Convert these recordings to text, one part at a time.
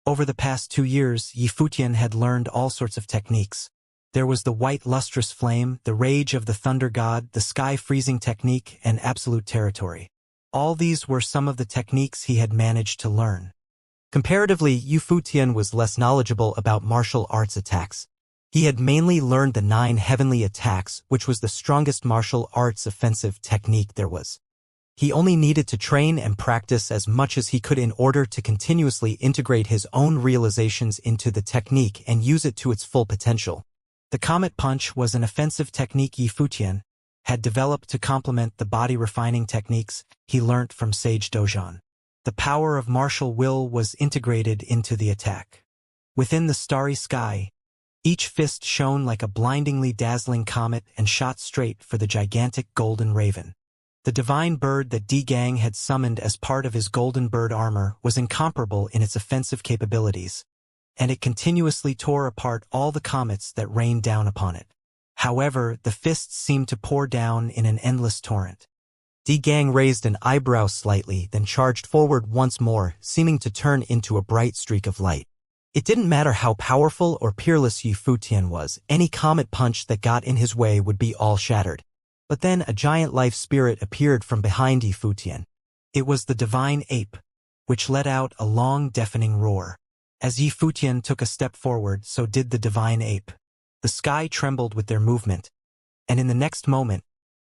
Over the past 2 years, Yi Futian had learned all sorts of techniques. There was the white lustrous flame, the rage of the thunder god, the sky freezing technique, and absolute territory. All these were some of the techniques he had managed to learn. Comparatively, Yi Futian was less knowledgeable about martial arts attacks. He had mainly learned the 9 heavenly attacks, which was the strongest martial arts offensive technique there was. He only needed to train and practice as much as he could in order to continuously integrate his own realizations into the technique and use it to its full potential. The Comet Punch was an offensive technique Yi Futian had developed to complement the body-refining techniques he learnt from Sage Dojan. The power of martial will was integrated into the attack. Within the starry sky, each fist shone like a blindingly dazzling comet and shot straight for the gigantic golden raven. The divine bird that Di Gang had summoned as part of his golden bird armor was incomparable in its offensive capabilities, and it continuously tore apart all the comets that rained down upon it. However, the fists seemed to pour down in an endless torrent. Di Gang raised an eyebrow slightly, then charged forward once more, seeming to turn into a bright streak of light. It didn't matter how powerful or peerless Yi Futian was, any comet punch that got in his way would be all shattered. But then a giant life spirit appeared from behind Yi Futian. It was the divine ape, which let out a long, deafening roar. As Yi Futian took a step forward, so did the divine ape. The sky trembled with their movement, and in the next moment,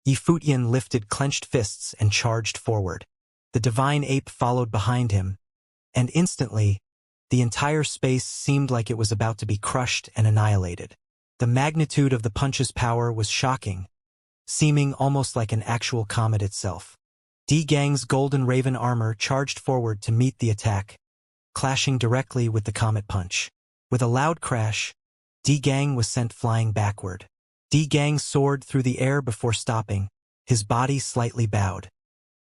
Yi Futian lifted clenched fists and charged forward. The divine ape followed behind him, and instantly, the entire space seemed like it was about to be crushed and annihilated. The magnitude of the punch's power was shocking, seeming almost like an actual comet itself. Di Gang's golden raven armor charged forward to meet the attack, clashing directly with the comet punch. With a loud crash, Di Gang was sent flying backward. Di Gang soared through the air before stopping, his body slightly bowed.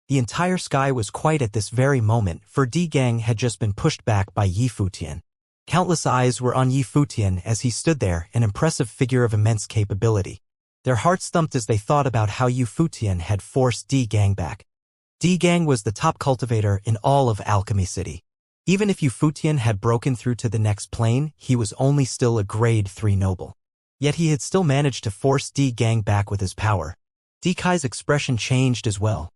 The entire sky was quiet at this very moment, for Di Gang had just been pushed back by Yi Futian. Countless eyes were on Yi Futian as he stood there, an impressive figure of immense capability. Their hearts thumped as they thought about how Yi Futian had forced Di Gang back. Di Gang was the top cultivator in all of Alchemy City. Even if Yi Futian had broken through to the next plane, he was only still a grade 3 noble. Yet he had still managed to force Di Gang back with his power. Di Kai's expression changed as well.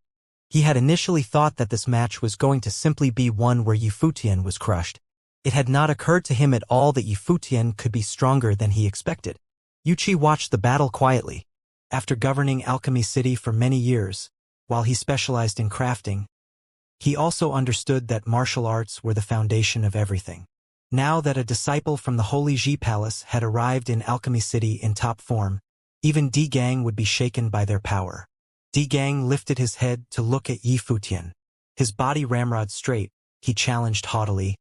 He had initially thought that this match was going to simply be one where Yi Futian was crushed. It had not occurred to him at all that Yi Futian could be stronger than he expected. Yuchi watched the battle quietly. After governing Alchemy City for many years, while he specialized in crafting, he also understood that martial arts were the foundation of everything. Now that a disciple from the Holy Ji Palace had arrived in Alchemy City in top form, even Di Gang would be shaken by their power. Di Gang lifted his head to look at Yi Futian. His body ramrod straight, he challenged haughtily,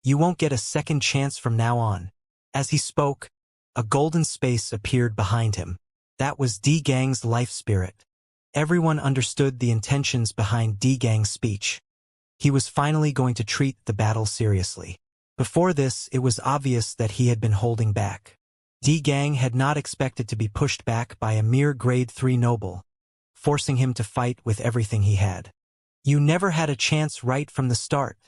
"You won't get a second chance from now on." As he spoke, a golden space appeared behind him. That was Di Gang's life spirit. Everyone understood the intentions behind Di Gang's speech. He was finally going to treat the battle seriously. Before this, it was obvious that he had been holding back. Di Gang had not expected to be pushed back by a mere grade 3 noble, forcing him to fight with everything he had. "You never had a chance right from the start,"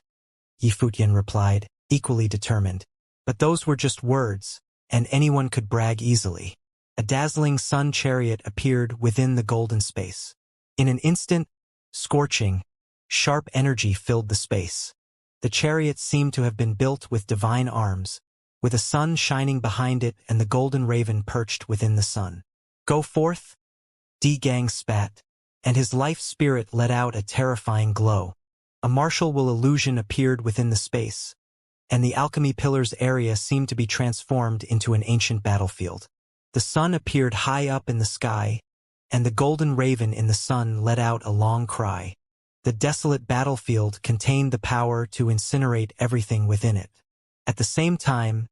Yi Futian replied, equally determined. But those were just words, and anyone could brag easily. A dazzling sun chariot appeared within the golden space. In an instant, scorching, sharp energy filled the space. The chariot seemed to have been built with divine arms, with a sun shining behind it and the golden raven perched within the sun. "Go forth?" Di Gang spat, and his life spirit let out a terrifying glow. A martial will illusion appeared within the space, and the alchemy pillars area seemed to be transformed into an ancient battlefield. The sun appeared high up in the sky, and the golden raven in the sun let out a long cry. The desolate battlefield contained the power to incinerate everything within it. At the same time,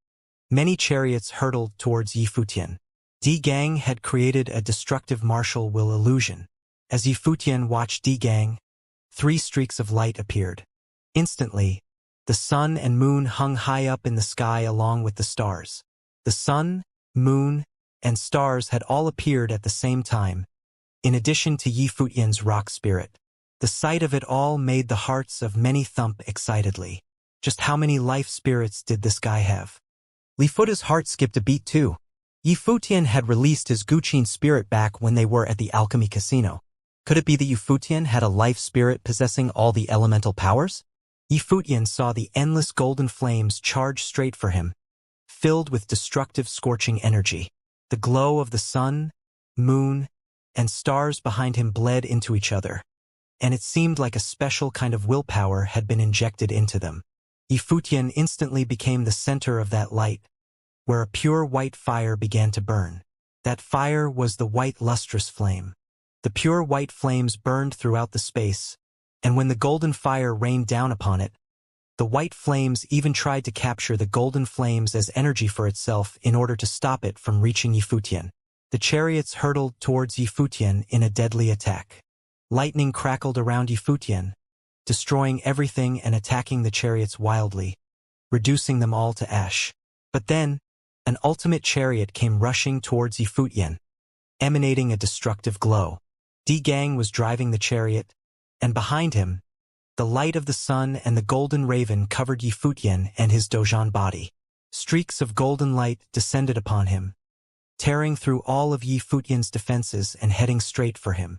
many chariots hurtled towards Yi Futian. Di Gang had created a destructive martial will illusion. As Yi Futian watched Di Gang, 3 streaks of light appeared. Instantly, the sun and moon hung high up in the sky along with the stars. The sun, moon, and stars had all appeared at the same time, in addition to Yi Futian's rock spirit. The sight of it all made the hearts of many thump excitedly. Just how many life spirits did this guy have? Li Futa's heart skipped a beat too. Yi Futian had released his Guqin spirit back when they were at the alchemy casino. Could it be that Yi Futian had a life spirit possessing all the elemental powers? Yi Futian saw the endless golden flames charge straight for him, filled with destructive scorching energy. The glow of the sun, moon, and stars behind him bled into each other, and it seemed like a special kind of willpower had been injected into them. Yi Futian instantly became the center of that light, where a pure white fire began to burn. That fire was the white lustrous flame. The pure white flames burned throughout the space, and when the golden fire rained down upon it, the white flames even tried to capture the golden flames as energy for itself in order to stop it from reaching Yi Futian. The chariots hurtled towards Yi Futian in a deadly attack. Lightning crackled around Yi Futian, destroying everything and attacking the chariots wildly, reducing them all to ash. But then, an ultimate chariot came rushing towards Yi Futian, emanating a destructive glow. Di Gang was driving the chariot, and behind him, the light of the sun and the golden raven covered Yi Futian and his Dojan body. Streaks of golden light descended upon him, tearing through all of Yi Futian's defenses and heading straight for him.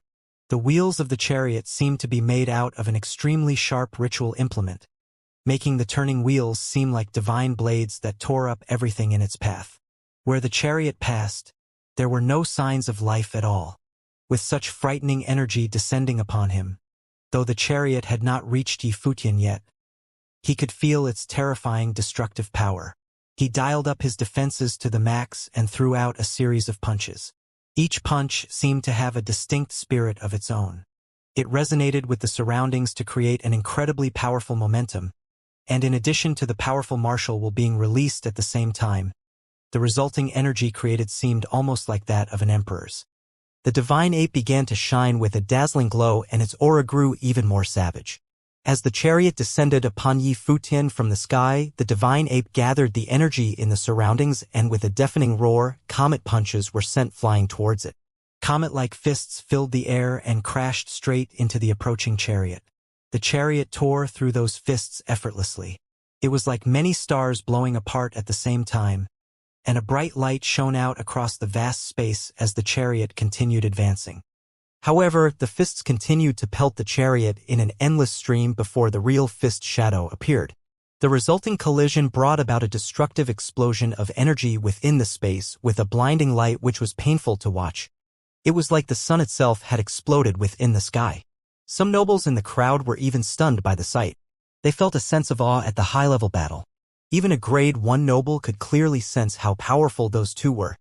The wheels of the chariot seemed to be made out of an extremely sharp ritual implement, making the turning wheels seem like divine blades that tore up everything in its path. Where the chariot passed, there were no signs of life at all. With such frightening energy descending upon him, though the chariot had not reached Yi Futian yet, he could feel its terrifying destructive power. He dialed up his defenses to the max and threw out a series of punches. Each punch seemed to have a distinct spirit of its own. It resonated with the surroundings to create an incredibly powerful momentum, and in addition to the powerful martial will being released at the same time, the resulting energy created seemed almost like that of an emperor's. The divine ape began to shine with a dazzling glow and its aura grew even more savage. As the chariot descended upon Yi Futian from the sky, the divine ape gathered the energy in the surroundings and with a deafening roar, comet punches were sent flying towards it. Comet-like fists filled the air and crashed straight into the approaching chariot. The chariot tore through those fists effortlessly. It was like many stars blowing apart at the same time, and a bright light shone out across the vast space as the chariot continued advancing. However, the fists continued to pelt the chariot in an endless stream before the real fist shadow appeared. The resulting collision brought about a destructive explosion of energy within the space with a blinding light which was painful to watch. It was like the sun itself had exploded within the sky. Some nobles in the crowd were even stunned by the sight. They felt a sense of awe at the high-level battle. Even a grade 1 noble could clearly sense how powerful those two were.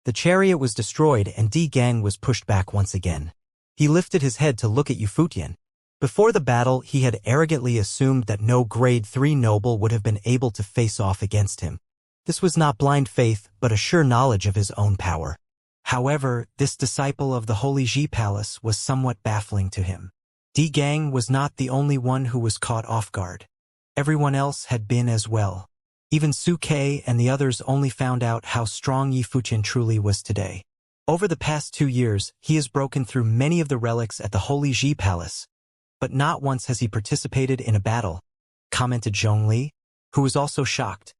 The chariot was destroyed and Di Gang was pushed back once again. He lifted his head to look at Yi Futian. Before the battle, he had arrogantly assumed that no grade 3 noble would have been able to face off against him. This was not blind faith, but a sure knowledge of his own power. However, this disciple of the Holy Ji Palace was somewhat baffling to him. Di Gang was not the only one who was caught off guard. Everyone else had been as well. Even Su Ke and the others only found out how strong Yi Futian truly was today. Over the past 2 years, he has broken through many of the relics at the Holy Ji Palace, but not once has he participated in a battle, commented Zhongli, who was also shocked.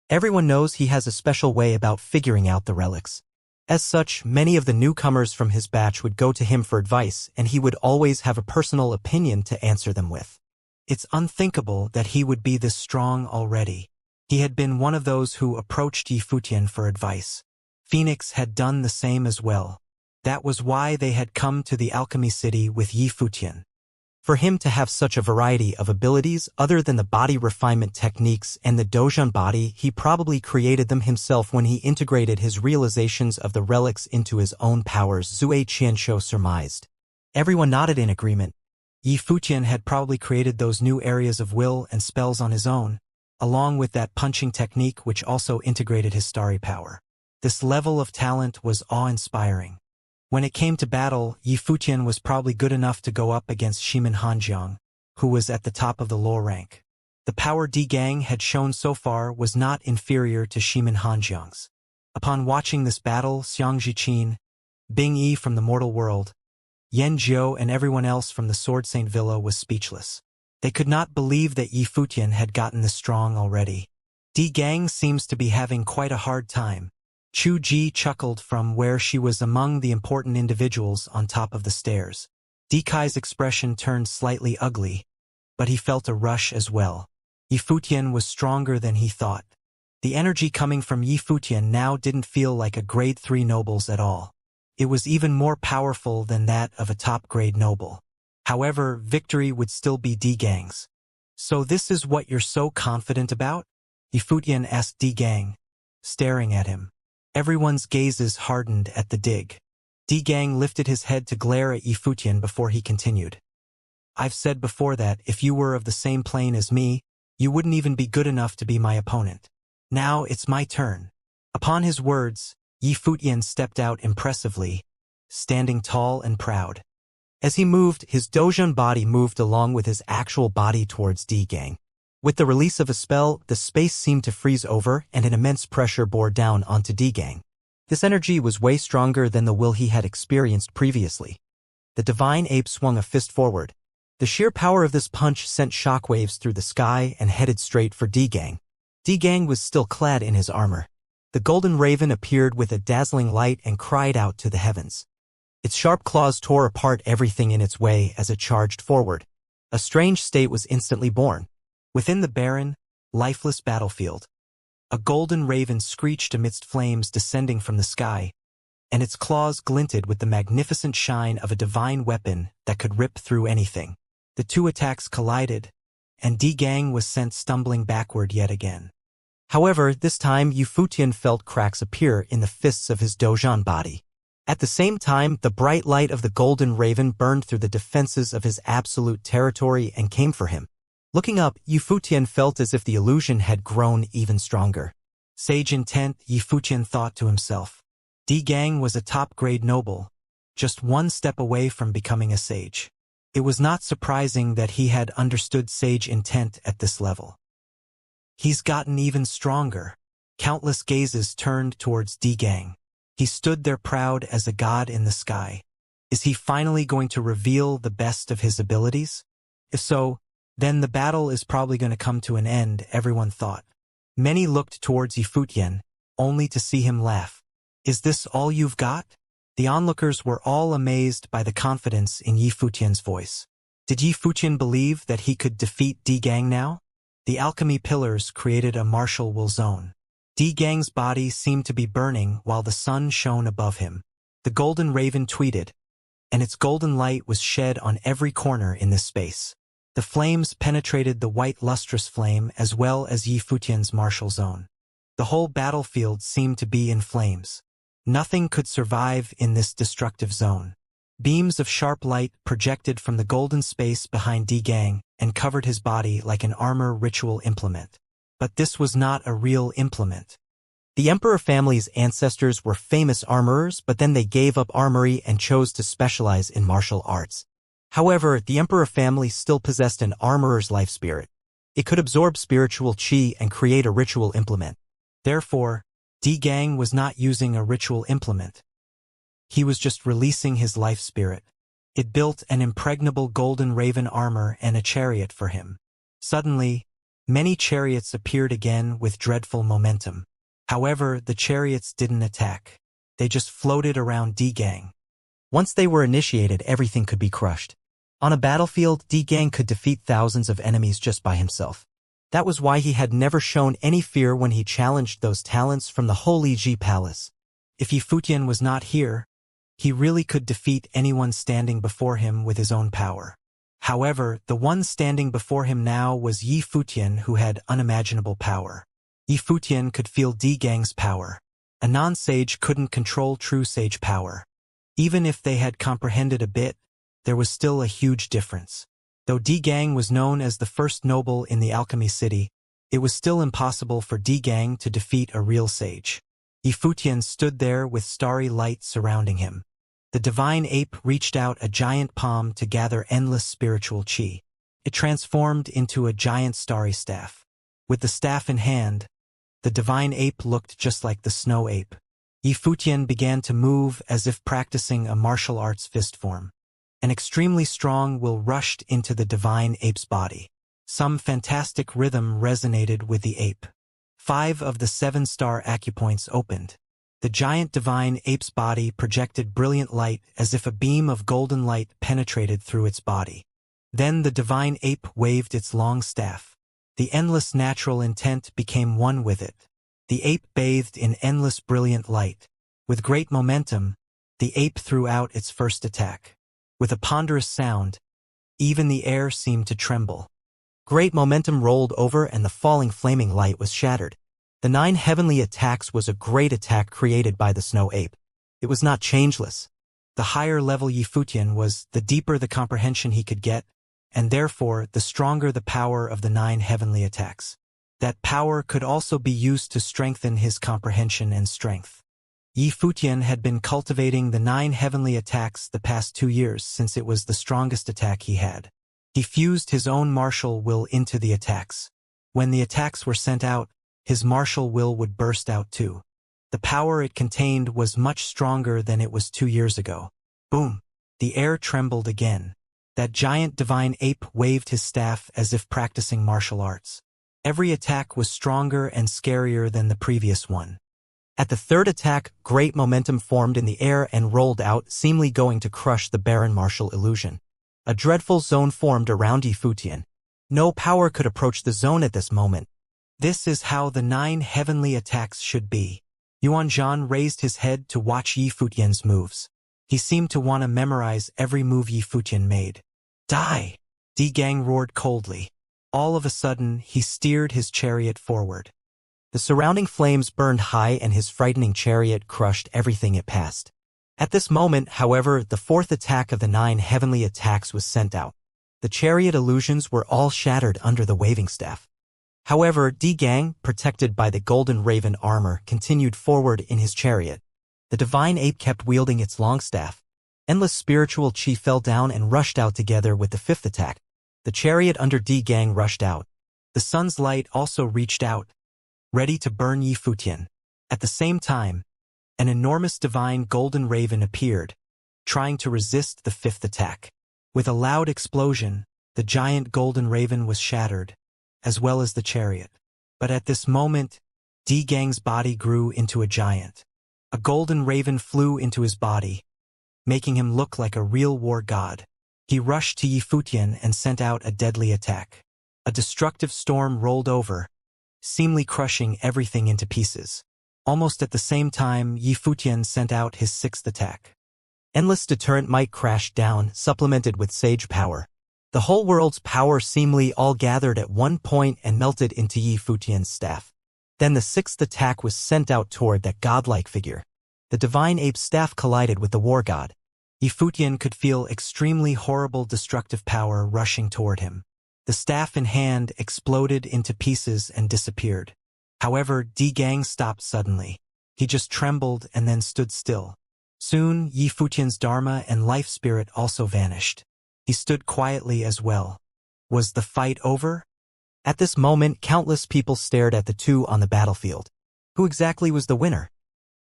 Everyone knows he has a special way about figuring out the relics. As such, many of the newcomers from his batch would go to him for advice, and he would always have a personal opinion to answer them with. It's unthinkable that he would be this strong already. He had been one of those who approached Yi Futian for advice. Phoenix had done the same as well. That was why they had come to the alchemy city with Yi Futian. For him to have such a variety of abilities other than the body refinement techniques and the Dojan body, he probably created them himself when he integrated his realizations of the relics into his own powers, Zue Qianshou surmised. Everyone nodded in agreement. Yi Futian had probably created those new areas of will and spells on his own, along with that punching technique which also integrated his starry power. This level of talent was awe-inspiring. When it came to battle, Yi Futian was probably good enough to go up against Shimin Hanjiang, who was at the top of the lower rank. The power Di Gang had shown so far was not inferior to Shimin Hanjiang's. Upon watching this battle, Xianxia, Bing Yi from the mortal world, Yan Jiu and everyone else from the Sword Saint Villa was speechless. They could not believe that Yi Futian had gotten this strong already. Di Gang seems to be having quite a hard time. Chu Ji chuckled from where she was among the important individuals on top of the stairs. Di Kai's expression turned slightly ugly, but he felt a rush as well. Yi Futian was stronger than he thought. The energy coming from Yi Futian now didn't feel like a grade 3 nobles at all. It was even more powerful than that of a top-grade noble. However, victory would still be Di Gang's. "So this is what you're so confident about?" Yi Futian asked Di Gang, staring at him. Everyone's gazes hardened at the dig. Di Gang lifted his head to glare at Yi Futian before he continued. "I've said before that if you were of the same plane as me, you wouldn't even be good enough to be my opponent. Now it's my turn." Upon his words, Yi Futian stepped out impressively, standing tall and proud. As he moved, his Dojun body moved along with his actual body towards Di Gang. With the release of a spell, the space seemed to freeze over and an immense pressure bore down onto Di Gang. This energy was way stronger than the will he had experienced previously. The divine ape swung a fist forward. The sheer power of this punch sent shockwaves through the sky and headed straight for Di Gang. Di Gang was still clad in his armor. The golden raven appeared with a dazzling light and cried out to the heavens. Its sharp claws tore apart everything in its way as it charged forward. A strange state was instantly born. Within the barren, lifeless battlefield, a golden raven screeched amidst flames descending from the sky, and its claws glinted with the magnificent shine of a divine weapon that could rip through anything. The two attacks collided, and Di Gang was sent stumbling backward yet again. However, this time Yi Futian felt cracks appear in the fists of his Dojun body. At the same time, the bright light of the golden raven burned through the defenses of his absolute territory and came for him. Looking up, Yi Futian felt as if the illusion had grown even stronger. Sage intent, Yi Futian thought to himself. Di Gang was a top-grade noble, just one step away from becoming a sage. It was not surprising that he had understood sage intent at this level. He's gotten even stronger. Countless gazes turned towards Di Gang. He stood there proud as a god in the sky. Is he finally going to reveal the best of his abilities? If so, then the battle is probably going to come to an end, everyone thought. Many looked towards Yi Futian, only to see him laugh. Is this all you've got? The onlookers were all amazed by the confidence in Yi Futian's voice. Did Yi Futian believe that he could defeat Di Gang now? The alchemy pillars created a martial will zone. Di Gang's body seemed to be burning while the sun shone above him. The golden raven tweeted, and its golden light was shed on every corner in this space. The flames penetrated the white lustrous flame as well as Yi Futian's martial zone. The whole battlefield seemed to be in flames. Nothing could survive in this destructive zone. Beams of sharp light projected from the golden space behind Di Gang and covered his body like an armor ritual implement. But this was not a real implement. The Emperor family's ancestors were famous armorers, but then they gave up armory and chose to specialize in martial arts. However, the Emperor family still possessed an armorer's life spirit. It could absorb spiritual chi and create a ritual implement. Therefore, Di Gang was not using a ritual implement. He was just releasing his life spirit. It built an impregnable golden raven armor and a chariot for him. Suddenly, many chariots appeared again with dreadful momentum. However, the chariots didn't attack. They just floated around Di Gang. Once they were initiated, everything could be crushed. On a battlefield, Di Gang could defeat thousands of enemies just by himself. That was why he had never shown any fear when he challenged those talents from the Holy Ji Palace. If Yi Futian was not here, he really could defeat anyone standing before him with his own power. However, the one standing before him now was Yi Futian, who had unimaginable power. Yi Futian could feel Di Gang's power. A non-sage couldn't control true sage power. Even if they had comprehended a bit, there was still a huge difference. Though Di Gang was known as the first noble in the alchemy city, it was still impossible for Di Gang to defeat a real sage. Yi Futian stood there with starry light surrounding him. The divine ape reached out a giant palm to gather endless spiritual chi. It transformed into a giant starry staff. With the staff in hand, the divine ape looked just like the snow ape. Yi Futian began to move as if practicing a martial arts fist form. An extremely strong will rushed into the divine ape's body. Some fantastic rhythm resonated with the ape. 5 of the 7-star acupoints opened. The giant divine ape's body projected brilliant light as if a beam of golden light penetrated through its body. Then the divine ape waved its long staff. The endless natural intent became one with it. The ape bathed in endless brilliant light. With great momentum, the ape threw out its first attack. With a ponderous sound, even the air seemed to tremble. Great momentum rolled over and the falling flaming light was shattered. The 9 heavenly attacks was a great attack created by the snow ape. It was not changeless. The higher level Yifutian was, the deeper the comprehension he could get, and therefore the stronger the power of the 9 heavenly attacks. That power could also be used to strengthen his comprehension and strength. Yifutian had been cultivating the 9 heavenly attacks the past 2 years since it was the strongest attack he had. He fused his own martial will into the attacks. When the attacks were sent out, his martial will would burst out too. The power it contained was much stronger than it was 2 years ago. Boom! The air trembled again. That giant divine ape waved his staff as if practicing martial arts. Every attack was stronger and scarier than the previous one. At the 3rd attack, great momentum formed in the air and rolled out, seemingly going to crush the barren martial illusion. A dreadful zone formed around Yifutian. No power could approach the zone at this moment. This is how the 9 heavenly attacks should be. Yuanzhan raised his head to watch Yifutian's moves. He seemed to want to memorize every move Yifutian made. Die! Di Gang roared coldly. All of a sudden, he steered his chariot forward. The surrounding flames burned high and his frightening chariot crushed everything it passed. At this moment, however, the 4th attack of the 9 heavenly attacks was sent out. The chariot illusions were all shattered under the waving staff. However, Di Gang, protected by the golden raven armor, continued forward in his chariot. The divine ape kept wielding its long staff. Endless spiritual chi fell down and rushed out together with the 5th attack. The chariot under Di Gang rushed out. The sun's light also reached out, ready to burn Yifutian. At the same time, an enormous divine golden raven appeared, trying to resist the 5th attack. With a loud explosion, the giant golden raven was shattered, as well as the chariot. But at this moment, Di Gang's body grew into a giant. A golden raven flew into his body, making him look like a real war god. He rushed to Yifutian and sent out a deadly attack. A destructive storm rolled over, seemingly crushing everything into pieces. Almost at the same time, Yifutian sent out his 6th attack. Endless deterrent might crashed down, supplemented with sage power. The whole world's power seemingly all gathered at one point and melted into Yifutian's staff. Then the 6th attack was sent out toward that godlike figure. The divine ape's staff collided with the war god. Yifutian could feel extremely horrible destructive power rushing toward him. The staff in hand exploded into pieces and disappeared. However, Di Gang stopped suddenly. He just trembled and then stood still. Soon, Yifutian's dharma and life spirit also vanished. He stood quietly as well. Was the fight over? At this moment, countless people stared at the two on the battlefield. Who exactly was the winner?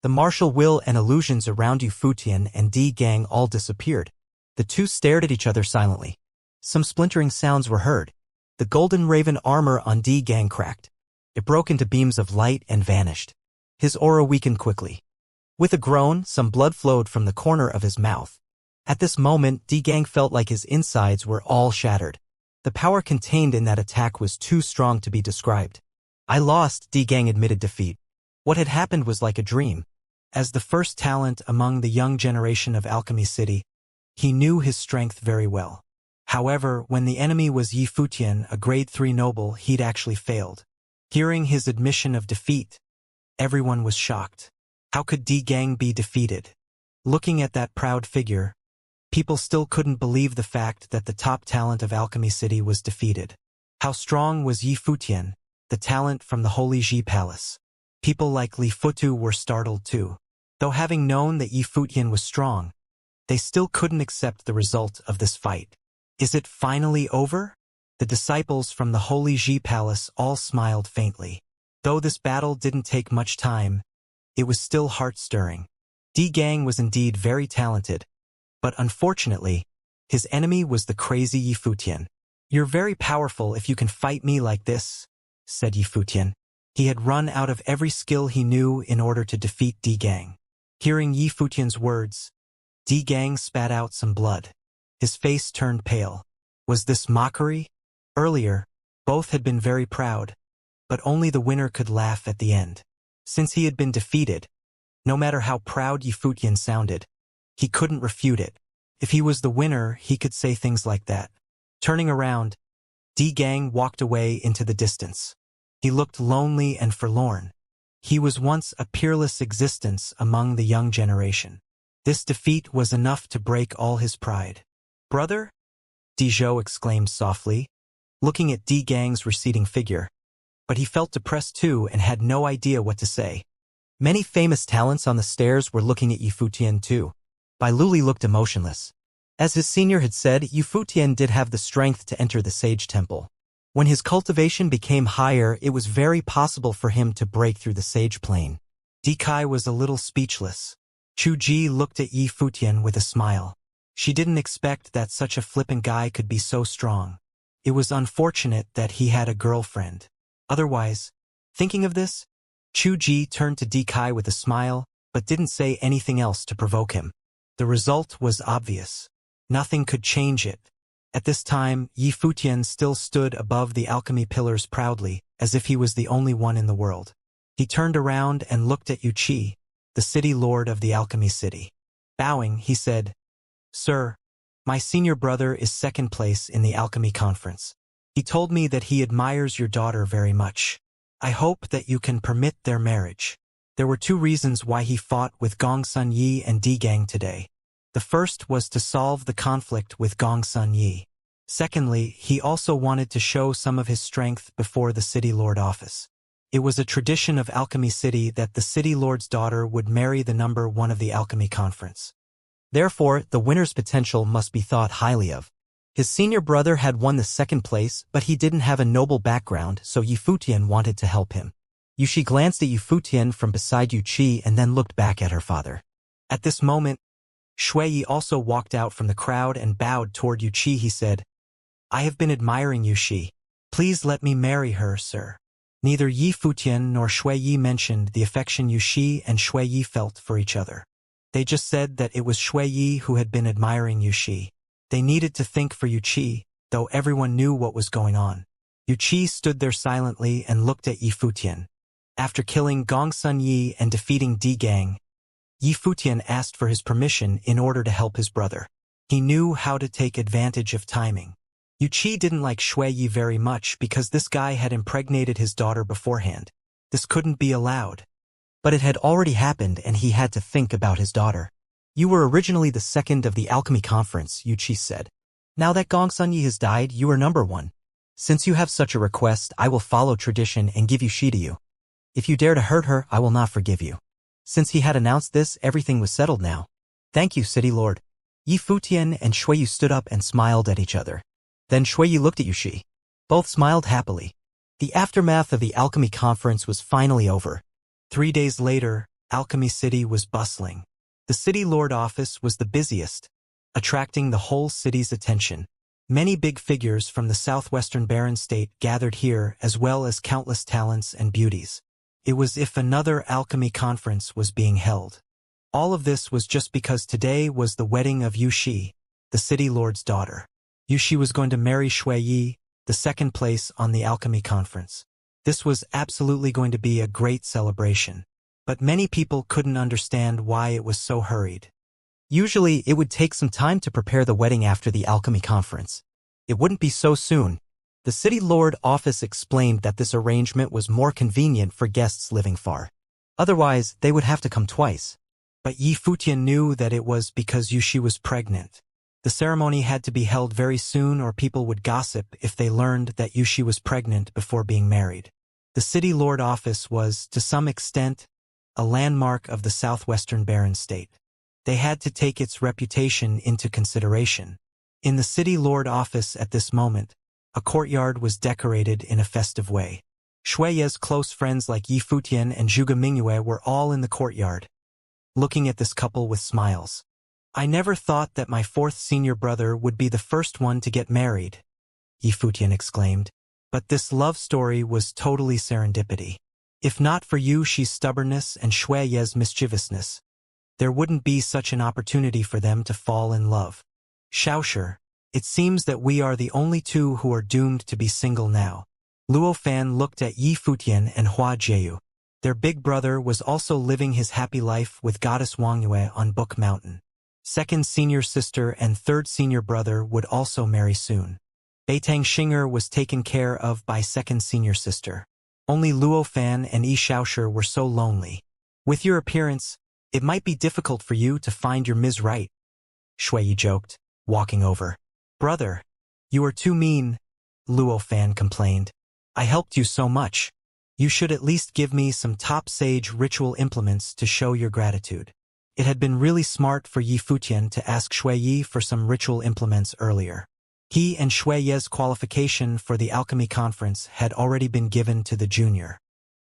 The martial will and illusions around Yifutian and Di Gang all disappeared. The two stared at each other silently. Some splintering sounds were heard. The golden raven armor on Di Gang cracked. It broke into beams of light and vanished. His aura weakened quickly. With a groan, some blood flowed from the corner of his mouth. At this moment, Di Gang felt like his insides were all shattered. The power contained in that attack was too strong to be described. I lost, Di Gang admitted defeat. What had happened was like a dream. As the first talent among the young generation of Alchemy City, he knew his strength very well. However, when the enemy was Yifutian, a grade 3 noble, he'd actually failed. Hearing his admission of defeat, everyone was shocked. How could Di Gang be defeated? Looking at that proud figure, people still couldn't believe the fact that the top talent of Alchemy City was defeated. How strong was Yifutian, the talent from the Holy Ji Palace? People like Li Futu were startled too. Though having known that Yifutian was strong, they still couldn't accept the result of this fight. Is it finally over? The disciples from the Holy Ji Palace all smiled faintly. Though this battle didn't take much time, it was still heart-stirring. Di Gang was indeed very talented, but unfortunately, his enemy was the crazy Yifutian. "You're very powerful if you can fight me like this," said Yi Futian. He had run out of every skill he knew in order to defeat Di Gang. Hearing Yi Futian's words, Di Gang spat out some blood. His face turned pale. Was this mockery? Earlier, both had been very proud, but only the winner could laugh at the end. Since he had been defeated, no matter how proud Yi Futian sounded, he couldn't refute it. If he was the winner, he could say things like that. Turning around, Di Gang walked away into the distance. He looked lonely and forlorn. He was once a peerless existence among the young generation. This defeat was enough to break all his pride. "Brother?" Di Zhou exclaimed softly, looking at Di Gang's receding figure. But he felt depressed too and had no idea what to say. Many famous talents on the stairs were looking at Yi Futian too. Bai Luli looked emotionless. As his senior had said, Yi Futian did have the strength to enter the Sage Temple. When his cultivation became higher, it was very possible for him to break through the Sage Plane. Di Kai was a little speechless. Chu Ji looked at Yi Futian with a smile. She didn't expect that such a flippant guy could be so strong. It was unfortunate that he had a girlfriend. Otherwise, thinking of this, Chu Ji turned to Di Kai with a smile, but didn't say anything else to provoke him. The result was obvious. Nothing could change it. At this time, Yi Futian still stood above the alchemy pillars proudly, as if he was the only one in the world. He turned around and looked at Yu Qi, the city lord of the alchemy city. Bowing, he said, "Sir, my senior brother is second place in the alchemy conference. He told me that he admires your daughter very much. I hope that you can permit their marriage." There were two reasons why he fought with Gongsun Yi and Di Gang today. The first was to solve the conflict with Gongsun Yi. Secondly, he also wanted to show some of his strength before the City Lord office. It was a tradition of Alchemy City that the City Lord's daughter would marry the number one of the Alchemy Conference. Therefore, the winner's potential must be thought highly of. His senior brother had won the second place, but he didn't have a noble background, so Yi Futian wanted to help him. Yu Qi glanced at Yi Futian from beside Yu Qi and then looked back at her father. At this moment, Shui Yi also walked out from the crowd and bowed toward Yu Qi. He said, "I have been admiring Yu Qi. Please let me marry her, sir." Neither Yi Futian nor Shui Yi mentioned the affection Yu Qi and Shui Yi felt for each other. They just said that it was Shui Yi who had been admiring Yu Qi. They needed to think for Yu Qi, though everyone knew what was going on. Yu Qi stood there silently and looked at Yi Futian. After killing Gongsun Yi and defeating Di Gang, Yi Futian asked for his permission in order to help his brother. He knew how to take advantage of timing. Yu Qi didn't like Shui Yi very much because this guy had impregnated his daughter beforehand. This couldn't be allowed. But it had already happened and he had to think about his daughter. "You were originally the second of the alchemy conference," Yu Qi said. "Now that Gongsun Yi has died, you are number one. Since you have such a request, I will follow tradition and give Yu Qi to you. If you dare to hurt her, I will not forgive you." Since he had announced this, everything was settled now. "Thank you, City Lord." Yi Futian and Shui Yu stood up and smiled at each other. Then Shui Yu looked at Yu Qi. Both smiled happily. The aftermath of the alchemy conference was finally over. 3 days later, Alchemy City was bustling. The City Lord office was the busiest, attracting the whole city's attention. Many big figures from the southwestern Baron State gathered here, as well as countless talents and beauties. It was as if another alchemy conference was being held. All of this was just because today was the wedding of Yu Qi, the City Lord's daughter. Yu Qi was going to marry Shui Yi, the second place on the alchemy conference. This was absolutely going to be a great celebration. But many people couldn't understand why it was so hurried. Usually, it would take some time to prepare the wedding after the alchemy conference. It wouldn't be so soon. The City Lord office explained that this arrangement was more convenient for guests living far. Otherwise, they would have to come twice. But Yi Futian knew that it was because Yu Qi was pregnant. The ceremony had to be held very soon or people would gossip if they learned that Yu Qi was pregnant before being married. The City Lord office was, to some extent, a landmark of the southwestern Baron State. They had to take its reputation into consideration. In the City Lord office at this moment, a courtyard was decorated in a festive way. Shui Ye's close friends like Yi Futian and Zhuge Mingyue were all in the courtyard, looking at this couple with smiles. "I never thought that my fourth senior brother would be the first one to get married," Yifutian exclaimed. But this love story was totally serendipity. If not for Yu Shi's stubbornness and Shui Ye's mischievousness, there wouldn't be such an opportunity for them to fall in love. Xiaoshi, it seems that we are the only two who are doomed to be single now. Luo Fan looked at Yifutian and Hua Jieyu. Their big brother was also living his happy life with goddess Wang Yue on Book Mountain. Second senior sister and third senior brother would also marry soon. Beitang Xinger was taken care of by second senior sister. Only Luo Fan and Yi Xiaoshi were so lonely. With your appearance, it might be difficult for you to find your Ms. Right, Shui Yi joked, walking over. Brother, you are too mean, Luo Fan complained. I helped you so much. You should at least give me some top sage ritual implements to show your gratitude. It had been really smart for Yifutian to ask Shui Yi for some ritual implements earlier. He and Shui Ye's qualification for the alchemy conference had already been given to the junior.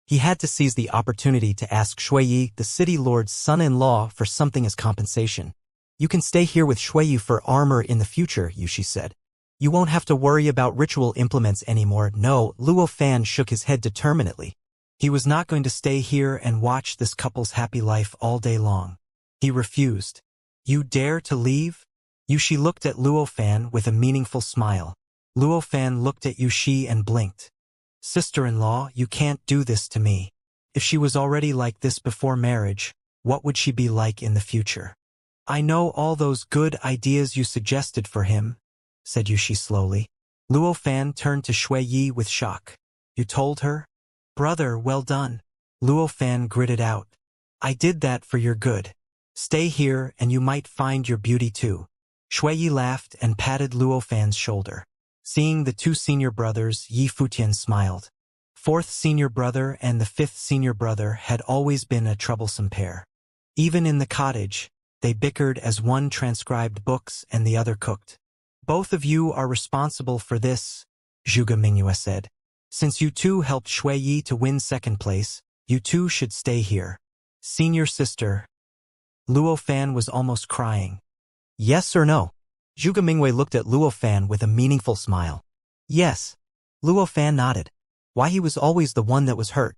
He had to seize the opportunity to ask Shui Yi, the city lord's son-in-law, for something as compensation. You can stay here with Shui Yi for armor in the future, Yushi said. You won't have to worry about ritual implements anymore. No, Luo Fan shook his head determinedly. He was not going to stay here and watch this couple's happy life all day long. He refused. You dare to leave? Yushi looked at Luo Fan with a meaningful smile. Luo Fan looked at Yushi and blinked. Sister-in-law, you can't do this to me. If she was already like this before marriage, what would she be like in the future? I know all those good ideas you suggested for him, said Yushi slowly. Luo Fan turned to Shui Yi with shock. You told her? Brother, well done. Luo Fan gritted out. I did that for your good. Stay here and you might find your beauty too. Shui Yi laughed and patted Luo Fan's shoulder. Seeing the two senior brothers, Yifutian smiled. Fourth senior brother and the fifth senior brother had always been a troublesome pair. Even in the cottage, they bickered as one transcribed books and the other cooked. Both of you are responsible for this, Zhuge Mingyue said. Since you two helped Shui Yi to win second place, you two should stay here. Senior sister. Luo Fan was almost crying. Yes or no? Zhuge Mingyue looked at Luo Fan with a meaningful smile. Yes. Luo Fan nodded. Why, he was always the one that was hurt.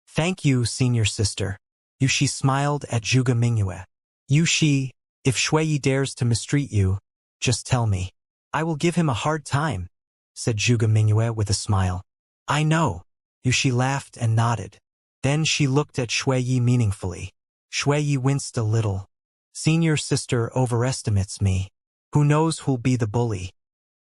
Thank you, senior sister. Yushi smiled at Zhuge Mingyue. Yushi, if Shui Yi dares to mistreat you, just tell me. I will give him a hard time, said Zhuge Mingyue with a smile. I know. Yushi laughed and nodded. Then she looked at Shui Yi meaningfully. Shui Yi winced a little. Senior sister overestimates me. Who knows who'll be the bully?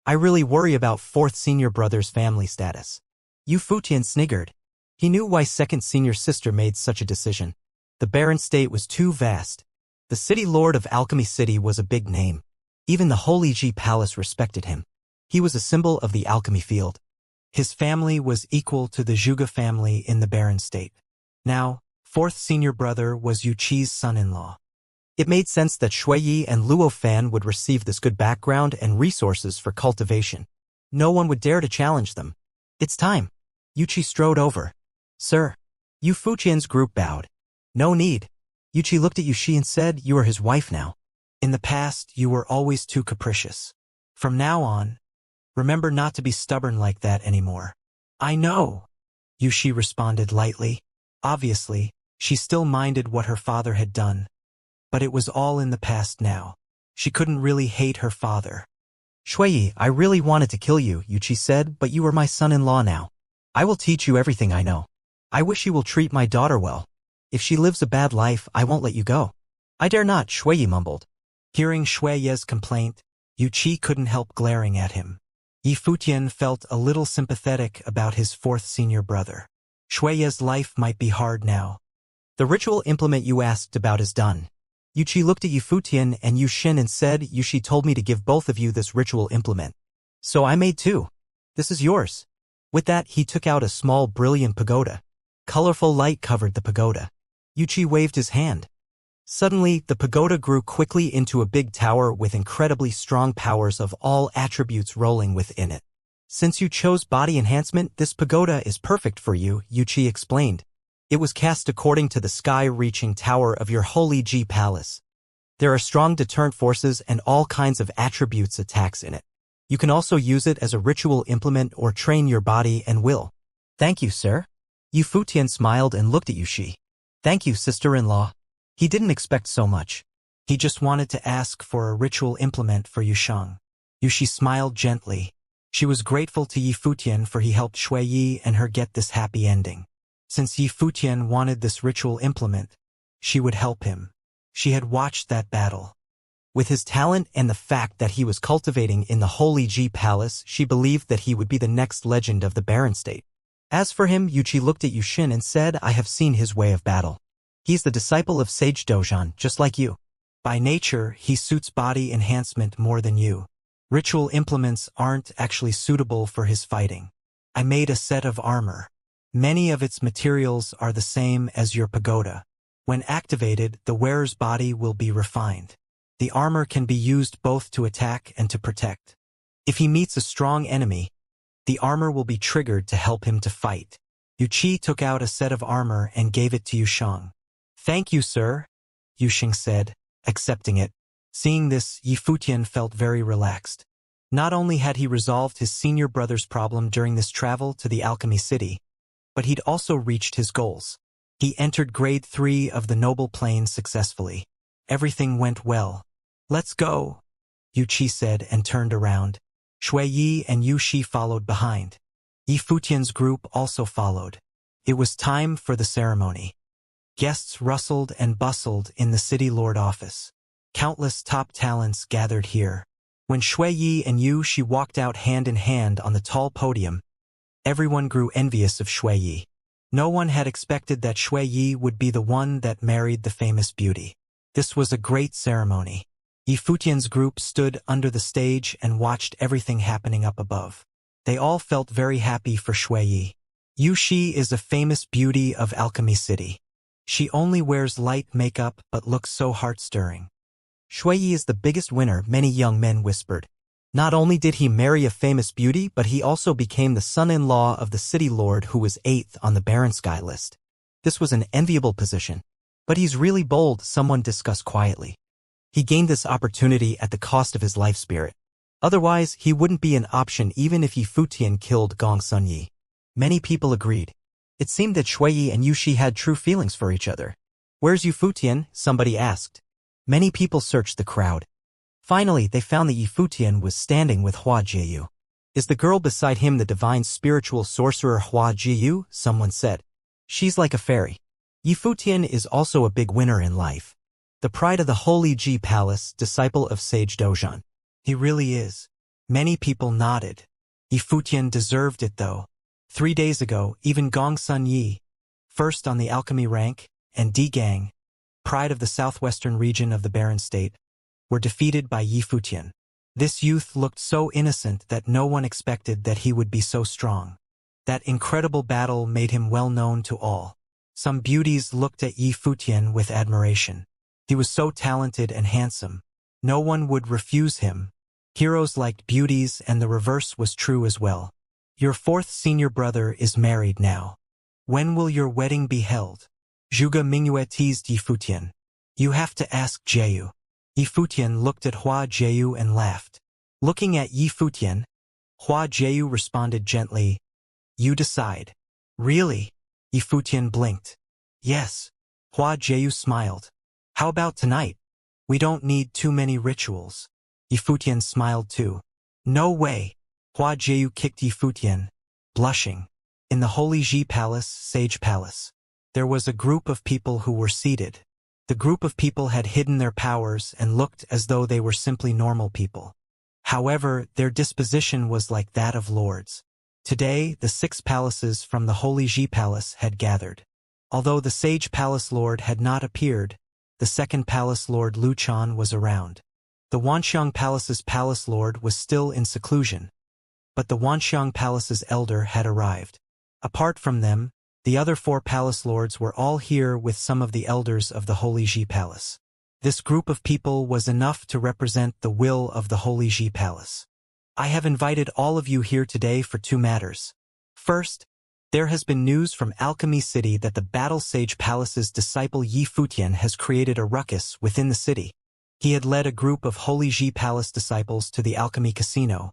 I really worry about fourth senior brother's family status. Yifutian sniggered. He knew why second senior sister made such a decision. The barren state was too vast. The city lord of Alchemy City was a big name. Even the Holy Ji Palace respected him. He was a symbol of the alchemy field. His family was equal to the Zhuge family in the barren state. Now, fourth senior brother was Yu Qi's son-in-law. It made sense that Shui Yi and Luo Fan would receive this good background and resources for cultivation. No one would dare to challenge them. It's time. Yuqi strode over. Sir. Yifutian's group bowed. No need. Yuqi looked at Yushi and said, You are his wife now. In the past, you were always too capricious. From now on, remember not to be stubborn like that anymore. I know. Yushi responded lightly. Obviously, she still minded what her father had done. But it was all in the past now. She couldn't really hate her father. Shui Yi, I really wanted to kill you, Yuqi said, but you are my son-in-law now. I will teach you everything I know. I wish you will treat my daughter well. If she lives a bad life, I won't let you go. I dare not, Shui Yi mumbled. Hearing Shui Ye's complaint, Yuqi couldn't help glaring at him. Yifutian felt a little sympathetic about his fourth senior brother. Shui Ye's life might be hard now. The ritual implement you asked about is done. Yuqi looked at Yifutian and Yushin and said, Yushi told me to give both of you this ritual implement. So I made two. This is yours. With that, he took out a small brilliant pagoda. Colorful light covered the pagoda. Yuqi waved his hand. Suddenly, the pagoda grew quickly into a big tower with incredibly strong powers of all attributes rolling within it. Since you chose body enhancement, this pagoda is perfect for you, Yuqi explained. It was cast according to the sky-reaching tower of your Holy Ji Palace. There are strong deterrent forces and all kinds of attributes attacks in it. You can also use it as a ritual implement or train your body and will. Thank you, sir. Yu Futian smiled and looked at Yushi. Thank you, sister-in-law. He didn't expect so much. He just wanted to ask for a ritual implement for Yusheng. Yushi smiled gently. She was grateful to Yi Futian for he helped Shui Yi and her get this happy ending. Since Yi Futian wanted this ritual implement, she would help him. She had watched that battle. With his talent and the fact that he was cultivating in the Holy Ji Palace, she believed that he would be the next legend of the Barren State. As for him, Yuchi looked at Yushin and said, I have seen his way of battle. He's the disciple of Sage Dojan, just like you. By nature, he suits body enhancement more than you. Ritual implements aren't actually suitable for his fighting. I made a set of armor. Many of its materials are the same as your pagoda. When activated, the wearer's body will be refined. The armor can be used both to attack and to protect. If he meets a strong enemy, the armor will be triggered to help him to fight. Yuqi took out a set of armor and gave it to Yusheng. Thank you, sir, Yusheng said, accepting it. Seeing this, Yi Futian felt very relaxed. Not only had he resolved his senior brother's problem during this travel to the Alchemy City, but he'd also reached his goals. He entered Grade 3 of the Noble Plane successfully. Everything went well. Let's go, Yuqi said and turned around. Shui Yi and Yu Shi followed behind. Yi Futian's group also followed. It was time for the ceremony. Guests rustled and bustled in the city lord office. Countless top talents gathered here. When Shui Yi and Yu Shi walked out hand in hand on the tall podium, everyone grew envious of Shui Yi. No one had expected that Shui Yi would be the one that married the famous beauty. This was a great ceremony. Yi Futian's group stood under the stage and watched everything happening up above. They all felt very happy for Shui Yi. Yu Shi is a famous beauty of Alchemy City. She only wears light makeup but looks so heart-stirring. Shui Yi is the biggest winner, many young men whispered. Not only did he marry a famous beauty, but he also became the son-in-law of the city lord who was 8th on the Barren Sky list. This was an enviable position. But he's really bold, someone discussed quietly. He gained this opportunity at the cost of his life spirit. Otherwise, he wouldn't be an option even if Yi Futian killed Gong Sun Yi. Many people agreed. It seemed that Shui Yi and Yu Shi had true feelings for each other. Where's Yu Futian? Somebody asked. Many people searched the crowd. Finally, they found that Yi Futian was standing with Hua Jieyu. Is the girl beside him the divine spiritual sorcerer Hua Jieyu? Someone said. She's like a fairy. Yi Futian is also a big winner in life. The pride of the Holy Ji Palace, disciple of Sage Dojan. He really is. Many people nodded. Yi Futian deserved it though. 3 days ago, even Gong Sun Yi, first on the alchemy rank, and Di Gang, pride of the southwestern region of the Barren State, were defeated by Yi Futian. This youth looked so innocent that no one expected that he would be so strong. That incredible battle made him well known to all. Some beauties looked at Yi Futian with admiration. He was so talented and handsome. No one would refuse him. Heroes liked beauties and the reverse was true as well. Your 4th senior brother is married now. When will your wedding be held? Zhuge Mingyue teased Yi Futian. You have to ask Jieyu. Yi Futian looked at Hua Jieyu and laughed. Looking at Yi Futian, Hua Jieyu responded gently, You decide. Really? Yi Futian blinked. Yes. Hua Jieyu smiled. How about tonight? We don't need too many rituals. Yi Futian smiled too. No way. Hua Jieyu kicked Yi Futian, blushing. In the Holy Ji Palace, Sage Palace, there was a group of people who were seated. The group of people had hidden their powers and looked as though they were simply normal people. However, their disposition was like that of lords. Today, the 6 palaces from the Holy Ji Palace had gathered. Although the Sage Palace Lord had not appeared, the 2nd Palace Lord Lu Chan was around. The Wanxiang Palace's Palace Lord was still in seclusion. But the Wanxiang Palace's elder had arrived. Apart from them, the other 4 palace lords were all here with some of the elders of the Holy Ji Palace. This group of people was enough to represent the will of the Holy Ji Palace. I have invited all of you here today for 2 matters. First, there has been news from Alchemy City that the Battle Sage Palace's disciple Yi Futian has created a ruckus within the city. He had led a group of Holy Ji Palace disciples to the Alchemy Casino,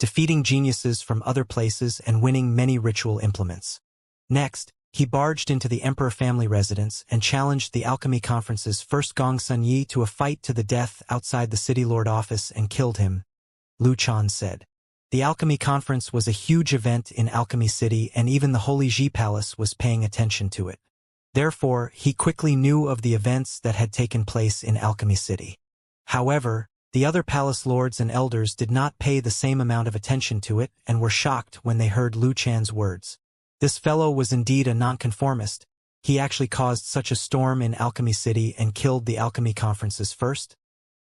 defeating geniuses from other places and winning many ritual implements. Next, he barged into the Emperor family residence and challenged the Alchemy Conference's first Gong Sunyi to a fight to the death outside the City Lord office and killed him, Lu Chan said. The Alchemy Conference was a huge event in Alchemy City, and even the Holy Ji Palace was paying attention to it. Therefore, he quickly knew of the events that had taken place in Alchemy City. However, the other palace lords and elders did not pay the same amount of attention to it and were shocked when they heard Lu Chan's words. This fellow was indeed a nonconformist. He actually caused such a storm in Alchemy City and killed the Alchemy Conference's first.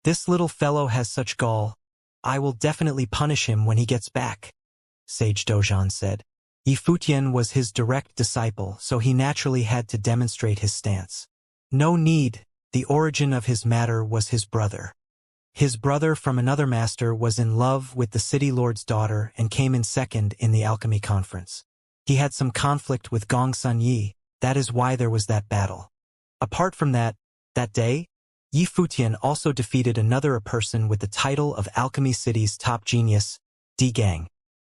This little fellow has such gall. I will definitely punish him when he gets back, Sage Dozhan said. Yi Futian was his direct disciple, so he naturally had to demonstrate his stance. No need, the origin of his matter was his brother. His brother from another master was in love with the city lord's daughter and came in second in the alchemy conference. He had some conflict with Gong Sunyi, that is why there was that battle. Apart from that day, Yi Futian also defeated another person with the title of Alchemy City's top genius, Di Gang.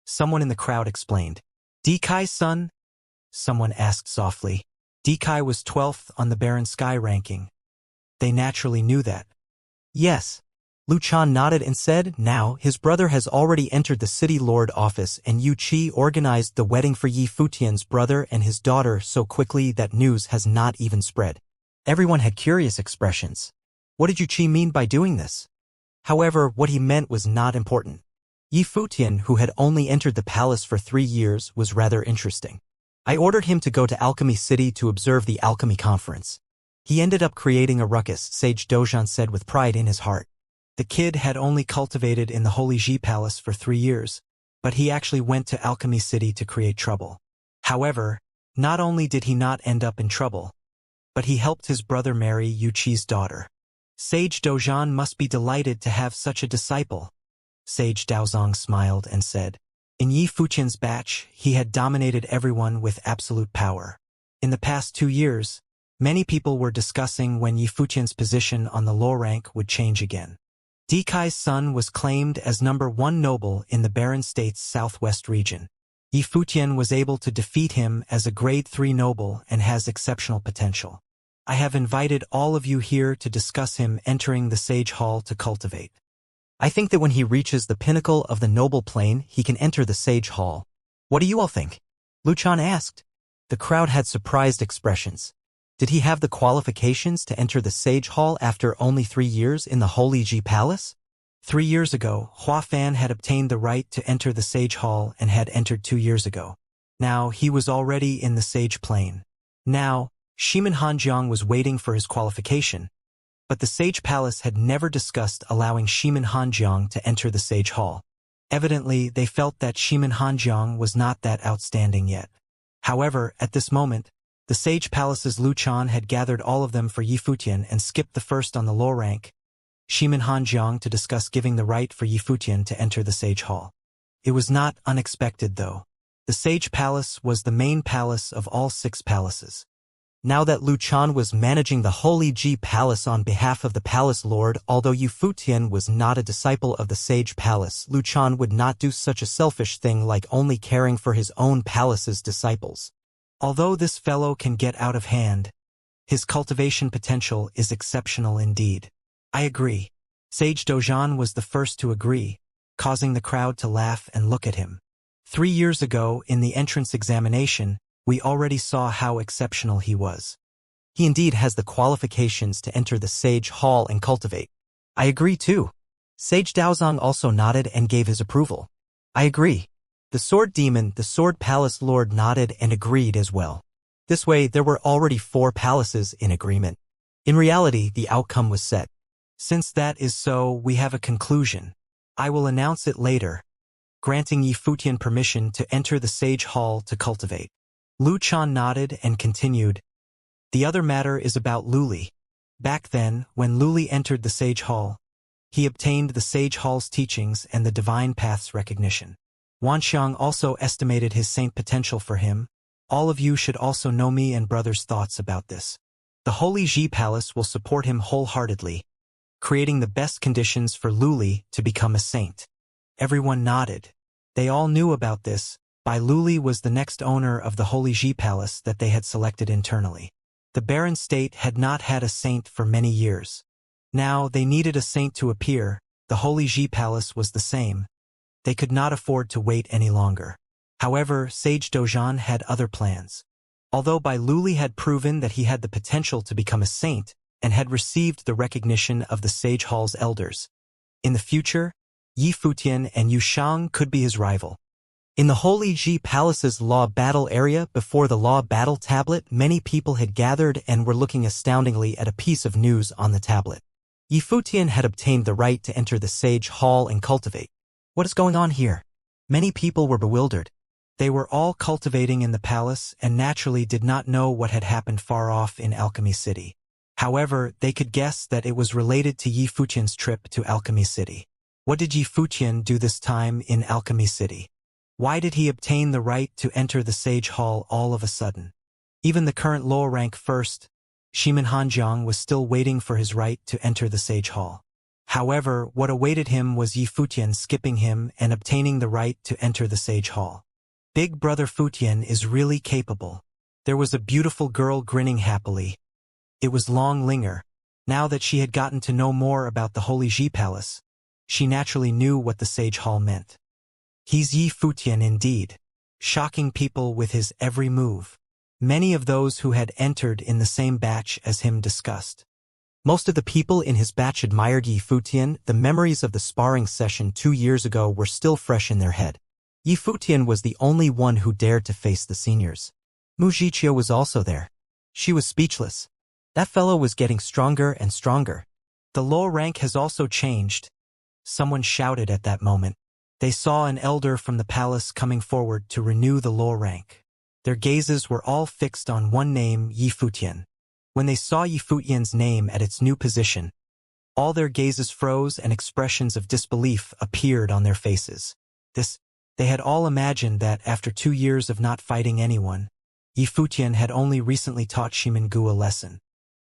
Someone in the crowd explained. Di Kai's son? Someone asked softly. Di Kai was 12th on the Baron Sky ranking. They naturally knew that. Yes. Lu Chan nodded and said, now, his brother has already entered the city lord office and Yu Qi organized the wedding for Yi Futian's brother and his daughter so quickly that news has not even spread. Everyone had curious expressions. What did Yu Qi mean by doing this? However, what he meant was not important. Yi Futian, who had only entered the palace for 3 years, was rather interesting. I ordered him to go to Alchemy City to observe the Alchemy Conference. He ended up creating a ruckus, Sage Dozhan said with pride in his heart. The kid had only cultivated in the Holy Ji Palace for 3 years, but he actually went to Alchemy City to create trouble. However, not only did he not end up in trouble, but he helped his brother marry Yu Qi's daughter. Sage Dozhan must be delighted to have such a disciple. Sage Daozong smiled and said, in Yi Futian's batch, he had dominated everyone with absolute power. In the past 2 years, many people were discussing when Yi Futian's position on the low rank would change again. Di Kai's son was claimed as #1 noble in the Baron State's southwest region. Yi Futian was able to defeat him as a grade 3 noble and has exceptional potential. I have invited all of you here to discuss him entering the Sage Hall to cultivate. I think that when he reaches the pinnacle of the noble plane, he can enter the Sage Hall. What do you all think? Lu Chan asked. The crowd had surprised expressions. Did he have the qualifications to enter the Sage Hall after only 3 years in the Holy Ji Palace? 3 years ago, Hua Fan had obtained the right to enter the Sage Hall and had entered 2 years ago. Now, he was already in the Sage Plane. Now, Shimin Hanjiang was waiting for his qualification, but the Sage Palace had never discussed allowing Shimin Hanjiang to enter the Sage Hall. Evidently, they felt that Shimin Hanjiang was not that outstanding yet. However, at this moment, the Sage Palace's Lu Chan had gathered all of them for Yi Futian and skipped the first on the low rank, Shimin Hanjiang, to discuss giving the right for Yi Futian to enter the Sage Hall. It was not unexpected, though. The Sage Palace was the main palace of all 6 palaces. Now that Lu Chan was managing the Holy Ji Palace on behalf of the Palace Lord, although Yi Futian was not a disciple of the Sage Palace, Lu Chan would not do such a selfish thing like only caring for his own palace's disciples. Although this fellow can get out of hand, his cultivation potential is exceptional indeed. I agree. Sage Dozhan was the first to agree, causing the crowd to laugh and look at him. 3 years ago, in the entrance examination, we already saw how exceptional he was. He indeed has the qualifications to enter the Sage Hall and cultivate. I agree too. Sage Daozong also nodded and gave his approval. I agree. The Sword Demon, the Sword Palace Lord, nodded and agreed as well. This way, there were already 4 palaces in agreement. In reality, the outcome was set. Since that is so, we have a conclusion. I will announce it later, granting Yi Futian permission to enter the Sage Hall to cultivate. Lu Chan nodded and continued. The other matter is about Luli. Back then, when Luli entered the Sage Hall, he obtained the Sage Hall's teachings and the Divine Path's recognition. Wanxiang also estimated his saint potential for him. All of you should also know me and brother's thoughts about this. The Holy Ji Palace will support him wholeheartedly, creating the best conditions for Luli to become a saint. Everyone nodded. They all knew about this. Bai Luli was the next owner of the Holy Ji Palace that they had selected internally. The barren state had not had a saint for many years. Now they needed a saint to appear. The Holy Ji Palace was the same. They could not afford to wait any longer. However, Sage Dojan had other plans. Although Bai Luli had proven that he had the potential to become a saint and had received the recognition of the Sage Hall's elders, in the future, Yi Futian and Yu Shang could be his rival. In the Holy Ji Palace's law battle area before the law battle tablet, many people had gathered and were looking astoundingly at a piece of news on the tablet. Yi Futian had obtained the right to enter the Sage Hall and cultivate. What is going on here? Many people were bewildered. They were all cultivating in the palace and naturally did not know what had happened far off in Alchemy City. However, they could guess that it was related to Yi Futian's trip to Alchemy City. What did Yi Futian do this time in Alchemy City? Why did he obtain the right to enter the Sage Hall all of a sudden? Even the current lower rank first, Shimin Hanjiang, was still waiting for his right to enter the Sage Hall. However, what awaited him was Yi Futian skipping him and obtaining the right to enter the Sage Hall. Big Brother Futian is really capable. There was a beautiful girl grinning happily. It was Long Linger. Now that she had gotten to know more about the Holy Ji Palace, she naturally knew what the Sage Hall meant. He's Yi Futian indeed, shocking people with his every move. Many of those who had entered in the same batch as him discussed. Most of the people in his batch admired Yi Futian. The memories of the sparring session 2 years ago were still fresh in their head. Yi Futian was the only one who dared to face the seniors. Mu Zhiqiu was also there. She was speechless. That fellow was getting stronger and stronger. The lower rank has also changed. Someone shouted at that moment. They saw an elder from the palace coming forward to renew the lower rank. Their gazes were all fixed on one name, Yi Futian. When they saw Yi Futian's name at its new position, all their gazes froze and expressions of disbelief appeared on their faces. They had all imagined that after 2 years of not fighting anyone, Yi Futian had only recently taught Shimin Gu a lesson.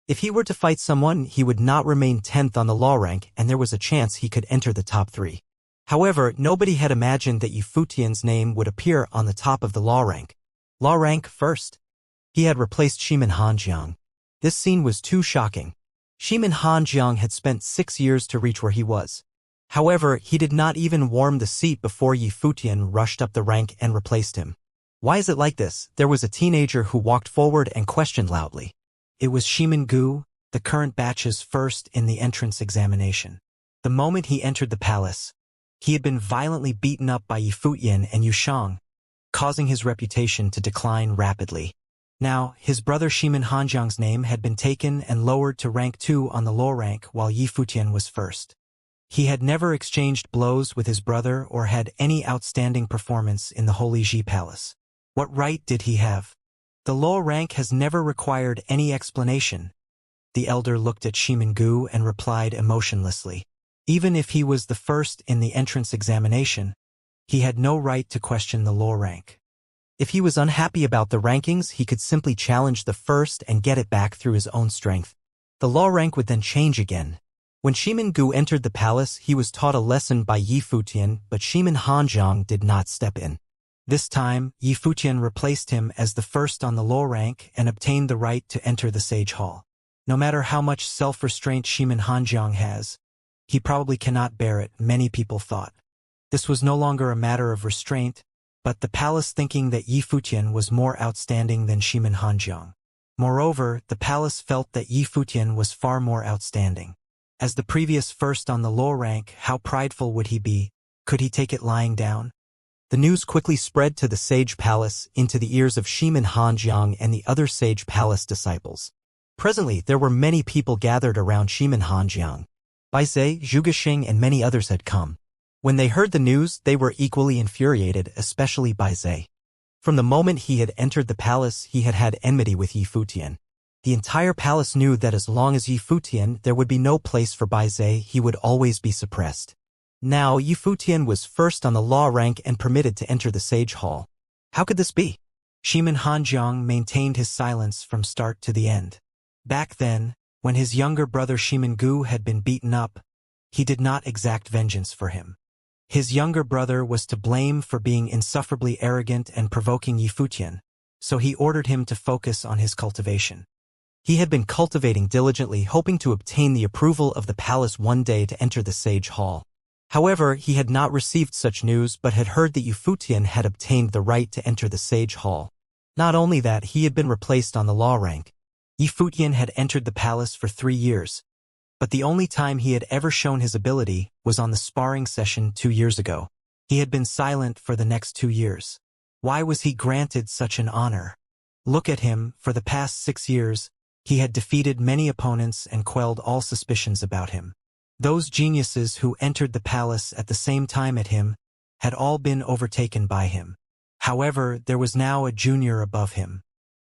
If he were to fight someone, he would not remain 10th on the law rank and there was a chance he could enter the top 3. However, nobody had imagined that Yi Futian's name would appear on the top of the law rank. Law rank first. He had replaced Shimin Hanjiang. This scene was too shocking. Shimin Hanjiang had spent 6 years to reach where he was. However, he did not even warm the seat before Yi Futian rushed up the rank and replaced him. Why is it like this? There was a teenager who walked forward and questioned loudly. It was Shimin Gu, the current batch's first in the entrance examination. The moment he entered the palace, he had been violently beaten up by Yi Futian and Yu Shang, causing his reputation to decline rapidly. Now, his brother Shimin Hanjiang's name had been taken and lowered to rank 2 on the low rank while Yi Futian was first. He had never exchanged blows with his brother or had any outstanding performance in the Holy Ji Palace. What right did he have? The low rank has never required any explanation. The elder looked at Shimin Gu and replied emotionlessly. Even if he was the first in the entrance examination, he had no right to question the low rank. If he was unhappy about the rankings, he could simply challenge the first and get it back through his own strength. The law rank would then change again. When Shimin Gu entered the palace, he was taught a lesson by Yi Futian, but Shimin Hanjiang did not step in. This time, Yi Futian replaced him as the first on the low rank and obtained the right to enter the Sage Hall. No matter how much self-restraint Shimin Hanjiang has, he probably cannot bear it, many people thought. This was no longer a matter of restraint, but the palace thinking that Yi Futian was more outstanding than Shimin Hanjiang. Moreover, the palace felt that Yi Futian was far more outstanding. As the previous first on the low rank, how prideful would he be? Could he take it lying down? The news quickly spread to the Sage Palace, into the ears of Shimin Hanjiang and the other Sage Palace disciples. Presently, there were many people gathered around Shimin Hanjiang. Baizhe, Zhuge and many others had come. When they heard the news, they were equally infuriated, especially Baizhe. From the moment he had entered the palace, he had had enmity with Yi Futian. The entire palace knew that as long as Yi Futian, there would be no place for Baizhe, he would always be suppressed. Now, Yi Futian was first on the law rank and permitted to enter the Sage Hall. How could this be? Shimin Hanjiang maintained his silence from start to the end. Back then, when his younger brother Shimin Gu had been beaten up, he did not exact vengeance for him. His younger brother was to blame for being insufferably arrogant and provoking Yi Futian, so he ordered him to focus on his cultivation. He had been cultivating diligently, hoping to obtain the approval of the palace one day to enter the Sage Hall. However, he had not received such news but had heard that Yi Futian had obtained the right to enter the Sage Hall. Not only that, he had been replaced on the law rank. Yi Futian had entered the palace for 3 years, but the only time he had ever shown his ability was on the sparring session 2 years ago. He had been silent for the next 2 years. Why was he granted such an honor? Look at him, for the past 6 years, he had defeated many opponents and quelled all suspicions about him. Those geniuses who entered the palace at the same time at him had all been overtaken by him. However, there was now a junior above him.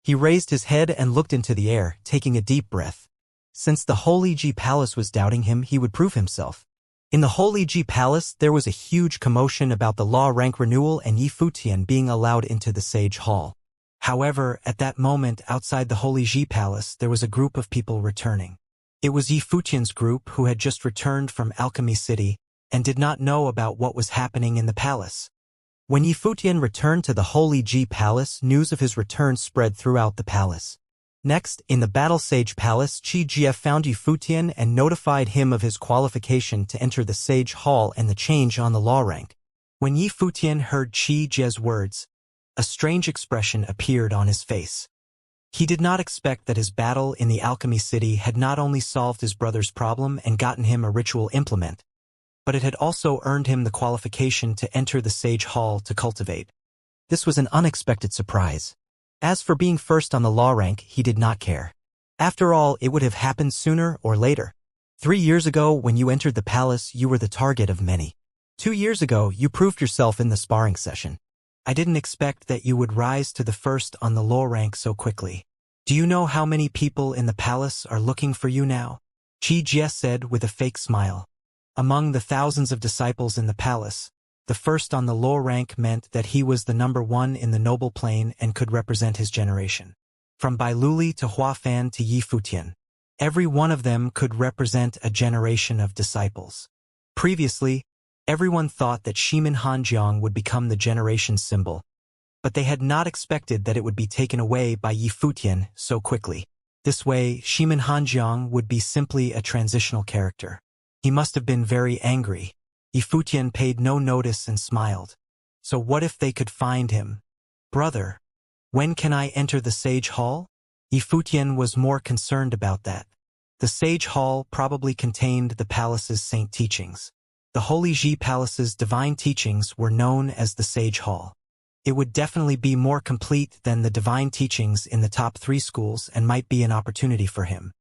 He raised his head and looked into the air, taking a deep breath. Since the Holy Ji Palace was doubting him, he would prove himself. In the Holy Ji Palace, there was a huge commotion about the law rank renewal and Yi Futian being allowed into the Sage Hall. However, at that moment outside the Holy Ji Palace, there was a group of people returning. It was Yi Futian's group who had just returned from Alchemy City and did not know about what was happening in the palace. When Yi Futian returned to the Holy Ji Palace, news of his return spread throughout the palace. Next, in the Battle Sage Palace, Qi Jie found Yi Futian and notified him of his qualification to enter the Sage Hall and the change on the law rank. When Yi Futian heard Qi Jie's words, a strange expression appeared on his face. He did not expect that his battle in the Alchemy City had not only solved his brother's problem and gotten him a ritual implement, but it had also earned him the qualification to enter the Sage Hall to cultivate. This was an unexpected surprise. As for being first on the law rank, he did not care. After all, it would have happened sooner or later. 3 years ago, when you entered the palace, you were the target of many. 2 years ago, you proved yourself in the sparring session. I didn't expect that you would rise to the first on the law rank so quickly. Do you know how many people in the palace are looking for you now? Qi Jie said with a fake smile. Among the thousands of disciples in the palace, the first on the law rank meant that he was the number 1 in the noble plane and could represent his generation. From Bai Luli to Hua Fan to Yi Futian, every one of them could represent a generation of disciples. Previously, everyone thought that Shimin Hanjiang would become the generation symbol, but they had not expected that it would be taken away by Yi Futian so quickly. This way, Shimin Hanjiang would be simply a transitional character. He must have been very angry. Yi Futian paid no notice and smiled. So what if they could find him? Brother, when can I enter the Sage Hall? Yi Futian was more concerned about that. The Sage Hall probably contained the palace's saint teachings. The Holy Ji Palace's divine teachings were known as the Sage Hall. It would definitely be more complete than the divine teachings in the top 3 schools and might be an opportunity for him.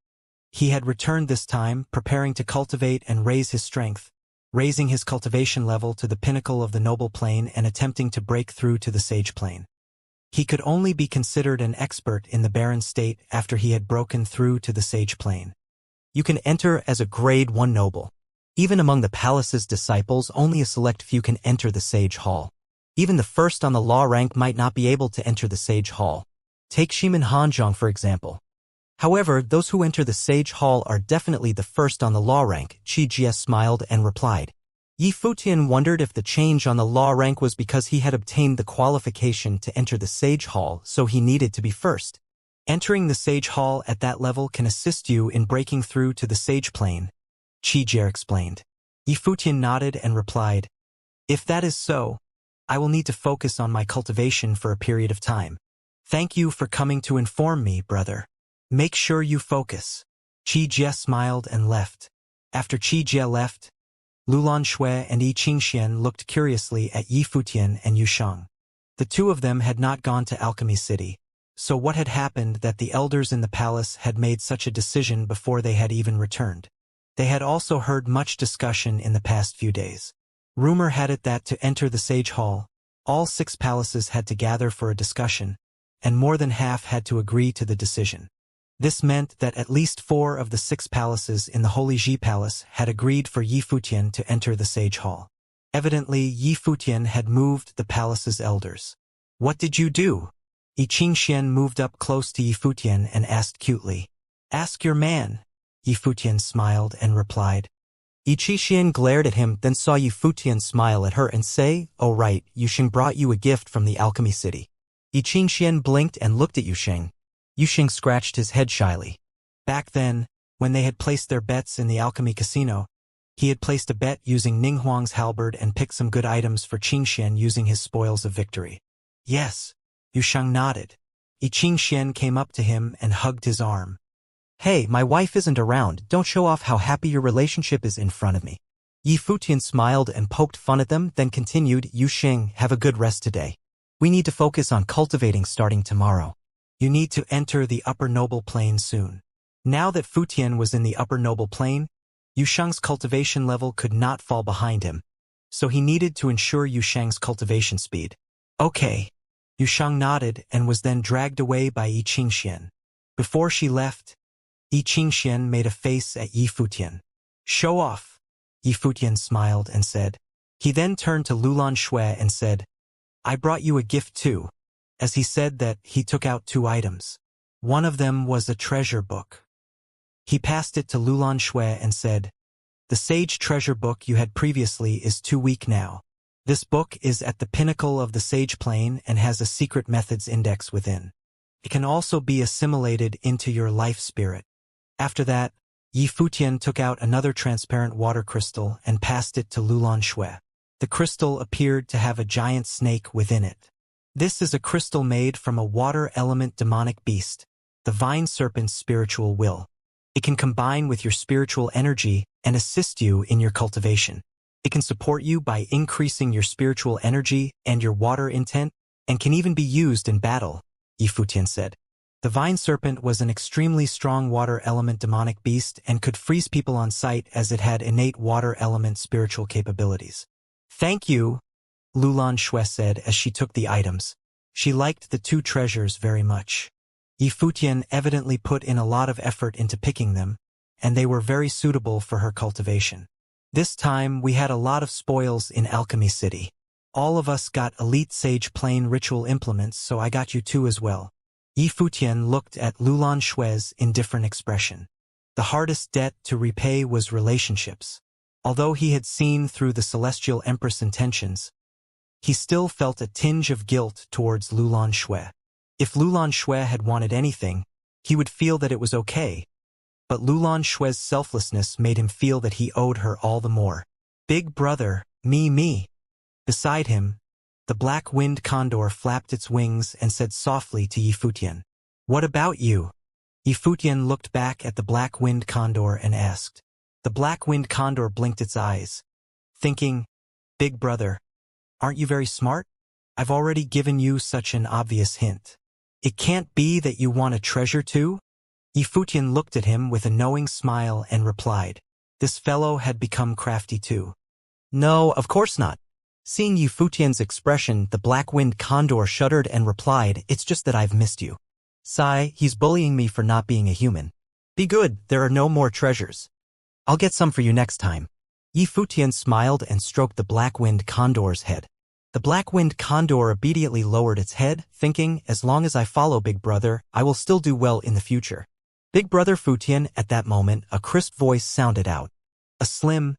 He had returned this time, preparing to cultivate and raise his strength, raising his cultivation level to the pinnacle of the noble plane and attempting to break through to the sage plane. He could only be considered an expert in the barren state after he had broken through to the sage plane. You can enter as a grade 1 noble. Even among the palace's disciples, only a select few can enter the Sage Hall. Even the first on the law rank might not be able to enter the Sage Hall. Take Shimin Hanjiang, for example. However, those who enter the Sage Hall are definitely the first on the law rank. Qi Jie smiled and replied. Yi Futian wondered if the change on the law rank was because he had obtained the qualification to enter the Sage Hall, so he needed to be first. Entering the Sage Hall at that level can assist you in breaking through to the Sage plane, Qi Jie explained. Yi Futian nodded and replied, if that is so, I will need to focus on my cultivation for a period of time. Thank you for coming to inform me, brother. Make sure you focus. Qi Jie smiled and left. After Qi Jie left, Lulan Shui and Yi Qingxian looked curiously at Yi Futian and Yu Sheng. The two of them had not gone to Alchemy City, so what had happened that the elders in the palace had made such a decision before they had even returned? They had also heard much discussion in the past few days. Rumor had it that to enter the Sage Hall, all 6 palaces had to gather for a discussion, and more than half had to agree to the decision. This meant that at least 4 of the 6 palaces in the Holy Ji Palace had agreed for Yi Futian to enter the Sage Hall. Evidently, Yi Futian had moved the palace's elders. What did you do? Yi Qingxian moved up close to Yi Futian and asked cutely. Ask your man. Yi Futian smiled and replied. Xian glared at him, then saw Futian smile at her and say, "Oh right, Yusheng brought you a gift from the alchemy city." Xian blinked and looked at Yusheng. Yusheng scratched his head shyly. Back then, when they had placed their bets in the alchemy casino, he had placed a bet using Ninghuang's halberd and picked some good items for Xian using his spoils of victory. Yes, Yusheng nodded. Xian came up to him and hugged his arm. "Hey, my wife isn't around, don't show off how happy your relationship is in front of me." Futian smiled and poked fun at them, then continued, "Yusheng, have a good rest today. We need to focus on cultivating starting tomorrow. You need to enter the upper noble plane soon." Now that Futian was in the upper noble plane, Yusheng's cultivation level could not fall behind him, so he needed to ensure Yusheng's cultivation speed. Okay. Yusheng nodded and was then dragged away by Xian. Before she left, Xian made a face at Futian. "Show off." Futian smiled and said. He then turned to Lulan Shui and said, "I brought you a gift too." As he said that, he took out 2 items. One of them was a treasure book. He passed it to Lulan Shui and said, "The sage treasure book you had previously is too weak now. This book is at the pinnacle of the sage plane and has a secret methods index within. It can also be assimilated into your life spirit." After that, Futian took out another transparent water crystal and passed it to Lulan Shui. The crystal appeared to have a giant snake within it. This is a crystal made from a water element demonic beast, the vine serpent's spiritual will. It can combine with your spiritual energy and assist you in your cultivation. It can support you by increasing your spiritual energy and your water intent, and can even be used in battle, Futian said. The vine serpent was an extremely strong water element demonic beast and could freeze people on sight as it had innate water element spiritual capabilities. "Thank you," Lulan Shui said as she took the items. She liked the 2 treasures very much. Futian evidently put in a lot of effort into picking them, and they were very suitable for her cultivation. "This time we had a lot of spoils in Alchemy City. All of us got elite sage plane ritual implements, so I got you 2 as well." Futian looked at Lulan Shui's indifferent expression. The hardest debt to repay was relationships. Although he had seen through the Celestial Empress' intentions, he still felt a tinge of guilt towards Lulan Shui. If Lulan Shui had wanted anything, he would feel that it was okay, but Lulan Shui's selflessness made him feel that he owed her all the more. "Big brother, me." Beside him, the black-winged condor flapped its wings and said softly to Futian, "What about you?" Futian looked back at the black-winged condor and asked. The black-winged condor blinked its eyes, thinking, "Big brother, aren't you very smart? I've already given you such an obvious hint. It can't be that you want a treasure too?" Futian looked at him with a knowing smile and replied. This fellow had become crafty too. "No, of course not." Seeing Futian's expression, the black-winged condor shuddered and replied, "It's just that I've missed you. Sai, he's bullying me for not being a human. Be good, there are no more treasures. I'll get some for you next time." Futian smiled and stroked the black-winged condor's head. The black-winged condor immediately lowered its head, thinking, "As long as I follow Big Brother, I will still do well in the future." Big Brother Futian, at that moment, a crisp voice sounded out. A slim,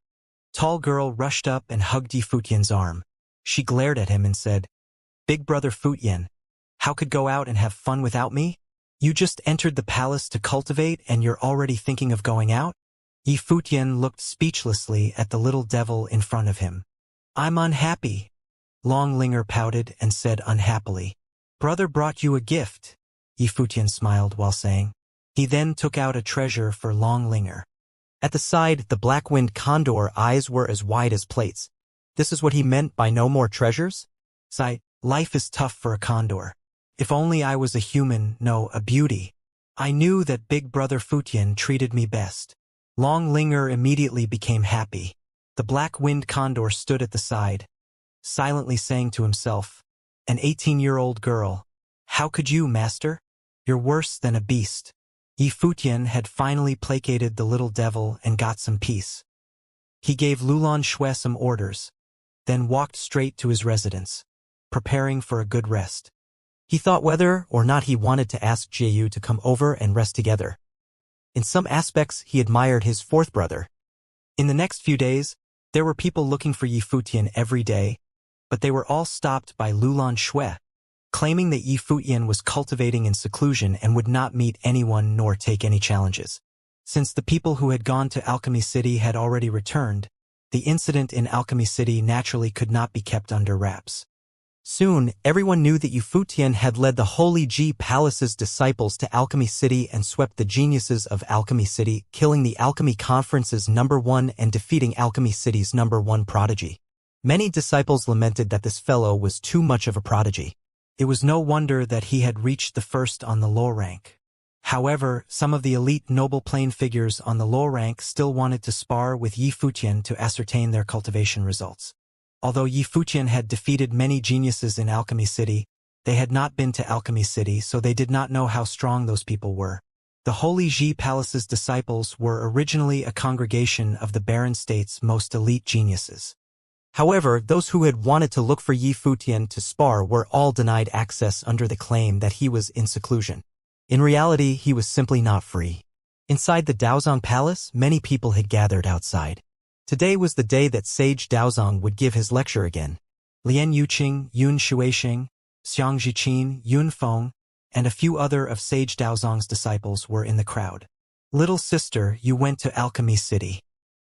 tall girl rushed up and hugged Futian's arm. She glared at him and said, "Big Brother Futian, how could go out and have fun without me? You just entered the palace to cultivate and you're already thinking of going out?" Futian looked speechlessly at the little devil in front of him. "I'm unhappy." Longlinger pouted and said unhappily, "Brother brought you a gift." Futian smiled while saying. He then took out a treasure for Longlinger. At the side, the black-winged condor eyes were as wide as plates. This is what he meant by no more treasures? Sigh, life is tough for a condor. If only I was a human, no, a beauty. I knew that Big Brother Futian treated me best. Longlinger immediately became happy. The black-winged condor stood at the side, silently saying to himself, "An 18-year-old girl. How could you, master? You're worse than a beast." Futian had finally placated the little devil and got some peace. He gave Lulan Shui some orders, then walked straight to his residence, preparing for a good rest. He thought whether or not he wanted to ask Jiayu to come over and rest together. In some aspects, he admired his 4th brother. In the next few days, there were people looking for Yi Futian every day, but they were all stopped by Lulan Shui, claiming that Yi Futian was cultivating in seclusion and would not meet anyone nor take any challenges. Since the people who had gone to Alchemy City had already returned, the incident in Alchemy City naturally could not be kept under wraps. Soon, everyone knew that Yi Futian had led the Holy Ji Palace's disciples to Alchemy City and swept the geniuses of Alchemy City, killing the Alchemy Conference's #1 and defeating Alchemy City's #1 prodigy. Many disciples lamented that this fellow was too much of a prodigy. It was no wonder that he had reached the first on the low rank. However, some of the elite noble plane figures on the low rank still wanted to spar with Yi Futian to ascertain their cultivation results. Although Yi Futian had defeated many geniuses in Alchemy City, they had not been to Alchemy City, so they did not know how strong those people were. The Holy Ji Palace's disciples were originally a congregation of the Barren State's most elite geniuses. However, those who had wanted to look for Yi Futian to spar were all denied access under the claim that he was in seclusion. In reality, he was simply not free. Inside the Daozong Palace, many people had gathered outside. Today was the day that Sage Daozong would give his lecture again. Lian Yuqing, Yun Shuixing, Xiang Zhiqin, Yun Feng, and a few other of Sage Daozong's disciples were in the crowd. Little sister, you went to Alchemy City.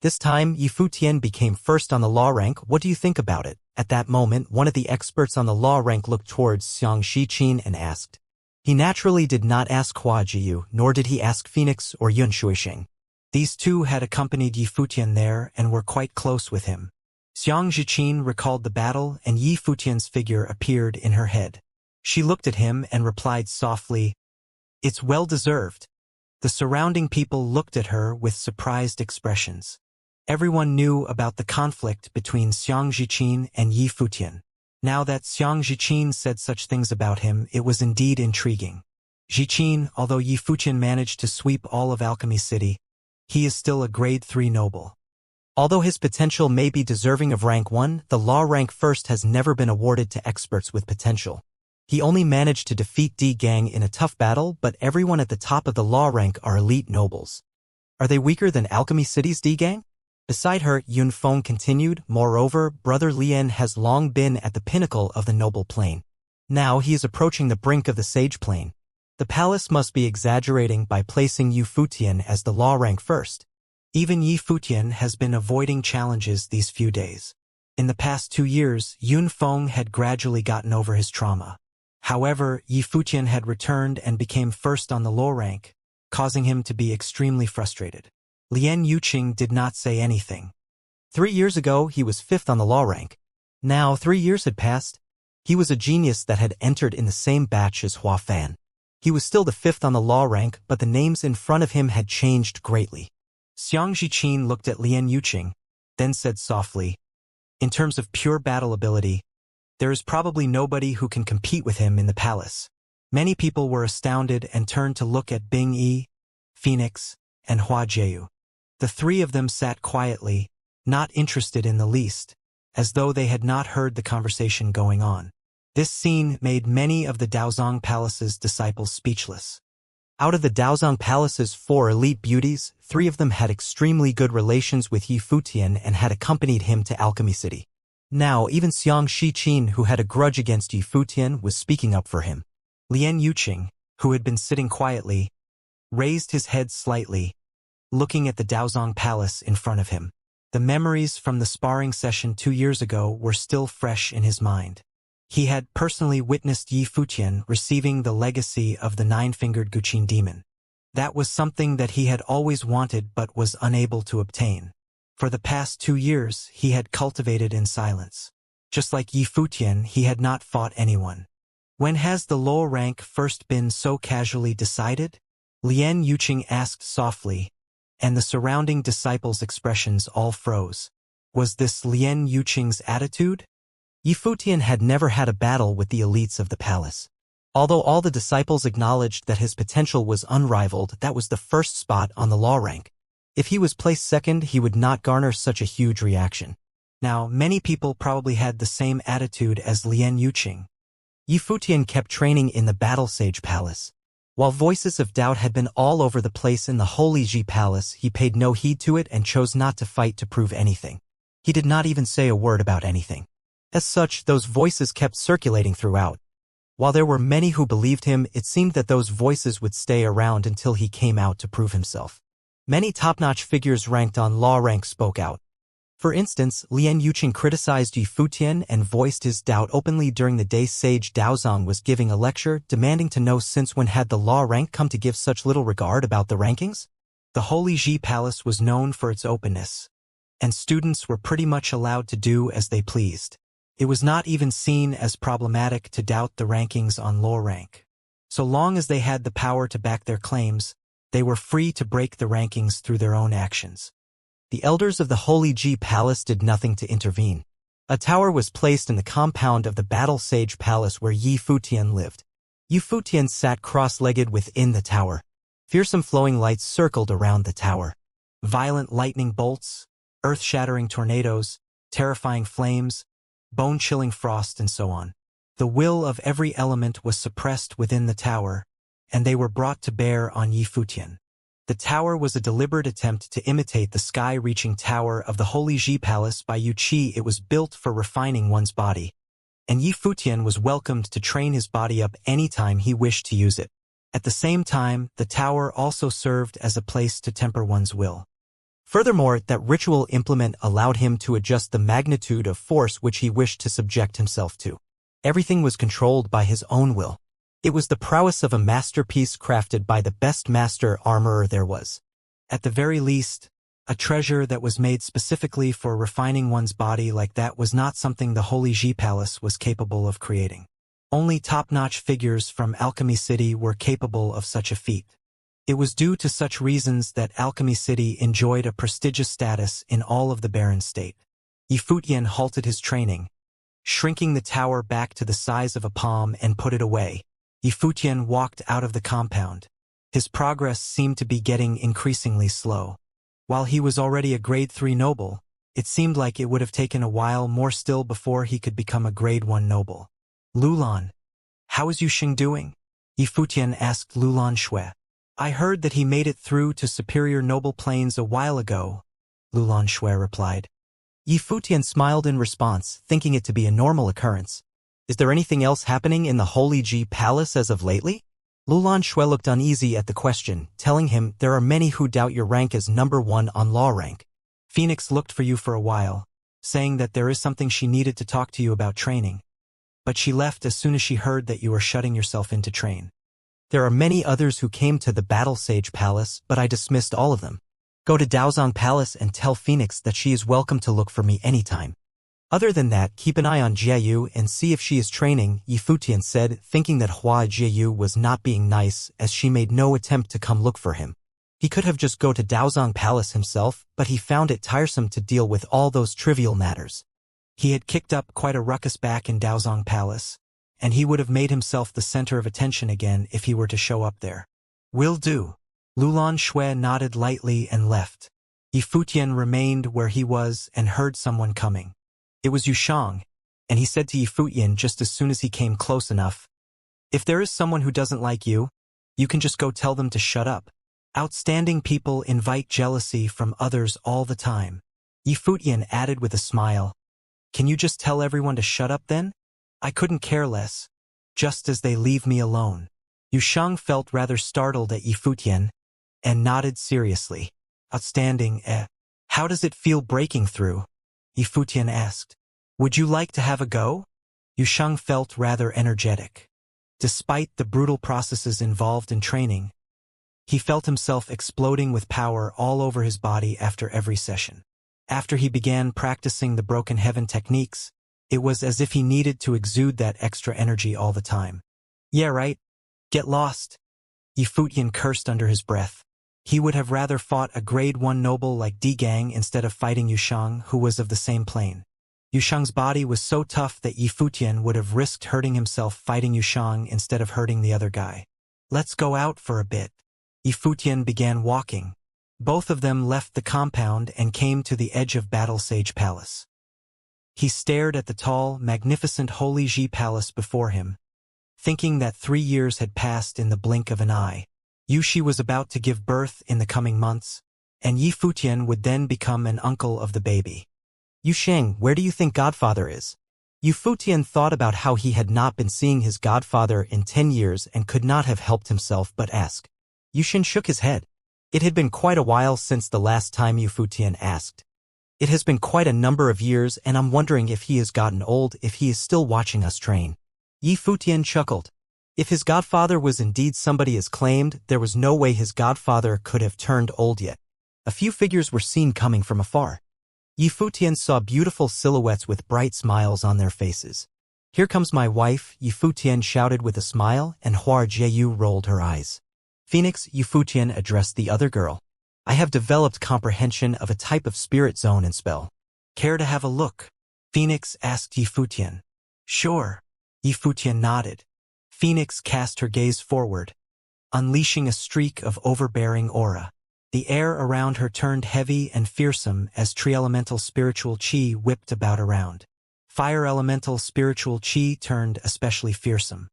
This time, Yi Futian became first on the law rank. What do you think about it? At that moment, one of the experts on the law rank looked towards Xiang Zhiqin and asked. He naturally did not ask Hua Jiyu, nor did he ask Phoenix or Yun Shuixing. These two had accompanied Yi Futian there and were quite close with him. Xiang Zhiqin recalled the battle, and Yi Futian's figure appeared in her head. She looked at him and replied softly, "It's well deserved." The surrounding people looked at her with surprised expressions. Everyone knew about the conflict between Xiang Zhiqin and Yi Futian. Now that Xiang Zhiqin said such things about him, it was indeed intriguing. Zhiqin, although Yi Futian managed to sweep all of Alchemy City, he is still a grade 3 noble. Although his potential may be deserving of rank 1, the law rank first has never been awarded to experts with potential. He only managed to defeat D Gang in a tough battle, but everyone at the top of the law rank are elite nobles. Are they weaker than Alchemy City's D Gang? Beside her, Yun Feng continued, moreover, Brother Lian has long been at the pinnacle of the noble plane. Now he is approaching the brink of the sage plane. The palace must be exaggerating by placing Yi Futian as the law rank first. Even Yi Futian has been avoiding challenges these few days. In the past 2 years, Yun Feng had gradually gotten over his trauma. However, Yi Futian had returned and became first on the low rank, causing him to be extremely frustrated. Lian Yuqing did not say anything. 3 years ago, he was 5th on the law rank. Now, 3 years had passed. He was a genius that had entered in the same batch as Hua Fan. He was still the 5th on the law rank, but the names in front of him had changed greatly. Xiang Zhiqin looked at Lian Yuqing, then said softly, "In terms of pure battle ability, there is probably nobody who can compete with him in the palace." Many people were astounded and turned to look at Bing Yi, Phoenix, and Hua Jiu. The 3 of them sat quietly, not interested in the least, as though they had not heard the conversation going on. This scene made many of the Daozong Palace's disciples speechless. Out of the Daozong Palace's 4 elite beauties, 3 of them had extremely good relations with Yi Futian and had accompanied him to Alchemy City. Now, even Xiang Zhiqin, who had a grudge against Yi Futian, was speaking up for him. Lian Yuqing, who had been sitting quietly, raised his head slightly, looking at the Daozong Palace in front of him. The memories from the sparring session 2 years ago were still fresh in his mind. He had personally witnessed Yi Futian receiving the legacy of the 9-fingered Guqin demon. That was something that he had always wanted but was unable to obtain. For the past 2 years, he had cultivated in silence. Just like Yi Futian, he had not fought anyone. When has the low rank first been so casually decided? Lian Yuqing asked softly, and the surrounding disciples' expressions all froze. Was this Lian Yuqing's attitude? Yi Futian had never had a battle with the elites of the palace. Although all the disciples acknowledged that his potential was unrivaled, that was the first spot on the law rank. If he was placed second, he would not garner such a huge reaction. Now, many people probably had the same attitude as Lian Yuqing. Yi Futian kept training in the Battle Sage Palace. While voices of doubt had been all over the place in the Holy Ji Palace, he paid no heed to it and chose not to fight to prove anything. He did not even say a word about anything. As such, those voices kept circulating throughout. While there were many who believed him, it seemed that those voices would stay around until he came out to prove himself. Many top-notch figures ranked on law rank spoke out. For instance, Lien Yuqing criticized Yi Futian and voiced his doubt openly during the day Sage Daozong was giving a lecture, demanding to know since when had the law rank come to give such little regard about the rankings? The Holy Ji Palace was known for its openness, and students were pretty much allowed to do as they pleased. It was not even seen as problematic to doubt the rankings on law rank. So long as they had the power to back their claims, they were free to break the rankings through their own actions. The elders of the Holy Ji Palace did nothing to intervene. A tower was placed in the compound of the Battle Sage Palace where Yi Futian lived. Yi Futian sat cross-legged within the tower. Fearsome flowing lights circled around the tower. Violent lightning bolts, earth-shattering tornadoes, terrifying flames, bone-chilling frost, and so on. The will of every element was suppressed within the tower, and they were brought to bear on Yi Futian. The tower was a deliberate attempt to imitate the sky-reaching tower of the Holy Ji Palace by Yu Qi. It was built for refining one's body, and Yi Futian was welcomed to train his body up anytime he wished to use it. At the same time, the tower also served as a place to temper one's will. Furthermore, that ritual implement allowed him to adjust the magnitude of force which he wished to subject himself to. Everything was controlled by his own will. It was the prowess of a masterpiece crafted by the best master armorer there was. At the very least, a treasure that was made specifically for refining one's body like that was not something the Holy Ji Palace was capable of creating. Only top-notch figures from Alchemy City were capable of such a feat. It was due to such reasons that Alchemy City enjoyed a prestigious status in all of the barren state. Yi Futian halted his training, shrinking the tower back to the size of a palm and put it away. Yi Futian walked out of the compound. His progress seemed to be getting increasingly slow. While he was already a grade 3 noble, it seemed like it would have taken a while more still before he could become a grade 1 noble. Lulan, how is Yuxing doing? Yi Futian asked Lulan Shui. I heard that he made it through to superior noble planes a while ago, Lulan Shui replied. Yi Futian smiled in response, thinking it to be a normal occurrence. Is there anything else happening in the Holy Ji Palace as of lately? Lulan Shui looked uneasy at the question, telling him there are many who doubt your rank as number 1 on law rank. Phoenix looked for you for a while, saying that there is something she needed to talk to you about training. But she left as soon as she heard that you were shutting yourself in to train. There are many others who came to the Battle Sage Palace, but I dismissed all of them. Go to Daozong Palace and tell Phoenix that she is welcome to look for me anytime. Other than that, keep an eye on Jieyu and see if she is training, Yi Futian said, thinking that Hua Jieyu was not being nice as she made no attempt to come look for him. He could have just go to Daozong Palace himself, but he found it tiresome to deal with all those trivial matters. He had kicked up quite a ruckus back in Daozong Palace, and he would have made himself the center of attention again if he were to show up there. Will do. Lulan Shui nodded lightly and left. Yi Futian remained where he was and heard someone coming. It was Yushang, and he said to Yi Futian just as soon as he came close enough, if there is someone who doesn't like you, you can just go tell them to shut up. Outstanding people invite jealousy from others all the time. Yi Futian added with a smile, can you just tell everyone to shut up then? I couldn't care less, just as they leave me alone. Yushang felt rather startled at Yi Futian, and nodded seriously. Outstanding, How does it feel breaking through? Yi Futian asked. Would you like to have a go? Yushang felt rather energetic. Despite the brutal processes involved in training, he felt himself exploding with power all over his body after every session. After he began practicing the Broken Heaven techniques, it was as if he needed to exude that extra energy all the time. Yeah, right. Get lost. Yi Futian cursed under his breath. He would have rather fought a grade 1 noble like Di Gang instead of fighting Yushang, who was of the same plane. Yushang's body was so tough that Yi Futian would have risked hurting himself fighting Yushang instead of hurting the other guy. Let's go out for a bit. Yi Futian began walking. Both of them left the compound and came to the edge of Battle Sage Palace. He stared at the tall, magnificent Holy Ji Palace before him, thinking that 3 years had passed in the blink of an eye. Yuxi was about to give birth in the coming months, and Yi Futian would then become an uncle of the baby. Yusheng, where do you think Godfather is? Yu Futian thought about how he had not been seeing his godfather in 10 years and could not have helped himself but ask. Yushin shook his head. It had been quite a while since the last time Yu Futian asked. It has been quite a number of years, and I'm wondering if he has gotten old, if he is still watching us train. Yi Futian chuckled. If his godfather was indeed somebody as claimed, there was no way his godfather could have turned old yet. A few figures were seen coming from afar. Yi Futian saw beautiful silhouettes with bright smiles on their faces. Here comes my wife, Yi Futian shouted with a smile, and Hua Jieyu rolled her eyes. Phoenix, Yi Futian addressed the other girl. I have developed comprehension of a type of spirit zone and spell. Care to have a look? Phoenix asked Yi Futian. Sure. Yi Futian nodded. Phoenix cast her gaze forward, unleashing a streak of overbearing aura. The air around her turned heavy and fearsome as tri-elemental spiritual qi whipped about around. Fire elemental spiritual qi turned especially fearsome.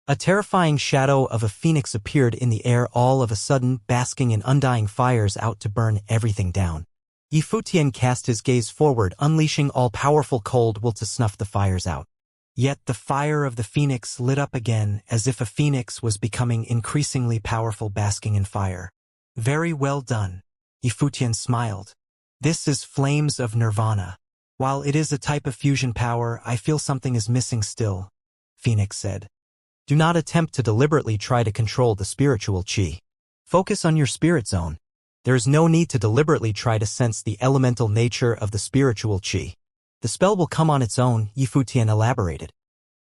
A terrifying shadow of a phoenix appeared in the air all of a sudden, basking in undying fires out to burn everything down. Yi Futian cast his gaze forward, unleashing all-powerful cold will to snuff the fires out. Yet the fire of the phoenix lit up again as if a phoenix was becoming increasingly powerful, basking in fire. Very well done. Yi Futian smiled. This is Flames of Nirvana. While it is a type of fusion power, I feel something is missing still, Phoenix said. Do not attempt to deliberately try to control the spiritual qi. Focus on your spirit zone. There is no need to deliberately try to sense the elemental nature of the spiritual qi. The spell will come on its own, Yi Futian elaborated.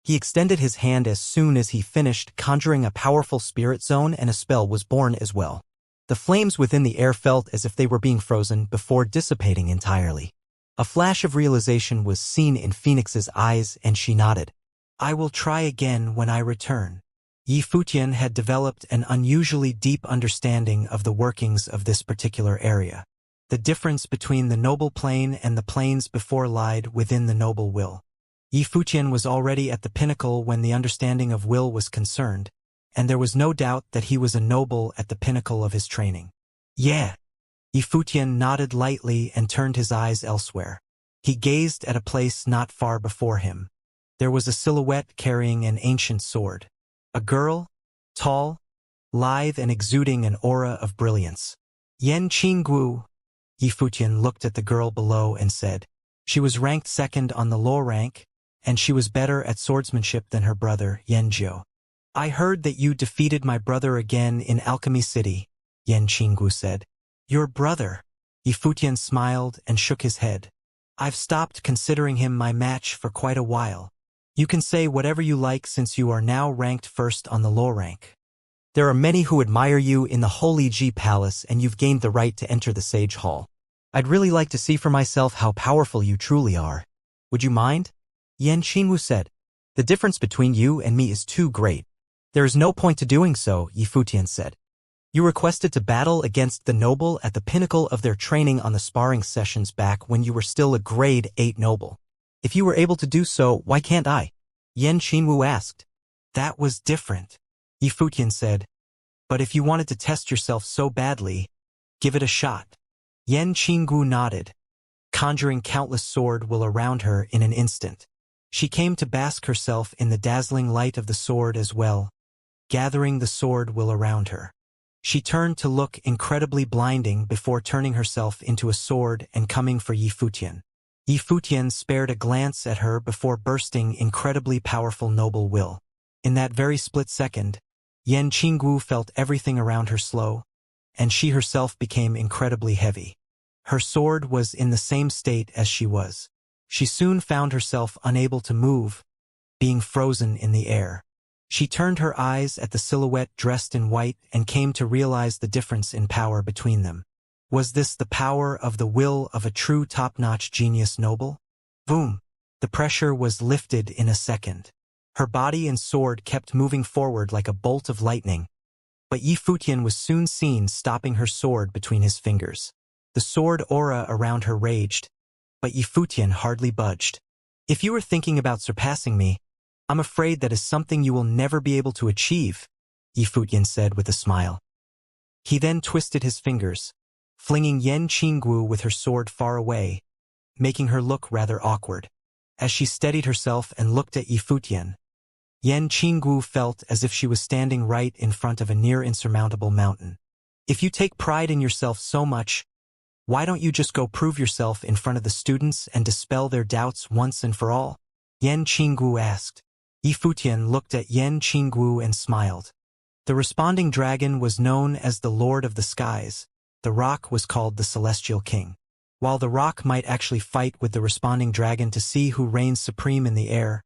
He extended his hand as soon as he finished conjuring a powerful spirit zone, and a spell was born as well. The flames within the air felt as if they were being frozen before dissipating entirely. A flash of realization was seen in Phoenix's eyes, and she nodded. I will try again when I return. Yi Futian had developed an unusually deep understanding of the workings of this particular area. The difference between the noble plane and the planes before lied within the noble will. Yi Futian was already at the pinnacle when the understanding of will was concerned, and there was no doubt that he was a noble at the pinnacle of his training. Yeah. Yi Futian nodded lightly and turned his eyes elsewhere. He gazed at a place not far before him. There was a silhouette carrying an ancient sword. A girl, tall, lithe and exuding an aura of brilliance. Yan Qinggu. Yi Futian looked at the girl below and said, she was ranked second on the law rank, and she was better at swordsmanship than her brother, Yan Jiu. I heard that you defeated my brother again in Alchemy City, Yan Qinggu said. Your brother? Yi Futian smiled and shook his head. I've stopped considering him my match for quite a while. You can say whatever you like since you are now ranked first on the law rank. There are many who admire you in the Holy Ji Palace, and you've gained the right to enter the Sage Hall. I'd really like to see for myself how powerful you truly are. Would you mind? Yan Qingwu said. The difference between you and me is too great. There is no point to doing so, Yi Futian said. You requested to battle against the noble at the pinnacle of their training on the sparring sessions back when you were still a grade 8 noble. If you were able to do so, why can't I? Yan Qingwu asked. That was different, Yi Futian said. But if you wanted to test yourself so badly, give it a shot. Yan Qingwu nodded, conjuring countless sword will around her in an instant. She came to bask herself in the dazzling light of the sword as well, gathering the sword will around her. She turned to look incredibly blinding before turning herself into a sword and coming for Yi Futian. Yi Futian spared a glance at her before bursting incredibly powerful noble will. In that very split second, Yan Qingwu felt everything around her slow, and she herself became incredibly heavy. Her sword was in the same state as she was. She soon found herself unable to move, being frozen in the air. She turned her eyes at the silhouette dressed in white and came to realize the difference in power between them. Was this the power of the will of a true top-notch genius noble? Boom! The pressure was lifted in a second. Her body and sword kept moving forward like a bolt of lightning, but Yi Futian was soon seen stopping her sword between his fingers. The sword aura around her raged, but Yi Futian hardly budged. If you were thinking about surpassing me, I'm afraid that is something you will never be able to achieve, Yifutian said with a smile. He then twisted his fingers, flinging Yan Qinggu with her sword far away, making her look rather awkward. As she steadied herself and looked at Yifutian, Yan Qinggu felt as if she was standing right in front of a near-insurmountable mountain. If you take pride in yourself so much, why don't you just go prove yourself in front of the students and dispel their doubts once and for all? Yan Qinggu asked. Yifutian looked at Yan Qinggu and smiled. The responding dragon was known as the Lord of the Skies. The rock was called the Celestial King. While the rock might actually fight with the responding dragon to see who reigns supreme in the air,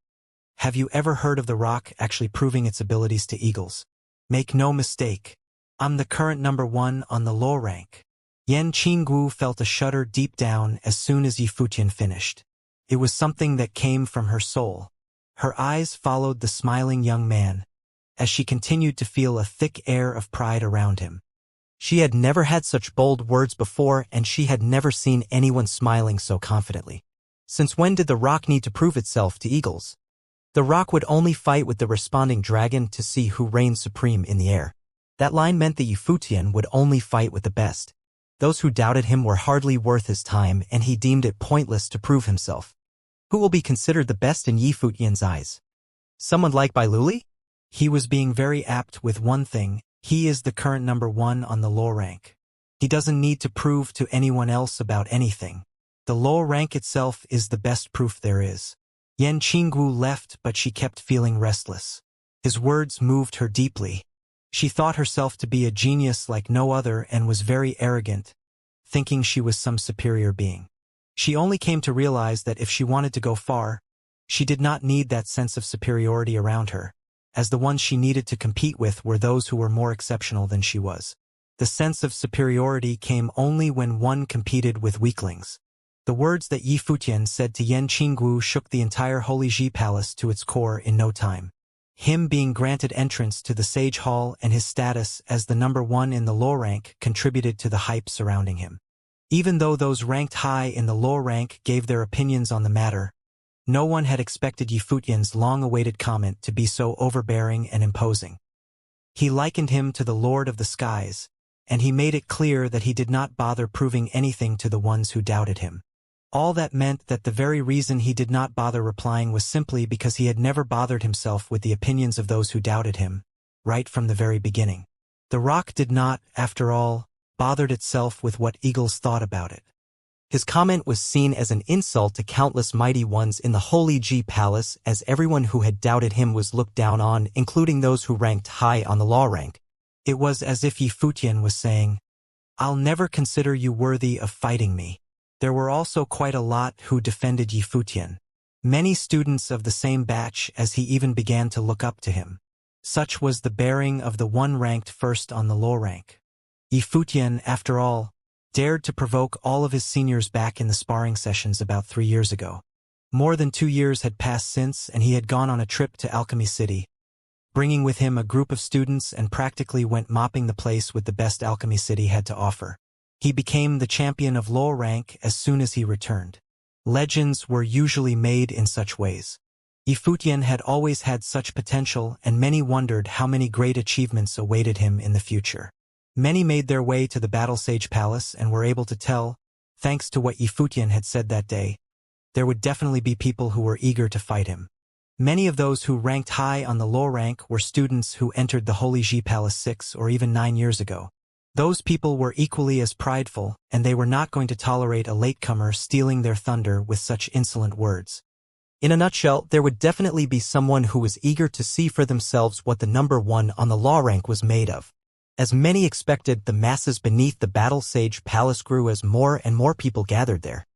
have you ever heard of the rock actually proving its abilities to eagles? Make no mistake, I'm the current number 1 on the low rank. Yan Qinggu felt a shudder deep down as soon as Yifutian finished. It was something that came from her soul. Her eyes followed the smiling young man, as she continued to feel a thick air of pride around him. She had never had such bold words before, and she had never seen anyone smiling so confidently. Since when did the rock need to prove itself to eagles? The rock would only fight with the responding dragon to see who reigned supreme in the air. That line meant that Yifutian would only fight with the best. Those who doubted him were hardly worth his time, and he deemed it pointless to prove himself. Who will be considered the best in Yifutian's eyes? Someone like Bailuli? He was being very apt with one thing. He is the current number 1 on the low rank. He doesn't need to prove to anyone else about anything. The low rank itself is the best proof there is. Yan Qinggu left, but she kept feeling restless. His words moved her deeply. She thought herself to be a genius like no other and was very arrogant, thinking she was some superior being. She only came to realize that if she wanted to go far, she did not need that sense of superiority around her, as the ones she needed to compete with were those who were more exceptional than she was. The sense of superiority came only when one competed with weaklings. The words that Yifutian said to Yan Qinggu shook the entire Holy Ji Palace to its core in no time. Him being granted entrance to the Sage Hall and his status as the number 1 in the low rank contributed to the hype surrounding him. Even though those ranked high in the low rank gave their opinions on the matter, no one had expected Yifutian's long-awaited comment to be so overbearing and imposing. He likened him to the Lord of the Skies, and he made it clear that he did not bother proving anything to the ones who doubted him. All that meant that the very reason he did not bother replying was simply because he had never bothered himself with the opinions of those who doubted him, right from the very beginning. The rock did not, after all, bothered itself with what eagles thought about it. His comment was seen as an insult to countless mighty ones in the Holy Ji Palace, as everyone who had doubted him was looked down on, including those who ranked high on the law rank. It was as if Yifutian was saying, "I'll never consider you worthy of fighting me." There were also quite a lot who defended Yifutian. Many students of the same batch, as he even began to look up to him. Such was the bearing of the one ranked first on the low rank. Yifutian, after all, dared to provoke all of his seniors back in the sparring sessions about 3 years ago. More than 2 years had passed since, and he had gone on a trip to Alchemy City, bringing with him a group of students, and practically went mopping the place with the best Alchemy City had to offer. He became the champion of low rank as soon as he returned. Legends were usually made in such ways. Yifutian had always had such potential, and many wondered how many great achievements awaited him in the future. Many made their way to the Battle Sage Palace and were able to tell, thanks to what Yifutian had said that day, there would definitely be people who were eager to fight him. Many of those who ranked high on the low rank were students who entered the Holy Ji Palace 6 or even 9 years ago. Those people were equally as prideful, and they were not going to tolerate a latecomer stealing their thunder with such insolent words. In a nutshell, there would definitely be someone who was eager to see for themselves what the number 1 on the law rank was made of. As many expected, the masses beneath the Battle Sage Palace grew as more and more people gathered there.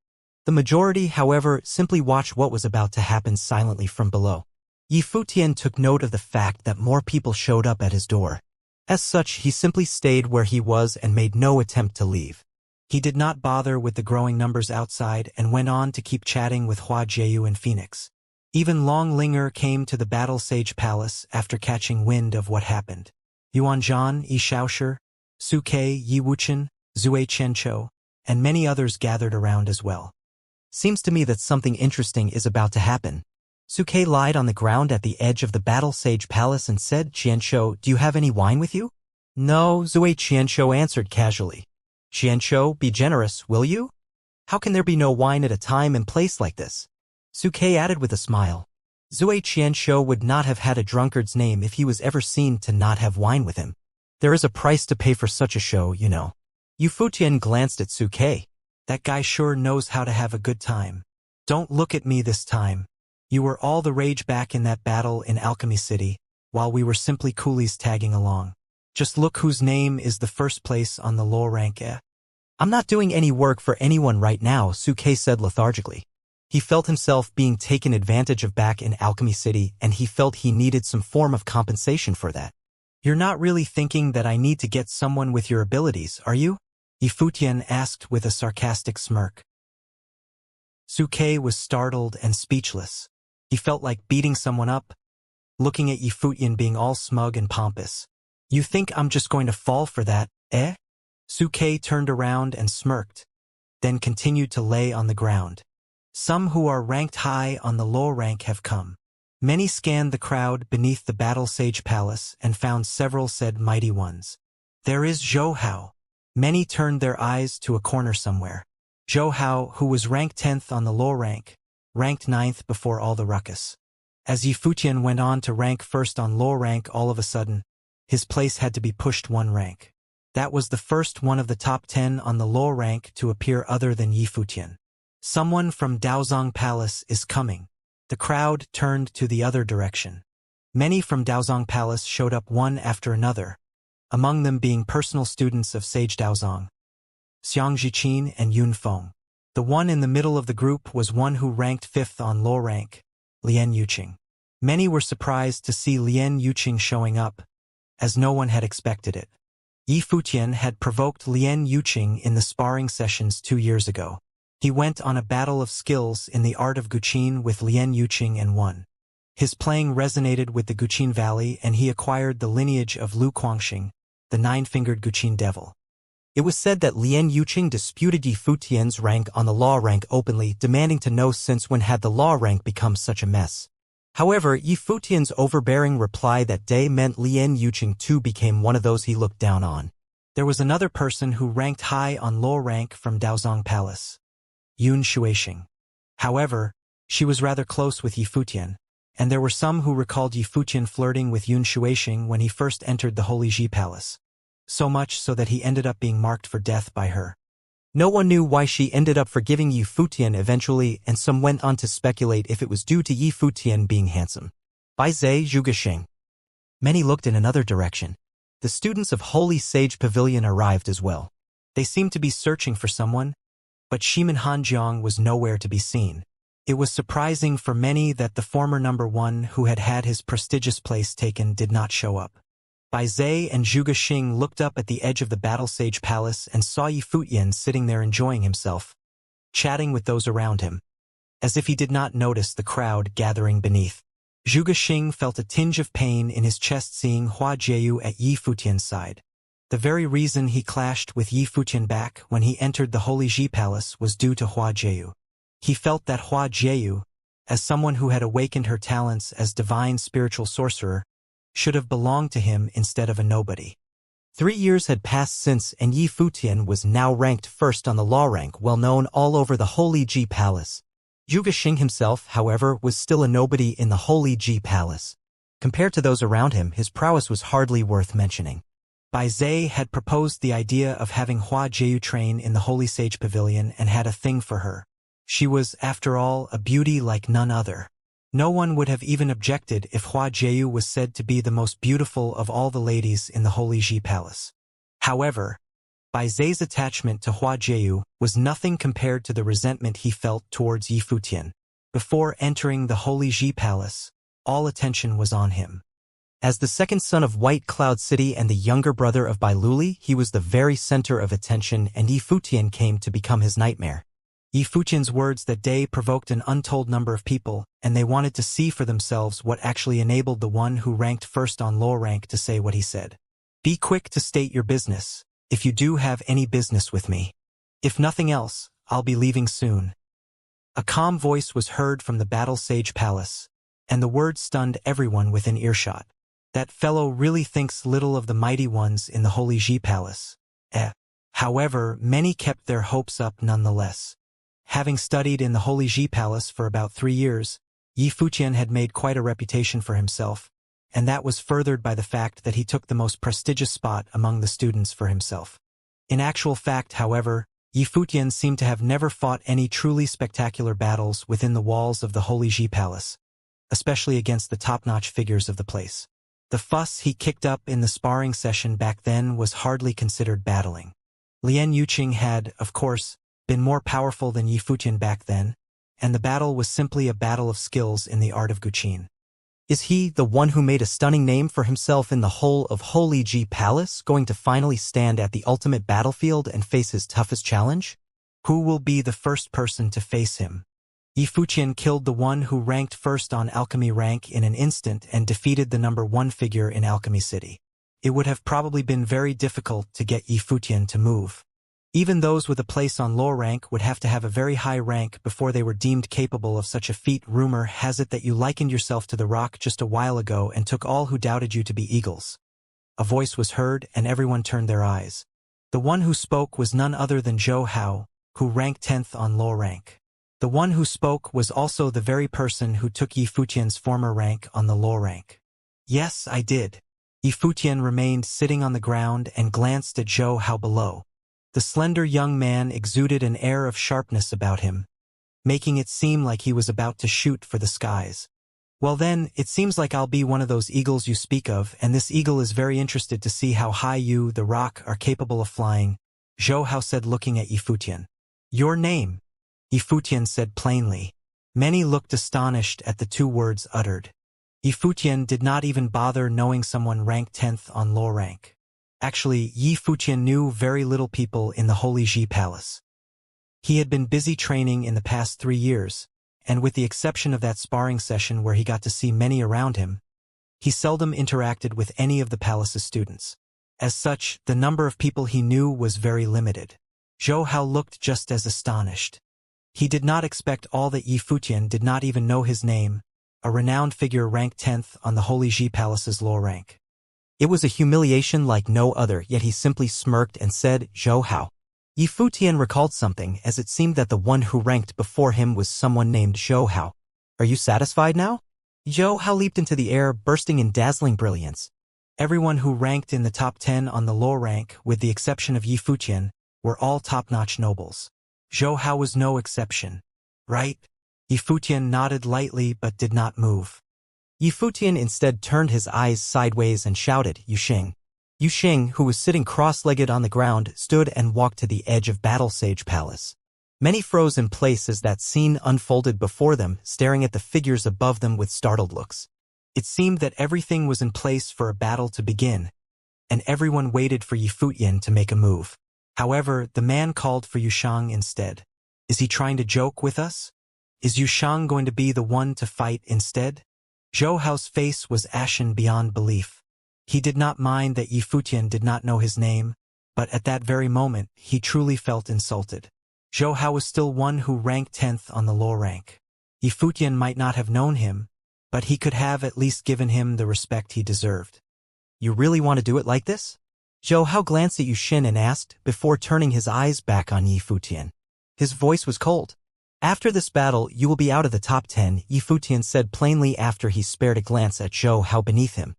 The majority, however, simply watched what was about to happen silently from below. Yifutian took note of the fact that more people showed up at his door. As such, he simply stayed where he was and made no attempt to leave. He did not bother with the growing numbers outside and went on to keep chatting with Hua Jieyu and Phoenix. Even Long Linger came to the Battle Sage Palace after catching wind of what happened. Yuanzhan, Yi Shaoshi, Su Kei, Yi Wuchen, Zui Chencho, and many others gathered around as well. Seems to me that something interesting is about to happen. Suke lied on the ground at the edge of the battle sage palace and said, Xianxia, do you have any wine with you? No, Zui Xianxia answered casually. Xianxia, be generous, will you? How can there be no wine at a time and place like this? Suke added with a smile. Zui Xianxia would not have had a drunkard's name if he was ever seen to not have wine with him. There is a price to pay for such a show, you know. Yu Futian glanced at Suke. That guy sure knows how to have a good time. Don't look at me this time. You were all the rage back in that battle in Alchemy City, while we were simply coolies tagging along. Just look whose name is the first place on the low rank. I'm not doing any work for anyone right now, Suke said lethargically. He felt himself being taken advantage of back in Alchemy City, and he felt he needed some form of compensation for that. You're not really thinking that I need to get someone with your abilities, are you? Yifutian asked with a sarcastic smirk. Suke was startled and speechless. He felt like beating someone up, looking at Yifutian being all smug and pompous. You think I'm just going to fall for that, eh? Suke turned around and smirked, then continued to lay on the ground. Some who are ranked high on the low rank have come. Many scanned the crowd beneath the battle sage palace and found several said mighty ones. There is Zhou Hao. Many turned their eyes to a corner somewhere. Zhou Hao, who was ranked 10th on the low rank, ranked 9th before all the ruckus. As Yifutian went on to rank 1st on low rank, all of a sudden, his place had to be pushed 1 rank. That was the first one of the top 10 on the low rank to appear other than Yifutian. Someone from Daozong Palace is coming. The crowd turned to the other direction. Many from Daozong Palace showed up one after another, among them being personal students of Sage Daozong, Xianxia and Yun Feng. The one in the middle of the group was one who ranked 5th on low rank, Lian Yuqing. Many were surprised to see Lian Yuqing showing up, as no one had expected it. Yifutian had provoked Lian Yuqing in the sparring sessions 2 years ago. He went on a battle of skills in the art of Guqin with Lian Yuqing and won. His playing resonated with the Guqin Valley, and he acquired the lineage of Lu Guangxing, the 9-fingered Guqin devil. It was said that Lian Yuqing disputed Yifutian's rank on the law rank openly, demanding to know since when had the law rank become such a mess. However, Yifutian's overbearing reply that day meant Lian Yuqing too became one of those he looked down on. There was another person who ranked high on low rank from Daozong Palace, Yun Shuixing. However, she was rather close with Yifutian, and there were some who recalled Yifutian flirting with Yun Shuixing when he first entered the Holy Ji Palace. So much so that he ended up being marked for death by her. No one knew why she ended up forgiving Yifutian eventually, and some went on to speculate if it was due to Yifutian being handsome. Bai Zhe Zhugaxing. Many looked in another direction. The students of Holy Sage Pavilion arrived as well. They seemed to be searching for someone, but Shimin Hanjiang was nowhere to be seen. It was surprising for many that the former number 1 who had had his prestigious place taken did not show up. Bai Zhe and Zhuge Xing looked up at the edge of the Battle Sage Palace and saw Yifutian sitting there enjoying himself, chatting with those around him, as if he did not notice the crowd gathering beneath. Zhuge Xing felt a tinge of pain in his chest seeing Hua Jieyu at Yifutian's side. The very reason he clashed with Yifutian back when he entered the Holy Ji Palace was due to Hua Jieyu. He felt that Hua Jieyu, as someone who had awakened her talents as divine spiritual sorcerer, should have belonged to him instead of a nobody. 3 years had passed since, and Yifutian was now ranked 1st on the law rank, well known all over the Holy Ji Palace. Zhuge Xing himself, however, was still a nobody in the Holy Ji Palace. Compared to those around him, his prowess was hardly worth mentioning. Bai Zhe had proposed the idea of having Hua Jieyu train in the Holy Sage Pavilion and had a thing for her. She was, after all, a beauty like none other. No one would have even objected if Hua Jieyu was said to be the most beautiful of all the ladies in the Holy Ji Palace. However, Bai Zhe's attachment to Hua Jieyu was nothing compared to the resentment he felt towards Yifutian. Before entering the Holy Ji Palace, all attention was on him. As the second son of White Cloud City and the younger brother of Bai Luli, he was the very center of attention, and Yifutian came to become his nightmare. Yifutian's words that day provoked an untold number of people, and they wanted to see for themselves what actually enabled the one who ranked 1st on low rank to say what he said. Be quick to state your business, if you do have any business with me. If nothing else, I'll be leaving soon. A calm voice was heard from the Battle Sage Palace, And the word stunned everyone within earshot. That fellow really thinks little of the mighty ones in the Holy Ji Palace. However, many kept their hopes up nonetheless. Having studied in the Holy Ji Palace for about 3 years, Yi Futian had made quite a reputation for himself, and that was furthered by the fact that he took the most prestigious spot among the students for himself. In actual fact, however, Yi Futian seemed to have never fought any truly spectacular battles within the walls of the Holy Ji Palace, especially against the top-notch figures of the place. The fuss he kicked up in the sparring session back then was hardly considered battling. Lian Yuqing had, of course, been more powerful than Yi Futian back then, and the battle was simply a battle of skills in the art of Guqin. Is he, the one who made a stunning name for himself in the whole of Holy Ji Palace, going to finally stand at the ultimate battlefield and face his toughest challenge? Who will be the first person to face him? Yi Futian killed the one who ranked first on alchemy rank in an instant and defeated the number 1 figure in Alchemy City. It would have probably been very difficult to get Yi Futian to move. Even those with a place on low rank would have to have a very high rank before they were deemed capable of such a feat. Rumor has it that you likened yourself to the rock just a while ago and took all who doubted you to be eagles. A voice was heard and everyone turned their eyes. The one who spoke was none other than Zhou Hao, who ranked 10th on low rank. The one who spoke was also the very person who took Yi Futian's former rank on the low rank. Yes, I did. Yi Futian remained sitting on the ground and glanced at Zhou Hao below. The slender young man exuded an air of sharpness about him, making it seem like he was about to shoot for the skies. Well then, it seems like I'll be one of those eagles you speak of, and this eagle is very interested to see how high you, the rock, are capable of flying, Zhou Hao said looking at Yi Futian. Your name? Yi Futian said plainly. Many looked astonished at the 2 words uttered. Yi Futian did not even bother knowing someone ranked 10th on low rank. Actually, Yi Futian knew very little people in the Holy Ji Palace. He had been busy training in the past 3 years, and with the exception of that sparring session where he got to see many around him, he seldom interacted with any of the palace's students. As such, the number of people he knew was very limited. Zhou Hao looked just as astonished. He did not expect all that Yi Futian did not even know his name, a renowned figure ranked 10th on the Holy Ji Palace's low rank. It was a humiliation like no other, yet he simply smirked and said, Zhou Hao. Yi Futian recalled something, as it seemed that the one who ranked before him was someone named Zhou Hao. Are you satisfied now? Zhou Hao leaped into the air, bursting in dazzling brilliance. Everyone who ranked in the top 10 on the low rank, with the exception of Yi Futian, were all top-notch nobles. Zhou Hao was no exception. Right? Yi Futian nodded lightly but did not move. Yi Futian instead turned his eyes sideways and shouted, Yuxing. Yuxing, who was sitting cross-legged on the ground, stood and walked to the edge of Battle Sage Palace. Many froze in place as that scene unfolded before them, staring at the figures above them with startled looks. It seemed that everything was in place for a battle to begin, and everyone waited for Yi Futian to make a move. However, the man called for Yushang instead. Is he trying to joke with us? Is Yushang going to be the one to fight instead? Zhou Hao's face was ashen beyond belief. He did not mind that Yi Futian did not know his name, but at that very moment, he truly felt insulted. Zhou Hao was still one who ranked 10th on the low rank. Yi Futian might not have known him, but he could have at least given him the respect he deserved. You really want to do it like this? Zhou Hao glanced at Yuxin and asked, before turning his eyes back on Yi Futian. His voice was cold. After this battle, you will be out of the top 10, Yi Futian said plainly after he spared a glance at Zhou Hao beneath him.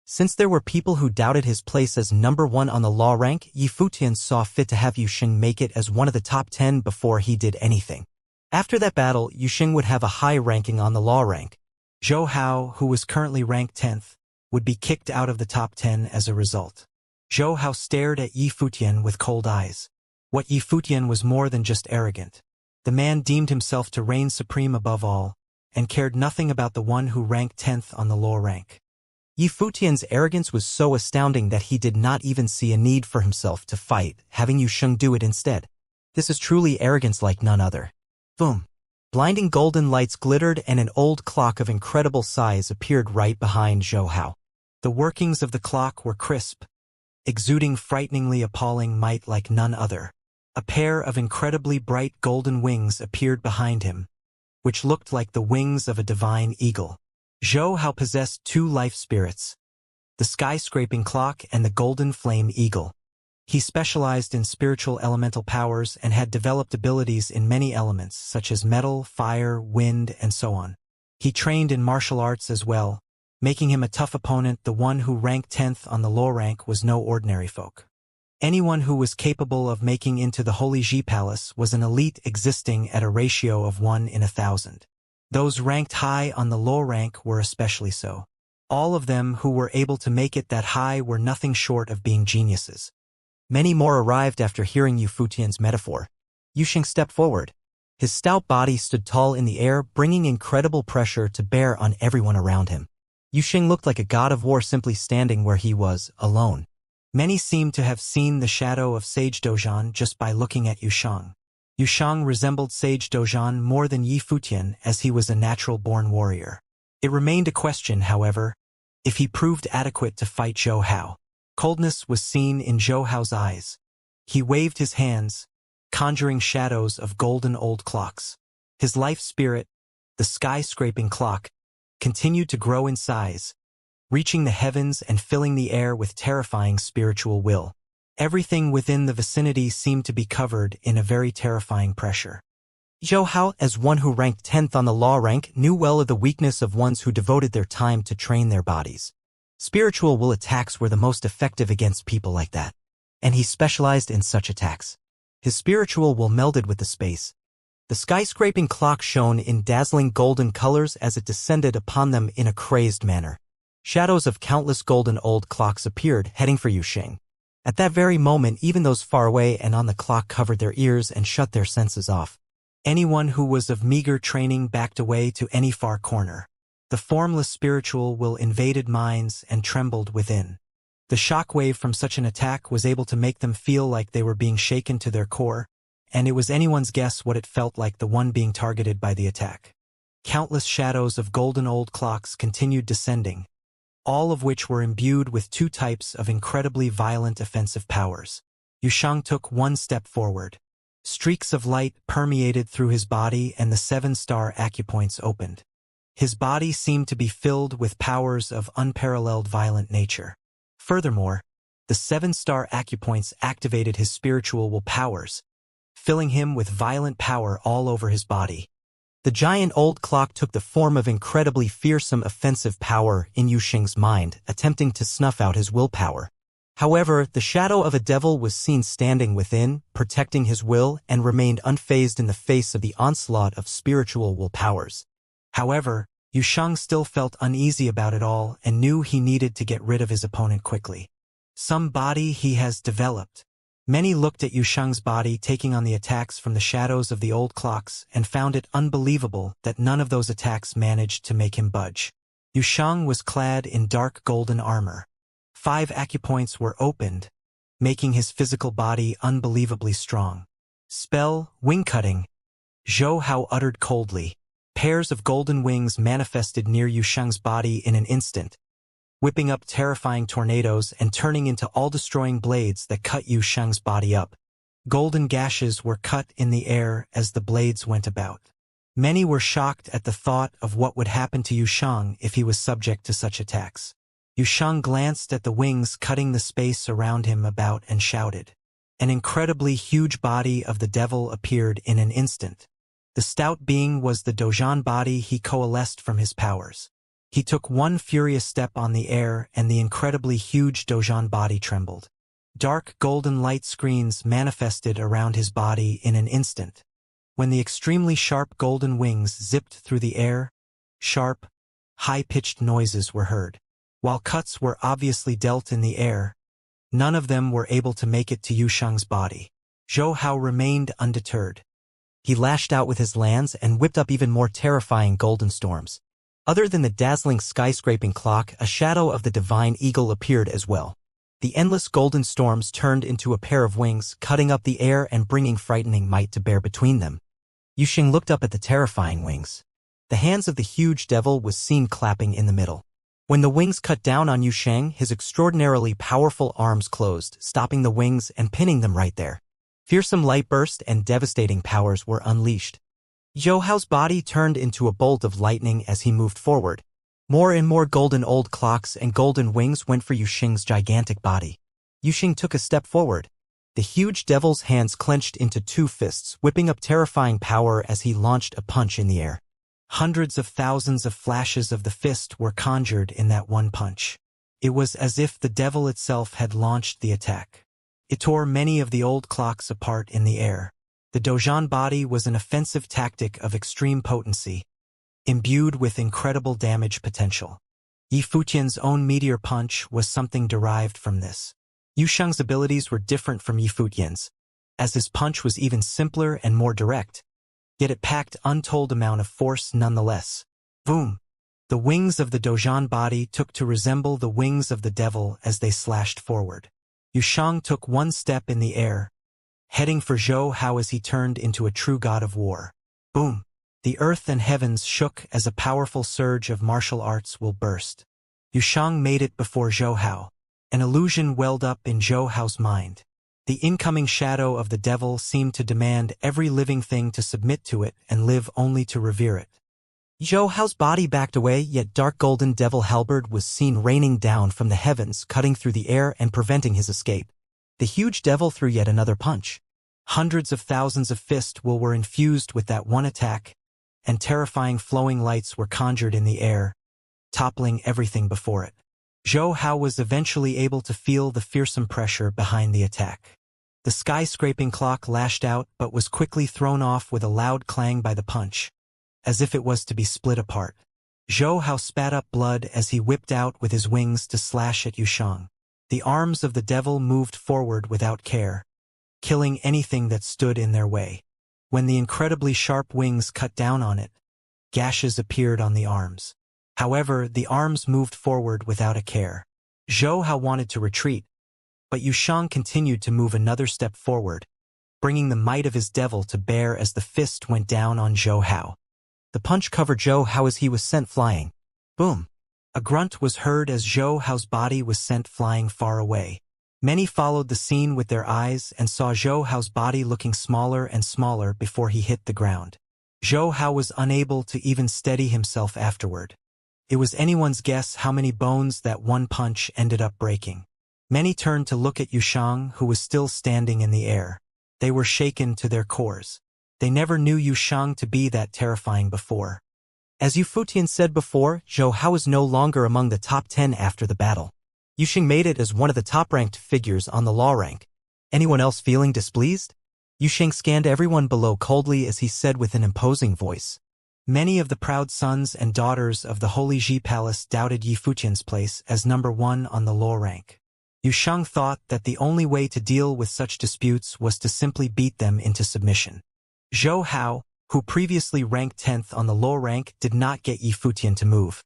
Since there were people who doubted his place as number 1 on the law rank, Yi Futian saw fit to have Yuxing make it as one of the top 10 before he did anything. After that battle, Yuxing would have a high ranking on the law rank. Zhou Hao, who was currently ranked 10th, would be kicked out of the top 10 as a result. Zhou Hao stared at Yi Futian with cold eyes. What Yi Futian was more than just arrogant. The man deemed himself to reign supreme above all, and cared nothing about the one who ranked 10th on the low rank. Yi Futian's arrogance was so astounding that he did not even see a need for himself to fight, having Yusheng do it instead. This is truly arrogance like none other. Boom. Blinding golden lights glittered and an old clock of incredible size appeared right behind Zhou Hao. The workings of the clock were crisp, exuding frighteningly appalling might like none other. A pair of incredibly bright golden wings appeared behind him, which looked like the wings of a divine eagle. Zhou Hao possessed two life spirits, the sky-scraping clock and the golden flame eagle. He specialized in spiritual elemental powers and had developed abilities in many elements such as metal, fire, wind, and so on. He trained in martial arts as well, making him a tough opponent. The one who ranked 10th on the low rank was no ordinary folk. Anyone who was capable of making into the Holy Ji Palace was an elite existing at a ratio of 1 in 1,000. Those ranked high on the low rank were especially so. All of them who were able to make it that high were nothing short of being geniuses. Many more arrived after hearing Yu Futian's metaphor. Yusheng stepped forward. His stout body stood tall in the air, bringing incredible pressure to bear on everyone around him. Yusheng looked like a god of war simply standing where he was, alone. Many seemed to have seen the shadow of Sage Dozhan just by looking at Yusheng. Yusheng resembled Sage Dozhan more than Yi Futian as he was a natural-born warrior. It remained a question, however, if he proved adequate to fight Zhou Hao. Coldness was seen in Zhou Hao's eyes. He waved his hands, conjuring shadows of golden old clocks. His life spirit, the sky-scraping clock, continued to grow in size, reaching the heavens and filling the air with terrifying spiritual will. Everything within the vicinity seemed to be covered in a very terrifying pressure. Zhou Hao, as one who ranked 10th on the law rank, knew well of the weakness of ones who devoted their time to train their bodies. Spiritual will attacks were the most effective against people like that, and he specialized in such attacks. His spiritual will melded with the space. The sky-scraping clock shone in dazzling golden colors as it descended upon them in a crazed manner. Shadows of countless golden old clocks appeared, heading for Yusheng. At that very moment, even those far away and on the clock covered their ears and shut their senses off. Anyone who was of meager training backed away to any far corner. The formless spiritual will invaded minds and trembled within. The shockwave from such an attack was able to make them feel like they were being shaken to their core, and it was anyone's guess what it felt like the one being targeted by the attack. Countless shadows of golden old clocks continued descending, all of which were imbued with two types of incredibly violent offensive powers. Yusheng took one step forward. Streaks of light permeated through his body and the 7-star acupoints opened. His body seemed to be filled with powers of unparalleled violent nature. Furthermore, the 7-star acupoints activated his spiritual will powers, filling him with violent power all over his body. The giant old clock took the form of incredibly fearsome offensive power in Yusheng's mind, attempting to snuff out his willpower. However, the shadow of a devil was seen standing within, protecting his will, and remained unfazed in the face of the onslaught of spiritual will powers. However, Yusheng still felt uneasy about it all and knew he needed to get rid of his opponent quickly. Some body he has developed. Many looked at Yusheng's body taking on the attacks from the shadows of the old clocks and found it unbelievable that none of those attacks managed to make him budge. Yusheng was clad in dark golden armor. 5 acupoints were opened, making his physical body unbelievably strong. Spell, wing cutting. Zhou Hao uttered coldly. Pairs of golden wings manifested near Yusheng's body in an instant, whipping up terrifying tornadoes and turning into all-destroying blades that cut Yusheng's body up. Golden gashes were cut in the air as the blades went about. Many were shocked at the thought of what would happen to Yusheng if he was subject to such attacks. Yusheng glanced at the wings cutting the space around him about and shouted. An incredibly huge body of the devil appeared in an instant. The stout being was the Dozhan body he coalesced from his powers. He took one furious step on the air and the incredibly huge Dozhan body trembled. Dark golden light screens manifested around his body in an instant. When the extremely sharp golden wings zipped through the air, sharp, high-pitched noises were heard. While cuts were obviously dealt in the air, none of them were able to make it to Yusheng's body. Zhou Hao remained undeterred. He lashed out with his lands and whipped up even more terrifying golden storms. Other than the dazzling skyscraping clock, a shadow of the divine eagle appeared as well. The endless golden storms turned into a pair of wings, cutting up the air and bringing frightening might to bear between them. Yusheng looked up at the terrifying wings. The hands of the huge devil was seen clapping in the middle. When the wings cut down on Yusheng, his extraordinarily powerful arms closed, stopping the wings and pinning them right there. Fearsome light burst and devastating powers were unleashed. Zhou Hao's body turned into a bolt of lightning as he moved forward. More and more golden old clocks and golden wings went for Yuxing's gigantic body. Yuxing took a step forward. The huge devil's hands clenched into two fists, whipping up terrifying power as he launched a punch in the air. Hundreds of thousands of flashes of the fist were conjured in that one punch. It was as if the devil itself had launched the attack. It tore many of the old clocks apart in the air. The Dojan body was an offensive tactic of extreme potency, imbued with incredible damage potential. Yi Futian's own meteor punch was something derived from this. Yu Sheng's abilities were different from Yi Futian's, as his punch was even simpler and more direct, yet it packed untold amount of force nonetheless. Boom! The wings of the Dojan body took to resemble the wings of the devil as they slashed forward. Yu Sheng took one step in the air, heading for Zhou Hao as he turned into a true god of war. Boom! The earth and heavens shook as a powerful surge of martial arts will burst. Yu Sheng made it before Zhou Hao. An illusion welled up in Zhou Hao's mind. The incoming shadow of the devil seemed to demand every living thing to submit to it and live only to revere it. Zhou Hao's body backed away, yet dark golden devil halberd was seen raining down from the heavens, cutting through the air and preventing his escape. The huge devil threw yet another punch. Hundreds of thousands of fists were infused with that one attack, and terrifying flowing lights were conjured in the air, toppling everything before it. Zhou Hao was eventually able to feel the fearsome pressure behind the attack. The skyscraping clock lashed out but was quickly thrown off with a loud clang by the punch, as if it was to be split apart. Zhou Hao spat up blood as he whipped out with his wings to slash at Yu Sheng. The arms of the devil moved forward without care, killing anything that stood in their way. When the incredibly sharp wings cut down on it, gashes appeared on the arms. However, the arms moved forward without a care. Zhou Hao wanted to retreat, but Yu Sheng continued to move another step forward, bringing the might of his devil to bear as the fist went down on Zhou Hao. The punch covered Zhou Hao as he was sent flying. Boom! A grunt was heard as Zhou Hao's body was sent flying far away. Many followed the scene with their eyes and saw Zhou Hao's body looking smaller and smaller before he hit the ground. Zhou Hao was unable to even steady himself afterward. It was anyone's guess how many bones that one punch ended up breaking. Many turned to look at Yu Sheng, who was still standing in the air. They were shaken to their cores. They never knew Yu Sheng to be that terrifying before. As Yu Futian said before, Zhou Hao is no longer among the top 10 after the battle. Yu Sheng made it as one of the top-ranked figures on the law rank. Anyone else feeling displeased? Yu Sheng scanned everyone below coldly as he said with an imposing voice. Many of the proud sons and daughters of the Holy Ji Palace doubted Yi Futian's place as number 1 on the law rank. Yu Sheng thought that the only way to deal with such disputes was to simply beat them into submission. Zhou Hao, who previously ranked 10th on the low rank, did not get Yi Futian to move.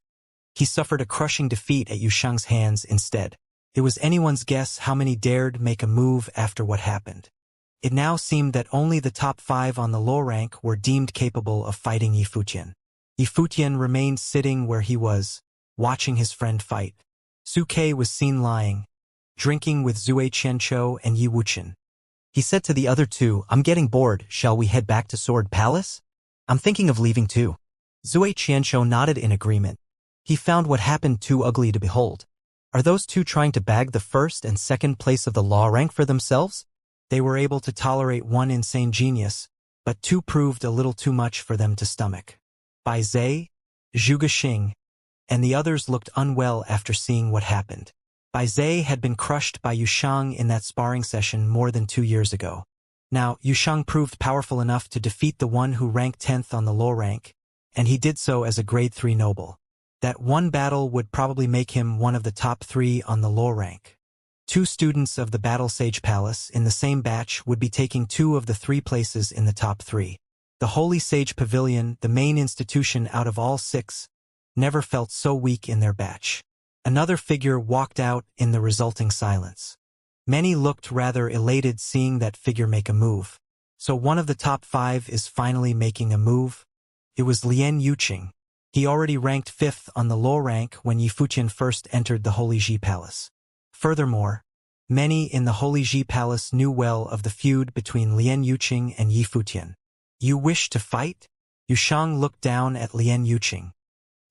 He suffered a crushing defeat at Yu Sheng's hands instead. It was anyone's guess how many dared make a move after what happened. It now seemed that only the top 5 on the low rank were deemed capable of fighting Yi Futian. Yi Futian remained sitting where he was, watching his friend fight. Su Ke was seen lying, drinking with Zue Qianqiu and Yi Wuchen. He said to the other two, "I'm getting bored, shall we head back to Sword Palace? I'm thinking of leaving too." Zue Qianqiu nodded in agreement. He found what happened too ugly to behold. Are those two trying to bag the first and second place of the law rank for themselves? They were able to tolerate one insane genius, but two proved a little too much for them to stomach. Bai Zhe, Zhu Gexing, and the others looked unwell after seeing what happened. Bai Zhe had been crushed by Yu Sheng in that sparring session more than 2 years ago. Now, Yu Sheng proved powerful enough to defeat the one who ranked 10th on the low rank, and he did so as a grade 3 noble. That one battle would probably make him one of the top 3 on the low rank. 2 students of the Battle Sage Palace in the same batch would be taking 2 of the 3 places in the top 3. The Holy Sage Pavilion, the main institution out of all 6, never felt so weak in their batch. Another figure walked out in the resulting silence. Many looked rather elated seeing that figure make a move. So one of the top 5 is finally making a move? It was Lian Yuqing. He already ranked 5th on the low rank when Yi Futian first entered the Holy Ji Palace. Furthermore, many in the Holy Ji Palace knew well of the feud between Lian Yuqing and Yi Futian. You wish to fight? Yu Sheng looked down at Lian Yuqing.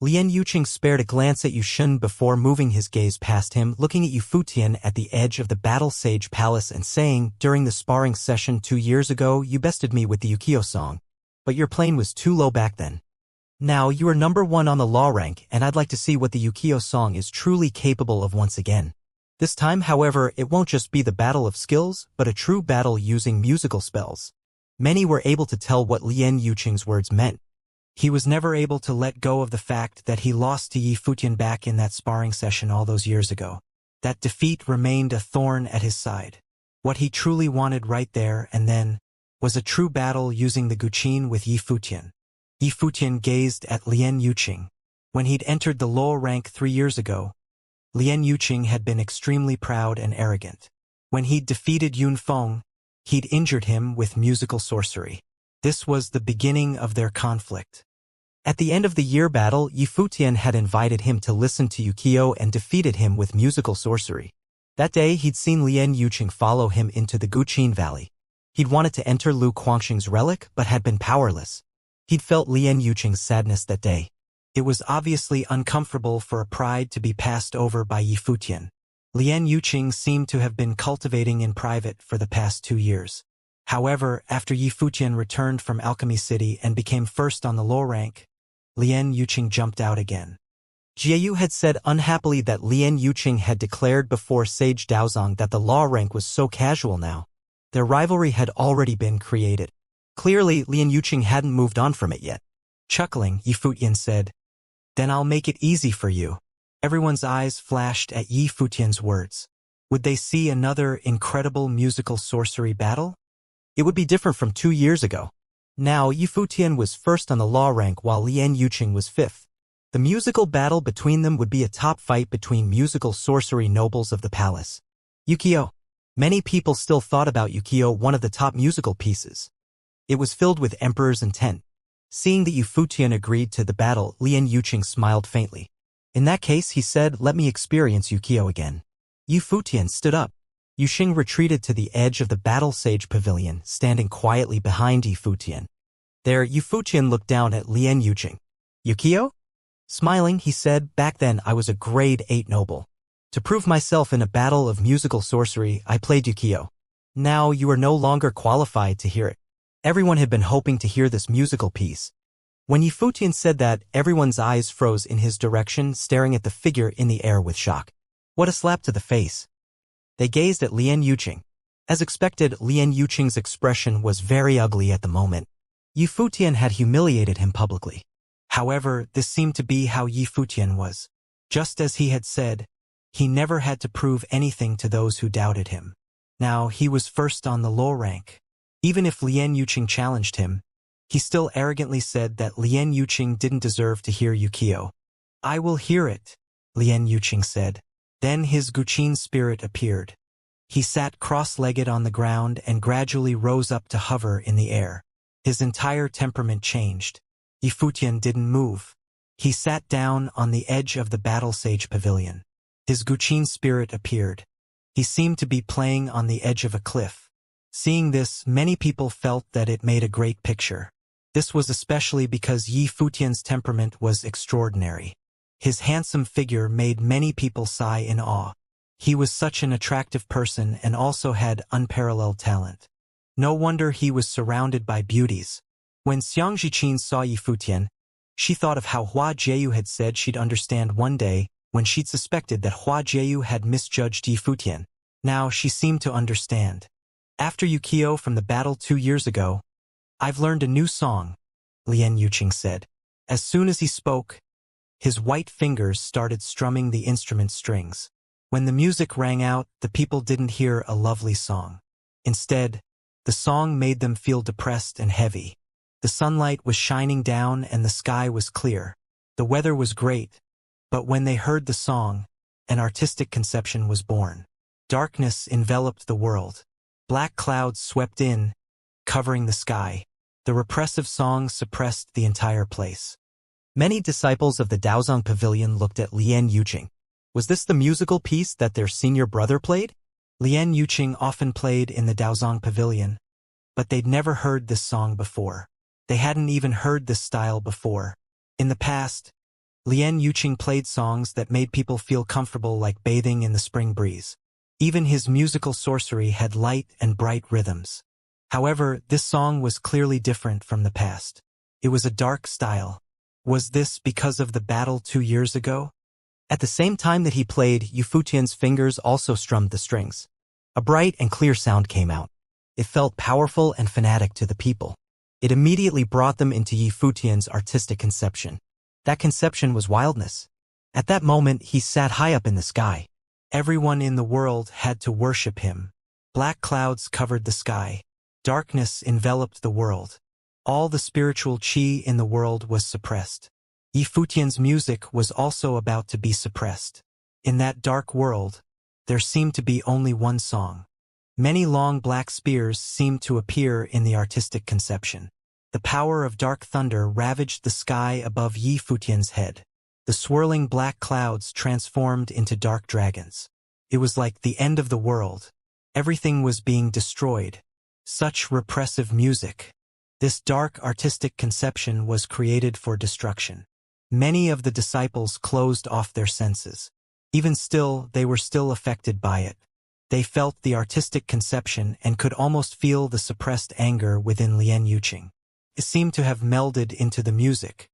Lien Yuqing spared a glance at Yushun before moving his gaze past him, looking at Yu Futian at the edge of the Battle Sage Palace and saying, during the sparring session 2 years ago, you bested me with the Yukio song. But your plane was too low back then. Now you are #1 on the law rank, and I'd like to see what the Yukio song is truly capable of once again. This time, however, it won't just be the battle of skills, but a true battle using musical spells. Many were able to tell what Lien Yuqing's words meant. He was never able to let go of the fact that he lost to Yi Futian back in that sparring session all those years ago. That defeat remained a thorn at his side. What he truly wanted right there and then was a true battle using the Guqin with Yi Futian. Yi Futian gazed at Lien Yuqing. When he'd entered the lower rank 3 years ago, Lien Yuqing had been extremely proud and arrogant. When he'd defeated Yun Feng, he'd injured him with musical sorcery. This was the beginning of their conflict. At the end of the year battle, Yi Futian had invited him to listen to Yukio and defeated him with musical sorcery. That day, he'd seen Lien Yuqing follow him into the Guqin Valley. He'd wanted to enter Lu Guangxing's relic, but had been powerless. He'd felt Lien Yuqing's sadness that day. It was obviously uncomfortable for a pride to be passed over by Yi Futian. Lien Yuqing seemed to have been cultivating in private for the past 2 years. However, after Yi Futian returned from Alchemy City and became first on the low rank, Lien Yuqing jumped out again. Jiayu had said unhappily that Lien Yuqing had declared before Sage Daozong that the law rank was so casual now. Their rivalry had already been created. Clearly, Lien Yuqing hadn't moved on from it yet. Chuckling, Yi Futian said, "Then I'll make it easy for you." Everyone's eyes flashed at Yi Futian's words. Would they see another incredible musical sorcery battle? It would be different from 2 years ago. Now, Yi Futian was first on the law rank while Lien Yuqing was 5th. The musical battle between them would be a top fight between musical sorcery nobles of the palace. Yukio. Many people still thought about Yukio one of the top musical pieces. It was filled with emperor's intent. Seeing that Yi Futian agreed to the battle, Lien Yuqing smiled faintly. In that case, he said, let me experience Yukio again. Yi Futian stood up. Yuxing retreated to the edge of the Battle Sage Pavilion, standing quietly behind Yi Futian. There, Yi Futian looked down at Lien Yuqing. Yukio? Smiling, he said, back then I was a grade 8 noble. To prove myself in a battle of musical sorcery, I played Yukio. Now you are no longer qualified to hear it. Everyone had been hoping to hear this musical piece. When Yi Futian said that, everyone's eyes froze in his direction, staring at the figure in the air with shock. What a slap to the face. They gazed at Lien Yuqing. As expected, Lien Yuqing's expression was very ugly at the moment. Yi Futian had humiliated him publicly. However, this seemed to be how Yi Futian was. Just as he had said, he never had to prove anything to those who doubted him. Now, he was first on the low rank. Even if Lien Yuqing challenged him, he still arrogantly said that Lien Yuqing didn't deserve to hear Yukio. I will hear it, Lien Yuqing said. Then his Guqin spirit appeared. He sat cross-legged on the ground and gradually rose up to hover in the air. His entire temperament changed. Yi Futian didn't move. He sat down on the edge of the Battle Sage Pavilion. His Guqin spirit appeared. He seemed to be playing on the edge of a cliff. Seeing this, many people felt that it made a great picture. This was especially because Yi Futian's temperament was extraordinary. His handsome figure made many people sigh in awe. He was such an attractive person and also had unparalleled talent. No wonder he was surrounded by beauties. When Xianxia saw Yi Futian, she thought of how Hua Jieyu had said she'd understand one day when she'd suspected that Hua Jieyu had misjudged Yi Futian. Now she seemed to understand. After Yukio from the battle 2 years ago, I've learned a new song, Lien Yuqing said. As soon as he spoke, his white fingers started strumming the instrument strings. When the music rang out, the people didn't hear a lovely song. Instead, the song made them feel depressed and heavy. The sunlight was shining down and the sky was clear. The weather was great, but when they heard the song, an artistic conception was born. Darkness enveloped the world. Black clouds swept in, covering the sky. The repressive song suppressed the entire place. Many disciples of the Daozong Pavilion looked at Lien Yuqing. Was this the musical piece that their senior brother played? Lien Yuqing often played in the Daozong Pavilion, but they'd never heard this song before. They hadn't even heard this style before. In the past, Lian Yuqing played songs that made people feel comfortable like bathing in the spring breeze. Even his musical sorcery had light and bright rhythms. However, this song was clearly different from the past. It was a dark style. Was this because of the battle 2 years ago? At the same time that he played, Yifutian's fingers also strummed the strings. A bright and clear sound came out. It felt powerful and fanatic to the people. It immediately brought them into Yifutian's artistic conception. That conception was wildness. At that moment, he sat high up in the sky. Everyone in the world had to worship him. Black clouds covered the sky. Darkness enveloped the world. All the spiritual qi in the world was suppressed. Yifutian's music was also about to be suppressed. In that dark world, there seemed to be only one song. Many long black spears seemed to appear in the artistic conception. The power of dark thunder ravaged the sky above Yifutian's head. The swirling black clouds transformed into dark dragons. It was like the end of the world. Everything was being destroyed. Such repressive music. This dark artistic conception was created for destruction. Many of the disciples closed off their senses. Even still, they were still affected by it. They felt the artistic conception and could almost feel the suppressed anger within Lian Yuqing. It seemed to have melded into the music.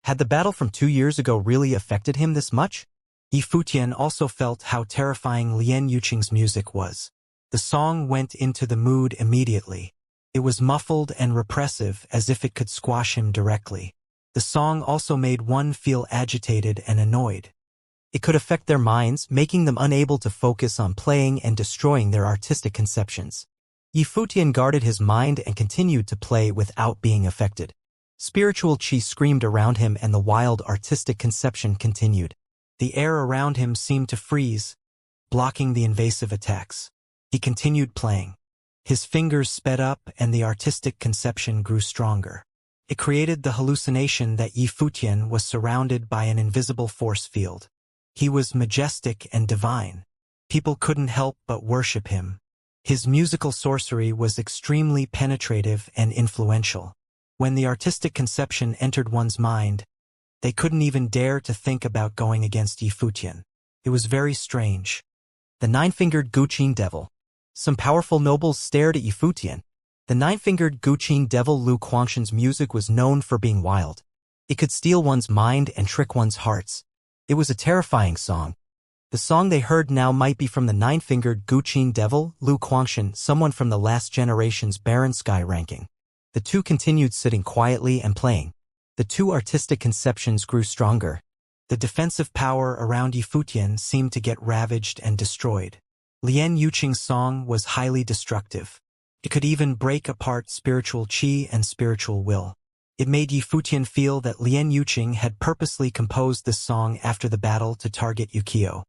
Had the battle from 2 years ago really affected him this much? Yifutian also felt how terrifying Lian Yuqing's music was. The song went into the mood immediately. It was muffled and repressive as if it could squash him directly. The song also made one feel agitated and annoyed. It could affect their minds, making them unable to focus on playing and destroying their artistic conceptions. Yifutian guarded his mind and continued to play without being affected. Spiritual qi screamed around him and the wild artistic conception continued. The air around him seemed to freeze, blocking the invasive attacks. He continued playing. His fingers sped up and the artistic conception grew stronger. It created the hallucination that Yifutian was surrounded by an invisible force field. He was majestic and divine. People couldn't help but worship him. His musical sorcery was extremely penetrative and influential. When the artistic conception entered one's mind, they couldn't even dare to think about going against Yifutian. It was very strange. The nine-fingered Guqin devil. Some powerful nobles stared at Yifutian. The nine-fingered Guqin devil Lu Quangshan's music was known for being wild. It could steal one's mind and trick one's hearts. It was a terrifying song. The song they heard now might be from the nine-fingered Guqin devil, Lu Quangshan, someone from the last generation's Baron Sky ranking. The two continued sitting quietly and playing. The two artistic conceptions grew stronger. The defensive power around Yifutian seemed to get ravaged and destroyed. Lian Yuqing's song was highly destructive. It could even break apart spiritual qi and spiritual will. It made Yifutian feel that Lian Yuqing had purposely composed this song after the battle to target Wuxia.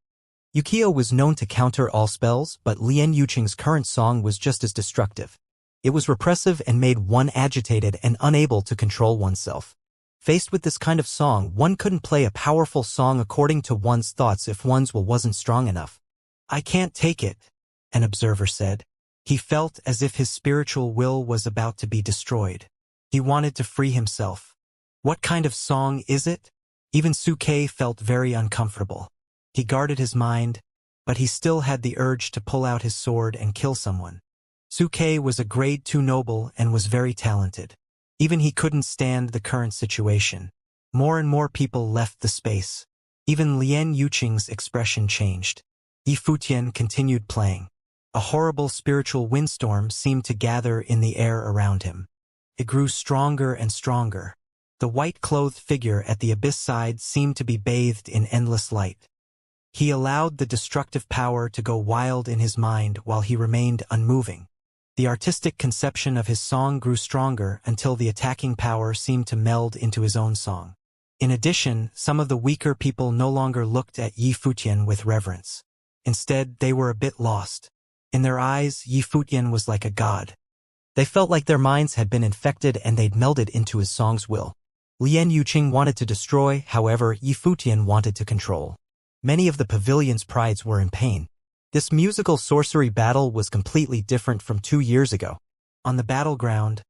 Wuxia was known to counter all spells, but Lian Yuqing's current song was just as destructive. It was repressive and made one agitated and unable to control oneself. Faced with this kind of song, one couldn't play a powerful song according to one's thoughts if one's will wasn't strong enough. "I can't take it," an observer said. He felt as if his spiritual will was about to be destroyed. He wanted to free himself. What kind of song is it? Even Suke felt very uncomfortable. He guarded his mind, but he still had the urge to pull out his sword and kill someone. Suke was a grade 2 noble and was very talented. Even he couldn't stand the current situation. More and more people left the space. Even Lian Yuqing's expression changed. Yifutian continued playing. A horrible spiritual windstorm seemed to gather in the air around him. It grew stronger and stronger. The white-clothed figure at the abyss side seemed to be bathed in endless light. He allowed the destructive power to go wild in his mind while he remained unmoving. The artistic conception of his song grew stronger until the attacking power seemed to meld into his own song. In addition, some of the weaker people no longer looked at Yifutian with reverence. Instead, they were a bit lost. In their eyes, Yifutian was like a god. They felt like their minds had been infected and they'd melded into his song's will. Lian Yuqing wanted to destroy, however, Yifutian wanted to control. Many of the pavilion's prides were in pain. This musical sorcery battle was completely different from 2 years ago. On the battleground,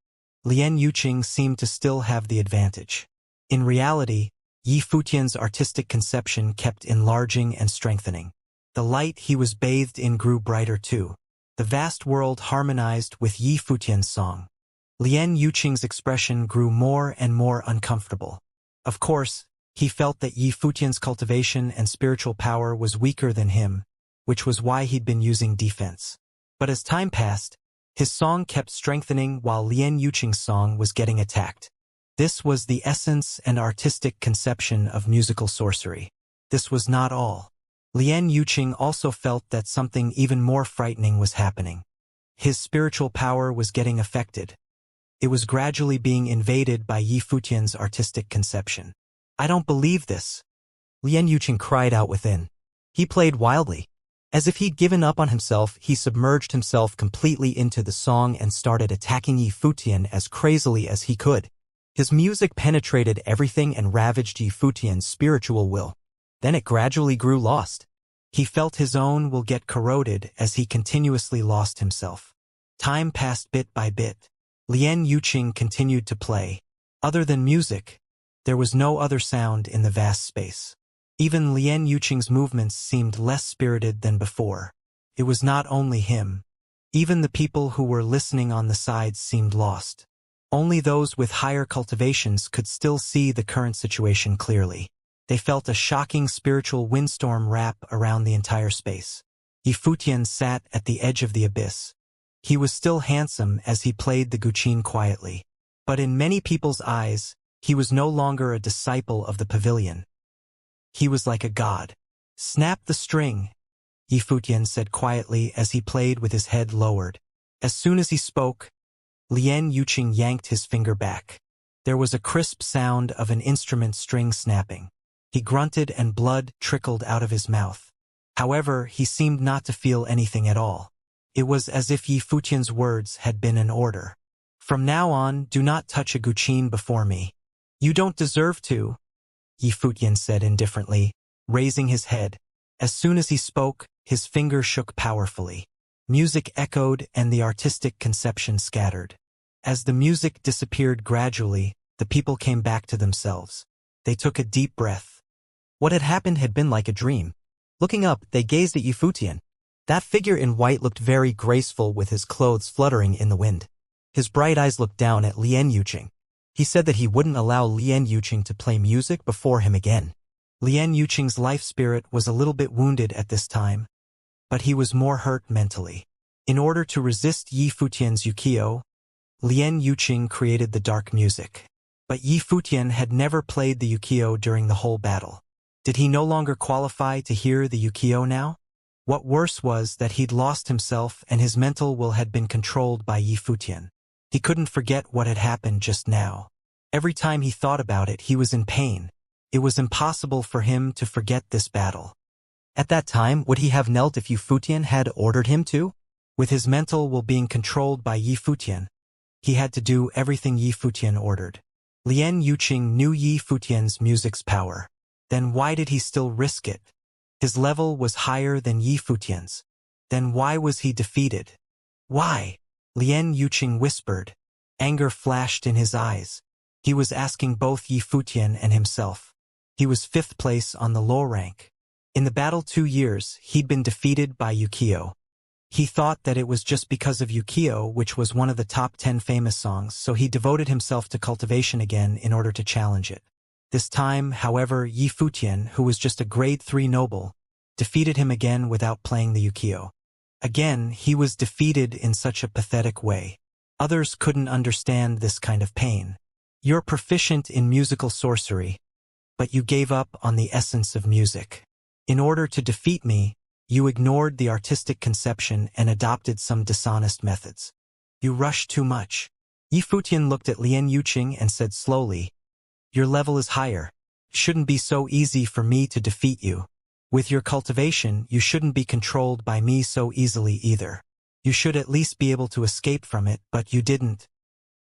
Lian Yuqing seemed to still have the advantage. In reality, Yi Futian's artistic conception kept enlarging and strengthening. The light he was bathed in grew brighter too. The vast world harmonized with Yi Futian's song. Lian Yuqing's expression grew more and more uncomfortable. Of course, he felt that Yi Futian's cultivation and spiritual power was weaker than him, which was why he'd been using defense. But as time passed, his song kept strengthening while Lian Yuqing's song was getting attacked. This was the essence and artistic conception of musical sorcery. This was not all. Lian Yuqing also felt that something even more frightening was happening. His spiritual power was getting affected. It was gradually being invaded by Yi Futian's artistic conception. "I don't believe this," Lian Yuqing cried out within. He played wildly. As if he'd given up on himself, he submerged himself completely into the song and started attacking Yi Futian as crazily as he could. His music penetrated everything and ravaged Yi Futian's spiritual will. Then it gradually grew lost. He felt his own will get corroded as he continuously lost himself. Time passed bit by bit. Lian Yuqing continued to play. Other than music, there was no other sound in the vast space. Even Lian Yuqing's movements seemed less spirited than before. It was not only him. Even the people who were listening on the sides seemed lost. Only those with higher cultivations could still see the current situation clearly. They felt a shocking spiritual windstorm wrap around the entire space. Yi Futian sat at the edge of the abyss. He was still handsome as he played the guqin quietly. But in many people's eyes, he was no longer a disciple of the pavilion. He was like a god. "Snap the string," Yi Futian said quietly as he played with his head lowered. As soon as he spoke, Lian Yuqing yanked his finger back. There was a crisp sound of an instrument string snapping. He grunted and blood trickled out of his mouth. However, he seemed not to feel anything at all. It was as if Yi Futian's words had been an order. "From now on, do not touch a guqin before me." "You don't deserve to," Yi Futian said indifferently, raising his head. As soon as he spoke, his finger shook powerfully. Music echoed and the artistic conception scattered. As the music disappeared gradually, the people came back to themselves. They took a deep breath. What had happened had been like a dream. Looking up, they gazed at Yi Futian. That figure in white looked very graceful with his clothes fluttering in the wind. His bright eyes looked down at Lian Yuqing. He said that he wouldn't allow Lian Yuqing to play music before him again. Lian Yuqing's life spirit was a little bit wounded at this time, but he was more hurt mentally. In order to resist Yi Futian's ukiyo, Lian Yuqing created the dark music. But Yi Futian had never played the ukiyo during the whole battle. Did he no longer qualify to hear the ukiyo now? What worse was that he'd lost himself and his mental will had been controlled by Yi Futian. He couldn't forget what had happened just now. Every time he thought about it, he was in pain. It was impossible for him to forget this battle. At that time, would he have knelt if Yi Futian had ordered him to? With his mental will being controlled by Yi Futian, he had to do everything Yi Futian ordered. Lian Yuqing knew Yi Futian's music's power. Then why did he still risk it? His level was higher than Yi Futian's. Then why was he defeated? Why? Lian Yuqing whispered. Anger flashed in his eyes. He was asking both Yi Futian and himself. He was 5th place on the low rank. In the battle 2 years, he'd been defeated by Ukiyo. He thought that it was just because of Ukiyo, which was one of the top 10 famous songs, so he devoted himself to Cultivation again in order to challenge it. This time, however, Yi Futian, who was just a grade 3 noble, defeated him again without playing the Ukiyo. Again, he was defeated in such a pathetic way. Others couldn't understand this kind of pain. You're proficient in musical sorcery, but you gave up on the essence of music. In order to defeat me, you ignored the artistic conception and adopted some dishonest methods. You rushed too much. Yi Futian looked at Lian Yuqing and said slowly, "Your level is higher. It shouldn't be so easy for me to defeat you. With your cultivation, you shouldn't be controlled by me so easily either. You should at least be able to escape from it, but you didn't.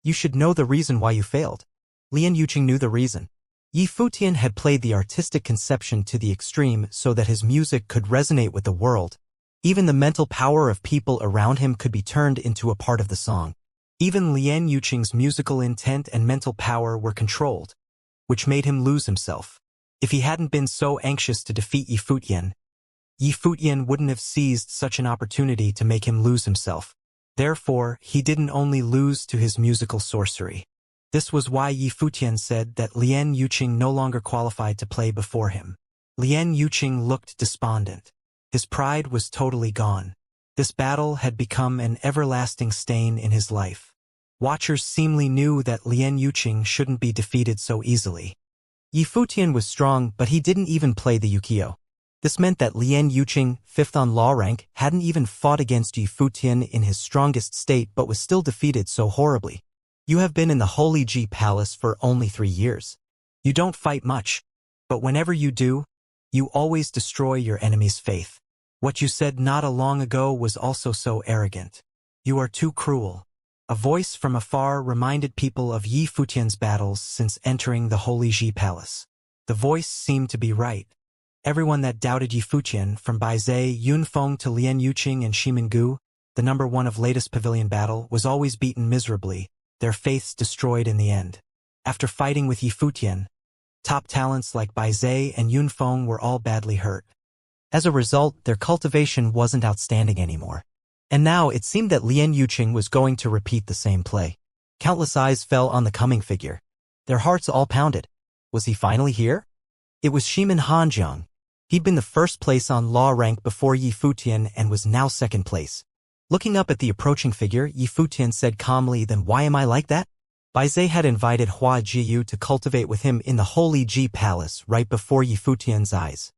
You should know the reason why you failed." Lian Yuqing knew the reason. Yi Futian had played the artistic conception to the extreme so that his music could resonate with the world. Even the mental power of people around him could be turned into a part of the song. Even Lian Yuqing's musical intent and mental power were controlled, which made him lose himself. If he hadn't been so anxious to defeat Yi Futian wouldn't have seized such an opportunity to make him lose himself. Therefore, he didn't only lose to his musical sorcery. This was why Yi Futian said that Lian Yuqing no longer qualified to play before him. Lian Yuqing looked despondent. His pride was totally gone. This battle had become an everlasting stain in his life. Watchers seemingly knew that Lian Yuqing shouldn't be defeated so easily. Yi Futian was strong, but he didn't even play the Yukio. This meant that Lian Yuqing, 5th on law rank, hadn't even fought against Yi Futian in his strongest state but was still defeated so horribly. You have been in the Holy Ji Palace for only 3 years. You don't fight much, but whenever you do, you always destroy your enemy's faith. What you said not long ago was also so arrogant. You are too cruel. A voice from afar reminded people of Yi Futian's battles since entering the Holy Ji Palace. The voice seemed to be right. Everyone that doubted Yi Futian, from Baizhe, Yunfeng to Lian Yuqing and Shimingu, the number 1 of latest pavilion battle, was always beaten miserably, their faiths destroyed in the end. After fighting with Yi Futian, top talents like Baizhe and Yunfeng were all badly hurt. As a result, their cultivation wasn't outstanding anymore. And now it seemed that Lian Yuqing was going to repeat the same play. Countless eyes fell on the coming figure. Their hearts all pounded. Was he finally here? It was Shimin Hanjiang. He'd been the first place on law rank before Yi Futian and was now second place. Looking up at the approaching figure, Yi Futian said calmly, "Then why am I like that?" Baizhe had invited Hua Jiyu to cultivate with him in the Holy Ji Palace right before Yi Futian's eyes.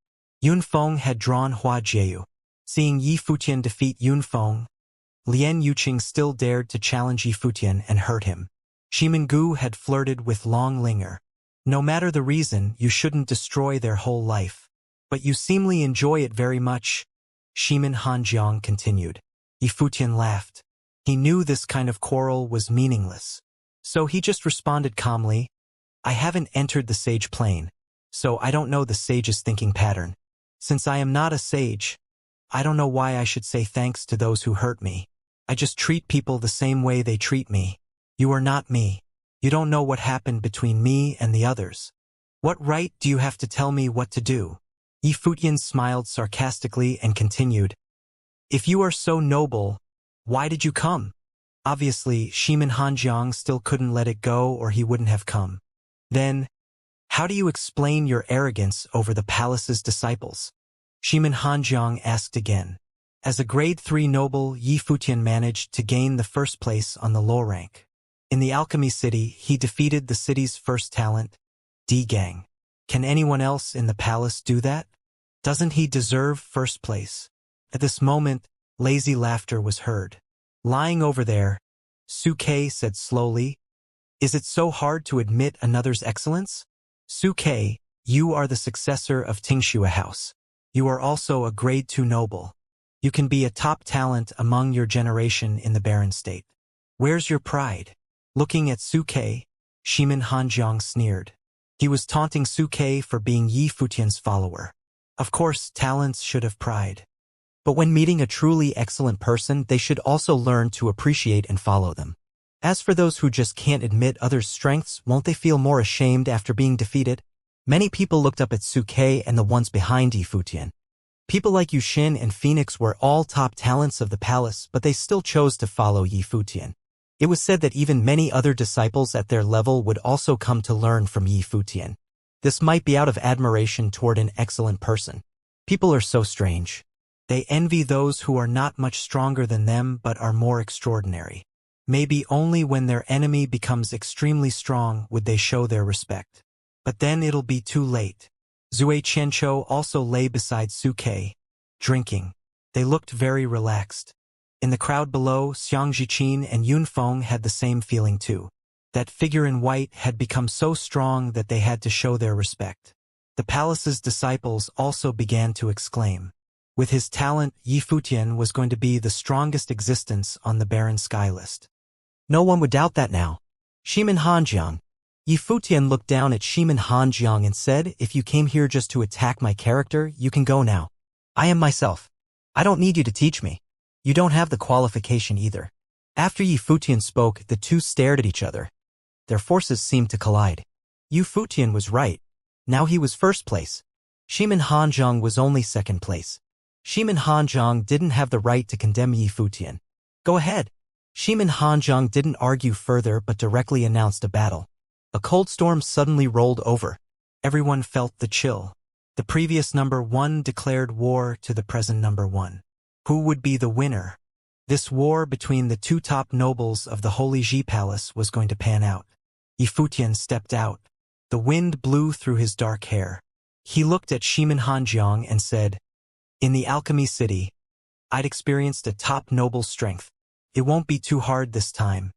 Yunfeng had drawn Hua Jiyu. Seeing Yi Futian defeat Yunfeng, Lian Yuqing still dared to challenge Yi Futian and hurt him. Shimingu had flirted with Long Linger. No matter the reason, you shouldn't destroy their whole life. But you seemingly enjoy it very much, Shimin Hanjiang continued. Yi Futian laughed. He knew this kind of quarrel was meaningless. So he just responded calmly, "I haven't entered the sage plane, so I don't know the sage's thinking pattern. Since I am not a sage, I don't know why I should say thanks to those who hurt me. I just treat people the same way they treat me. You are not me. You don't know what happened between me and the others. What right do you have to tell me what to do?" Yi Futian smiled sarcastically and continued, "If you are so noble, why did you come?" Obviously, Shimin Hanjiang still couldn't let it go or he wouldn't have come. Then, how do you explain your arrogance over the palace's disciples? Shimin Hanjiang asked again. As a grade 3 noble, Yi Futian managed to gain the first place on the low rank. In the alchemy city, he defeated the city's first talent, D Gang. Can anyone else in the palace do that? Doesn't he deserve first place? At this moment, lazy laughter was heard. Lying over there, Suke said slowly, "Is it so hard to admit another's excellence? Suke, you are the successor of Tingxua House. You are also a grade 2 noble. You can be a top talent among your generation in the barren state. Where's your pride?" Looking at Suke, Shimin Hanjiang sneered. He was taunting Suke for being Yi Futian's follower. Of course, talents should have pride. But when meeting a truly excellent person, they should also learn to appreciate and follow them. As for those who just can't admit others' strengths, won't they feel more ashamed after being defeated? Many people looked up at Suke and the ones behind Yi Futian. People like Yushin and Phoenix were all top talents of the palace, but they still chose to follow Yi Futian. It was said that even many other disciples at their level would also come to learn from Yi Futian. This might be out of admiration toward an excellent person. People are so strange. They envy those who are not much stronger than them but are more extraordinary. Maybe only when their enemy becomes extremely strong would they show their respect. But then it'll be too late. Zui Qianqiu also lay beside Suke, drinking. They looked very relaxed. In the crowd below, Xianxia and Yunfeng had the same feeling too. That figure in white had become so strong that they had to show their respect. The palace's disciples also began to exclaim. With his talent, Yi Futian was going to be the strongest existence on the barren sky list. No one would doubt that now. Shimin Hanjiang. Yi Futian looked down at Shimin Hanjiang and said, "If you came here just to attack my character, you can go now. I am myself. I don't need you to teach me. You don't have the qualification either." After Yi Futian spoke, the two stared at each other. Their forces seemed to collide. Yi Futian was right. Now he was first place. Shimin Hanzhong was only second place. Shimin Hanzhong didn't have the right to condemn Yi Futian. Go ahead. Shimin Hanzhong didn't argue further but directly announced a battle. A cold storm suddenly rolled over. Everyone felt the chill. The previous number 1 declared war to the present number 1. Who would be the winner? This war between the two top nobles of the Holy Ji Palace was going to pan out. Yi Futian stepped out. The wind blew through his dark hair. He looked at Shimin Hanjiang and said, "In the Alchemy City, I'd experienced a top noble's strength. It won't be too hard this time.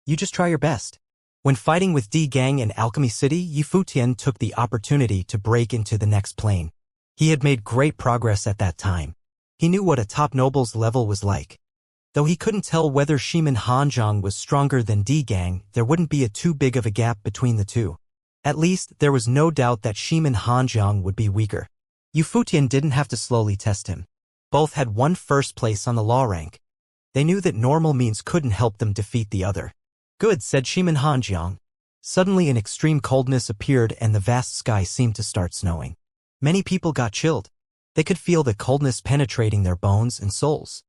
You just try your best." When fighting with D Gang in Alchemy City, Yi Futian took the opportunity to break into the next plane. He had made great progress at that time. He knew what a top noble's level was like. Though he couldn't tell whether Shimin Hanjiang was stronger than D Gang, there wouldn't be too big of a gap between the two. At least, there was no doubt that Shimin Hanjiang would be weaker. Yi Futian didn't have to slowly test him. Both had won first place on the law rank. They knew that normal means couldn't help them defeat the other. "Good," said Shimin Hanjiang. Suddenly an extreme coldness appeared and the vast sky seemed to start snowing. Many people got chilled. They could feel the coldness penetrating their bones and souls.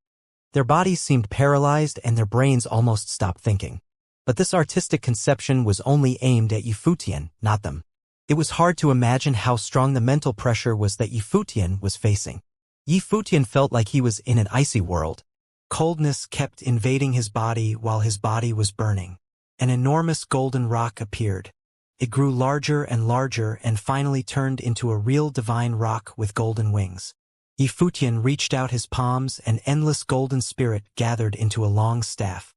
Their bodies seemed paralyzed and their brains almost stopped thinking. But this artistic conception was only aimed at Yi Futian, not them. It was hard to imagine how strong the mental pressure was that Yi Futian was facing. Yi Futian felt like he was in an icy world. Coldness kept invading his body while his body was burning. An enormous golden rock appeared. It grew larger and finally turned into a real divine rock with golden wings. Yi Futian reached out his palms and endless golden spirit gathered into a long staff.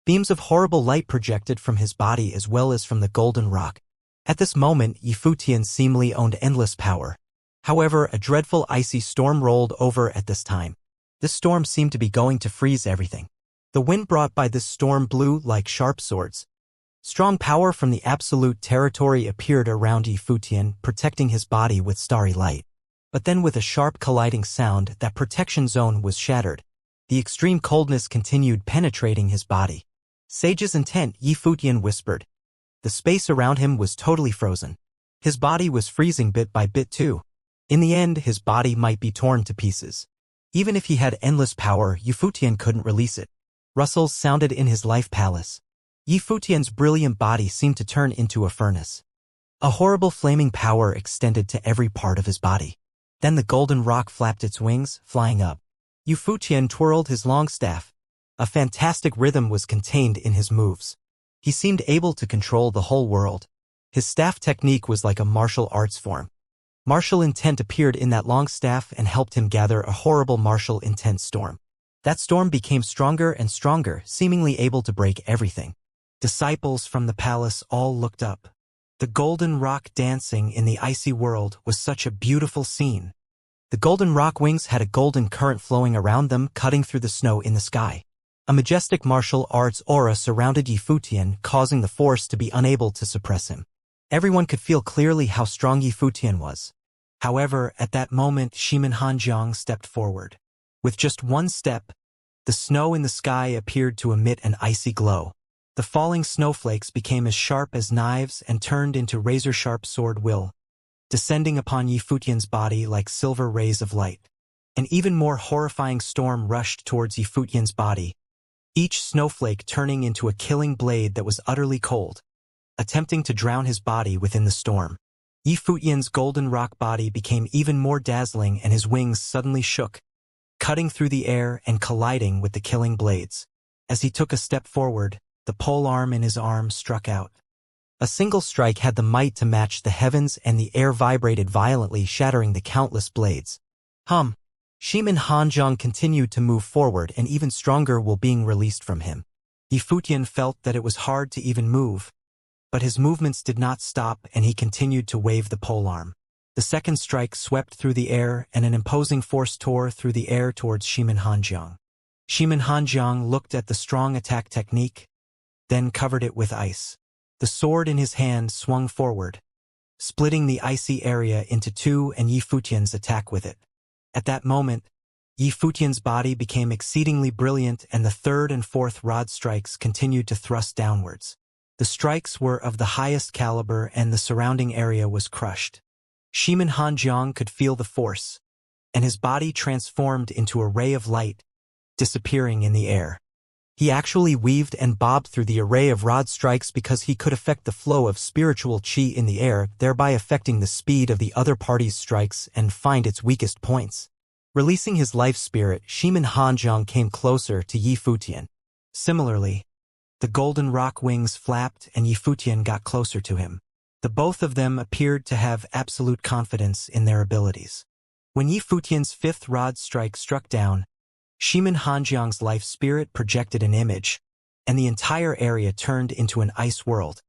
Beams of horrible light projected from his body as well as from the golden rock. At this moment, Yi Futian seemingly owned endless power. However, a dreadful icy storm rolled over at this time. This storm seemed to be going to freeze everything. The wind brought by this storm blew like sharp swords. Strong power from the absolute territory appeared around Yi Futian, protecting his body with starry light. But then with a sharp colliding sound, that protection zone was shattered. The extreme coldness continued penetrating his body. "Sage's intent," Yi Futian whispered. The space around him was totally frozen. His body was freezing bit by bit too. In the end, his body might be torn to pieces. Even if he had endless power, Yi Futian couldn't release it. Rustles sounded in his life palace. Yi Futian's brilliant body seemed to turn into a furnace. A horrible flaming power extended to every part of his body. Then the golden rock flapped its wings, flying up. Yi Futian twirled his long staff. A fantastic rhythm was contained in his moves. He seemed able to control the whole world. His staff technique was like a martial arts form. Martial intent appeared in that long staff and helped him gather a horrible martial intent storm. That storm became stronger and stronger, seemingly able to break everything. Disciples from the palace all looked up. The golden rock dancing in the icy world was such a beautiful scene. The golden rock wings had a golden current flowing around them, cutting through the snow in the sky. A majestic martial arts aura surrounded Yi Futian, causing the force to be unable to suppress him. Everyone could feel clearly how strong Yi Futian was. However, at that moment, Shimin Hanjiang stepped forward. With just one step, the snow in the sky appeared to emit an icy glow. The falling snowflakes became as sharp as knives and turned into razor-sharp sword will, descending upon Yi Futian's body like silver rays of light. An even more horrifying storm rushed towards Yi Futian's body, each snowflake turning into a killing blade that was utterly cold, attempting to drown his body within the storm. Yi Futian's golden rock body became even more dazzling and his wings suddenly shook, cutting through the air and colliding with the killing blades. As he took a step forward, the polearm in his arm struck out. A single strike had the might to match the heavens and the air vibrated violently, shattering the countless blades. Shimin Hanjiang continued to move forward and even stronger will being released from him. Yi Futian felt that it was hard to even move, but his movements did not stop and he continued to wave the polearm. The second strike swept through the air and an imposing force tore through the air towards Shimin Hanjiang. Shimin Hanjiang looked at the strong attack technique, then covered it with ice. The sword in his hand swung forward, splitting the icy area into two and Yi Futian's attack with it. At that moment, Yi Futian's body became exceedingly brilliant and the third and fourth rod strikes continued to thrust downwards. The strikes were of the highest caliber and the surrounding area was crushed. Shimin Hanjiang could feel the force, and his body transformed into a ray of light, disappearing in the air. He actually weaved and bobbed through the array of rod strikes because he could affect the flow of spiritual qi in the air, thereby affecting the speed of the other party's strikes and find its weakest points. Releasing his life spirit, Shimin Hanjiang came closer to Yi Futian. Similarly, the golden rock wings flapped and Yi Futian got closer to him. The both of them appeared to have absolute confidence in their abilities. When Yi Futian's fifth rod strike struck down, Shimin Hanjiang's life spirit projected an image, and the entire area turned into an ice world,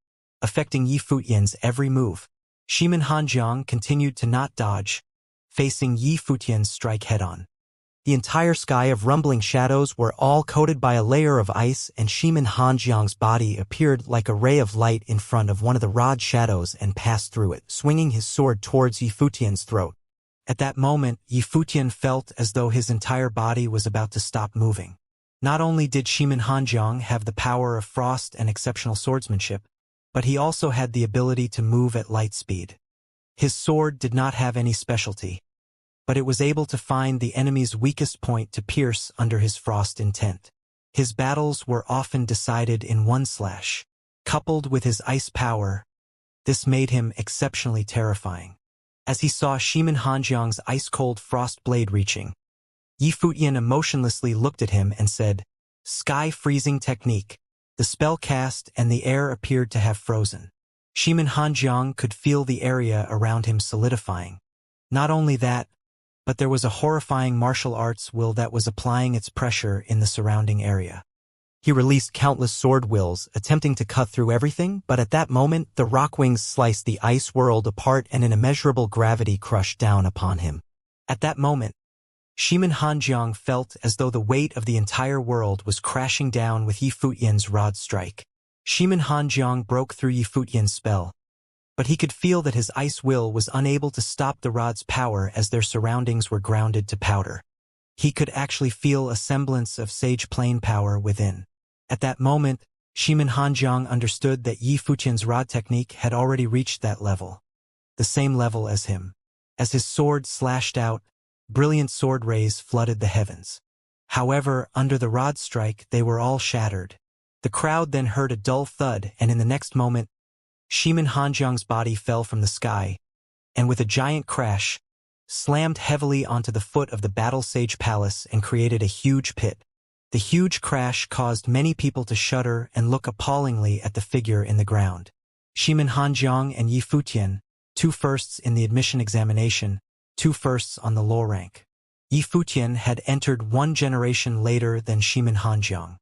affecting Yi Futian's every move. Shimin Hanjiang continued to not dodge, facing Yi Futian's strike head-on. The entire sky of rumbling shadows were all coated by a layer of ice, and Shimin Hanjiang's body appeared like a ray of light in front of one of the rod shadows and passed through it, swinging his sword towards Yi Futian's throat. At that moment, Yi Futian felt as though his entire body was about to stop moving. Not only did Shimin Hanjiang have the power of frost and exceptional swordsmanship, but he also had the ability to move at light speed. His sword did not have any specialty, but it was able to find the enemy's weakest point to pierce under his frost intent. His battles were often decided in one slash. Coupled with his ice power, this made him exceptionally terrifying. As he saw Shimin Hanjiang's ice-cold frost blade reaching, Yi Futian emotionlessly looked at him and said, "Sky freezing technique." The spell cast and the air appeared to have frozen. Shimin Hanjiang could feel the area around him solidifying. Not only that, but there was a horrifying martial arts will that was applying its pressure in the surrounding area. He released countless sword wills, attempting to cut through everything, but at that moment, the rock wings sliced the ice world apart and an immeasurable gravity crushed down upon him. At that moment, Shimin Hanjiang felt as though the weight of the entire world was crashing down with Yi Futian's rod strike. Shimin Hanjiang broke through Yi Futian's spell, but he could feel that his ice will was unable to stop the rod's power as their surroundings were grounded to powder. He could actually feel a semblance of sage plane power within. At that moment, Shimin Hanjiang understood that Yi Futian's rod technique had already reached that level, the same level as him. As his sword slashed out, brilliant sword rays flooded the heavens. However, under the rod strike, they were all shattered. The crowd then heard a dull thud, and in the next moment, Shimin Hanjiang's body fell from the sky, and with a giant crash, slammed heavily onto the foot of the Battle Sage Palace and created a huge pit. The huge crash caused many people to shudder and look appallingly at the figure in the ground. Shimin Hanjiang and Yi Futian, 2 firsts in the admission examination, 2 firsts on the law rank. Yi Futian had entered 1 generation later than Shimin Hanjiang.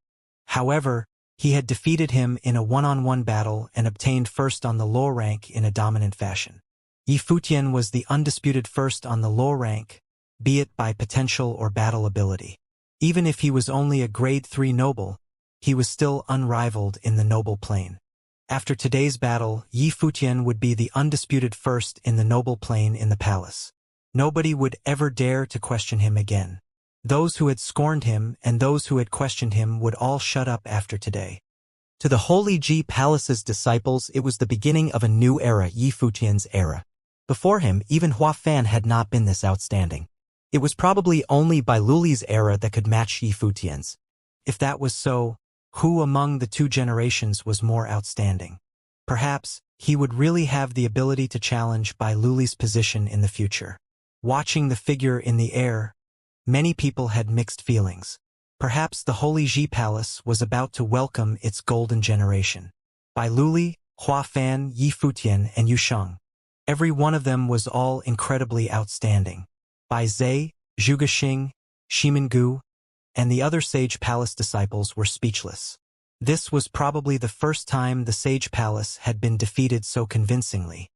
However, he had defeated him in a one-on-one battle and obtained first on the law rank in a dominant fashion. Yi Futian was the undisputed first on the law rank, be it by potential or battle ability. Even if he was only a grade 3 noble, he was still unrivaled in the noble plane. After today's battle, Yi Futian would be the undisputed first in the noble plane in the palace. Nobody would ever dare to question him again. Those who had scorned him and those who had questioned him would all shut up after today. To the Holy Ji Palace's disciples, it was the beginning of a new era, Yi Futian's era. Before him, even Hua Fan had not been this outstanding. It was probably only Bai Luli's era that could match Yi Futian's. If that was so, who among the 2 generations was more outstanding? Perhaps, he would really have the ability to challenge Bai Luli's position in the future. Watching the figure in the air, many people had mixed feelings. Perhaps the Holy Ji Palace was about to welcome its golden generation. Bai Luli, Hua Fan, Yi Futian, and Yu Sheng. Every one of them was all incredibly outstanding. Bai Zhe, Zhuge Xing, Shimin Gu, and the other Sage Palace disciples were speechless. This was probably the first time the Sage Palace had been defeated so convincingly.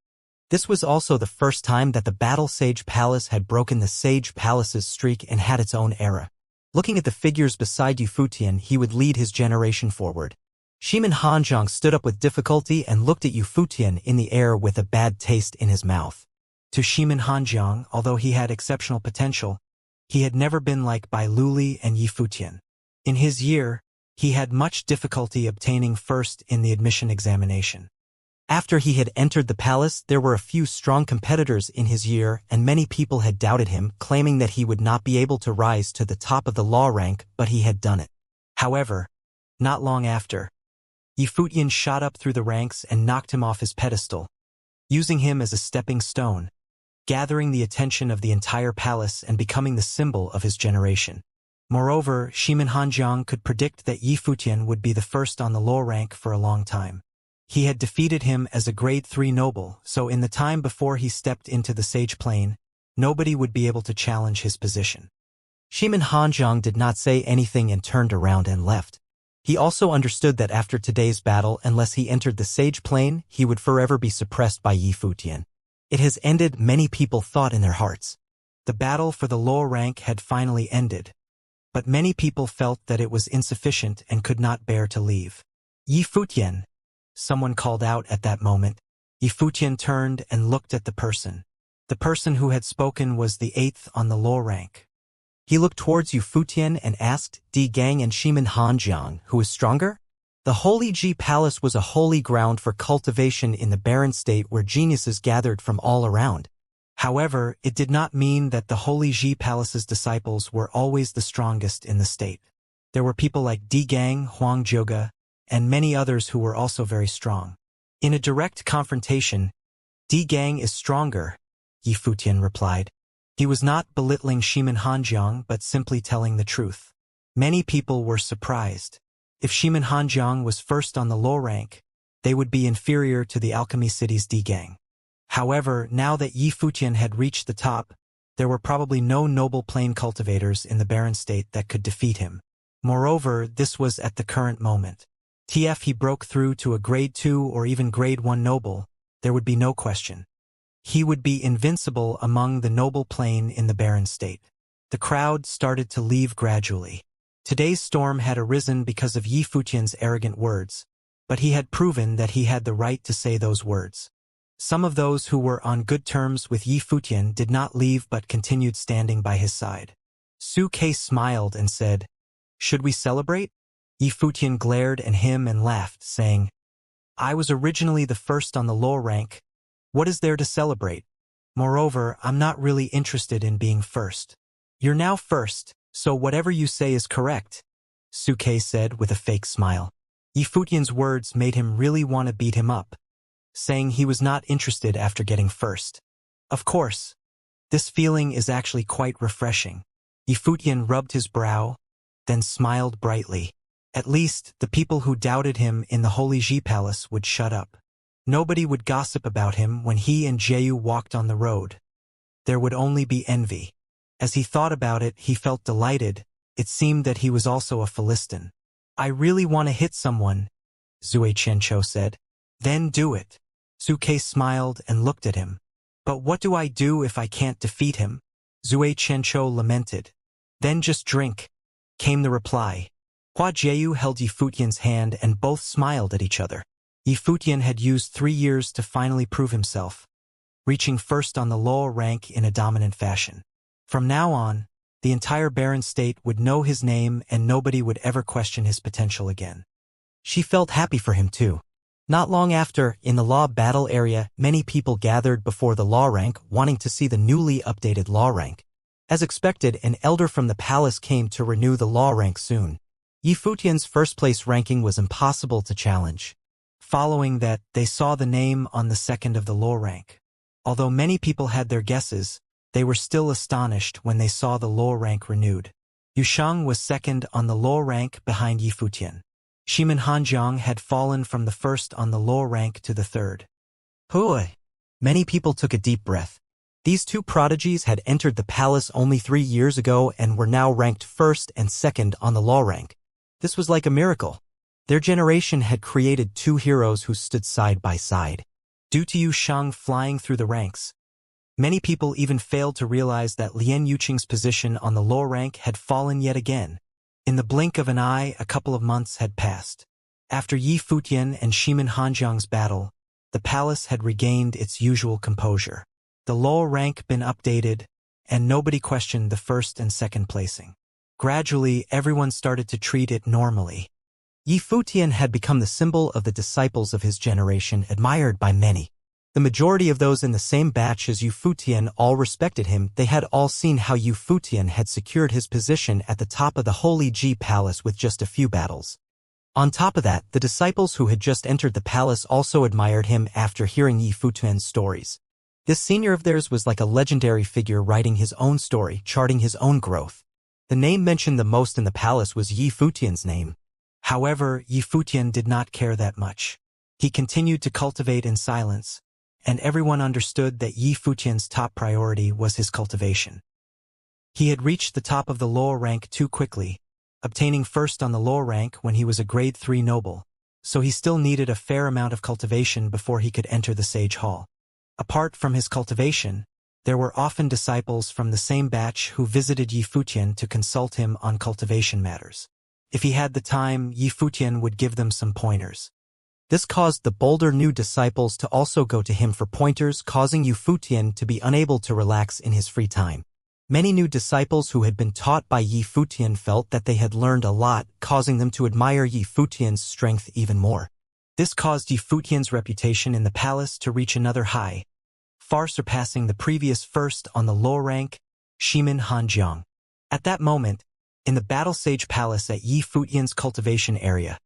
This was also the first time that the Battle Sage Palace had broken the Sage Palace's streak and had its own era. Looking at the figures beside Yi Futian, he would lead his generation forward. Shimin Hanjiang stood up with difficulty and looked at Yi Futian in the air with a bad taste in his mouth. To Shimin Hanjiang, although he had exceptional potential, he had never been like Bai Luli and Yi Futian. In his year, he had much difficulty obtaining first in the admission examination. After he had entered the palace, there were a few strong competitors in his year, and many people had doubted him, claiming that he would not be able to rise to the top of the law rank, but he had done it. However, not long after, Yifutian shot up through the ranks and knocked him off his pedestal, using him as a stepping stone, gathering the attention of the entire palace and becoming the symbol of his generation. Moreover, Shimin Hanjiang could predict that Yifutian would be the first on the law rank for a long time. He had defeated him as a grade 3 noble, so in the time before he stepped into the sage plane, nobody would be able to challenge his position. Shimin Hanjiang did not say anything and turned around and left. He also understood that after today's battle, unless he entered the sage plane, he would forever be suppressed by Yifutian. It has ended, many people thought in their hearts. The battle for the law rank had finally ended, but many people felt that it was insufficient and could not bear to leave. Yifutian, someone called out at that moment. Yifutian turned and looked at the person. The person who had spoken was the 8th on the law rank. He looked towards Yifutian and asked, Di Gang and Shimin Hanjiang, who is stronger? The Holy Ji Palace was a holy ground for cultivation in the barren state where geniuses gathered from all around. However, it did not mean that the Holy Ji Palace's disciples were always the strongest in the state. There were people like Di Gang, Huang Zhoga, and many others who were also very strong. In a direct confrontation, Di Gang is stronger, Yifutian replied. He was not belittling Shimin Hanjiang but simply telling the truth. Many people were surprised. If Shimin Hanjiang was first on the law rank, they would be inferior to the alchemy city's Di Gang. However, now that Yifutian had reached the top, there were probably no noble plane cultivators in the barren state that could defeat him. Moreover, this was at the current moment. If he broke through to a grade 2 or even grade 1 noble, there would be no question. He would be invincible among the noble plane in the barren state. The crowd started to leave gradually. Today's storm had arisen because of Yifutian's arrogant words, but he had proven that he had the right to say those words. Some of those who were on good terms with Yifutian did not leave but continued standing by his side. Su Ke smiled and said, "Should we celebrate?" Yifutian glared at him and laughed, saying, "I was originally the first on the law rank. What is there to celebrate? Moreover, I'm not really interested in being first. You're now first, so whatever you say is correct," Su Ke said with a fake smile. Yifutian's words made him really want to beat him up, saying he was not interested after getting first. Of course, this feeling is actually quite refreshing. Yifutian rubbed his brow, then smiled brightly. At least, the people who doubted him in the Holy Ji Palace would shut up. Nobody would gossip about him when he and Jeyu walked on the road. There would only be envy. As he thought about it, he felt delighted. It seemed that he was also a Philistine. "I really want to hit someone," Zue Qianqiu said. "Then do it." Su Ke smiled and looked at him. "But what do I do if I can't defeat him?" Zue Qianqiu lamented. "Then just drink," came the reply. Hua Jeyu held Yifutian's hand and both smiled at each other. Yifutian had used 3 years to finally prove himself, reaching first on the law rank in a dominant fashion. From now on, the entire barren state would know his name and nobody would ever question his potential again. She felt happy for him too. Not long after, in the law battle area, many people gathered before the law rank wanting to see the newly updated law rank. As expected, an elder from the palace came to renew the law rank soon. Yifutian's first-place ranking was impossible to challenge. Following that, they saw the name on the second of the law rank. Although many people had their guesses, they were still astonished when they saw the law rank renewed. Yusheng was second on the law rank behind Yifutian. Shimin Hanjiang had fallen from the first on the law rank to the third. Hui! Many people took a deep breath. These two prodigies had entered the palace only 3 years ago and were now ranked first and second on the law rank. This was like a miracle. Their generation had created 2 heroes who stood side by side. Due to Yusheng flying through the ranks, many people even failed to realize that Lian Yuqing's position on the law rank had fallen yet again. In the blink of an eye, a couple of months had passed. After Yifutian and Shimin Hanjiang's battle, the palace had regained its usual composure. The law rank been updated, and nobody questioned the first and second placing. Gradually, everyone started to treat it normally. Yi Futian had become the symbol of the disciples of his generation, admired by many. The majority of those in the same batch as Yi Futian all respected him. They had all seen how Yi Futian had secured his position at the top of the Holy Ji Palace with just a few battles. On top of that, the disciples who had just entered the palace also admired him after hearing Yi Futian's stories. This senior of theirs was like a legendary figure writing his own story, charting his own growth. The name mentioned the most in the palace was Yi Futian's name. However, Yi Futian did not care that much. He continued to cultivate in silence, and everyone understood that Yi Futian's top priority was his cultivation. He had reached the top of the lower rank too quickly, obtaining first on the lower rank when he was a grade 3 noble, so he still needed a fair amount of cultivation before he could enter the Sage Hall. Apart from his cultivation, there were often disciples from the same batch who visited Yi Futian to consult him on cultivation matters. If he had the time, Yi Futian would give them some pointers. This caused the bolder new disciples to also go to him for pointers, causing Yi Futian to be unable to relax in his free time. Many new disciples who had been taught by Yi Futian felt that they had learned a lot, causing them to admire Yi Futian's strength even more. This caused Yi Futian's reputation in the palace to reach another high, far surpassing the previous first on the low rank, Shimin Hanjiang. At that moment, in the Battle Sage Palace at Yi Futian's cultivation area,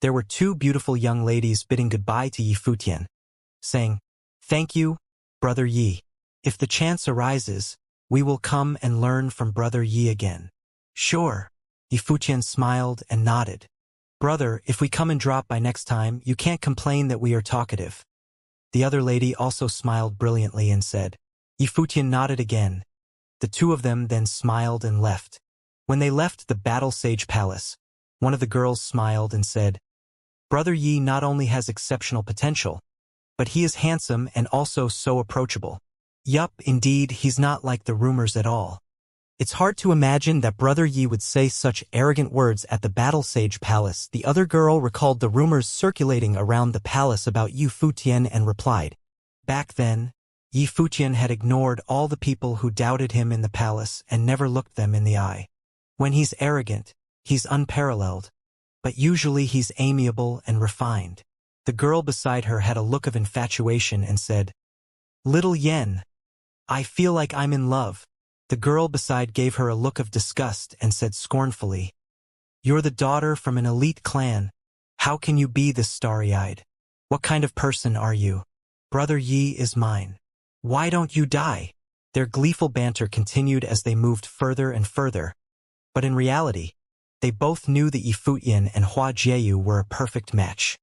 there were two beautiful young ladies bidding goodbye to Yi Futian, saying, "Thank you, Brother Yi. If the chance arises, we will come and learn from Brother Yi again." "Sure." Yi Futian smiled and nodded. "Brother, if we come and drop by next time, you can't complain that we are talkative." The other lady also smiled brilliantly and said. Yi Futian nodded again. The two of them then smiled and left. When they left the Battle Sage Palace, one of the girls smiled and said, "Brother Yi not only has exceptional potential, but he is handsome and also so approachable." Yup, indeed, he's not like the rumors at all. It's hard to imagine that Brother Yi would say such arrogant words at the Battle Sage Palace. The other girl recalled the rumors circulating around the palace about Yi Futian and replied. Back then, Yi Futian had ignored all the people who doubted him in the palace and never looked them in the eye. When he's arrogant, he's unparalleled, but usually he's amiable and refined. The girl beside her had a look of infatuation and said, "Little Yen, I feel like I'm in love." The girl beside gave her a look of disgust and said scornfully, "You're the daughter from an elite clan. How can you be this starry-eyed? What kind of person are you? Brother Yi is mine. Why don't you die?" Their gleeful banter continued as they moved further and further, but in reality, they both knew that Yi Futian and Hua Jieyu were a perfect match.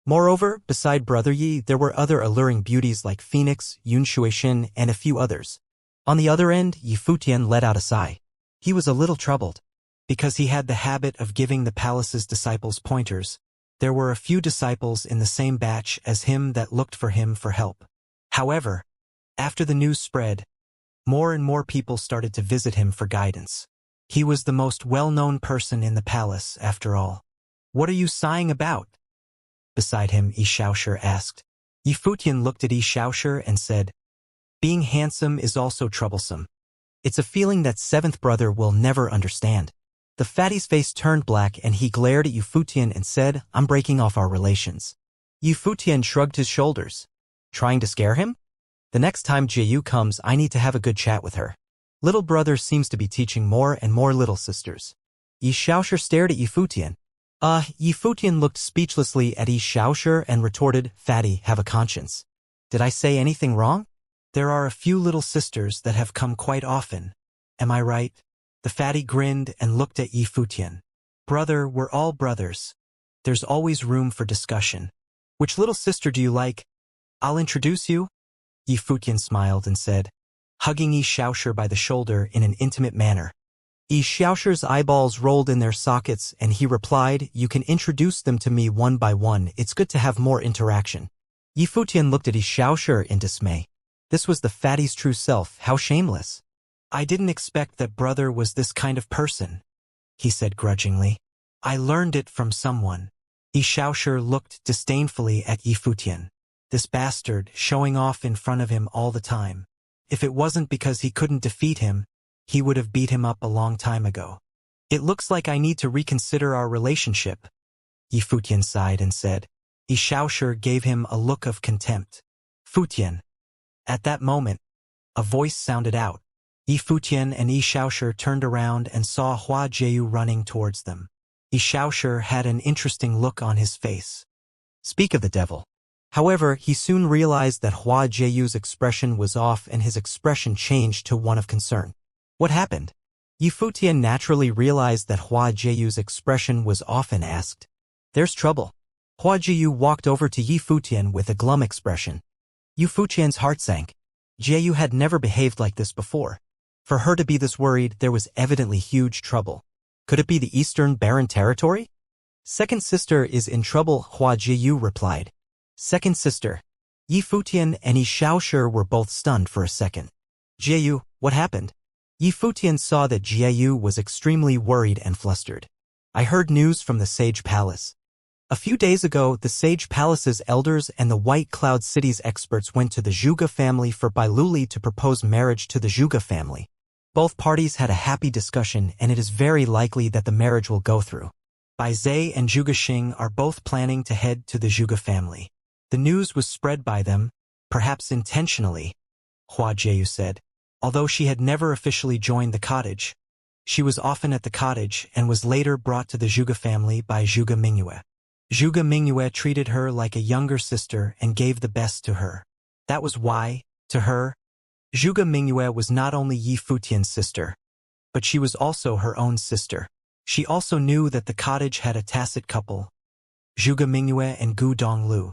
Moreover, beside Brother Yi, there were other alluring beauties like Phoenix, Yun Shuixin, and a few others. On the other end, Yi Futian let out a sigh. He was a little troubled, because he had the habit of giving the palace's disciples pointers. There were a few disciples in the same batch as him that looked for him for help. However, after the news spread, more and more people started to visit him for guidance. He was the most well-known person in the palace, after all. "What are you sighing about?" Beside him, Xianxia asked. Yi Futian looked at Xianxia and said, "Being handsome is also troublesome. It's a feeling that seventh brother will never understand." The fatty's face turned black and he glared at Yi Futian and said, "I'm breaking off our relations." Yi Futian shrugged his shoulders. Trying to scare him? "The next time Jieyu comes, I need to have a good chat with her. Little brother seems to be teaching more and more little sisters." Xianxia stared at Yi Futian. Yi Futian looked speechlessly at Xianxia and retorted, "Fatty, have a conscience. Did I say anything wrong? There are a few little sisters that have come quite often. Am I right?" The fatty grinned and looked at Yi Futian. "Brother, we're all brothers. There's always room for discussion. Which little sister do you like? I'll introduce you." Yi Futian smiled and said, hugging Xianxia by the shoulder in an intimate manner. Xiaoxia's eyeballs rolled in their sockets and he replied, "You can introduce them to me one by one. It's good to have more interaction." Yi Futian looked at Xiaoxia in dismay. This was the fatty's true self. How shameless. "I didn't expect that brother was this kind of person," he said grudgingly. "I learned it from someone." Xiaoxia looked disdainfully at Yi Futian. This bastard, showing off in front of him all the time. If it wasn't because he couldn't defeat him, he would have beat him up a long time ago. "It looks like I need to reconsider our relationship. Yi Futian sighed and said. Yi Xiaoshi gave him a look of contempt. Futian. At that moment, a voice sounded out. Yi Futian and Yi Xiaoshi turned around and saw Hua Jieyu running towards them. Yi Xiaoshi had an interesting look on his face. Speak of the devil. However, he soon realized that Hua Jieyu's expression was off and his expression changed to one of concern. What happened? Yi Futian naturally realized that Hua Jieyu's expression was off and asked. There's trouble. Hua Jieyu walked over to Yi Futian with a glum expression. Yi Futian's heart sank. Jieyu had never behaved like this before. For her to be this worried, there was evidently huge trouble. Could it be the Eastern Barren Territory? Second sister is in trouble, Hua Jieyu replied. Second sister. Yi Futian and Yi Xiaoshi were both stunned for a second. Jieyu, what happened? Yi Futian saw that Jieyu was extremely worried and flustered. I heard news from the Sage Palace. A few days ago, the Sage Palace's elders and the White Cloud City's experts went to the Zhuge family for Bai Luli to propose marriage to the Zhuge family. Both parties had a happy discussion, and it is very likely that the marriage will go through. Bai Zhe and Zhuge Xing are both planning to head to the Zhuge family. The news was spread by them, perhaps intentionally, Hua Jieyu said. Although she had never officially joined the cottage, she was often at the cottage and was later brought to the Zhuge family by Zhuge Mingyue. Zhuge Mingyue treated her like a younger sister and gave the best to her. That was why, to her, Zhuge Mingyue was not only Yi Futian's sister, but she was also her own sister. She also knew that the cottage had a tacit couple, Zhuge Mingyue and Gu Donglu.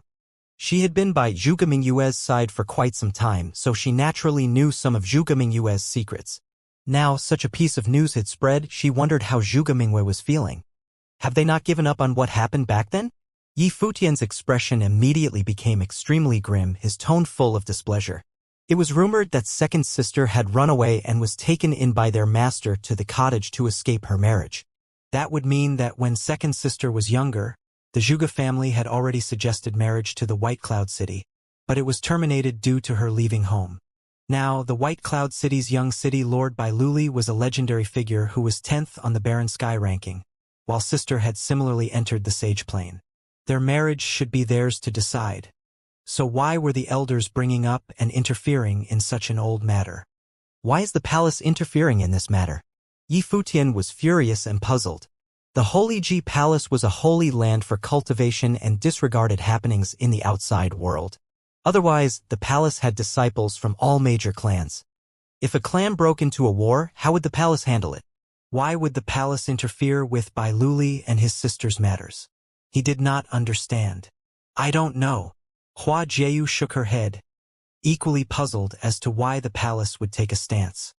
She had been by Zhuge Mingyue's side for quite some time, so she naturally knew some of Zhuge Mingyue's secrets. Now, such a piece of news had spread, she wondered how Zhuge Mingyue was feeling. Have they not given up on what happened back then? Yi Futian's expression immediately became extremely grim, his tone full of displeasure. It was rumored that second sister had run away and was taken in by their master to the cottage to escape her marriage. That would mean that when second sister was younger, the Zhuge family had already suggested marriage to the White Cloud City, but it was terminated due to her leaving home. Now, the White Cloud City's young city lord Bai Luli was a legendary figure who was 10th on the Barren Sky ranking, while sister had similarly entered the Sage Plane. Their marriage should be theirs to decide. So why were the elders bringing up and interfering in such an old matter? Why is the palace interfering in this matter? Yi Futian was furious and puzzled. The Holy Ji Palace was a holy land for cultivation and disregarded happenings in the outside world. Otherwise, the palace had disciples from all major clans. If a clan broke into a war, how would the palace handle it? Why would the palace interfere with Bai Luli and his sister's matters? He did not understand. I don't know. Hua Jieyu shook her head, equally puzzled as to why the palace would take a stance.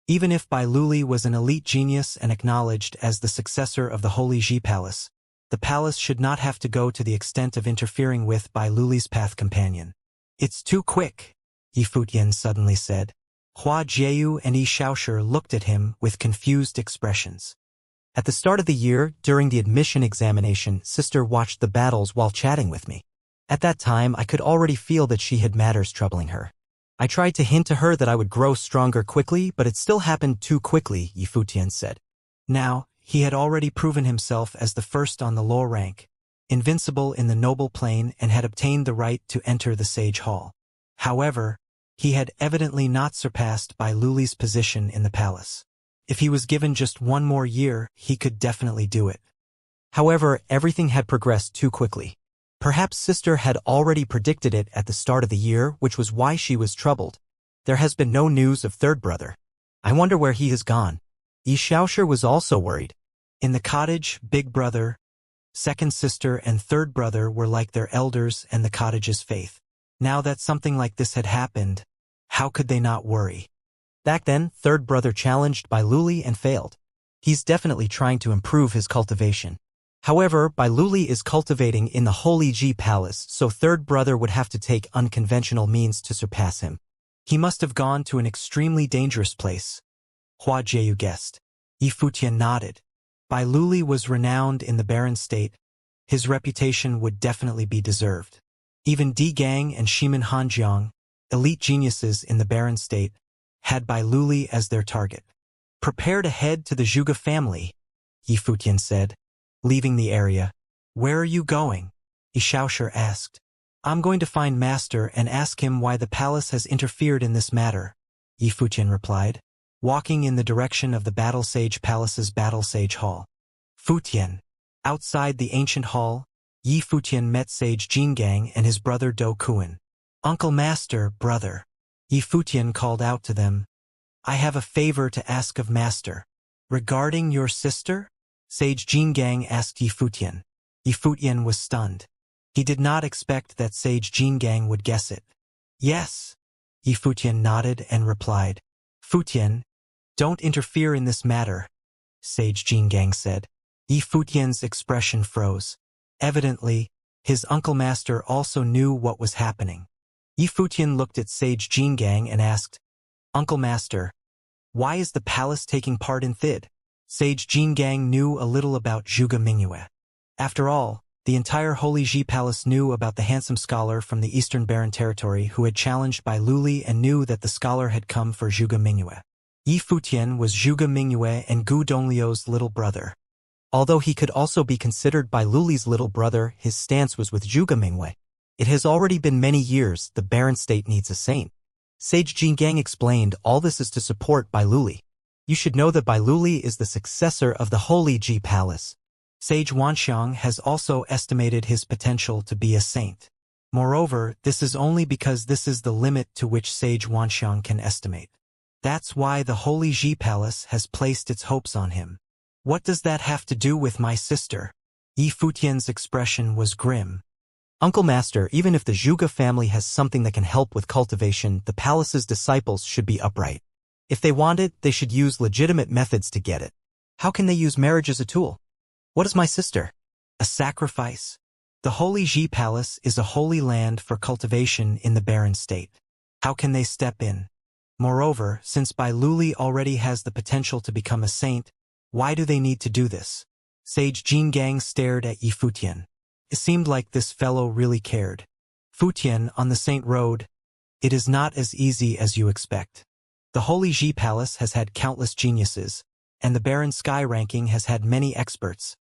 Even if Bai Luli was an elite genius and acknowledged as the successor of the Holy Ji Palace, the palace should not have to go to the extent of interfering with Bai Luli's path companion. It's too quick, Yi Futian suddenly said. Hua Jieyu and Yi Xiaoshi looked at him with confused expressions. At the start of the year, during the admission examination, sister watched the battles while chatting with me. At that time, I could already feel that she had matters troubling her. I tried to hint to her that I would grow stronger quickly, but it still happened too quickly, Yi Futian said. Now, he had already proven himself as the first on the low rank, invincible in the noble plane, and had obtained the right to enter the Sage Hall. However, he had evidently not surpassed Bai Luli's position in the palace. If he was given just one more year, he could definitely do it. However, everything had progressed too quickly. Perhaps sister had already predicted it at the start of the year, which was why she was troubled. There has been no news of third brother. I wonder where he has gone. Yi Xiaoshi was also worried. In the cottage, big brother, second sister, and third brother were like their elders and the cottage's faith. Now that something like this had happened, how could they not worry? Back then, third brother challenged Bai Luli and failed. He's definitely trying to improve his cultivation. However, Bai Luli is cultivating in the Holy Ji Palace, so third brother would have to take unconventional means to surpass him. He must have gone to an extremely dangerous place, Hua Jieyu guessed. Yi Futian nodded. Bai Luli was renowned in the Barren State. His reputation would definitely be deserved. Even Di Gang and Shimin Hanjiang, elite geniuses in the Barren State, had Bai Luli as their target. Prepare to head to the Zhuge family, Yi Futian said. Leaving the area, Where are you going? Xianxia asked. I'm going to find Master and ask him why the palace has interfered in this matter, Futian replied, walking in the direction of the Battle Sage Palace's Battle Sage Hall. Futian. Outside the ancient hall, Futian met Sage Jingang and his brother Do Kuan. Uncle Master, brother. Futian called out to them. I have a favor to ask of Master. Regarding your sister? Sage Jingang asked Futian. Futian was stunned. He did not expect that Sage Jingang would guess it. Yes. Futian nodded and replied. Futian, don't interfere in this matter, Sage Jingang said. Futian's expression froze. Evidently, his Uncle Master also knew what was happening. Futian looked at Sage Jingang and asked, Uncle Master, why is the palace taking part in Thid? Sage Jingang knew a little about Zhuge Mingyue. After all, the entire Holy Ji Palace knew about the handsome scholar from the Eastern Barren Territory who had challenged Bai Luli and knew that the scholar had come for Zhuge Mingyue. Futian was Zhuge Mingyue and Gu Dongliu's little brother. Although he could also be considered Bai Luli's little brother, his stance was with Zhuge Mingyue. It has already been many years, the Barren State needs a saint. Sage Jingang explained all this is to support Bai Luli. You should know that Bai Luli is the successor of the Holy Ji Palace. Sage Wanxiang has also estimated his potential to be a saint. Moreover, this is only because this is the limit to which Sage Wanxiang can estimate. That's why the Holy Ji Palace has placed its hopes on him. What does that have to do with my sister? Futian's expression was grim. Uncle Master, even if the Zhuge family has something that can help with cultivation, the palace's disciples should be upright. If they want it, they should use legitimate methods to get it. How can they use marriage as a tool? What is my sister? A sacrifice? The Holy Ji Palace is a holy land for cultivation in the Barren State. How can they step in? Moreover, since Bai Luli already has the potential to become a saint, why do they need to do this? Sage Jingang stared at Futian. It seemed like this fellow really cared. Futian, on the Saint Road, it is not as easy as you expect. The Holy Ji Palace has had countless geniuses, and the Barren Sky ranking has had many experts.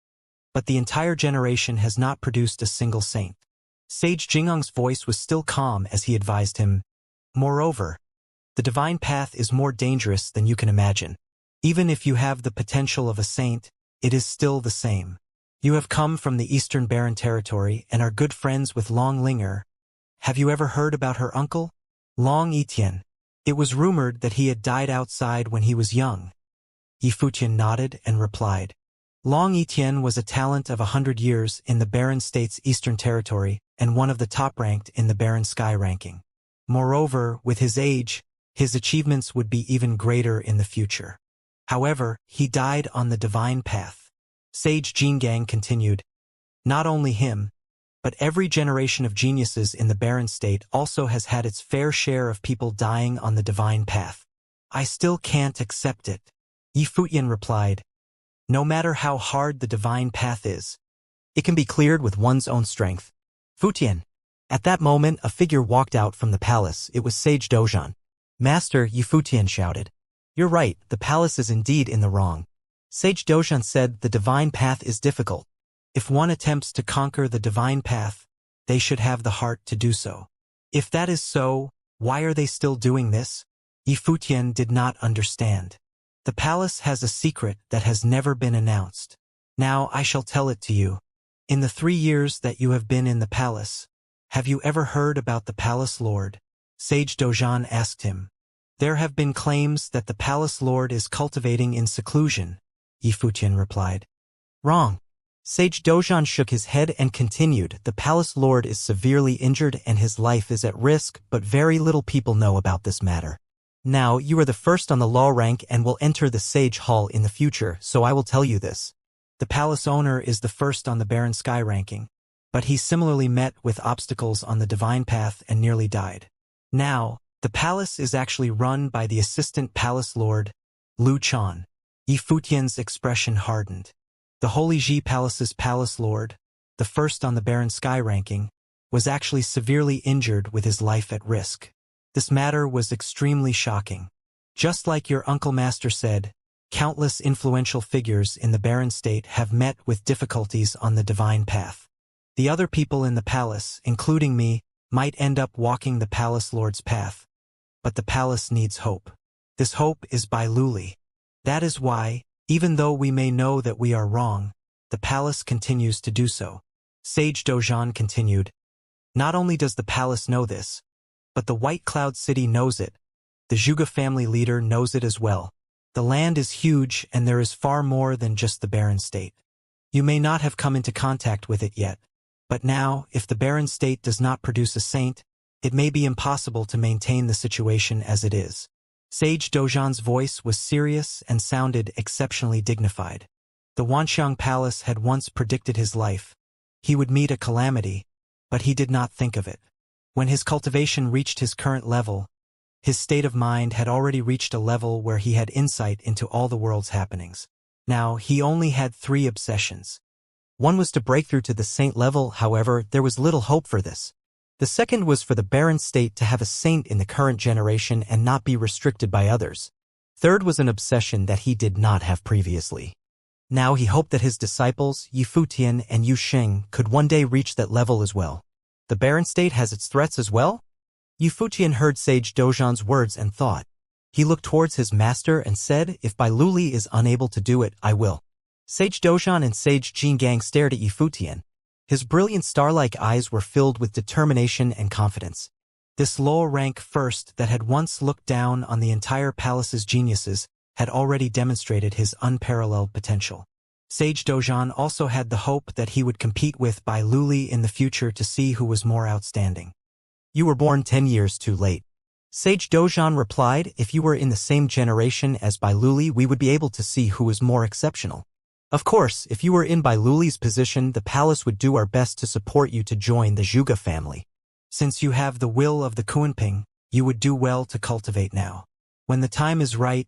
But the entire generation has not produced a single saint. Sage Jingang's voice was still calm as he advised him. Moreover, the divine path is more dangerous than you can imagine. Even if you have the potential of a saint, it is still the same. You have come from the Eastern Barren Territory and are good friends with Long Linger. Have you ever heard about her uncle? Long Etienne. It was rumored that he had died outside when he was young. Futian nodded and replied. Long Etienne was a talent of 100 years in the Barren State's Eastern Territory and one of the top-ranked in the Barren Sky ranking. Moreover, with his age, his achievements would be even greater in the future. However, he died on the divine path. Sage Jingang continued. Not only him, but every generation of geniuses in the Barren State also has had its fair share of people dying on the divine path. I still can't accept it. Futian replied. No matter how hard the divine path is, it can be cleared with one's own strength. Futian. At that moment, a figure walked out from the palace. It was Sage Dozhan. Master, Futian shouted. You're right, the palace is indeed in the wrong. Sage Dozhan said the divine path is difficult. If one attempts to conquer the divine path, they should have the heart to do so. If that is so, why are they still doing this? Futian did not understand. The palace has a secret that has never been announced. Now I shall tell it to you. In the 3 years that you have been in the palace, have you ever heard about the palace lord? Sage Dozhan asked him. There have been claims that the palace lord is cultivating in seclusion, Futian replied. Wrong. Sage Dozhan shook his head and continued, the palace lord is severely injured and his life is at risk, but very little people know about this matter. Now, you are the first on the law rank and will enter the Sage Hall in the future, so I will tell you this. The palace owner is the first on the Barren Sky ranking, but he similarly met with obstacles on the divine path and nearly died. Now, the palace is actually run by the assistant palace lord, Lu Chan. Futian's expression hardened. The Holy Ji Palace's palace lord, the first on the Barren Sky ranking, was actually severely injured with his life at risk. This matter was extremely shocking. Just like your Uncle Master said, Countless influential figures in the barren state have met with difficulties on the divine path. The other people in the palace, including me, might end up walking the palace lord's path. But the palace needs hope. This hope is by Luli. That is why, even though we may know that we are wrong, the palace continues to do so. Sage Dozhan continued. Not only does the palace know this, but the White Cloud City knows it. The Zhuge family leader knows it as well. The land is huge and there is far more than just the barren state. You may not have come into contact with it yet, but now, if the barren state does not produce a saint, it may be impossible to maintain the situation as it is. Sage Dozhan's voice was serious and sounded exceptionally dignified. The Wanxiang Palace had once predicted his life. He would meet a calamity, but he did not think of it. When his cultivation reached his current level, his state of mind had already reached a level where he had insight into all the world's happenings. Now, he only had 3 obsessions. One was to break through to the saint level, however, there was little hope for this. The second was for the barren state to have a saint in the current generation and not be restricted by others. Third was an obsession that he did not have previously. Now he hoped that his disciples, Yi Futian and Yu Xing, could one day reach that level as well. The barren state has its threats as well? Yu Futian heard Sage Dozhan's words and thought. He looked towards his master and said, if Bai Luli is unable to do it, I will. Sage Dozhan and Sage Jingang stared at Yu Futian. His brilliant star-like eyes were filled with determination and confidence. This low-rank first that had once looked down on the entire palace's geniuses had already demonstrated his unparalleled potential. Sage Dozhan also had the hope that he would compete with Bai Luli in the future to see who was more outstanding. You were born 10 years too late. Sage Dozhan replied, if you were in the same generation as Bai Luli, we would be able to see who was more exceptional. Of course, if you were in Bai Luli's position, the palace would do our best to support you to join the Zhuge family. Since you have the will of the Kunping, you would do well to cultivate now. When the time is right,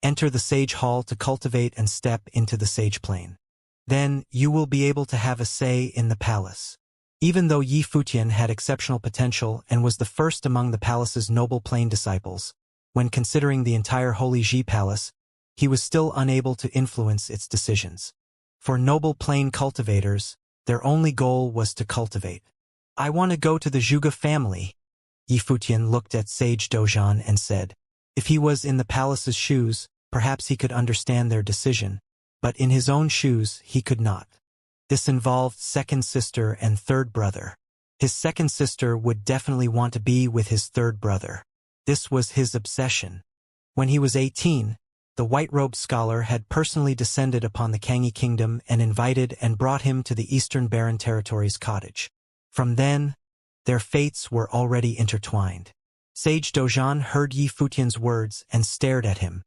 enter the sage hall to cultivate and step into the sage plane. Then, you will be able to have a say in the palace. Even though Yi Futian had exceptional potential and was the first among the palace's noble plane disciples, when considering the entire Holy Ji Palace, he was still unable to influence its decisions. For noble plane cultivators, their only goal was to cultivate. I want to go to the Zhuge family. Yi Futian looked at Sage Dozhan and said, if he was in the palace's shoes, perhaps he could understand their decision, but in his own shoes he could not. This involved second sister and third brother. His second sister would definitely want to be with his third brother. This was his obsession. When he was 18, the white-robed scholar had personally descended upon the Kangi kingdom and invited and brought him to the Eastern Barren Territories cottage. From then, their fates were already intertwined. Sage Dozhan heard Yi Futian's words and stared at him.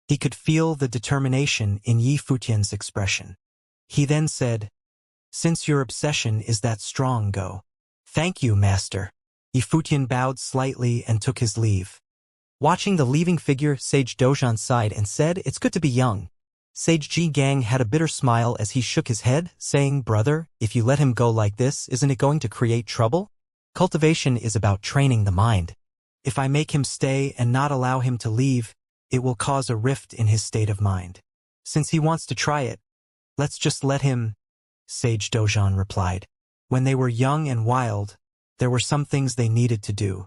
He could feel the determination in Yi Futian's expression. He then said, since your obsession is that strong, go. Thank you, master. Yi Futian bowed slightly and took his leave. Watching the leaving figure, Sage Dozhan sighed and said, it's good to be young. Sage Ji Gang had a bitter smile as he shook his head, saying, brother, if you let him go like this, isn't it going to create trouble? Cultivation is about training the mind. If I make him stay and not allow him to leave, it will cause a rift in his state of mind. Since he wants to try it, let's just let him, Sage Dozhan replied. When they were young and wild, there were some things they needed to do.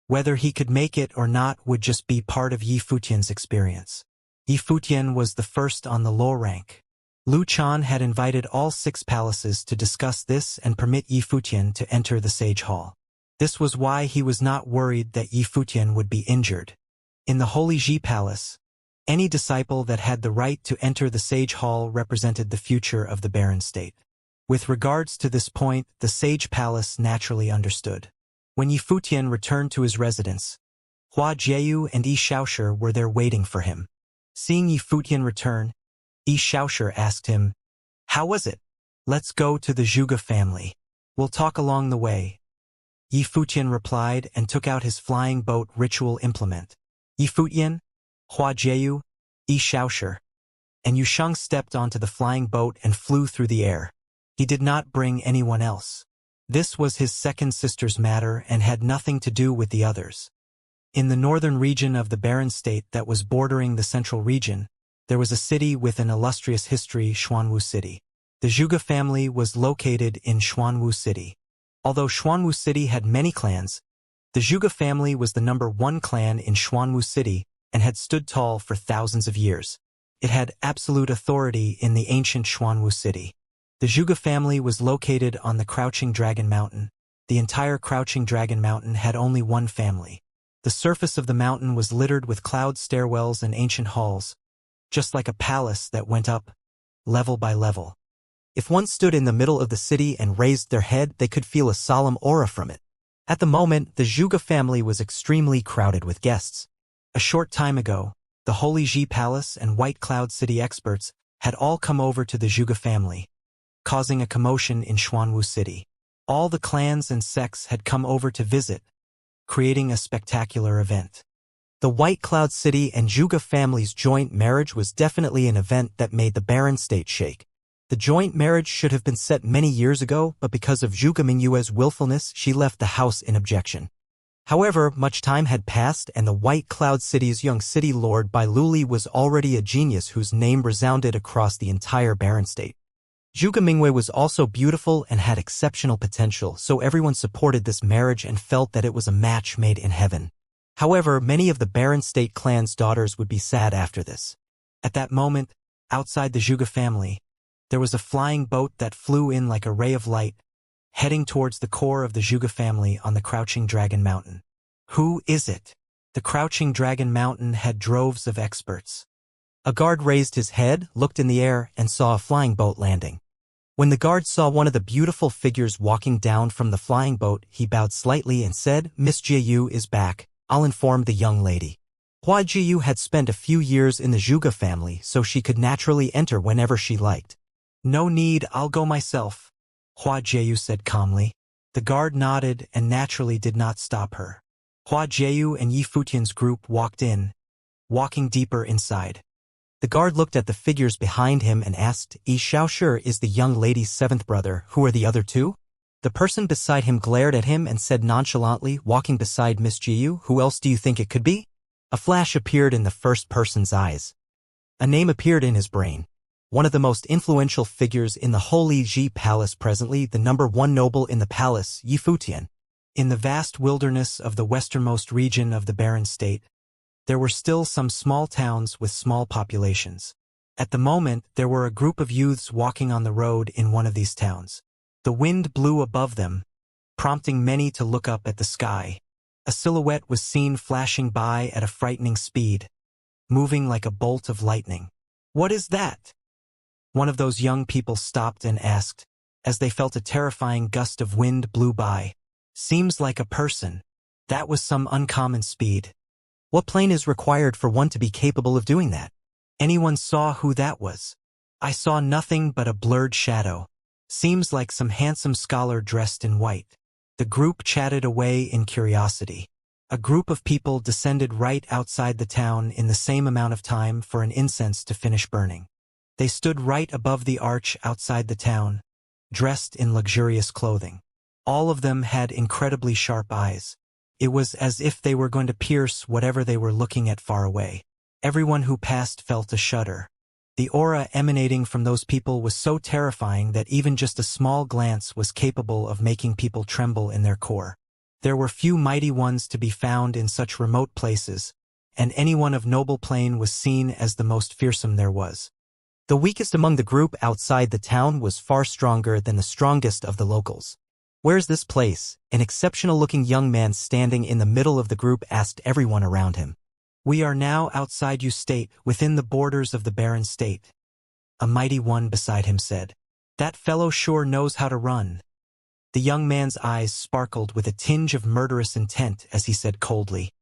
Whether he could make it or not would just be part of Yi Futian's experience. Yi Futian was the first on the low rank. Lu Chan had invited all 6 palaces to discuss this and permit Yi Futian to enter the Sage Hall. This was why he was not worried that Yi Futian would be injured. In the Holy Ji Palace, any disciple that had the right to enter the Sage Hall represented the future of the barren state. With regards to this point, the Sage Palace naturally understood. When Yi Futian returned to his residence, Hua Jieyu and Yi Xiaoshi were there waiting for him. Seeing Yi Futian return, Yi Xiaoshi asked him, how was it? Let's go to the Zhuge family. We'll talk along the way. Yi Futian replied and took out his flying boat ritual implement. Yi Futian, Hua Jieyu, Yi Xiaoshi, and Yu Sheng stepped onto the flying boat and flew through the air. He did not bring anyone else. This was his second sister's matter and had nothing to do with the others. In the northern region of the barren state that was bordering the central region, There was a city with an illustrious history, Xuanwu City. The Zhuge family was located in Xuanwu City. Although Xuanwu City had many clans, the Zhuge family was the #1 clan in Xuanwu City and had stood tall for thousands of years. It had absolute authority in the ancient Xuanwu City. The Zhuge family was located on the Crouching Dragon Mountain. The entire Crouching Dragon Mountain had only one family. The surface of the mountain was littered with cloud stairwells and ancient halls, just like a palace that went up, level by level. If one stood in the middle of the city and raised their head, they could feel a solemn aura from it. At the moment, the Zhuge family was extremely crowded with guests. A short time ago, the Holy Ji Palace and White Cloud City experts had all come over to the Zhuge family, causing a commotion in Xuanwu City. All the clans and sects had come over to visit, creating a spectacular event. The White Cloud City and Zhuge family's joint marriage was definitely an event that made the barren state shake. The joint marriage should have been set many years ago, but because of Zhuge Mingyue's willfulness, she left the house in objection. However, much time had passed, and the White Cloud City's young city lord Bai Luli was already a genius whose name resounded across the entire barren state. Zhuge Mingyue was also beautiful and had exceptional potential, so everyone supported this marriage and felt that it was a match made in heaven. However, many of the barren state clan's daughters would be sad after this. At that moment, outside the Zhuge family, there was a flying boat that flew in like a ray of light, heading towards the core of the Zhuge family on the Crouching Dragon Mountain. Who is it? The Crouching Dragon Mountain had droves of experts. A guard raised his head, looked in the air, and saw a flying boat landing. When the guard saw one of the beautiful figures walking down from the flying boat, he bowed slightly and said, "Miss Jiayu is back. I'll inform the young lady." Hua Jiayu had spent a few years in the Zhuge family, so she could naturally enter whenever she liked. "No need, I'll go myself," Hua Jiayu said calmly. The guard nodded and naturally did not stop her. Hua Jiayu and Yi Futian's group walked in, walking deeper inside. The guard looked at the figures behind him and asked, "Yi Xiaoshi is the young lady's 7th brother. Who are the other two?" The person beside him glared at him and said nonchalantly, walking beside Miss Jiayu, "Who else do you think it could be?" A flash appeared in the first person's eyes. A name appeared in his brain. One of the most influential figures in the Holy Ji Palace presently, the #1 noble in the palace, Yi Futian. In the vast wilderness of the westernmost region of the barren state, there were still some small towns with small populations. At the moment, there were a group of youths walking on the road in one of these towns. The wind blew above them, prompting many to look up at the sky. A silhouette was seen flashing by at a frightening speed, moving like a bolt of lightning. "What is that?" One of those young people stopped and asked, as they felt a terrifying gust of wind blew by. "Seems like a person." That was some uncommon speed. What plane is required for one to be capable of doing that? Anyone saw who that was? I saw nothing but a blurred shadow. Seems like some handsome scholar dressed in white. The group chatted away in curiosity. A group of people descended right outside the town in the same amount of time for an incense to finish burning. They stood right above the arch outside the town, dressed in luxurious clothing. All of them had incredibly sharp eyes. It was as if they were going to pierce whatever they were looking at far away. Everyone who passed felt a shudder. The aura emanating from those people was so terrifying that even just a small glance was capable of making people tremble in their core. There were few mighty ones to be found in such remote places, and anyone of noble plane was seen as the most fearsome there was. The weakest among the group outside the town was far stronger than the strongest of the locals. "Where's this place?" An exceptional-looking young man standing in the middle of the group asked everyone around him. "We are now outside Yu State, within the borders of the barren state," a mighty one beside him said. "That fellow sure knows how to run." The young man's eyes sparkled with a tinge of murderous intent as he said coldly,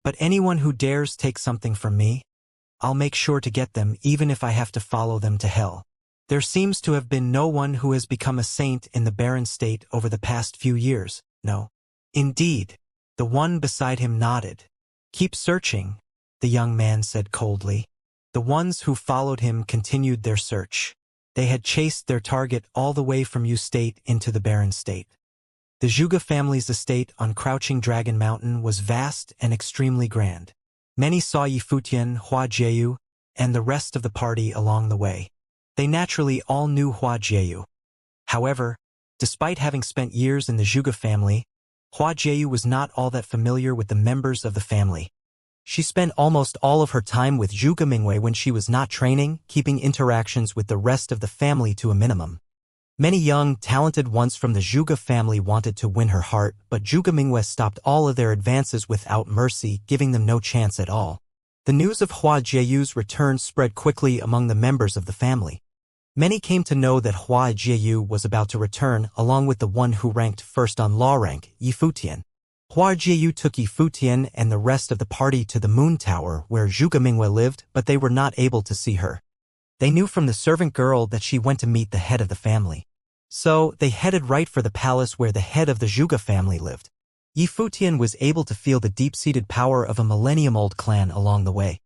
"But anyone who dares take something from me, I'll make sure to get them even if I have to follow them to hell." There seems to have been no one who has become a saint in the barren state over the past few years, no. Indeed, the one beside him nodded. "Keep searching," the young man said coldly. The ones who followed him continued their search. They had chased their target all the way from Yu State into the barren state. The Zhuge family's estate on Crouching Dragon Mountain was vast and extremely grand. Many saw Yi Futian, Hua Jiayu, and the rest of the party along the way. They naturally all knew Hua Jieyu. However, despite having spent years in the Zhuge family, Hua Jieyu was not all that familiar with the members of the family. She spent almost all of her time with Zhuge Mingwei when she was not training, keeping interactions with the rest of the family to a minimum. Many young, talented ones from the Zhuge family wanted to win her heart, but Zhuge Mingwei stopped all of their advances without mercy, giving them no chance at all. The news of Hua Jieyu's return spread quickly among the members of the family. Many came to know that Hua Jieyu was about to return, along with the one who ranked first on law rank, Yi Futian. Hua Jieyu took Yi Futian and the rest of the party to the Moon Tower where Zhuge Mingwei lived, but they were not able to see her. They knew from the servant girl that she went to meet the head of the family. So, they headed right for the palace where the head of the Zhuge family lived. Yi Futian was able to feel the deep-seated power of a millennium-old clan along the way.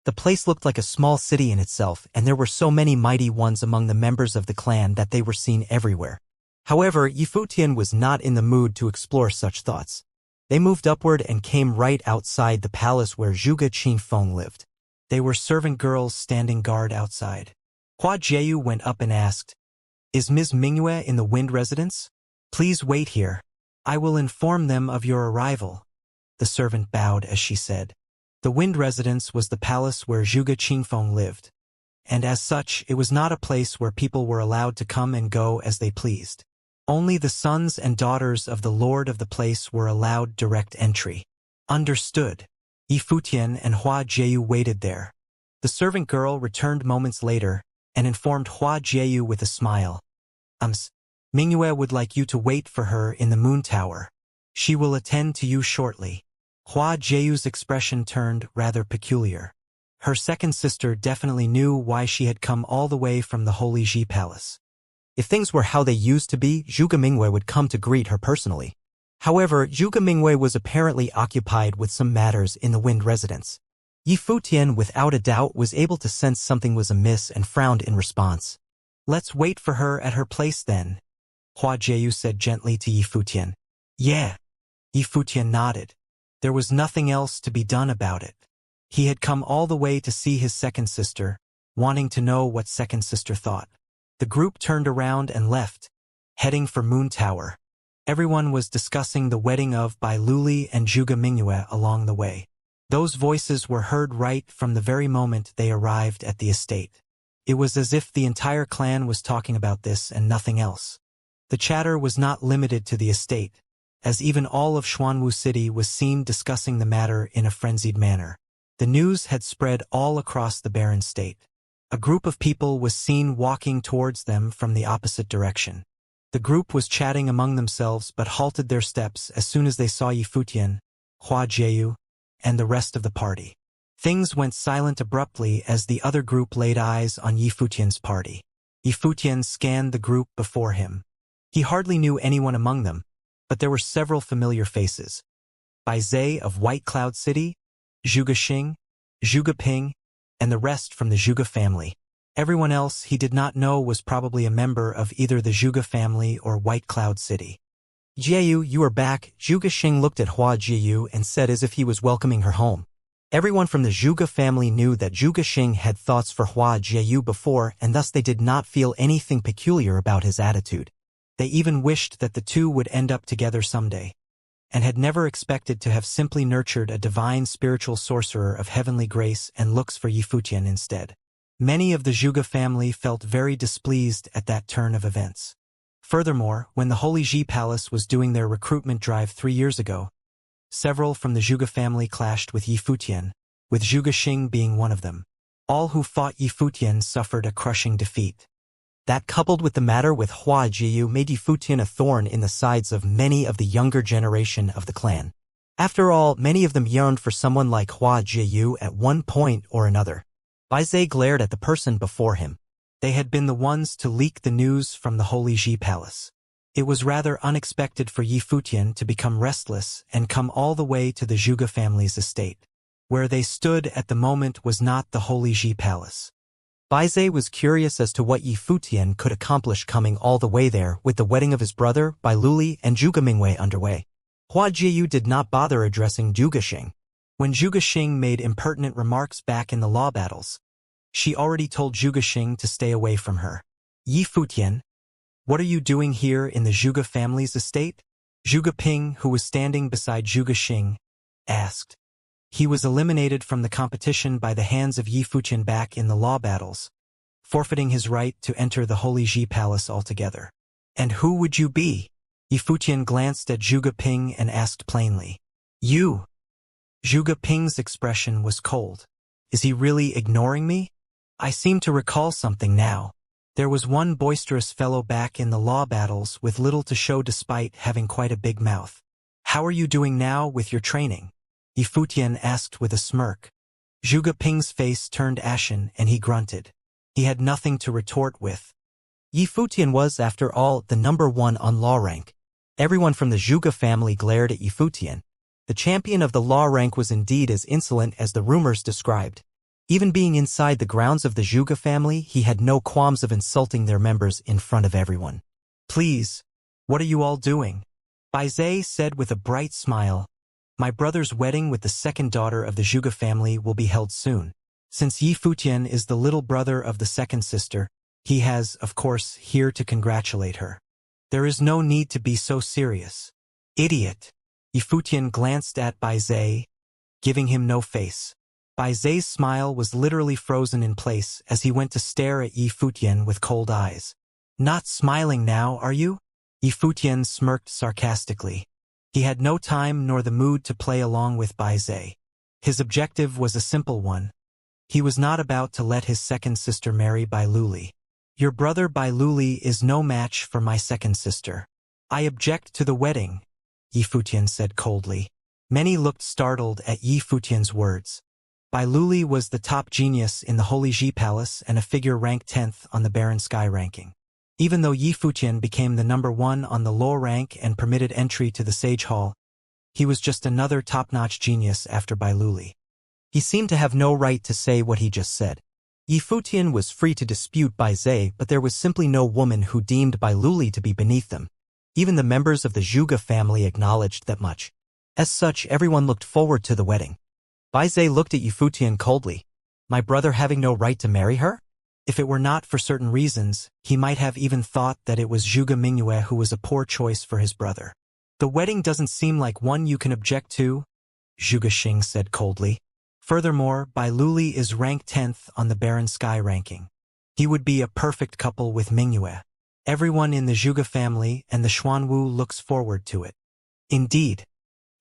The place looked like a small city in itself, and there were so many mighty ones among the members of the clan that they were seen everywhere. However, Yi Futian was not in the mood to explore such thoughts. They moved upward and came right outside the palace where Zhuge Qingfeng lived. They were servant girls standing guard outside. Hua Jieyu went up and asked, "Is Ms. Mingyue in the Wind residence? Please wait here. I will inform them of your arrival." The servant bowed as she said. The Wind residence was the palace where Zhuge Qingfeng lived, and as such it was not a place where people were allowed to come and go as they pleased. Only the sons and daughters of the lord of the place were allowed direct entry. Understood. Yi Futian and Hua Jieyu waited there. The servant girl returned moments later and informed Hua Jieyu with a smile. Mingyue would like you to wait for her in the Moon Tower. She will attend to you shortly." Hua Jieyu's expression turned rather peculiar. Her second sister definitely knew why she had come all the way from the Holy Ji Palace. If things were how they used to be, Zhuge Mingwei would come to greet her personally. However, Zhuge Mingwei was apparently occupied with some matters in the Wind residence. Yi Futian, without a doubt, was able to sense something was amiss and frowned in response. "Let's wait for her at her place then," Hua Jieyu said gently to Yi Futian. "Yeah." Yi Futian nodded. There was nothing else to be done about it. He had come all the way to see his second sister, wanting to know what second sister thought. The group turned around and left, heading for Moon Tower. Everyone was discussing the wedding of Bai Luli and Zhuge Mingyue along the way. Those voices were heard right from the very moment they arrived at the estate. It was as if the entire clan was talking about this and nothing else. The chatter was not limited to the estate, as even all of Xuanwu City was seen discussing the matter in a frenzied manner. The news had spread all across the barren state. A group of people was seen walking towards them from the opposite direction. The group was chatting among themselves but halted their steps as soon as they saw Yi Futian, Hua Jieyu, and the rest of the party. Things went silent abruptly as the other group laid eyes on Yi Futian's party. Yi Futian scanned the group before him. He hardly knew anyone among them, but there were several familiar faces. Bai Zhe of White Cloud City, Zhuge Xing, Zhuge Ping, and the rest from the Zhuge family. Everyone else he did not know was probably a member of either the Zhuge family or White Cloud City. "Jieyu, you are back," Zhuge Xing looked at Hua Jieyu and said as if he was welcoming her home. Everyone from the Zhuge family knew that Zhuge Xing had thoughts for Hua Jieyu before, and thus they did not feel anything peculiar about his attitude. They even wished that the two would end up together someday, and had never expected to have simply nurtured a divine spiritual sorcerer of heavenly grace and looks for Yi Futian instead. Many of the Zhuge family felt very displeased at that turn of events. Furthermore, when the Holy Ji Palace was doing their recruitment drive 3 years ago, several from the Zhuge family clashed with Yi Futian, with Zhuge Xing being one of them. All who fought Yi Futian suffered a crushing defeat. That, coupled with the matter with Hua Jieyu, made Yi Futian a thorn in the sides of many of the younger generation of the clan. After all, many of them yearned for someone like Hua Jieyu at one point or another. Bai Zhe glared at the person before him. They had been the ones to leak the news from the Holy Ji Palace. It was rather unexpected for Yi Futian to become restless and come all the way to the Zhuge family's estate. Where they stood at the moment was not the Holy Ji Palace. Bai Zhe was curious as to what Yi Futian could accomplish coming all the way there with the wedding of his brother, Bai Luli, and Zhuge Mingwei underway. Hua Jieyu did not bother addressing Zhuge Xing. When Zhuge Xing made impertinent remarks back in the law battles, She already told Zhuge Xing to stay away from her. Yi Futian, what are you doing here in the Zhuge family's estate? Zhuge Ping, who was standing beside Zhuge Xing, asked. He was eliminated from the competition by the hands of Yi Futian back in the law battles, forfeiting his right to enter the Holy Ji Palace altogether. And who would you be? Yi Futian glanced at Zhuge Ping and asked plainly. You. Zhuge Ping's expression was cold. Is he really ignoring me? I seem to recall something now. There was one boisterous fellow back in the law battles with little to show despite having quite a big mouth. How are you doing now with your training? Yi Futian asked with a smirk. Zhuge Ping's face turned ashen and he grunted. He had nothing to retort with. Yi Futian was, after all, the number one on law rank. Everyone from the Zhuge family glared at Yi Futian. The champion of the law rank was indeed as insolent as the rumors described. Even being inside the grounds of the Zhuge family, he had no qualms of insulting their members in front of everyone. Please, what are you all doing? Bai Zhe said with a bright smile. My brother's wedding with the second daughter of the Zhuge family will be held soon. Since Yi Futian is the little brother of the second sister, he has, of course, here to congratulate her. There is no need to be so serious. Idiot. Yi Futian glanced at Bai Zhe, giving him no face. Bai Zhe's smile was literally frozen in place as he went to stare at Yi Futian with cold eyes. Not smiling now, are you? Yi Futian smirked sarcastically. He had no time nor the mood to play along with Bai Zhe. His objective was a simple one. He was not about to let his second sister marry Bai Luli. Your brother Bai Luli is no match for my second sister. I object to the wedding, Yi Futian said coldly. Many looked startled at Yi Futian's words. Bai Luli was the top genius in the Holy Ji Palace and a figure ranked 10th on the Barren Sky ranking. Even though Yi Futian became the number one on the low rank and permitted entry to the Sage Hall, he was just another top-notch genius after Bai Luli. He seemed to have no right to say what he just said. Yi Futian was free to dispute Bai Zhe, but there was simply no woman who deemed Bai Luli to be beneath them. Even the members of the Zhuge family acknowledged that much. As such, everyone looked forward to the wedding. Bai Zhe looked at Yi Futian coldly. My brother having no right to marry her? If it were not for certain reasons, he might have even thought that it was Zhuge Mingyue who was a poor choice for his brother. The wedding doesn't seem like one you can object to, Zhuge Xing said coldly. Furthermore, Bai Luli is ranked 10th on the Barren Sky ranking. He would be a perfect couple with Mingyue. Everyone in the Zhuge family and the Xuanwu looks forward to it. Indeed.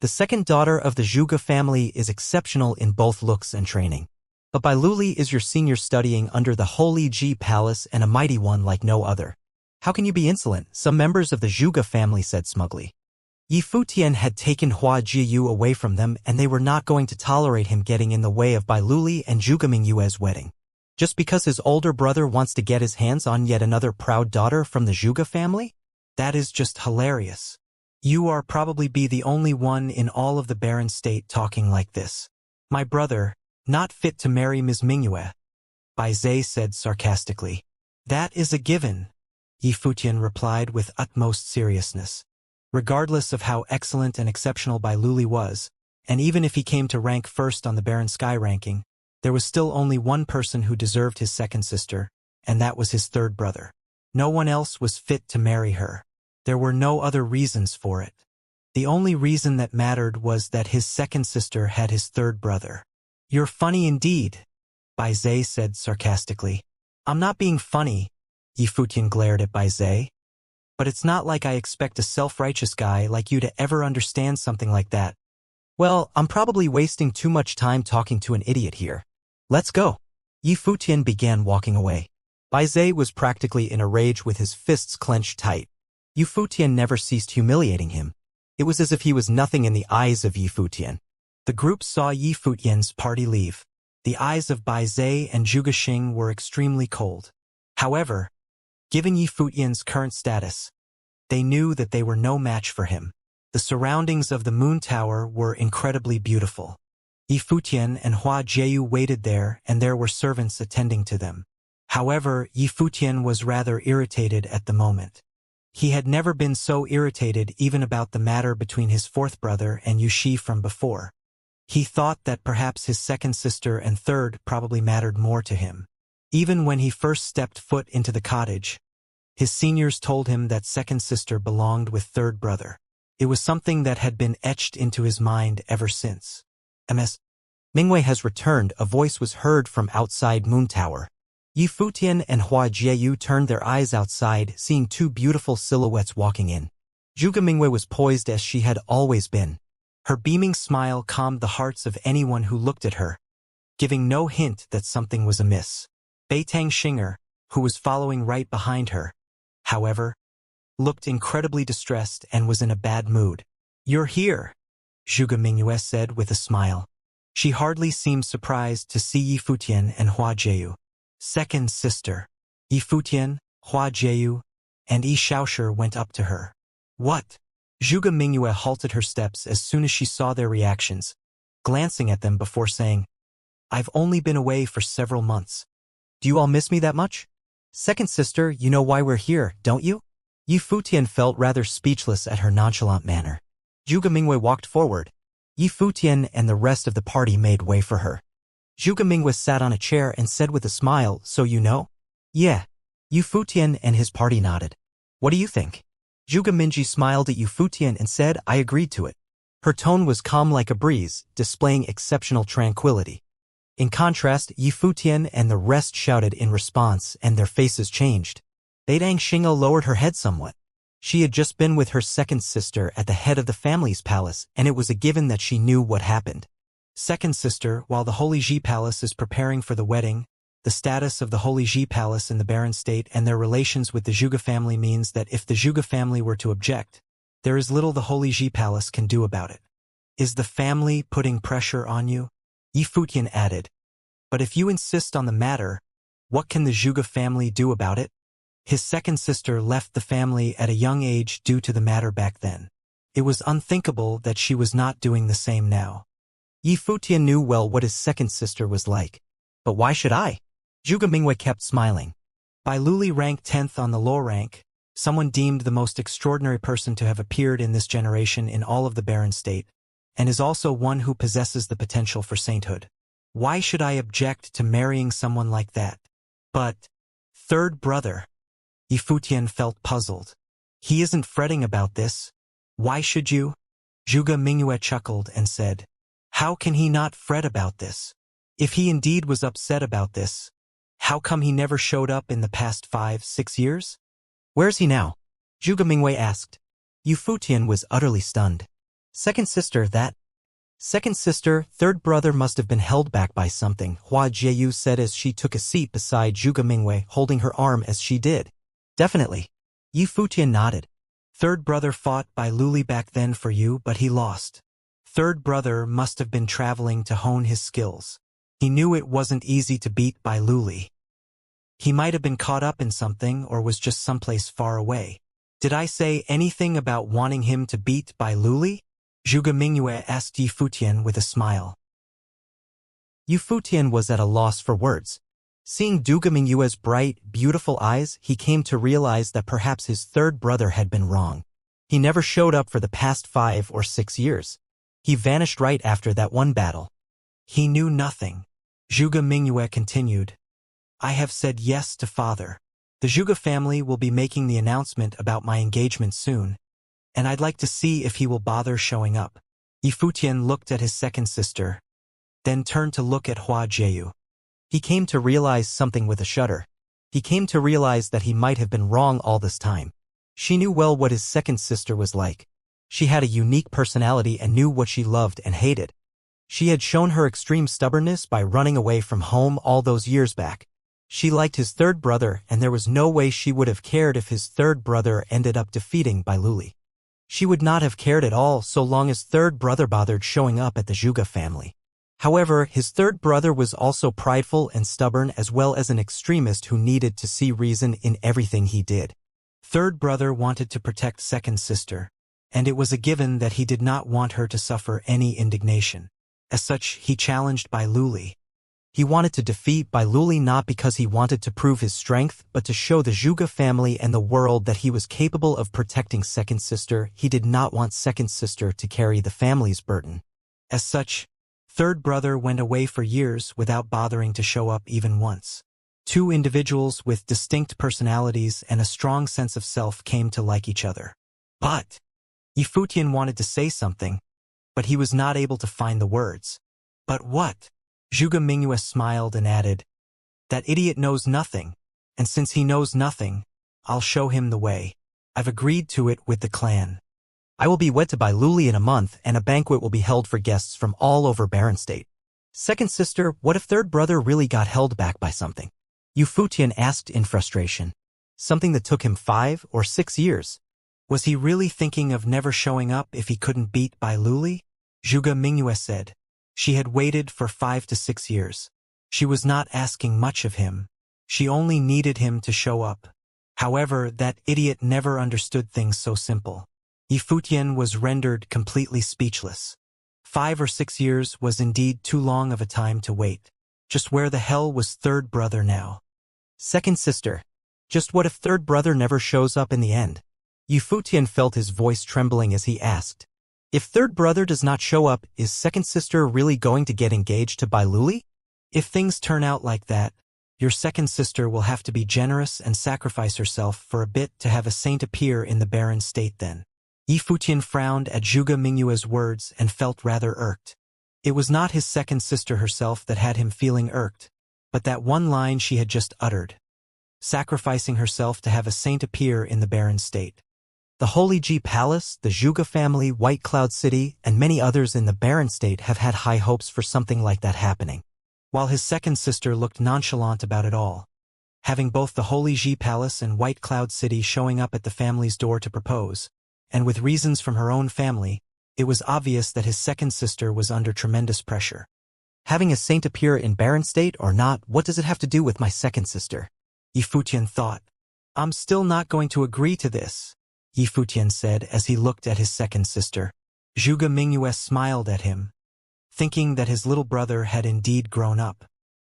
The second daughter of the Zhuge family is exceptional in both looks and training. But Bai Luli is your senior studying under the Holy Ji Palace and a mighty one like no other. How can you be insolent? Some members of the Zhuge family said smugly. Yi Futian had taken Hua Jiyu away from them and they were not going to tolerate him getting in the way of Bai Luli and Zhuge Mingyue's wedding. Just because his older brother wants to get his hands on yet another proud daughter from the Zhuge family? That is just hilarious. You are probably be the only one in all of the Barren State talking like this. My brother, not fit to marry Ms. Mingyue, Bai Zhe said sarcastically. That is a given, Yi Futian replied with utmost seriousness. Regardless of how excellent and exceptional Bai Luli was, and even if he came to rank first on the Barren Sky ranking, there was still only one person who deserved his second sister, and that was his third brother. No one else was fit to marry her. There were no other reasons for it. The only reason that mattered was that his second sister had his third brother. You're funny indeed, Bai Zhe said sarcastically. I'm not being funny, Yi Futian glared at Bai Zhe. But it's not like I expect a self-righteous guy like you to ever understand something like that. Well, I'm probably wasting too much time talking to an idiot here. Let's go. Yi Futian began walking away. Bai Zhe was practically in a rage with his fists clenched tight. Yi Futian never ceased humiliating him. It was as if he was nothing in the eyes of Yi Futian. The group saw Yi Futian's party leave. The eyes of Bai Zhe and Zhuge Xing were extremely cold. However, given Yi Futian's current status, they knew that they were no match for him. The surroundings of the moon tower were incredibly beautiful. Yi Futian and Hua Jiyu waited there and there were servants attending to them. However, Yi Futian was rather irritated at the moment. He had never been so irritated even about the matter between his fourth brother and Yuxi from before. He thought that perhaps his second sister and third probably mattered more to him. Even when he first stepped foot into the cottage, his seniors told him that second sister belonged with third brother. It was something that had been etched into his mind ever since. Ms. Mingwei has returned, a voice was heard from outside Moon Tower. Yi Futian and Hua Jieyu turned their eyes outside, seeing two beautiful silhouettes walking in. Zhuge Mingwei was poised as she had always been. Her beaming smile calmed the hearts of anyone who looked at her, giving no hint that something was amiss. Beitang Xinger, who was following right behind her, however, looked incredibly distressed and was in a bad mood. "You're here," Zhuge Mingyue said with a smile. She hardly seemed surprised to see Yi Futian and Hua Jieyu. Second sister. Yi Futian, Hua Jieyu, and Yi Shaoshi went up to her. "What?" Zhuge Mingyue halted her steps as soon as she saw their reactions, glancing at them before saying, "I've only been away for several months. Do you all miss me that much?" "Second sister, you know why we're here, don't you?" Yi Futian felt rather speechless at her nonchalant manner. Zhuge Mingyue walked forward. Yi Futian and the rest of the party made way for her. Zhuge Mingyue sat on a chair and said with a smile, "So you know?" "Yeah." Yi Futian and his party nodded. "What do you think?" Zhuge Minji smiled at Yi Futian and said, "I agreed to it." Her tone was calm like a breeze, displaying exceptional tranquility. In contrast, Yi Futian and the rest shouted in response, and their faces changed. Beidang Xing'e lowered her head somewhat. She had just been with her second sister at the head of the family's palace, and it was a given that she knew what happened. Second sister, while the Holy Ji Palace is preparing for the wedding, the status of the Holy Ji Palace in the Barren State and their relations with the Zhuge family means that if the Zhuge family were to object, there is little the Holy Ji Palace can do about it. "Is the family putting pressure on you?" Yi Futian added. "But if you insist on the matter, what can the Zhuge family do about it?" His second sister left the family at a young age due to the matter back then. It was unthinkable that she was not doing the same now. Yi Futian knew well what his second sister was like. "But why should I?" Zhuge Mingyue kept smiling. Bai Luli ranked 10th on the low rank, someone deemed the most extraordinary person to have appeared in this generation in all of the Barren State, and is also one who possesses the potential for sainthood. Why should I object to marrying someone like that? But, third brother. Yi Futian felt puzzled. He isn't fretting about this. Why should you? Zhuge Mingyue chuckled and said, "How can he not fret about this? If he indeed was upset about this, how come he never showed up in the past 5-6 years? Where's he now?" Zhuge Mingyue asked. Yi Futian was utterly stunned. Second sister, that? Second sister, third brother must have been held back by something, Hua Jieyu said as she took a seat beside Zhuge Mingyue, holding her arm as she did. Definitely. Yi Futian nodded. Third brother fought Bai Luli back then for you, but he lost. Third brother must have been traveling to hone his skills. He knew it wasn't easy to beat Bai Luli. He might have been caught up in something or was just someplace far away. Did I say anything about wanting him to beat Bai Luli? Zhuge Mingyue asked Yi Futian with a smile. Yi Futian was at a loss for words. Seeing Zhuge Mingyue's bright, beautiful eyes, he came to realize that perhaps his third brother had been wrong. He never showed up for the past 5 or 6 years. He vanished right after that one battle. He knew nothing. Zhuge Mingyue continued. I have said yes to father. The Zhuge family will be making the announcement about my engagement soon, and I'd like to see if he will bother showing up. Yi Futian looked at his second sister, then turned to look at Hua Jieyu. He came to realize something with a shudder. He came to realize that he might have been wrong all this time. She knew well what his second sister was like. She had a unique personality and knew what she loved and hated. She had shown her extreme stubbornness by running away from home all those years back. She liked his third brother, and there was no way she would have cared if his third brother ended up defeating Bai Luli. She would not have cared at all so long as third brother bothered showing up at the Zhuge family. However, his third brother was also prideful and stubborn as well as an extremist who needed to see reason in everything he did. Third brother wanted to protect second sister, and it was a given that he did not want her to suffer any indignation. As such, he challenged Bai Luli. He wanted to defeat Bai Luli not because he wanted to prove his strength, but to show the Zhuge family and the world that he was capable of protecting second sister. He did not want second sister to carry the family's burden. As such, third brother went away for years without bothering to show up even once. Two individuals with distinct personalities and a strong sense of self came to like each other. But Yifutian wanted to say something, but he was not able to find the words. But what? Zhuge Mingyue smiled and added, that idiot knows nothing, and since he knows nothing, I'll show him the way. I've agreed to it with the clan. I will be wed to Bai Luli in a month, and a banquet will be held for guests from all over Barren State. Second sister, what if third brother really got held back by something? Yifutian asked in frustration. Something that took him 5 or 6 years. Was he really thinking of never showing up if he couldn't beat Bai Luli? Zhuge Mingyue said. She had waited for 5 to 6 years. She was not asking much of him. She only needed him to show up. However, that idiot never understood things so simple. Yifutian was rendered completely speechless. 5 or 6 years was indeed too long of a time to wait. Just where the hell was third brother now? Second sister. Just what if third brother never shows up in the end? Yifutian felt his voice trembling as he asked. If third brother does not show up, is second sister really going to get engaged to Bai Luli? If things turn out like that, your second sister will have to be generous and sacrifice herself for a bit to have a saint appear in the barren state then. Yifutian frowned at Zhuge Mingyue's words and felt rather irked. It was not his second sister herself that had him feeling irked, but that one line she had just uttered. Sacrificing herself to have a saint appear in the barren state. The Holy Ji Palace, the Zhuge family, White Cloud City, and many others in the barren state have had high hopes for something like that happening. While his second sister looked nonchalant about it all. Having both the Holy Ji Palace and White Cloud City showing up at the family's door to propose, and with reasons from her own family, it was obvious that his second sister was under tremendous pressure. Having a saint appear in barren state or not, what does it have to do with my second sister? Yifutian thought. I'm still not going to agree to this, Yifutian said as he looked at his second sister. Zhuge Mingyue smiled at him, thinking that his little brother had indeed grown up.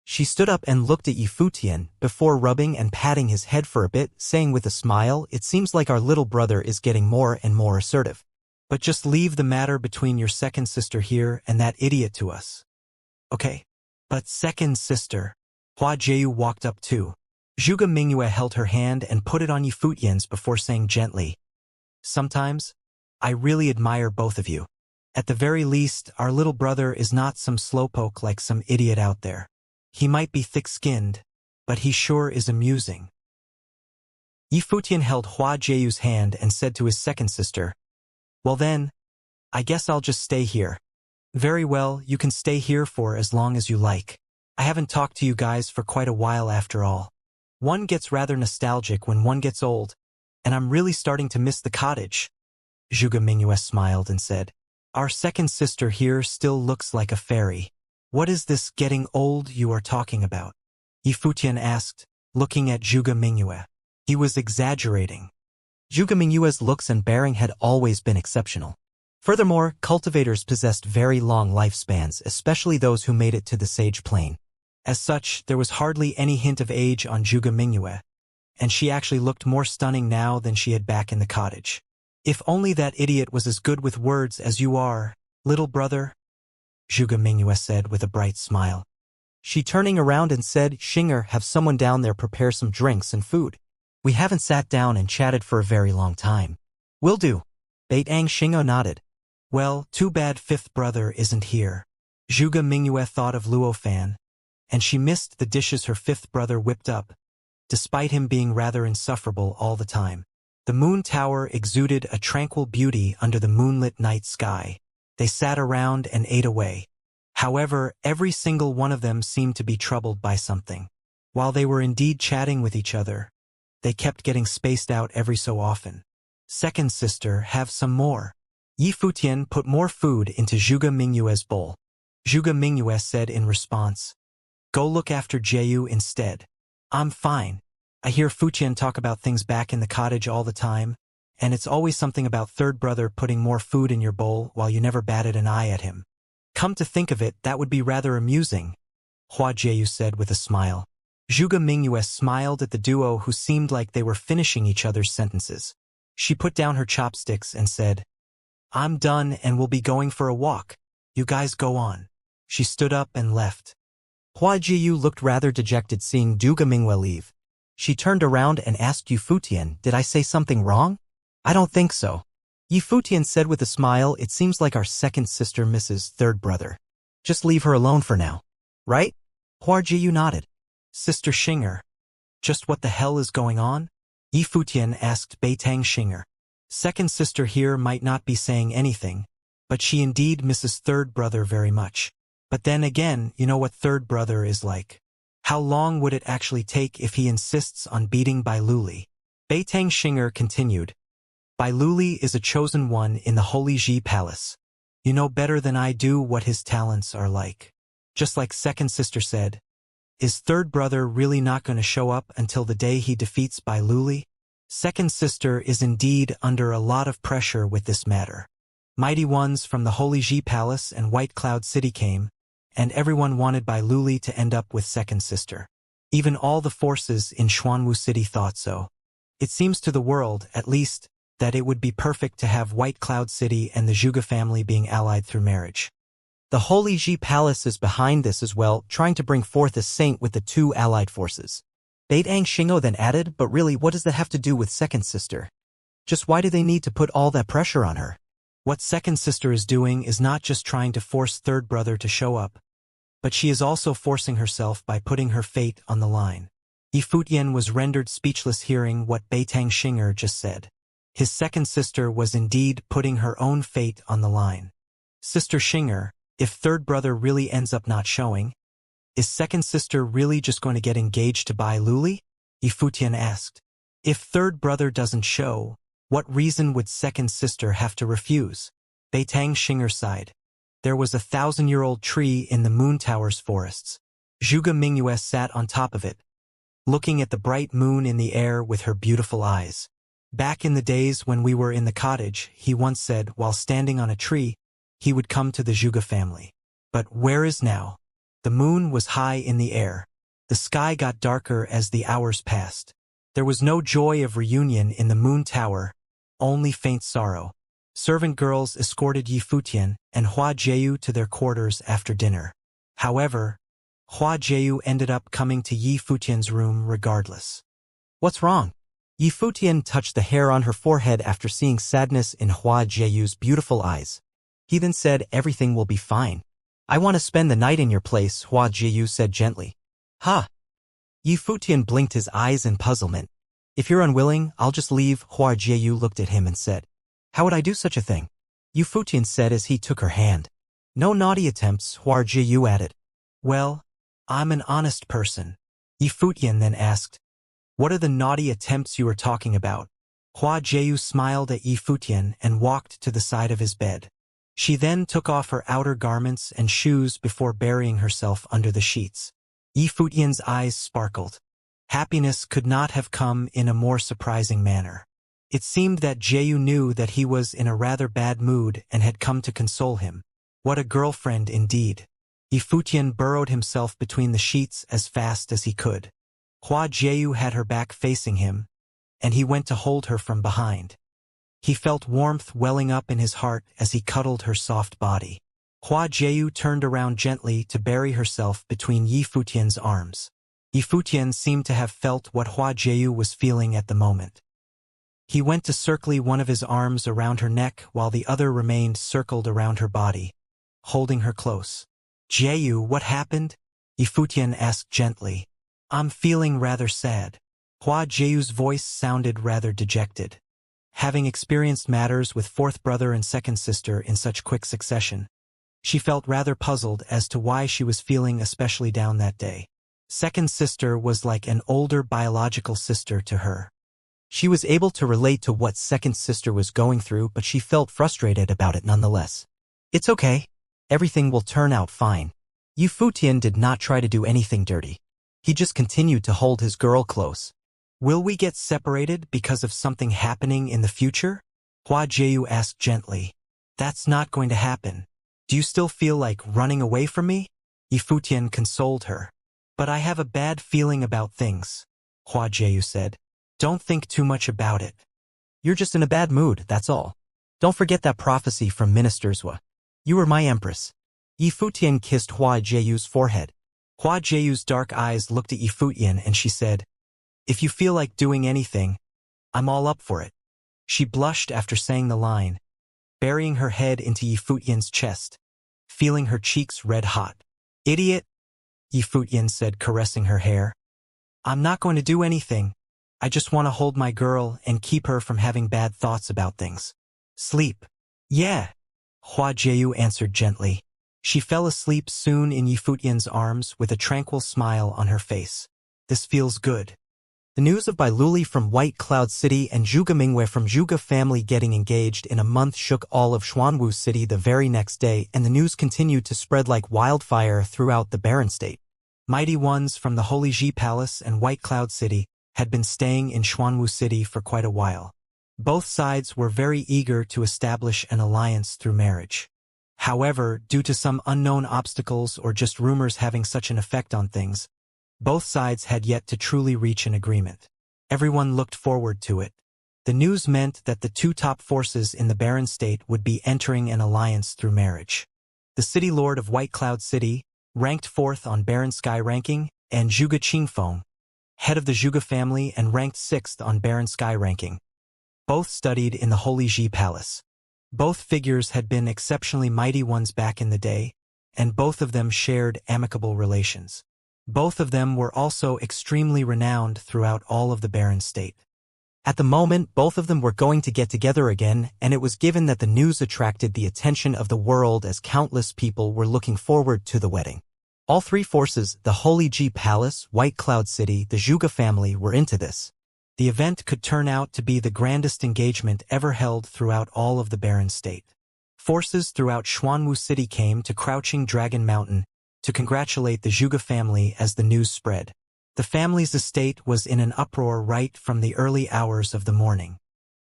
She stood up and looked at Yifutian before rubbing and patting his head for a bit, saying with a smile, it seems like our little brother is getting more and more assertive. But just leave the matter between your second sister here and that idiot to us. Okay. But second sister. Hua Jieyu walked up too. Zhuge Mingyue held her hand and put it on Yifutian's before saying gently, sometimes, I really admire both of you. At the very least, our little brother is not some slowpoke like some idiot out there. He might be thick-skinned, but he sure is amusing. Yifutian held Hua Jieyu's hand and said to his second sister, well then, I guess I'll just stay here. Very well, you can stay here for as long as you like. I haven't talked to you guys for quite a while after all. One gets rather nostalgic when one gets old, and I'm really starting to miss the cottage. Zhuge Mingyue smiled and said, our second sister here still looks like a fairy. What is this getting old you are talking about? Yifutian asked, looking at Zhuge Mingyue. He was exaggerating. Zhuge Mingyue's looks and bearing had always been exceptional. Furthermore, cultivators possessed very long lifespans, especially those who made it to the sage plane. As such, there was hardly any hint of age on Zhuge Mingyue, and she actually looked more stunning now than she had back in the cottage. If only that idiot was as good with words as you are, little brother, Zhuge Mingyue said with a bright smile. She turning around and said, Xinger, have someone down there prepare some drinks and food. We haven't sat down and chatted for a very long time. Will do. Baitang Xingo nodded. Well, too bad fifth brother isn't here. Zhuge Mingyue thought of Luo Fan, and she missed the dishes her fifth brother whipped up, despite him being rather insufferable all the time. The moon tower exuded a tranquil beauty under the moonlit night sky. They sat around and ate away. However, every single one of them seemed to be troubled by something. While they were indeed chatting with each other, they kept getting spaced out every so often. Second sister, have some more. Yifutian put more food into Zhuge Mingyue's bowl. Zhuge Mingyue said in response, go look after Jieyu instead. I'm fine. I hear Futian talk about things back in the cottage all the time, and it's always something about third brother putting more food in your bowl while you never batted an eye at him. Come to think of it, that would be rather amusing, Hua Jieyu said with a smile. Zhuge Mingyue smiled at the duo who seemed like they were finishing each other's sentences. She put down her chopsticks and said, I'm done and will be going for a walk. You guys go on. She stood up and left. Hua Jiyu looked rather dejected seeing Duga Mingwe leave. She turned around and asked Yu Futian, "Did I say something wrong?" "I don't think so." Yu Futian said with a smile, "It seems like our second sister misses third brother. Just leave her alone for now. Right?" Hua Jiyu nodded. "Sister Xinger, just what the hell is going on?" Yi Futian asked Beitang Xinger. "Second sister here might not be saying anything, but she indeed misses third brother very much. But then again, you know what third brother is like. How long would it actually take if he insists on beating Bai Luli?" Beitang Xinger continued. "Bai Luli is a chosen one in the Holy Ji Palace. You know better than I do what his talents are like. Just like second sister said, is third brother really not going to show up until the day he defeats Bai Luli? Second sister is indeed under a lot of pressure with this matter. Mighty ones from the Holy Ji Palace and White Cloud City came, and everyone wanted Bai Luli to end up with second sister. Even all the forces in Xuanwu City thought so. It seems to the world, at least, that it would be perfect to have White Cloud City and the Zhuge family being allied through marriage. The Holy Ji Palace is behind this as well, trying to bring forth a saint with the two allied forces." Beitang Xingo then added, "But really, what does that have to do with second sister? Just why do they need to put all that pressure on her?" What second sister is doing is not just trying to force third brother to show up, but she is also forcing herself by putting her fate on the line. Yi Futian was rendered speechless hearing what Beitang Xinger just said. His second sister was indeed putting her own fate on the line. "Sister Xinger, if third brother really ends up not showing, is second sister really just going to get engaged to Bai Luli?" Yi Futian asked. "If third brother doesn't show, what reason would second sister have to refuse?" Beitang Xinger sighed. There was a 1,000-year-old tree in the Moon Tower's forests. Zhuge Mingyue sat on top of it, looking at the bright moon in the air with her beautiful eyes. "Back in the days when we were in the cottage," he once said, while standing on a tree, he would come to the Zhuge family. But where is now? The moon was high in the air. The sky got darker as the hours passed. There was no joy of reunion in the Moon Tower, only faint sorrow. Servant girls escorted Yi Futian and Hua Jiyu to their quarters after dinner. However, Hua Jiyu ended up coming to Yi Futian's room regardless. "What's wrong?" Yi Futian touched the hair on her forehead after seeing sadness in Hua Jiyu's beautiful eyes. He then said, "Everything will be fine. I want to spend the night in your place," Hua Jiyu said gently. "Huh?" Yi Futian blinked his eyes in puzzlement. "If you're unwilling, I'll just leave." Hua Jiyu looked at him and said, "How would I do such a thing?" Yi Futian said as he took her hand. "No naughty attempts," Hua Jiyu added. "Well, I'm an honest person." Yi Futian then asked, "What are the naughty attempts you were talking about?" Hua Jiyu smiled at Yi Futian and walked to the side of his bed. She then took off her outer garments and shoes before burying herself under the sheets. Yi Futian's eyes sparkled. Happiness could not have come in a more surprising manner. It seemed that Jiyu knew that he was in a rather bad mood and had come to console him. What a girlfriend indeed. Yi Futian burrowed himself between the sheets as fast as he could. Hua Jiyu had her back facing him, and he went to hold her from behind. He felt warmth welling up in his heart as he cuddled her soft body. Hua Jiyu turned around gently to bury herself between Yi Futian's arms. Yi Futian seemed to have felt what Hua Jiyu was feeling at the moment. He went to circle one of his arms around her neck while the other remained circled around her body, holding her close. "Jiyu, what happened?" Yi Futian asked gently. "I'm feeling rather sad." Hua Jiyu's voice sounded rather dejected. Having experienced matters with fourth brother and second sister in such quick succession, she felt rather puzzled as to why she was feeling especially down that day. Second sister was like an older biological sister to her. She was able to relate to what second sister was going through, but she felt frustrated about it nonetheless. "It's okay. Everything will turn out fine." Yi Futian did not try to do anything dirty. He just continued to hold his girl close. "Will we get separated because of something happening in the future?" Hua Jiyu asked gently. "That's not going to happen. Do you still feel like running away from me?" Yi Futian consoled her. "But I have a bad feeling about things," Hua Jiyu said. "Don't think too much about it. You're just in a bad mood, that's all. Don't forget that prophecy from Minister Zhua. You were my empress." Yi Futian kissed Hua Jiyu's forehead. Hua Jieyu's dark eyes looked at Yifutian and she said, "If you feel like doing anything, I'm all up for it." She blushed after saying the line, burying her head into Yifutian's chest, feeling her cheeks red-hot. "Idiot," Yifutian said, caressing her hair. "I'm not going to do anything. I just want to hold my girl and keep her from having bad thoughts about things." "Sleep." "Yeah," Hua Jieyu answered gently. She fell asleep soon in Yifutian's arms with a tranquil smile on her face. "This feels good." The news of Bai Luli from White Cloud City and Zhuge Mingwei from Zhuge family getting engaged in a month shook all of Xuanwu City the very next day, and the news continued to spread like wildfire throughout the barren state. Mighty ones from the Holy Ji Palace and White Cloud City had been staying in Xuanwu City for quite a while. Both sides were very eager to establish an alliance through marriage. However, due to some unknown obstacles or just rumors having such an effect on things, both sides had yet to truly reach an agreement. Everyone looked forward to it. The news meant that the two top forces in the barren state would be entering an alliance through marriage. The city lord of White Cloud City, ranked 4th on Barren Sky ranking, and Zhuge Qingfeng, head of the Zhuge family and ranked 6th on Barren Sky ranking. Both studied in the Holy Ji Palace. Both figures had been exceptionally mighty ones back in the day, and both of them shared amicable relations. Both of them were also extremely renowned throughout all of the barren state. At the moment, both of them were going to get together again, and it was given that the news attracted the attention of the world as countless people were looking forward to the wedding. All three forces, the Holy Ji Palace, White Cloud City, the Zhuge family, were into this. The event could turn out to be the grandest engagement ever held throughout all of the barren state. Forces throughout Xuanwu City came to Crouching Dragon Mountain to congratulate the Zhuge family as the news spread. The family's estate was in an uproar right from the early hours of the morning.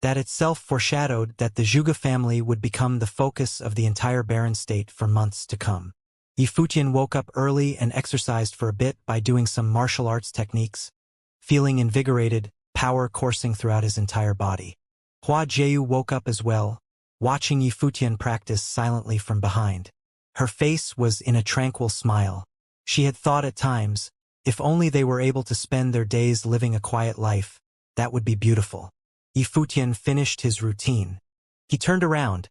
That itself foreshadowed that the Zhuge family would become the focus of the entire barren state for months to come. Yifutian woke up early and exercised for a bit by doing some martial arts techniques, feeling invigorated, power coursing throughout his entire body. Hua Jieyu woke up as well, watching Yifutian practice silently from behind. Her face was in a tranquil smile. She had thought at times, if only they were able to spend their days living a quiet life, that would be beautiful. Yifutian finished his routine. He turned around,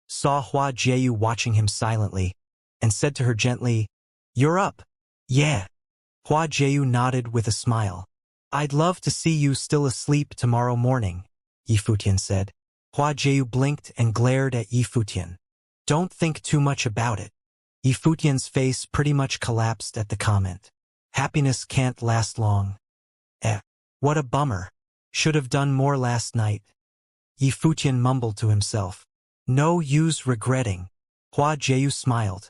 saw Hua Jieyu watching him silently, and said to her gently, "You're up." "Yeah." Hua Jieyu nodded with a smile. "I'd love to see you still asleep tomorrow morning," Yifutian said. Hua Jieyu blinked and glared at Yifutian. "Don't think too much about it." Yifutian's face pretty much collapsed at the comment. "Happiness can't last long." What a bummer. Should have done more last night." Yifutian mumbled to himself. "No use regretting." Hua Jieyu smiled.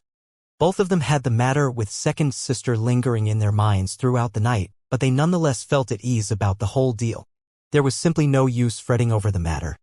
Both of them had the matter with second sister lingering in their minds throughout the night, but they nonetheless felt at ease about the whole deal. There was simply no use fretting over the matter.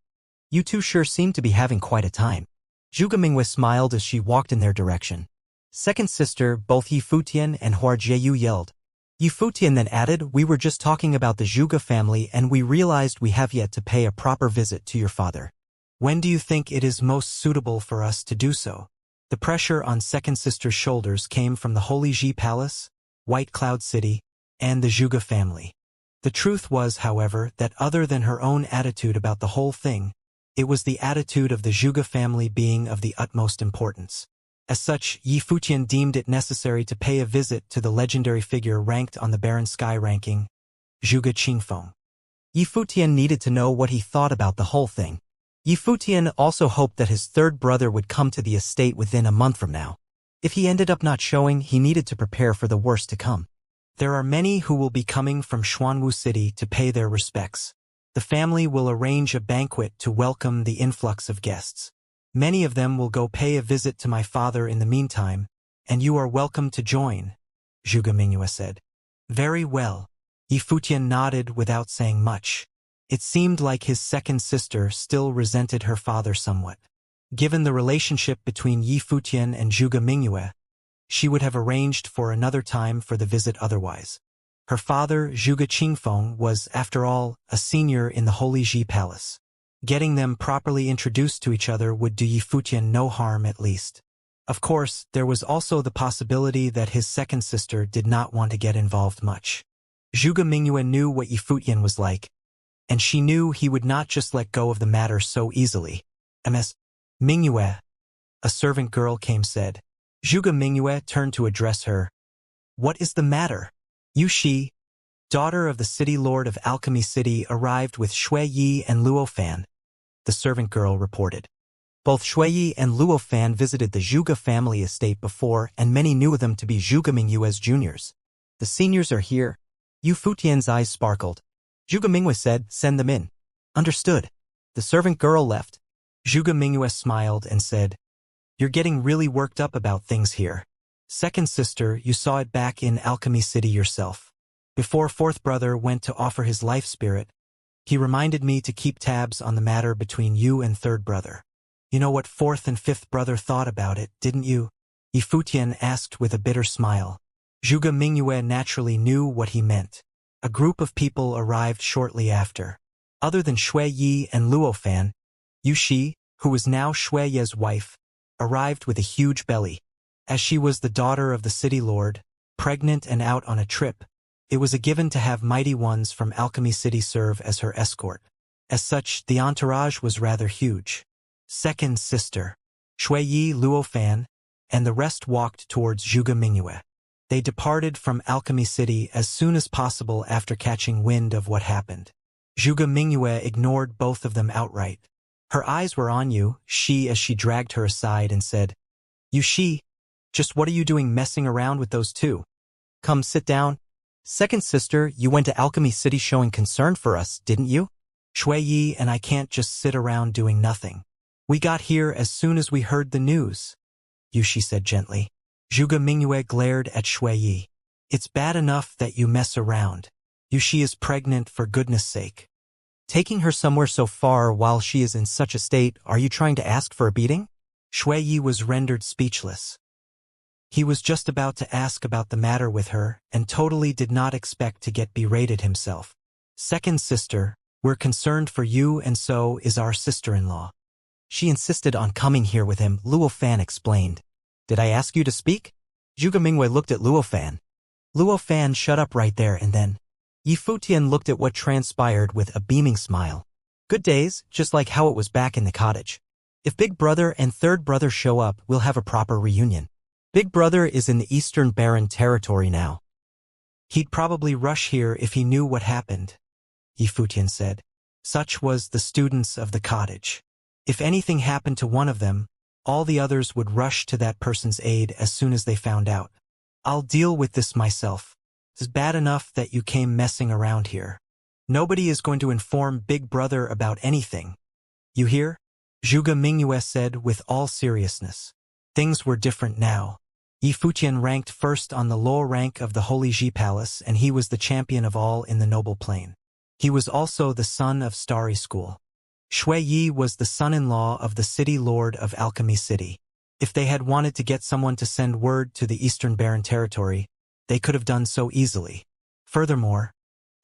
"You two sure seem to be having quite a time." Zhuge Mingwei smiled as she walked in their direction. Second sister, both Yifutian and Hua Jieyu yelled. Yifutian then added, "We were just talking about the Zhuge family and we realized we have yet to pay a proper visit to your father. When do you think it is most suitable for us to do so?" The pressure on second sister's shoulders came from the Holy Ji Palace, White Cloud City, and the Zhuge family. The truth was, however, that other than her own attitude about the whole thing, it was the attitude of the Zhuge family being of the utmost importance. As such, Yifutian deemed it necessary to pay a visit to the legendary figure ranked on the Barren Sky ranking, Zhuge Qingfeng. Yifutian needed to know what he thought about the whole thing. Yifutian also hoped that his third brother would come to the estate within a month from now. If he ended up not showing, he needed to prepare for the worst to come. There are many who will be coming from Xuanwu City to pay their respects. The family will arrange a banquet to welcome the influx of guests. Many of them will go pay a visit to my father in the meantime, and you are welcome to join," Zhuge Mingwei said. "Very well." Yifutian nodded without saying much. It seemed like his second sister still resented her father somewhat. Given the relationship between Yifutian and Zhuge Mingwei, she would have arranged for another time for the visit otherwise. Her father, Zhuge Qingfeng, was, after all, a senior in the Holy Ji Palace. Getting them properly introduced to each other would do Yifutian no harm at least. Of course, there was also the possibility that his second sister did not want to get involved much. Zhuge Mingyue knew what Yifutian was like, and she knew he would not just let go of the matter so easily. Ms. Mingyue, a servant girl came said. Zhuge Mingyue turned to address her. What is the matter? Yu Shi, daughter of the city lord of Alchemy City, arrived with Shui Yi and Luo Fan, the servant girl reported. Both Shui Yi and Luo Fan visited the Zhuge family estate before, and many knew them to be Zhuge Mingyue's juniors. The seniors are here. Yu Futian's eyes sparkled. Zhuge Mingyue said, send them in. Understood. The servant girl left. Zhuge Mingyue smiled and said, you're getting really worked up about things here. Second sister, you saw it back in Alchemy City yourself. Before fourth brother went to offer his life spirit, he reminded me to keep tabs on the matter between you and third brother. You know what fourth and fifth brother thought about it, didn't you? Yifutian asked with a bitter smile. Zhuge Mingyue naturally knew what he meant. A group of people arrived shortly after. Other than Shui Yi and Luo Fan, Yu Shi, who was now Shui Ye's wife, arrived with a huge belly. As she was the daughter of the city lord, pregnant and out on a trip, it was a given to have mighty ones from Alchemy City serve as her escort. As such, the entourage was rather huge. Second sister, Shui Yi, Luo Fan, and the rest walked towards Zhuge Mingyue. They departed from Alchemy City as soon as possible after catching wind of what happened. Zhuge Mingyue ignored both of them outright. Her eyes were on Yu Shi as she dragged her aside and said, Yu Shi, just what are you doing messing around with those two? Come sit down. Second sister, you went to Alchemy City showing concern for us, didn't you? Shui Yi and I can't just sit around doing nothing. We got here as soon as we heard the news, Yu Shi said gently. Zhuge Mingyue glared at Shui Yi. It's bad enough that you mess around. Yu Shi is pregnant, for goodness sake. Taking her somewhere so far while she is in such a state, are you trying to ask for a beating? Shui Yi was rendered speechless. He was just about to ask about the matter with her, and totally did not expect to get berated himself. Second sister, we're concerned for you, and so is our sister-in-law. She insisted on coming here with him, Luo Fan explained. Did I ask you to speak? Zhuge Mingyue looked at Luo Fan. Luo Fan shut up right there and then. Yifutian looked at what transpired with a beaming smile. Good days, just like how it was back in the cottage. If Big Brother and Third Brother show up, we'll have a proper reunion. Big Brother is in the Eastern Baron territory now. He'd probably rush here if he knew what happened, Yifutian said. Such was the students of the cottage. If anything happened to one of them, all the others would rush to that person's aid as soon as they found out. I'll deal with this myself. It's bad enough that you came messing around here. Nobody is going to inform Big Brother about anything. You hear? Zhuge Mingyue said with all seriousness. Things were different now. Yifutian ranked first on the lower rank of the Holy Ji Palace, and he was the champion of all in the Noble Plane. He was also the son of Starry School. Shui Yi was the son-in-law of the city lord of Alchemy City. If they had wanted to get someone to send word to the Eastern Baron territory, they could have done so easily. Furthermore,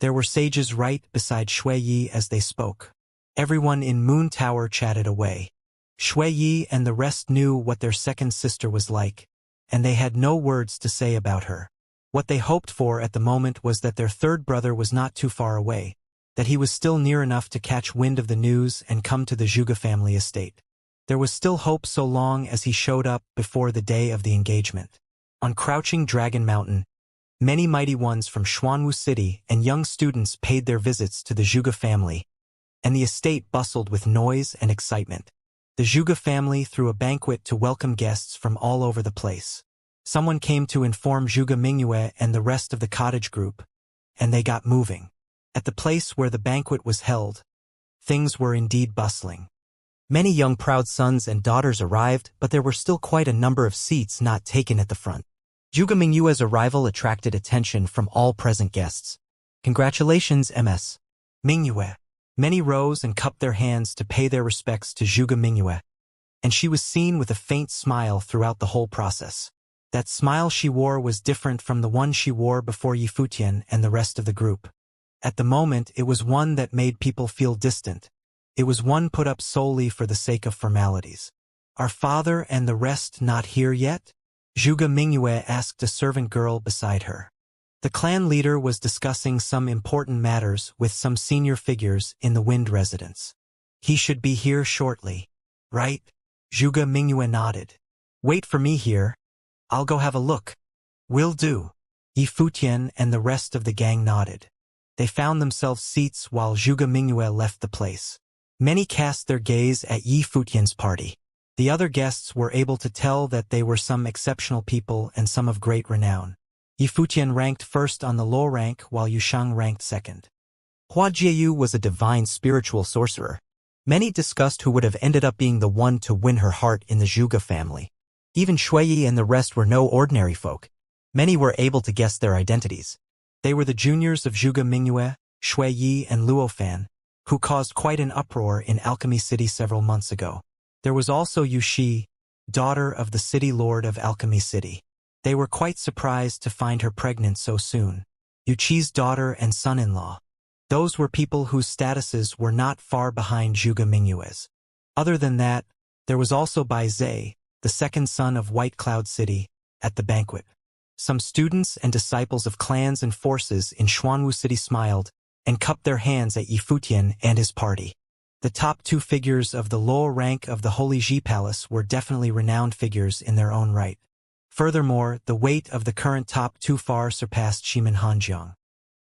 there were sages right beside Shui Yi as they spoke. Everyone in Moon Tower chatted away. Shui Yi and the rest knew what their second sister was like, and they had no words to say about her. What they hoped for at the moment was that their third brother was not too far away, that he was still near enough to catch wind of the news and come to the Zhuge family estate. There was still hope so long as he showed up before the day of the engagement. On Crouching Dragon Mountain, many mighty ones from Xuanwu City and young students paid their visits to the Zhuge family, and the estate bustled with noise and excitement. The Zhuge family threw a banquet to welcome guests from all over the place. Someone came to inform Zhuge Mingyue and the rest of the cottage group, and they got moving. At the place where the banquet was held, things were indeed bustling. Many young proud sons and daughters arrived, but there were still quite a number of seats not taken at the front. Zhuge Mingyue's arrival attracted attention from all present guests. Congratulations, Ms. Mingyue. Many rose and cupped their hands to pay their respects to Zhuge Mingyue, and she was seen with a faint smile throughout the whole process. That smile she wore was different from the one she wore before Yifutian and the rest of the group. At the moment, it was one that made people feel distant. It was one put up solely for the sake of formalities. Are father and the rest not here yet? Zhuge Mingyue asked a servant girl beside her. The clan leader was discussing some important matters with some senior figures in the Wind residence. He should be here shortly. Right? Zhuge Mingyue nodded. Wait for me here. I'll go have a look. Will do. Yi Futian and the rest of the gang nodded. They found themselves seats while Zhuge Mingyue left the place. Many cast their gaze at Yi Futian's party. The other guests were able to tell that they were some exceptional people and some of great renown. Yi Futian ranked first on the low rank while Yushang ranked second. Hua Jieyu was a divine spiritual sorcerer. Many discussed who would have ended up being the one to win her heart in the Zhuge family. Even Shuiyi and the rest were no ordinary folk. Many were able to guess their identities. They were the juniors of Zhuge Mingyue, Shuiyi and Luofan, who caused quite an uproar in Alchemy City several months ago. There was also Yu Shi, daughter of the city lord of Alchemy City. They were quite surprised to find her pregnant so soon. Yu Chi's daughter and son-in-law. Those were people whose statuses were not far behind Zhuge Mingyue's. Other than that, there was also Bai Zhe, the second son of White Cloud City, at the banquet. Some students and disciples of clans and forces in Xuanwu City smiled and cupped their hands at Yi Futian and his party. The top two figures of the lower rank of the Holy Ji Palace were definitely renowned figures in their own right. Furthermore, the weight of the current top two far surpassed Shimin Hanjiang.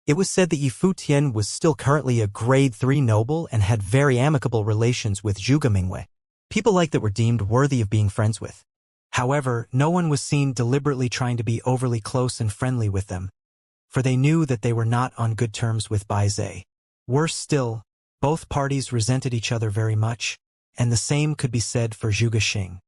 It was said that Yi Futian was still currently a grade 3 noble and had very amicable relations with Zhuge Mingyue. People like that were deemed worthy of being friends with. However, no one was seen deliberately trying to be overly close and friendly with them, for they knew that they were not on good terms with Bai Zhe. Worse still, both parties resented each other very much, and the same could be said for Zhuge Xing.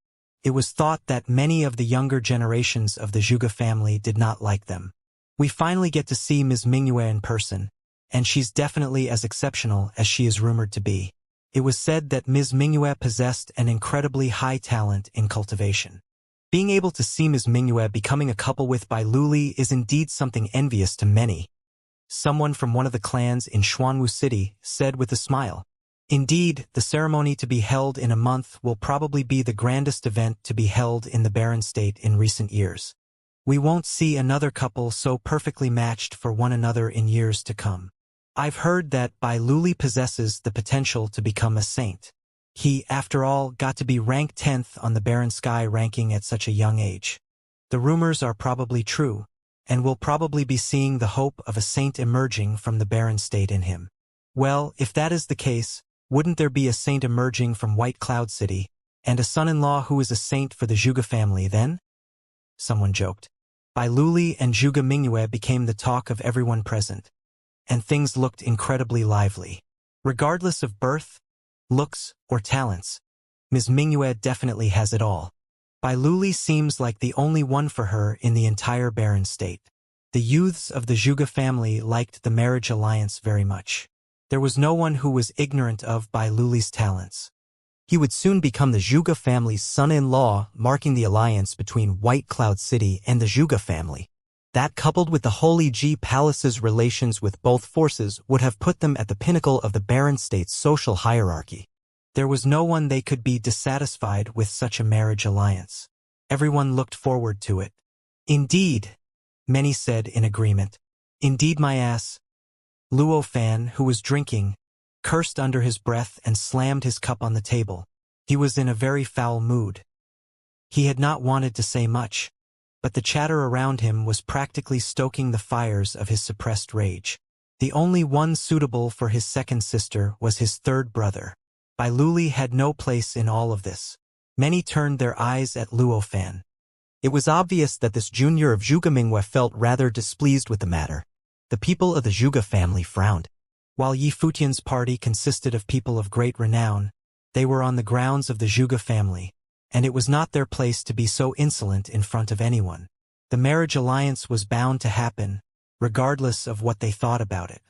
It was thought that many of the younger generations of the Zhuge family did not like them. We finally get to see Ms. Mingyue in person, and she's definitely as exceptional as she is rumored to be. It was said that Ms. Mingyue possessed an incredibly high talent in cultivation. Being able to see Ms. Mingyue becoming a couple with Bai Luli is indeed something envious to many. Someone from one of the clans in Xuanwu City said with a smile. Indeed, the ceremony to be held in a month will probably be the grandest event to be held in the Barren State in recent years. We won't see another couple so perfectly matched for one another in years to come. I've heard that Bai Luli possesses the potential to become a saint. He, after all, got to be ranked 10th on the Barren Sky ranking at such a young age. The rumors are probably true, and we'll probably be seeing the hope of a saint emerging from the Barren State in him. Well, if that is the case, wouldn't there be a saint emerging from White Cloud City, and a son-in-law who is a saint for the Zhuge family then? Someone joked. Bai Luli and Zhuge Mingyue became the talk of everyone present, and things looked incredibly lively. Regardless of birth, looks, or talents, Ms. Mingyue definitely has it all. Bai Luli seems like the only one for her in the entire Barren State. The youths of the Zhuge family liked the marriage alliance very much. There was no one who was ignorant of Bai Luli's talents. He would soon become the Zhuge family's son-in-law, marking the alliance between White Cloud City and the Zhuge family. That, coupled with the Holy Ji Palace's relations with both forces, would have put them at the pinnacle of the Barren State's social hierarchy. There was no one they could be dissatisfied with such a marriage alliance. Everyone looked forward to it. Indeed, many said in agreement. Indeed, my ass. Luofan, who was drinking, cursed under his breath and slammed his cup on the table. He was in a very foul mood. He had not wanted to say much, but the chatter around him was practically stoking the fires of his suppressed rage. The only one suitable for his second sister was his third brother. Bai Luli had no place in all of this. Many turned their eyes at Luofan. It was obvious that this junior of Zhuge Mingyue felt rather displeased with the matter. The people of the Zhuge family frowned. While Yi Futian's party consisted of people of great renown, they were on the grounds of the Zhuge family, and it was not their place to be so insolent in front of anyone. The marriage alliance was bound to happen, regardless of what they thought about it.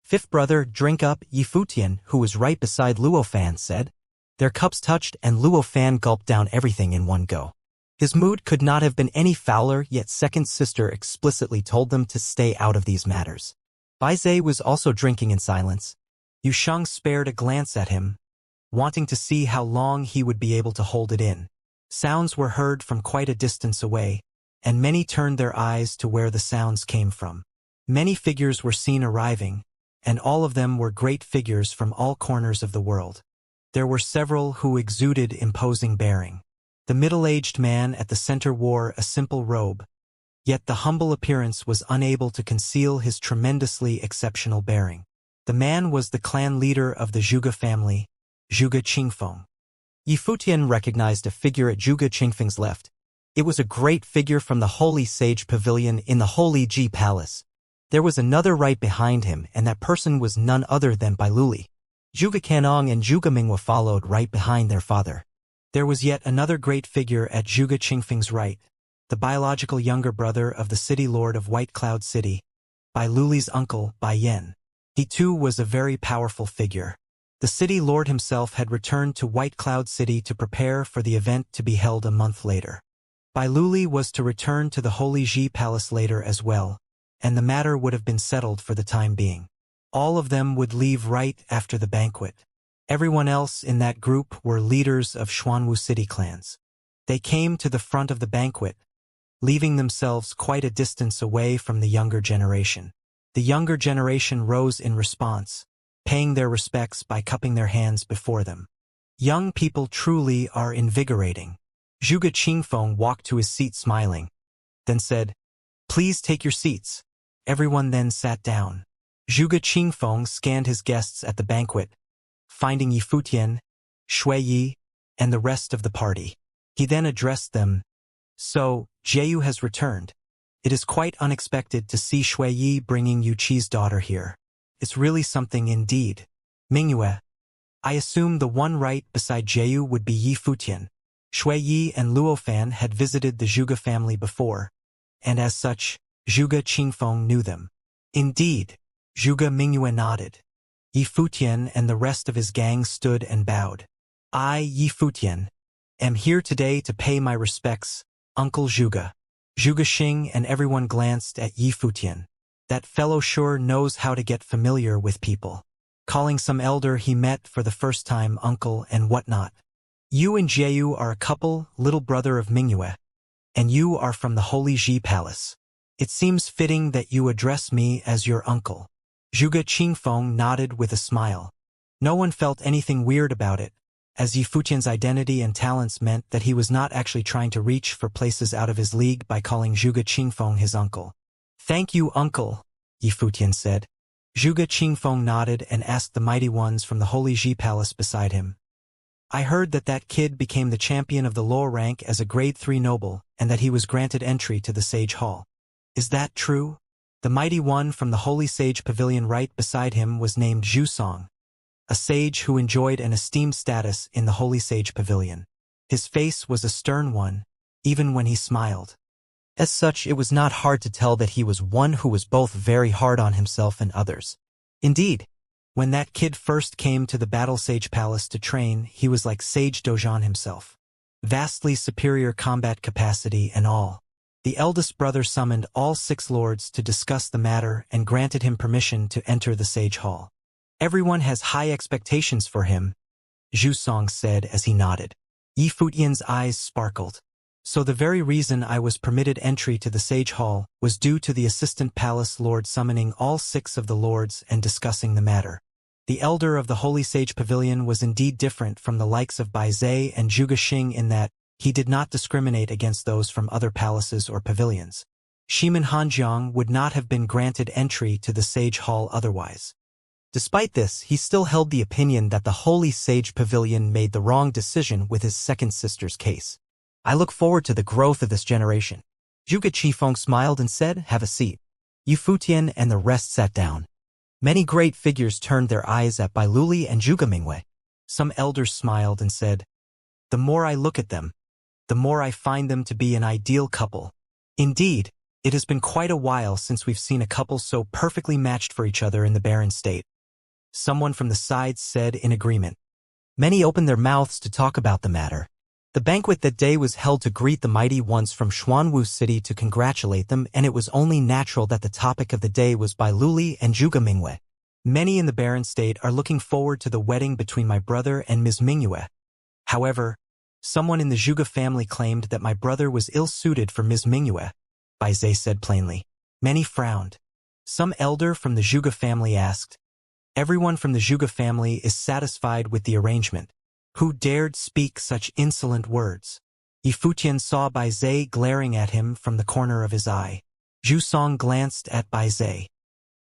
Fifth brother, drink up, Yi Futian, who was right beside Luofan, said. Their cups touched and Luofan gulped down everything in one go. His mood could not have been any fouler, yet second sister explicitly told them to stay out of these matters. Bai Zhe was also drinking in silence. Yushang spared a glance at him, wanting to see how long he would be able to hold it in. Sounds were heard from quite a distance away, and many turned their eyes to where the sounds came from. Many figures were seen arriving, and all of them were great figures from all corners of the world. There were several who exuded imposing bearing. The middle-aged man at the center wore a simple robe, yet the humble appearance was unable to conceal his tremendously exceptional bearing. The man was the clan leader of the Zhuge family, Zhuge Qingfeng. Yifutian recognized a figure at Zhuge Qingfeng's left. It was a great figure from the Holy Sage Pavilion in the Holy Ji Palace. There was another right behind him, and that person was none other than Bailuli. Zhuge Canong and Zhuge Minghua followed right behind their father. There was yet another great figure at Zhuge Qingfeng's right, the biological younger brother of the city lord of White Cloud City, Bailuli's uncle, Bai Yan. He too was a very powerful figure. The city lord himself had returned to White Cloud City to prepare for the event to be held a month later. Bailuli was to return to the Holy Ji Palace later as well, and the matter would have been settled for the time being. All of them would leave right after the banquet. Everyone else in that group were leaders of Xuanwu city clans. They came to the front of the banquet, leaving themselves quite a distance away from the younger generation. The younger generation rose in response, paying their respects by cupping their hands before them. Young people truly are invigorating. Zhuge Qingfeng walked to his seat smiling, then said, "Please take your seats." Everyone then sat down. Zhuge Qingfeng scanned his guests at the banquet, finding Yifutian, Shui Yi, and the rest of the party. He then addressed them. "So, Jieyu has returned. It is quite unexpected to see Shui Yi bringing Yu Qi's daughter here. It's really something indeed. Mingyue, I assume the one right beside Jieyu would be Yifutian." Shui Yi and Luofan had visited the Zhuge family before, and as such, Zhuge Qingfeng knew them. Indeed, Zhuge Mingyue nodded. Yifutian and the rest of his gang stood and bowed. "I, Yifutian, am here today to pay my respects, Uncle Zhuge." Zhuge Xing and everyone glanced at Yifutian. That fellow sure knows how to get familiar with people. Calling some elder he met for the first time uncle and whatnot. "You and Jieyu are a couple, little brother of Mingyue, and you are from the Holy Ji Palace. It seems fitting that you address me as your uncle." Zhuge Qingfeng nodded with a smile. No one felt anything weird about it, as Yifutian's identity and talents meant that he was not actually trying to reach for places out of his league by calling Zhuge Qingfeng his uncle. "Thank you, uncle," Yifutian said. Zhuge Qingfeng nodded and asked the mighty ones from the Holy Ji Palace beside him. "I heard that that kid became the champion of the lower rank as a grade 3 noble, and that he was granted entry to the Sage Hall. Is that true?" The mighty one from the Holy Sage Pavilion right beside him was named Zhu Song, a sage who enjoyed an esteemed status in the Holy Sage Pavilion. His face was a stern one, even when he smiled. As such, it was not hard to tell that he was one who was both very hard on himself and others. Indeed, when that kid first came to the Battle Sage Palace to train, he was like Sage Dojan himself. Vastly superior combat capacity and all. The eldest brother summoned all 6 lords to discuss the matter and granted him permission to enter the Sage Hall. "Everyone has high expectations for him," Zhu Song said as he nodded. Yifutian's eyes sparkled. "So the very reason I was permitted entry to the Sage Hall was due to the assistant palace lord summoning all 6 of the lords and discussing the matter." The elder of the Holy Sage Pavilion was indeed different from the likes of Bai Zhe and Zhuge Xing in that he did not discriminate against those from other palaces or pavilions. Shimin Hanjiang would not have been granted entry to the Sage Hall otherwise. Despite this, he still held the opinion that the Holy Sage Pavilion made the wrong decision with his second sister's case. "I look forward to the growth of this generation." Zhuge Qifeng smiled and said, "Have a seat." Yifutian and the rest sat down. Many great figures turned their eyes at Bailuli and Zhuge Mingwei. Some elders smiled and said, "The more I look at them, the more I find them to be an ideal couple. Indeed, it has been quite a while since we've seen a couple so perfectly matched for each other in the barren state." Someone from the sides said in agreement. Many opened their mouths to talk about the matter. The banquet that day was held to greet the mighty ones from Xuanwu City to congratulate them, and it was only natural that the topic of the day was Bailuli and Zhuge Mingwei. Many in the Barren State are looking forward to the wedding between my brother and Ms. Mingyue. However, someone in the Zhuge family claimed that my brother was ill-suited for Ms. Mingyue, Bai Zhe said plainly. Many frowned. Some elder from the Zhuge family asked, "Everyone from the Zhuge family is satisfied with the arrangement. Who dared speak such insolent words?" Yi Futian saw Bai Zhe glaring at him from the corner of his eye. Zhu Song glanced at Bai Zhe.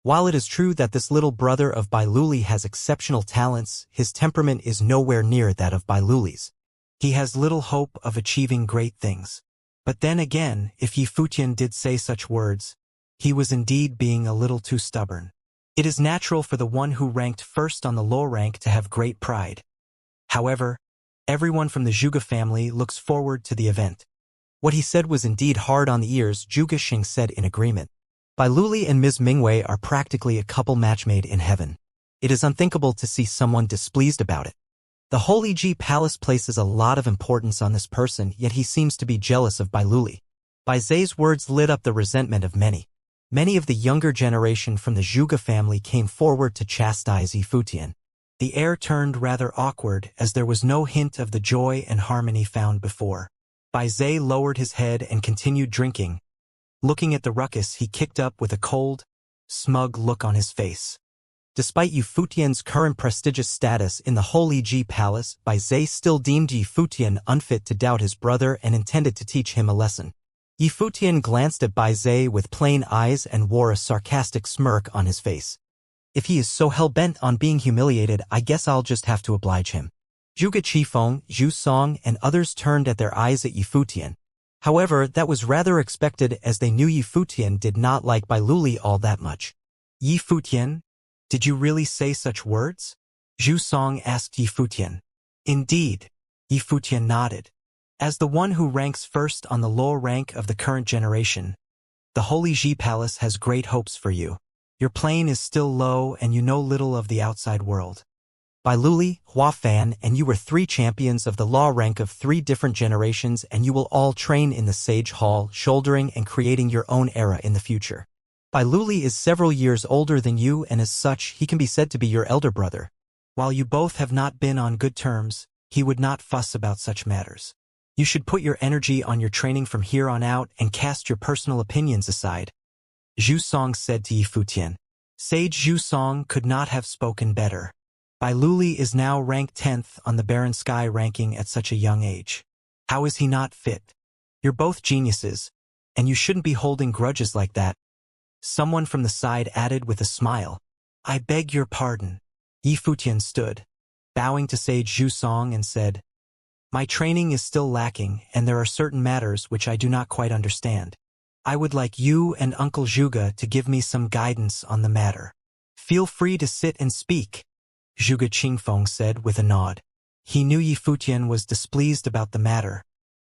While it is true that this little brother of Bai Luli has exceptional talents, his temperament is nowhere near that of Bai Luli's. He has little hope of achieving great things. But then again, if Yi Futian did say such words, he was indeed being a little too stubborn. It is natural for the one who ranked first on the low rank to have great pride. However, everyone from the Zhuge family looks forward to the event. What he said was indeed hard on the ears. Zhuge Xing said in agreement. Bai Luli and Ms. Mingyue are practically a couple match made in heaven. It is unthinkable to see someone displeased about it. The Holy Ji Palace places a lot of importance on this person, yet he seems to be jealous of Bai Luli. Bai Zhe's words lit up the resentment of many. Many of the younger generation from the Zhuge family came forward to chastise Yi Futian. The air turned rather awkward as there was no hint of the joy and harmony found before. Bai Zhe lowered his head and continued drinking. Looking at the ruckus, he kicked up with a cold, smug look on his face. Despite Yi Futian's current prestigious status in the Holy Ji Palace, Bai Zhe still deemed Yi Futian unfit to doubt his brother and intended to teach him a lesson. Yi Futian glanced at Bai Zhe with plain eyes and wore a sarcastic smirk on his face. If he is so hell-bent on being humiliated, I guess I'll just have to oblige him. Zhuge Qifeng, Zhu Song, and others turned at their eyes at Yi Futian. However, that was rather expected as they knew Yi Futian did not like Bai Luli all that much. Yi Futian, did you really say such words? Zhu Song asked Yi Futian. Indeed. Yi Futian nodded. As the one who ranks first on the low rank of the current generation, the Holy Ji Palace has great hopes for you. Your plane is still low and you know little of the outside world. Bai Luli, Hua Fan, and you were 3 champions of the law rank of 3 different generations, and you will all train in the Sage Hall, shouldering and creating your own era in the future. Bai Luli is several years older than you, and as such, he can be said to be your elder brother. While you both have not been on good terms, he would not fuss about such matters. You should put your energy on your training from here on out and cast your personal opinions aside. Zhu Song said to Yi Futian. Sage Zhu Song could not have spoken better. Bai Luli is now ranked 10th on the Barren Sky ranking at such a young age. How is he not fit? You're both geniuses, and you shouldn't be holding grudges like that. Someone from the side added with a smile. I beg your pardon. Yi Futian stood, bowing to Sage Zhu Song and said, My training is still lacking, and there are certain matters which I do not quite understand. I would like you and Uncle Zhuge to give me some guidance on the matter. Feel free to sit and speak, Zhuge Qingfeng said with a nod. He knew Yi Futian was displeased about the matter,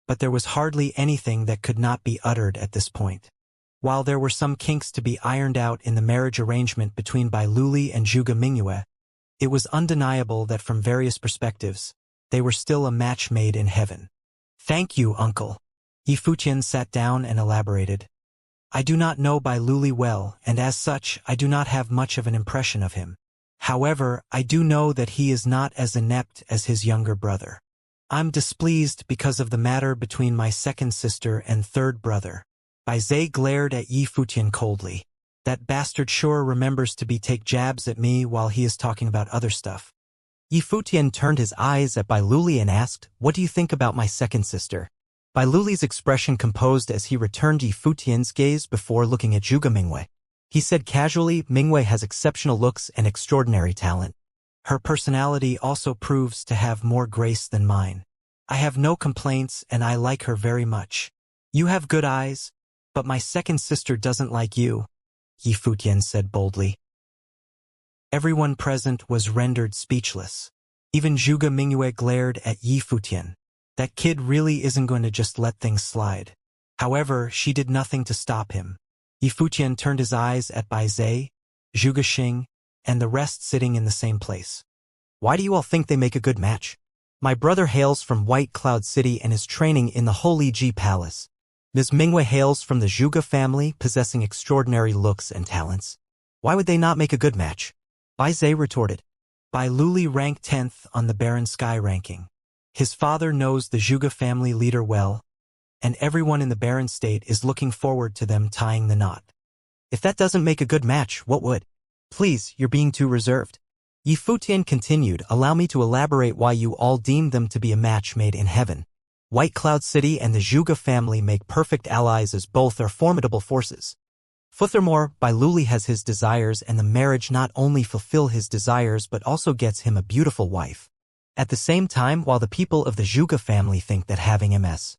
but there was hardly anything that could not be uttered at this point. While there were some kinks to be ironed out in the marriage arrangement between Bai Luli and Zhuge Mingyue, it was undeniable that from various perspectives, they were still a match made in heaven. Thank you, uncle. Yi Futian sat down and elaborated. I do not know Bai Luli well, and as such, I do not have much of an impression of him. However, I do know that he is not as inept as his younger brother. I'm displeased because of the matter between my second sister and third brother. Bai Zhe glared at Yi Futian coldly. That bastard sure remembers to take jabs at me while he is talking about other stuff. Yi Futian turned his eyes at Bai Luli and asked, What do you think about my second sister? Bai Luli's expression composed as he returned Yi Futian's gaze before looking at Zhuge Mingyue. He said casually, Mingyue has exceptional looks and extraordinary talent. Her personality also proves to have more grace than mine. I have no complaints and I like her very much. You have good eyes, but my second sister doesn't like you, Yi Futian said boldly. Everyone present was rendered speechless. Even Zhuge Mingyue glared at Yi Futian. That kid really isn't going to just let things slide. However, she did nothing to stop him. Yi Futian turned his eyes at Bai Zhe, Zhuge Xing, and the rest sitting in the same place. Why do you all think they make a good match? My brother hails from White Cloud City and is training in the Holy Ji Palace. Ms. Mingyue hails from the Zhuge family, possessing extraordinary looks and talents. Why would they not make a good match? Bai Zhe retorted. Bai Luli ranked 10th on the Barren Sky ranking. His father knows the Zhuge family leader well, and everyone in the Barren state is looking forward to them tying the knot. If that doesn't make a good match, what would? Please, you're being too reserved. Yi Futian continued, allow me to elaborate why you all deemed them to be a match made in heaven. White Cloud City and the Zhuge family make perfect allies as both are formidable forces. Furthermore, Bai Luli has his desires and the marriage not only fulfill his desires but also gets him a beautiful wife. At the same time, while the people of the Zhuge family think that having Ms.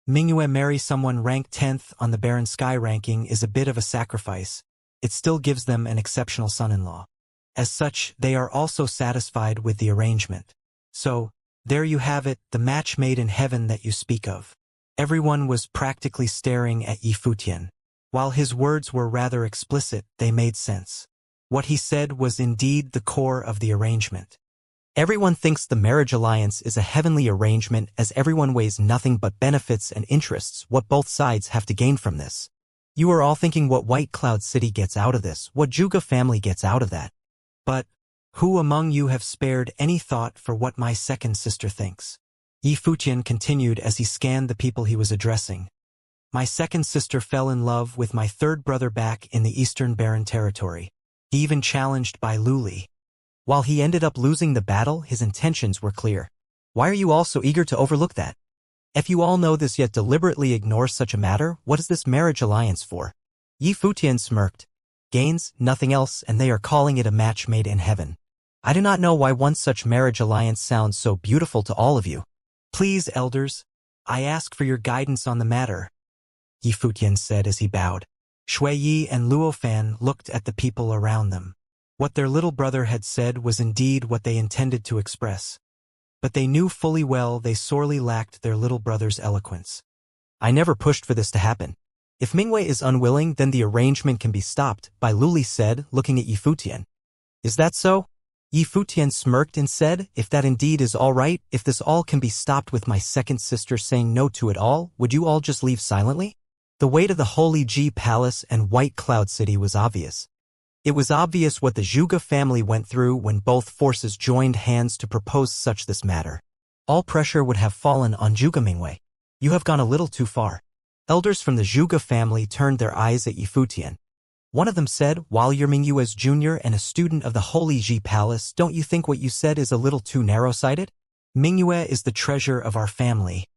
Mingyue marry someone ranked 10th on the Barren Sky ranking is a bit of a sacrifice, it still gives them an exceptional son-in-law. As such, they are also satisfied with the arrangement. So, there you have it, the match made in heaven that you speak of. Everyone was practically staring at Yi Futian. While his words were rather explicit, they made sense. What he said was indeed the core of the arrangement. Everyone thinks the marriage alliance is a heavenly arrangement as everyone weighs nothing but benefits and interests, what both sides have to gain from this. You are all thinking what White Cloud City gets out of this, what Zhuge family gets out of that. But, who among you have spared any thought for what my second sister thinks? Yi Futian continued as he scanned the people he was addressing. My second sister fell in love with my third brother back in the Eastern Barren territory. He even challenged Bai Luli. While he ended up losing the battle, his intentions were clear. Why are you all so eager to overlook that? If you all know this yet deliberately ignore such a matter, what is this marriage alliance for? Yi Futian smirked. Gains, nothing else, and they are calling it a match made in heaven. I do not know why one such marriage alliance sounds so beautiful to all of you. Please, elders, I ask for your guidance on the matter, Yi Futian said as he bowed. Shui Yi and Luo Fan looked at the people around them. What their little brother had said was indeed what they intended to express. But they knew fully well they sorely lacked their little brother's eloquence. I never pushed for this to happen. If Mingwei is unwilling, then the arrangement can be stopped, Bai Luli said, looking at Yi Futian. Is that so? Yi Futian smirked and said, if that indeed is all right, if this all can be stopped with my second sister saying no to it all, would you all just leave silently? The way to the Holy Ji Palace and White Cloud City was obvious. It was obvious what the Zhuge family went through when both forces joined hands to propose such this matter. All pressure would have fallen on Zhuge Mingwei. You have gone a little too far. Elders from the Zhuge family turned their eyes at Yi Futian. One of them said, while you're Mingyue's junior and a student of the Holy Ji Palace, don't you think what you said is a little too narrow-sighted? Mingyue is the treasure of our family,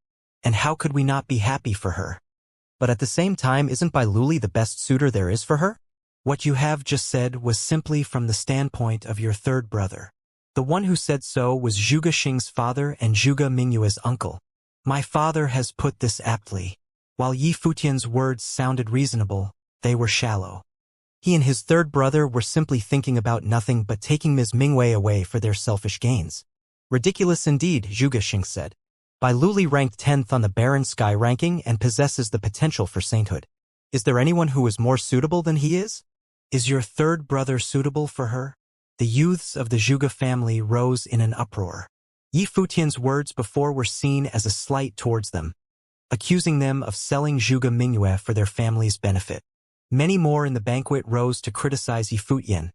and how could we not be happy for her? But at the same time, isn't Bai Luli the best suitor there is for her? What you have just said was simply from the standpoint of your third brother. The one who said so was Zhuge Xing's father and Zhuge Mingyue's uncle. My father has put this aptly. While Yi Futian's words sounded reasonable, they were shallow. He and his third brother were simply thinking about nothing but taking Ms. Mingwei away for their selfish gains. Ridiculous indeed, Zhuge Xing said. Bai Luli ranked 10th on the Barren Sky ranking and possesses the potential for sainthood. Is there anyone who is more suitable than he is? Is your third brother suitable for her? The youths of the Zhuge family rose in an uproar. Yi Futian's words before were seen as a slight towards them, accusing them of selling Zhuge Mingyue for their family's benefit. Many more in the banquet rose to criticize Yi Futian,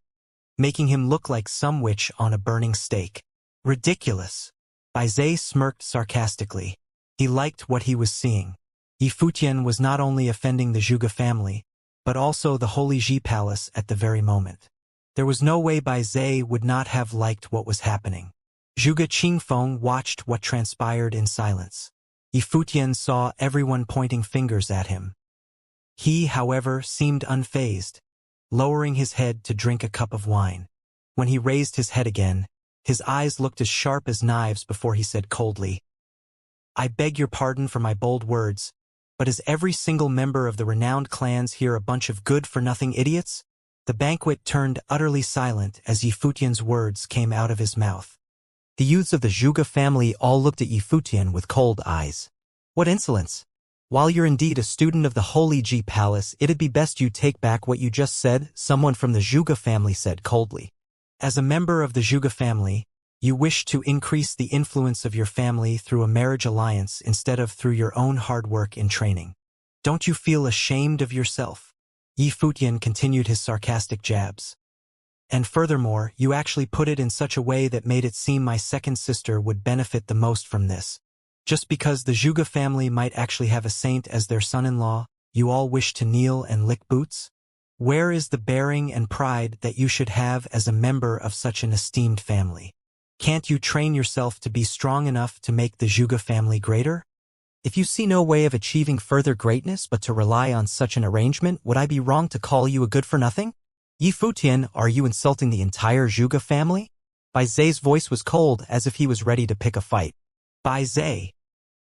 making him look like some witch on a burning stake. Ridiculous. Bai Zhe smirked sarcastically. He liked what he was seeing. Yi Futian was not only offending the Zhuge family, but also the Holy Ji Palace at the very moment. There was no way Bai Zhe would not have liked what was happening. Zhuge Qingfeng watched what transpired in silence. Yi Futian saw everyone pointing fingers at him. He, however, seemed unfazed, lowering his head to drink a cup of wine. When he raised his head again, his eyes looked as sharp as knives before he said coldly, I beg your pardon for my bold words, but is every single member of the renowned clans here a bunch of good-for-nothing idiots? The banquet turned utterly silent as Yi Futian's words came out of his mouth. The youths of the Zhuge family all looked at Yi Futian with cold eyes. What insolence! While you're indeed a student of the Holy Ji Palace, it'd be best you take back what you just said, someone from the Zhuge family said coldly. As a member of the Zhuge family, you wish to increase the influence of your family through a marriage alliance instead of through your own hard work in training. Don't you feel ashamed of yourself? Yi Futian continued his sarcastic jabs. And furthermore, you actually put it in such a way that made it seem my second sister would benefit the most from this. Just because the Zhuge family might actually have a saint as their son-in-law, you all wish to kneel and lick boots? Where is the bearing and pride that you should have as a member of such an esteemed family? Can't you train yourself to be strong enough to make the Zhuge family greater? If you see no way of achieving further greatness but to rely on such an arrangement, would I be wrong to call you a good-for-nothing? Yi Futian, are you insulting the entire Zhuge family? Bai Zai's voice was cold, as if he was ready to pick a fight. Bai Zai,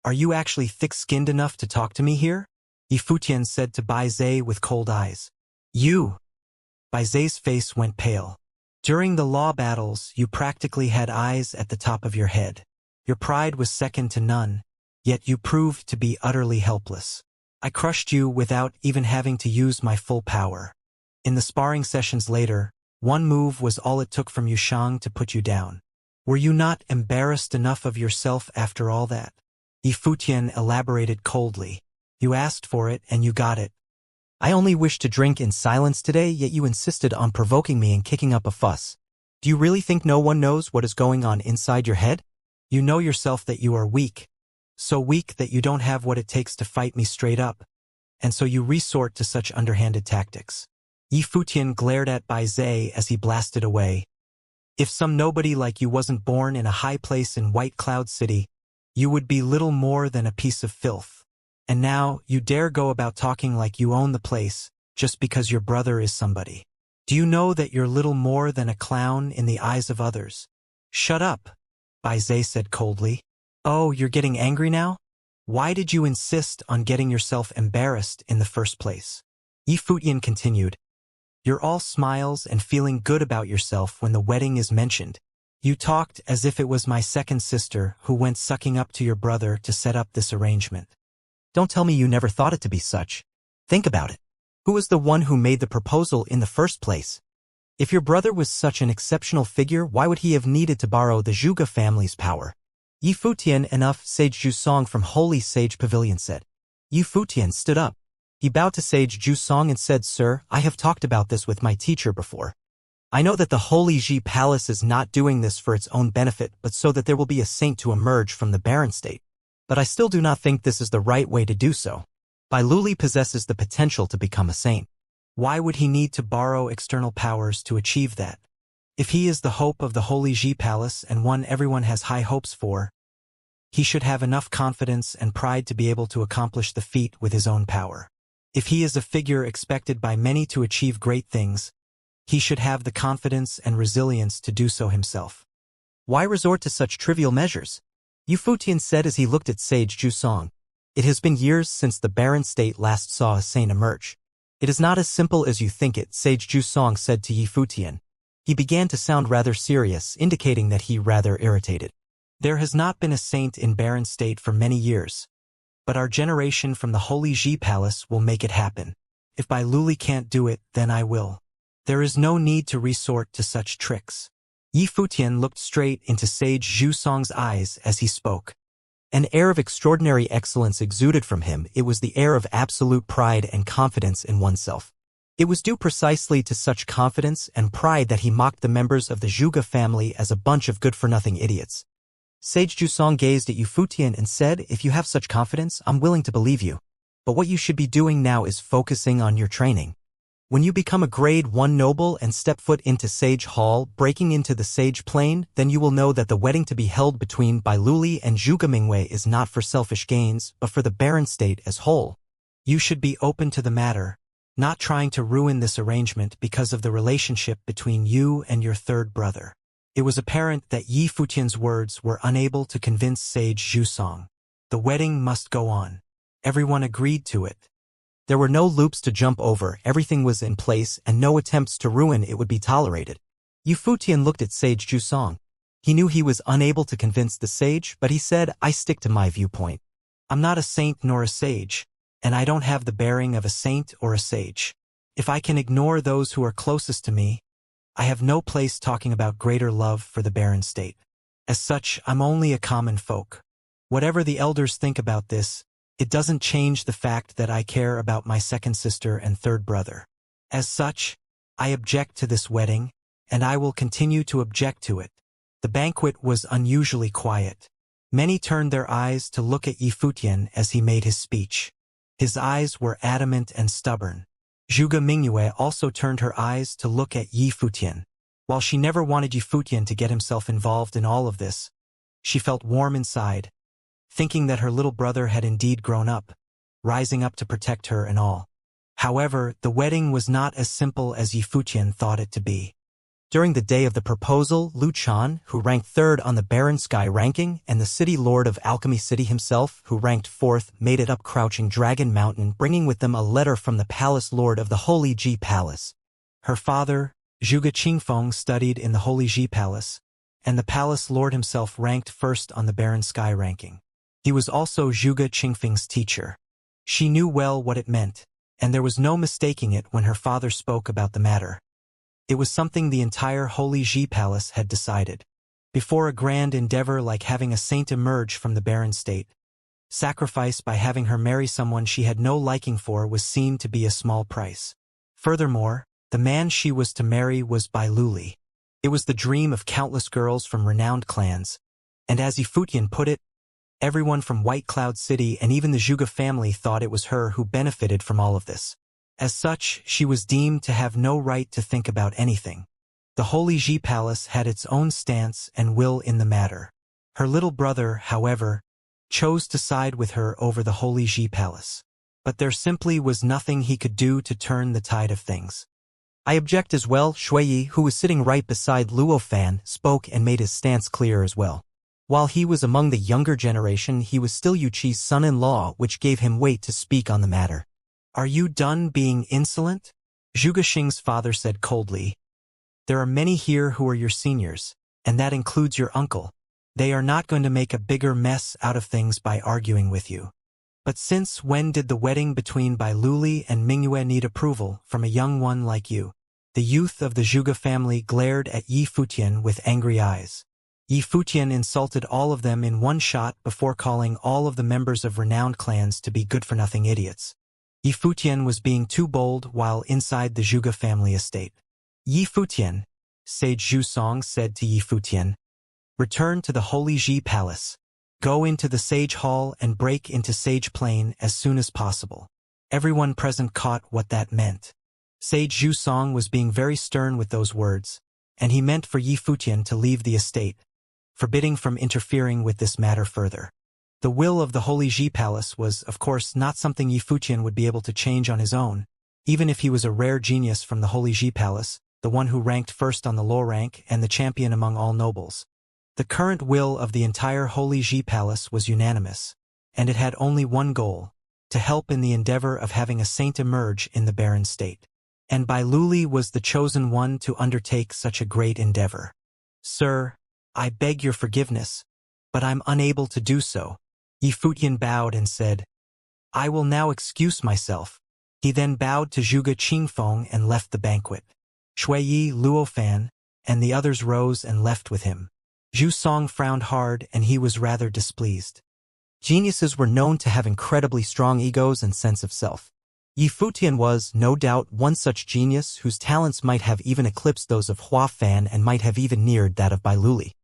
are you actually thick-skinned enough to talk to me here? Yi Futian said to Bai Zai with cold eyes. You! Bai Zai's face went pale. During the law battles, you practically had eyes at the top of your head. Your pride was second to none, yet you proved to be utterly helpless. I crushed you without even having to use my full power. In the sparring sessions later, one move was all it took from Yushang to put you down. Were you not embarrassed enough of yourself after all that? Yi Futian elaborated coldly. You asked for it and you got it. I only wished to drink in silence today, yet you insisted on provoking me and kicking up a fuss. Do you really think no one knows what is going on inside your head? You know yourself that you are weak. So weak that you don't have what it takes to fight me straight up. And so you resort to such underhanded tactics. Yi Futian glared at Bai Zai as he blasted away. If some nobody like you wasn't born in a high place in White Cloud City, you would be little more than a piece of filth. And now, you dare go about talking like you own the place, just because your brother is somebody. Do you know that you're little more than a clown in the eyes of others? Shut up, Bai Zai said coldly. Oh, you're getting angry now? Why did you insist on getting yourself embarrassed in the first place? Yi Futian continued. You're all smiles and feeling good about yourself when the wedding is mentioned. You talked as if it was my second sister who went sucking up to your brother to set up this arrangement. Don't tell me you never thought it to be such. Think about it. Who was the one who made the proposal in the first place? If your brother was such an exceptional figure, why would he have needed to borrow the Zhuge family's power? Yi Futian, enough, Sage Jusong from Holy Sage Pavilion said. Yi Futian stood up. He bowed to Sage Jusong and said, Sir, I have talked about this with my teacher before. I know that the Holy Ji Palace is not doing this for its own benefit, but so that there will be a saint to emerge from the barren state. But I still do not think this is the right way to do so. Bai Luli possesses the potential to become a saint. Why would he need to borrow external powers to achieve that? If he is the hope of the Holy Ji Palace and one everyone has high hopes for, he should have enough confidence and pride to be able to accomplish the feat with his own power. If he is a figure expected by many to achieve great things, he should have the confidence and resilience to do so himself. Why resort to such trivial measures? Yi Futian said as he looked at Sage Jusong. It has been years since the barren state last saw a saint emerge. It is not as simple as you think it, Sage Jusong said to Yi Futian. He began to sound rather serious, indicating that he rather irritated. There has not been a saint in barren state for many years. But our generation from the Holy Ji Palace will make it happen. If Bai Luli can't do it, then I will. There is no need to resort to such tricks. Yi Futian looked straight into Sage Jusong's eyes as he spoke. An air of extraordinary excellence exuded from him. It was the air of absolute pride and confidence in oneself. It was due precisely to such confidence and pride that he mocked the members of the Zhuge family as a bunch of good-for-nothing idiots. Sage Jusong gazed at Yi Futian and said, If you have such confidence, I'm willing to believe you. But what you should be doing now is focusing on your training. When you become a grade 1 noble and step foot into Sage Hall, breaking into the Sage Plane, then you will know that the wedding to be held between Bai Luli and Zhuge Mingwei is not for selfish gains, but for the barren state as whole. You should be open to the matter, not trying to ruin this arrangement because of the relationship between you and your third brother. It was apparent that Yi Futian's words were unable to convince Sage Jusong. The wedding must go on. Everyone agreed to it. There were no loops to jump over, everything was in place, and no attempts to ruin it would be tolerated. Yi Futian looked at Sage Jusong. He knew he was unable to convince the sage, but he said, I stick to my viewpoint. I'm not a saint nor a sage, and I don't have the bearing of a saint or a sage. If I can ignore those who are closest to me, I have no place talking about greater love for the barren state. As such, I'm only a common folk. Whatever the elders think about this, it doesn't change the fact that I care about my second sister and third brother. As such, I object to this wedding, and I will continue to object to it. The banquet was unusually quiet. Many turned their eyes to look at Yi Futian as he made his speech. His eyes were adamant and stubborn. Zhuge Mingyue also turned her eyes to look at Yi Futian. While she never wanted Yi Futian to get himself involved in all of this, she felt warm inside, thinking that her little brother had indeed grown up, rising up to protect her and all. However, the wedding was not as simple as Yi Futian thought it to be. During the day of the proposal, Lu Chan, who ranked third on the Barren Sky ranking, and the city lord of Alchemy City himself, who ranked fourth, made it up Crouching Dragon Mountain, bringing with them a letter from the palace lord of the Holy Ji Palace. Her father, Zhuge Qingfeng, studied in the Holy Ji Palace, and the palace lord himself ranked first on the Barren Sky ranking. He was also Zhuge Qingfeng's teacher. She knew well what it meant, and there was no mistaking it when her father spoke about the matter. It was something the entire Holy Ji Palace had decided. Before a grand endeavor like having a saint emerge from the barren state, sacrifice by having her marry someone she had no liking for was seen to be a small price. Furthermore, the man she was to marry was Bai Luli. It was the dream of countless girls from renowned clans, and as Yi Futian put it, everyone from White Cloud City and even the Zhuge family thought it was her who benefited from all of this. As such, she was deemed to have no right to think about anything. The Holy Ji Palace had its own stance and will in the matter. Her little brother, however, chose to side with her over the Holy Ji Palace. But there simply was nothing he could do to turn the tide of things. I object as well. Shuiyi, who was sitting right beside Luo Fan, spoke and made his stance clear as well. While he was among the younger generation, he was still Yu Qi's son-in-law, which gave him weight to speak on the matter. Are you done being insolent? Zhuge Xing's father said coldly. There are many here who are your seniors, and that includes your uncle. They are not going to make a bigger mess out of things by arguing with you. But since when did the wedding between Bai Luli and Mingyue need approval from a young one like you? The youth of the Zhuge family glared at Yi Futian with angry eyes. Yi Futian insulted all of them in one shot before calling all of the members of renowned clans to be good-for-nothing idiots. Yi Futian was being too bold while inside the Zhuge family estate. Yi Futian, Sage Zhu said to Yi Futian, return to the Holy Ji Palace. Go into the Sage Hall and break into Sage Plain as soon as possible. Everyone present caught what that meant. Sage Zhu was being very stern with those words, and he meant for Yi Futian to leave the estate, forbidding from interfering with this matter further. The will of the Holy Ji Palace was, of course, not something Yi Futian would be able to change on his own, even if he was a rare genius from the Holy Ji Palace, the one who ranked first on the low rank and the champion among all nobles. The current will of the entire Holy Ji Palace was unanimous, and it had only one goal, to help in the endeavor of having a saint emerge in the barren state. And Bai Luli was the chosen one to undertake such a great endeavor. Sir, I beg your forgiveness, but I'm unable to do so. Yi Futian bowed and said, I will now excuse myself. He then bowed to Zhuge Qingfeng and left the banquet. Shuiyi, Luo Fan, and the others rose and left with him. Zhu Song frowned hard and he was rather displeased. Geniuses were known to have incredibly strong egos and sense of self. Yi Futian was, no doubt, one such genius whose talents might have even eclipsed those of Hua Fan and might have even neared that of Bai Luli.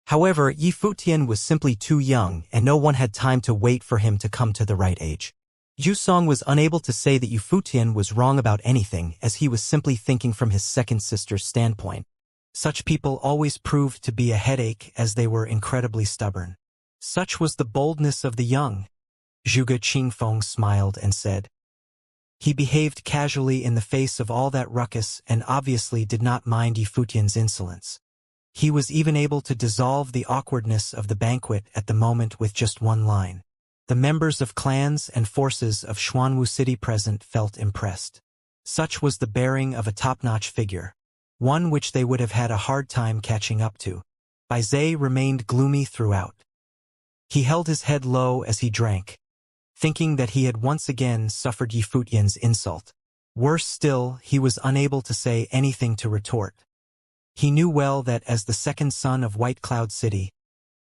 However, Yi Futian was simply too young, and no one had time to wait for him to come to the right age. Zhu Song was unable to say that Yi Futian was wrong about anything, as he was simply thinking from his second sister's standpoint. Such people always proved to be a headache as they were incredibly stubborn. Such was the boldness of the young. Zhuge Qingfeng smiled and said. He behaved casually in the face of all that ruckus and obviously did not mind Yi Futian's insolence. He was even able to dissolve the awkwardness of the banquet at the moment with just one line. The members of clans and forces of Xuanwu City present felt impressed. Such was the bearing of a top-notch figure, one which they would have had a hard time catching up to. Bai Zhe remained gloomy throughout. He held his head low as he drank, thinking that he had once again suffered Yi Futian's insult. Worse still, he was unable to say anything to retort. He knew well that as the second son of White Cloud City,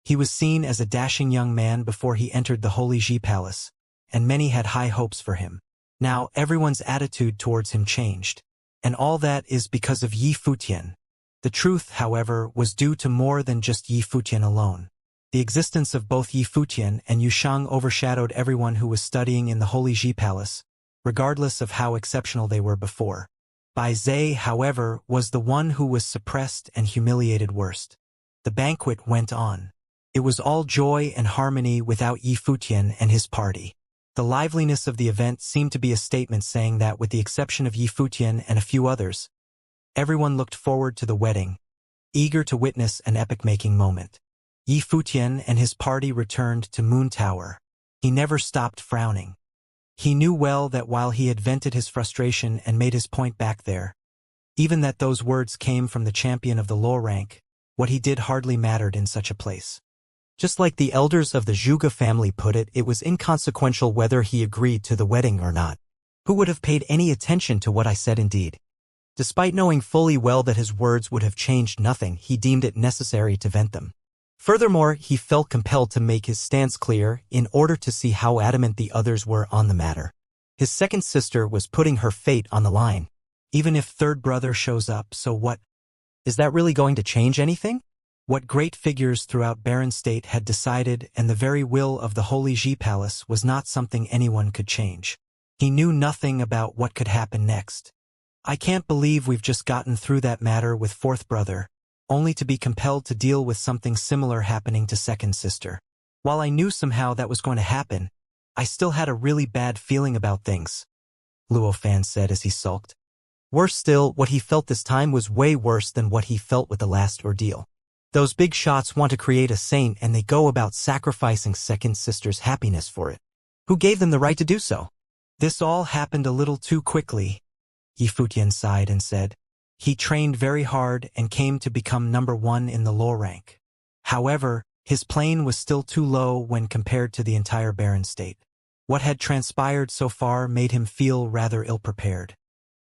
he was seen as a dashing young man before he entered the Holy Ji Palace, and many had high hopes for him. Now everyone's attitude towards him changed, and all that is because of Yi Futian. The truth, however, was due to more than just Yi Futian alone. The existence of both Yi Futian and Yu Shang overshadowed everyone who was studying in the Holy Ji Palace, regardless of how exceptional they were before. Bai Zhe, however, was the one who was suppressed and humiliated worst. The banquet went on. It was all joy and harmony without Yi Futian and his party. The liveliness of the event seemed to be a statement saying that with the exception of Yi Futian and a few others, everyone looked forward to the wedding, eager to witness an epic-making moment. Yi Futian and his party returned to Moon Tower. He never stopped frowning. He knew well that while he had vented his frustration and made his point back there, even that those words came from the champion of the low rank, what he did hardly mattered in such a place. Just like the elders of the Zhuge family put it, it was inconsequential whether he agreed to the wedding or not. Who would have paid any attention to what I said indeed? Despite knowing fully well that his words would have changed nothing, he deemed it necessary to vent them. Furthermore, he felt compelled to make his stance clear in order to see how adamant the others were on the matter. His second sister was putting her fate on the line. Even if third brother shows up, so what? Is that really going to change anything? What great figures throughout Barren State had decided, and the very will of the Holy Ji Palace was not something anyone could change. He knew nothing about what could happen next. I can't believe we've just gotten through that matter with fourth brother, only to be compelled to deal with something similar happening to second sister. While I knew somehow that was going to happen, I still had a really bad feeling about things, Luo Fan said as he sulked. Worse still, what he felt this time was way worse than what he felt with the last ordeal. Those big shots want to create a saint and they go about sacrificing second sister's happiness for it. Who gave them the right to do so? This all happened a little too quickly, Yi Futian sighed and said. He trained very hard and came to become number 1 in the low rank. However, his plane was still too low when compared to the entire Barren State. What had transpired so far made him feel rather ill-prepared.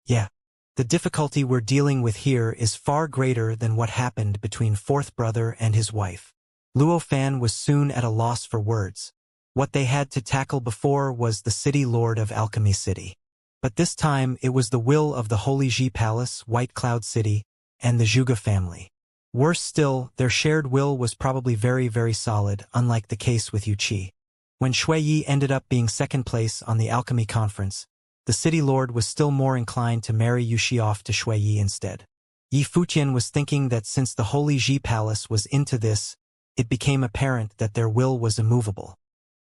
Yeah. The difficulty we're dealing with here is far greater than what happened between fourth brother and his wife. Luo Fan was soon at a loss for words. What they had to tackle before was the city lord of Alchemy City. But this time it was the will of the Holy Ji Palace, White Cloud City, and the Zhuge family. Worse still, their shared will was probably very, very solid, unlike the case with Yu Qi. When Shui Yi ended up being second place on the Alchemy Conference, the city lord was still more inclined to marry Yu Qi off to Shui Yi instead. Yi Futian was thinking that since the Holy Ji Palace was into this, it became apparent that their will was immovable.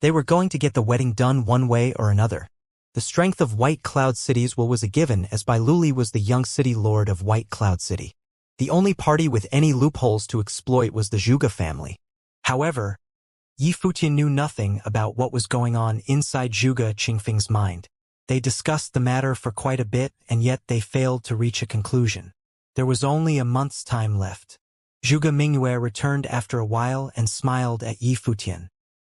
They were going to get the wedding done one way or another. The strength of White Cloud City's will was a given, as Bai Luli was the young city lord of White Cloud City. The only party with any loopholes to exploit was the Zhuge family. However, Yi Futian knew nothing about what was going on inside Zhuge Qingfeng's mind. They discussed the matter for quite a bit, and yet they failed to reach a conclusion. There was only a month's time left. Zhuge Mingyue returned after a while and smiled at Yi Futian.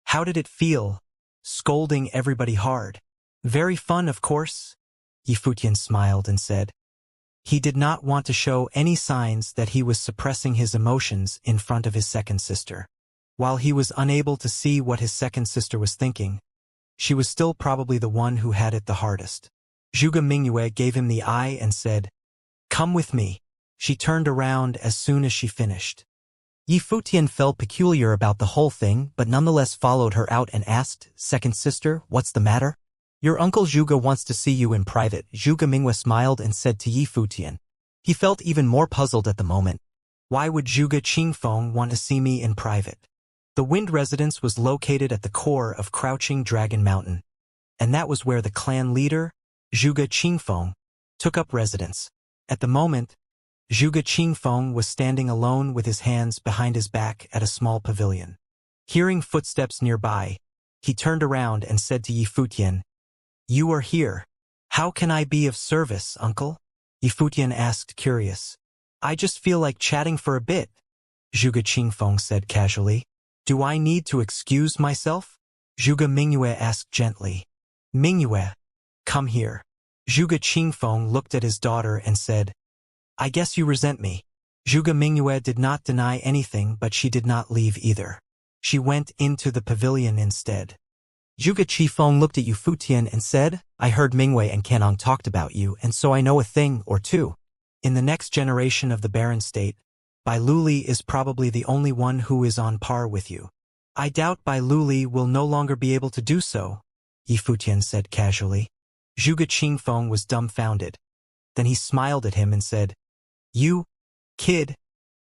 How did it feel? Scolding everybody hard. Very fun, of course, Yi Futian smiled and said. He did not want to show any signs that he was suppressing his emotions in front of his second sister. While he was unable to see what his second sister was thinking, she was still probably the one who had it the hardest. Zhuge Mingyue gave him the eye and said, "Come with me." She turned around as soon as she finished. Yi Futian felt peculiar about the whole thing, but nonetheless followed her out and asked, "Second sister, what's the matter?" "Your uncle Zhuge wants to see you in private," Zhuge Mingyue smiled and said to Yi Futian. He felt even more puzzled at the moment. Why would Zhuge Qingfeng want to see me in private? The Wind residence was located at the core of Crouching Dragon Mountain, and that was where the clan leader, Zhuge Qingfeng, took up residence. At the moment, Zhuge Qingfeng was standing alone with his hands behind his back at a small pavilion. Hearing footsteps nearby, he turned around and said to Yi Futian, "You are here. How can I be of service, uncle?" Yi Futian asked, curious. "I just feel like chatting for a bit," Zhuge Qingfeng said casually. "Do I need to excuse myself?" Zhuge Mingyue asked gently. "Mingyue, come here." Zhuge Qingfeng looked at his daughter and said, "I guess you resent me." Zhuge Mingyue did not deny anything, but she did not leave either. She went into the pavilion instead. Zhuge Qifeng looked at Yi Futian and said, "I heard Mingyue and Canong talked about you, and so I know a thing or two." In the next generation of the barren state, Bai Luli is probably the only one who is on par with you. I doubt Bai Luli will no longer be able to do so, Yi Futian said casually. Zhuge Qingfeng was dumbfounded. Then he smiled at him and said, "You, kid,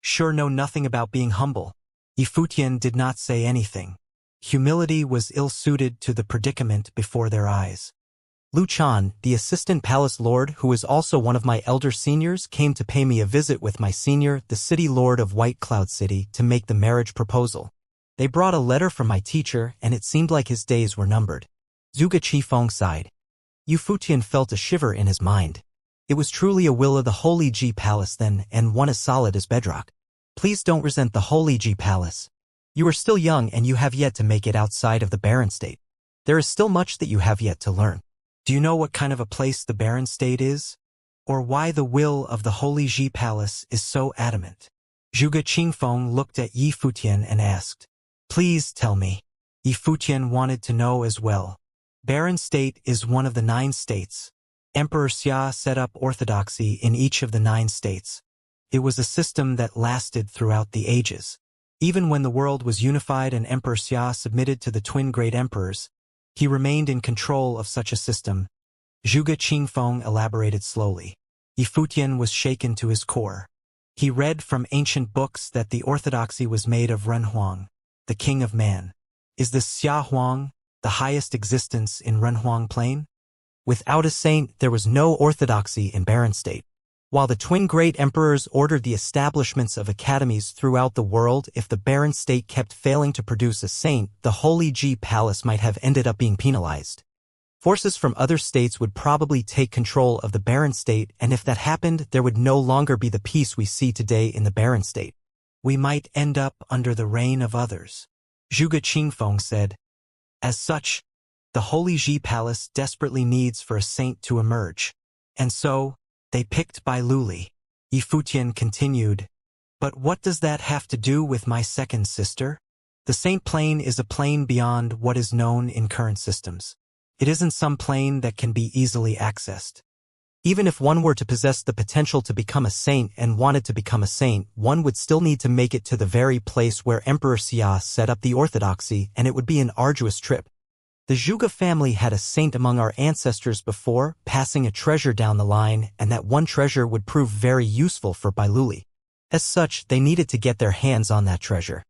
sure know nothing about being humble." Yi Futian did not say anything. Humility was ill-suited to the predicament before their eyes. Lu Chan, the assistant palace lord who is also one of my elder seniors, came to pay me a visit with my senior, the city lord of White Cloud City, to make the marriage proposal. They brought a letter from my teacher, and it seemed like his days were numbered. Zhuge Qifeng sighed. Yu Futian felt a shiver in his mind. It was truly a will of the Holy Ji Palace then, and one as solid as bedrock. Please don't resent the Holy Ji Palace. You are still young and you have yet to make it outside of the barren state. There is still much that you have yet to learn. Do you know what kind of a place the barren state is? Or why the will of the Holy Ji Palace is so adamant? Zhuge Qingfeng looked at Yi Futian and asked, "Please tell me." Yi Futian wanted to know as well. Barren state is one of the 9 states. Emperor Xia set up orthodoxy in each of the 9 states. It was a system that lasted throughout the ages. Even when the world was unified and Emperor Xia submitted to the twin great emperors, he remained in control of such a system. Zhuge Qingfeng elaborated slowly. Yi Futian was shaken to his core. He read from ancient books that the orthodoxy was made of Renhuang, the king of man. Is this Xia Huang the highest existence in Renhuang Plain? Without a saint, there was no orthodoxy in barren state. While the twin great emperors ordered the establishments of academies throughout the world, if the barren state kept failing to produce a saint, the Holy Ji Palace might have ended up being penalized. Forces from other states would probably take control of the barren state, and if that happened, there would no longer be the peace we see today in the barren state. We might end up under the reign of others, Zhuge Qingfeng said. As such, the Holy Ji Palace desperately needs for a saint to emerge. And so, they picked Bai Luli. Yi Futian continued, "But what does that have to do with my second sister? The saint plane is a plane beyond what is known in current systems. It isn't some plane that can be easily accessed. Even if one were to possess the potential to become a saint and wanted to become a saint, one would still need to make it to the very place where Emperor Xia set up the orthodoxy, and it would be an arduous trip. The Zhuge family had a saint among our ancestors before, passing a treasure down the line, and that one treasure would prove very useful for Bai Luli. As such, they needed to get their hands on that treasure.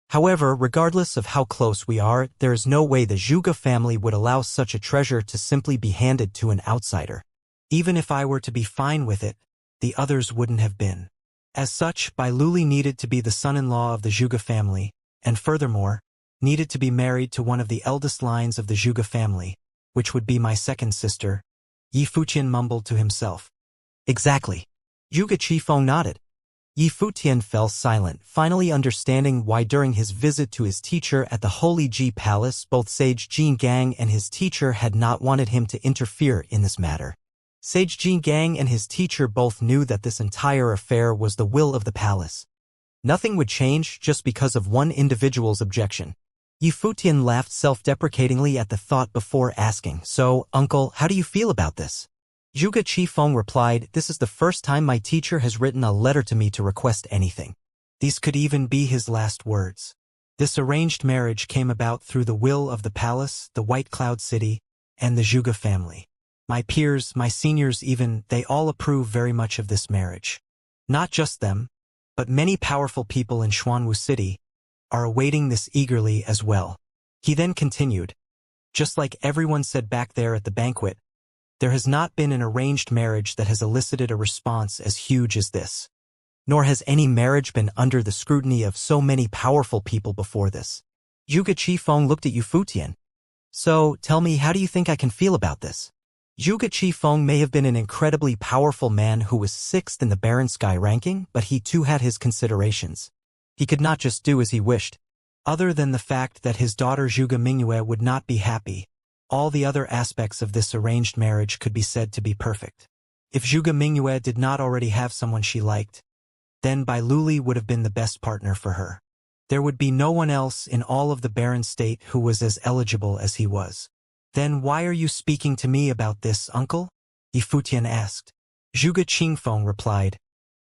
However, regardless of how close we are, there is no way the Zhuge family would allow such a treasure to simply be handed to an outsider. Even if I were to be fine with it, the others wouldn't have been. As such, Bai Luli needed to be the son-in-law of the Zhuge family, and furthermore, needed to be married to one of the eldest lines of the Zhuge family, which would be my second sister," Yi Futian mumbled to himself. "Exactly." Zhuge Qifeng nodded. Yi Futian fell silent, finally understanding why during his visit to his teacher at the Holy Ji Palace, both Sage Jingang and his teacher had not wanted him to interfere in this matter. Sage Jingang and his teacher both knew that this entire affair was the will of the palace. Nothing would change just because of one individual's objection. Yi Futian laughed self-deprecatingly at the thought before asking, "So, uncle, how do you feel about this?" Zhuge Qifeng replied, "This is the first time my teacher has written a letter to me to request anything." These could even be his last words. This arranged marriage came about through the will of the palace, the White Cloud City, and the Zhuge family. My peers, my seniors even, they all approve very much of this marriage. Not just them, but many powerful people in Xuanwu City are awaiting this eagerly as well. He then continued, "Just like everyone said back there at the banquet, there has not been an arranged marriage that has elicited a response as huge as this. Nor has any marriage been under the scrutiny of so many powerful people before this." Zhuge Qifeng looked at Yu Futian. "So, tell me, how do you think I can feel about this?" Zhuge Qifeng may have been an incredibly powerful man who was 6th in the Barren Sky ranking, but he too had his considerations. He could not just do as he wished. Other than the fact that his daughter Zhuge Mingyue would not be happy, all the other aspects of this arranged marriage could be said to be perfect. If Zhuge Mingyue did not already have someone she liked, then Bai Luli would have been the best partner for her. There would be no one else in all of the barren state who was as eligible as he was. "Then why are you speaking to me about this, uncle?" Yi Futian asked. Zhuge Qingfeng replied,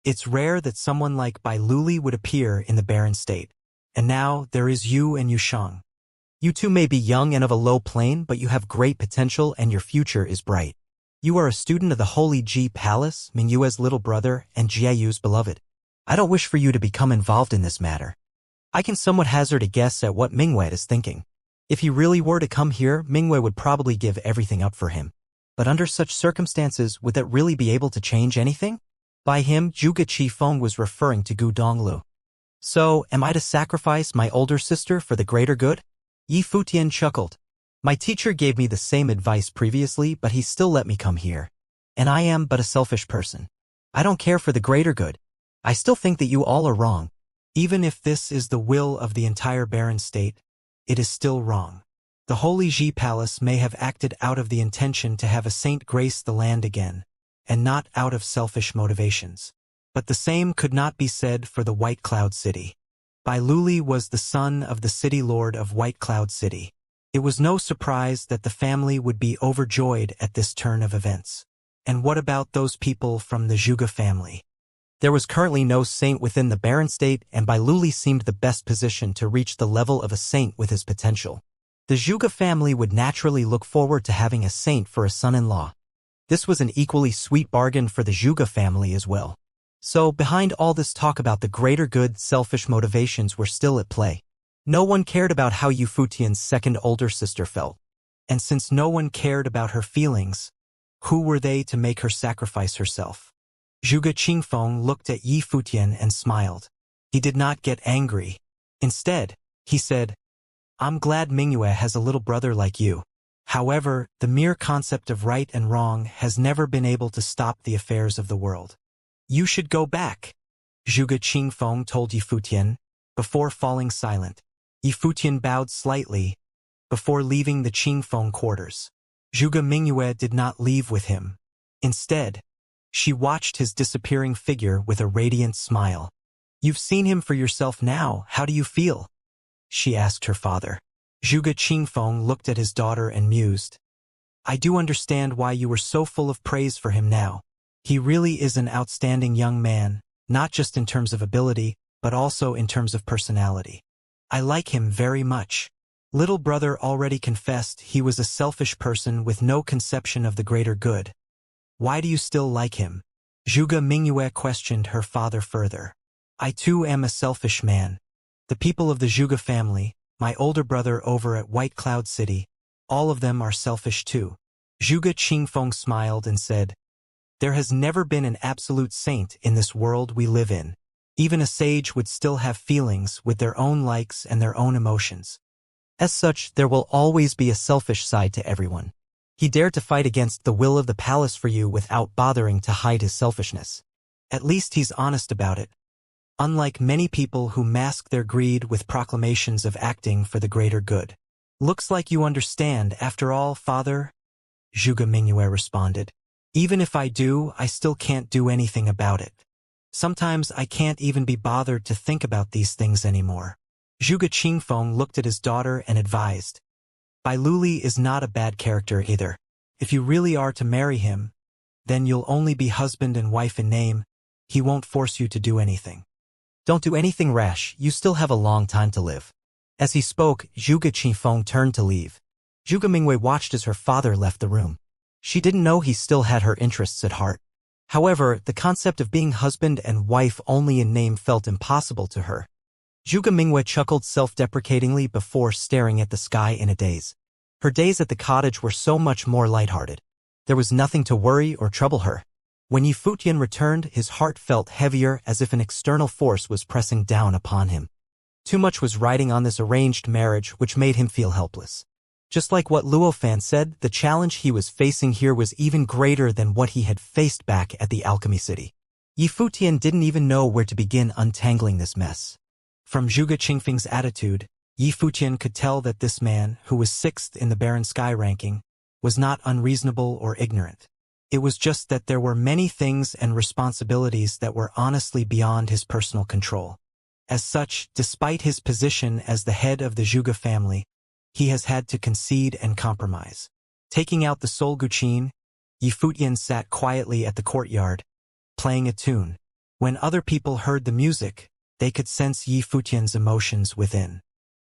"It's rare that someone like Bai Luli would appear in the barren state. And now there is you and Yusheng. You two may be young and of a low plane, but you have great potential and your future is bright. You are a student of the Holy Ji Palace, Mingyue's little brother, and Jiayu's beloved. I don't wish for you to become involved in this matter. I can somewhat hazard a guess at what Mingyue is thinking. If he really were to come here, Mingyue would probably give everything up for him. But under such circumstances, would that really be able to change anything?" By him, Zhuge Qifeng was referring to Gu Donglu. "So, am I to sacrifice my older sister for the greater good?" Yi Futian chuckled. "My teacher gave me the same advice previously, but he still let me come here. And I am but a selfish person. I don't care for the greater good. I still think that you all are wrong. Even if this is the will of the entire barren state, it is still wrong. The Holy Ji Palace may have acted out of the intention to have a saint grace the land again, and not out of selfish motivations. But the same could not be said for the White Cloud City. Bai Luli was the son of the city lord of White Cloud City. It was no surprise that the family would be overjoyed at this turn of events. And what about those people from the Zhuge family? There was currently no saint within the barren state, and Bai Luli seemed the best position to reach the level of a saint with his potential. The Zhuge family would naturally look forward to having a saint for a son-in-law. This was an equally sweet bargain for the Zhuge family as well. So, behind all this talk about the greater good, selfish motivations were still at play. No one cared about how Yu Futian's second older sister felt. And since no one cared about her feelings, who were they to make her sacrifice herself? Zhuge Qingfeng looked at Yi Futian and smiled. He did not get angry. Instead, he said, "I'm glad Mingyue has a little brother like you. However, the mere concept of right and wrong has never been able to stop the affairs of the world. You should go back," Zhuge Qingfeng told Yi Futian, before falling silent. Yi Futian bowed slightly, before leaving the Qingfeng quarters. Zhuge Mingyue did not leave with him. Instead, she watched his disappearing figure with a radiant smile. "You've seen him for yourself now, how do you feel?" she asked her father. Zhuge Qingfeng looked at his daughter and mused. "I do understand why you were so full of praise for him now. He really is an outstanding young man, not just in terms of ability, but also in terms of personality. I like him very much. Little brother already confessed he was a selfish person with no conception of the greater good. Why do you still like him?" Zhuge Mingyue questioned her father further. "I too am a selfish man. The people of the Zhuge family, my older brother over at White Cloud City, all of them are selfish too." Zhuge Qingfeng smiled and said, "There has never been an absolute saint in this world we live in. Even a sage would still have feelings with their own likes and their own emotions. As such, there will always be a selfish side to everyone. He dared to fight against the will of the palace for you without bothering to hide his selfishness. At least he's honest about it. Unlike many people who mask their greed with proclamations of acting for the greater good. Looks like you understand, after all, father," Zhuge Mingyue responded. "Even if I do, I still can't do anything about it. Sometimes I can't even be bothered to think about these things anymore." Zhuge Qingfeng looked at his daughter and advised, "Bai Luli is not a bad character either. If you really are to marry him, then you'll only be husband and wife in name. He won't force you to do anything. Don't do anything rash, you still have a long time to live." As he spoke, Zhuge Qifeng turned to leave. Zhuge Mingyue watched as her father left the room. She didn't know he still had her interests at heart. However, the concept of being husband and wife only in name felt impossible to her. Zhuge Mingyue chuckled self-deprecatingly before staring at the sky in a daze. Her days at the cottage were so much more lighthearted. There was nothing to worry or trouble her. When Yi Futian returned, his heart felt heavier as if an external force was pressing down upon him. Too much was riding on this arranged marriage which made him feel helpless. Just like what Luofan said, the challenge he was facing here was even greater than what he had faced back at the Alchemy City. Yi Futian didn't even know where to begin untangling this mess. From Zhuge Qingfeng's attitude, Yi Futian could tell that this man, who was 6th in the Barren Sky ranking, was not unreasonable or ignorant. It was just that there were many things and responsibilities that were honestly beyond his personal control. As such, despite his position as the head of the Zhuge family, he has had to concede and compromise. Taking out the Sol Guqin, Yifutian sat quietly at the courtyard, playing a tune. When other people heard the music, they could sense Yifutian's emotions within.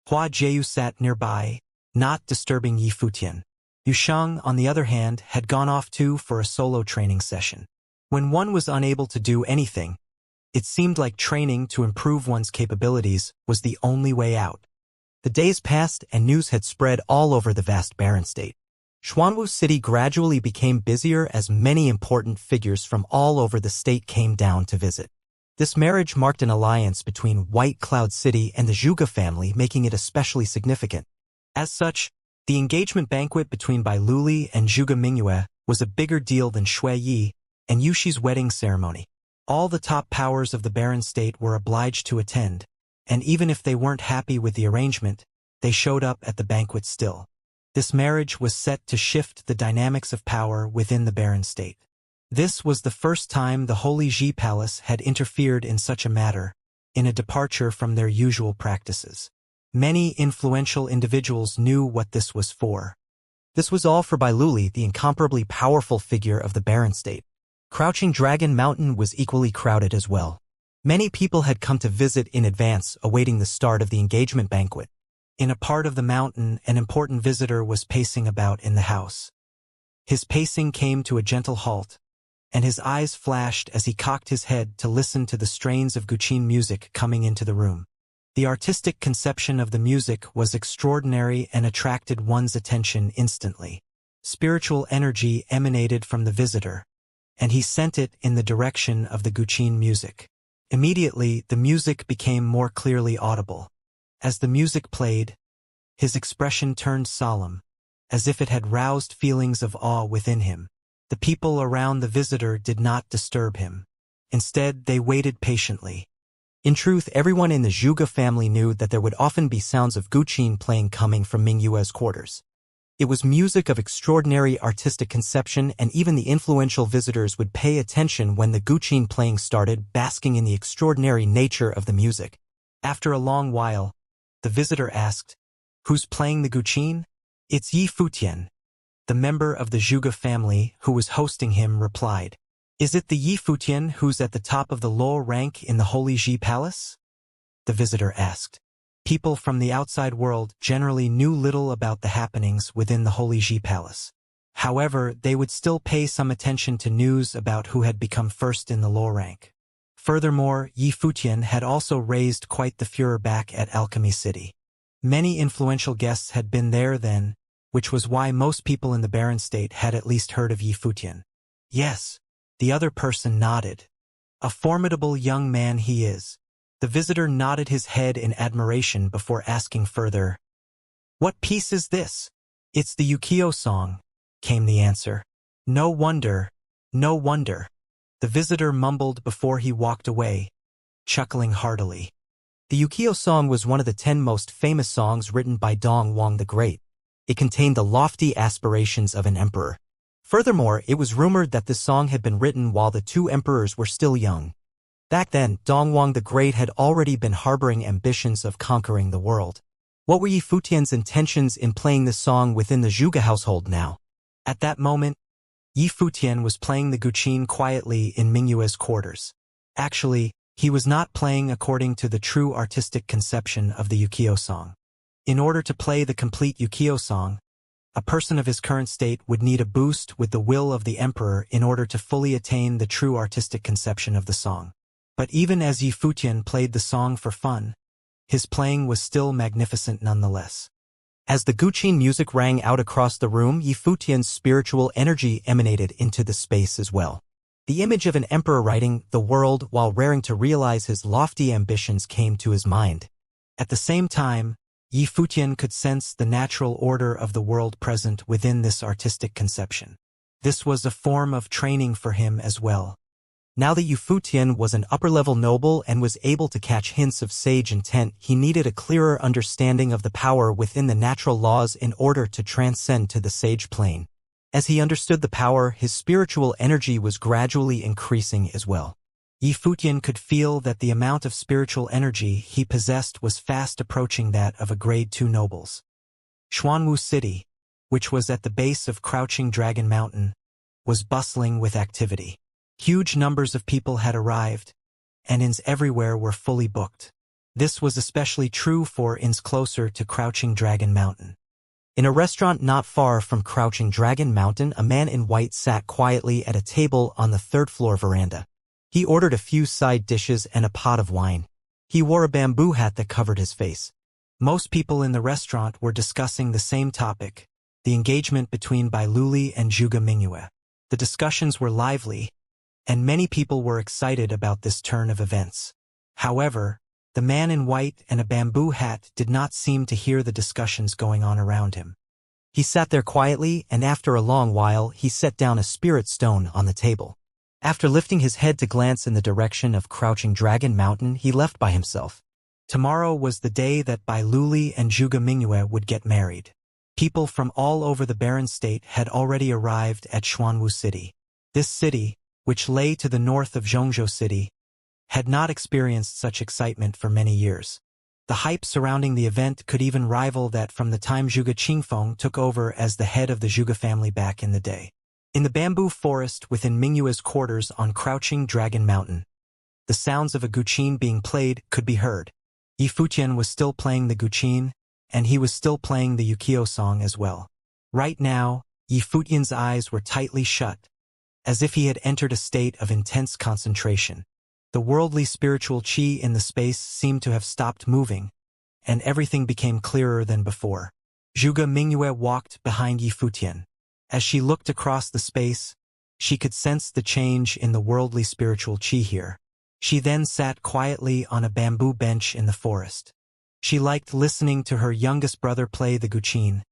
Hua Jiu sat nearby, not disturbing Yifutian. Yusheng, on the other hand, had gone off too for a solo training session. When one was unable to do anything, it seemed like training to improve one's capabilities was the only way out. The days passed and news had spread all over the vast barren state. Xuanwu City gradually became busier as many important figures from all over the state came down to visit. This marriage marked an alliance between White Cloud City and the Zhuge family, making it especially significant. As such, the engagement banquet between Bai Luli and Zhuge Mingyue was a bigger deal than Shui Yi and Yuxi's wedding ceremony. All the top powers of the barren state were obliged to attend, and even if they weren't happy with the arrangement, they showed up at the banquet still. This marriage was set to shift the dynamics of power within the barren state. This was the first time the Holy Ji Palace had interfered in such a matter, in a departure from their usual practices. Many influential individuals knew what this was for. This was all for Bai Luli, the incomparably powerful figure of the barren state. Crouching Dragon Mountain was equally crowded as well. Many people had come to visit in advance, awaiting the start of the engagement banquet. In a part of the mountain, an important visitor was pacing about in the house. His pacing came to a gentle halt, and his eyes flashed as he cocked his head to listen to the strains of Guqin music coming into the room. The artistic conception of the music was extraordinary and attracted one's attention instantly. Spiritual energy emanated from the visitor, and he sent it in the direction of the Guqin music. Immediately, the music became more clearly audible. As the music played, his expression turned solemn, as if it had roused feelings of awe within him. The people around the visitor did not disturb him. Instead, they waited patiently. In truth, everyone in the Zhuge family knew that there would often be sounds of Guqin playing coming from Mingyue's quarters. It was music of extraordinary artistic conception, and even the influential visitors would pay attention when the Guqin playing started, basking in the extraordinary nature of the music. After a long while, the visitor asked, "Who's playing the Guqin?" "It's Yifutian." The member of the Zhuge family who was hosting him replied. "Is it the Yifutian who's at the top of the low rank in the Holy Ji Palace?" The visitor asked. People from the outside world generally knew little about the happenings within the Holy Ji Palace. However, they would still pay some attention to news about who had become first in the low rank. Furthermore, Yifutian had also raised quite the furor back at Alchemy City. Many influential guests had been there then, which was why most people in the barren state had at least heard of Yifutian. "Yes," the other person nodded. "A formidable young man he is." The visitor nodded his head in admiration before asking further, "What piece is this?" "It's the Ukiyo song," came the answer. "No wonder, no wonder." The visitor mumbled before he walked away, chuckling heartily. The Ukiyo song was one of the 10 most famous songs written by Dong Wang the Great. It contained the lofty aspirations of an emperor. Furthermore, it was rumored that this song had been written while the two emperors were still young. Back then, Dong Wang the Great had already been harboring ambitions of conquering the world. What were Yifutian's intentions in playing this song within the Zhuge household now? At that moment, Yifutian was playing the Guqin quietly in Mingyue's quarters. Actually, he was not playing according to the true artistic conception of the Ukiyo song. In order to play the complete Ukiyo song, a person of his current state would need a boost with the will of the emperor in order to fully attain the true artistic conception of the song. But even as Yifutian played the song for fun, his playing was still magnificent nonetheless. As the Guqin music rang out across the room, Yifutian's spiritual energy emanated into the space as well. The image of an emperor riding the world while raring to realize his lofty ambitions came to his mind. At the same time, Yifutian could sense the natural order of the world present within this artistic conception. This was a form of training for him as well. Now that Yifutian was an upper-level noble and was able to catch hints of sage intent, he needed a clearer understanding of the power within the natural laws in order to transcend to the sage plane. As he understood the power, his spiritual energy was gradually increasing as well. Yifutian could feel that the amount of spiritual energy he possessed was fast approaching that of a grade 2 nobles. Xuanwu City, which was at the base of Crouching Dragon Mountain, was bustling with activity. Huge numbers of people had arrived, and inns everywhere were fully booked. This was especially true for inns closer to Crouching Dragon Mountain. In a restaurant not far from Crouching Dragon Mountain, a man in white sat quietly at a table on the third-floor veranda. He ordered a few side dishes and a pot of wine. He wore a bamboo hat that covered his face. Most people in the restaurant were discussing the same topic, the engagement between Bai Luli and Zhuge Mingyue. The discussions were lively, and many people were excited about this turn of events. However, the man in white and a bamboo hat did not seem to hear the discussions going on around him. He sat there quietly, and after a long while he set down a spirit stone on the table. After lifting his head to glance in the direction of Crouching Dragon Mountain, he left by himself. Tomorrow was the day that Bai Luli and Zhuge Mingyue would get married. People from all over the barren state had already arrived at Xuanwu City. This city, which lay to the north of Zhongzhou City, had not experienced such excitement for many years. The hype surrounding the event could even rival that from the time Zhuge Qingfeng took over as the head of the Zhuge family back in the day. In the bamboo forest within Mingyue's quarters on Crouching Dragon Mountain, the sounds of a guqin being played could be heard. Yi Futian was still playing the guqin, and he was still playing the Yukio song as well. Right now, Yi Futian's eyes were tightly shut, as if he had entered a state of intense concentration. The worldly spiritual qi in the space seemed to have stopped moving, and everything became clearer than before. Zhuge Mingyue walked behind Yi Futian. As she looked across the space, she could sense the change in the worldly spiritual qi here. She then sat quietly on a bamboo bench in the forest. She liked listening to her youngest brother play the guqin,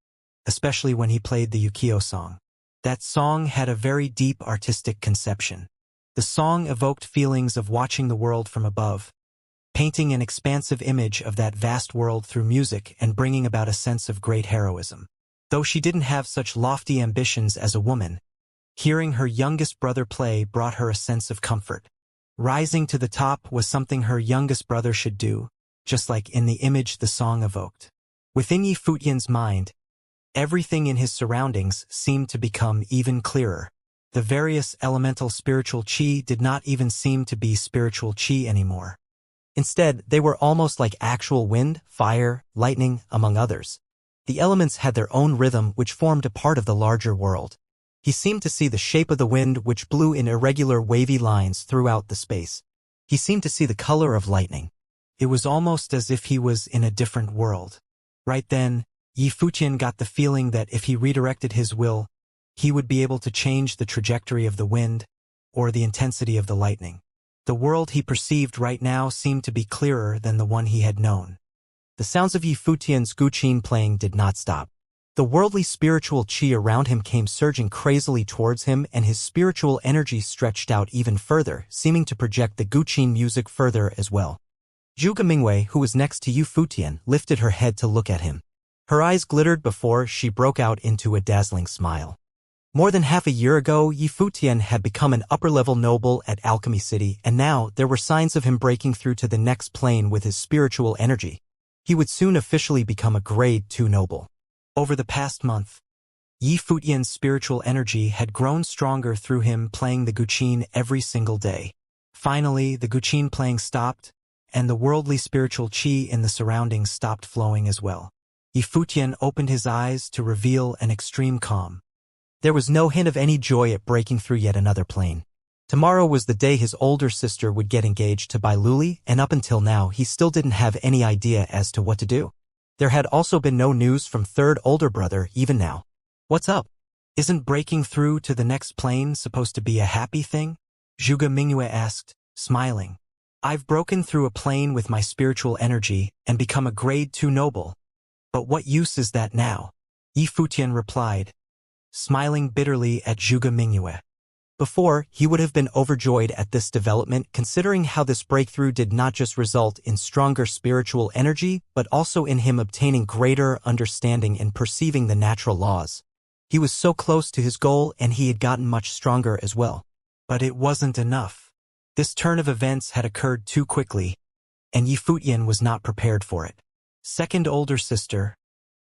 especially when he played the Yukio song. That song had a very deep artistic conception. The song evoked feelings of watching the world from above, painting an expansive image of that vast world through music and bringing about a sense of great heroism. Though she didn't have such lofty ambitions as a woman, hearing her youngest brother play brought her a sense of comfort. Rising to the top was something her youngest brother should do, just like in the image the song evoked. Within Yi Futian's mind, everything in his surroundings seemed to become even clearer. The various elemental spiritual qi did not even seem to be spiritual qi anymore. Instead, they were almost like actual wind, fire, lightning, among others. The elements had their own rhythm which formed a part of the larger world. He seemed to see the shape of the wind which blew in irregular wavy lines throughout the space. He seemed to see the color of lightning. It was almost as if he was in a different world. Right then, Yi Futian got the feeling that if he redirected his will, he would be able to change the trajectory of the wind or the intensity of the lightning. The world he perceived right now seemed to be clearer than the one he had known. The sounds of Yi Futian's guqin playing did not stop. The worldly spiritual qi around him came surging crazily towards him, and his spiritual energy stretched out even further, seeming to project the guqin music further as well. Zhuge Mingyue, who was next to Yi Futian, lifted her head to look at him. Her eyes glittered before she broke out into a dazzling smile. More than half a year ago, Yi Futian had become an upper-level noble at Alchemy City, and now there were signs of him breaking through to the next plane with his spiritual energy. He would soon officially become a grade 2 noble. Over the past month, Yi Futian's spiritual energy had grown stronger through him playing the guqin every single day. Finally, the guqin playing stopped, and the worldly spiritual qi in the surroundings stopped flowing as well. Yi Futian opened his eyes to reveal an extreme calm. There was no hint of any joy at breaking through yet another plane. Tomorrow was the day his older sister would get engaged to Bai Luli, and up until now he still didn't have any idea as to what to do. There had also been no news from third older brother even now. What's up? Isn't breaking through to the next plane supposed to be a happy thing? Zhuge Mingyue asked, smiling. I've broken through a plane with my spiritual energy and become a grade 2 noble. But what use is that now? Yi Futian replied, smiling bitterly at Zhuge Mingyue. Before, he would have been overjoyed at this development, considering how this breakthrough did not just result in stronger spiritual energy, but also in him obtaining greater understanding and perceiving the natural laws. He was so close to his goal, and he had gotten much stronger as well. But it wasn't enough. This turn of events had occurred too quickly, and Yi Futian was not prepared for it. Second older sister,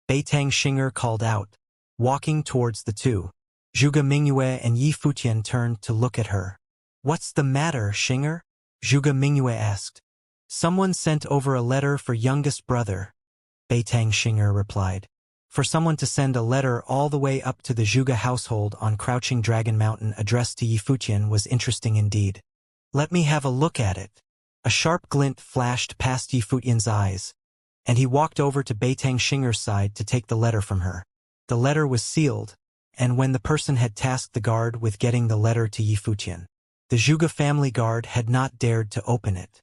Beitang Xinger called out, walking towards the two. Zhuge Mingyue and Yi Futian turned to look at her. "What's the matter, Xinger?" Zhuge Mingyue asked. "Someone sent over a letter for youngest brother," Beitang Xinger replied. For someone to send a letter all the way up to the Zhuge household on Crouching Dragon Mountain addressed to Yi Futian was interesting indeed. "Let me have a look at it." A sharp glint flashed past Yi Futian's eyes, and he walked over to Beitang Xinger's side to take the letter from her. The letter was sealed, and when the person had tasked the guard with getting the letter to Yi Futian, the Zhuge family guard had not dared to open it.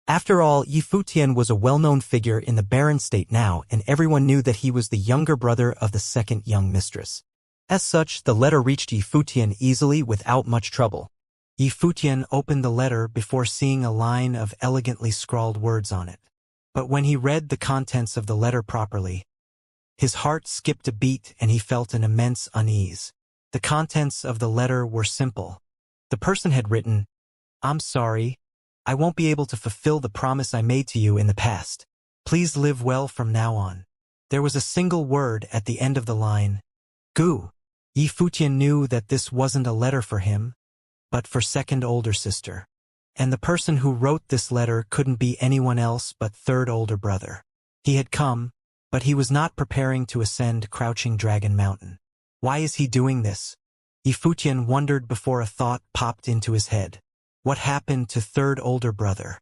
After all, Yi Futian was a well-known figure in the barren state now, and everyone knew that he was the younger brother of the second young mistress. As such, the letter reached Yi Futian easily without much trouble. Yi Futian opened the letter before seeing a line of elegantly scrawled words on it. But when he read the contents of the letter properly, his heart skipped a beat and he felt an immense unease. The contents of the letter were simple. The person had written, "I'm sorry. I won't be able to fulfill the promise I made to you in the past. Please live well from now on." There was a single word at the end of the line, "Gu." Yi Futian knew that this wasn't a letter for him, but for second older sister. And the person who wrote this letter couldn't be anyone else but third older brother. He had come, but he was not preparing to ascend Crouching Dragon Mountain. Why is he doing this? Yi Futian wondered before a thought popped into his head. What happened to third older brother?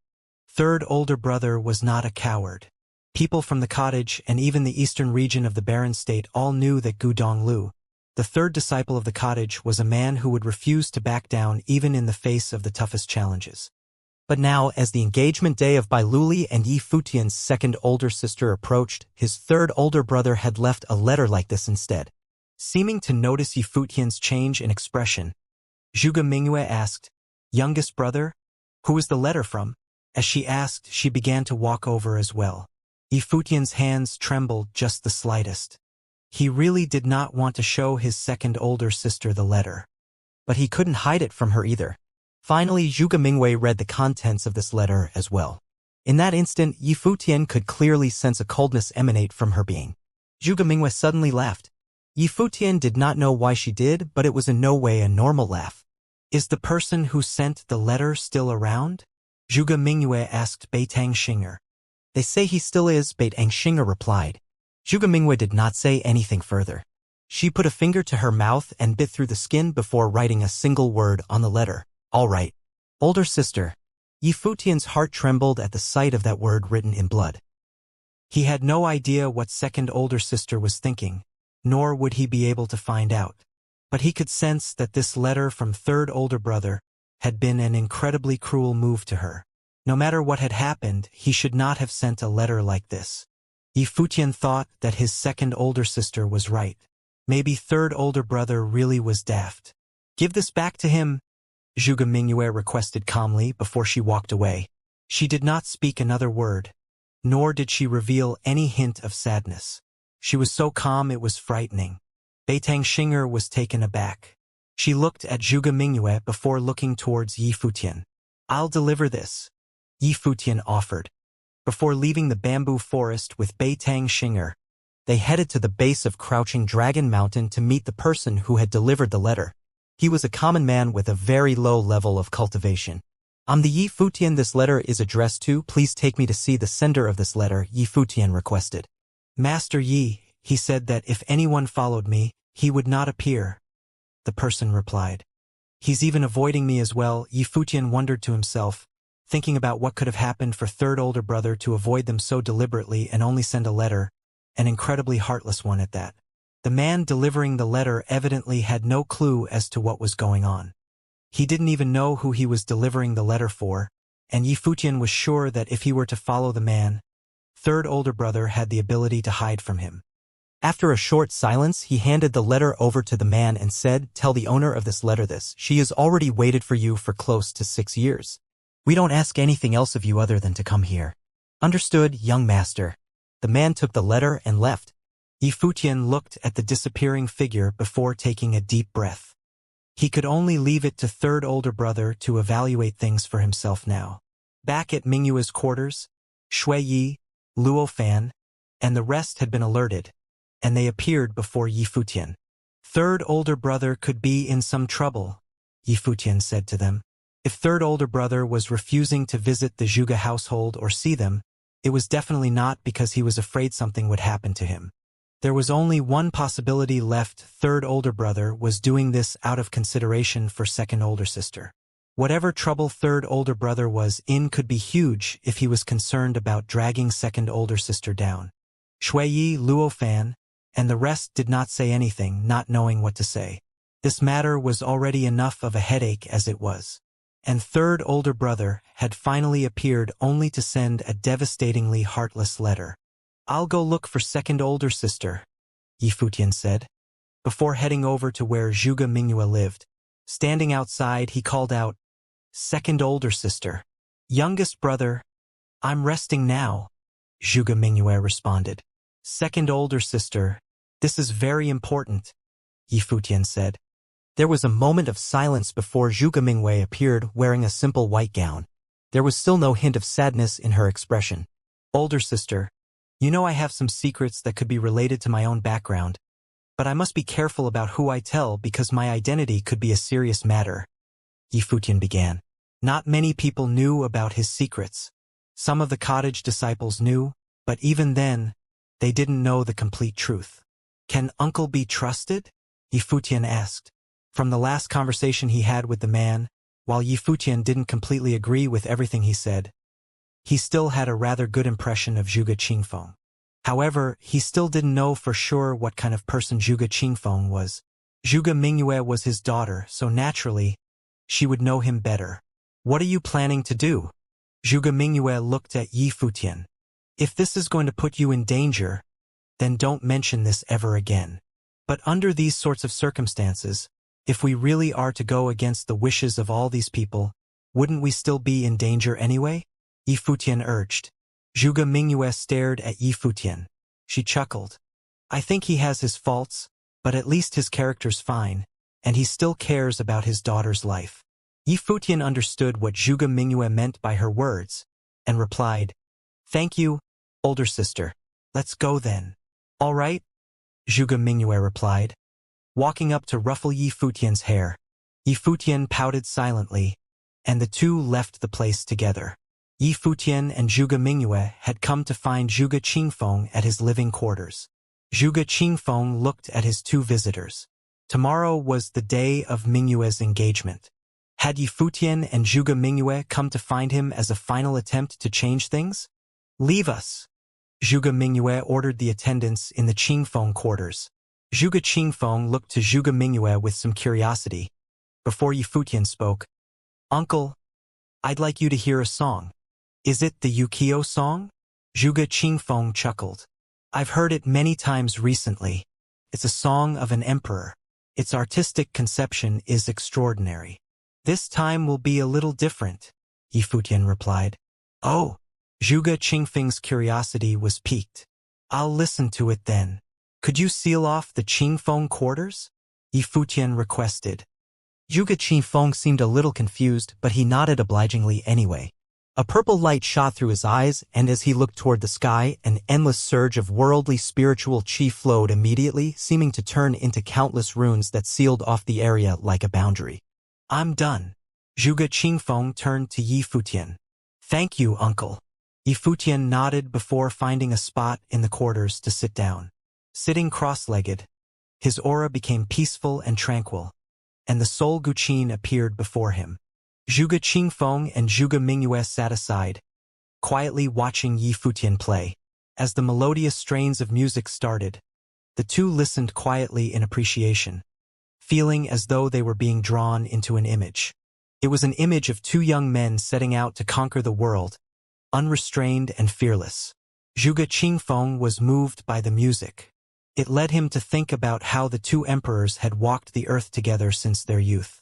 Third older brother was not a coward. People from the cottage and even the eastern region of the barren state all knew that Gu Donglu, the third disciple of the cottage, was a man who would refuse to back down even in the face of the toughest challenges. But now, as the engagement day of Bai Luli and Yi Futian's second older sister approached, his third older brother had left a letter like this instead. Seeming to notice Yi Futian's change in expression, Zhuge Mingyue asked, "Youngest brother? Who is the letter from?" As she asked, she began to walk over as well. Yi Futian's hands trembled just the slightest. He really did not want to show his second older sister the letter. But he couldn't hide it from her either. Finally, Zhuge Mingyue read the contents of this letter as well. In that instant, Yi Futian could clearly sense a coldness emanate from her being. Zhuge Mingyue suddenly laughed. Yi Futian did not know why she did, but it was in no way a normal laugh. "Is the person who sent the letter still around?" Zhuge Mingyue asked Beitang Xinger. "They say he still is," Beitang Xinger replied. Zhuge Mingyue did not say anything further. She put a finger to her mouth and bit through the skin before writing a single word on the letter. "All right. Older sister." Yi Futian's heart trembled at the sight of that word written in blood. He had no idea what second older sister was thinking, nor would he be able to find out. But he could sense that this letter from third older brother had been an incredibly cruel move to her. No matter what had happened, he should not have sent a letter like this. Yi Futian thought that his second older sister was right. Maybe third older brother really was daft. "Give this back to him," Zhuge Mingyue requested calmly before she walked away. She did not speak another word, nor did she reveal any hint of sadness. She was so calm it was frightening. Beitang Xinger was taken aback. She looked at Zhuge Mingyue before looking towards Yi Futian. "I'll deliver this," Yi Futian offered. Before leaving the bamboo forest with Beitang Xinger, they headed to the base of Crouching Dragon Mountain to meet the person who had delivered the letter. He was a common man with a very low level of cultivation. "I'm the Yi Futian this letter is addressed to. Please take me to see the sender of this letter," Yi Futian requested. "Master Yi, he said that if anyone followed me, he would not appear," the person replied. "He's even avoiding me as well," Yi Futian wondered to himself, thinking about what could have happened for third older brother to avoid them so deliberately and only send a letter, an incredibly heartless one at that. The man delivering the letter evidently had no clue as to what was going on. He didn't even know who he was delivering the letter for, and Yi Futian was sure that if he were to follow the man, third older brother had the ability to hide from him. After a short silence, he handed the letter over to the man and said, "Tell the owner of this letter this. She has already waited for you for close to 6 years. We don't ask anything else of you other than to come here." "Understood, young master." The man took the letter and left. Yi Futian looked at the disappearing figure before taking a deep breath. He could only leave it to third older brother to evaluate things for himself now. Back at Mingyue's quarters, Shui Yi, Luo Fan, and the rest had been alerted, and they appeared before Yi Futian. Third older brother could be in some trouble, Yifutian said to them. If third older brother was refusing to visit the Zhuge household or see them, it was definitely not because he was afraid something would happen to him. There was only one possibility left: third older brother was doing this out of consideration for second older sister. Whatever trouble third older brother was in could be huge if he was concerned about dragging second older sister down. Shuiyi, Luofan, and the rest did not say anything, not knowing what to say. This matter was already enough of a headache as it was. And third older brother had finally appeared only to send a devastatingly heartless letter. "I'll go look for second older sister," Yifutian said, before heading over to where Zhuge Mingyue lived. Standing outside, he called out, "Second older sister. Youngest brother, I'm resting now," Zhuge Mingyue responded. "Second older sister, this is very important," Yifutian said. There was a moment of silence before Zhuge Mingyue appeared wearing a simple white gown. There was still no hint of sadness in her expression. "Older sister, you know I have some secrets that could be related to my own background, but I must be careful about who I tell because my identity could be a serious matter," Yifutian began. Not many people knew about his secrets. Some of the cottage disciples knew, but even then, they didn't know the complete truth. "Can uncle be trusted?" Yifutian asked. From the last conversation he had with the man, while Yifutian didn't completely agree with everything he said, he still had a rather good impression of Zhuge Qingfeng. However, he still didn't know for sure what kind of person Zhuge Qingfeng was. Zhuge Mingyue was his daughter, so naturally, she would know him better. "What are you planning to do?" Zhuge Mingyue looked at Yifutian. "If this is going to put you in danger, then don't mention this ever again. But under these sorts of circumstances, if we really are to go against the wishes of all these people, wouldn't we still be in danger anyway?" Yifutian urged. Zhuge Mingyue stared at Yifutian. She chuckled. "I think he has his faults, but at least his character's fine, and he still cares about his daughter's life." Yifutian understood what Zhuge Mingyue meant by her words, and replied, "Thank you, older sister. Let's go then." "All right," Zhuge Mingyue replied, walking up to ruffle Yifutian's hair. Yifutian pouted silently, and the two left the place together. Yifutian and Zhuge Mingyue had come to find Zhuge Qingfeng at his living quarters. Zhuge Qingfeng looked at his two visitors. Tomorrow was the day of Mingyue's engagement. Had Yifutian and Zhuge Mingyue come to find him as a final attempt to change things? "Leave us," Zhuge Mingyue ordered the attendants in the Qingfeng quarters. Zhuge Qingfeng looked to Zhuge Mingyue with some curiosity. Before Yifutian spoke, "Uncle, I'd like you to hear a song." "Is it the Yukio song?" Zhuge Qingfeng chuckled. "I've heard it many times recently. It's a song of an emperor. Its artistic conception is extraordinary." "This time will be a little different," Yifutian replied. "Oh," Zhuge Qingfeng's curiosity was piqued. "I'll listen to it then. Could you seal off the Qingfeng quarters?" Yifutian requested. Zhuge Qingfeng seemed a little confused, but he nodded obligingly anyway. A purple light shot through his eyes, and as he looked toward the sky, an endless surge of worldly spiritual qi flowed immediately, seeming to turn into countless runes that sealed off the area like a boundary. "I'm done." Zhuge Qingfeng turned to Yifutian. "Thank you, uncle." Yifutian nodded before finding a spot in the quarters to sit down. Sitting cross-legged, his aura became peaceful and tranquil, and the Soul Guqin appeared before him. Zhuge Qingfeng and Zhuge Mingyue sat aside, quietly watching Yifutian play. As the melodious strains of music started, the two listened quietly in appreciation, feeling as though they were being drawn into an image. It was an image of two young men setting out to conquer the world, unrestrained and fearless. Zhuge Qingfeng was moved by the music. It led him to think about how the two emperors had walked the earth together since their youth.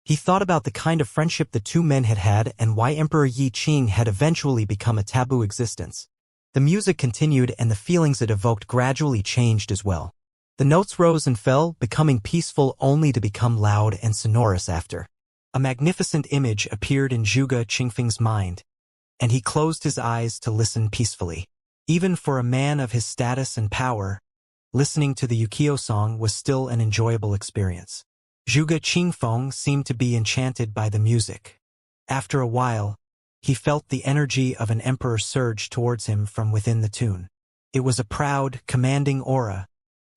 He thought about the kind of friendship the two men had had and why Emperor Yi Qing had eventually become a taboo existence. The music continued and the feelings it evoked gradually changed as well. The notes rose and fell, becoming peaceful only to become loud and sonorous after. A magnificent image appeared in Zhuge Qingfeng's mind, and he closed his eyes to listen peacefully. Even for a man of his status and power, listening to the Yukio song was still an enjoyable experience. Zhuge Qingfeng seemed to be enchanted by the music. After a while, he felt the energy of an emperor surge towards him from within the tune. It was a proud, commanding aura,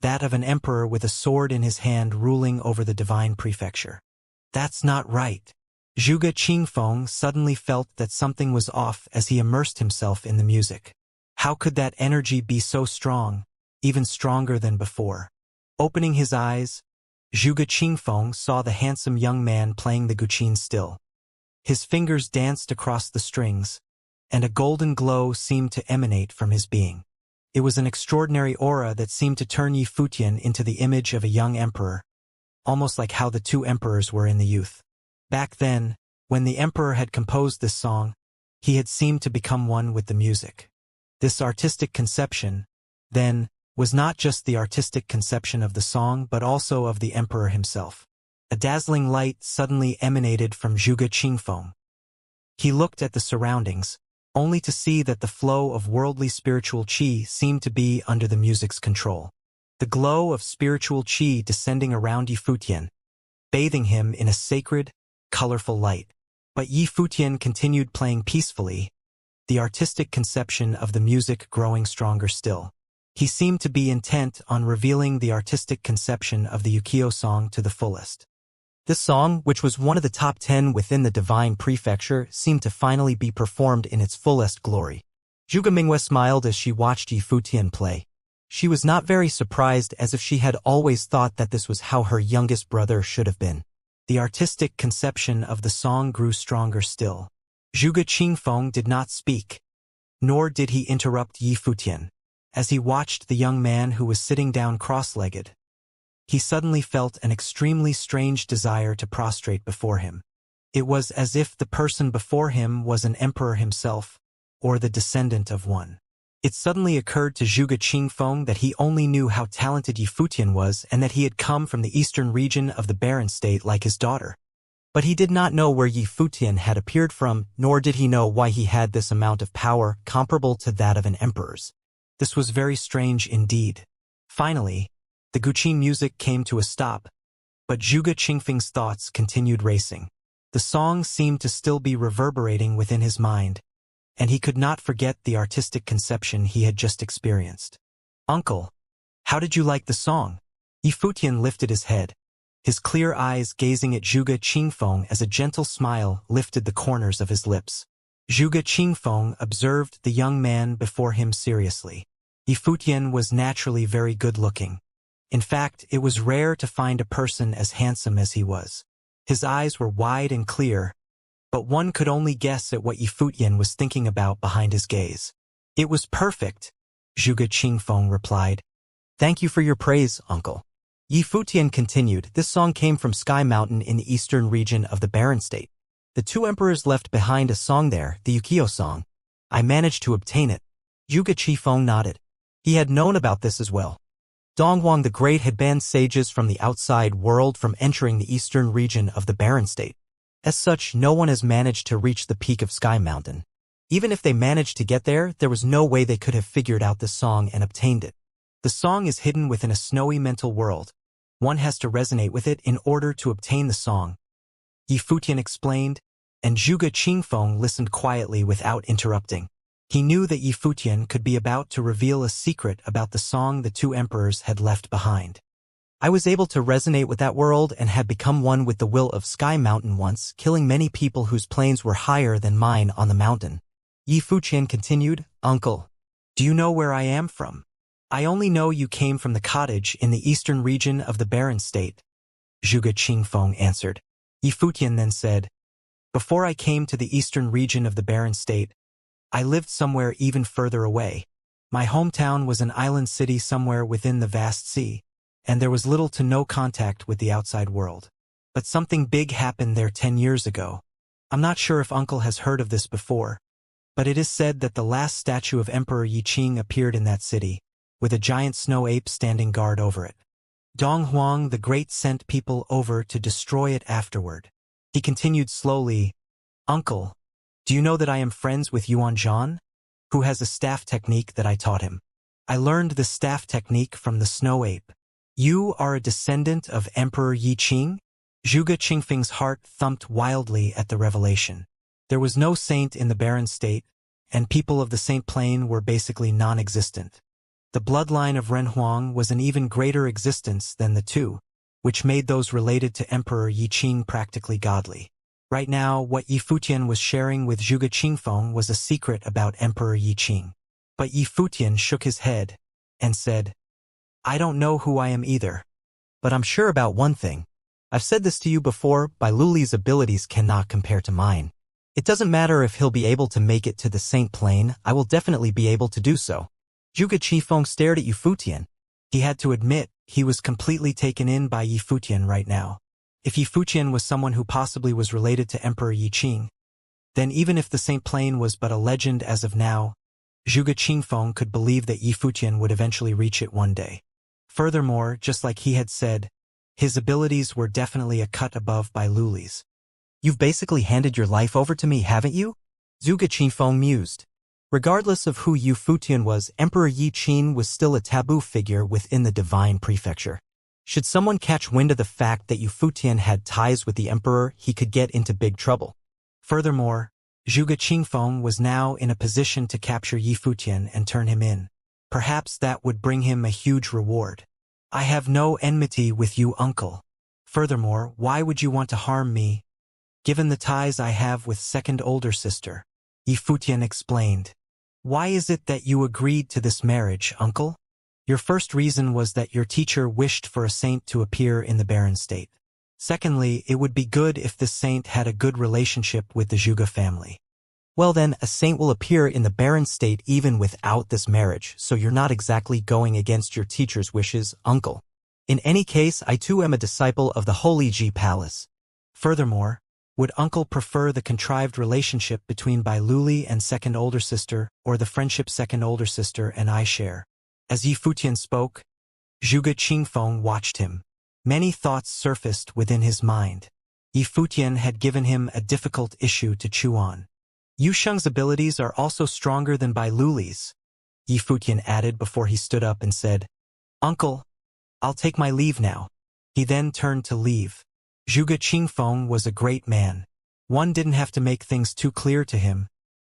that of an emperor with a sword in his hand ruling over the divine prefecture. That's not right. Zhuge Qingfeng suddenly felt that something was off as he immersed himself in the music. How could that energy be so strong, even stronger than before? Opening his eyes, Zhuge Qingfeng saw the handsome young man playing the guqin still. His fingers danced across the strings, and a golden glow seemed to emanate from his being. It was an extraordinary aura that seemed to turn Yi Futian into the image of a young emperor, almost like how the two emperors were in the youth. Back then, when the emperor had composed this song, he had seemed to become one with the music. This artistic conception, then, was not just the artistic conception of the song but also of the emperor himself. A dazzling light suddenly emanated from Zhuge Qingfeng. He looked at the surroundings, only to see that the flow of worldly spiritual qi seemed to be under the music's control. The glow of spiritual qi descending around Yi Futian, bathing him in a sacred, colorful light. But Yi Futian continued playing peacefully, the artistic conception of the music growing stronger still. He seemed to be intent on revealing the artistic conception of the Yukio song to the fullest. This song, which was one of the top 10 within the divine prefecture, seemed to finally be performed in its fullest glory. Zhuge Mingwe smiled as she watched Yi Futian play. She was not very surprised, as if she had always thought that this was how her youngest brother should have been. The artistic conception of the song grew stronger still. Zhuge Qingfeng did not speak, nor did he interrupt Yi Futian. As he watched the young man who was sitting down cross-legged, he suddenly felt an extremely strange desire to prostrate before him. It was as if the person before him was an emperor himself, or the descendant of one. It suddenly occurred to Zhuge Qingfeng that he only knew how talented Yi Futian was and that he had come from the eastern region of the barren state like his daughter. But he did not know where Yi Futian had appeared from, nor did he know why he had this amount of power comparable to that of an emperor's. This was very strange indeed. Finally, the guqin music came to a stop, but Zhuge Qingfeng's thoughts continued racing. The song seemed to still be reverberating within his mind, and he could not forget the artistic conception he had just experienced. "Uncle, how did you like the song?" Yi Futian lifted his head, his clear eyes gazing at Zhuge Qingfeng as a gentle smile lifted the corners of his lips. Zhuge Qingfeng observed the young man before him seriously. Yi Futian was naturally very good-looking. In fact, it was rare to find a person as handsome as he was. His eyes were wide and clear, but one could only guess at what Yi Futian was thinking about behind his gaze. "It was perfect," Zhuge Qingfeng replied. "Thank you for your praise, uncle." Yi Futian continued, "This song came from Sky Mountain in the eastern region of the barren state. The two emperors left behind a song there, the Yukio song. I managed to obtain it." Zhuge Qingfeng nodded. He had known about this as well. Donghuang the Great had banned sages from the outside world from entering the eastern region of the barren state. As such, no one has managed to reach the peak of Sky Mountain. Even if they managed to get there, there was no way they could have figured out this song and obtained it. The song is hidden within a snowy mental world. One has to resonate with it in order to obtain the song, Yi Futian explained, and Zhuge Qingfeng listened quietly without interrupting. He knew that Yi Futian could be about to reveal a secret about the song the two emperors had left behind. "I was able to resonate with that world and had become one with the will of Sky Mountain once, killing many people whose planes were higher than mine on the mountain." Yi Futian continued, "Uncle, do you know where I am from?" "I only know you came from the cottage in the eastern region of the barren state," Zhuge Qingfeng answered. Yi Futian then said, "Before I came to the eastern region of the barren state, I lived somewhere even further away. My hometown was an island city somewhere within the vast sea, and there was little to no contact with the outside world. But something big happened there 10 years ago. I'm not sure if Uncle has heard of this before, but it is said that the last statue of Emperor Yi Qing appeared in that city, with a giant snow ape standing guard over it. Donghuang the Great sent people over to destroy it afterward." He continued slowly, "Uncle, do you know that I am friends with Yuan Zhan, who has a staff technique that I taught him? I learned the staff technique from the snow ape. You are a descendant of Emperor Yi Qing? Zhuge Qingfeng's heart thumped wildly at the revelation. There was no saint in the barren state, and people of the Saint Plane were basically non-existent. The bloodline of Ren Huang was an even greater existence than the two, which made those related to Emperor Yi Qing practically godly. Right now, what Yi Futian was sharing with Zhuge Qingfeng was a secret about Emperor Yi Qing. But Yi Futian shook his head and said, I don't know who I am either. But I'm sure about one thing. I've said this to you before, Bai Luli's abilities cannot compare to mine. It doesn't matter if he'll be able to make it to the Saint Plane, I will definitely be able to do so. Zhuge Qifeng stared at Yi Futian. He had to admit he was completely taken in by Yi Futian right now. If Yi Futian was someone who possibly was related to Emperor Yi Qing, then even if the Saint Plane was but a legend as of now, Zhuge Qingfeng could believe that Yi Futian would eventually reach it one day. Furthermore, just like he had said, his abilities were definitely a cut above Bai Luli's. You've basically handed your life over to me, haven't you? Zhuge Qingfeng mused. Regardless of who Yi Futian was, Emperor Yi Qing was still a taboo figure within the divine prefecture. Should someone catch wind of the fact that Yi Futian had ties with the emperor, he could get into big trouble. Furthermore, Zhuge Qingfeng was now in a position to capture Yi Futian and turn him in. Perhaps that would bring him a huge reward. I have no enmity with you, uncle. Furthermore, why would you want to harm me? Given the ties I have with second older sister, Yi Futian explained. Why is it that you agreed to this marriage, uncle? Your first reason was that your teacher wished for a saint to appear in the barren state. Secondly, it would be good if this saint had a good relationship with the Zhuge family. Well then, a saint will appear in the barren state even without this marriage, so you're not exactly going against your teacher's wishes, uncle. In any case, I too am a disciple of the Holy Ji Palace. Furthermore, would uncle prefer the contrived relationship between Bai Luli and second older sister, or the friendship second older sister and I share? As Yi Futian spoke, Zhuge Qingfeng watched him. Many thoughts surfaced within his mind. Yi Futian had given him a difficult issue to chew on. Yu Sheng's abilities are also stronger than Bai Luli's, Yi Futian added before he stood up and said, Uncle, I'll take my leave now. He then turned to leave. Zhuge Qingfeng was a great man. One didn't have to make things too clear to him.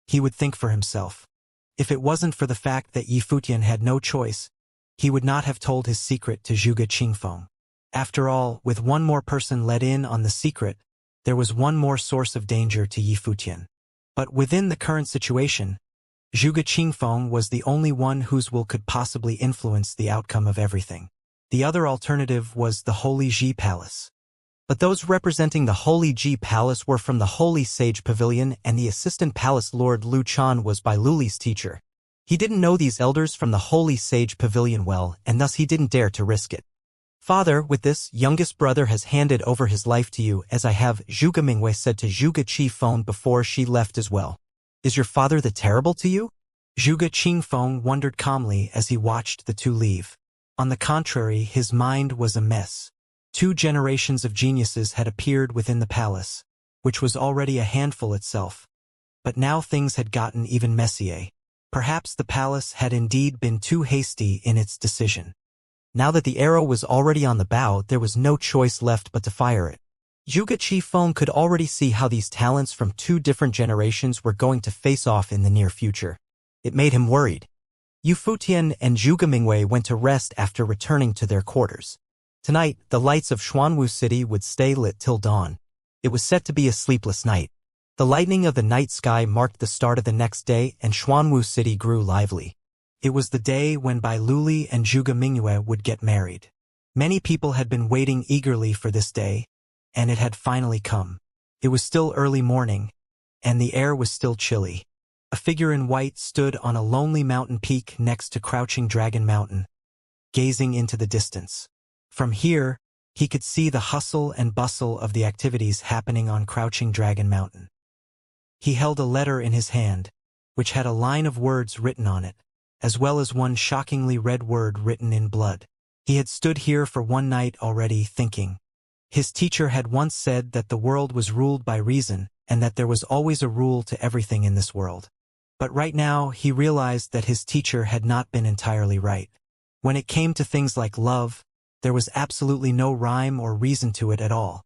He would think for himself. If it wasn't for the fact that Yi Futian had no choice, he would not have told his secret to Zhuge Qingfeng. After all, with one more person let in on the secret, there was one more source of danger to Yi Futian. But within the current situation, Zhuge Qingfeng was the only one whose will could possibly influence the outcome of everything. The other alternative was the Holy Ji Palace. But those representing the Holy Ji Palace were from the Holy Sage Pavilion, and the assistant palace lord Lu Chan was Bai Luli's teacher. He didn't know these elders from the Holy Sage Pavilion well, and thus he didn't dare to risk it. Father, with this, youngest brother has handed over his life to you, as I have, Zhuge Mingwei said to Zhuge Qifeng before she left as well. Is your father the terrible to you? Zhuge Qingfeng wondered calmly as he watched the two leave. On the contrary, his mind was a mess. 2 generations of geniuses had appeared within the palace, which was already a handful itself. But now things had gotten even messier. Perhaps the palace had indeed been too hasty in its decision. Now that the arrow was already on the bow, there was no choice left but to fire it. Zhuge Qifeng could already see how these talents from 2 different generations were going to face off in the near future. It made him worried. Yi Futian and Zhuge Mingwei went to rest after returning to their quarters. Tonight, the lights of Xuanwu City would stay lit till dawn. It was set to be a sleepless night. The lightning of the night sky marked the start of the next day, and Xuanwu City grew lively. It was the day when Bai Luli and Zhuge Mingwei would get married. Many people had been waiting eagerly for this day, and it had finally come. It was still early morning, and the air was still chilly. A figure in white stood on a lonely mountain peak next to Crouching Dragon Mountain, gazing into the distance. From here, he could see the hustle and bustle of the activities happening on Crouching Dragon Mountain. He held a letter in his hand, which had a line of words written on it, as well as one shockingly red word written in blood. He had stood here for one night already thinking. His teacher had once said that the world was ruled by reason, and that there was always a rule to everything in this world. But right now, he realized that his teacher had not been entirely right. When it came to things like love, there was absolutely no rhyme or reason to it at all.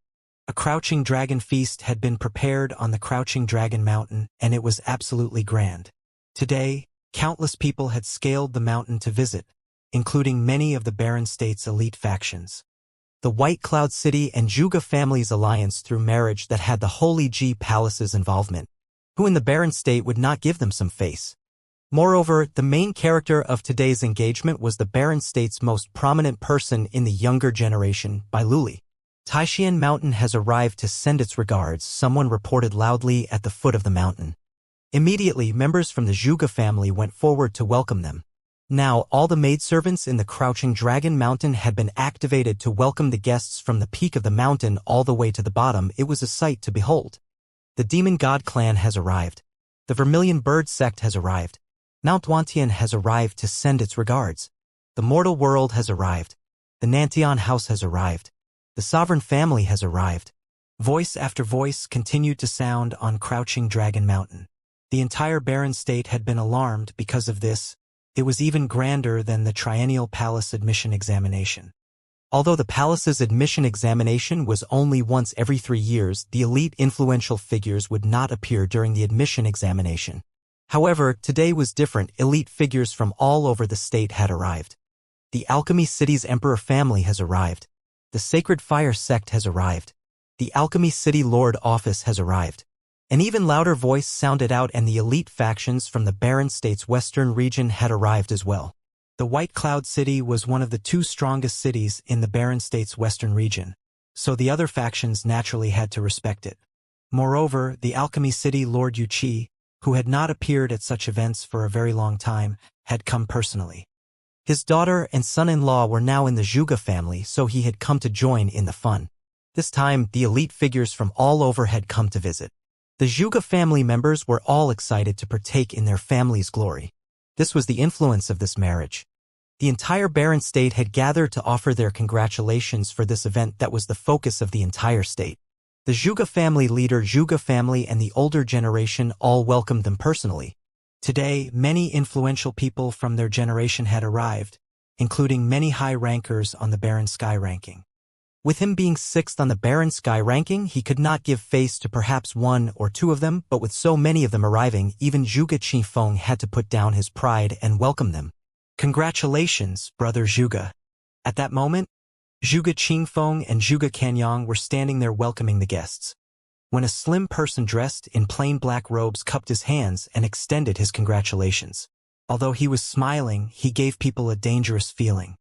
A crouching dragon feast had been prepared on the crouching dragon mountain, and it was absolutely grand. Today, countless people had scaled the mountain to visit, including many of the Barren State's elite factions. The White Cloud City and Zhuge family's alliance through marriage that had the Holy Ji Palace's involvement, who in the Barren State would not give them some face. Moreover, the main character of today's engagement was the Barren State's most prominent person in the younger generation, by Luli. Taishan Mountain has arrived to send its regards, someone reported loudly at the foot of the mountain. Immediately, members from the Zhuge family went forward to welcome them. Now, all the maidservants in the Crouching Dragon Mountain had been activated to welcome the guests from the peak of the mountain all the way to the bottom. It was a sight to behold. The Demon God clan has arrived. The Vermilion Bird sect has arrived. Mount Duantian has arrived to send its regards. The Mortal World has arrived. The Nantian House has arrived. The Sovereign Family has arrived. Voice after voice continued to sound on Crouching Dragon Mountain. The entire Barren State had been alarmed because of this. It was even grander than the Triennial Palace admission examination. Although the palace's admission examination was only once every 3 years, the elite influential figures would not appear during the admission examination. However, today was different. Elite figures from all over the state had arrived. The Alchemy City's Emperor family has arrived. The Sacred Fire sect has arrived. The Alchemy City Lord office has arrived. An even louder voice sounded out, and the elite factions from the Barren State's western region had arrived as well. The White Cloud City was one of the 2 strongest cities in the Barren State's western region, so the other factions naturally had to respect it. Moreover, the Alchemy City Lord Wuxia, who had not appeared at such events for a very long time, had come personally. His daughter and son-in-law were now in the Zhuge family, so he had come to join in the fun. This time, the elite figures from all over had come to visit. The Zhuge family members were all excited to partake in their family's glory. This was the influence of this marriage. The entire Barren State had gathered to offer their congratulations for this event that was the focus of the entire state. The Zhuge family leader, Zhuge family, and the older generation all welcomed them personally. Today, many influential people from their generation had arrived, including many high rankers on the Barren Sky ranking. With him being 6th on the Barren Sky ranking, he could not give face to perhaps 1 or 2 of them, but with so many of them arriving, even Zhuge Qifeng had to put down his pride and welcome them. Congratulations, brother Zhuge. At that moment, Zhuge Qingfeng and Zhuge Canyang were standing there welcoming the guests, when a slim person dressed in plain black robes cupped his hands and extended his congratulations. Although he was smiling, he gave people a dangerous feeling.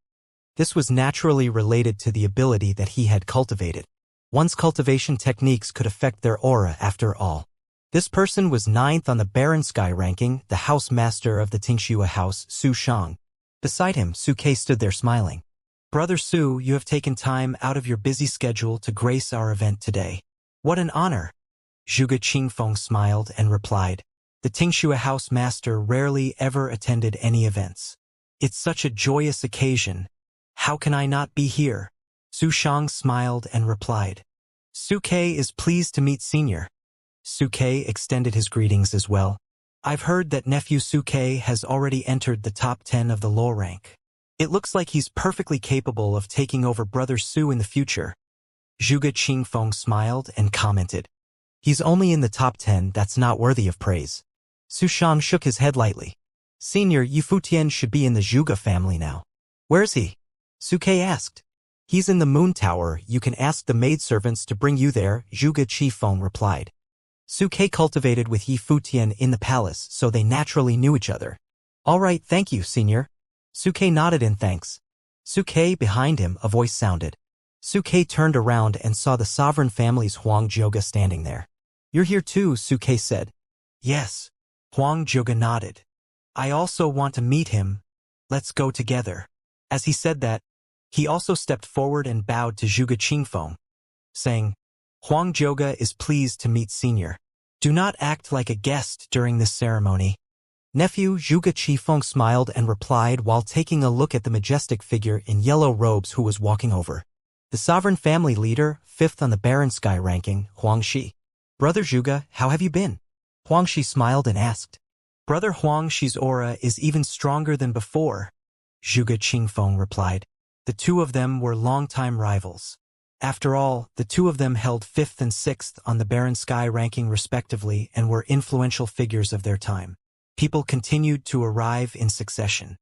This was naturally related to the ability that he had cultivated. One's cultivation techniques could affect their aura after all. This person was 9th on the Barren Sky ranking, the house master of the Xianxia house, Su Shang. Beside him, Su Ke stood there smiling. Brother Su, you have taken time out of your busy schedule to grace our event today. What an honor! Zhuge Qingfeng smiled and replied. The Xianxia house master rarely ever attended any events. It's such a joyous occasion. How can I not be here? Su Shang smiled and replied. Su Ke is pleased to meet Senior. Su Ke extended his greetings as well. I've heard that nephew Su Ke has already entered the top 10 of the low rank. It looks like he's perfectly capable of taking over brother Su in the future. Zhuge Qingfeng smiled and commented. He's only in the top 10, that's not worthy of praise. Su Shang shook his head lightly. Senior, Yifutian should be in the Zhuge family now. Where's he? Su Ke asked. He's in the Moon Tower, you can ask the maidservants to bring you there, Zhuge Qifeng replied. Su Ke cultivated with Yifutian in the palace, so they naturally knew each other. All right, thank you, Senior. Su Ke nodded in thanks. Su Ke behind him, a voice sounded. Su Ke turned around and saw the sovereign family's Huang Zhuge standing there. You're here too, Su Ke said. Yes. Huang Zhuge nodded. I also want to meet him. Let's go together. As he said that, he also stepped forward and bowed to Zhuge Qingfeng, saying, Huang Zhuge is pleased to meet Senior. Do not act like a guest during this ceremony. Nephew Zhuge Qifeng smiled and replied while taking a look at the majestic figure in yellow robes who was walking over. The sovereign family leader, 5th on the Barren Sky ranking, Huang Shi. Brother Zhuge, how have you been? Huang Shi smiled and asked. Brother Huangxi's aura is even stronger than before, Zhuge Qingfeng replied. The two of them were longtime rivals. After all, the two of them held 5th and 6th on the Barren Sky ranking respectively and were influential figures of their time. People continued to arrive in succession.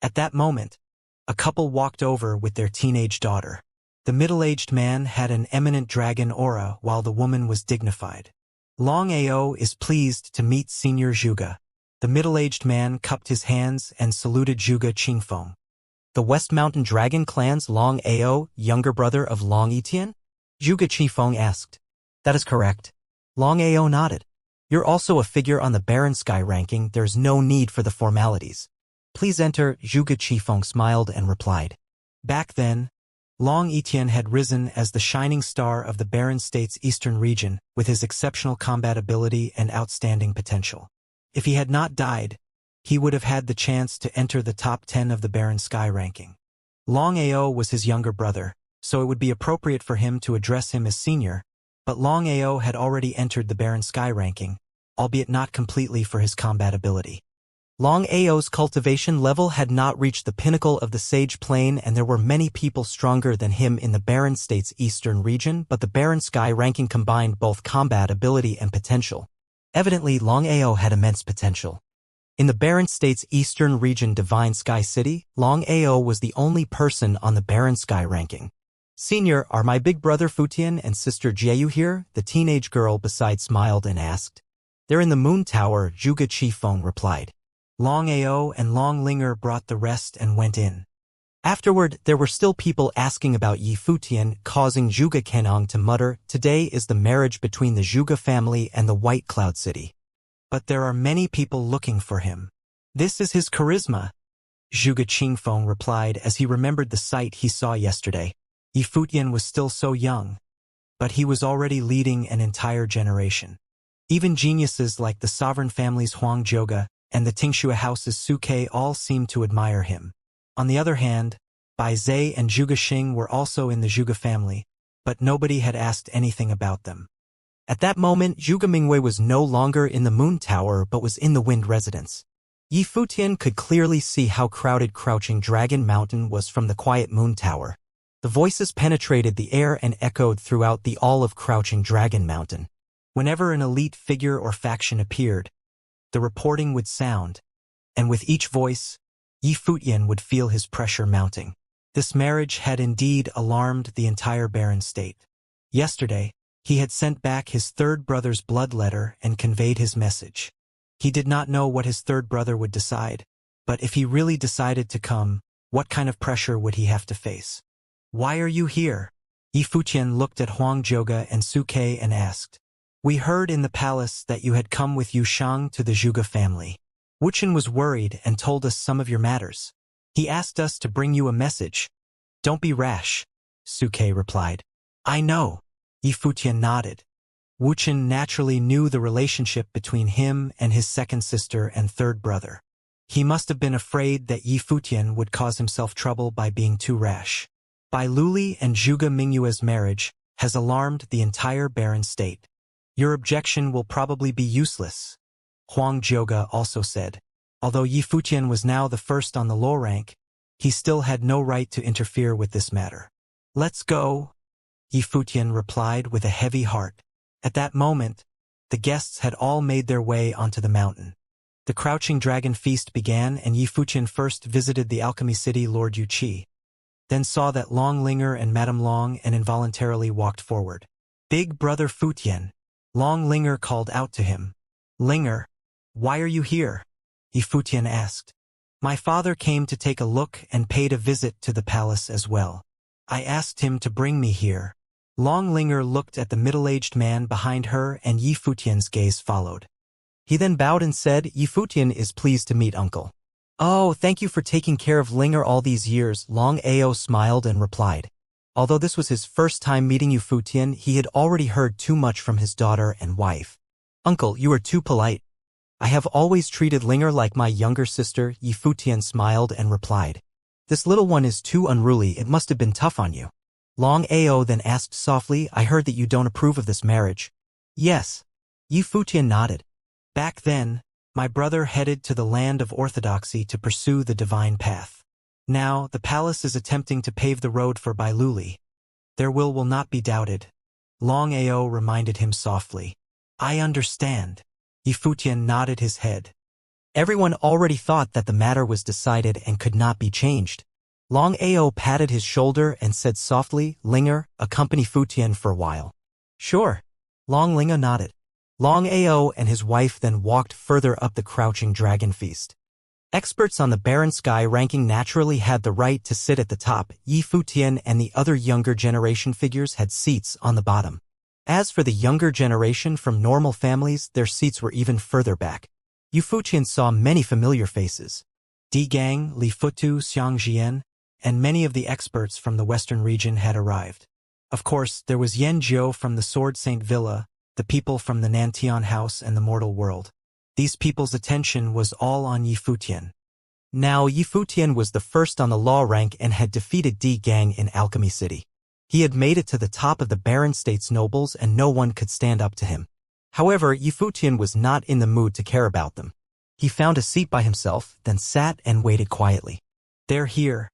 At that moment, a couple walked over with their teenage daughter. The middle-aged man had an eminent dragon aura while the woman was dignified. Long Ao is pleased to meet Senior Zhuge. The middle-aged man cupped his hands and saluted Zhuge Qingfeng. The West Mountain Dragon Clan's Long Ao, younger brother of Long Etian? Zhuge Qifeng asked. That is correct. Long Ao nodded. You're also a figure on the Barren Sky ranking, there's no need for the formalities. Please enter, Zhuge Qifeng smiled and replied. Back then, Long Etian had risen as the shining star of the Barren State's eastern region with his exceptional combat ability and outstanding potential. If he had not died, he would have had the chance to enter the top 10 of the Barren Sky ranking. Long Ao was his younger brother, so it would be appropriate for him to address him as senior, but Long Ao had already entered the Barren Sky ranking, albeit not completely for his combat ability. Long Ao's cultivation level had not reached the pinnacle of the Sage Plane, and there were many people stronger than him in the Barren State's eastern region, but the Barren Sky ranking combined both combat ability and potential. Evidently, Long Ao had immense potential. In the Barren State's eastern region Divine Sky City, Long Ao was the only person on the Barren Sky ranking. Senior, are my big brother Futian and sister Jieyu here? The teenage girl beside smiled and asked. They're in the Moon Tower, Zhuge Qifeng replied. Long Ao and Long Linger brought the rest and went in. Afterward, there were still people asking about Yi Futian, causing Zhuge Kenong to mutter, today is the marriage between the Zhuge family and the White Cloud City. But there are many people looking for him. This is his charisma, Zhuge Qingfeng replied as he remembered the sight he saw yesterday. Yi Futian was still so young, but he was already leading an entire generation. Even geniuses like the sovereign families Huang Zhouge and the Tingxue house's Suke all seemed to admire him. On the other hand, Bai Zhe and Zhuge Xing were also in the Zhuge family, but nobody had asked anything about them. At that moment, Zhuge Mingwei was no longer in the Moon Tower but was in the Wind Residence. Yi Futian could clearly see how crowded Crouching Dragon Mountain was from the quiet Moon Tower. The voices penetrated the air and echoed throughout the all of Crouching Dragon Mountain. Whenever an elite figure or faction appeared, the reporting would sound, and with each voice, Yi Futian would feel his pressure mounting. This marriage had indeed alarmed the entire Barren State. Yesterday, he had sent back his third brother's blood letter and conveyed his message. He did not know what his third brother would decide, but if he really decided to come, what kind of pressure would he have to face? Why are you here? Yi Futian looked at Huang Zhouge and Suke and asked. We heard in the palace that you had come with Yu Shang to the Zhuge family. Wuxian was worried and told us some of your matters. He asked us to bring you a message. Don't be rash, Suke replied. I know. Yi Futian nodded. Wuxian naturally knew the relationship between him and his second sister and third brother. He must have been afraid that Yi Futian would cause himself trouble by being too rash. Bai Luli and Zhuge Mingyue's marriage has alarmed the entire Barren State. Your objection will probably be useless, Huang Zhouge also said. Although Yi Futian was now the first on the low rank, he still had no right to interfere with this matter. Let's go, Yi Futian replied with a heavy heart. At that moment, the guests had all made their way onto the mountain. The Crouching Dragon feast began and Yi Futian first visited the alchemy city Lord Yu Qi, then saw that Long Linger and Madame Long and involuntarily walked forward. Big brother Futian. Long Linger called out to him. Linger, why are you here? Yi Futian asked. My father came to take a look and paid a visit to the palace as well. I asked him to bring me here. Long Linger looked at the middle-aged man behind her and Yi Futian's gaze followed. He then bowed and said, Yi Futian is pleased to meet uncle. Oh, thank you for taking care of Linger all these years, Long Ao smiled and replied. Although this was his first time meeting Yi Futian, he had already heard too much from his daughter and wife. Uncle, you are too polite. I have always treated Linger like my younger sister, Yi Futian smiled and replied. This little one is too unruly, it must have been tough on you. Long Ao then asked softly, I heard that you don't approve of this marriage. Yes. Yi Futian nodded. Back then, My brother headed to the land of orthodoxy to pursue the divine path. Now, the palace is attempting to pave the road for Bailuli. Their will not be doubted. Long Ao reminded him softly. I understand. Yifutian nodded his head. Everyone already thought that the matter was decided and could not be changed. Long Ao patted his shoulder and said softly, Linger, accompany Futian for a while. Sure. Long Linga nodded. Long Ao and his wife then walked further up the crouching dragon feast. Experts on the barren sky ranking naturally had the right to sit at the top. Yifutian and the other younger generation figures had seats on the bottom. As for the younger generation from normal families, their seats were even further back. Yifutian saw many familiar faces. Di Gang, Li Futu, Xianxia, and many of the experts from the western region had arrived. Of course, there was Yen Jiu from the Sword Saint Villa, the people from the Nantian House and the Mortal World. These people's attention was all on Yifutian. Now, Yifutian was the first on the law rank and had defeated Di Gang in Alchemy City. He had made it to the top of the Barren State's nobles and no one could stand up to him. However, Yifutian was not in the mood to care about them. He found a seat by himself, then sat and waited quietly. They're here.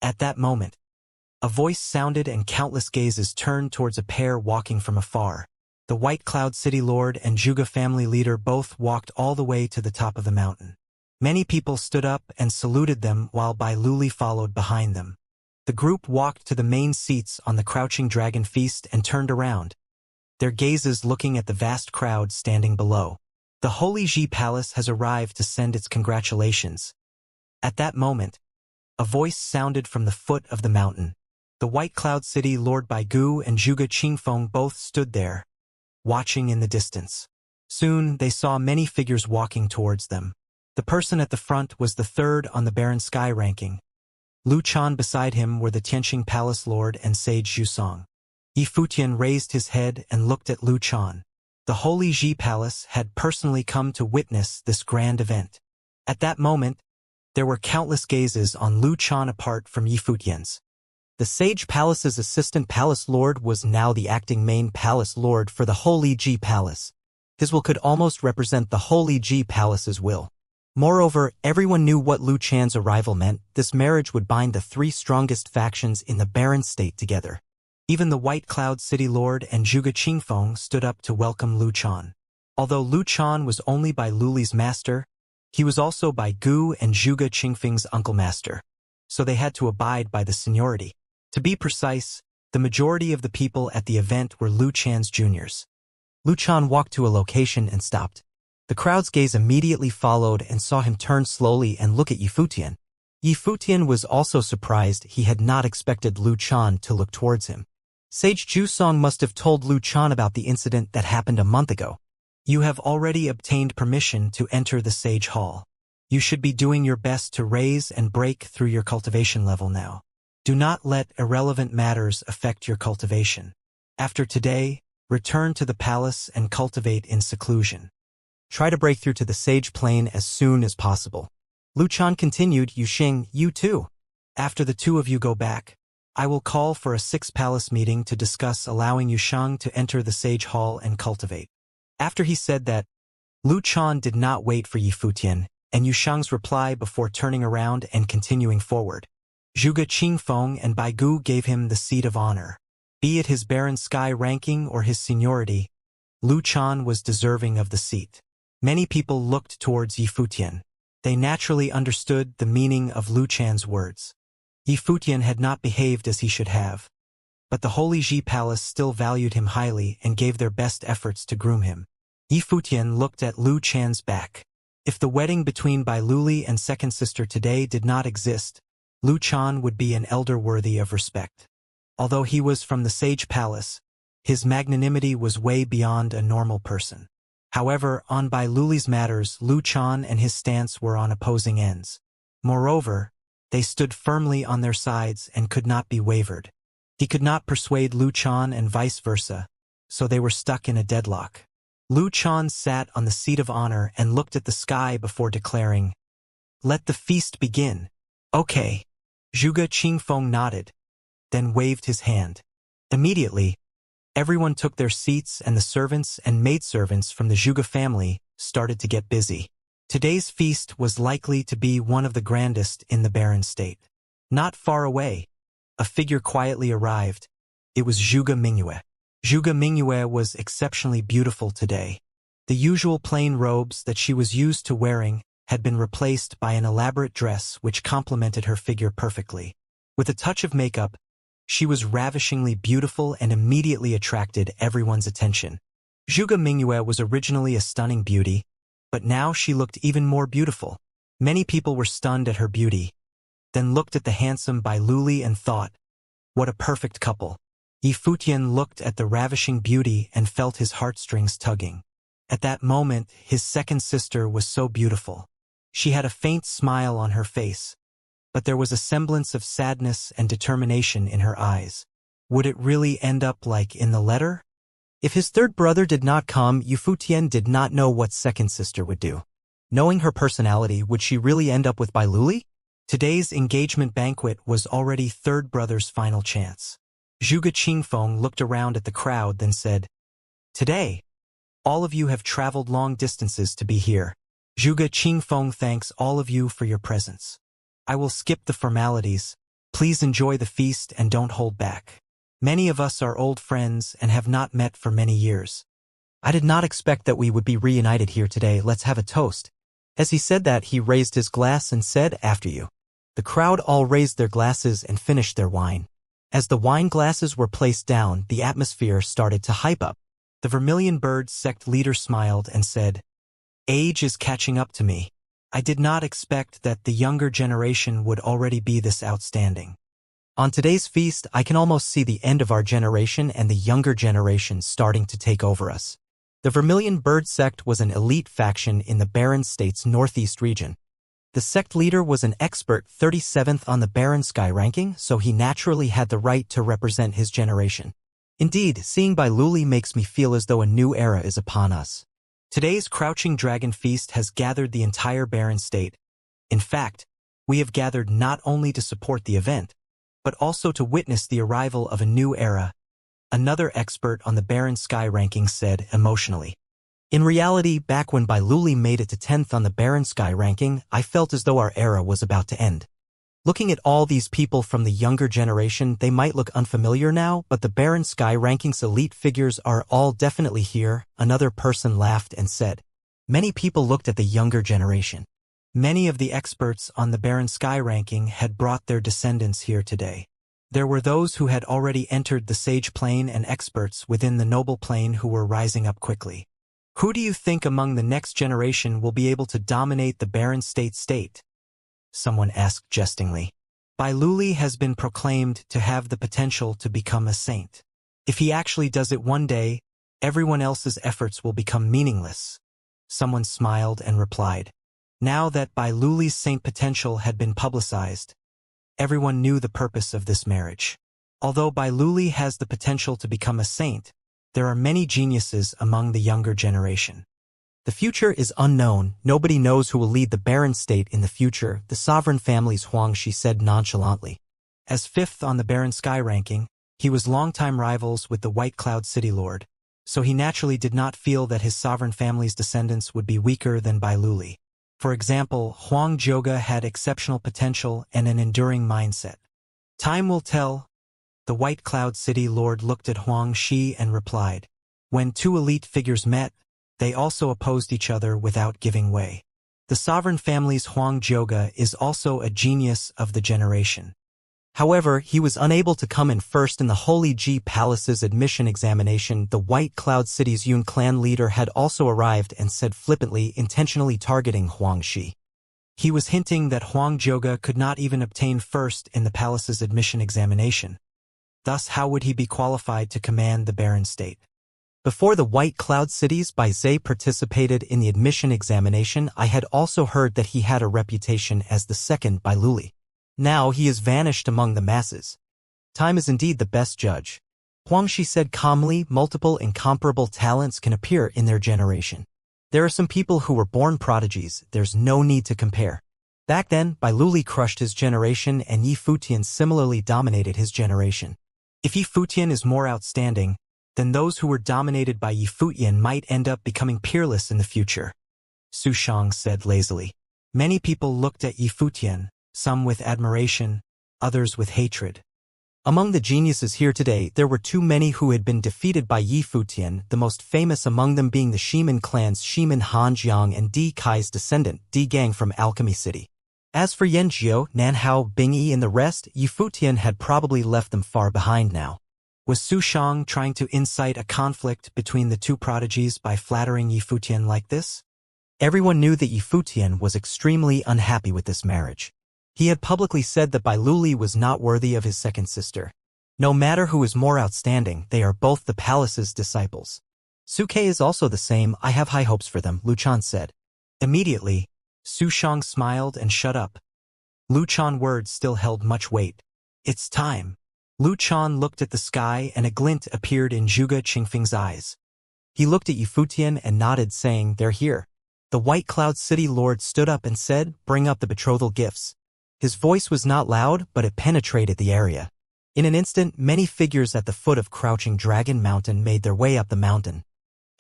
At that moment, a voice sounded and countless gazes turned towards a pair walking from afar. The White Cloud City Lord and Juga family leader both walked all the way to the top of the mountain. Many people stood up and saluted them while Bailuli followed behind them. The group walked to the main seats on the crouching dragon feast and turned around, their gazes looking at the vast crowd standing below. The Holy Ji Palace has arrived to send its congratulations. At that moment, a voice sounded from the foot of the mountain. The White Cloud City Lord Baigu and Zhuge Qingfeng both stood there, watching in the distance. Soon, they saw many figures walking towards them. The person at the front was the third on the Barren Sky ranking. Lu Chan beside him were the Tianqing Palace Lord and Sage Zhusong. Yifutian raised his head and looked at Lu Chan. The Holy Ji Palace had personally come to witness this grand event. At that moment, there were countless gazes on Lu Chan apart from Yifutian's. The Sage Palace's assistant palace lord was now the acting main palace lord for the Holy Ji Palace. His will could almost represent the Holy Ji Palace's will. Moreover, everyone knew what Lu Chan's arrival meant. This marriage would bind the three strongest factions in the Barren State together. Even the White Cloud City Lord and Zhuge Qingfeng stood up to welcome Lu Chan. Although Lu Chan was only Bailuli's master, he was also Baigu and Zhuge Qingfeng's uncle master, so they had to abide by the seniority. To be precise, the majority of the people at the event were Lu Chan's juniors. Lu Chan walked to a location and stopped. The crowd's gaze immediately followed and saw him turn slowly and look at Yifutian. Yifutian was also surprised. He had not expected Lu Chan to look towards him. Sage Jusong must have told Lu Chan about the incident that happened a month ago. You have already obtained permission to enter the Sage Hall. You should be doing your best to raise and break through your cultivation level now. Do not let irrelevant matters affect your cultivation. After today, return to the palace and cultivate in seclusion. Try to break through to the Sage Plane as soon as possible. Lu Chan continued, Yuxing, you too. After the two of you go back, I will call for a 6 palace meeting to discuss allowing Yushang to enter the Sage Hall and cultivate. After he said that, Lu Chan did not wait for Yifutian and Yushang's reply before turning around and continuing forward. Zhuge Qingfeng and Baigu gave him the seat of honor. Be it his Barren Sky ranking or his seniority, Lu Chan was deserving of the seat. Many people looked towards Yifutian. They naturally understood the meaning of Lu Chan's words. Yifutian had not behaved as he should have, but the Holy Ji Palace still valued him highly and gave their best efforts to groom him. Yifutian looked at Lu Chan's back. If the wedding between Bailuli and second sister today did not exist, Lu Chan would be an elder worthy of respect. Although he was from the Sage Palace, his magnanimity was way beyond a normal person. However, on Bailuli's matters, Lu Chan and his stance were on opposing ends. Moreover, they stood firmly on their sides and could not be wavered. He could not persuade Lu Chan and vice versa, so they were stuck in a deadlock. Lu Chan sat on the seat of honor and looked at the sky before declaring, "Let the feast begin." Okay. Zhuge Qingfeng nodded, then waved his hand. Immediately, everyone took their seats and the servants and maidservants from the Zhuge family started to get busy. Today's feast was likely to be one of the grandest in the barren state. Not far away, a figure quietly arrived. It was Zhuge Mingyue. Zhuge Mingyue was exceptionally beautiful today. The usual plain robes that she was used to wearing had been replaced by an elaborate dress which complemented her figure perfectly. With a touch of makeup, she was ravishingly beautiful and immediately attracted everyone's attention. Zhuge Mingyue was originally a stunning beauty, but now she looked even more beautiful. Many people were stunned at her beauty, then looked at the handsome Bai Luli and thought, what a perfect couple. Yi Futian looked at the ravishing beauty and felt his heartstrings tugging. At that moment, his second sister was so beautiful. She had a faint smile on her face, but there was a semblance of sadness and determination in her eyes. Would it really end up like in the letter? If his third brother did not come, Yi Futian did not know what second sister would do. Knowing her personality, would she really end up with Bai Luli? Today's engagement banquet was already third brother's final chance. Zhuge Qingfeng looked around at the crowd, then said, "Today, all of you have traveled long distances to be here. Zhuge Qingfeng thanks all of you for your presence. I will skip the formalities. Please enjoy the feast and don't hold back. Many of us are old friends and have not met for many years. I did not expect that we would be reunited here today. Let's have a toast." As he said that, he raised his glass and said, "After you." The crowd all raised their glasses and finished their wine. As the wine glasses were placed down, the atmosphere started to hype up. The Vermilion Bird sect leader smiled and said, "Age is catching up to me. I did not expect that the younger generation would already be this outstanding. On today's feast, I can almost see the end of our generation and the younger generation starting to take over us." The Vermilion Bird sect was an elite faction in the Barren State's northeast region. The sect leader was an expert 37th on the Barren Sky ranking, so he naturally had the right to represent his generation. Indeed, seeing Bai Luli makes me feel as though a new era is upon us. Today's Crouching Dragon Feast has gathered the entire Barren State. In fact, we have gathered not only to support the event, but also to witness the arrival of a new era, another expert on the Barren Sky ranking said emotionally. In reality, back when Bai Luli made it to 10th on the Barren Sky ranking, I felt as though our era was about to end. Looking at all these people from the younger generation, they might look unfamiliar now, but the Barren Sky ranking's elite figures are all definitely here, another person laughed and said. Many people looked at the younger generation. Many of the experts on the Barren Sky ranking had brought their descendants here today. There were those who had already entered the Sage Plane and experts within the Noble Plane who were rising up quickly. Who do you think among the next generation will be able to dominate the Barren State? Someone asked jestingly. Bai Luli has been proclaimed to have the potential to become a saint. If he actually does it one day, everyone else's efforts will become meaningless. Someone smiled and replied. Now that Bai Luli's saint potential had been publicized, everyone knew the purpose of this marriage. Although Bai Luli has the potential to become a saint, there are many geniuses among the younger generation. The future is unknown. Nobody knows who will lead the Barren State in the future, the sovereign family's Xianxia said nonchalantly. As 5th on the Barren Sky ranking, he was longtime rivals with the White Cloud City Lord, so he naturally did not feel that his sovereign family's descendants would be weaker than Bai Luli. For example, Huang Zhoge had exceptional potential and an enduring mindset. Time will tell. The White Cloud City Lord looked at Huang Shi and replied. When two elite figures met, they also opposed each other without giving way. The sovereign family's Huang Zhoge is also a genius of the generation. However, he was unable to come in first in the Holy Ji Palace's admission examination. The White Cloud City's Yun clan leader had also arrived and said flippantly, intentionally targeting Huang Shi. He was hinting that Huang Zhoge could not even obtain first in the palace's admission examination. Thus, how would he be qualified to command the Barren State? Before the White Cloud Cities Bai Zhe participated in the admission examination, I had also heard that he had a reputation as the second Bai Luli. Now he has vanished among the masses. Time is indeed the best judge. Huang Shi said calmly, multiple incomparable talents can appear in their generation. There are some people who were born prodigies, there's no need to compare. Back then, Bai Luli crushed his generation and Yi Futian similarly dominated his generation. If Yi Futian is more outstanding, then those who were dominated by Yi Futian might end up becoming peerless in the future. Su Shang said lazily. Many people looked at Yi Futian, some with admiration, others with hatred. Among the geniuses here today, there were too many who had been defeated by Yi Futian, the most famous among them being the Shimin clans Shimin Hanjiang and Di Kai's descendant, Di Gang from Alchemy City. As for Yan Jiao, Nanhao, Bingyi and the rest, Yi Futian had probably left them far behind now. Was Su Shang trying to incite a conflict between the two prodigies by flattering Yi Futian like this? Everyone knew that Yi Futian was extremely unhappy with this marriage. He had publicly said that Bai Luli was not worthy of his second sister. No matter who is more outstanding, they are both the palace's disciples. Suke is also the same, I have high hopes for them, Lu Chan said. Immediately, Su Shang smiled and shut up. Lu Chan's words still held much weight. It's time. Lu Chan looked at the sky and a glint appeared in Zhuge Qingfeng's eyes. He looked at Yi Futian and nodded, saying, "They're here." The White Cloud City Lord stood up and said, "Bring up the betrothal gifts." His voice was not loud, but it penetrated the area. In an instant, many figures at the foot of Crouching Dragon Mountain made their way up the mountain.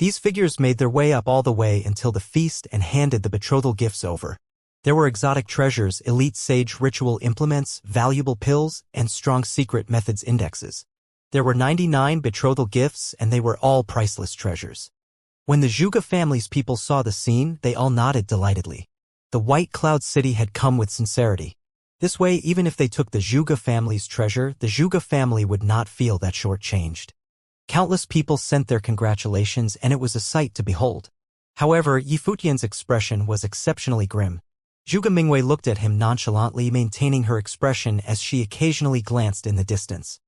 These figures made their way up all the way until the feast and handed the betrothal gifts over. There were exotic treasures, elite sage ritual implements, valuable pills, and strong secret methods indexes. There were 99 betrothal gifts, and they were all priceless treasures. When the Zhuge family's people saw the scene, they all nodded delightedly. The White Cloud City had come with sincerity. This way, even if they took the Zhuge family's treasure, the Zhuge family would not feel that shortchanged. Countless people sent their congratulations, and it was a sight to behold. However, Yi Futian's expression was exceptionally grim. Zhuge Mingwei looked at him nonchalantly, maintaining her expression as she occasionally glanced in the distance.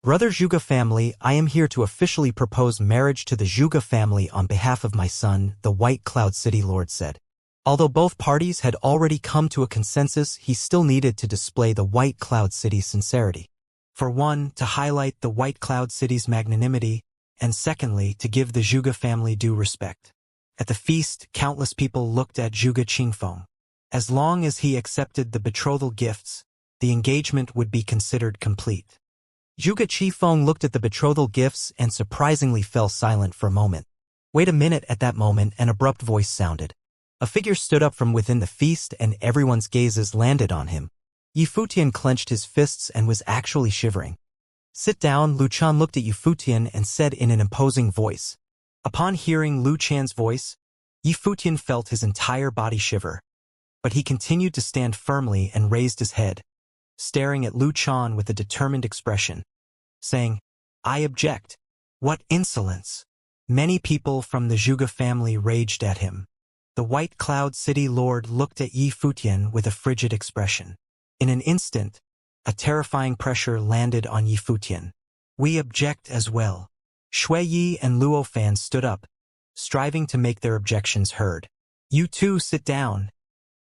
"Brother Zhuge family, I am here to officially propose marriage to the Zhuge family on behalf of my son," the White Cloud City Lord said. Although both parties had already come to a consensus, he still needed to display the White Cloud City's sincerity. For one, to highlight the White Cloud City's magnanimity, and secondly, to give the Zhuge family due respect. At the feast, countless people looked at Zhuge Qingfeng. As long as he accepted the betrothal gifts, the engagement would be considered complete. Zhuge Qifeng looked at the betrothal gifts and surprisingly fell silent for a moment. Wait a minute. At that moment, an abrupt voice sounded. A figure stood up from within the feast and everyone's gazes landed on him. Yi Futian clenched his fists and was actually shivering. "Sit down," Lu Chan looked at Yi Futian and said in an imposing voice. Upon hearing Lu Chan's voice, Yi Futian felt his entire body shiver. But he continued to stand firmly and raised his head, staring at Lu Chan with a determined expression, saying, "I object." What insolence! Many people from the Zhuge family raged at him. The White Cloud City Lord looked at Yi Futian with a frigid expression. In an instant, a terrifying pressure landed on Yi Futian. "We object as well." Shui Yi and Luo Fan stood up, striving to make their objections heard. "You two sit down."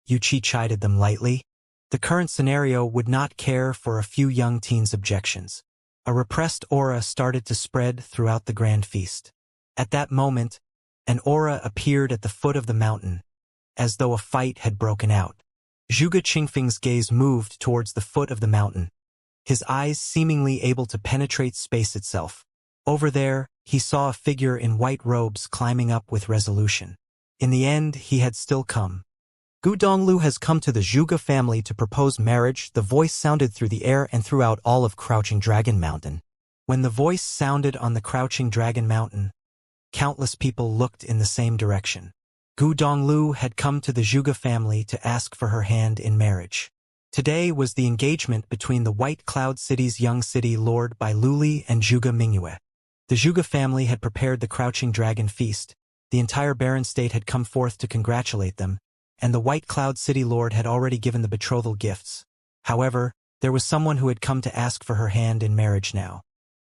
Yu Qi chided them lightly. The current scenario would not care for a few young teens' objections. A repressed aura started to spread throughout the grand feast. At that moment, an aura appeared at the foot of the mountain, as though a fight had broken out. Zhuge Qingfeng's gaze moved towards the foot of the mountain, his eyes seemingly able to penetrate space itself. Over there, he saw a figure in white robes climbing up with resolution. In the end, he had still come. "Gu Donglu has come to the Zhuge family to propose marriage," the voice sounded through the air and throughout all of Crouching Dragon Mountain. When the voice sounded on the Crouching Dragon Mountain, countless people looked in the same direction. Gu Donglu had come to the Zhuge family to ask for her hand in marriage. Today was the engagement between the White Cloud City's young city lord Bai Luli and Zhuge Mingyue. The Zhuge family had prepared the Crouching Dragon feast, the entire barren state had come forth to congratulate them, and the White Cloud City Lord had already given the betrothal gifts. However, there was someone who had come to ask for her hand in marriage now.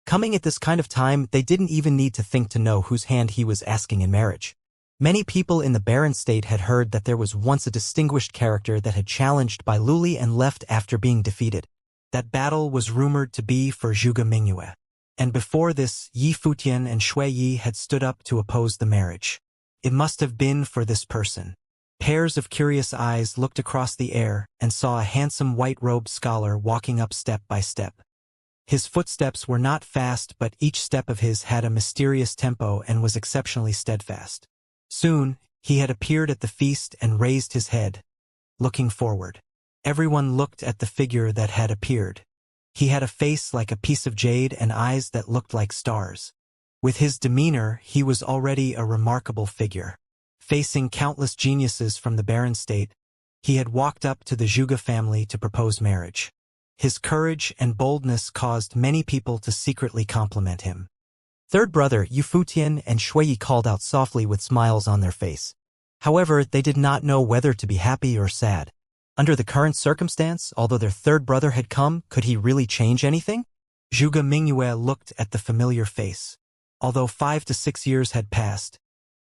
Coming at this kind of time, they didn't even need to think to know whose hand he was asking in marriage. Many people in the barren state had heard that there was once a distinguished character that had challenged Bai Luli and left after being defeated. That battle was rumored to be for Zhuge Mingyue. And before this, Yi Futian and Shui Yi had stood up to oppose the marriage. It must have been for this person. Pairs of curious eyes looked across the air and saw a handsome white-robed scholar walking up step by step. His footsteps were not fast, but each step of his had a mysterious tempo and was exceptionally steadfast. Soon, He had appeared at the feast and raised his head, looking forward. Everyone looked at the figure that had appeared. He had a face like a piece of jade and eyes that looked like stars. With his demeanor, he was already a remarkable figure. Facing countless geniuses from the barren state, he had walked up to the Zhuge family to propose marriage. His courage and boldness caused many people to secretly compliment him. Third brother Yu Futian and Shui called out softly with smiles on their face. However, they did not know whether to be happy or sad. Under the current circumstance, although their third brother had come, could he really change anything? Zhuge Mingyue looked at the familiar face. Although 5 to 6 years had passed,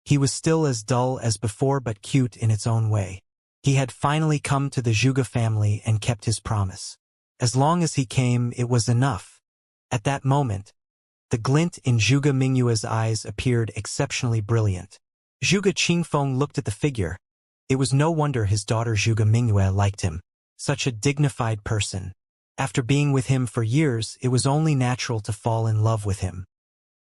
he was still as dull as before but cute in its own way. He had finally come to the Zhuge family and kept his promise. As long as he came, it was enough. At that moment, the glint in Zhuge Mingyue's eyes appeared exceptionally brilliant. Zhuge Qingfeng looked at the figure. It was no wonder his daughter Zhuge Mingyue liked him. Such a dignified person. After being with him for years, it was only natural to fall in love with him.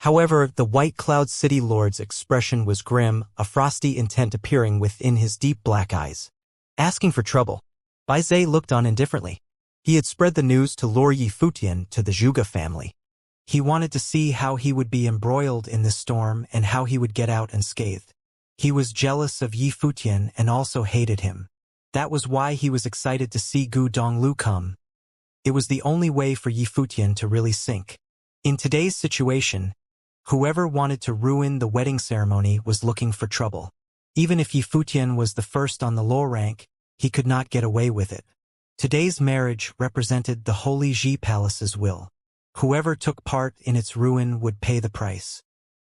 However, the White Cloud City Lord's expression was grim, a frosty intent appearing within his deep black eyes. Asking for trouble. Bai Zhe looked on indifferently. He had spread the news to Lord Yi Futian to the Zhuge family. He wanted to see how he would be embroiled in this storm and how he would get out unscathed. He was jealous of Yi Futian and also hated him. That was why he was excited to see Gu Donglu come. It was the only way for Yi Futian to really sink. In today's situation, whoever wanted to ruin the wedding ceremony was looking for trouble. Even if Yi Futian was the first on the low rank, he could not get away with it. Today's marriage represented the Holy Ji Palace's will. Whoever took part in its ruin would pay the price.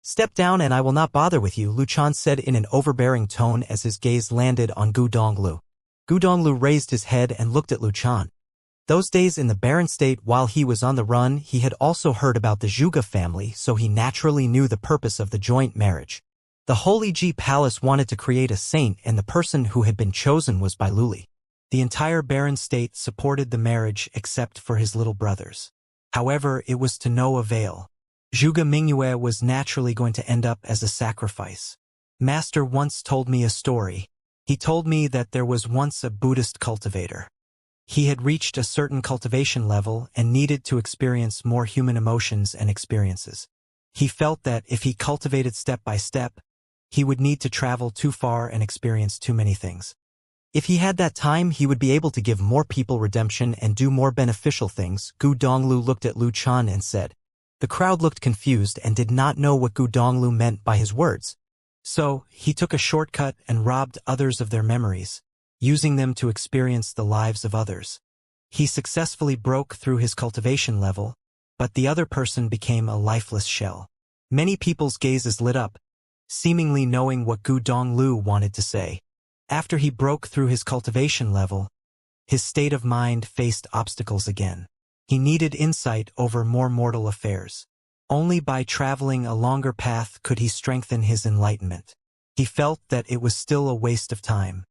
Step down and I will not bother with you, Lu Chan said in an overbearing tone as his gaze landed on Gu Donglu. Gu Donglu raised his head and looked at Lu Chan. Those days in the barren state while he was on the run, he had also heard about the Zhuge family, so he naturally knew the purpose of the joint marriage. The Holy Ji Palace wanted to create a saint, and the person who had been chosen was Bai Luli. The entire barren state supported the marriage except for his little brothers. However, it was to no avail. Zhuge Mingyue was naturally going to end up as a sacrifice. Master once told me a story. He told me that there was once a Buddhist cultivator. He had reached a certain cultivation level and needed to experience more human emotions and experiences. He felt that if he cultivated step by step, he would need to travel too far and experience too many things. If he had that time, he would be able to give more people redemption and do more beneficial things. Gu Donglu looked at Lu Chan and said. The crowd looked confused and did not know what Gu Donglu meant by his words. So, he took a shortcut and robbed others of their memories, using them to experience the lives of others. He successfully broke through his cultivation level, but the other person became a lifeless shell. Many people's gazes lit up, seemingly knowing what Gu Donglu wanted to say. After he broke through his cultivation level, his state of mind faced obstacles again. He needed insight over more mortal affairs. Only by traveling a longer path could he strengthen his enlightenment. He felt that it was still a waste of time.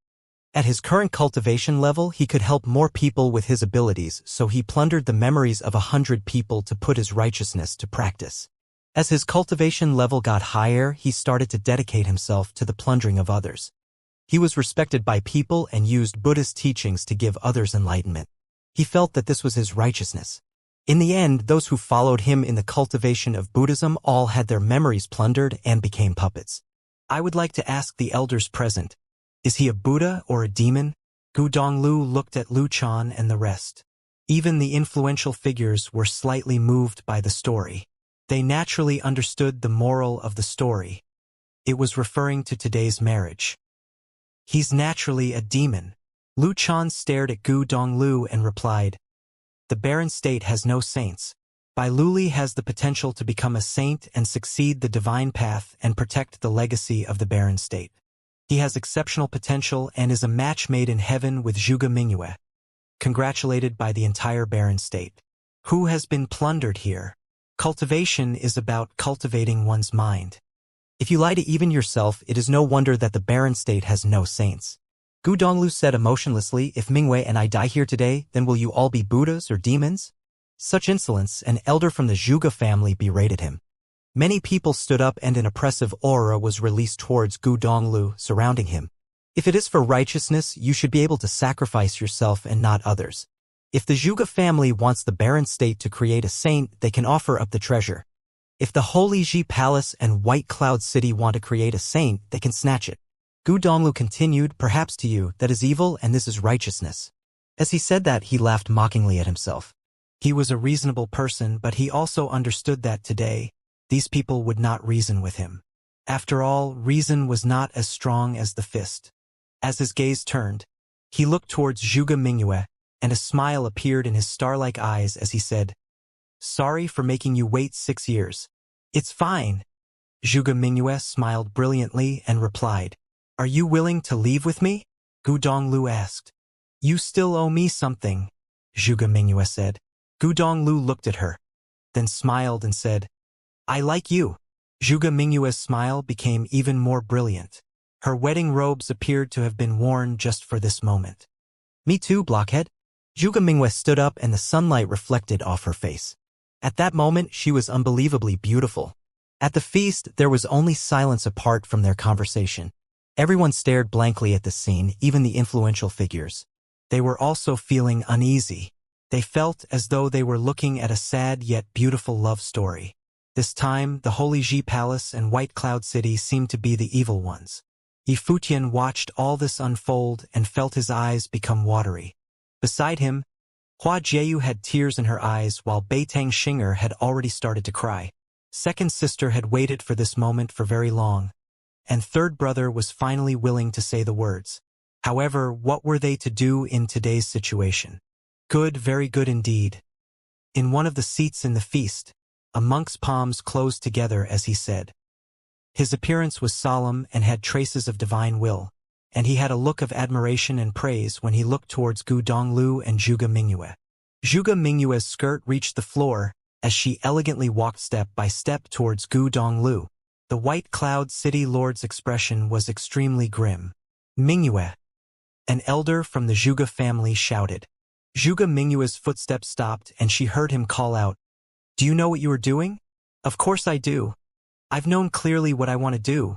At his current cultivation level, he could help more people with his abilities, so he plundered the memories of 100 people to put his righteousness to practice. As his cultivation level got higher, he started to dedicate himself to the plundering of others. He was respected by people and used Buddhist teachings to give others enlightenment. He felt that this was his righteousness. In the end, those who followed him in the cultivation of Buddhism all had their memories plundered and became puppets. I would like to ask the elders present, is he a Buddha or a demon? Gu Donglu looked at Lu Chan and the rest. Even the influential figures were slightly moved by the story. They naturally understood the moral of the story. It was referring to today's marriage. He's naturally a demon. Lu Chan stared at Gu Donglu and replied, the barren state has no saints. Bai Luli has the potential to become a saint and succeed the divine path and protect the legacy of the barren state. He has exceptional potential and is a match made in heaven with Zhuge Mingyue, congratulated by the entire barren state. Who has been plundered here? Cultivation is about cultivating one's mind. If you lie to even yourself, it is no wonder that the barren state has no saints. Gu Donglu said emotionlessly, if Mingyue and I die here today, then will you all be Buddhas or demons? Such insolence, an elder from the Zhuge family berated him. Many people stood up and an oppressive aura was released towards Gu Donglu, surrounding him. If it is for righteousness, you should be able to sacrifice yourself and not others. If the Zhuge family wants the barren state to create a saint, they can offer up the treasure. If the Holy Ji Palace and White Cloud City want to create a saint, they can snatch it. Gu Donglu continued, perhaps to you, that is evil and this is righteousness. As he said that, he laughed mockingly at himself. He was a reasonable person, but he also understood that today, these people would not reason with him. After all, reason was not as strong as the fist. As his gaze turned, he looked towards Zhuge Mingyue, and a smile appeared in his star-like eyes as he said, "Sorry for making you wait 6 years. It's fine." Zhuge Mingyue smiled brilliantly and replied, "Are you willing to leave with me?" Gu Donglu asked. "You still owe me something," Zhuge Mingyue said. Gu Donglu looked at her, then smiled and said, "I like you." Zhuge Mingyue's smile became even more brilliant. Her wedding robes appeared to have been worn just for this moment. "Me too, blockhead." Zhuge Mingyue stood up and the sunlight reflected off her face. At that moment, she was unbelievably beautiful. At the feast, there was only silence apart from their conversation. Everyone stared blankly at the scene, even the influential figures. They were also feeling uneasy. They felt as though they were looking at a sad yet beautiful love story. This time, the Holy Ji Palace and White Cloud City seemed to be the evil ones. Yi Futian watched all this unfold and felt his eyes become watery. Beside him, Hua Jieyu had tears in her eyes while Beitang Xinger had already started to cry. Second sister had waited for this moment for very long, and third brother was finally willing to say the words. However, what were they to do in today's situation? Good, very good indeed. In one of the seats in the feast, a monk's palms closed together as he said. His appearance was solemn and had traces of divine will, and he had a look of admiration and praise when he looked towards Gu Donglu and Zhuge Mingyue. Zhuge Mingyue's skirt reached the floor as she elegantly walked step by step towards Gu Donglu. The White Cloud City Lord's expression was extremely grim. "Mingyue!" An elder from the Zhuge family shouted. Zhuge Mingyue's footsteps stopped and she heard him call out, "Do you know what you are doing?" "Of course I do. I've known clearly what I want to do."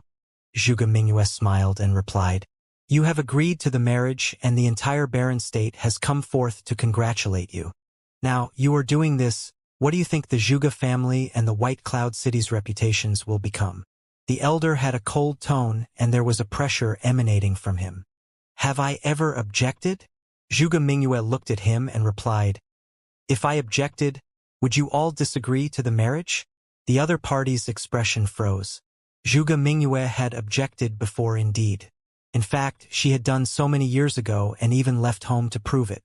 Zhuge Mingyue smiled and replied, "You have agreed to the marriage and the entire barren state has come forth to congratulate you. Now, you are doing this, what do you think the Zhuge family and the White Cloud City's reputations will become?" The elder had a cold tone and there was a pressure emanating from him. "Have I ever objected?" Zhuge Mingyue looked at him and replied, "If I objected, would you all disagree to the marriage?" The other party's expression froze. Zhuge Mingyue had objected before indeed. In fact, she had done so many years ago and even left home to prove it.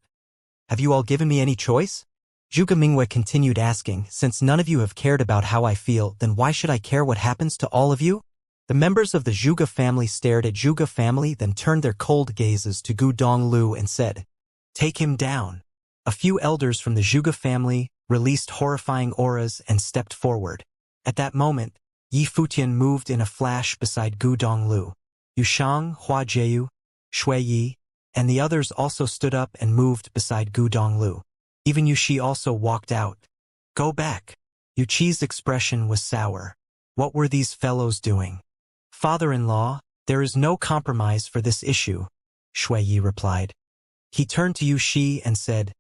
"Have you all given me any choice?" Zhuge Mingyue continued asking, "Since none of you have cared about how I feel, then why should I care what happens to all of you?" The members of the Zhuge family stared at Zhuge family, then turned their cold gazes to Gu Donglu and said, "Take him down." A few elders from the Zhuge family released horrifying auras and stepped forward. At that moment, Yi Futian moved in a flash beside Gu Donglu. Yushang, Hua Jieyu, Shui Yi, and the others also stood up and moved beside Gu Donglu. Even Yuxi also walked out. "Go back." Yuqi's expression was sour. What were these fellows doing? "Father-in-law, there is no compromise for this issue," Shui Yi replied. He turned to Yuxi and said,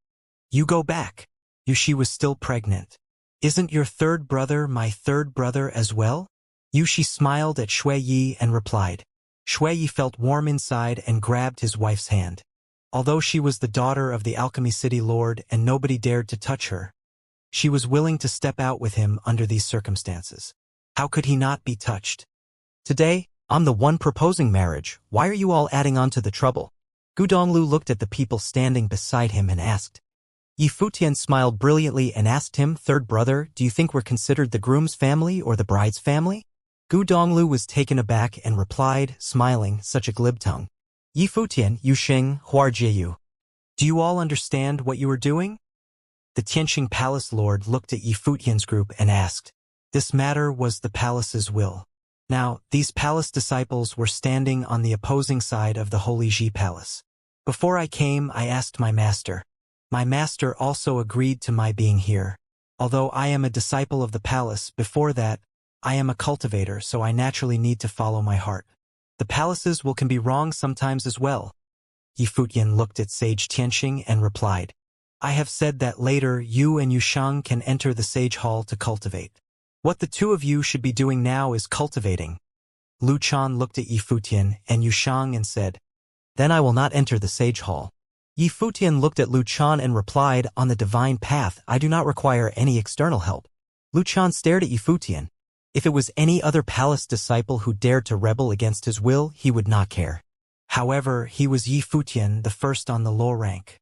"You go back." Yuxi was still pregnant. "Isn't your third brother my third brother as well?" Yuxi smiled at Shui Yi and replied. Shui Yi felt warm inside and grabbed his wife's hand. Although she was the daughter of the Alchemy City Lord and nobody dared to touch her, she was willing to step out with him under these circumstances. How could he not be touched? "Today, I'm the one proposing marriage. Why are you all adding on to the trouble?" Gu Donglu looked at the people standing beside him and asked. Yi Futian smiled brilliantly and asked him, "Third brother, do you think we're considered the groom's family or the bride's family?" Gu Donglu was taken aback and replied, smiling, such a glib tongue. "Yi Futian, Yuxing, Hua Jieyu. Do you all understand what you are doing?" The Tianqing Palace Lord looked at Yi Futian's group and asked. This matter was the palace's will. Now, these palace disciples were standing on the opposing side of the Holy Ji Palace. Before I came, I asked my master. My master also agreed to my being here. Although I am a disciple of the palace, before that, I am a cultivator, so I naturally need to follow my heart. The palaces can be wrong sometimes as well. Yi Futian looked at Sage Tianxing and replied, I have said that later you and Yushang can enter the Sage Hall to cultivate. What the two of you should be doing now is cultivating. Lu Chan looked at Yi Futian and Yushang and said, Then I will not enter the Sage Hall. Yi Futian looked at Lu Chan and replied, On the divine path, I do not require any external help. Lu Chan stared at Yi Futian. If it was any other palace disciple who dared to rebel against his will, he would not care. However, he was Yi Futian, the first on the low rank.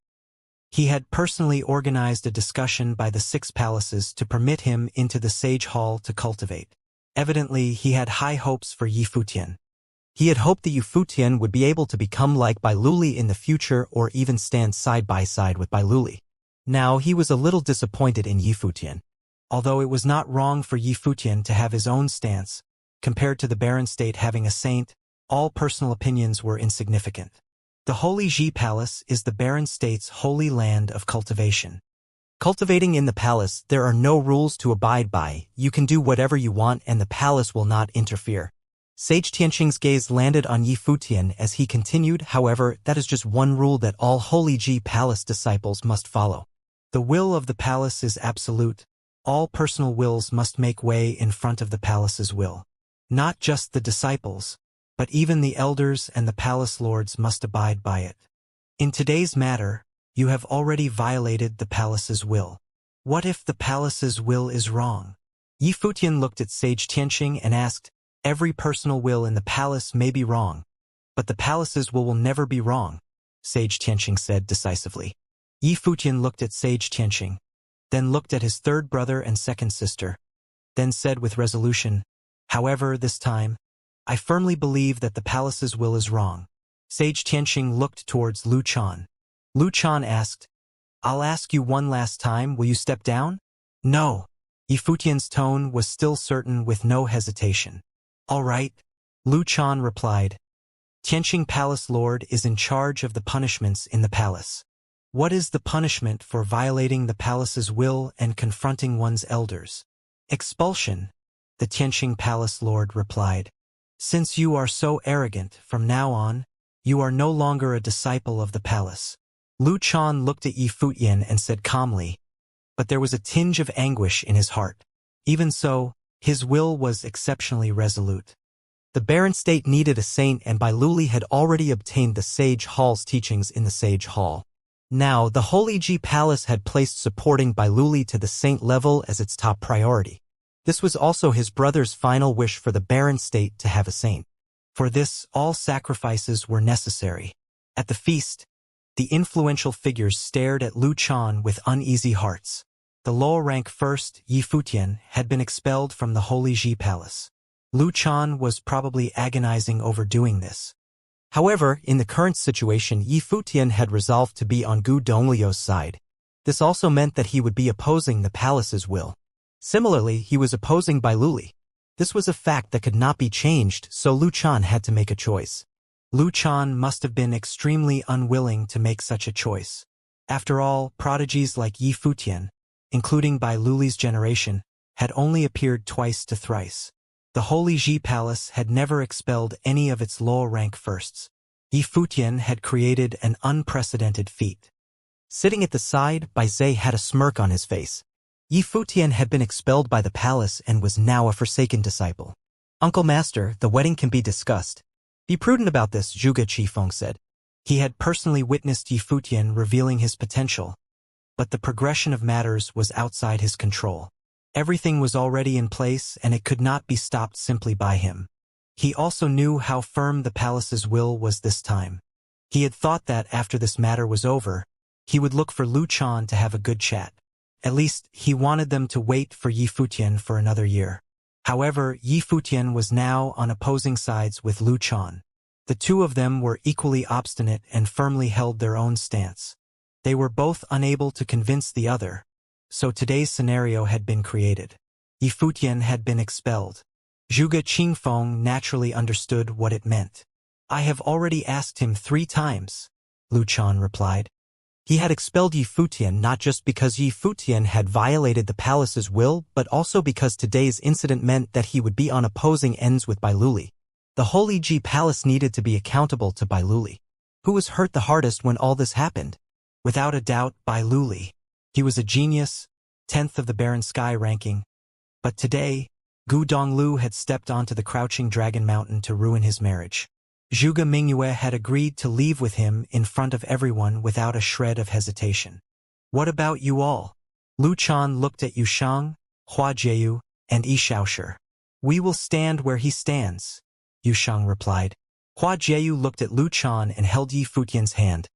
He had personally organized a discussion by the 6 palaces to permit him into the Sage Hall to cultivate. Evidently, he had high hopes for Yi Futian. He had hoped that Yi Futian would be able to become like Bai Luli in the future or even stand side by side with Bai Luli. Now he was a little disappointed in Yi Futian. Although it was not wrong for Yi Futian to have his own stance, compared to the Barren State having a saint, all personal opinions were insignificant. The Holy Ji Palace is the Barren State's holy land of cultivation. Cultivating in the palace, there are no rules to abide by. You can do whatever you want and the palace will not interfere. Sage Tianxing's gaze landed on Yi Futian as he continued, however, that is just one rule that all Holy Ji Palace disciples must follow. The will of the palace is absolute. All personal wills must make way in front of the palace's will. Not just the disciples, but even the elders and the palace lords must abide by it. In today's matter, you have already violated the palace's will. What if the palace's will is wrong? Yi Futian looked at Sage Tianxing and asked, Every personal will in the palace may be wrong, but the palace's will never be wrong, Sage Tianxing said decisively. Yi Futian looked at Sage Tianxing, then looked at his third brother and second sister, then said with resolution, However, this time, I firmly believe that the palace's will is wrong. Sage Tianxing looked towards Lu Chan. Lu Chan asked, I'll ask you one last time, will you step down? No. Yi Futian's tone was still certain with no hesitation. All right, Lu Chan replied. Tianxing Palace Lord is in charge of the punishments in the palace. What is the punishment for violating the palace's will and confronting one's elders? Expulsion, the Tianxing Palace Lord replied. Since you are so arrogant, from now on, you are no longer a disciple of the palace. Lu Chan looked at Yi Futian and said calmly, but there was a tinge of anguish in his heart. Even so, his will was exceptionally resolute. The Barren State needed a saint and Bai Luli had already obtained the Sage Hall's teachings in the Sage Hall. Now, the Holy Ji Palace had placed supporting Bai Luli to the saint level as its top priority. This was also his brother's final wish for the Barren State to have a saint. For this, all sacrifices were necessary. At the feast, the influential figures stared at Lu Chan with uneasy hearts. The lower-rank first, Yi Futian, had been expelled from the Holy Ji Palace. Lu Chan was probably agonizing over doing this. However, in the current situation, Yi Futian had resolved to be on Gu Donglio's side. This also meant that he would be opposing the palace's will. Similarly, he was opposing Bai Luli. This was a fact that could not be changed, so Lu Chan had to make a choice. Lu Chan must have been extremely unwilling to make such a choice. After all, prodigies like Yi Futian, including Bai Luli's generation, had only appeared twice to thrice. The Holy Ji Palace had never expelled any of its lower-rank firsts. Yi Futian had created an unprecedented feat. Sitting at the side, Bai Zhe had a smirk on his face. Yi Futian had been expelled by the palace and was now a forsaken disciple. Uncle Master, the wedding can be discussed. Be prudent about this, Zhuge Qifeng said. He had personally witnessed Yi Futian revealing his potential, but the progression of matters was outside his control. Everything was already in place and it could not be stopped simply by him. He also knew how firm the palace's will was this time. He had thought that after this matter was over, he would look for Lu Chan to have a good chat. At least, he wanted them to wait for Yi Futian for another year. However, Yi Futian was now on opposing sides with Lu Chan. The two of them were equally obstinate and firmly held their own stance. They were both unable to convince the other, so today's scenario had been created. Yi Futian had been expelled. Zhuge Qingfeng naturally understood what it meant. I have already asked him 3 times, Lu Chan replied. He had expelled Yi Futian not just because Yi Futian had violated the palace's will, but also because today's incident meant that he would be on opposing ends with Bailuli. The Holy Ji Palace needed to be accountable to Bailuli. Who was hurt the hardest when all this happened? Without a doubt, Bailuli. He was a genius, 10th of the Barren Sky ranking. But today, Gu Donglu had stepped onto the Crouching Dragon Mountain to ruin his marriage. Zhuge Mingyue had agreed to leave with him in front of everyone without a shred of hesitation. What about you all? Lu Chan looked at Yushang, Hua Jieyu, and Yi Shaoshi. We will stand where he stands, Yushang replied. Hua Jieyu looked at Lu Chan and held Yi Futian's hand.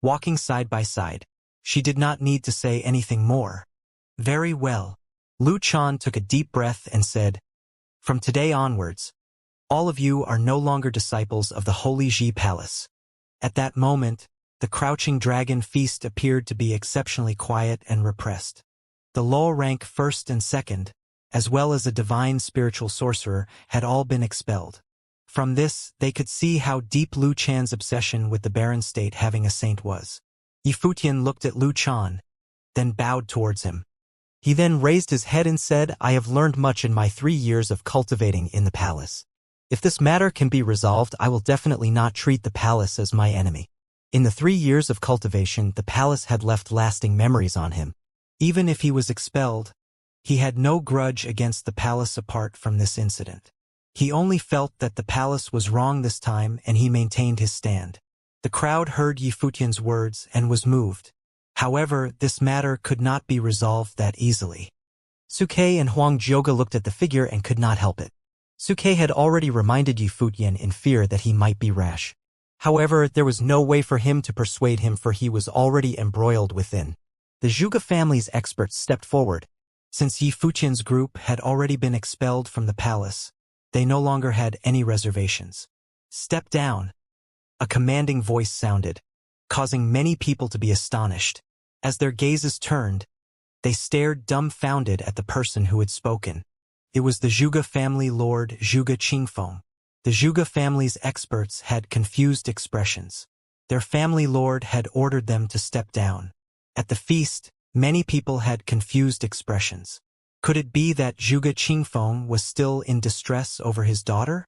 Walking side by side, she did not need to say anything more. Very well. Lu Chan took a deep breath and said, From today onwards, all of you are no longer disciples of the Holy Ji Palace. At that moment, the Crouching Dragon feast appeared to be exceptionally quiet and repressed. The low rank first and second, as well as a divine spiritual sorcerer, had all been expelled. From this, they could see how deep Lu Chan's obsession with the barren state having a saint was. Yi Futian looked at Lu Chan, then bowed towards him. He then raised his head and said, I have learned much in my 3 years of cultivating in the palace. If this matter can be resolved, I will definitely not treat the palace as my enemy. In the 3 years of cultivation, the palace had left lasting memories on him. Even if he was expelled, he had no grudge against the palace apart from this incident. He only felt that the palace was wrong this time, and he maintained his stand. The crowd heard Yi Futian's words and was moved. However, this matter could not be resolved that easily. Suke and Huang Jioge looked at the figure and could not help it. Suke had already reminded Yi Futian in fear that he might be rash. However, there was no way for him to persuade him, for he was already embroiled within. The Zhuge family's experts stepped forward. Since Yi Futian's group had already been expelled from the palace, they no longer had any reservations. Step down. A commanding voice sounded, causing many people to be astonished. As their gazes turned, they stared dumbfounded at the person who had spoken. It was the Zhuge family lord Zhuge Qingfeng. The Zhuge family's experts had confused expressions. Their family lord had ordered them to step down. At the feast, many people had confused expressions. Could it be that Zhuge Qingfeng was still in distress over his daughter?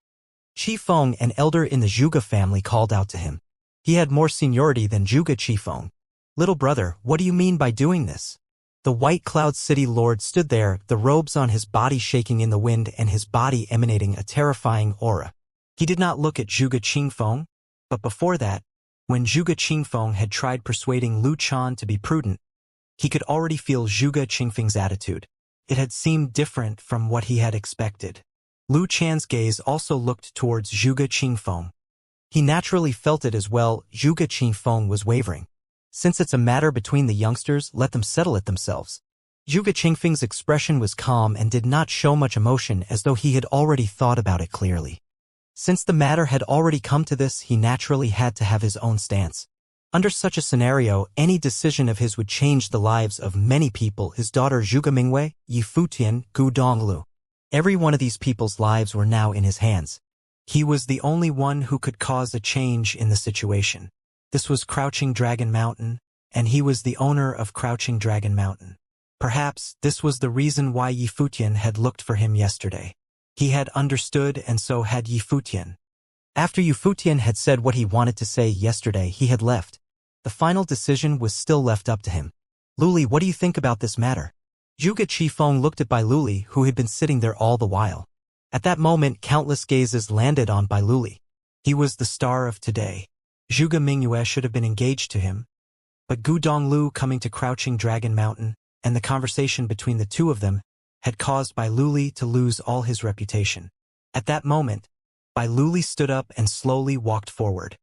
Qifeng, an elder in the Zhuge family, called out to him. He had more seniority than Zhuge Qifeng. Little brother, what do you mean by doing this? The White Cloud City Lord stood there, the robes on his body shaking in the wind and his body emanating a terrifying aura. He did not look at Zhuge Qingfeng, but before that, when Zhuge Qingfeng had tried persuading Lu Chan to be prudent, he could already feel Zhuge Qingfeng's attitude. It had seemed different from what he had expected. Lu Chan's gaze also looked towards Zhuge Qingfeng. He naturally felt it as well. Zhuge Qingfeng was wavering. Since it's a matter between the youngsters, let them settle it themselves. Zhuge Qingfeng's expression was calm and did not show much emotion, as though he had already thought about it clearly. Since the matter had already come to this, he naturally had to have his own stance. Under such a scenario, any decision of his would change the lives of many people: his daughter Zhuge Mingyue, Yi Futian, Gu Donglu. Every one of these people's lives were now in his hands. He was the only one who could cause a change in the situation. This was Crouching Dragon Mountain, and he was the owner of Crouching Dragon Mountain. Perhaps this was the reason why Yi Futian had looked for him yesterday. He had understood, and so had Yi Futian. After Yi Futian had said what he wanted to say yesterday, he had left. The final decision was still left up to him. Luli, what do you think about this matter? Zhuge Qifeng looked at Bailuli, who had been sitting there all the while. At that moment, countless gazes landed on Bailuli. He was the star of today. Zhuge Mingyue should have been engaged to him. But Gu Donglu coming to Crouching Dragon Mountain, and the conversation between the two of them, had caused Bailuli to lose all his reputation. At that moment, Bailuli stood up and slowly walked forward.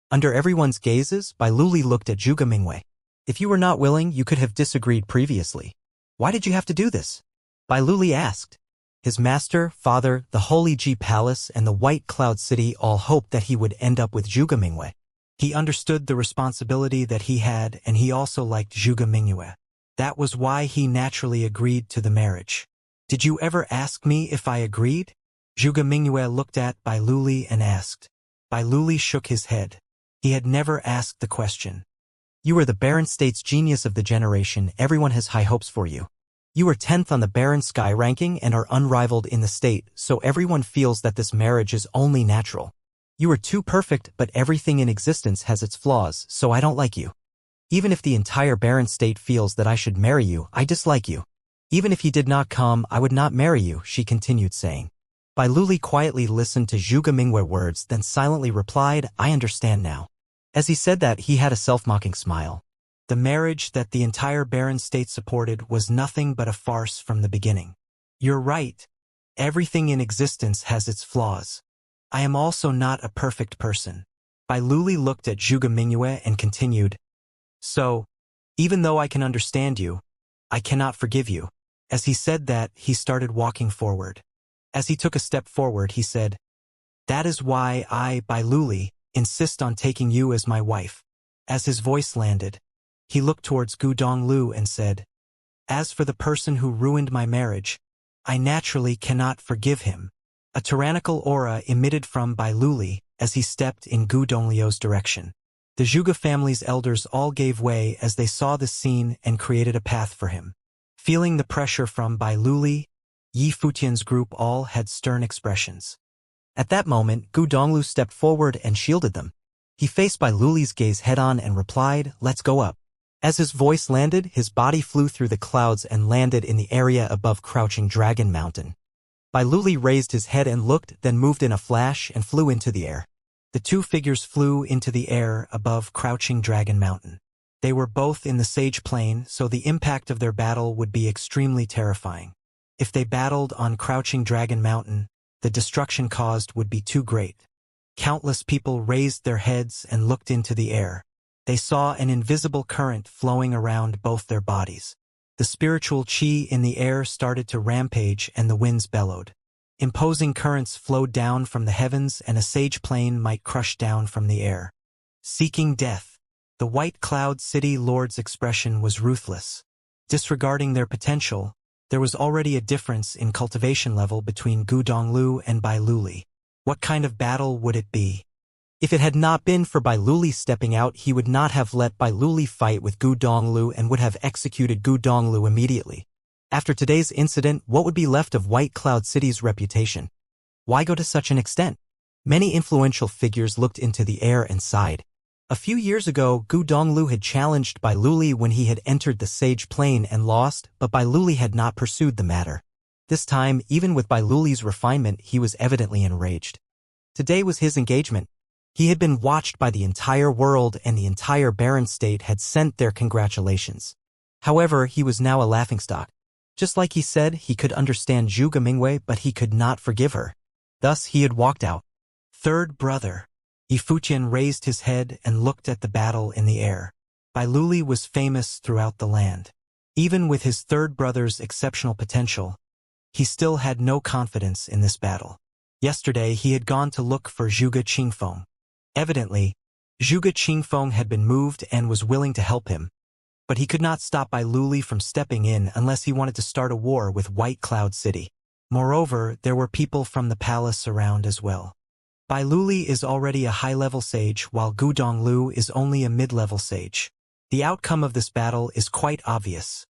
Under everyone's gazes, Bailuli looked at Zhuge Mingyue. If you were not willing, you could have disagreed previously. Why did you have to do this? Bailuli asked. His master, father, the Holy Ji Palace, and the White Cloud City all hoped that he would end up with Zhuge Mingyue. He understood the responsibility that he had, and he also liked Zhuge Mingyue. That was why he naturally agreed to the marriage. Did you ever ask me if I agreed? Zhuge Mingyue looked at Bailuli and asked. Bailuli shook his head. He had never asked the question. You are the Barren State's genius of the generation. Everyone has high hopes for you. You are 10th on the Barren Sky ranking and are unrivaled in the state, so everyone feels that this marriage is only natural. You are too perfect, but everything in existence has its flaws, so I don't like you. Even if the entire Barren State feels that I should marry you, I dislike you. Even if he did not come, I would not marry you, she continued saying. Bai Luli quietly listened to Zhuge Mingwei's words, then silently replied, I understand now. As he said that, he had a self-mocking smile. The marriage that the entire Barren State supported was nothing but a farce from the beginning. You're right. Everything in existence has its flaws. I am also not a perfect person. Bai Luli looked at Zhuge Mingwei and continued, So, even though I can understand you, I cannot forgive you. As he said that, he started walking forward. As he took a step forward, he said, That is why I, Bai Luli, insist on taking you as my wife. As his voice landed, he looked towards Gu Donglu and said, As for the person who ruined my marriage, I naturally cannot forgive him. A tyrannical aura emitted from Bai Luli as he stepped in Gu Dongliu's direction. The Zhuge family's elders all gave way as they saw the scene and created a path for him. Feeling the pressure from Bai Luli, Yi Futian's group all had stern expressions. At that moment, Gu Donglu stepped forward and shielded them. He faced Bai Luli's gaze head-on and replied, Let's go up. As his voice landed, his body flew through the clouds and landed in the area above Crouching Dragon Mountain. Bai Luli raised his head and looked, then moved in a flash and flew into the air. The two figures flew into the air above Crouching Dragon Mountain. They were both in the Sage Plain, so the impact of their battle would be extremely terrifying. If they battled on Crouching Dragon Mountain, the destruction caused would be too great. Countless people raised their heads and looked into the air. They saw an invisible current flowing around both their bodies. The spiritual qi in the air started to rampage and the winds bellowed. Imposing currents flowed down from the heavens and a sage plane might crush down from the air. Seeking death. The White Cloud City Lord's expression was ruthless. Disregarding their potential, there was already a difference in cultivation level between Gu Donglu and Bai Luli. What kind of battle would it be? If it had not been for Bai Luli stepping out, he would not have let Bai Luli fight with Gu Donglu and would have executed Gu Donglu immediately. After today's incident, what would be left of White Cloud City's reputation? Why go to such an extent? Many influential figures looked into the air and sighed. A few years ago, Gu Donglu had challenged Bai Luli when he had entered the Sage Plain and lost, but Bai Luli had not pursued the matter. This time, even with Bai Luli's refinement, he was evidently enraged. Today was his engagement. He had been watched by the entire world and the entire Barren State had sent their congratulations. However, he was now a laughingstock. Just like he said, he could understand Zhuge Mingwei, but he could not forgive her. Thus, he had walked out. Third brother. Yi Futian raised his head and looked at the battle in the air. Bai Luli was famous throughout the land. Even with his third brother's exceptional potential, he still had no confidence in this battle. Yesterday, he had gone to look for Zhuge Qingfeng. Evidently, Zhuge Qingfeng had been moved and was willing to help him, but he could not stop Bai Luli from stepping in unless he wanted to start a war with White Cloud City. Moreover, there were people from the palace around as well. Bai Luli is already a high-level sage, while Gu Donglu is only a mid-level sage. The outcome of this battle is quite obvious.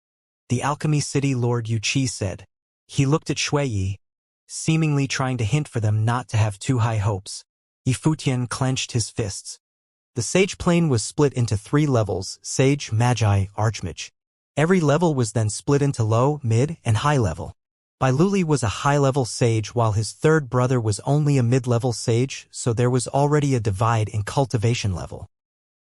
The Alchemy City Lord Yu Qi said. He looked at Shui Yi, seemingly trying to hint for them not to have too high hopes. Yi Futian clenched his fists. The Sage Plane was split into 3 levels: Sage, Magi, Archmage. Every level was then split into low, mid, and high level. Bai Luli was a high-level sage while his third brother was only a mid-level sage, so there was already a divide in cultivation level.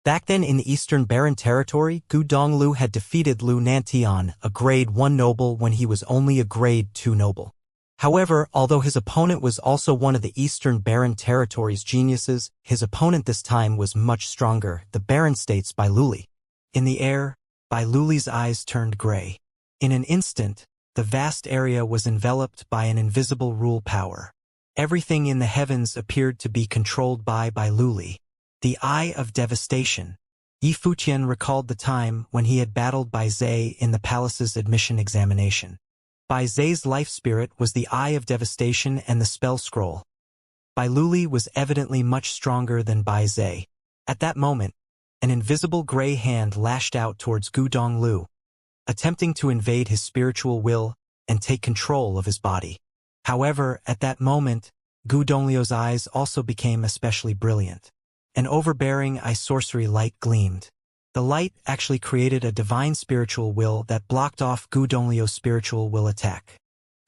Back then in the Eastern Barren Territory, Gu Donglu had defeated Lu Nantian, a grade 1 noble when he was only a grade 2 noble. However, although his opponent was also one of the Eastern Barren Territory's geniuses, his opponent this time was much stronger, the Barren State's Bai Luli. In the air, Bai Luli's eyes turned gray. In an instant, the vast area was enveloped by an invisible rule power. Everything in the heavens appeared to be controlled by Bai Luli. The Eye of Devastation. Yi Futian recalled the time when he had battled Bai Zhe in the palace's admission examination. Bai Zhe's life spirit was the Eye of Devastation and the spell scroll. Bai Luli was evidently much stronger than Bai Zhe. At that moment, An invisible gray hand lashed out towards Gu Donglu, attempting to invade his spiritual will and take control of his body. However, at that moment, Gu Donglio's eyes also became especially brilliant. An overbearing eye-sorcery light gleamed. The light actually created a divine spiritual will that blocked off Gu Donglio's spiritual will attack.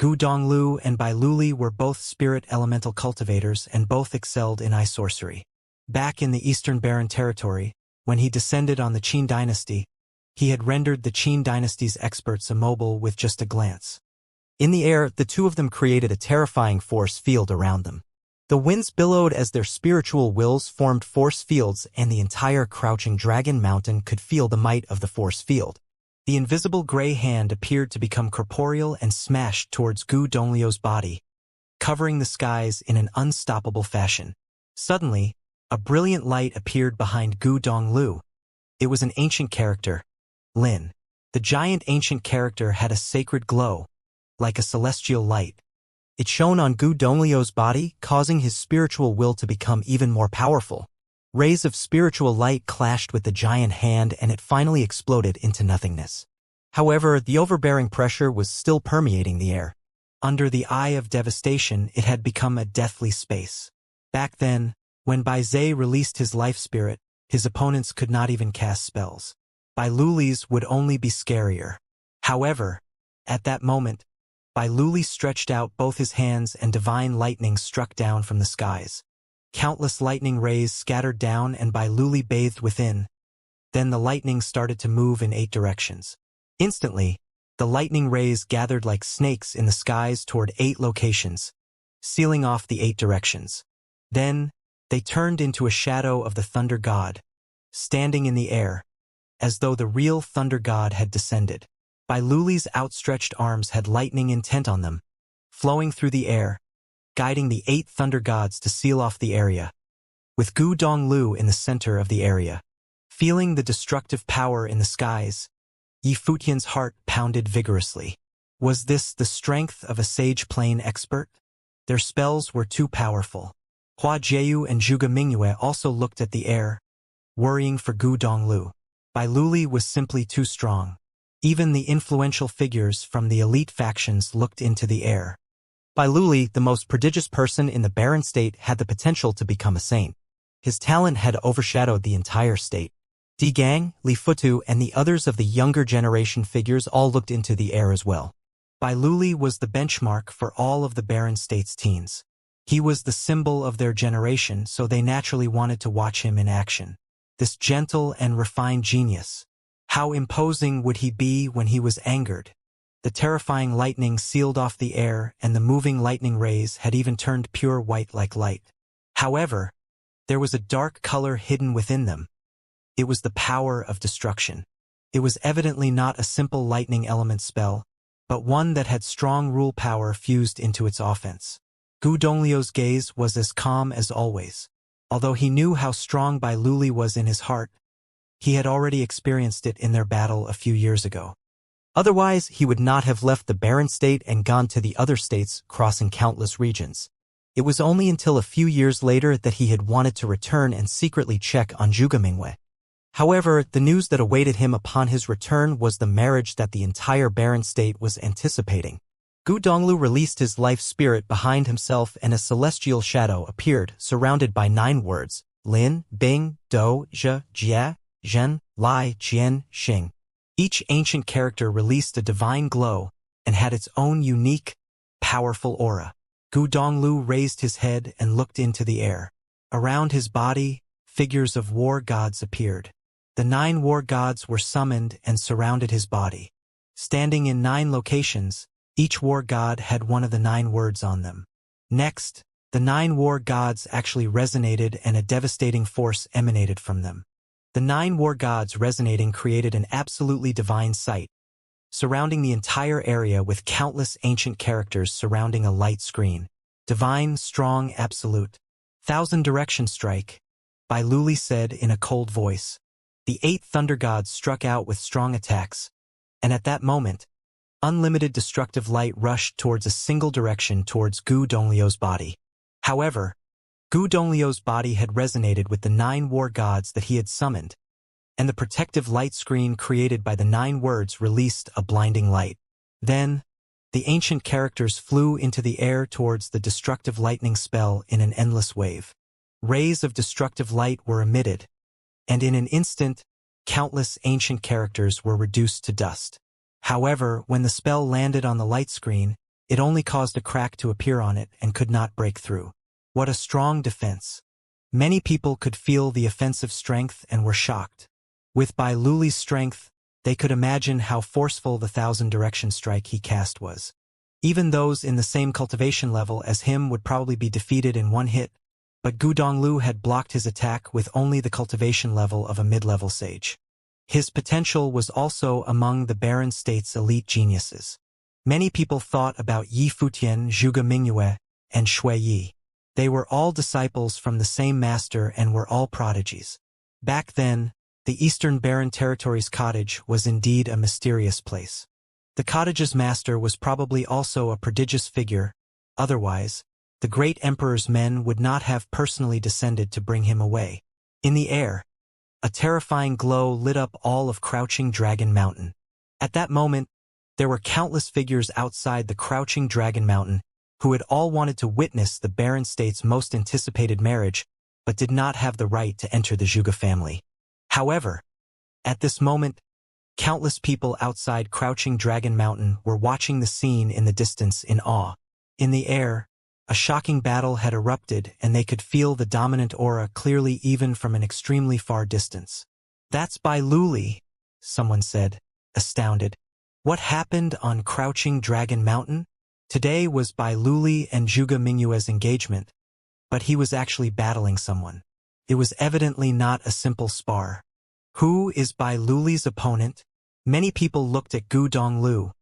Gu Donglu and Bai Luli were both spirit elemental cultivators and both excelled in eye-sorcery. Back in the Eastern Barren territory, when he descended on the Qin dynasty, he had rendered the Qin dynasty's experts immobile with just a glance. In the air, the two of them created a terrifying force field around them. The winds billowed as their spiritual wills formed force fields, and the entire crouching dragon mountain could feel the might of the force field. The invisible gray hand appeared to become corporeal and smashed towards Gu Donglio's body, covering the skies in an unstoppable fashion. Suddenly, a brilliant light appeared behind Gu Donglu. It was an ancient character, Lin. The giant ancient character had a sacred glow, like a celestial light. It shone on Gu Donglio's body, causing his spiritual will to become even more powerful. Rays of spiritual light clashed with the giant hand, and it finally exploded into nothingness. However, the overbearing pressure was still permeating the air. Under the eye of devastation, it had become a deathly space. Back then, when Bai Zhe released his life spirit, his opponents could not even cast spells. Bai Luli's would only be scarier. However, at that moment, Bai Luli stretched out both his hands and divine lightning struck down from the skies. Countless lightning rays scattered down and Bai Luli bathed within. Then the lightning started to move in 8 directions. Instantly, the lightning rays gathered like snakes in the skies toward 8 locations, sealing off the 8 directions. Then, they turned into a shadow of the thunder god, standing in the air, as though the real thunder god had descended. Bai Luli's outstretched arms had lightning intent on them, flowing through the air, guiding the 8 thunder gods to seal off the area, with Gu Donglu in the center of the area. Feeling the destructive power in the skies, Yi Futian's heart pounded vigorously. Was this the strength of a sage plane expert? Their spells were too powerful. Hua Jieyu and Zhuge Mingyue also looked at the air, worrying for Gu Donglu. Bai Luli was simply too strong. Even the influential figures from the elite factions looked into the air. Bai Luli, the most prodigious person in the barren state, had the potential to become a saint. His talent had overshadowed the entire state. Di Gang, Li Futu, and the others of the younger generation figures all looked into the air as well. Bai Luli was the benchmark for all of the barren state's teens. He was the symbol of their generation, so they naturally wanted to watch him in action. This gentle and refined genius. How imposing would he be when he was angered? The terrifying lightning sealed off the air, and the moving lightning rays had even turned pure white like light. However, there was a dark color hidden within them. It was the power of destruction. It was evidently not a simple lightning element spell, but one that had strong rule power fused into its offense. Gu Donglio's gaze was as calm as always. Although he knew how strong Bai Luli was in his heart, he had already experienced it in their battle a few years ago. Otherwise, he would not have left the barren state and gone to the other states, crossing countless regions. It was only until a few years later that he had wanted to return and secretly check on Zhuge Mingyue. However, the news that awaited him upon his return was the marriage that the entire barren state was anticipating. Gu Donglu released his life spirit behind himself, and a celestial shadow appeared, surrounded by 9 words: Lin, Bing, Do, Zhe, Jia, Zhen, Lai, Qian, Xing. Each ancient character released a divine glow and had its own unique, powerful aura. Gu Donglu raised his head and looked into the air. Around his body, figures of war gods appeared. The 9 war gods were summoned and surrounded his body. Standing in 9 locations, each war god had one of the 9 words on them. Next, the 9 war gods actually resonated and a devastating force emanated from them. The 9 war gods resonating created an absolutely divine sight, surrounding the entire area with countless ancient characters surrounding a light screen. Divine, strong, absolute. 1,000 direction strike, Bai Luli said in a cold voice. The 8 thunder gods struck out with strong attacks, and at that moment, unlimited destructive light rushed towards a single direction towards Gu Donglio's body. However, Gu Donglio's body had resonated with the 9 war gods that he had summoned, and the protective light screen created by the 9 words released a blinding light. Then, the ancient characters flew into the air towards the destructive lightning spell in an endless wave. Rays of destructive light were emitted, and in an instant, countless ancient characters were reduced to dust. However, when the spell landed on the light screen, it only caused a crack to appear on it and could not break through. What a strong defense. Many people could feel the offensive strength and were shocked. With Bai Luli's strength, they could imagine how forceful the Thousand Direction strike he cast was. Even those in the same cultivation level as him would probably be defeated in one hit, but Gu Donglu had blocked his attack with only the cultivation level of a mid-level sage. His potential was also among the Barren State's elite geniuses. Many people thought about Yi Futian, Zhuge Mingyue, and Shui Yi. They were all disciples from the same master and were all prodigies. Back then, the Eastern Barren Territories cottage was indeed a mysterious place. The cottage's master was probably also a prodigious figure, otherwise, the great emperor's men would not have personally descended to bring him away. In the air, a terrifying glow lit up all of Crouching Dragon Mountain. At that moment, there were countless figures outside the Crouching Dragon Mountain who had all wanted to witness the Barren State's most anticipated marriage, but did not have the right to enter the Zhuge family. However, at this moment, countless people outside Crouching Dragon Mountain were watching the scene in the distance in awe. In the air, a shocking battle had erupted and they could feel the dominant aura clearly even from an extremely far distance. "That's Bai Luli," someone said, astounded. What happened on Crouching Dragon Mountain? Today was Bai Luli and Zhuge Mingyue's engagement, but he was actually battling someone. It was evidently not a simple spar. Who is Bai Luli's opponent? Many people looked at Gu Donglu,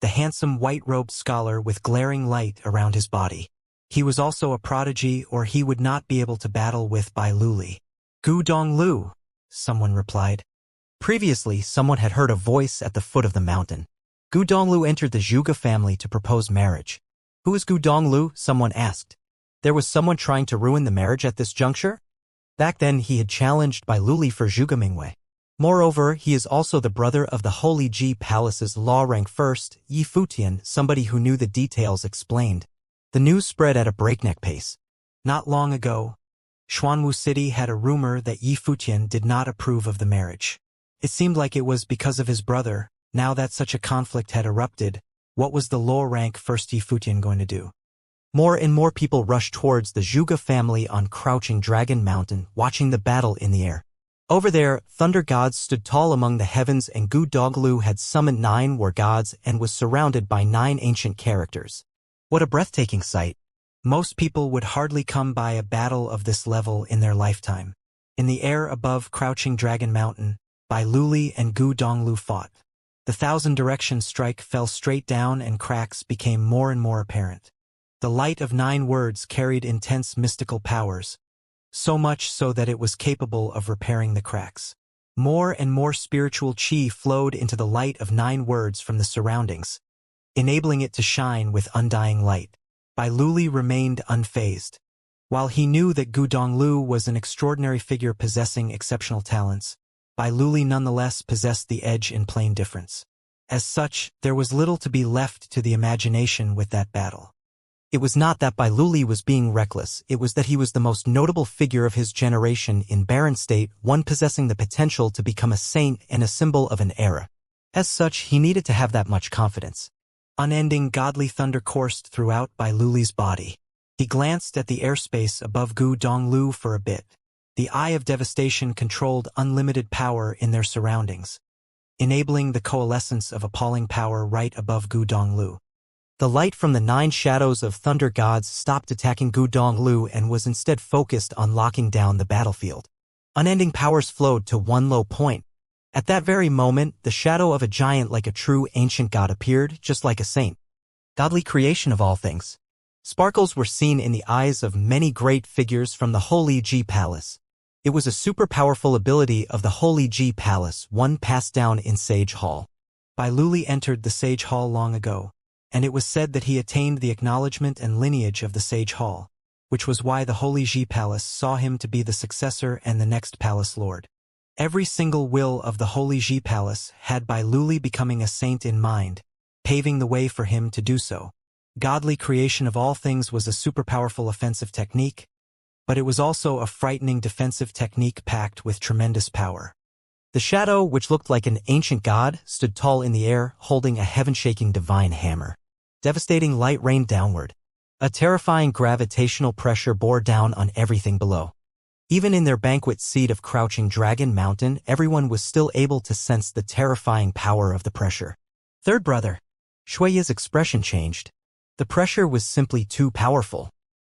the handsome white-robed scholar with glaring light around his body. He was also a prodigy or he would not be able to battle with Bai Luli. "Gu Donglu," someone replied. Previously, someone had heard a voice at the foot of the mountain. Gu Donglu entered the Zhuge family to propose marriage. "Who is Gu Donglu?" someone asked. There was someone trying to ruin the marriage at this juncture? Back then, he had challenged Bai Luli for Zhuge Mingyue. Moreover, he is also the brother of the Holy Ji Palace's law-rank first, Yi Futian, somebody who knew the details explained. The news spread at a breakneck pace. Not long ago, Xuanwu City had a rumor that Yi Futian did not approve of the marriage. It seemed like it was because of his brother. Now that such a conflict had erupted, what was the low-rank first Yi Futian going to do? More and more people rushed towards the Zhuge family on Crouching Dragon Mountain, watching the battle in the air. Over there, thunder gods stood tall among the heavens and Gu Donglu had summoned 9 war gods and was surrounded by 9 ancient characters. What a breathtaking sight. Most people would hardly come by a battle of this level in their lifetime. In the air above Crouching Dragon Mountain, Bai Luli and Gu Donglu fought. The Thousand Direction strike fell straight down and cracks became more and more apparent. The light of 9 words carried intense mystical powers, so much so that it was capable of repairing the cracks. More and more spiritual chi flowed into the light of 9 words from the surroundings, enabling it to shine with undying light. Bai Luli remained unfazed. While he knew that Gu Donglu was an extraordinary figure possessing exceptional talents, Bai Luli nonetheless possessed the edge in plain difference. As such, there was little to be left to the imagination with that battle. It was not that Bai Luli was being reckless, it was that he was the most notable figure of his generation in Barren State, one possessing the potential to become a saint and a symbol of an era. As such, he needed to have that much confidence. Unending godly thunder coursed throughout Bai Luli's body. He glanced at the airspace above Gu Donglu for a bit. The Eye of Devastation controlled unlimited power in their surroundings, enabling the coalescence of appalling power right above Gu Donglu. The light from the 9 shadows of thunder gods stopped attacking Gu Donglu and was instead focused on locking down the battlefield. Unending powers flowed to one low point. At that very moment, the shadow of a giant like a true ancient god appeared, just like a saint. Godly creation of all things. Sparkles were seen in the eyes of many great figures from the Holy Ji Palace. It was a super powerful ability of the Holy Ji Palace, one passed down in Sage Hall. Bai Luli entered the Sage Hall long ago, and it was said that he attained the acknowledgement and lineage of the Sage Hall, which was why the Holy Ji Palace saw him to be the successor and the next palace lord. Every single will of the Holy Ji Palace had Bai Luli becoming a saint in mind, paving the way for him to do so. Godly creation of all things was a super-powerful offensive technique, but it was also a frightening defensive technique packed with tremendous power. The shadow, which looked like an ancient god, stood tall in the air, holding a heaven-shaking divine hammer. Devastating light rained downward. A terrifying gravitational pressure bore down on everything below. Even in their banquet seat of crouching Dragon Mountain, everyone was still able to sense the terrifying power of the pressure. Third brother. Shui's expression changed. The pressure was simply too powerful.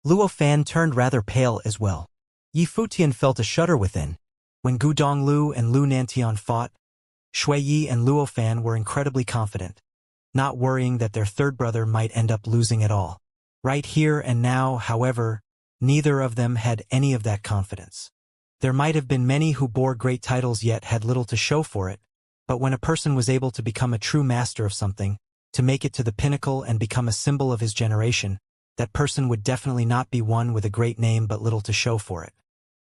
Luo Fan turned rather pale as well. Yi Futian felt a shudder within. When Gu Donglu and Lu Nantian fought, Shui Yi and Luo Fan were incredibly confident, not worrying that their third brother might end up losing it all. Right here and now, however, neither of them had any of that confidence. There might have been many who bore great titles yet had little to show for it, but when a person was able to become a true master of something, to make it to the pinnacle and become a symbol of his generation, that person would definitely not be one with a great name but little to show for it.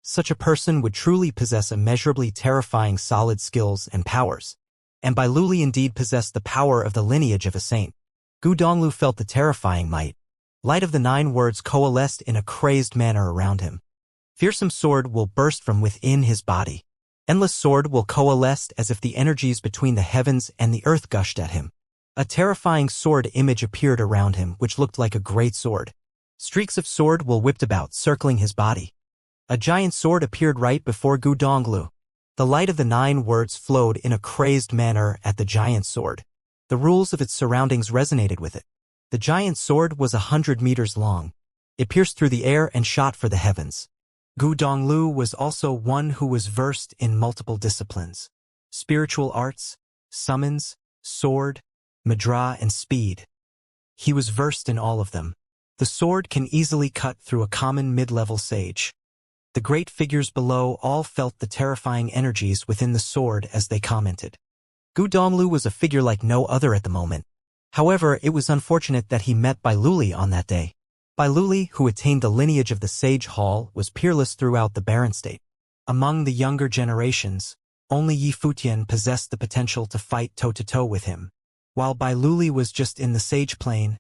Such a person would truly possess immeasurably terrifying solid skills and powers. And Bai Luli indeed possessed the power of the lineage of a saint. Gu Donglu felt the terrifying might. Light of the 9 words coalesced in a crazed manner around him. Fearsome sword will burst from within his body. Endless sword will coalesce as if the energies between the heavens and the earth gushed at him. A terrifying sword image appeared around him, which looked like a great sword. Streaks of sword will whipped about, circling his body. A giant sword appeared right before Gu Donglu. The light of the 9 words flowed in a crazed manner at the giant sword. The rules of its surroundings resonated with it. The giant sword was 100 meters long. It pierced through the air and shot for the heavens. Gu Donglu was also one who was versed in multiple disciplines: spiritual arts, summons, sword, madra, and speed. He was versed in all of them. The sword can easily cut through a common mid-level sage. The great figures below all felt the terrifying energies within the sword as they commented. Gu Donglu was a figure like no other at the moment. However, it was unfortunate that he met Bai Luli on that day. Bai Luli, who attained the lineage of the Sage Hall, was peerless throughout the Barren State. Among the younger generations, only Yi Futian possessed the potential to fight toe-to-toe with him. While Bai Luli was just in the Sage Plane,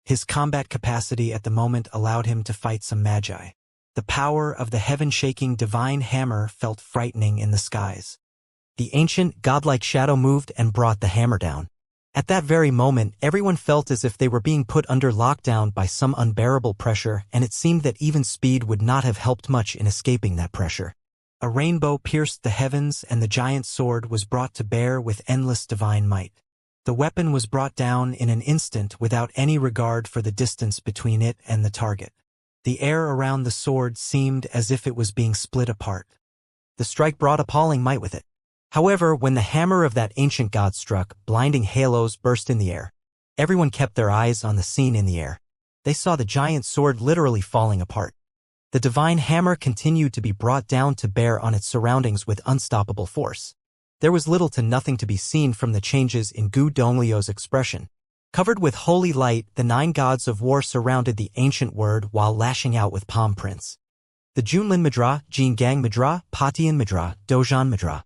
his combat capacity at the moment allowed him to fight some magi. The power of the heaven-shaking divine hammer felt frightening in the skies. The ancient, godlike shadow moved and brought the hammer down. At that very moment, everyone felt as if they were being put under lockdown by some unbearable pressure, and it seemed that even speed would not have helped much in escaping that pressure. A rainbow pierced the heavens, and the giant sword was brought to bear with endless divine might. The weapon was brought down in an instant without any regard for the distance between it and the target. The air around the sword seemed as if it was being split apart. The strike brought appalling might with it. However, when the hammer of that ancient god struck, blinding halos burst in the air. Everyone kept their eyes on the scene in the air. They saw the giant sword literally falling apart. The divine hammer continued to be brought down to bear on its surroundings with unstoppable force. There was little to nothing to be seen from the changes in Gu Donglio's expression. Covered with holy light, the 9 gods of war surrounded the ancient word while lashing out with palm prints. The Junlin Madra, Jingang Madra, Patian Madra, Dojan Madra.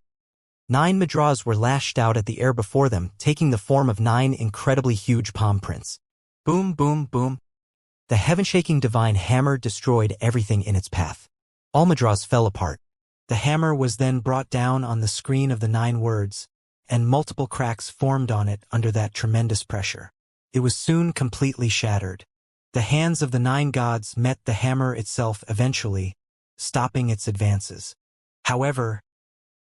9 madras were lashed out at the air before them, taking the form of 9 incredibly huge palm prints. Boom, boom, boom. The heaven-shaking divine hammer destroyed everything in its path. All madras fell apart. The hammer was then brought down on the screen of the 9 words, and multiple cracks formed on it under that tremendous pressure. It was soon completely shattered. The hands of the 9 gods met the hammer itself eventually, stopping its advances. However,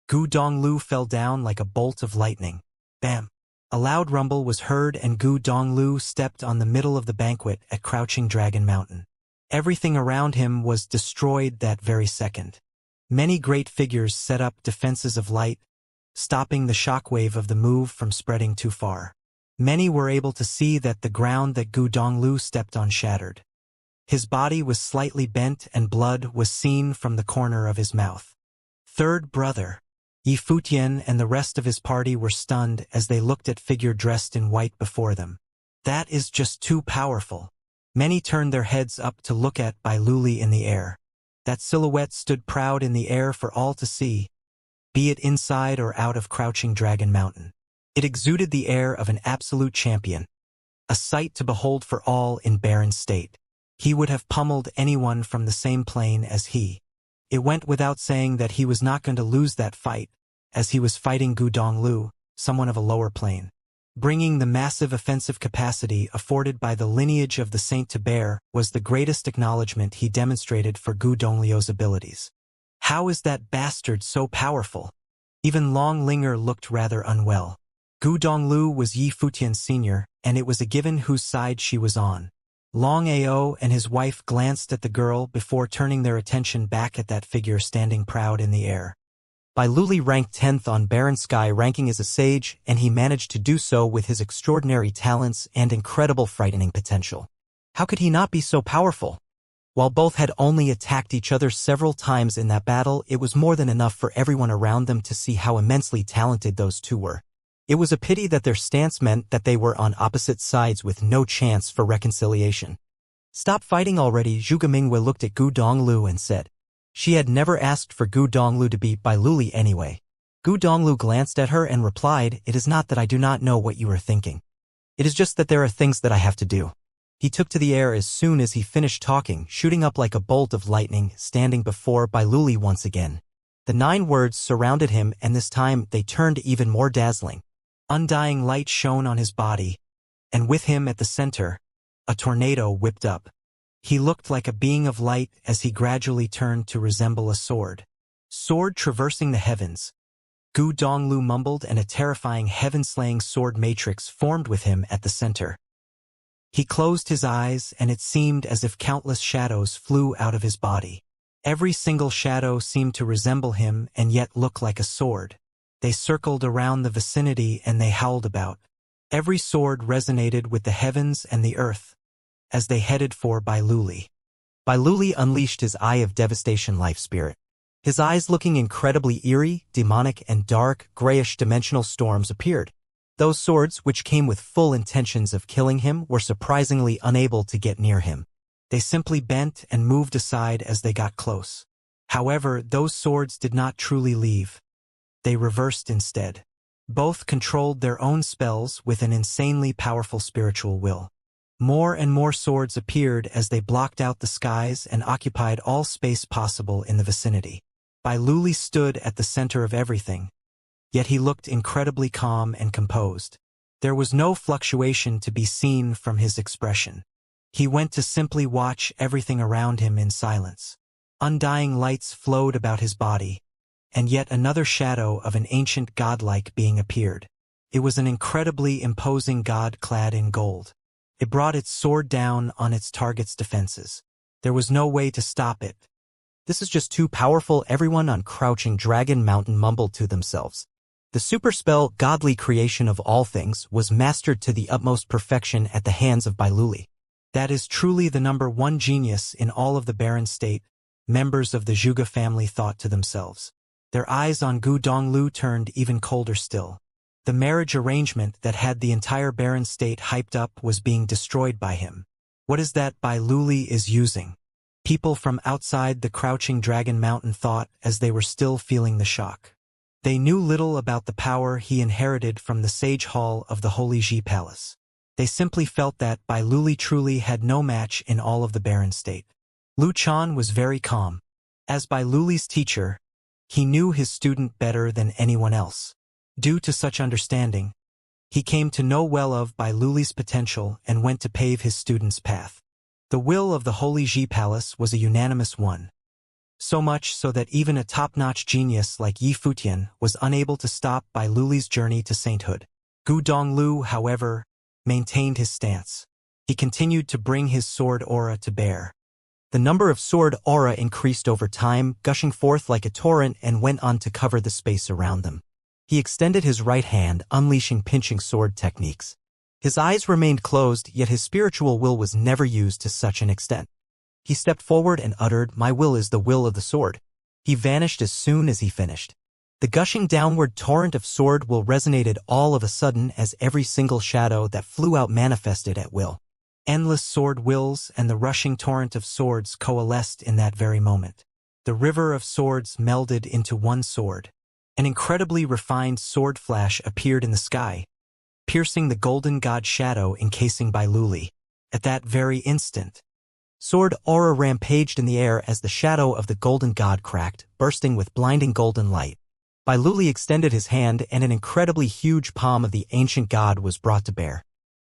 Gu Donglu fell down like a bolt of lightning. Bam! A loud rumble was heard and Gu Donglu stepped on the middle of the banquet at Crouching Dragon Mountain. Everything around him was destroyed that very second. Many great figures set up defenses of light, stopping the shockwave of the move from spreading too far. Many were able to see that the ground that Gu Donglu stepped on shattered. His body was slightly bent and blood was seen from the corner of his mouth. Third brother. Yi Futian and the rest of his party were stunned as they looked at figure dressed in white before them. That is just too powerful. Many turned their heads up to look at Bai Luli in the air. That silhouette stood proud in the air for all to see. be it inside or out of Crouching Dragon Mountain. It exuded the air of an absolute champion, a sight to behold for all in barren state. He would have pummeled anyone from the same plane as he. It went without saying that he was not going to lose that fight, as he was fighting Gu Donglu, someone of a lower plane. Bringing the massive offensive capacity afforded by the lineage of the saint to bear was the greatest acknowledgement he demonstrated for Gu Dongliu's abilities. How is that bastard so powerful? Even Long Linger looked rather unwell. Gu Donglu was Yi Futian's senior, and it was a given whose side she was on. Long Ao and his wife glanced at the girl before turning their attention back at that figure standing proud in the air. Bai Luli ranked 10th on Barren Sky ranking as a sage, and he managed to do so with his extraordinary talents and incredible frightening potential. How could he not be so powerful? While both had only attacked each other several times in that battle, it was more than enough for everyone around them to see how immensely talented those two were. It was a pity that their stance meant that they were on opposite sides with no chance for reconciliation. "Stop fighting already," Zhuge Mingwe looked at Gu Donglu and said. She had never asked for Gu Donglu to beat Bai Luli anyway. Gu Donglu glanced at her and replied, "It is not that I do not know what you are thinking. It is just that there are things that I have to do." He took to the air as soon as he finished talking, shooting up like a bolt of lightning, standing before Bai Luli once again. The 9 words surrounded him, and this time they turned even more dazzling. Undying light shone on his body, and with him at the center, a tornado whipped up. He looked like a being of light as he gradually turned to resemble a sword. Sword traversing the heavens. Gu Donglu mumbled, and a terrifying heaven-slaying sword matrix formed with him at the center. He closed his eyes, and it seemed as if countless shadows flew out of his body. Every single shadow seemed to resemble him and yet look like a sword. They circled around the vicinity and they howled about. Every sword resonated with the heavens and the earth as they headed for Bai Luli. Bai Luli unleashed his Eye of Devastation life spirit. His eyes looking incredibly eerie, demonic, and dark, grayish dimensional storms appeared. Those swords, which came with full intentions of killing him, were surprisingly unable to get near him. They simply bent and moved aside as they got close. However, those swords did not truly leave. They reversed instead. Both controlled their own spells with an insanely powerful spiritual will. More and more swords appeared as they blocked out the skies and occupied all space possible in the vicinity. Bai Luli stood at the center of everything, yet he looked incredibly calm and composed. There was no fluctuation to be seen from his expression. He went to simply watch everything around him in silence. Undying lights flowed about his body, and yet another shadow of an ancient godlike being appeared. It was an incredibly imposing god clad in gold. It brought its sword down on its target's defenses. There was no way to stop it. "This is just too powerful," everyone on Crouching Dragon Mountain mumbled to themselves. The super spell, godly creation of all things, was mastered to the utmost perfection at the hands of Bai Luli. That is truly the #1 genius in all of the barren state, members of the Zhuge family thought to themselves. Their eyes on Gu Donglu turned even colder still. The marriage arrangement that had the entire barren state hyped up was being destroyed by him. What is that Bai Luli is using? People from outside the Crouching Dragon Mountain thought as they were still feeling the shock. They knew little about the power he inherited from the Sage Hall of the Holy Ji Palace. They simply felt that Bai Luli truly had no match in all of the barren state. Lu Chan was very calm. As Bai Luli's teacher, he knew his student better than anyone else. Due to such understanding, he came to know well of Bai Luli's potential and went to pave his student's path. The will of the Holy Ji Palace was a unanimous one. So much so that even a top-notch genius like Yi Futian was unable to stop Bai Luli's journey to sainthood. Gu Donglu, however, maintained his stance. He continued to bring his sword aura to bear. The number of sword aura increased over time, gushing forth like a torrent, and went on to cover the space around them. He extended his right hand, unleashing pinching sword techniques. His eyes remained closed, yet his spiritual will was never used to such an extent. He stepped forward and uttered, "My will is the will of the sword." He vanished as soon as he finished. The gushing downward torrent of sword will resonated all of a sudden as every single shadow that flew out manifested at will. Endless sword wills and the rushing torrent of swords coalesced in that very moment. The river of swords melded into one sword, An incredibly refined sword flash appeared in the sky, piercing the golden god shadow encasing Bailuli. At that very instant, sword aura rampaged in the air as the shadow of the golden god cracked, bursting with blinding golden light. Bailuli extended his hand and an incredibly huge palm of the ancient god was brought to bear.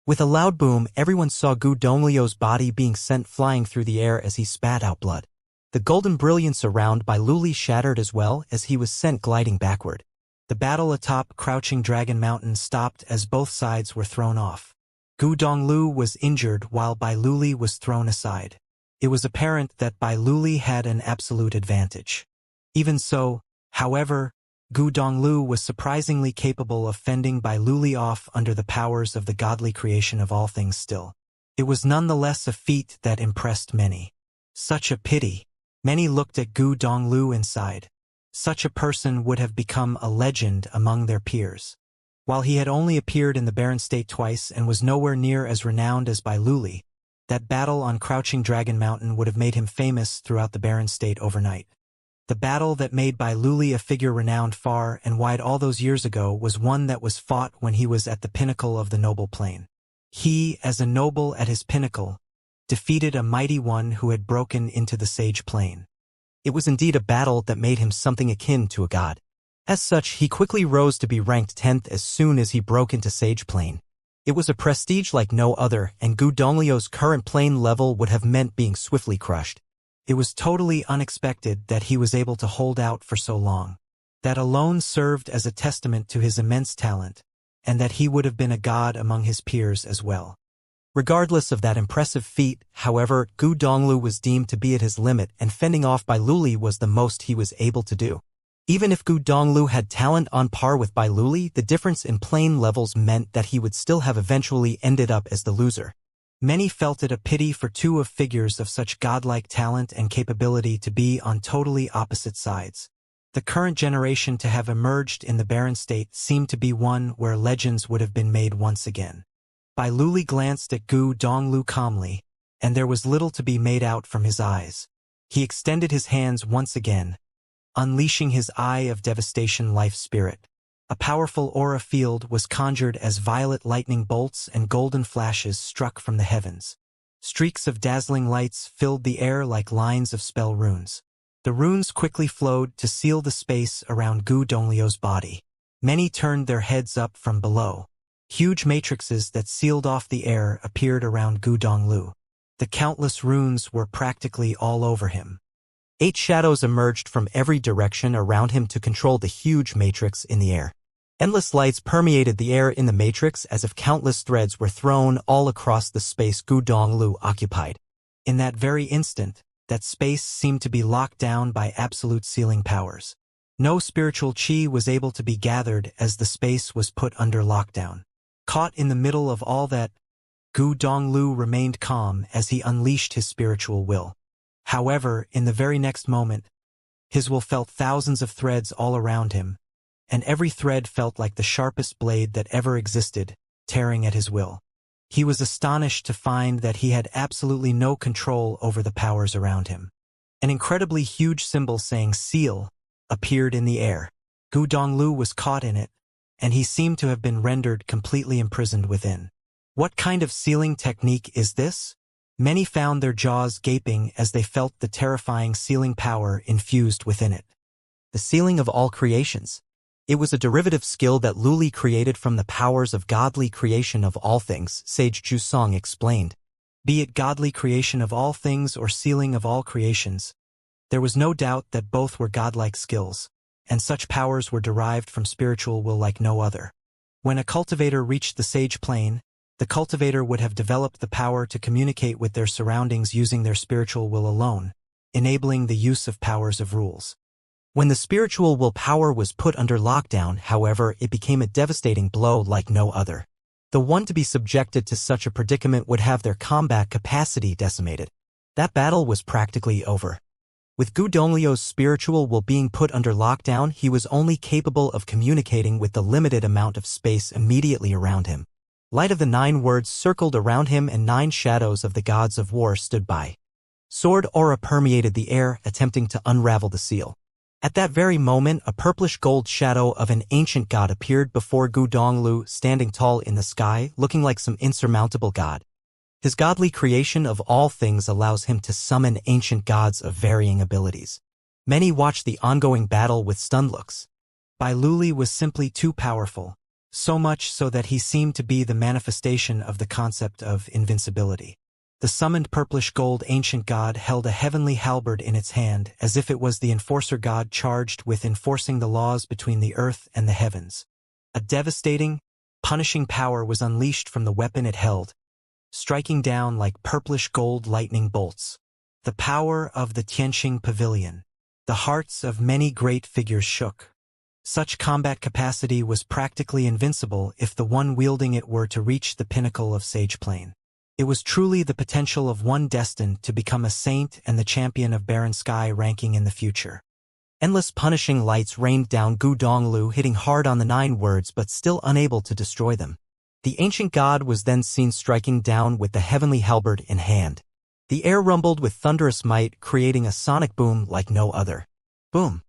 With a loud boom, everyone saw Gu Donglio's body being sent flying through the air as he spat out blood. The golden brilliance around Bailuli shattered as well as he was sent gliding backward. The battle atop Crouching Dragon Mountain stopped as both sides were thrown off. Gu Donglu was injured while Bailuli was thrown aside. It was apparent that Bailuli had an absolute advantage. Even so, however, Gu Donglu was surprisingly capable of fending Bailuli off under the powers of the godly creation of all things still. It was nonetheless a feat that impressed many. Such a pity. Many looked at Gu Donglu and sighed. Such a person would have become a legend among their peers. While he had only appeared in the barren state twice and was nowhere near as renowned as Bailuli, that battle on Crouching Dragon Mountain would have made him famous throughout the barren state overnight. The battle that made Bailuli a figure renowned far and wide all those years ago was one that was fought when he was at the pinnacle of the noble plane. He, as a noble at his pinnacle, defeated a mighty one who had broken into the sage plane. It was indeed a battle that made him something akin to a god. As such, he quickly rose to be ranked 10th as soon as he broke into sage plane. It was a prestige like no other, and Gu Donglio's current plane level would have meant being swiftly crushed. It was totally unexpected that he was able to hold out for so long. That alone served as a testament to his immense talent, and that he would have been a god among his peers as well. Regardless of that impressive feat, however, Gu Donglu was deemed to be at his limit and fending off Bailuli was the most he was able to do. Even if Gu Donglu had talent on par with Bailuli, the difference in plane levels meant that he would still have eventually ended up as the loser. Many felt it a pity for two of figures of such godlike talent and capability to be on totally opposite sides. The current generation to have emerged in the barren state seemed to be one where legends would have been made once again. Bailuli glanced at Gu Donglu calmly, and there was little to be made out from his eyes. He extended his hands once again, unleashing his Eye of Devastation life spirit. A powerful aura field was conjured as violet lightning bolts and golden flashes struck from the heavens. Streaks of dazzling lights filled the air like lines of spell runes. The runes quickly flowed to seal the space around Gu Donglio's body. Many turned their heads up from below. Huge matrices that sealed off the air appeared around Gu Donglu. The countless runes were practically all over him. 8 shadows emerged from every direction around him to control the huge matrix in the air. Endless lights permeated the air in the matrix as if countless threads were thrown all across the space Gu Donglu occupied. In that very instant, that space seemed to be locked down by absolute sealing powers. No spiritual chi was able to be gathered as the space was put under lockdown. Caught in the middle of all that, Gu Donglu remained calm as he unleashed his spiritual will. However, in the very next moment, his will felt thousands of threads all around him, and every thread felt like the sharpest blade that ever existed, tearing at his will. He was astonished to find that he had absolutely no control over the powers around him. An incredibly huge symbol saying "Seal" appeared in the air. Gu Donglu was caught in it, and he seemed to have been rendered completely imprisoned within. What kind of sealing technique is this? Many found their jaws gaping as they felt the terrifying sealing power infused within it. The sealing of all creations. It was a derivative skill that Luli created from the powers of godly creation of all things, Sage Jusong explained. Be it godly creation of all things or sealing of all creations, there was no doubt that both were godlike skills, and such powers were derived from spiritual will like no other. When a cultivator reached the sage plane, the cultivator would have developed the power to communicate with their surroundings using their spiritual will alone, enabling the use of powers of rules. When the spiritual will power was put under lockdown, however, it became a devastating blow like no other. The one to be subjected to such a predicament would have their combat capacity decimated. That battle was practically over. With Gu Donglio's spiritual will being put under lockdown, he was only capable of communicating with the limited amount of space immediately around him. Light of the 9 words circled around him and 9 shadows of the gods of war stood by. Sword aura permeated the air, attempting to unravel the seal. At that very moment, a purplish-gold shadow of an ancient god appeared before Gu Donglu, standing tall in the sky, looking like some insurmountable god. His godly creation of all things allows him to summon ancient gods of varying abilities. Many watched the ongoing battle with stunned looks. Bai Luli was simply too powerful, so much so that he seemed to be the manifestation of the concept of invincibility. The summoned purplish-gold ancient god held a heavenly halberd in its hand, as if it was the enforcer god charged with enforcing the laws between the earth and the heavens. A devastating, punishing power was unleashed from the weapon it held, striking down like purplish-gold lightning bolts. The power of the Tianqing Pavilion. The hearts of many great figures shook. Such combat capacity was practically invincible if the one wielding it were to reach the pinnacle of Sage Plane. It was truly the potential of one destined to become a saint and the champion of barren sky ranking in the future. Endless punishing lights rained down Gu Donglu, hitting hard on the 9 words but still unable to destroy them. The ancient god was then seen striking down with the heavenly halberd in hand. The air rumbled with thunderous might, creating a sonic boom like no other. Boom!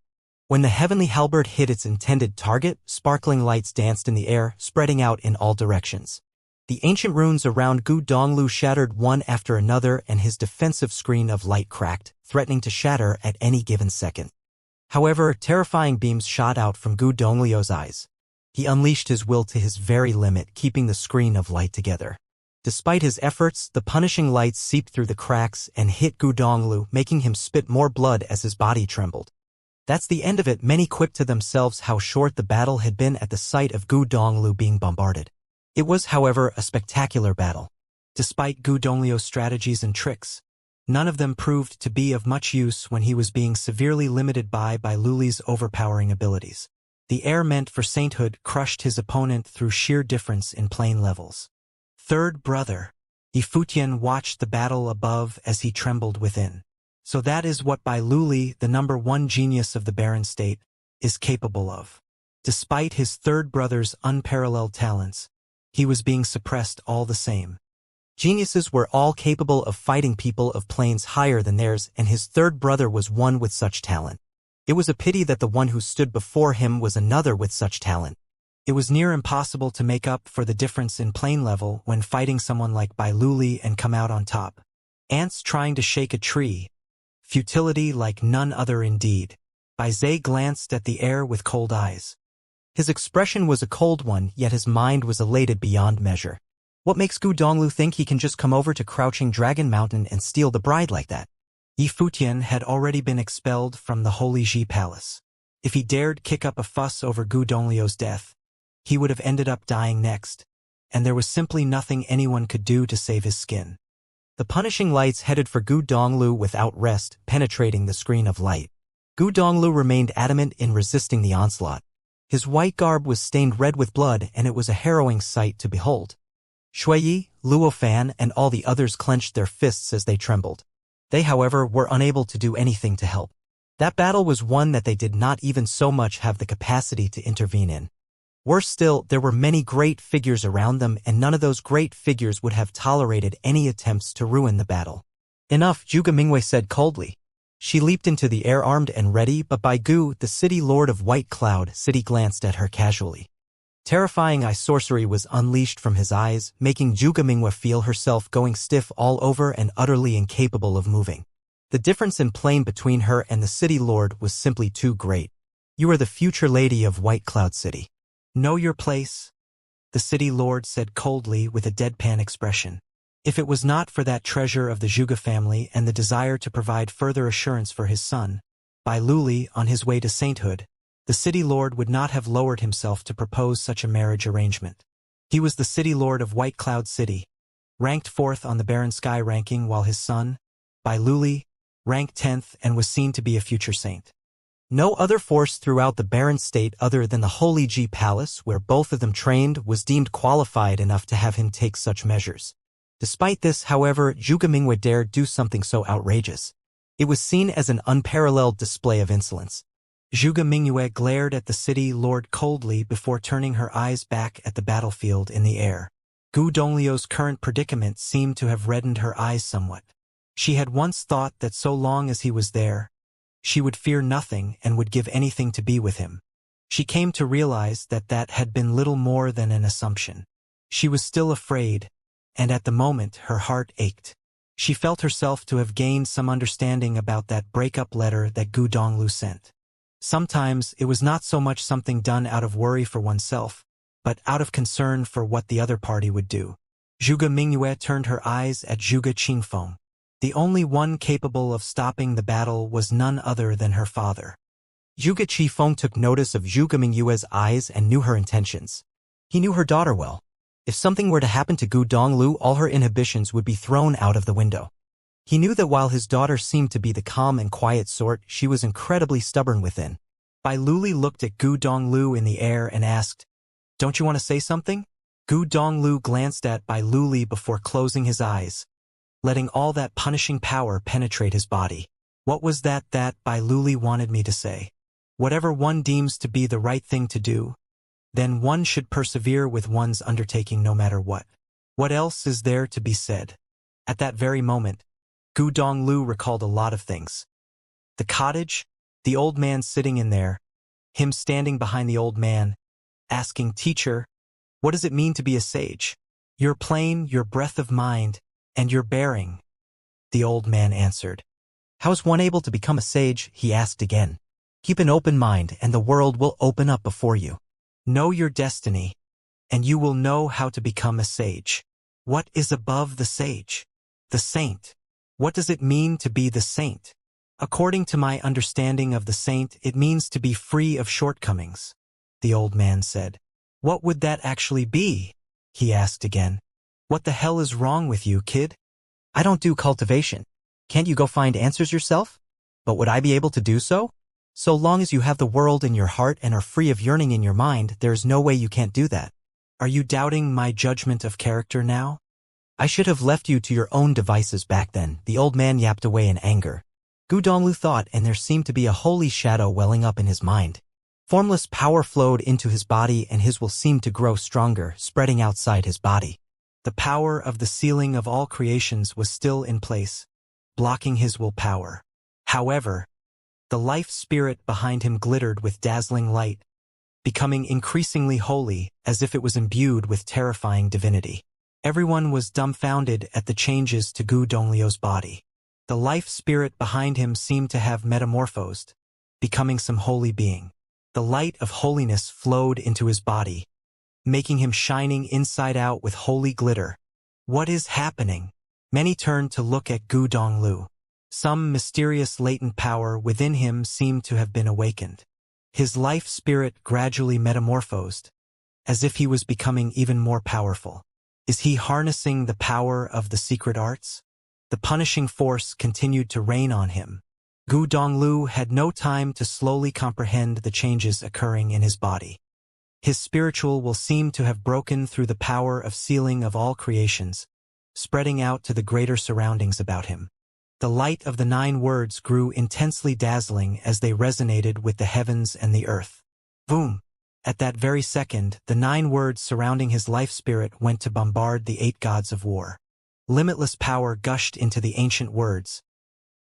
When the heavenly halberd hit its intended target, sparkling lights danced in the air, spreading out in all directions. The ancient runes around Gu Donglu shattered one after another, and his defensive screen of light cracked, threatening to shatter at any given second. However, terrifying beams shot out from Gu Donglu's eyes. He unleashed his will to his very limit, keeping the screen of light together. Despite his efforts, the punishing lights seeped through the cracks and hit Gu Donglu, making him spit more blood as his body trembled. That's the end of it. Many quipped to themselves how short the battle had been at the sight of Gu Donglu being bombarded. It was, however, a spectacular battle. Despite Gu Donglu's strategies and tricks, none of them proved to be of much use when he was being severely limited by Luli's overpowering abilities. The air meant for sainthood crushed his opponent through sheer difference in plane levels. Third brother. Yifutian watched the battle above as he trembled within. So that is what Bai Luli, the #1 genius of the barren state, is capable of. Despite his third brother's unparalleled talents, he was being suppressed all the same. Geniuses were all capable of fighting people of planes higher than theirs, and his third brother was one with such talent. It was a pity that the one who stood before him was another with such talent. It was near impossible to make up for the difference in plane level when fighting someone like Bai Luli and come out on top. Ants trying to shake a tree. Futility like none other indeed. Bai Zhe glanced at the air with cold eyes. His expression was a cold one, yet his mind was elated beyond measure. What makes Gu Donglu think he can just come over to Crouching Dragon Mountain and steal the bride like that? Yifutian had already been expelled from the Holy Ji Palace. If he dared kick up a fuss over Gu Donglu's death, he would have ended up dying next, and there was simply nothing anyone could do to save his skin. The punishing lights headed for Gu Donglu without rest, penetrating the screen of light. Gu Donglu remained adamant in resisting the onslaught. His white garb was stained red with blood, and it was a harrowing sight to behold. Shuiyi, Luofan, and all the others clenched their fists as they trembled. They, however, were unable to do anything to help. That battle was one that they did not even so much have the capacity to intervene in. Worse still, there were many great figures around them, and none of those great figures would have tolerated any attempts to ruin the battle. Enough, Zhuge Mingwei said coldly. She leaped into the air armed and ready, but Bai Gu, the city lord of White Cloud City, glanced at her casually. Terrifying eye sorcery was unleashed from his eyes, making Zhuge Mingwei feel herself going stiff all over and utterly incapable of moving. The difference in plane between her and the city lord was simply too great. You are the future lady of White Cloud City. Know your place? The city lord said coldly with a deadpan expression. If it was not for that treasure of the Zhuge family and the desire to provide further assurance for his son, Bai Luli, on his way to sainthood, the city lord would not have lowered himself to propose such a marriage arrangement. He was the city lord of White Cloud City, ranked 4th on the barren sky ranking, while his son, Bai Luli, ranked 10th and was seen to be a future saint. No other force throughout the barren state other than the Holy Ji Palace, where both of them trained, was deemed qualified enough to have him take such measures. Despite this, however, Zhuge Mingwei dared do something so outrageous. It was seen as an unparalleled display of insolence. Zhuge Mingwei glared at the city lord coldly before turning her eyes back at the battlefield in the air. Gu Donglu's current predicament seemed to have reddened her eyes somewhat. She had once thought that so long as he was there, she would fear nothing and would give anything to be with him. She came to realize that that had been little more than an assumption. She was still afraid, and at the moment her heart ached. She felt herself to have gained some understanding about that breakup letter that Gu Donglu sent. Sometimes it was not so much something done out of worry for oneself, but out of concern for what the other party would do. Zhuge Mingyue turned her eyes at Zhuge Qingfeng. The only one capable of stopping the battle was none other than her father. Zhuge Qifeng took notice of Zhuge Mingyue's eyes and knew her intentions. He knew her daughter well. If something were to happen to Gu Donglu, all her inhibitions would be thrown out of the window. He knew that while his daughter seemed to be the calm and quiet sort, she was incredibly stubborn within. Bai Luli looked at Gu Donglu in the air and asked, "Don't you want to say something?" Gu Donglu glanced at Bai Luli before closing his eyes, letting all that punishing power penetrate his body. What was that Bai Luli wanted me to say? Whatever one deems to be the right thing to do, then one should persevere with one's undertaking no matter what. What else is there to be said? At that very moment, Gu Donglu recalled a lot of things. The cottage, the old man sitting in there, him standing behind the old man, asking, "Teacher, what does it mean to be a sage?" "Your plane, your breadth of mind, and your bearing," the old man answered. "How is one able to become a sage?" he asked again. "Keep an open mind and the world will open up before you. Know your destiny, and you will know how to become a sage." What is above the sage? The saint. What does it mean to be the saint? According to my understanding of the saint, it means to be free of shortcomings, the old man said. What would that actually be? He asked again. What the hell is wrong with you, kid? I don't do cultivation. Can't you go find answers yourself? But would I be able to do so? So long as you have the world in your heart and are free of yearning in your mind, there is no way you can't do that. Are you doubting my judgment of character now? I should have left you to your own devices back then, the old man yapped away in anger. Gu Donglu thought, and there seemed to be a holy shadow welling up in his mind. Formless power flowed into his body, and his will seemed to grow stronger, spreading outside his body. The power of the ceiling of all creations was still in place, blocking his willpower. However, the life spirit behind him glittered with dazzling light, becoming increasingly holy, as if it was imbued with terrifying divinity. Everyone was dumbfounded at the changes to Gu Donglio's body. The life spirit behind him seemed to have metamorphosed, becoming some holy being. The light of holiness flowed into his body, making him shining inside out with holy glitter. What is happening? Many turned to look at Gu Donglu. Some mysterious latent power within him seemed to have been awakened. His life spirit gradually metamorphosed, as if he was becoming even more powerful. Is he harnessing the power of the secret arts? The punishing force continued to rain on him. Gu Donglu had no time to slowly comprehend the changes occurring in his body. His spiritual will seemed to have broken through the power of sealing of all creations, spreading out to the greater surroundings about him. The light of the 9 words grew intensely dazzling as they resonated with the heavens and the earth. Boom! At that very second, the 9 words surrounding his life spirit went to bombard the 8 gods of war. Limitless power gushed into the ancient words,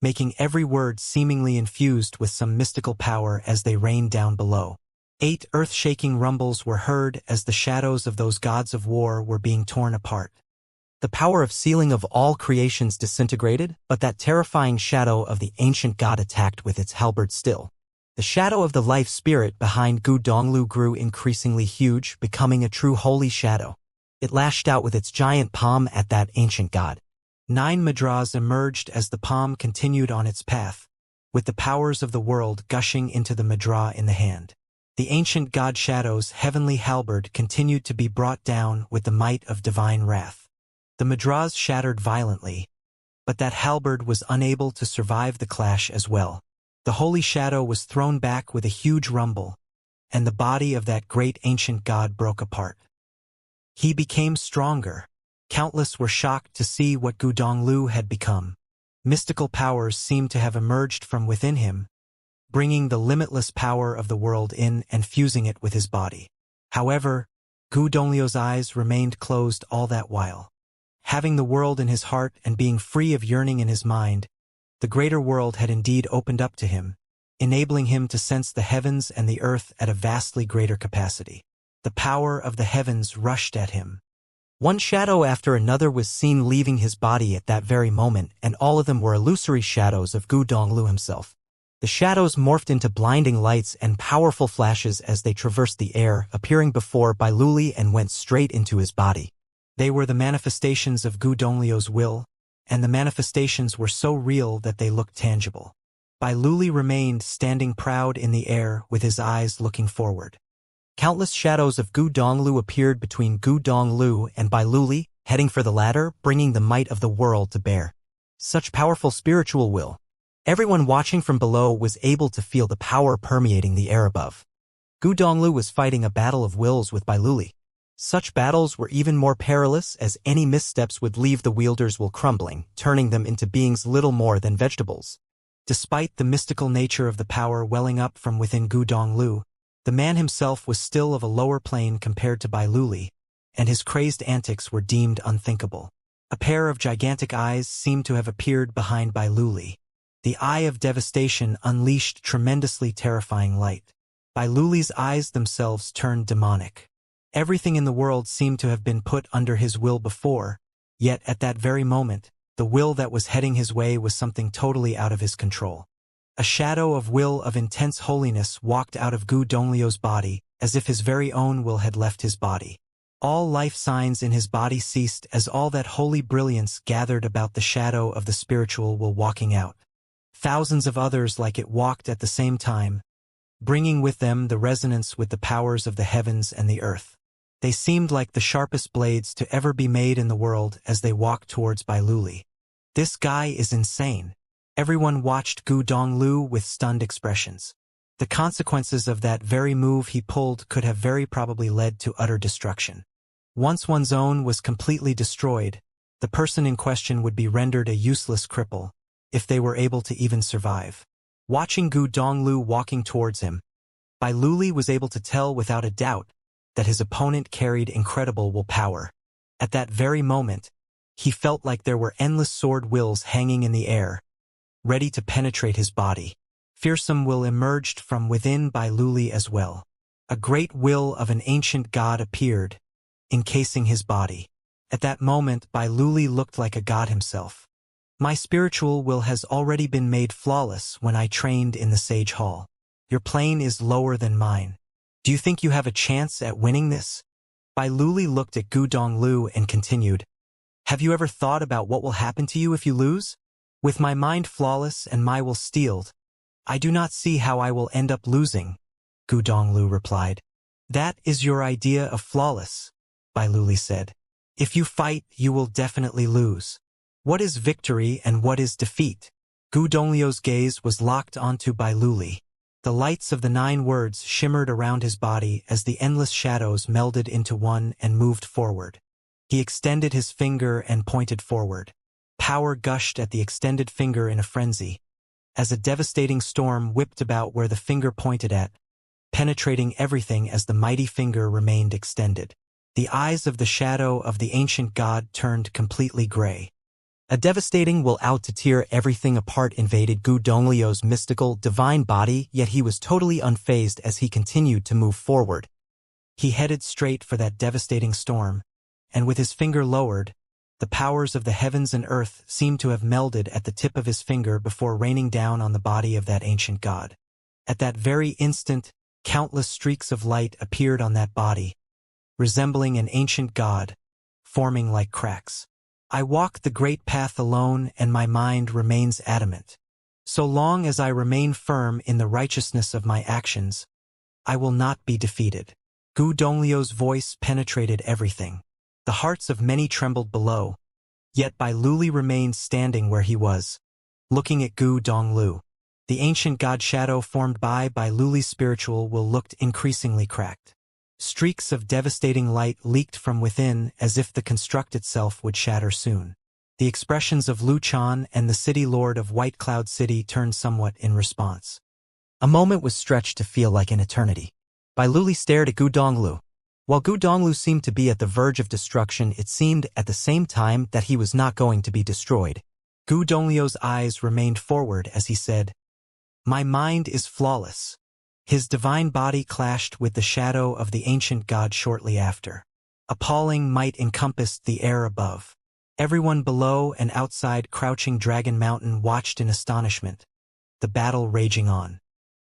making every word seemingly infused with some mystical power as they rained down below. 8 earth-shaking rumbles were heard as the shadows of those gods of war were being torn apart. The power of sealing of all creations disintegrated, but that terrifying shadow of the ancient god attacked with its halberd still. The shadow of the life spirit behind Gu Donglu grew increasingly huge, becoming a true holy shadow. It lashed out with its giant palm at that ancient god. 9 mudras emerged as the palm continued on its path, with the powers of the world gushing into the mudra in the hand. The ancient god shadow's heavenly halberd continued to be brought down with the might of divine wrath. The mudras shattered violently, but that halberd was unable to survive the clash as well. The holy shadow was thrown back with a huge rumble, and the body of that great ancient god broke apart. He became stronger. Countless were shocked to see what Gu Donglu had become. Mystical powers seemed to have emerged from within him, bringing the limitless power of the world in and fusing it with his body. However, Gu Donglio's eyes remained closed all that while. Having the world in his heart and being free of yearning in his mind, the greater world had indeed opened up to him, enabling him to sense the heavens and the earth at a vastly greater capacity. The power of the heavens rushed at him. One shadow after another was seen leaving his body at that very moment, and all of them were illusory shadows of Gu Donglu himself. The shadows morphed into blinding lights and powerful flashes as they traversed the air, appearing before Bai Luli and went straight into his body. They were the manifestations of Gu Donglio's will, and the manifestations were so real that they looked tangible. Bai Luli remained standing proud in the air with his eyes looking forward. Countless shadows of Gu Donglu appeared between Gu Donglu and Bai Luli, heading for the latter, bringing the might of the world to bear. Such powerful spiritual will. Everyone watching from below was able to feel the power permeating the air above. Gu Donglu was fighting a battle of wills with Bai Luli. Such battles were even more perilous, as any missteps would leave the wielder's will crumbling, turning them into beings little more than vegetables. Despite the mystical nature of the power welling up from within Gu Donglu, the man himself was still of a lower plane compared to Bai Luli, and his crazed antics were deemed unthinkable. A pair of gigantic eyes seemed to have appeared behind Bai Luli. The eye of devastation unleashed tremendously terrifying light. Bai Luli's eyes themselves turned demonic. Everything in the world seemed to have been put under his will before, yet at that very moment, the will that was heading his way was something totally out of his control. A shadow of will of intense holiness walked out of Gu Donglio's body, as if his very own will had left his body. All life signs in his body ceased as all that holy brilliance gathered about the shadow of the spiritual will walking out. Thousands of others like it walked at the same time, bringing with them the resonance with the powers of the heavens and the earth. They seemed like the sharpest blades to ever be made in the world as they walked towards Bai Luli. This guy is insane. Everyone watched Gu Donglu with stunned expressions. The consequences of that very move he pulled could have very probably led to utter destruction. Once one's own was completely destroyed, the person in question would be rendered a useless cripple, if they were able to even survive. Watching Gu Donglu walking towards him, Bai Luli was able to tell without a doubt that his opponent carried incredible willpower. At that very moment, he felt like there were endless sword wills hanging in the air, ready to penetrate his body. Fearsome will emerged from within Bai Luli as well. A great will of an ancient god appeared, encasing his body. At that moment, Bai Luli looked like a god himself. My spiritual will has already been made flawless when I trained in the Sage Hall. Your plane is lower than mine. Do you think you have a chance at winning this? Bai Luli looked at Gu Donglu and continued, Have you ever thought about what will happen to you if you lose? With my mind flawless and my will steeled, I do not see how I will end up losing, Gu Donglu replied. That is your idea of flawless, Bai Luli said. If you fight, you will definitely lose. What is victory and what is defeat? Gu Donglio's gaze was locked onto Bai Luli. The lights of the 9 words shimmered around his body as the endless shadows melded into one and moved forward. He extended his finger and pointed forward. Power gushed at the extended finger in a frenzy, as a devastating storm whipped about where the finger pointed at, penetrating everything as the mighty finger remained extended. The eyes of the shadow of the ancient god turned completely gray. A devastating will out to tear everything apart invaded Gu Donglio's mystical, divine body, yet he was totally unfazed as he continued to move forward. He headed straight for that devastating storm, and with his finger lowered, the powers of the heavens and earth seemed to have melded at the tip of his finger before raining down on the body of that ancient god. At that very instant, countless streaks of light appeared on that body, resembling an ancient god, forming like cracks. I walk the great path alone and my mind remains adamant. So long as I remain firm in the righteousness of my actions, I will not be defeated. Gu Donglio's voice penetrated everything. The hearts of many trembled below, yet Bai Luli remained standing where he was, looking at Gu Donglu. The ancient god shadow formed by Bai Luli's spiritual will looked increasingly cracked. Streaks of devastating light leaked from within as if the construct itself would shatter soon. The expressions of Lu Chan and the city lord of White Cloud City turned somewhat in response. A moment was stretched to feel like an eternity. Bai Luli stared at Gu Donglu. While Gu Donglu seemed to be at the verge of destruction, it seemed at the same time that he was not going to be destroyed. Gu Donglio's eyes remained forward as he said, My mind is flawless. His divine body clashed with the shadow of the ancient god shortly after. Appalling might encompassed the air above. Everyone below and outside crouching Dragon Mountain watched in astonishment, the battle raging on.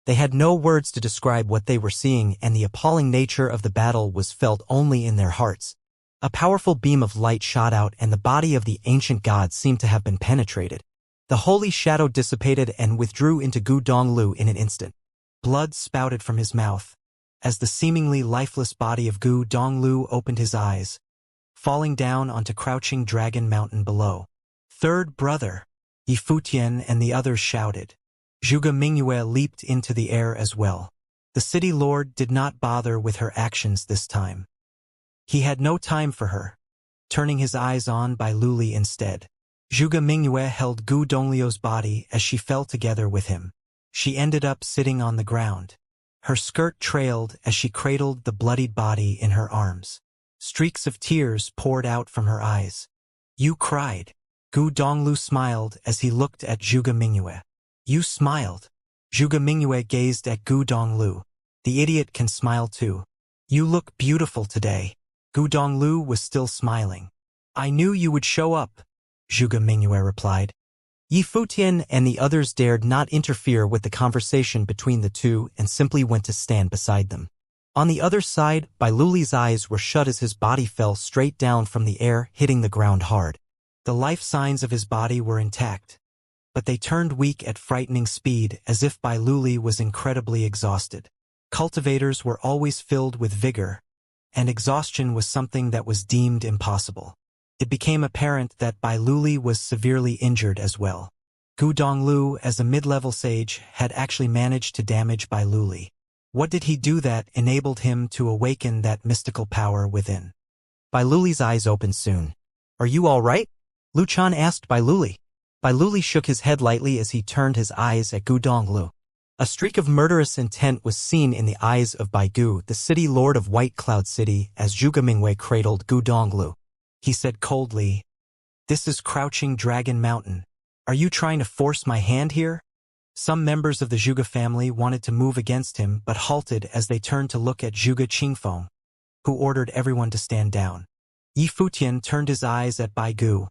They had no words to describe what they were seeing, and the appalling nature of the battle was felt only in their hearts. A powerful beam of light shot out, and the body of the ancient god seemed to have been penetrated. The holy shadow dissipated and withdrew into Gu Donglu in an instant. Blood spouted from his mouth, as the seemingly lifeless body of Gu Donglu opened his eyes, falling down onto crouching Dragon Mountain below. Third brother! Yi Futian and the others shouted. Zhuge Mingyue leaped into the air as well. The city lord did not bother with her actions this time. He had no time for her, turning his eyes on Bai Luli instead. Zhuge Mingyue held Gu Donglio's body as she fell together with him. She ended up sitting on the ground. Her skirt trailed as she cradled the bloodied body in her arms. Streaks of tears poured out from her eyes. You cried. Gu Donglu smiled as he looked at Zhuge Mingyue. You smiled. Zhuge Mingyue gazed at Gu Donglu. The idiot can smile too. You look beautiful today. Gu Donglu was still smiling. I knew you would show up, Zhuge Mingyue replied. Yi Futian and the others dared not interfere with the conversation between the two and simply went to stand beside them. On the other side, Bai Luli's eyes were shut as his body fell straight down from the air, hitting the ground hard. The life signs of his body were intact, but they turned weak at frightening speed, as if Bai Luli was incredibly exhausted. Cultivators were always filled with vigor, and exhaustion was something that was deemed impossible. It became apparent that Bai Luli was severely injured as well. Gu Donglu, as a mid-level sage, had actually managed to damage Bai Luli. What did he do that enabled him to awaken that mystical power within? Bai Luli's eyes opened soon. Are you all right? Lu Chan asked Bai Luli. Bai Luli shook his head lightly as he turned his eyes at Gu Donglu. A streak of murderous intent was seen in the eyes of Bai Gu, the city lord of White Cloud City, as Zhuge Mingyue cradled Gu Donglu. He said coldly, "This is Crouching Dragon Mountain. Are you trying to force my hand here?" Some members of the Zhuge family wanted to move against him but halted as they turned to look at Zhuge Qingfeng, who ordered everyone to stand down. Yi Futian turned his eyes at Bai Gu,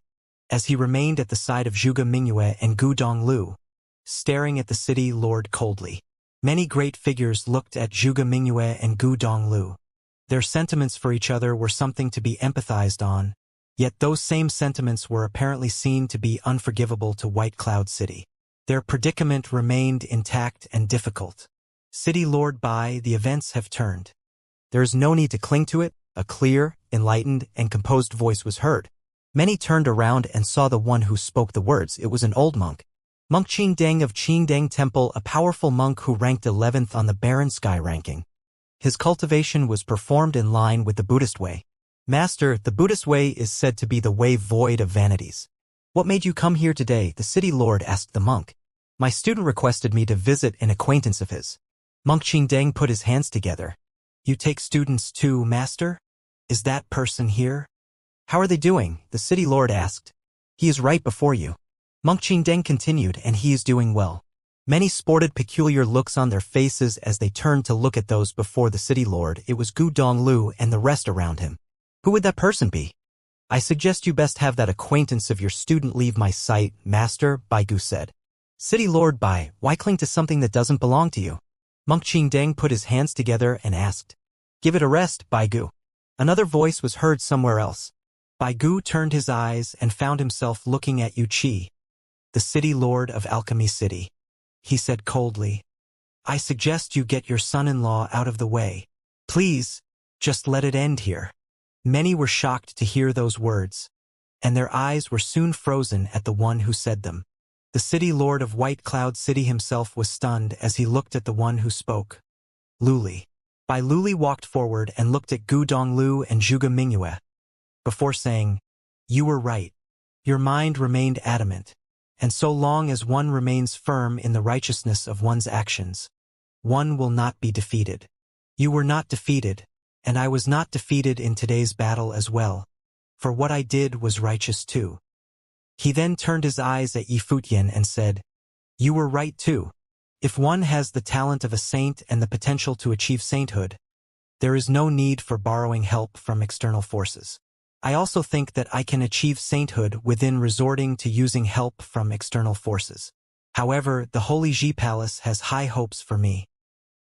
as he remained at the side of Zhuge Mingyue and Gu Donglu, staring at the city lord coldly. Many great figures looked at Zhuge Mingyue and Gu Donglu. Their sentiments for each other were something to be empathized on, yet those same sentiments were apparently seen to be unforgivable to White Cloud City. Their predicament remained intact and difficult. City Lord Bai, the events have turned. There is no need to cling to it, a clear, enlightened, and composed voice was heard. Many turned around and saw the one who spoke the words. It was an old monk. Monk Qingdang of Qingdang Temple, a powerful monk who ranked 11th on the Barren Sky ranking. His cultivation was performed in line with the Buddhist way. Master, the Buddhist way is said to be the way void of vanities. What made you come here today? The city lord asked the monk. My student requested me to visit an acquaintance of his. Monk Qingdang put his hands together. You take students too, master? Is that person here? How are they doing? The city lord asked. He is right before you. Monk Qingdang continued, and he is doing well. Many sported peculiar looks on their faces as they turned to look at those before the city lord. It was Gu Donglu and the rest around him. Who would that person be? I suggest you best have that acquaintance of your student leave my sight, master, Bai Gu said. City lord Bai, why cling to something that doesn't belong to you? Monk Qingdang put his hands together and asked. Give it a rest, Bai Gu. Another voice was heard somewhere else. Bai Gu turned his eyes and found himself looking at Yu Qi, the city lord of Alchemy City. He said coldly, I suggest you get your son-in-law out of the way. Please, just let it end here. Many were shocked to hear those words, and their eyes were soon frozen at the one who said them. The city lord of White Cloud City himself was stunned as he looked at the one who spoke. Luli. Bai Luli walked forward and looked at Gu Donglu and Zhuge Mingyue, before saying, You were right. Your mind remained adamant. And so long as one remains firm in the righteousness of one's actions, one will not be defeated. You were not defeated, and I was not defeated in today's battle as well, for what I did was righteous too. He then turned his eyes at Yi Futian and said, You were right too. If one has the talent of a saint and the potential to achieve sainthood, there is no need for borrowing help from external forces. I also think that I can achieve sainthood within resorting to using help from external forces. However, the Holy Ji Palace has high hopes for me.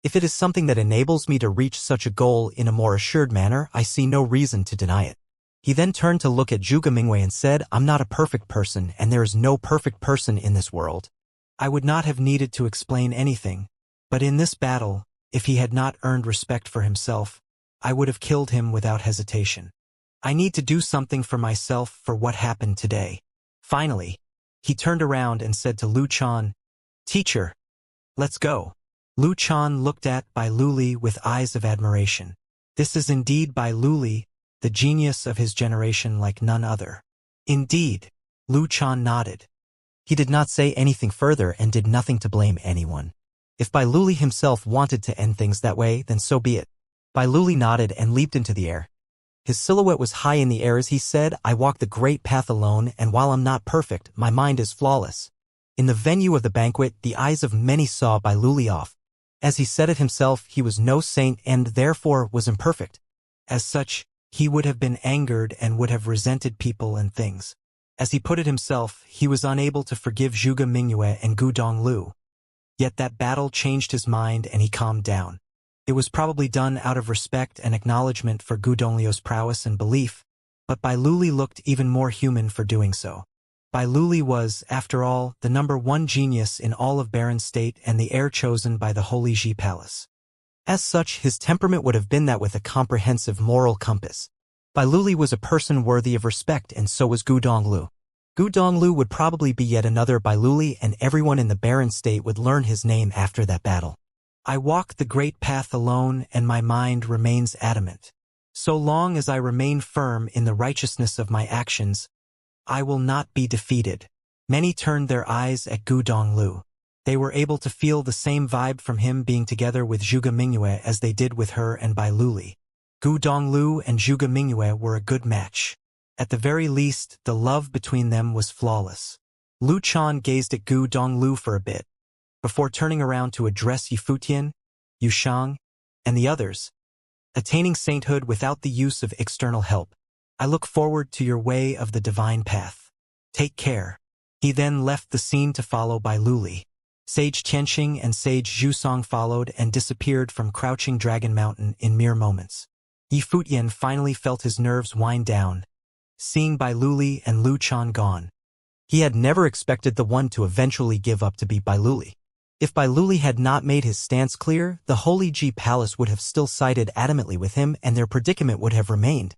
If it is something that enables me to reach such a goal in a more assured manner, I see no reason to deny it. He then turned to look at Zhuge Mingwei and said, I'm not a perfect person, and there is no perfect person in this world. I would not have needed to explain anything, but in this battle, if he had not earned respect for himself, I would have killed him without hesitation. I need to do something for myself for what happened today. Finally, he turned around and said to Lu Chan, Teacher, let's go. Lu Chan looked at Bai Luli with eyes of admiration. This is indeed Bai Luli, the genius of his generation like none other. Indeed, Lu Chan nodded. He did not say anything further and did nothing to blame anyone. If Bai Luli himself wanted to end things that way, then so be it. Bai Luli nodded and leaped into the air. His silhouette was high in the air as he said, I walk the great path alone, and while I'm not perfect, my mind is flawless. In the venue of the banquet, the eyes of many saw Bai Luli off. As he said it himself, he was no saint and therefore was imperfect. As such, he would have been angered and would have resented people and things. As he put it himself, he was unable to forgive Zhuge Mingyue and Gu Donglu. Yet that battle changed his mind and he calmed down. It was probably done out of respect and acknowledgement for Gu Donglio's prowess and belief, but Bai Luli looked even more human for doing so. Bai Luli was, after all, the #1 genius in all of Baron State and the heir chosen by the Holy Ji Palace. As such, his temperament would have been that with a comprehensive moral compass. Bai Luli was a person worthy of respect, and so was Gu Donglu. Gu Donglu would probably be yet another Bai Luli, and everyone in the Baron State would learn his name after that battle. I walk the great path alone, and my mind remains adamant. So long as I remain firm in the righteousness of my actions, I will not be defeated. Many turned their eyes at Gu Donglu. They were able to feel the same vibe from him being together with Zhuge Mingyue as they did with her and Bai Luli. Gu Donglu and Zhuge Mingyue were a good match. At the very least, the love between them was flawless. Lu Chan gazed at Gu Donglu for a bit, before turning around to address Yifutian, Yushang, and the others. Attaining sainthood without the use of external help. I look forward to your way of the divine path. Take care. He then left the scene to follow Bai Luli. Sage Tianxing and Sage Zhusong followed and disappeared from Crouching Dragon Mountain in mere moments. Yifutian finally felt his nerves wind down, seeing Bai Luli and Lu Chan gone. He had never expected the one to eventually give up to be Bai Luli. If Bai Luli had not made his stance clear, the Holy Ji Palace would have still sided adamantly with him and their predicament would have remained.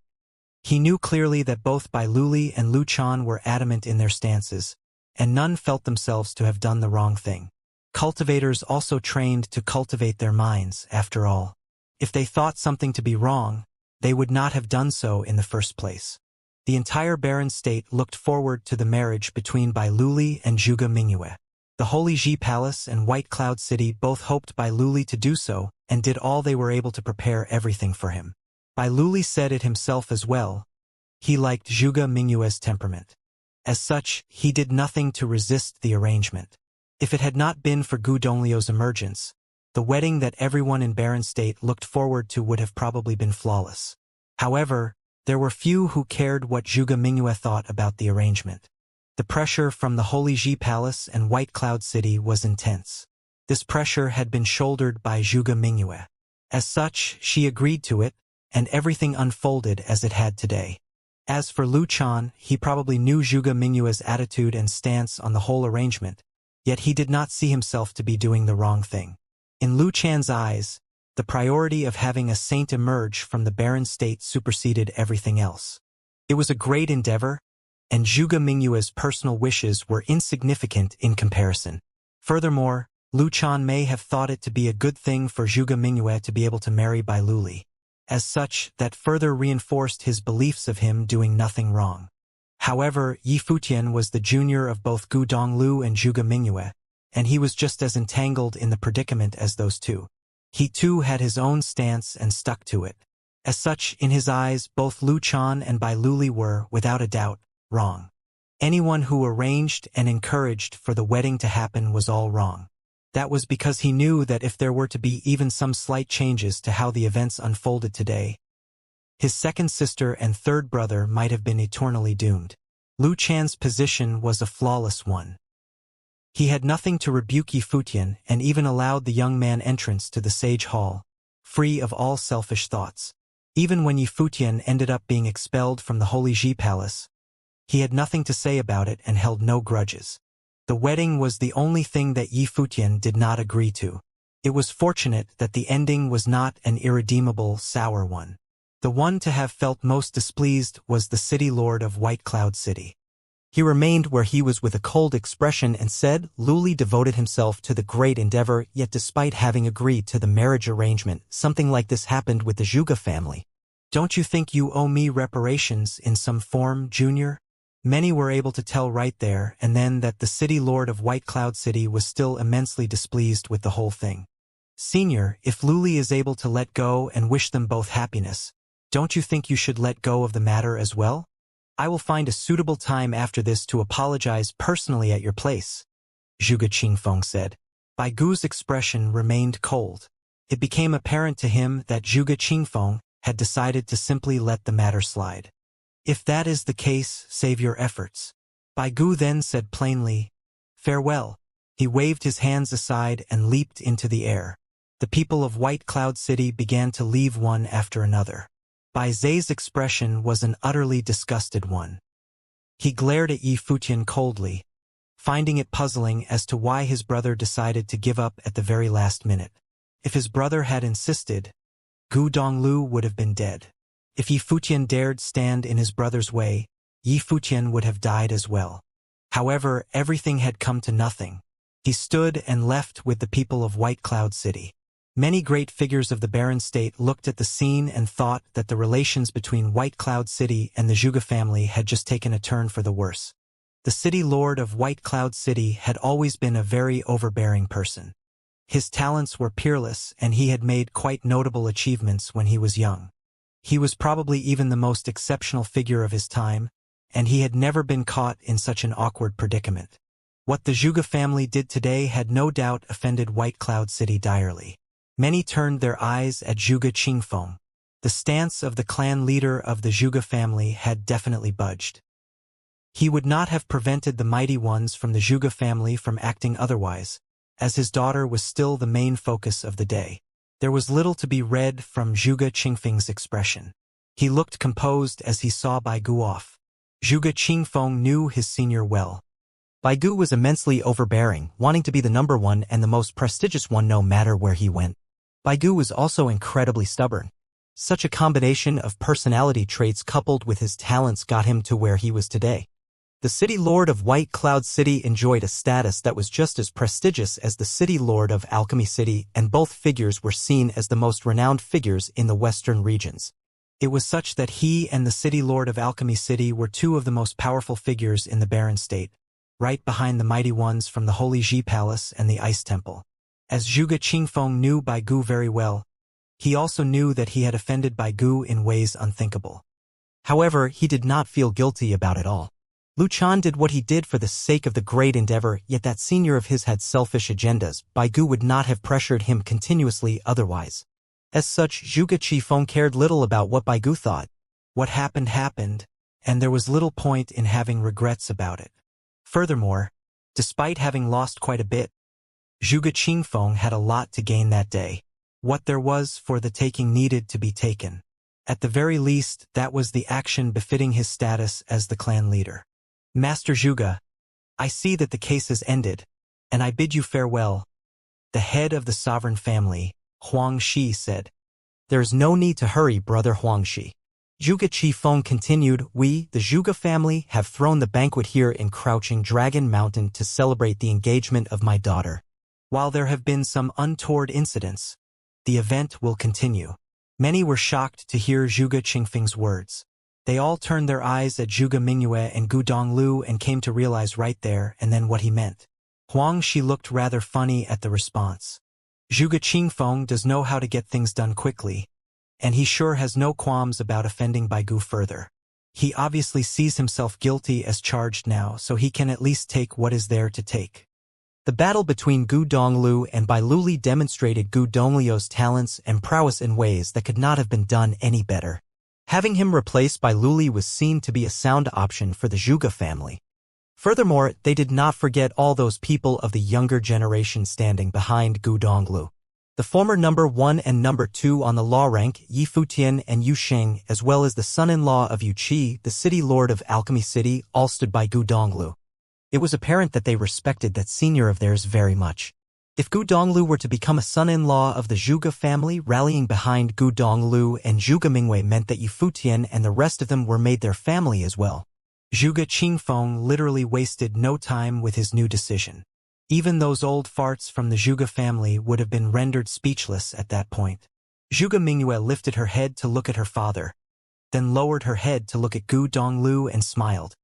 He knew clearly that both Bai Luli and Lu Chan were adamant in their stances, and none felt themselves to have done the wrong thing. Cultivators also trained to cultivate their minds, after all. If they thought something to be wrong, they would not have done so in the first place. The entire Baron State looked forward to the marriage between Bai Luli and Zhuge Mingyue. The Holy Ji Palace and White Cloud City both hoped Bai Luli to do so, and did all they were able to prepare everything for him. Bai Luli said it himself as well. He liked Zhuge Mingyue's temperament. As such, he did nothing to resist the arrangement. If it had not been for Gu Donglio's emergence, the wedding that everyone in Baron State looked forward to would have probably been flawless. However, there were few who cared what Zhuge Mingyue thought about the arrangement. The pressure from the Holy Ji Palace and White Cloud City was intense. This pressure had been shouldered by Zhuge Mingyue. As such, she agreed to it, and everything unfolded as it had today. As for Lu Chan, he probably knew Zhuge Mingyue's attitude and stance on the whole arrangement, yet he did not see himself to be doing the wrong thing. In Lu Chan's eyes, the priority of having a saint emerge from the Baron State superseded everything else. It was a great endeavor, and Zhuge Mingyue's personal wishes were insignificant in comparison. Furthermore, Lu Chan may have thought it to be a good thing for Zhuge Mingyue to be able to marry Bai Luli. As such, that further reinforced his beliefs of him doing nothing wrong. However, Yifutian was the junior of both Gu Donglu and Zhuge Mingyue, and he was just as entangled in the predicament as those two. He too had his own stance and stuck to it. As such, in his eyes, both Lu Chan and Bai Luli were, without a doubt, wrong. Anyone who arranged and encouraged for the wedding to happen was all wrong. That was because he knew that if there were to be even some slight changes to how the events unfolded today, his second sister and third brother might have been eternally doomed. Lu Chan's position was a flawless one. He had nothing to rebuke Yi Futian and even allowed the young man entrance to the sage hall, free of all selfish thoughts. Even when Yi Futian ended up being expelled from the Holy Ji Palace, he had nothing to say about it and held no grudges. The wedding was the only thing that Yi Futian did not agree to. It was fortunate that the ending was not an irredeemable, sour one. The one to have felt most displeased was the city lord of White Cloud City. He remained where he was with a cold expression and said, Luli devoted himself to the great endeavor, yet despite having agreed to the marriage arrangement, something like this happened with the Zhuge family. Don't you think you owe me reparations in some form, Junior? Many were able to tell right there and then that the city lord of White Cloud City was still immensely displeased with the whole thing. Senior, if Luli is able to let go and wish them both happiness, don't you think you should let go of the matter as well? I will find a suitable time after this to apologize personally at your place, Zhuge Qingfeng said. Bai Gu's expression remained cold. It became apparent to him that Zhuge Qingfeng had decided to simply let the matter slide. If that is the case, save your efforts. Bai Gu then said plainly, farewell. He waved his hands aside and leaped into the air. The people of White Cloud City began to leave one after another. Bai Zai's expression was an utterly disgusted one. He glared at Yi Futian coldly, finding it puzzling as to why his brother decided to give up at the very last minute. If his brother had insisted, Gu Donglu would have been dead. If Yi Futian dared stand in his brother's way, Yi Futian would have died as well. However, everything had come to nothing. He stood and left with the people of White Cloud City. Many great figures of the Barren State looked at the scene and thought that the relations between White Cloud City and the Zhuge family had just taken a turn for the worse. The city lord of White Cloud City had always been a very overbearing person. His talents were peerless and he had made quite notable achievements when he was young. He was probably even the most exceptional figure of his time, and he had never been caught in such an awkward predicament. What the Zhuge family did today had no doubt offended White Cloud City direly. Many turned their eyes at Zhuge Qingfeng. The stance of the clan leader of the Zhuge family had definitely budged. He would not have prevented the mighty ones from the Zhuge family from acting otherwise, as his daughter was still the main focus of the day. There was little to be read from Zhuge Qingfeng's expression. He looked composed as he saw Bai Gu off. Zhuge Qingfeng knew his senior well. Bai Gu was immensely overbearing, wanting to be the number one and the most prestigious one no matter where he went. Bai Gu was also incredibly stubborn. Such a combination of personality traits coupled with his talents got him to where he was today. The city lord of White Cloud City enjoyed a status that was just as prestigious as the city lord of Alchemy City, and both figures were seen as the most renowned figures in the western regions. It was such that he and the city lord of Alchemy City were two of the most powerful figures in the Barren State, right behind the mighty ones from the Holy Ji Palace and the Ice Temple. As Zhuge Qingfeng knew Bai Gu very well, he also knew that he had offended Bai Gu in ways unthinkable. However, he did not feel guilty about it all. Lu Chan did what he did for the sake of the great endeavor, yet that senior of his had selfish agendas. Bai Gu would not have pressured him continuously otherwise. As such, Zhuge Qingfeng cared little about what Bai Gu thought. What happened happened, and there was little point in having regrets about it. Furthermore, despite having lost quite a bit, Zhuge Qingfeng had a lot to gain that day. What there was for the taking needed to be taken. At the very least, that was the action befitting his status as the clan leader. Master Zhuge, I see that the case has ended, and I bid you farewell. The head of the sovereign family, Huang Shi, said. There is no need to hurry, brother Huang Shi. Zhuge Qingfeng continued, we, the Zhuge family, have thrown the banquet here in Crouching Dragon Mountain to celebrate the engagement of my daughter. While there have been some untoward incidents, the event will continue. Many were shocked to hear Zhuge Qingfeng's words. They all turned their eyes at Zhuge Mingyue and Gu Donglu and came to realize right there and then what he meant. Huang Shi looked rather funny at the response. Zhuge Qingfeng does know how to get things done quickly, and he sure has no qualms about offending Bai Gu further. He obviously sees himself guilty as charged now, so he can at least take what is there to take. The battle between Gu Donglu and Bai Luli demonstrated Gu Donglio's talents and prowess in ways that could not have been done any better. Having him replaced by Luli was seen to be a sound option for the Zhuge family. Furthermore, they did not forget all those people of the younger generation standing behind Gu Donglu. The former number 1 and number 2 on the law rank, Yi Futian and Yu Xing, as well as the son-in-law of Yu Qi, the city lord of Alchemy City, all stood by Gu Donglu. It was apparent that they respected that senior of theirs very much. If Gu Donglu were to become a son-in-law of the Zhuge family, rallying behind Gu Donglu and Zhuge Mingwei meant that Yi Futian and the rest of them were made their family as well. Zhuge Qingfeng literally wasted no time with his new decision. Even those old farts from the Zhuge family would have been rendered speechless at that point. Zhuge Mingyue lifted her head to look at her father, then lowered her head to look at Gu Donglu and smiled.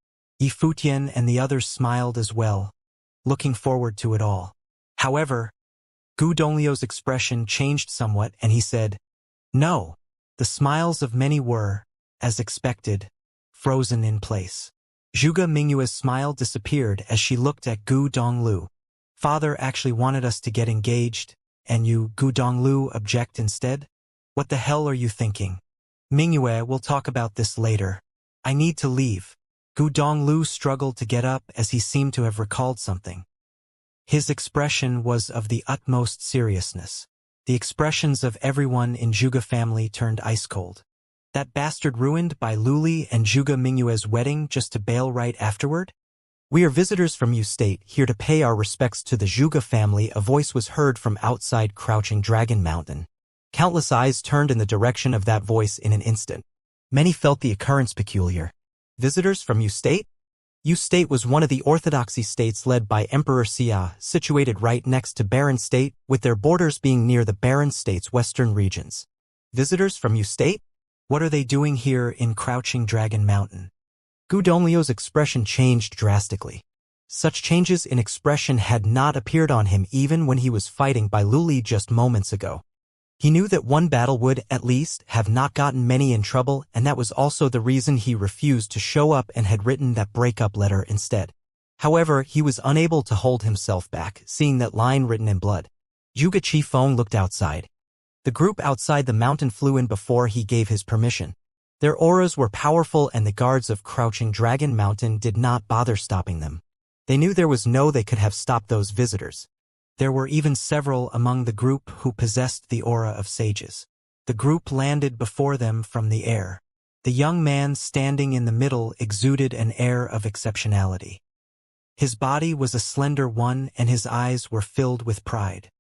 Yi Futian and the others smiled as well, looking forward to it all. However, Gu Donglio's expression changed somewhat and he said, "No." The smiles of many were, as expected, frozen in place. Zhuge Mingyue's smile disappeared as she looked at Gu Donglu. "Father actually wanted us to get engaged, and you, Gu Donglu, object instead? What the hell are you thinking? Mingyue, we'll talk about this later. I need to leave." Gu Donglu struggled to get up as he seemed to have recalled something. His expression was of the utmost seriousness. The expressions of everyone in Zhuge family turned ice-cold. That bastard ruined Bai Luli and Zhuge Mingyue's wedding just to bail right afterward? "We are visitors from Yu State, here to pay our respects to the Zhuge family," a voice was heard from outside Crouching Dragon Mountain. Countless eyes turned in the direction of that voice in an instant. Many felt the occurrence peculiar. Visitors from Yu State? Yu State was one of the orthodoxy states led by Emperor Xia, situated right next to Baron State, with their borders being near the Baron State's western regions. Visitors from Yu State? What are they doing here in Crouching Dragon Mountain? Gu Donglio's expression changed drastically. Such changes in expression had not appeared on him even when he was fighting Bai Luli just moments ago. He knew that one battle would, at least, have not gotten many in trouble, and that was also the reason he refused to show up and had written that breakup letter instead. However, he was unable to hold himself back, seeing that line written in blood. Zhuge Qifeng looked outside. The group outside the mountain flew in before he gave his permission. Their auras were powerful and the guards of Crouching Dragon Mountain did not bother stopping them. They knew there was no they could have stopped those visitors. There were even several among the group who possessed the aura of sages. The group landed before them from the air. The young man standing in the middle exuded an air of exceptionality. His body was a slender one and his eyes were filled with pride.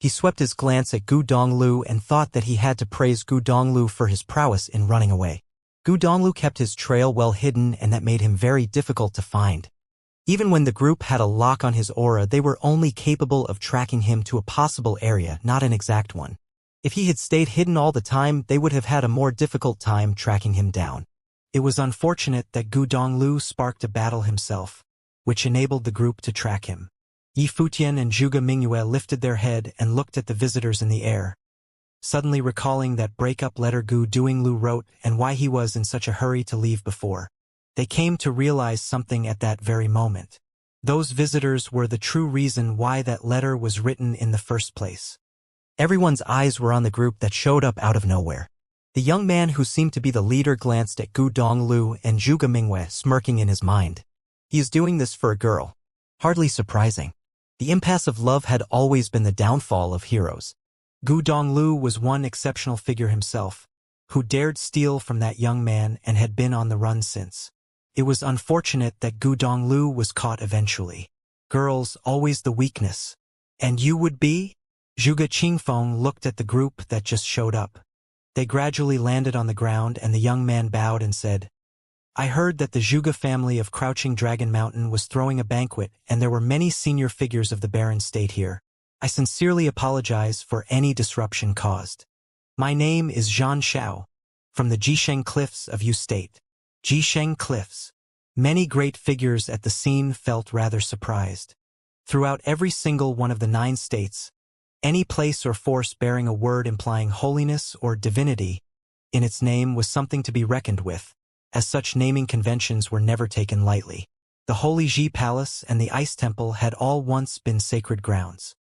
He swept his glance at Gu Donglu and thought that he had to praise Gu Donglu for his prowess in running away. Gu Donglu kept his trail well hidden and that made him very difficult to find. Even when the group had a lock on his aura, they were only capable of tracking him to a possible area, not an exact one. If he had stayed hidden all the time, they would have had a more difficult time tracking him down. It was unfortunate that Gu Donglu sparked a battle himself, which enabled the group to track him. Yi Futian and Zhuge Mingyue lifted their head and looked at the visitors in the air, suddenly recalling that breakup letter Gu Donglu wrote and why he was in such a hurry to leave before. They came to realize something at that very moment. Those visitors were the true reason why that letter was written in the first place. Everyone's eyes were on the group that showed up out of nowhere. The young man who seemed to be the leader glanced at Gu Donglu and Zhuge Mingyue, smirking in his mind. He is doing this for a girl. Hardly surprising. The impasse of love had always been the downfall of heroes. Gu Donglu was one exceptional figure himself, who dared steal from that young man and had been on the run since. It was unfortunate that Gu Donglu was caught eventually. Girls, always the weakness. And you would be? Zhuge Qingfeng looked at the group that just showed up. They gradually landed on the ground and the young man bowed and said, "I heard that the Zhuge family of Crouching Dragon Mountain was throwing a banquet and there were many senior figures of the Baron State here. I sincerely apologize for any disruption caused. My name is Xianxia, from the Jisheng Cliffs of Yu State." Jisheng Cliffs. Many great figures at the scene felt rather surprised. Throughout every single one of the 9 states, any place or force bearing a word implying holiness or divinity in its name was something to be reckoned with, as such naming conventions were never taken lightly. The Holy Ji Palace and the Ice Temple had all once been sacred grounds.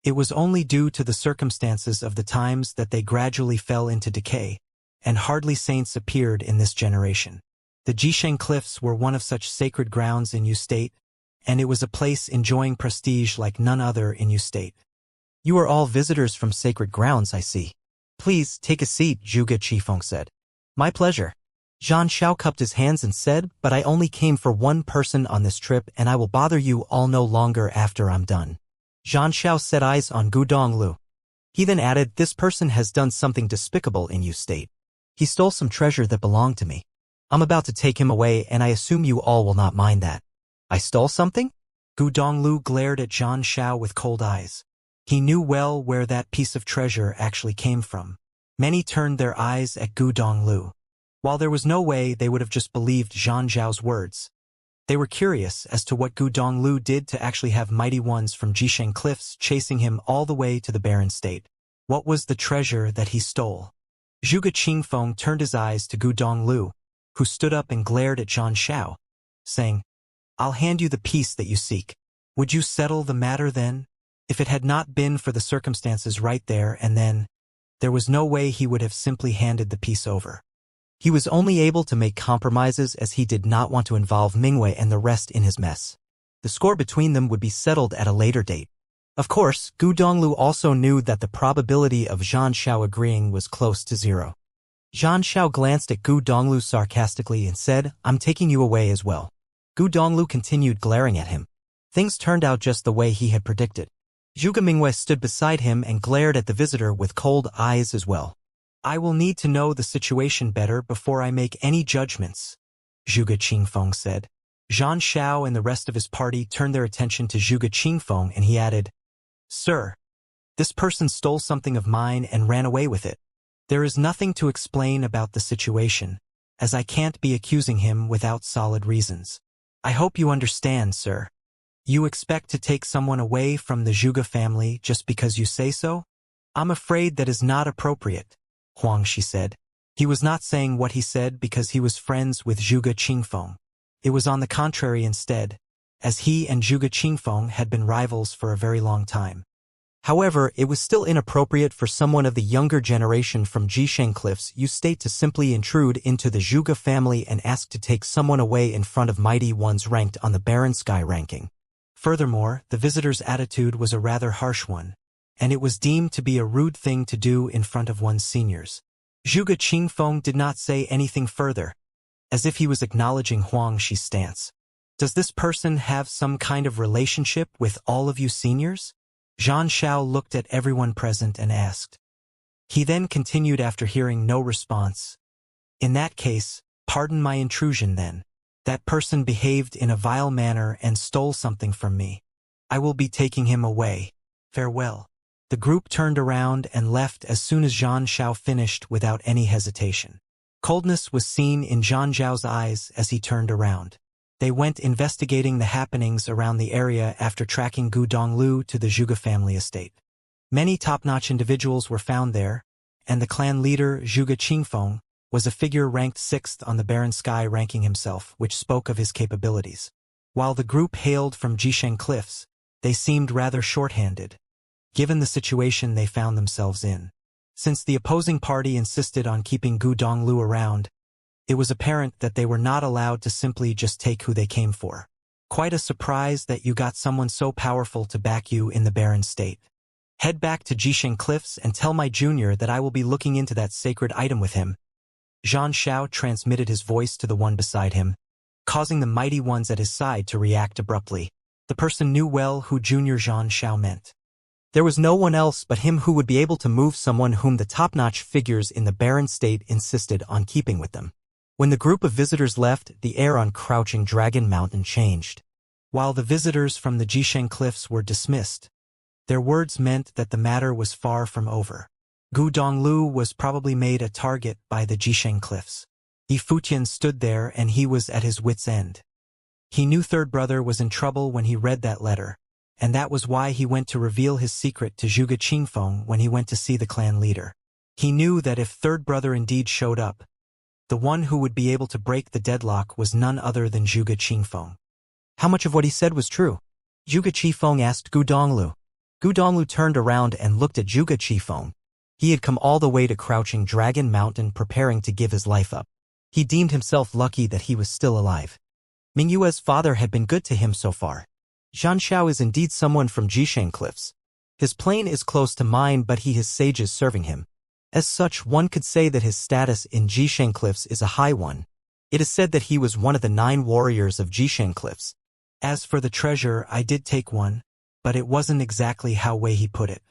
It was only due to the circumstances of the times that they gradually fell into decay, and hardly saints appeared in this generation. The Jisheng Cliffs were one of such sacred grounds in Yu State, and it was a place enjoying prestige like none other in Yu State. You are all visitors from sacred grounds, I see. Please, take a seat, Zhuge Qifeng said. My pleasure. Xianxia cupped his hands and said, but I only came for one person on this trip and I will bother you all no longer after I'm done. Xianxia set eyes on Gu Donglu. He then added, this person has done something despicable in Yu State. He stole some treasure that belonged to me. I'm about to take him away and I assume you all will not mind that. I stole something? Gu Donglu glared at Xianxia with cold eyes. He knew well where that piece of treasure actually came from. Many turned their eyes at Gu Donglu. While there was no way they would have just believed Xianxiao's words, they were curious as to what Gu Donglu did to actually have mighty ones from Jisheng Cliffs chasing him all the way to the barren state. What was the treasure that he stole? Zhuge Qingfeng turned his eyes to Gu Donglu, who stood up and glared at Xianxia, saying, I'll hand you the piece that you seek. Would you settle the matter then? If it had not been for the circumstances right there and then, there was no way he would have simply handed the piece over. He was only able to make compromises as he did not want to involve Mingwei and the rest in his mess. The score between them would be settled at a later date. Of course, Gu Donglu also knew that the probability of Xianxia agreeing was close to zero. Xianxia glanced at Gu Donglu sarcastically and said, I'm taking you away as well. Gu Donglu continued glaring at him. Things turned out just the way he had predicted. Zhuge Mingwei stood beside him and glared at the visitor with cold eyes as well. I will need to know the situation better before I make any judgments, Zhuge Qingfeng said. Xianxia and the rest of his party turned their attention to Zhuge Qingfeng and he added, Sir, this person stole something of mine and ran away with it. There is nothing to explain about the situation, as I can't be accusing him without solid reasons. I hope you understand, sir. You expect to take someone away from the Zhuge family just because you say so? I'm afraid that is not appropriate, Huang Shi said. He was not saying what he said because he was friends with Zhuge Qingfeng. It was on the contrary instead, as he and Zhuge Qingfeng had been rivals for a very long time. However, it was still inappropriate for someone of the younger generation from Jisheng Cliffs Yu State to simply intrude into the Zhuge family and ask to take someone away in front of mighty ones ranked on the Barren Sky ranking. Furthermore, the visitor's attitude was a rather harsh one, and it was deemed to be a rude thing to do in front of one's seniors. Zhuge Qingfeng did not say anything further, as if he was acknowledging Huang Shi's stance. Does this person have some kind of relationship with all of you seniors? Xianxia looked at everyone present and asked. He then continued after hearing no response. In that case, pardon my intrusion then. That person behaved in a vile manner and stole something from me. I will be taking him away. Farewell. The group turned around and left as soon as Xianxia finished without any hesitation. Coldness was seen in Xianxiao's eyes as he turned around. They went investigating the happenings around the area after tracking Gu Donglu to the Zhuge family estate. Many top-notch individuals were found there, and the clan leader, Zhuge Qingfeng, was a figure ranked 6th on the Barren Sky ranking himself, which spoke of his capabilities. While the group hailed from Jisheng Cliffs, they seemed rather short-handed, given the situation they found themselves in. Since the opposing party insisted on keeping Gu Donglu around, it was apparent that they were not allowed to simply just take who they came for. Quite a surprise that you got someone so powerful to back you in the barren state. Head back to Jisheng Cliffs and tell my junior that I will be looking into that sacred item with him. Xianxia transmitted his voice to the one beside him, causing the mighty ones at his side to react abruptly. The person knew well who Junior Xianxia meant. There was no one else but him who would be able to move someone whom the top-notch figures in the barren state insisted on keeping with them. When the group of visitors left, the air on Crouching Dragon Mountain changed. While the visitors from the Jisheng Cliffs were dismissed, their words meant that the matter was far from over. Gu Donglu was probably made a target by the Jisheng Cliffs. Yifutian stood there and he was at his wit's end. He knew Third Brother was in trouble when he read that letter, and that was why he went to reveal his secret to Zhuge Qingfeng when he went to see the clan leader. He knew that if Third Brother indeed showed up, the one who would be able to break the deadlock was none other than Zhuge Qingfeng. How much of what he said was true? Zhuge Qifeng asked Gu Donglu. Gu Donglu turned around and looked at Zhuge Qifeng. He had come all the way to Crouching Dragon Mountain preparing to give his life up. He deemed himself lucky that he was still alive. Mingyue's father had been good to him so far. Xianxia is indeed someone from Jisheng Cliffs. His plane is close to mine, but he has sages serving him. As such, one could say that his status in Jisheng Cliffs is a high one. It is said that he was one of the 9 warriors of Jisheng Cliffs. As for the treasure, I did take one, but it wasn't exactly how way he put it.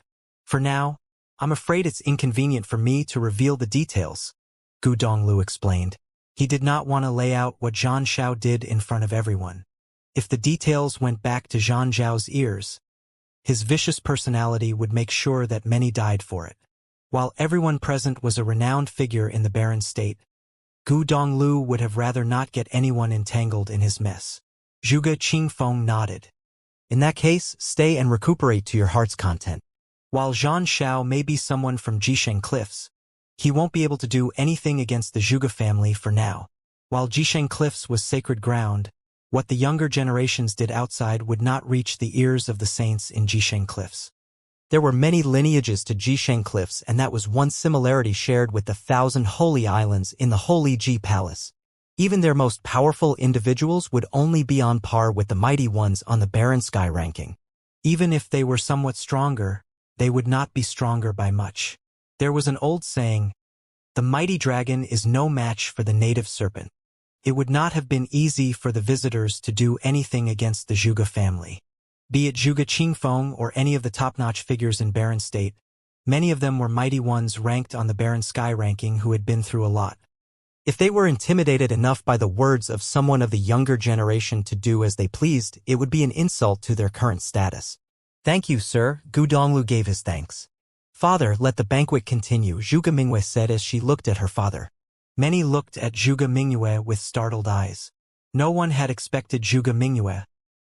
For now, I'm afraid it's inconvenient for me to reveal the details, Gu Donglu explained. He did not want to lay out what Zhan Xiao did in front of everyone. If the details went back to Zhan Zhao's ears, his vicious personality would make sure that many died for it. While everyone present was a renowned figure in the barren state, Gu Donglu would have rather not get anyone entangled in his mess. Zhuge Qifeng nodded. In that case, stay and recuperate to your heart's content. While Zhan Xiao may be someone from Jisheng Cliffs, he won't be able to do anything against the Zhuge family for now. While Jisheng Cliffs was sacred ground, what the younger generations did outside would not reach the ears of the saints in Jisheng Cliffs. There were many lineages to Jisheng Cliffs, and that was one similarity shared with the 1,000 holy islands in the Holy Ji Palace. Even their most powerful individuals would only be on par with the mighty ones on the barren sky ranking. Even if they were somewhat stronger, they would not be stronger by much. There was an old saying, "The mighty dragon is no match for the native serpent." It would not have been easy for the visitors to do anything against the Zhuge family. Be it Zhuge Qifeng or any of the top-notch figures in barren state, many of them were mighty ones ranked on the barren sky ranking who had been through a lot. If they were intimidated enough by the words of someone of the younger generation to do as they pleased, it would be an insult to their current status. Thank you, sir, Gu Donglu gave his thanks. Father, let the banquet continue, Zhuge Mingyue said as she looked at her father. Many looked at Zhuge Mingyue with startled eyes. No one had expected Zhuge Mingyue,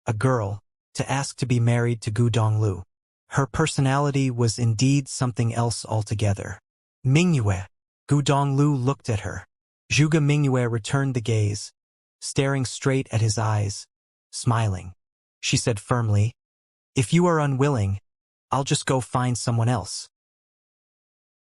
a girl, to ask to be married to Gu Donglu. Her personality was indeed something else altogether. Mingyue. Gu Donglu looked at her. Zhuge Mingyue returned the gaze, staring straight at his eyes, smiling. She said firmly, "If you are unwilling, I'll just go find someone else."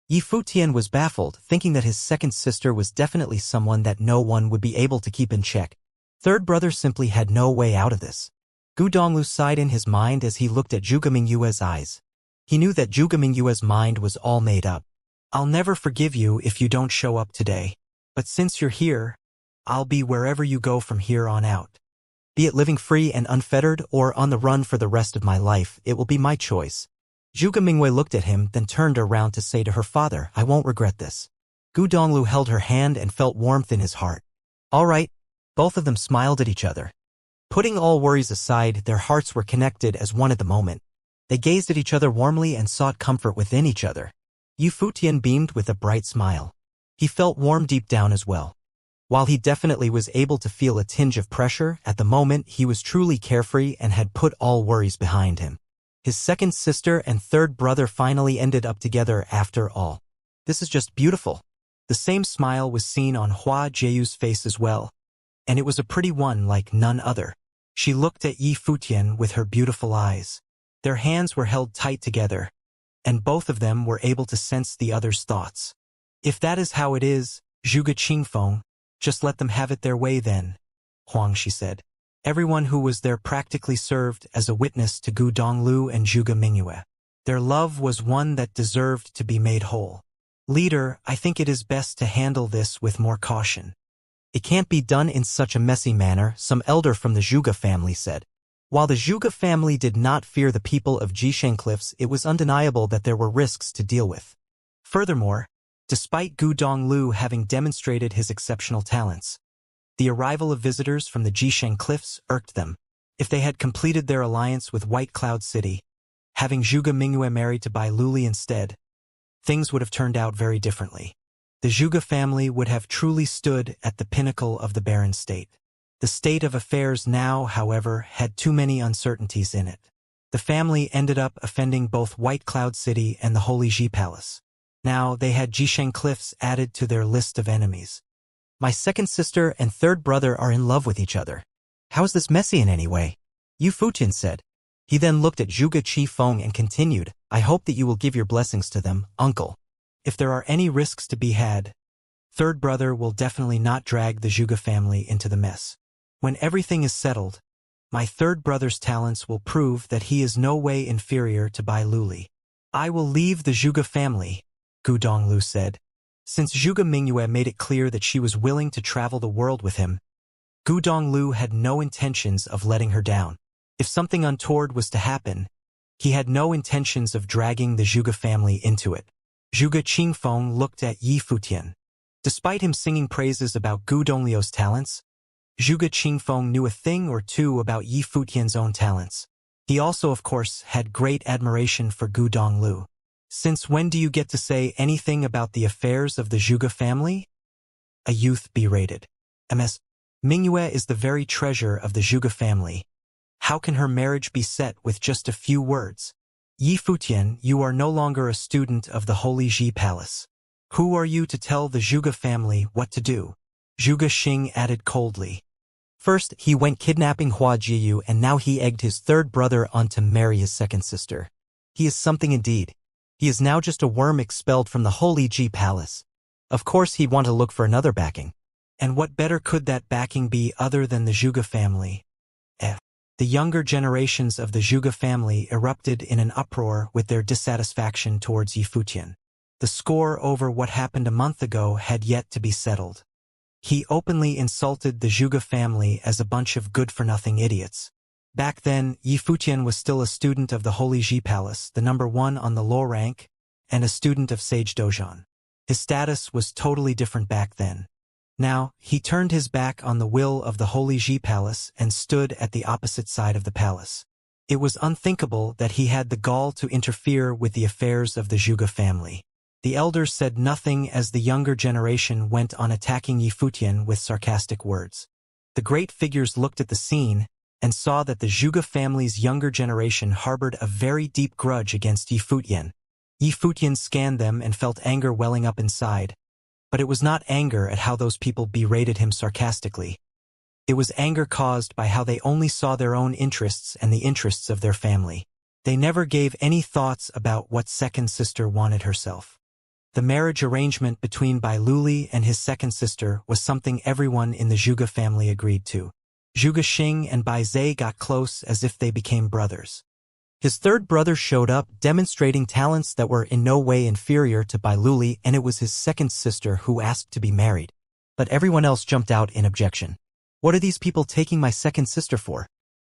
Yi Futian was baffled, thinking that his second sister was definitely someone that no one would be able to keep in check. Third brother simply had no way out of this. Gu Donglu sighed in his mind as he looked at Zhuge Mingyue's eyes. He knew that Zhuge Mingyue's mind was all made up. "I'll never forgive you if you don't show up today. But since you're here, I'll be wherever you go from here on out. Be it living free and unfettered or on the run for the rest of my life, it will be my choice." Zhuge Mingyue looked at him, then turned around to say to her father, "I won't regret this." Gu Donglu held her hand and felt warmth in his heart. All right. Both of them smiled at each other. Putting all worries aside, their hearts were connected as one at the moment. They gazed at each other warmly and sought comfort within each other. Yi Futian beamed with a bright smile. He felt warm deep down as well. While he definitely was able to feel a tinge of pressure, at the moment he was truly carefree and had put all worries behind him. His second sister and third brother finally ended up together after all. This is just beautiful. The same smile was seen on Hua Jieyu's face as well, and it was a pretty one like none other. She looked at Yi Futian with her beautiful eyes. Their hands were held tight together, and both of them were able to sense the other's thoughts. "If that is how it is, Zhuge Qifeng, just let them have it their way then," Huang, she said. Everyone who was there practically served as a witness to Gu Donglu and Zhuge Mingyue. Their love was one that deserved to be made whole. "Leader, I think it is best to handle this with more caution." "It can't be done in such a messy manner," some elder from the Zhuge family said. While the Zhuge family did not fear the people of Jisheng Cliffs, it was undeniable that there were risks to deal with. Furthermore, despite Gu Donglu having demonstrated his exceptional talents, the arrival of visitors from the Jisheng Cliffs irked them. If they had completed their alliance with White Cloud City, having Zhuge Mingyue married to Bai Luli instead, things would have turned out very differently. The Zhuge family would have truly stood at the pinnacle of the barren state. The state of affairs now, however, had too many uncertainties in it. The family ended up offending both White Cloud City and the Holy Ji Palace. Now they had Jisheng Cliffs added to their list of enemies. "My second sister and third brother are in love with each other." How is this messy in any way? Yu Futian said. He then looked at Zhuge Qifeng and continued, I hope that you will give your blessings to them, uncle. If there are any risks to be had, third brother will definitely not drag the Zhuge family into the mess. When everything is settled, my third brother's talents will prove that he is no way inferior to Bai Luli. I will leave the Zhuge family, Gu Donglu said. Since Zhuge Mingyue made it clear that she was willing to travel the world with him, Gu Donglu had no intentions of letting her down. If something untoward was to happen, he had no intentions of dragging the Zhuge family into it. Zhuge Qingfeng looked at Yi Futian. Despite him singing praises about Gu Donglio's talents, Zhuge Qingfeng knew a thing or two about Yi Futian's own talents. He also, of course, had great admiration for Gu Donglu. Since when do you get to say anything about the affairs of the Zhuge family? A youth berated. Ms. Mingyue is the very treasure of the Zhuge family. How can her marriage be set with just a few words? Yi Futian, you are no longer a student of the Holy Ji Palace. Who are you to tell the Zhuge family what to do? Zhuge Xing added coldly. First, he went kidnapping Hua Jiyu, and now he egged his third brother on to marry his second sister. He is something indeed. He is now just a worm expelled from the Holy Ji Palace. Of course he'd want to look for another backing. And what better could that backing be other than the Zhuge family? The younger generations of the Zhuge family erupted in an uproar with their dissatisfaction towards Yi Futian. The score over what happened a month ago had yet to be settled. He openly insulted the Zhuge family as a bunch of good-for-nothing idiots. Back then, Yi Futian was still a student of the Holy Ji Palace, the number 1 on the law rank, and a student of Sage Dojan. His status was totally different back then. Now, he turned his back on the will of the Holy Ji Palace and stood at the opposite side of the palace. It was unthinkable that he had the gall to interfere with the affairs of the Zhuge family. The elders said nothing as the younger generation went on attacking Yi Futian with sarcastic words. The great figures looked at the scene and saw that the Zhuge family's younger generation harbored a very deep grudge against Yi Futian. Yi Futian scanned them and felt anger welling up inside. But it was not anger at how those people berated him sarcastically. It was anger caused by how they only saw their own interests and the interests of their family. They never gave any thoughts about what second sister wanted herself. The marriage arrangement between Bai Luli and his second sister was something everyone in the Zhuge family agreed to. Zhuge Xing and Bai Zhe got close as if they became brothers. His third brother showed up, demonstrating talents that were in no way inferior to Bai Luli, and it was his second sister who asked to be married. But everyone else jumped out in objection. What are these people taking my second sister for?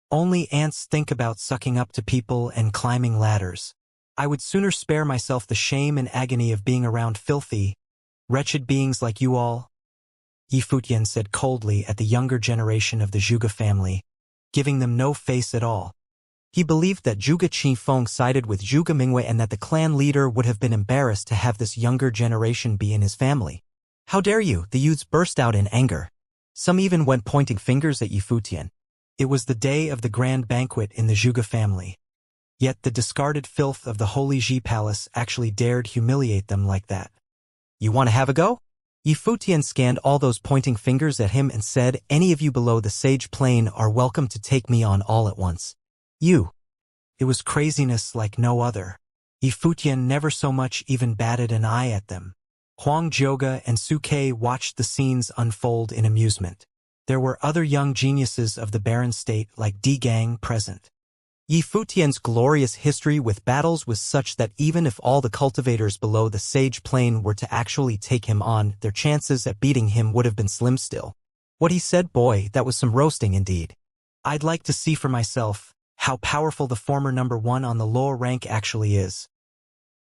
Only ants think about sucking up to people and climbing ladders. I would sooner spare myself the shame and agony of being around filthy, wretched beings like you all. Yi Futian said coldly at the younger generation of the Zhuge family, giving them no face at all. He believed that Zhuge Qifeng sided with Zhuge Mingyue and that the clan leader would have been embarrassed to have this younger generation be in his family. How dare you? The youths burst out in anger. Some even went pointing fingers at Yi Futian. It was the day of the grand banquet in the Zhuge family. Yet the discarded filth of the Holy Ji Palace actually dared humiliate them like that. You want to have a go? Yi Futian scanned all those pointing fingers at him and said, any of you below the sage plane are welcome to take me on all at once. You. It was craziness like no other. Yi Futian never so much even batted an eye at them. Huang Jioge and Su Ke watched the scenes unfold in amusement. There were other young geniuses of the barren state like Di Gang present. Yi Futian's glorious history with battles was such that even if all the cultivators below the sage plane were to actually take him on, their chances at beating him would have been slim still. What he said, boy, that was some roasting indeed. I'd like to see for myself how powerful the former number 1 on the lower rank actually is.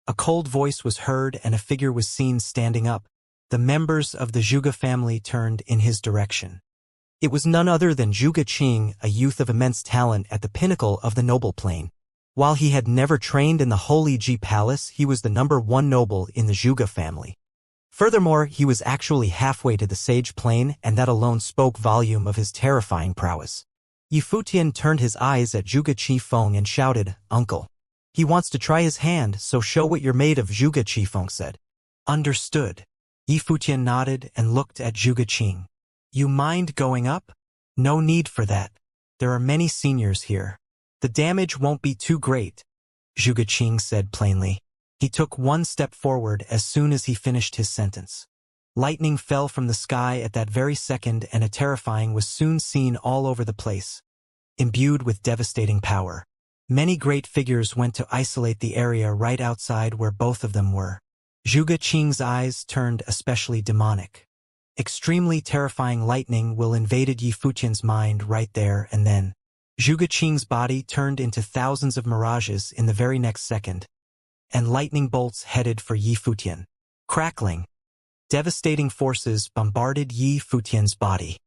A cold voice was heard and a figure was seen standing up. The members of the Zhuge family turned in his direction. It was none other than Zhuge Qing, a youth of immense talent at the pinnacle of the noble plane. While he had never trained in the Holy Ji Palace, he was the number 1 noble in the Zhuge family. Furthermore, he was actually halfway to the sage plane, and that alone spoke volume of his terrifying prowess. Yi Futian turned his eyes at Zhuge Qifeng and shouted, Uncle. He wants to try his hand, so show what you're made of, Zhuge Qifeng said. Understood. Yi Futian nodded and looked at Zhuge Qing. You mind going up? No need for that. There are many seniors here. The damage won't be too great, Zhuge Qing said plainly. He took one step forward as soon as he finished his sentence. Lightning fell from the sky at that very second, and a terrifying was soon seen all over the place, imbued with devastating power. Many great figures went to isolate the area right outside where both of them were. Zhuge Qing's eyes turned especially demonic. Extremely terrifying lightning will invaded Yi Futian's mind right there and then. Zhuge Qing's body turned into thousands of mirages in the very next second, and lightning bolts headed for Yi Futian. Crackling, devastating forces bombarded Yi Futian's body.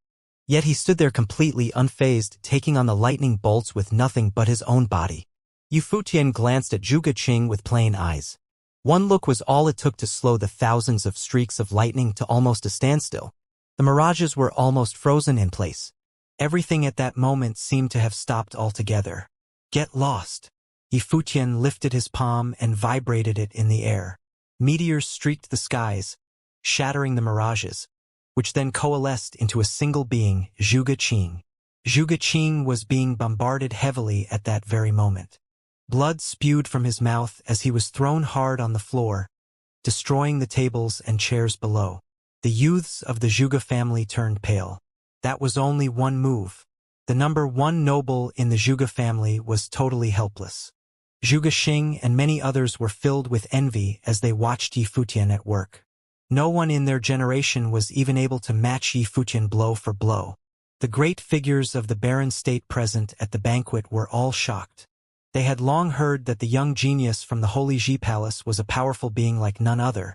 Yet he stood there completely unfazed, taking on the lightning bolts with nothing but his own body. Yi Futian glanced at Zhuge Qing with plain eyes. One look was all it took to slow the thousands of streaks of lightning to almost a standstill. The mirages were almost frozen in place. Everything at that moment seemed to have stopped altogether. Get lost. Yi Futian lifted his palm and vibrated it in the air. Meteors streaked the skies, shattering the mirages, which then coalesced into a single being, Zhuge Qing. Zhuge Qing was being bombarded heavily at that very moment. Blood spewed from his mouth as he was thrown hard on the floor, destroying the tables and chairs below. The youths of the Zhuge family turned pale. That was only one move. The number one noble in the Zhuge family was totally helpless. Zhuge Xing and many others were filled with envy as they watched Yi Futian at work. No one in their generation was even able to match Yi Futian blow for blow. The great figures of the barren state present at the banquet were all shocked. They had long heard that the young genius from the Holy Ji Palace was a powerful being like none other,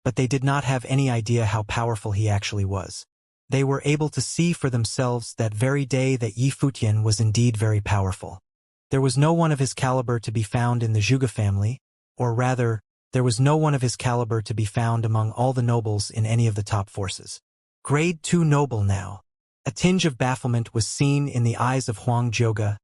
but they did not have any idea how powerful he actually was. They were able to see for themselves that very day that Yi Futian was indeed very powerful. There was no one of his caliber to be found in the Zhuge family, or rather, there was no one of his caliber to be found among all the nobles in any of the top forces. Grade 2 noble now. A tinge of bafflement was seen in the eyes of Huang Zhouge,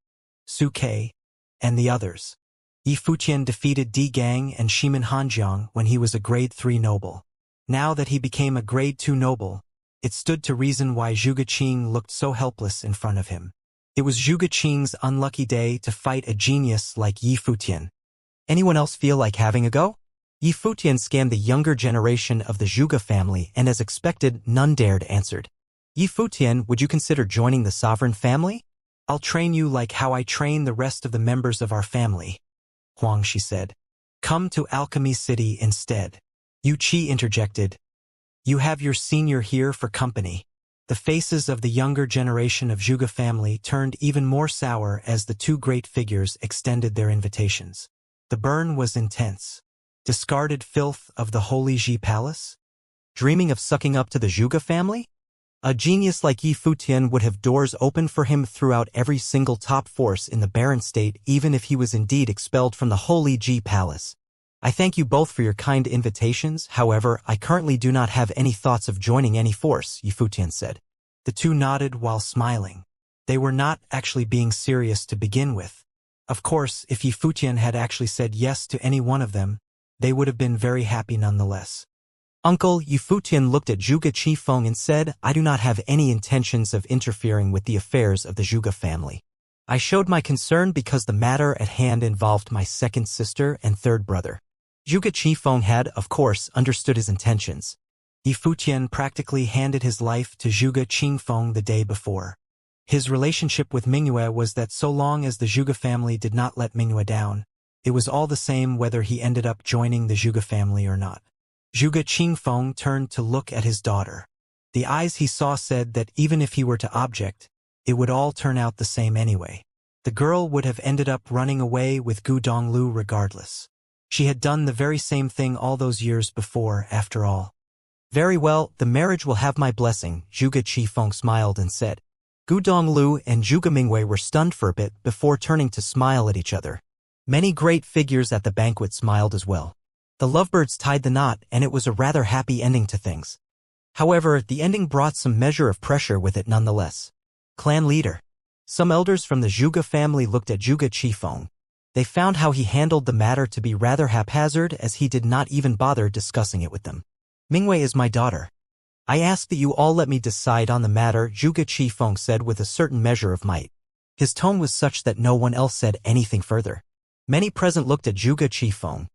Su Ke, and the others. Yi Futian defeated Di Gang and Shimin Hanjiang when he was a grade 3 noble. Now that he became a grade 2 noble, it stood to reason why Zhuge Qing looked so helpless in front of him. It was Zhuge Qing's unlucky day to fight a genius like Yi Futian. Anyone else feel like having a go? Yi Futian scanned the younger generation of the Zhuge family, and as expected, none dared answered. Yi Futian, would you consider joining the sovereign family? I'll train you like how I train the rest of the members of our family, Huang Shi said. Come to Alchemy City instead. Yu Qi interjected. You have your senior here for company. The faces of the younger generation of Zhuge family turned even more sour as the two great figures extended their invitations. The burn was intense. Discarded filth of the Holy Ji Palace? Dreaming of sucking up to the Zhuge family? A genius like Yi Futian would have doors open for him throughout every single top force in the barren state, even if he was indeed expelled from the Holy Ji Palace. I thank you both for your kind invitations, however, I currently do not have any thoughts of joining any force, Yi Futian said. The two nodded while smiling. They were not actually being serious to begin with. Of course, if Yi Futian had actually said yes to any one of them, they would have been very happy nonetheless. Uncle, Yi Futian looked at Zhuge Qifeng and said, I do not have any intentions of interfering with the affairs of the Zhuge family. I showed my concern because the matter at hand involved my second sister and third brother. Zhuge Qifeng had, of course, understood his intentions. Yi Futian practically handed his life to Zhuge Qifeng the day before. His relationship with Mingyue was that so long as the Zhuge family did not let Mingyue down, it was all the same whether he ended up joining the Zhuge family or not. Zhuge Qifeng turned to look at his daughter. The eyes he saw said that even if he were to object, it would all turn out the same anyway. The girl would have ended up running away with Gu Donglu regardless. She had done the very same thing all those years before, after all. Very well, the marriage will have my blessing, Zhuge Qifeng smiled and said. Gu Donglu and Zhuge Mingyue were stunned for a bit before turning to smile at each other. Many great figures at the banquet smiled as well. The lovebirds tied the knot, and it was a rather happy ending to things. However, the ending brought some measure of pressure with it nonetheless. Clan leader. Some elders from the Zhuge family looked at Zhuge Qifeng. They found how he handled the matter to be rather haphazard, as he did not even bother discussing it with them. Mingyue is my daughter. I ask that you all let me decide on the matter, Zhuge Qifeng said with a certain measure of might. His tone was such that no one else said anything further. Many present looked at Zhuge Qifeng.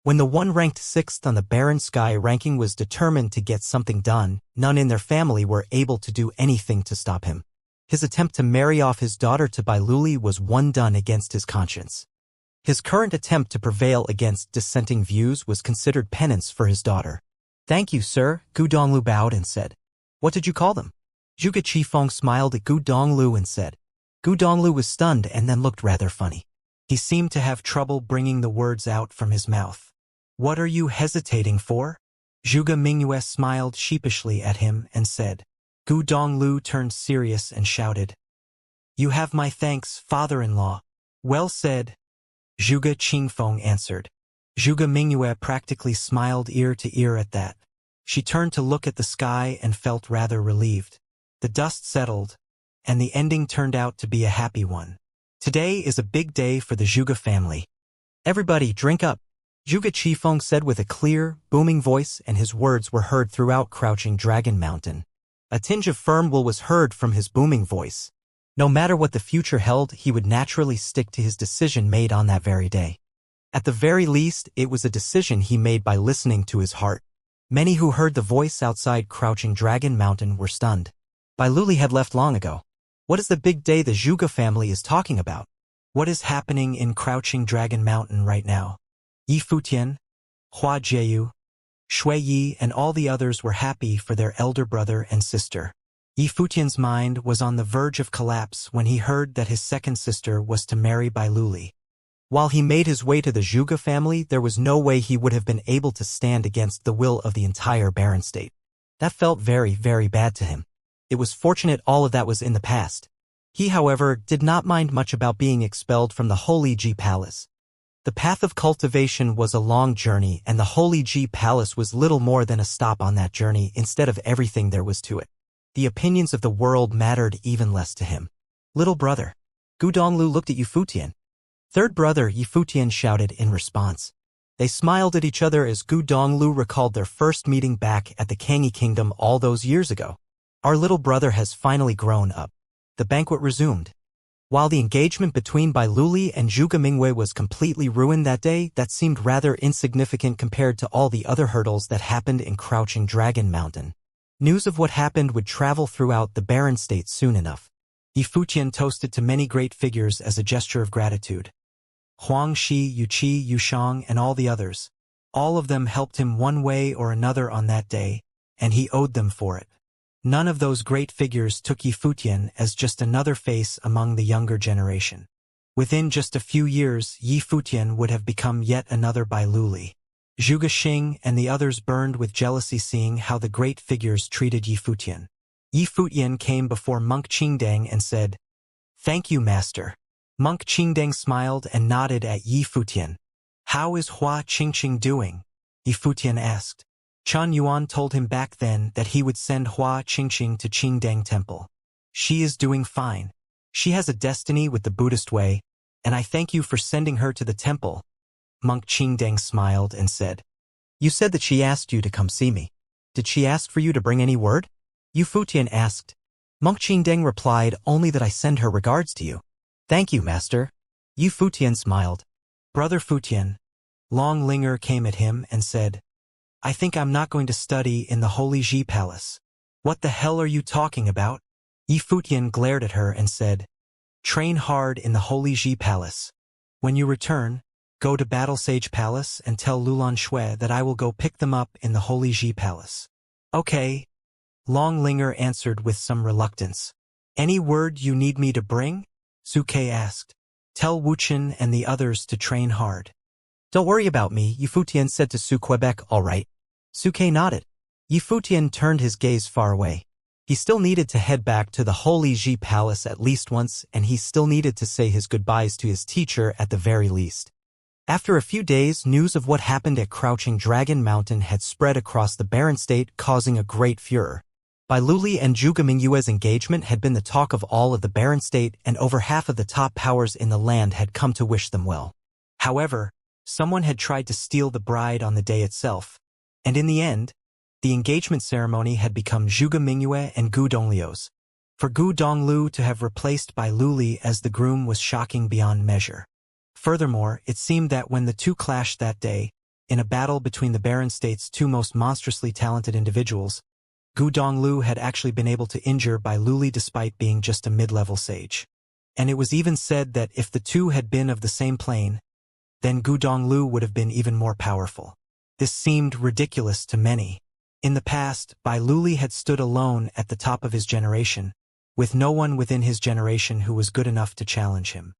When the one ranked 6th on the Barren Sky ranking was determined to get something done, none in their family were able to do anything to stop him. His attempt to marry off his daughter to Bai Luli was one done against his conscience. His current attempt to prevail against dissenting views was considered penance for his daughter. "Thank you, sir," Gu Donglu bowed and said. "What did you call them?" Zhuge Qifeng smiled at Gu Donglu and said. Gu Donglu was stunned and then looked rather funny. He seemed to have trouble bringing the words out from his mouth. "What are you hesitating for?" Zhuge Mingyue smiled sheepishly at him and said. Gu Donglu turned serious and shouted, "You have my thanks, father-in-law." "Well said," Zhuge Qingfeng answered. Zhuge Mingyue practically smiled ear to ear at that. She turned to look at the sky and felt rather relieved. The dust settled, and the ending turned out to be a happy one. Today is a big day for the Zhuge family. "Everybody drink up," Zhuge Qifeng said with a clear, booming voice, and his words were heard throughout Crouching Dragon Mountain. A tinge of firm will was heard from his booming voice. No matter what the future held, he would naturally stick to his decision made on that very day. At the very least, it was a decision he made by listening to his heart. Many who heard the voice outside Crouching Dragon Mountain were stunned. Bai Luli had left long ago. What is the big day the Zhuge family is talking about? What is happening in Crouching Dragon Mountain right now? Yi Futian, Hua Jieyu, Shui Yi and all the others were happy for their elder brother and sister. Yi Futian's mind was on the verge of collapse when he heard that his second sister was to marry Bai Luli. While he made his way to the Zhuge family, there was no way he would have been able to stand against the will of the entire Barren State. That felt very, very bad to him. It was fortunate all of that was in the past. He, however, did not mind much about being expelled from the Holy Ji Palace. The path of cultivation was a long journey, and the Holy Ji Palace was little more than a stop on that journey instead of everything there was to it. The opinions of the world mattered even less to him. "Little brother." Gu Donglu looked at Yi Futian. "Third brother," Yi Futian shouted in response. They smiled at each other as Gu Donglu recalled their first meeting back at the Kangi Kingdom all those years ago. "Our little brother has finally grown up." The banquet resumed. While the engagement between Bai Luli and Zhuge Mingyue was completely ruined that day, that seemed rather insignificant compared to all the other hurdles that happened in Crouching Dragon Mountain. News of what happened would travel throughout the Barren State soon enough. Yi Futian toasted to many great figures as a gesture of gratitude. Huang Shi, Yu Qi, Yu Shang, and all the others. All of them helped him one way or another on that day, and he owed them for it. None of those great figures took Yi Futian as just another face among the younger generation. Within just a few years, Yi Futian would have become yet another Bai Luli. Zhuge Xing and the others burned with jealousy seeing how the great figures treated Yi Futian. Yi Futian came before Monk Qingdang and said, "Thank you, master." Monk Qingdang smiled and nodded at Yi Futian. "How is Hua Qingqing doing?" Yi Futian asked. Chen Yuan told him back then that he would send Hua Qingqing to Qingdang Temple. "She is doing fine. She has a destiny with the Buddhist way, and I thank you for sending her to the temple." Monk Qingdang smiled and said, "You said that she asked you to come see me. Did she ask for you to bring any word?" Yi Futian asked. Monk Qingdang replied, "Only that I send her regards to you." "Thank you, master." Yi Futian smiled. "Brother Futian." Long Linger came at him and said, "I think I'm not going to study in the Holy Ji Palace." "What the hell are you talking about?" Yi Futian glared at her and said, "Train hard in the Holy Ji Palace. When you return, go to Battle Sage Palace and tell Lulan Shui that I will go pick them up in the Holy Ji Palace." "Okay," Long Linger answered with some reluctance. "Any word you need me to bring?" Suke asked. "Tell Wuchen and the others to train hard." "Don't worry about me," Yi Futian said to Su Quebec. "All right." Suke nodded. Yi Futian turned his gaze far away. He still needed to head back to the Holy Ji Palace at least once, and he still needed to say his goodbyes to his teacher at the very least. After a few days, news of what happened at Crouching Dragon Mountain had spread across the Barren State, causing a great furor. Bai Luli and Zhuge Mingyue's engagement had been the talk of all of the Barren State, and over half of the top powers in the land had come to wish them well. However, someone had tried to steal the bride on the day itself, and in the end, the engagement ceremony had become Zhuge Mingyue and Gu Donglio's. For Gu Donglu to have replaced Bai Luli as the groom was shocking beyond measure. Furthermore, it seemed that when the two clashed that day, in a battle between the Baron State's two most monstrously talented individuals, Gu Donglu had actually been able to injure Bai Luli despite being just a mid-level sage. And it was even said that if the two had been of the same plane, then Gu Donglu would have been even more powerful. This seemed ridiculous to many. In the past, Bai Luli had stood alone at the top of his generation, with no one within his generation who was good enough to challenge him.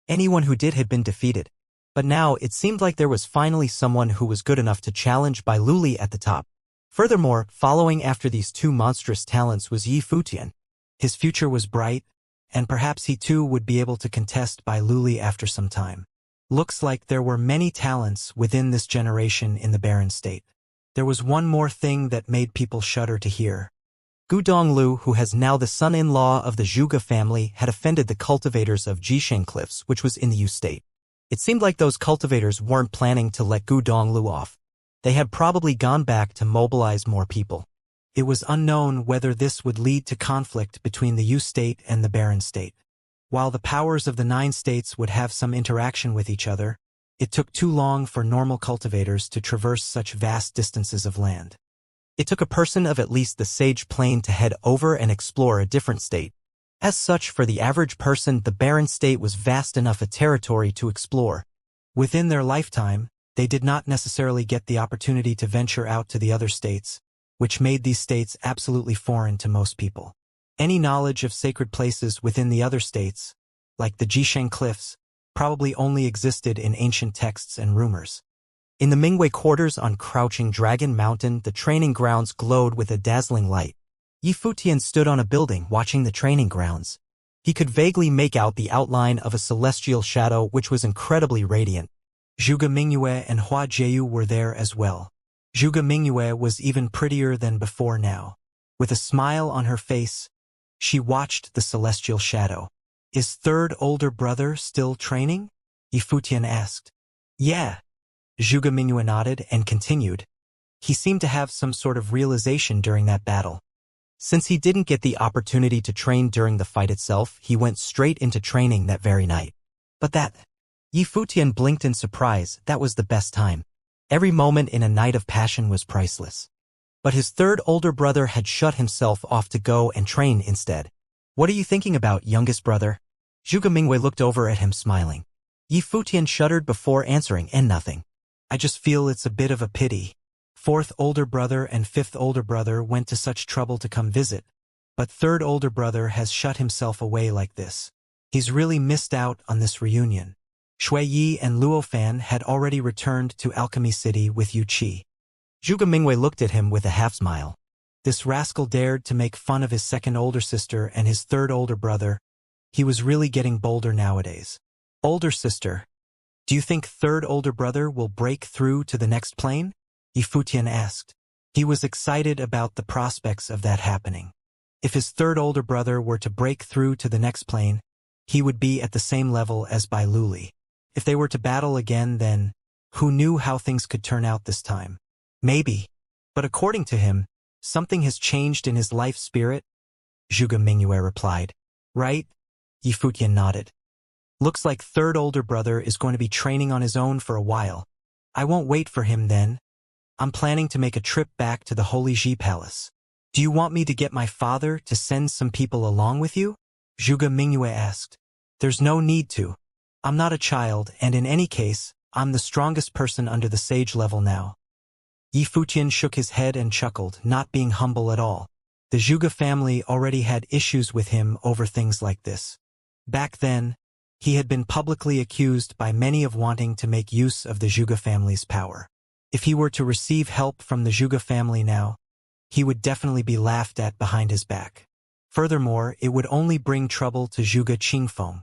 Anyone who did had been defeated. But now it seemed like there was finally someone who was good enough to challenge Bai Luli at the top. Furthermore, following after these two monstrous talents was Yi Futian. His future was bright, and perhaps he too would be able to contest Bai Luli after some time. Looks like there were many talents within this generation in the Baron State. There was one more thing that made people shudder to hear. Gu Donglu, who has now the son-in-law of the Zhuge family, had offended the cultivators of Jisheng Cliffs, which was in the Yu State. It seemed like those cultivators weren't planning to let Gu Donglu off. They had probably gone back to mobilize more people. It was unknown whether this would lead to conflict between the Yu State and the Baron State. While the powers of the 9 states would have some interaction with each other, it took too long for normal cultivators to traverse such vast distances of land. It took a person of at least the sage plane to head over and explore a different state. As such, for the average person, the Baron State was vast enough a territory to explore. Within their lifetime, they did not necessarily get the opportunity to venture out to the other states, which made these states absolutely foreign to most people. Any knowledge of sacred places within the other states, like the Jisheng Cliffs, probably only existed in ancient texts and rumors. In the Mingwei quarters on Crouching Dragon Mountain, the training grounds glowed with a dazzling light. Yi Futian stood on a building watching the training grounds. He could vaguely make out the outline of a celestial shadow which was incredibly radiant. Zhuge Mingyue and Hua Jieyu were there as well. Zhuge Mingyue was even prettier than before now. With a smile on her face, she watched the celestial shadow. "Is third older brother still training?" Yi Futian asked. "Yeah." Zhuge Mingyue nodded and continued. He seemed to have some sort of realization during that battle. Since he didn't get the opportunity to train during the fight itself, he went straight into training that very night. But that... Yi Futian blinked in surprise. That was the best time. Every moment in a night of passion was priceless. But his third older brother had shut himself off to go and train instead. "What are you thinking about, youngest brother?" Zhuge Mingyue looked over at him smiling. Yi Futian shuddered before answering, "And nothing. I just feel it's a bit of a pity. Fourth older brother and fifth older brother went to such trouble to come visit, but third older brother has shut himself away like this. He's really missed out on this reunion." Shui Yi and Luo Fan had already returned to Alchemy City with Yu Qi. Zhuge Mingyue looked at him with a half-smile. This rascal dared to make fun of his second older sister and his third older brother. He was really getting bolder nowadays. "Older sister, do you think third older brother will break through to the next plane?" Yi Futian asked. He was excited about the prospects of that happening. If his third older brother were to break through to the next plane, he would be at the same level as Bai Luli. If they were to battle again, then who knew how things could turn out this time? Maybe. But according to him, something has changed in his life spirit, Zhuge Mingyue replied. Right? Yi Futian nodded. Looks like third older brother is going to be training on his own for a while. I won't wait for him then. I'm planning to make a trip back to the Holy Ji Palace. Do you want me to get my father to send some people along with you? Zhuge Mingyue asked. There's no need to. I'm not a child, and in any case, I'm the strongest person under the sage level now. Yi Futian shook his head and chuckled, not being humble at all. The Zhuge family already had issues with him over things like this. Back then, he had been publicly accused by many of wanting to make use of the Zhuge family's power. If he were to receive help from the Zhuge family now, he would definitely be laughed at behind his back. Furthermore, it would only bring trouble to Zhuge Qingfeng.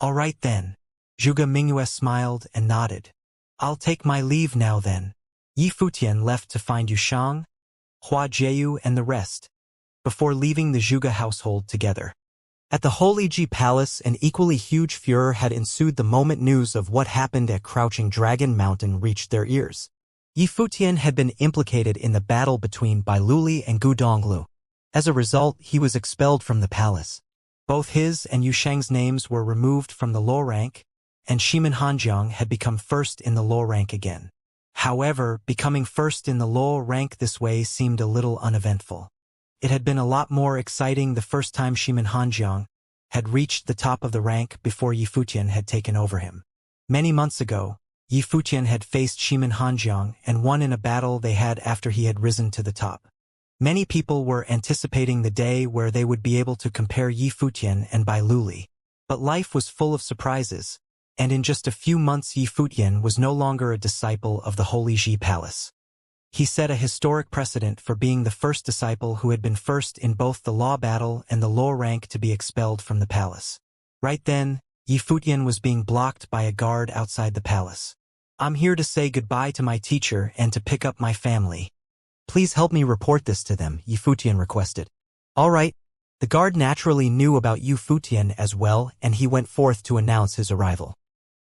All right then. Zhuge Mingyue smiled and nodded. I'll take my leave now then. Yi Futian left to find Yushang, Hua Jieyu and the rest, before leaving the Zhuge household together. At the Holy Ji Palace, an equally huge furor had ensued the moment news of what happened at Crouching Dragon Mountain reached their ears. Yi Futian had been implicated in the battle between Bai Luli and Gu Donglu. As a result, he was expelled from the palace. Both his and Yu Shang's names were removed from the law rank, and Shimin Hanjiang had become first in the law rank again. However, becoming first in the law rank this way seemed a little uneventful. It had been a lot more exciting the first time Shimin Hanjiang had reached the top of the rank before Yi Futian had taken over him. Many months ago, Yi Futian had faced Shimin Hanjiang and won in a battle they had after he had risen to the top. Many people were anticipating the day where they would be able to compare Yi Futian and Bai Luli. But life was full of surprises, and in just a few months Yi Futian was no longer a disciple of the Holy Ji Palace. He set a historic precedent for being the first disciple who had been first in both the law battle and the law rank to be expelled from the palace. Right then, Yi Futian was being blocked by a guard outside the palace. "I'm here to say goodbye to my teacher and to pick up my family. Please help me report this to them," Yi Futian requested. "All right." The guard naturally knew about Yi Futian as well, and he went forth to announce his arrival.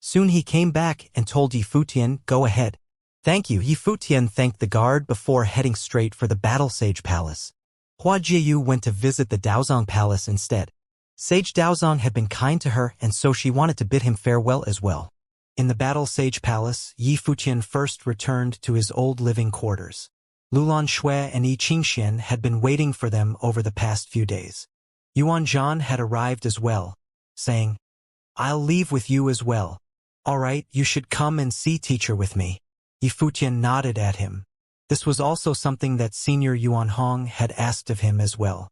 Soon he came back and told Yi Futian, "Go ahead." "Thank you." Yi Futian thanked the guard before heading straight for the Battle Sage Palace. Hua Jiayu went to visit the Daozong Palace instead. Sage Daozong had been kind to her, and so she wanted to bid him farewell as well. In the Battle Sage Palace, Yi Futian first returned to his old living quarters. Lulan Shui and Yi Qingxian had been waiting for them over the past few days. Yuan Zhan had arrived as well, saying, "I'll leave with you as well." "All right, you should come and see teacher with me." Yi Futian nodded at him. This was also something that Senior Yuan Hong had asked of him as well.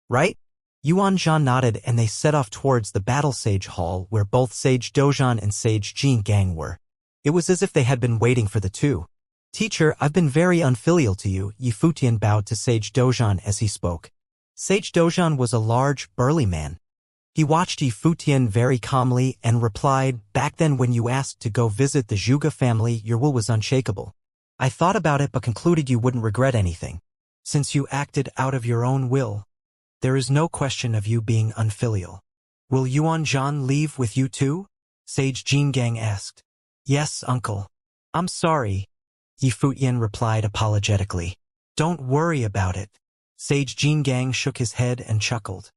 "Right?" Yuan Zhan nodded, and they set off towards the Battle Sage Hall where both Sage Dozhan and Sage Jin Gang were. It was as if they had been waiting for the two. "Teacher, I've been very unfilial to you," Yi Futian bowed to Sage Dozhan as he spoke. Sage Dozhan was a large, burly man. He watched Yi Futian very calmly and replied, "Back then when you asked to go visit the Zhuge family, your will was unshakable. I thought about it but concluded you wouldn't regret anything. Since you acted out of your own will, there is no question of you being unfilial." "Will Yuan Zhan leave with you too?" Sage Jin Gang asked. "Yes, uncle." "I'm sorry," Yi Futian replied apologetically. "Don't worry about it." Sage Jin Gang shook his head and chuckled.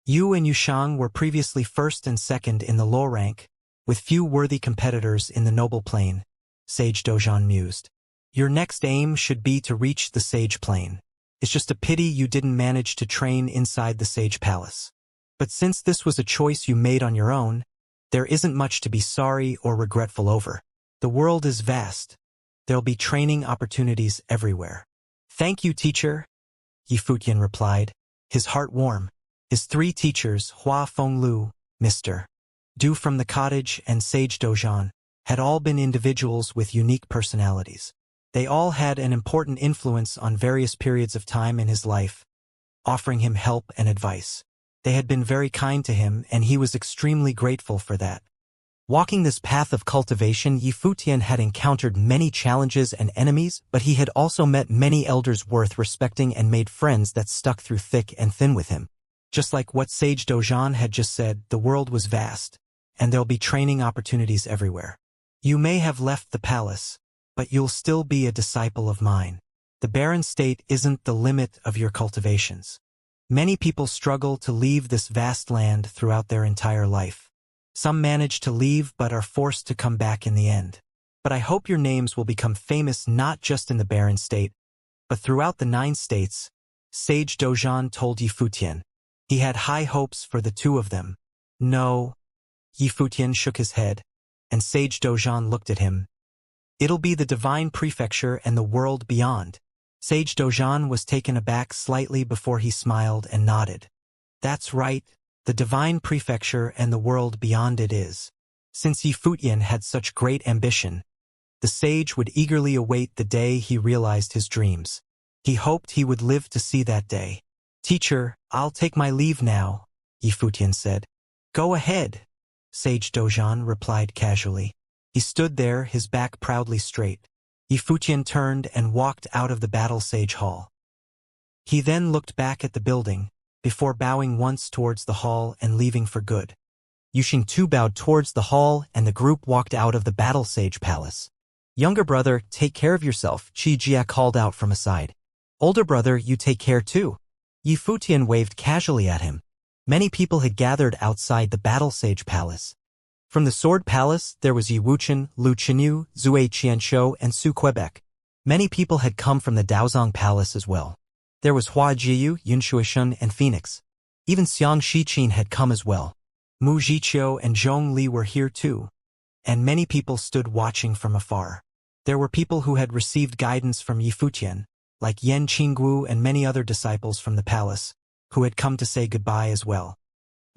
"You and Yushang were previously first and second in the law rank, with few worthy competitors in the noble plane," Sage Dozhan mused. "Your next aim should be to reach the Sage plane. It's just a pity you didn't manage to train inside the Sage Palace. But since this was a choice you made on your own, there isn't much to be sorry or regretful over. The world is vast. There'll be training opportunities everywhere." "Thank you, teacher," Yi Futian replied, his heart warm. His three teachers, Hua Fenglu, Mr. Du from the cottage, and Sage Dozhan, had all been individuals with unique personalities. They all had an important influence on various periods of time in his life, offering him help and advice. They had been very kind to him, and he was extremely grateful for that. Walking this path of cultivation, Yi Futian had encountered many challenges and enemies, but he had also met many elders worth respecting and made friends that stuck through thick and thin with him. Just like what Sage Dozhan had just said, the world was vast, and there'll be training opportunities everywhere. You may have left the palace, but you'll still be a disciple of mine. The barren state isn't the limit of your cultivations. Many people struggle to leave this vast land throughout their entire life. Some manage to leave but are forced to come back in the end. But I hope your names will become famous not just in the barren state, but throughout the 9 states, Sage Dozhan told Yi Futian. He had high hopes for the two of them. "No." Yi Futian shook his head, and Sage Dozhan looked at him. "It'll be the divine prefecture and the world beyond." Sage Dozhan was taken aback slightly before he smiled and nodded. "That's right, the divine prefecture and the world beyond it is." Since Yi Futian had such great ambition, the sage would eagerly await the day he realized his dreams. He hoped he would live to see that day. "Teacher, I'll take my leave now," Yi Futian said. "Go ahead," Sage Dozhan replied casually. He stood there, his back proudly straight. Yi Futian turned and walked out of the Battle Sage Hall. He then looked back at the building, before bowing once towards the hall and leaving for good. Yuxing too bowed towards the hall, and the group walked out of the Battle Sage Palace. "Younger brother, take care of yourself," Qi Jia called out from aside. "Older brother, you take care too." Yi Futian waved casually at him. Many people had gathered outside the Battle Sage Palace. From the Sword Palace, there was Yi Wuchen, Lu Chenyu, Zui Qianshou, and Su Quebec. Many people had come from the Daozong Palace as well. There was Hua Jiyu, Yun Shuishun, and Phoenix. Even Xiang Shiqin had come as well. Mu Jiqiu and Zhong Li were here too. And many people stood watching from afar. There were people who had received guidance from Yi Futian, like Yan Qingguo and many other disciples from the palace, who had come to say goodbye as well.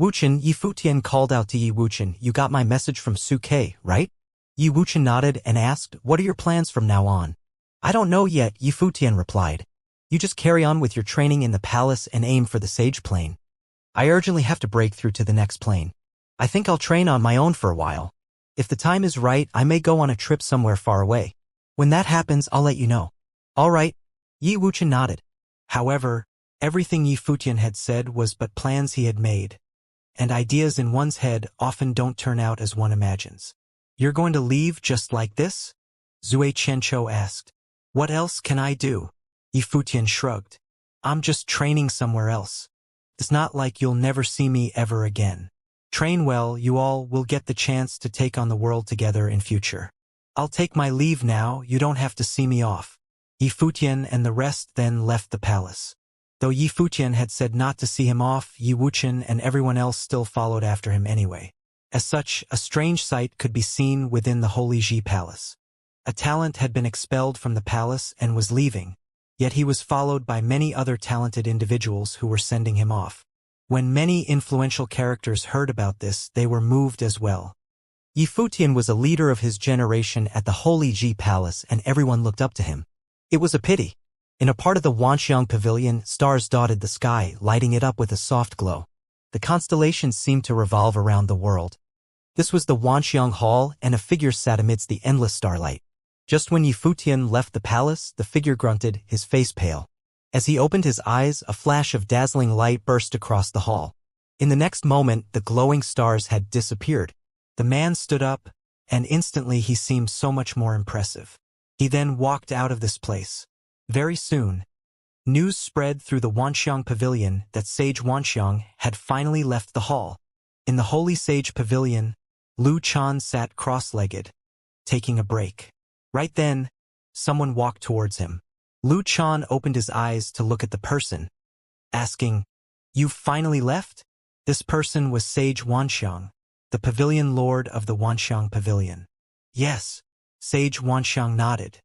Wuchen, Yi Futian called out to Yi Wuchen, "You got my message from Su Ke, right?" Yi Wuchen nodded and asked, "What are your plans from now on?" "I don't know yet," Yi Futian replied. "You just carry on with your training in the palace and aim for the sage plane. I urgently have to break through to the next plane. I think I'll train on my own for a while. If the time is right, I may go on a trip somewhere far away. When that happens, I'll let you know." "All right," Yi Wuchen nodded. However, everything Yi Futian had said was but plans he had made, and ideas in one's head often don't turn out as one imagines. "You're going to leave just like this?" Zui Qianshou asked. "What else can I do?" Yi Futian shrugged. "I'm just training somewhere else. It's not like you'll never see me ever again. Train well, you all will get the chance to take on the world together in future. I'll take my leave now, you don't have to see me off." Yi Futian and the rest then left the palace. Though Yi Futian had said not to see him off, Yi Wuchen and everyone else still followed after him anyway. As such, a strange sight could be seen within the Holy Ji Palace. A talent had been expelled from the palace and was leaving, yet he was followed by many other talented individuals who were sending him off. When many influential characters heard about this, they were moved as well. Yi Futian was a leader of his generation at the Holy Ji Palace and everyone looked up to him. It was a pity. In a part of the Wanxiang Pavilion, stars dotted the sky, lighting it up with a soft glow. The constellations seemed to revolve around the world. This was the Wanxiang Hall, and a figure sat amidst the endless starlight. Just when Yi Futian left the palace, the figure grunted, his face pale. As he opened his eyes, a flash of dazzling light burst across the hall. In the next moment, the glowing stars had disappeared. The man stood up, and instantly he seemed so much more impressive. He then walked out of this place. Very soon, news spread through the Wanxiang Pavilion that Sage Wanxiang had finally left the hall. In the Holy Sage Pavilion, Lu Chan sat cross-legged, taking a break. Right then, someone walked towards him. Lu Chan opened his eyes to look at the person, asking, "You've finally left?" This person was Sage Wanxiang, the pavilion lord of the Wanxiang Pavilion. "Yes," Sage Wanxiang nodded.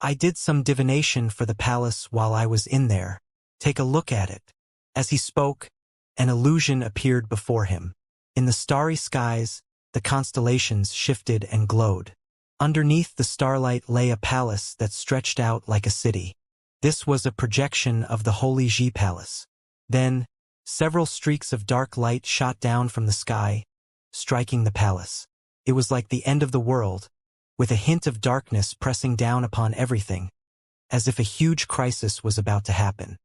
"I did some divination for the palace while I was in there. Take a look at it." As he spoke, an illusion appeared before him. In the starry skies, the constellations shifted and glowed. Underneath the starlight lay a palace that stretched out like a city. This was a projection of the Holy Ji Palace. Then, several streaks of dark light shot down from the sky, striking the palace. It was like the end of the world, with a hint of darkness pressing down upon everything, as if a huge crisis was about to happen.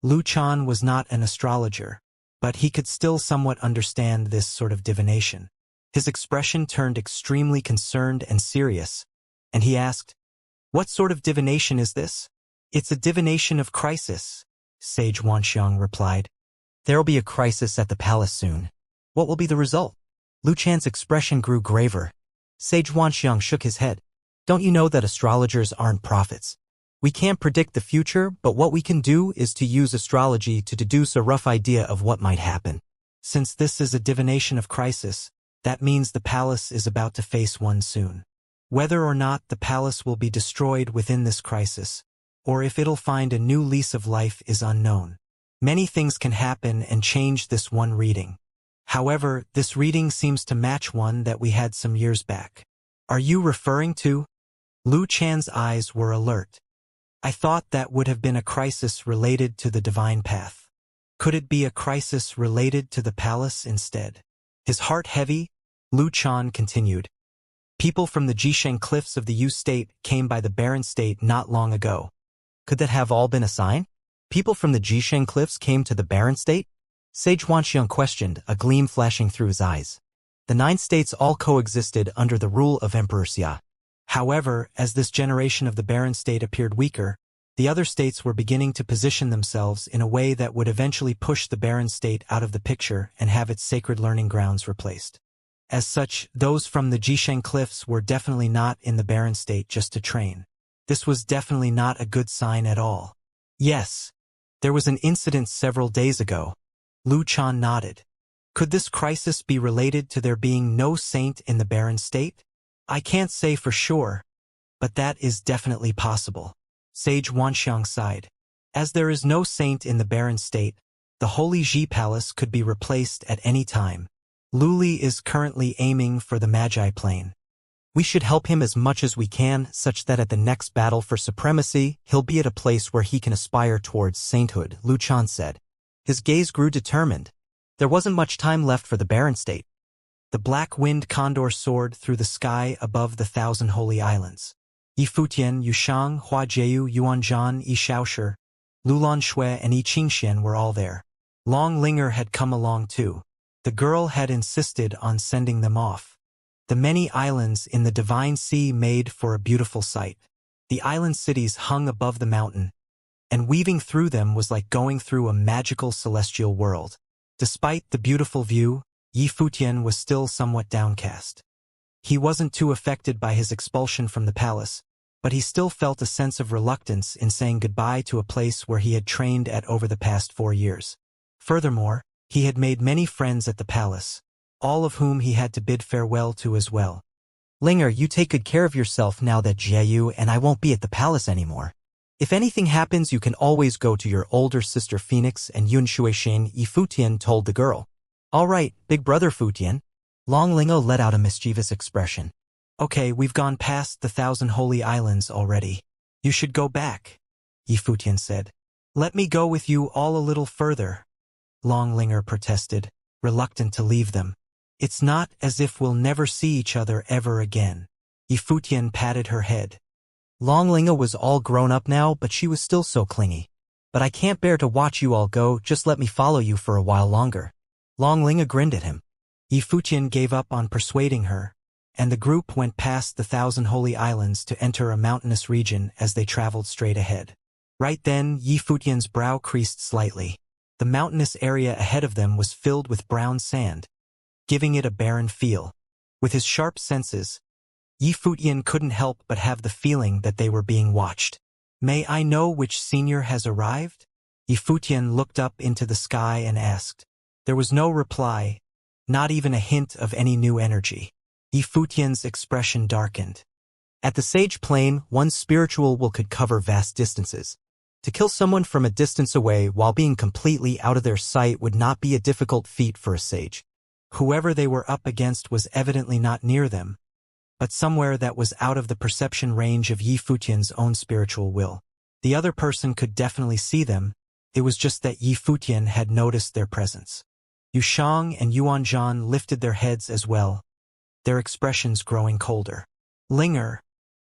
Lu Chan was not an astrologer, but he could still somewhat understand this sort of divination. His expression turned extremely concerned and serious, and he asked, "What sort of divination is this?" "It's a divination of crisis," Sage Wanxiang replied. "There'll be a crisis at the palace soon. What will be the result?" Lu Chan's expression grew graver. Sage Wanxiang shook his head. "Don't you know that astrologers aren't prophets? We can't predict the future, but what we can do is to use astrology to deduce a rough idea of what might happen. Since this is a divination of crisis, that means the palace is about to face one soon. Whether or not the palace will be destroyed within this crisis, or if it'll find a new lease of life is unknown. Many things can happen and change this one reading. However, this reading seems to match one that we had some years back. Are you referring to?" Lu Chan's eyes were alert. "I thought that would have been a crisis related to the divine path. Could it be a crisis related to the palace instead?" His heart heavy, Lu Chan continued. "People from the Jisheng cliffs of the Yu state came by the barren state not long ago. Could that have all been a sign? People from the Jisheng cliffs came to the barren state?" Sage Wanxiang questioned, a gleam flashing through his eyes. The 9 states all coexisted under the rule of Emperor Xia. However, as this generation of the barren state appeared weaker, The other states were beginning to position themselves in a way that would eventually push the barren state out of the picture and have its sacred learning grounds replaced. As such, those from the Jisheng Cliffs were definitely not in the barren state just to train. This was definitely not a good sign at all. Yes. There was an incident several days ago. Lu Chan nodded. Could this crisis be related to there being no saint in the barren state? I can't say for sure, but that is definitely possible. Sage Wanxiang sighed. As there is no saint in the barren state, the Holy Ji Palace could be replaced at any time. Luli is currently aiming for the Magi plane. We should help him as much as we can, such that at the next battle for supremacy, he'll be at a place where he can aspire towards sainthood, Lu Chan said. His gaze grew determined. There wasn't much time left for the barren state. The black-winged condor soared through the sky above the 1,000 holy islands. Yi Futian, Yushang, Hua Jiu, Yuanzhan, Yi Shaoshi, Lulan Shui, and Yi Qingxian were all there. Long Linger had come along too. The girl had insisted on sending them off. The many islands in the Divine Sea made for a beautiful sight. The island cities hung above the mountain, and weaving through them was like going through a magical celestial world. Despite the beautiful view, Yi Futian was still somewhat downcast. He wasn't too affected by his expulsion from the palace, but he still felt a sense of reluctance in saying goodbye to a place where he had trained at over the past 4 years. Furthermore, he had made many friends at the palace, all of whom he had to bid farewell to as well. Linger, you take good care of yourself now that Jiu and I won't be at the palace anymore. If anything happens, you can always go to your older sister Phoenix and Yun Shuishin, Yi Futian told the girl. All right, big brother Futian. Long Lingo let out a mischievous expression. Okay, we've gone past the 1,000 holy islands already. You should go back, Yi Futian said. Let me go with you all a little further, Long Linger protested, reluctant to leave them. It's not as if we'll never see each other ever again. Yi Futian patted her head. Long Linga was all grown up now, but she was still so clingy. But I can't bear to watch you all go, just let me follow you for a while longer. Long Linga grinned at him. Yi Futian gave up on persuading her, and the group went past the 1,000 holy islands to enter a mountainous region as they traveled straight ahead. Right then, Yi Futian's brow creased slightly. The mountainous area ahead of them was filled with brown sand, giving it a barren feel. With his sharp senses, Yi Futian couldn't help but have the feeling that they were being watched. May I know which senior has arrived? Yi Futian looked up into the sky and asked. There was no reply, not even a hint of any new energy. Yi Futian's expression darkened. At the sage plane, one's spiritual will could cover vast distances. To kill someone from a distance away while being completely out of their sight would not be a difficult feat for a sage. Whoever they were up against was evidently not near them, but somewhere that was out of the perception range of Yi Futian's own spiritual will. The other person could definitely see them, it was just that Yi Futian had noticed their presence. Yushang and Yuanzhan lifted their heads as well, their expressions growing colder. Linger,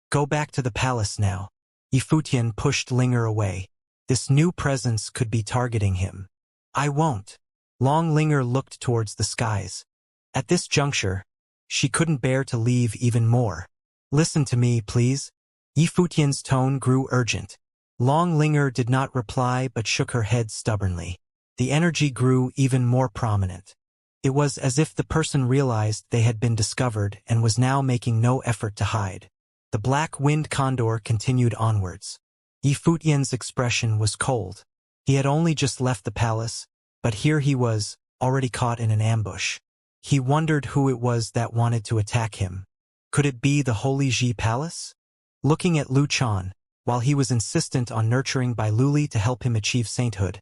go back to the palace now. Yi Futian pushed Linger away. This new presence could be targeting him. I won't. Long Linger looked towards the skies. At this juncture, she couldn't bear to leave even more. Listen to me, please. Yi Futian's tone grew urgent. Long Linger did not reply but shook her head stubbornly. The energy grew even more prominent. It was as if the person realized they had been discovered and was now making no effort to hide. The black-winged condor continued onwards. Yi Futian's expression was cold. He had only just left the palace, but here he was, already caught in an ambush. He wondered who it was that wanted to attack him. Could it be the Holy Ji Palace? Looking at Lu Chan, while he was insistent on nurturing by Luli to help him achieve sainthood,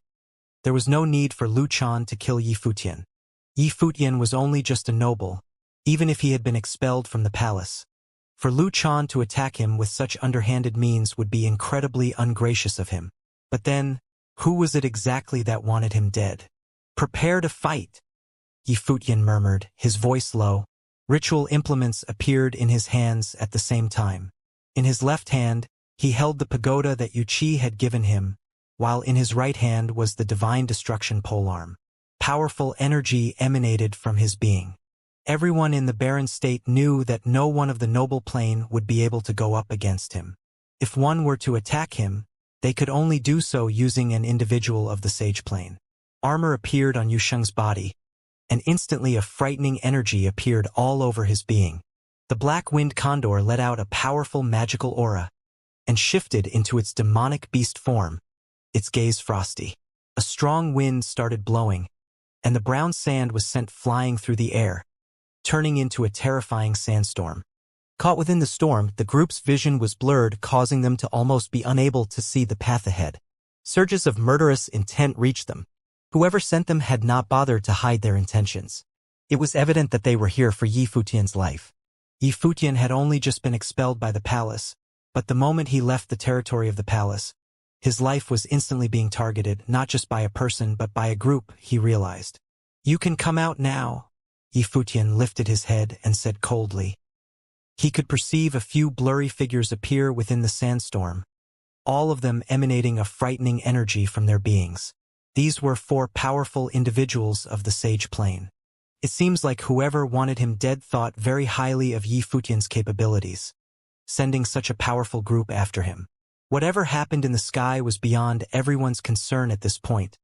there was no need for Lu Chan to kill Yi Futian. Yi Futian was only just a noble, even if he had been expelled from the palace. For Lu Chan to attack him with such underhanded means would be incredibly ungracious of him. But then, who was it exactly that wanted him dead? Prepare to fight, Yi Futian murmured, his voice low. Ritual implements appeared in his hands at the same time. In his left hand, he held the pagoda that Yu Qi had given him, while in his right hand was the divine destruction polearm. Powerful energy emanated from his being. Everyone in the barren state knew that no one of the noble plane would be able to go up against him. If one were to attack him, They could only do so using an individual of the sage plane. Armor appeared on Yusheng's body, and instantly a frightening energy appeared all over his being. The black-winged condor let out a powerful magical aura, and shifted into its demonic beast form, its gaze frosty. A strong wind started blowing, and the brown sand was sent flying through the air, turning into a terrifying sandstorm. Caught within the storm, the group's vision was blurred, causing them to almost be unable to see the path ahead. Surges of murderous intent reached them. Whoever sent them had not bothered to hide their intentions. It was evident that they were here for Yi Futian's life. Yi Futian had only just been expelled by the palace, but the moment he left the territory of the palace, his life was instantly being targeted, not just by a person but by a group, he realized. "You can come out now." Yi Futian lifted his head and said coldly. He could perceive a few blurry figures appear within the sandstorm, all of them emanating a frightening energy from their beings. These were 4 powerful individuals of the sage plane. It seems like whoever wanted him dead thought very highly of Yi Futian's capabilities, sending such a powerful group after him. Whatever happened in the sky was beyond everyone's concern at this point,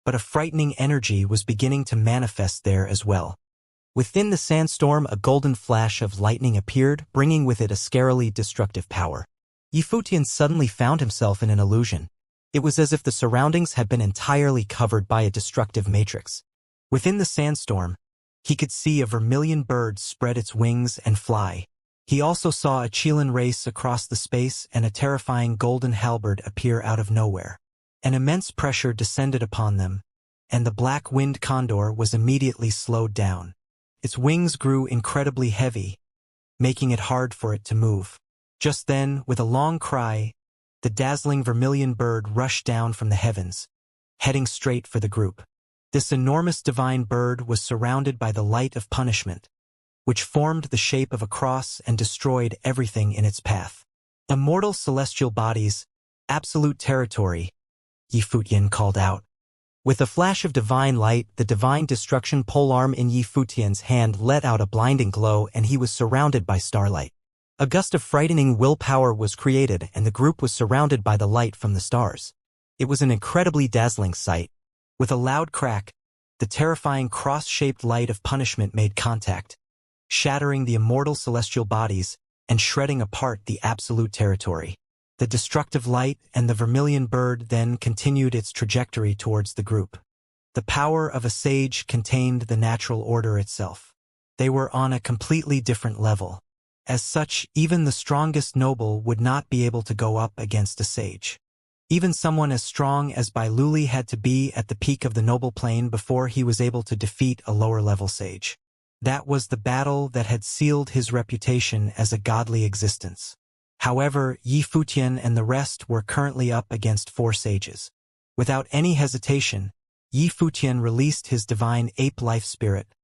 but a frightening energy was beginning to manifest there as well. Within the sandstorm, a golden flash of lightning appeared, bringing with it a scarily destructive power. Yi Futian suddenly found himself in an illusion. It was as if the surroundings had been entirely covered by a destructive matrix. Within the sandstorm, he could see a vermilion bird spread its wings and fly. He also saw a Qilin race across the space and a terrifying golden halberd appear out of nowhere. An immense pressure descended upon them, and the black-winged condor was immediately slowed down. Its wings grew incredibly heavy, making it hard for it to move. Just then, with a long cry, the dazzling vermilion bird rushed down from the heavens, heading straight for the group. This enormous divine bird was surrounded by the light of punishment, which formed the shape of a cross and destroyed everything in its path. "Immortal celestial bodies, absolute territory," Yi Futian called out. With a flash of divine light, the divine destruction polearm in Yi Futian's hand let out a blinding glow, and he was surrounded by starlight. A gust of frightening willpower was created, and the group was surrounded by the light from the stars. It was an incredibly dazzling sight. With a loud crack, the terrifying cross-shaped light of punishment made contact, shattering the immortal celestial bodies and shredding apart the absolute territory. The destructive light and the vermilion bird then continued its trajectory towards the group. The power of a sage contained the natural order itself. They were on a completely different level. As such, even the strongest noble would not be able to go up against a sage. Even someone as strong as Bai Luli had to be at the peak of the noble plane before he was able to defeat a lower-level sage. That was the battle that had sealed his reputation as a godly existence. However, Yi Futian and the rest were currently up against 4 sages. Without any hesitation, Yi Futian released his divine ape life spirit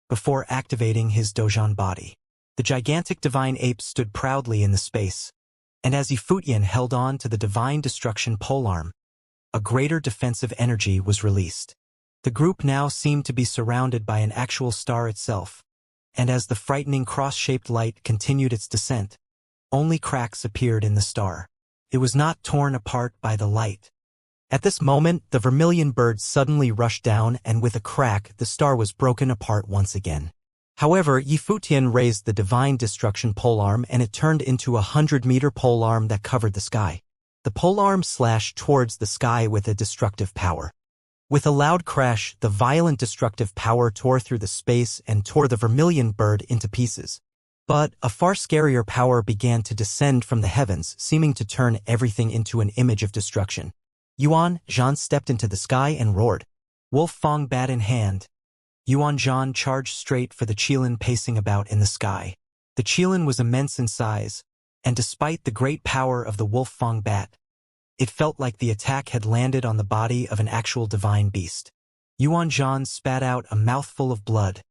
before activating his Dozhan body. The gigantic divine ape stood proudly in the space, and as Yi Futian held on to the divine destruction polearm, a greater defensive energy was released. The group now seemed to be surrounded by an actual star itself, and as the frightening cross-shaped light continued its descent, only cracks appeared in the star. It was not torn apart by the light. At this moment, the vermilion bird suddenly rushed down, and with a crack, the star was broken apart once again. However, Yi Futian raised the divine destruction polearm, and it turned into a 100-meter polearm that covered the sky. The polearm slashed towards the sky with a destructive power. With a loud crash, the violent destructive power tore through the space and tore the vermilion bird into pieces. But a far scarier power began to descend from the heavens, seeming to turn everything into an image of destruction. Yuan Zhan stepped into the sky and roared. Wolf Fang bat in hand, Yuan Zhan charged straight for the Qilin pacing about in the sky. The Qilin was immense in size, and despite the great power of the Wolf Fang bat, it felt like the attack had landed on the body of an actual divine beast. Yuan Zhan spat out a mouthful of blood,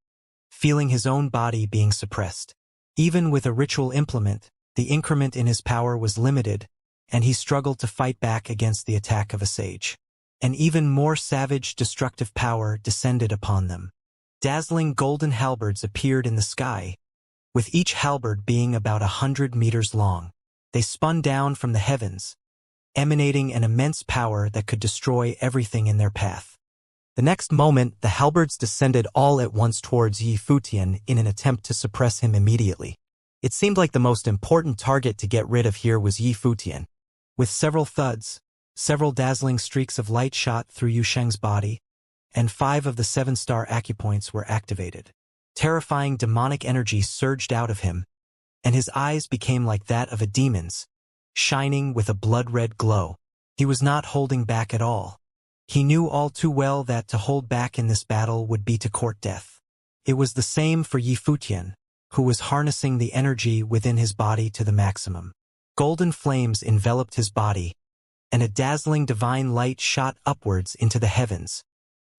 feeling his own body being suppressed. Even with a ritual implement, the increment in his power was limited, and he struggled to fight back against the attack of a sage. An even more savage, destructive power descended upon them. Dazzling golden halberds appeared in the sky, with each halberd being about 100 meters long. They spun down from the heavens, emanating an immense power that could destroy everything in their path. The next moment, the halberds descended all at once towards Yi Futian in an attempt to suppress him immediately. It seemed like the most important target to get rid of here was Yi Futian. With several thuds, several dazzling streaks of light shot through Yu Sheng's body, and 5 of the 7-star acupoints were activated. Terrifying demonic energy surged out of him, and his eyes became like that of a demon's, shining with a blood-red glow. He was not holding back at all. He knew all too well that to hold back in this battle would be to court death. It was the same for Yi Futian, who was harnessing the energy within his body to the maximum. Golden flames enveloped his body, and a dazzling divine light shot upwards into the heavens.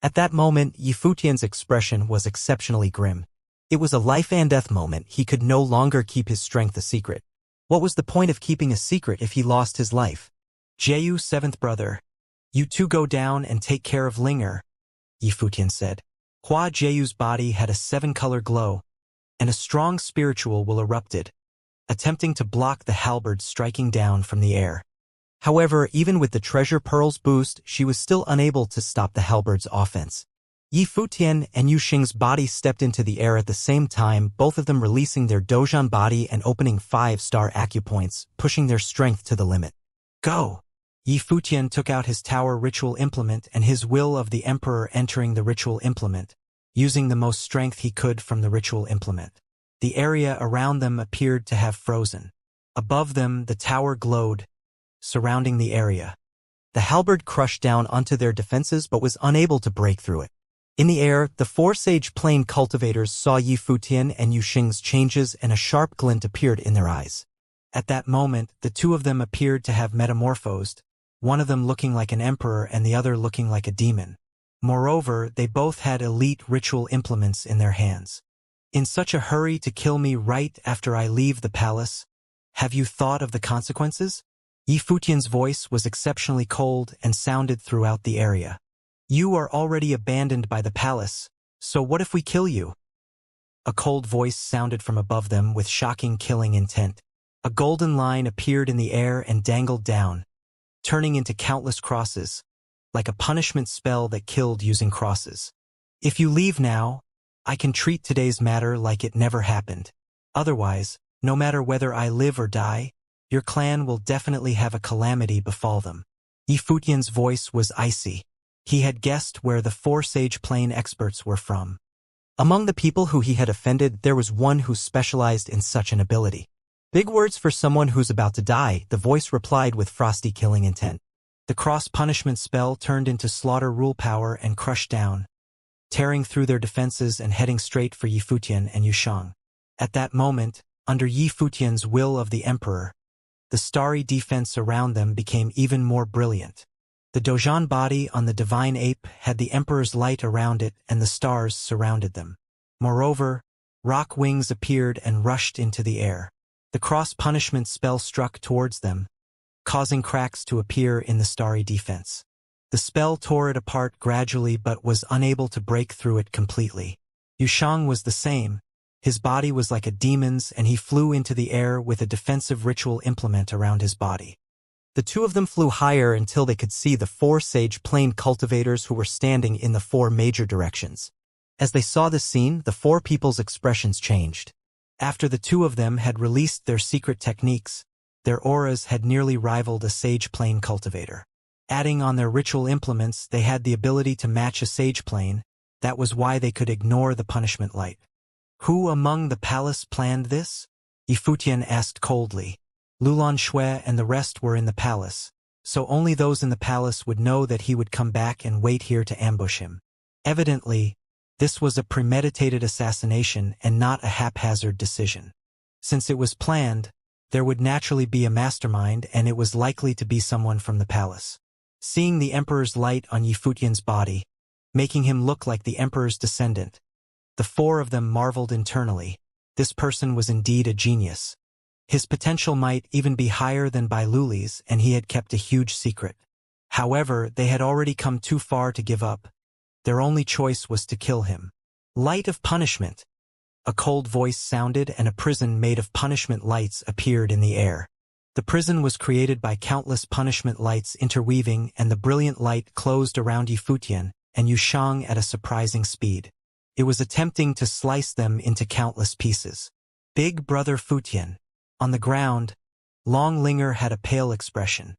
At that moment, Yi Futian's expression was exceptionally grim. It was a life-and-death moment. He could no longer keep his strength a secret. What was the point of keeping a secret if he lost his life? Jeyu, 7th brother, you two go down and take care of Linger, Yi Futian said. Hua Jeyu's body had a 7-color glow, and a strong spiritual will erupted, attempting to block the halberd striking down from the air. However, even with the treasure pearls boost, she was still unable to stop the halberd's offense. Yi Futian and Yu Xing's body stepped into the air at the same time, both of them releasing their Dozhan body and opening 5-star acupoints, pushing their strength to the limit. Go! Yi Futian took out his tower ritual implement and his will of the emperor entering the ritual implement, using the most strength he could from the ritual implement. The area around them appeared to have frozen. Above them, the tower glowed, surrounding the area. The halberd crushed down onto their defenses but was unable to break through it. In the air, the 4 sage plane cultivators saw Yi Futian and Yu Xing's changes, and a sharp glint appeared in their eyes. At that moment, the 2 of them appeared to have metamorphosed, one of them looking like an emperor and the other looking like a demon. Moreover, they both had elite ritual implements in their hands. In such a hurry to kill me right after I leave the palace, have you thought of the consequences? Yi Futian's voice was exceptionally cold and sounded throughout the area. You are already abandoned by the palace, so what if we kill you? A cold voice sounded from above them with shocking killing intent. A golden line appeared in the air and dangled down, turning into countless crosses, like a punishment spell that killed using crosses. If you leave now, I can treat today's matter like it never happened. Otherwise, no matter whether I live or die, your clan will definitely have a calamity befall them. Yi Futian's voice was icy. He had guessed where the 4 sage plane experts were from. Among the people who he had offended, there was one who specialized in such an ability. Big words for someone who's about to die, the voice replied with frosty killing intent. The cross-punishment spell turned into slaughter rule power and crushed down, tearing through their defenses and heading straight for Yi Futian and Yu Sheng. At that moment, under Yi Futian's will of the emperor, the starry defense around them became even more brilliant. The Dozhan body on the divine ape had the emperor's light around it, and the stars surrounded them. Moreover, rock wings appeared and rushed into the air. The cross-punishment spell struck towards them, causing cracks to appear in the starry defense. The spell tore it apart gradually but was unable to break through it completely. Yu Sheng was the same. His body was like a demon's, and he flew into the air with a defensive ritual implement around his body. The 2 of them flew higher until they could see the 4 sage plane cultivators who were standing in the 4 major directions. As they saw this scene, the 4 people's expressions changed. After the 2 of them had released their secret techniques, their auras had nearly rivaled a sage plane cultivator. Adding on their ritual implements, they had the ability to match a sage plane. That was why they could ignore the punishment light. Who among the palace planned this? Yi Futian asked coldly. Lulan Shui and the rest were in the palace, so only those in the palace would know that he would come back and wait here to ambush him. Evidently, this was a premeditated assassination and not a haphazard decision. Since it was planned, there would naturally be a mastermind, and it was likely to be someone from the palace. Seeing the emperor's light on Yi Futian's body, making him look like the emperor's descendant, the 4 of them marveled internally. This person was indeed a genius. His potential might even be higher than Bai Luli's, and he had kept a huge secret. However, they had already come too far to give up. Their only choice was to kill him. Light of punishment. A cold voice sounded, and a prison made of punishment lights appeared in the air. The prison was created by countless punishment lights interweaving, and the brilliant light closed around Yifutian and Yushang at a surprising speed. It was attempting to slice them into countless pieces. Big Brother Futian. On the ground, Long Linger had a pale expression.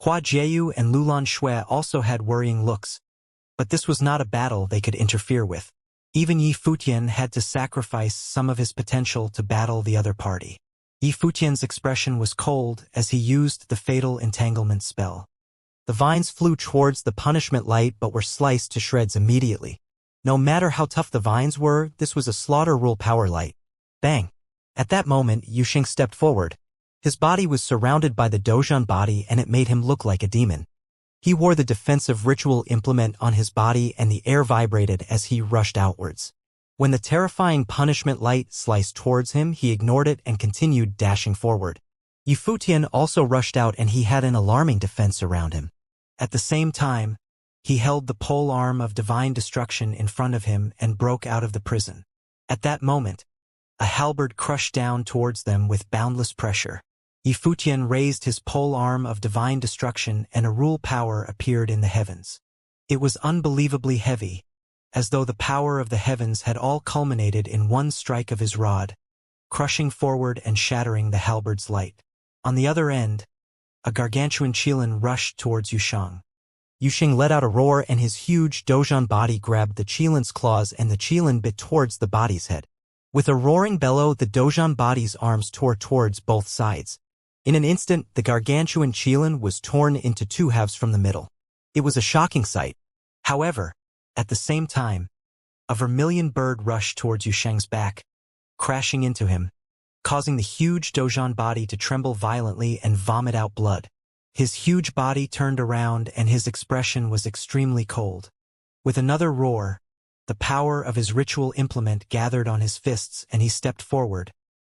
Hua Jieyu and Lulan Shui also had worrying looks, but this was not a battle they could interfere with. Even Yi Futian had to sacrifice some of his potential to battle the other party. Yi Futian's expression was cold as he used the fatal entanglement spell. The vines flew towards the punishment light but were sliced to shreds immediately. No matter how tough the vines were, this was a slaughter rule power light. Bang! At that moment, Yusheng stepped forward. His body was surrounded by the Dozhan body and it made him look like a demon. He wore the defensive ritual implement on his body and the air vibrated as he rushed outwards. When the terrifying punishment light sliced towards him, he ignored it and continued dashing forward. Yifutian also rushed out and he had an alarming defense around him. At the same time, he held the pole arm of divine destruction in front of him and broke out of the prison. At that moment, a halberd crushed down towards them with boundless pressure. Yifutian raised his pole arm of divine destruction and a rule power appeared in the heavens. It was unbelievably heavy, as though the power of the heavens had all culminated in one strike of his rod, crushing forward and shattering the halberd's light. On the other end, a gargantuan Qilin rushed towards Yushang. Yusheng let out a roar and his huge Dozhan body grabbed the Qilin's claws and the Qilin bit towards the body's head. With a roaring bellow, the Dozhan body's arms tore towards both sides. In an instant, the gargantuan Qilin was torn into two halves from the middle. It was a shocking sight. However, at the same time, a vermilion bird rushed towards Yusheng's back, crashing into him, causing the huge Dozhan body to tremble violently and vomit out blood. His huge body turned around and his expression was extremely cold. With another roar, the power of his ritual implement gathered on his fists and he stepped forward,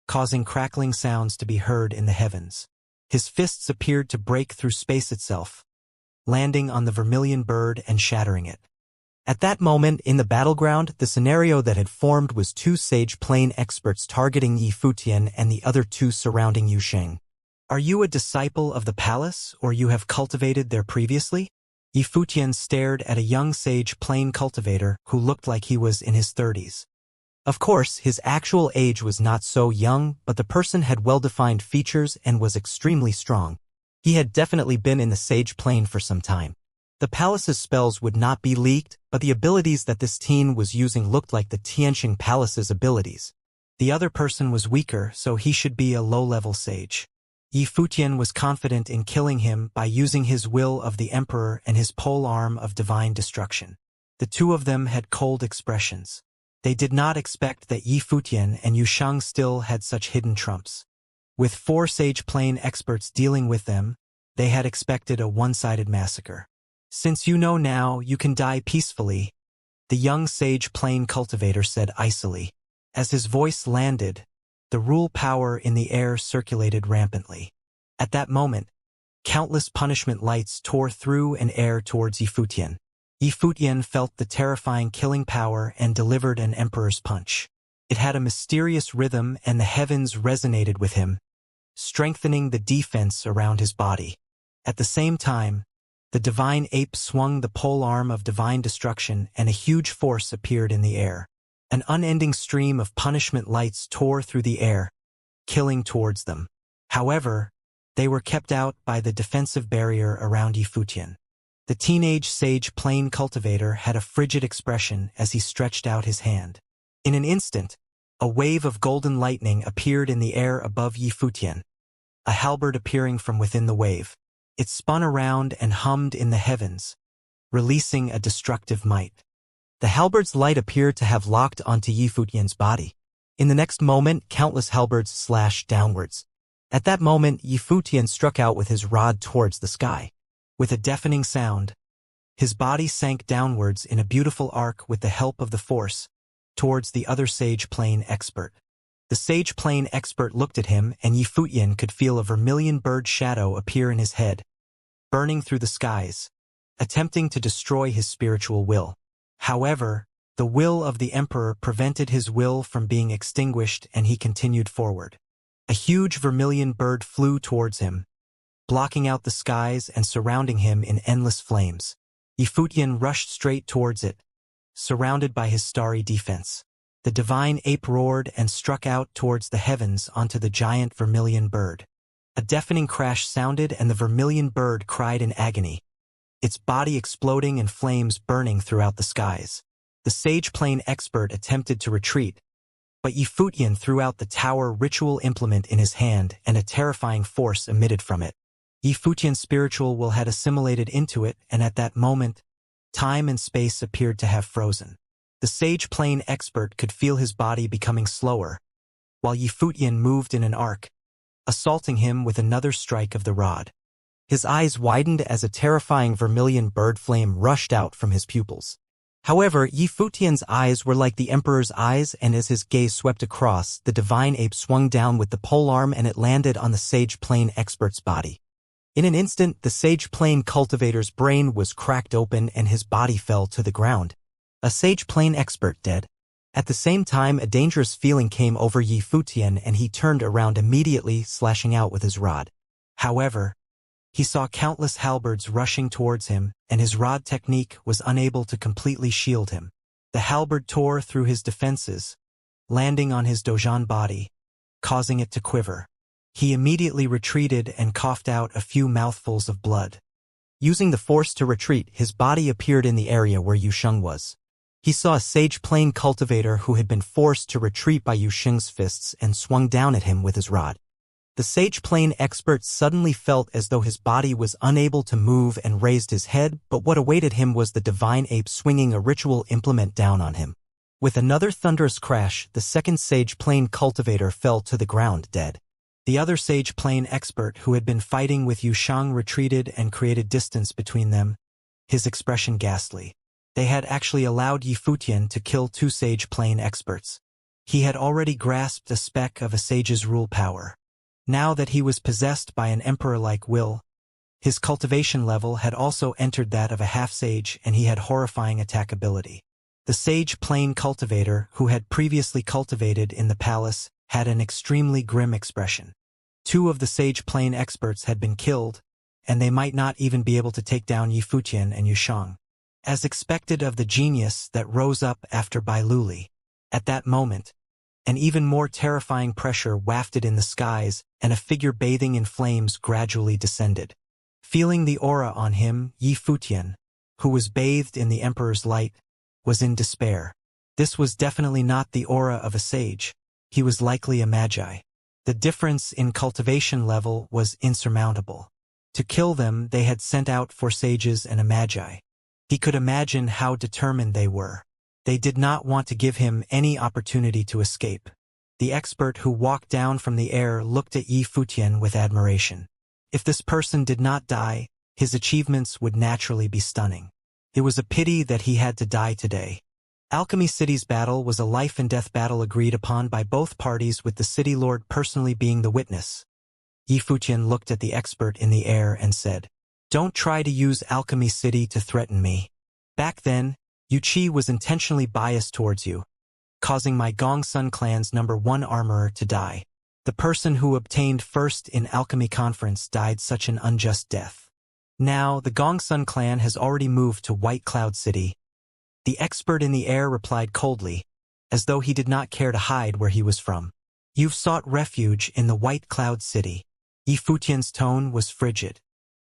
causing crackling sounds to be heard in the heavens. His fists appeared to break through space itself, landing on the vermilion bird and shattering it. At that moment, in the battleground, the scenario that had formed was two Sage Plane experts targeting Yifutian and the other two surrounding Yusheng. Are you a disciple of the palace, or you have cultivated there previously? Yifutian stared at a young Sage Plane cultivator who looked like he was in his 30s. Of course, his actual age was not so young, but the person had well-defined features and was extremely strong. He had definitely been in the Sage Plane for some time. The palace's spells would not be leaked, but the abilities that this teen was using looked like the Tianqing Palace's abilities. The other person was weaker, so he should be a low-level sage. Yifutian was confident in killing him by using his will of the emperor and his pole arm of divine destruction. The two of them had cold expressions. They did not expect that Yifutian and Yushang still had such hidden trumps. With 4 Sage Plane experts dealing with them, they had expected a one-sided massacre. Since you know now, you can die peacefully, the young Sage Plane cultivator said icily. As his voice landed, the rule power in the air circulated rampantly. At that moment, countless punishment lights tore through and air towards Yifutian. Yifutian felt the terrifying killing power and delivered an emperor's punch. It had a mysterious rhythm and the heavens resonated with him, strengthening the defense around his body. At the same time, the divine ape swung the pole arm of divine destruction and a huge force appeared in the air. An unending stream of punishment lights tore through the air, killing towards them. However, they were kept out by the defensive barrier around Yifutian. The teenage Sage Plane cultivator had a frigid expression as he stretched out his hand. In an instant, a wave of golden lightning appeared in the air above Yifutian, a halberd appearing from within the wave. It spun around and hummed in the heavens, releasing a destructive might. The halberd's light appeared to have locked onto Yifutian's body. In the next moment, countless halberds slashed downwards. At that moment, Yifutian struck out with his rod towards the sky. With a deafening sound, his body sank downwards in a beautiful arc with the help of the force, towards the other Sage Plane expert. The Sage Plane expert looked at him and Yifutian could feel a vermilion bird shadow appear in his head, burning through the skies, attempting to destroy his spiritual will. However, the will of the emperor prevented his will from being extinguished and he continued forward. A huge vermilion bird flew towards him, blocking out the skies and surrounding him in endless flames. Yifutian rushed straight towards it, surrounded by his starry defense. The divine ape roared and struck out towards the heavens onto the giant vermilion bird. A deafening crash sounded and the vermilion bird cried in agony, its body exploding and flames burning throughout the skies. The sage plane expert attempted to retreat, but Yifutian threw out the tower ritual implement in his hand and a terrifying force emitted from it. Yifutian's spiritual will had assimilated into it, and at that moment, time and space appeared to have frozen. The sage plane expert could feel his body becoming slower, while Yifutian moved in an arc, assaulting him with another strike of the rod. His eyes widened as a terrifying vermilion bird flame rushed out from his pupils. However, Yifutian's eyes were like the Emperor's eyes, and as his gaze swept across, the divine ape swung down with the polearm and it landed on the sage plane expert's body. In an instant, the sage plane cultivator's brain was cracked open and his body fell to the ground. A sage plane expert dead. At the same time, a dangerous feeling came over Yifutian and he turned around immediately, slashing out with his rod. However, he saw countless halberds rushing towards him, and his rod technique was unable to completely shield him. The halberd tore through his defenses, landing on his dojan body, causing it to quiver. He immediately retreated and coughed out a few mouthfuls of blood. Using the force to retreat, his body appeared in the area where Yusheng was. He saw a sage plane cultivator who had been forced to retreat by Yusheng's fists and swung down at him with his rod. The sage plane expert suddenly felt as though his body was unable to move and raised his head, but what awaited him was the divine ape swinging a ritual implement down on him. With another thunderous crash, the second sage plane cultivator fell to the ground dead. The other sage plane expert who had been fighting with Yusheng retreated and created distance between them, his expression ghastly. They had actually allowed Yifutian to kill two sage plane experts. He had already grasped a speck of a sage's rule power. Now that he was possessed by an emperor-like will, his cultivation level had also entered that of a half-sage and he had horrifying attack ability. The sage plane cultivator, who had previously cultivated in the palace, had an extremely grim expression. Two of the sage plane experts had been killed, and they might not even be able to take down Yifutian and Yusheng. As expected of the genius that rose up after Bailuli. At that moment, an even more terrifying pressure wafted in the skies, and a figure bathing in flames gradually descended. Feeling the aura on him, Yifutian, who was bathed in the Emperor's light, was in despair. This was definitely not the aura of a sage. He was likely a magi. The difference in cultivation level was insurmountable. To kill them, they had sent out 4 sages and a magi. He could imagine how determined they were. They did not want to give him any opportunity to escape. The expert who walked down from the air looked at Yifutian with admiration. If this person did not die, his achievements would naturally be stunning. It was a pity that he had to die today. Alchemy City's battle was a life-and-death battle agreed upon by both parties, with the city lord personally being the witness. Yifutian looked at the expert in the air and said, "Don't try to use Alchemy City to threaten me. Back then, Yuqi was intentionally biased towards you, causing my Gongsun clan's #1 armorer to die. The person who obtained first in Alchemy Conference died such an unjust death. Now, the Gongsun clan has already moved to White Cloud City." The expert in the air replied coldly, as though he did not care to hide where he was from. "You've sought refuge in the White Cloud City." Yifutian's tone was frigid.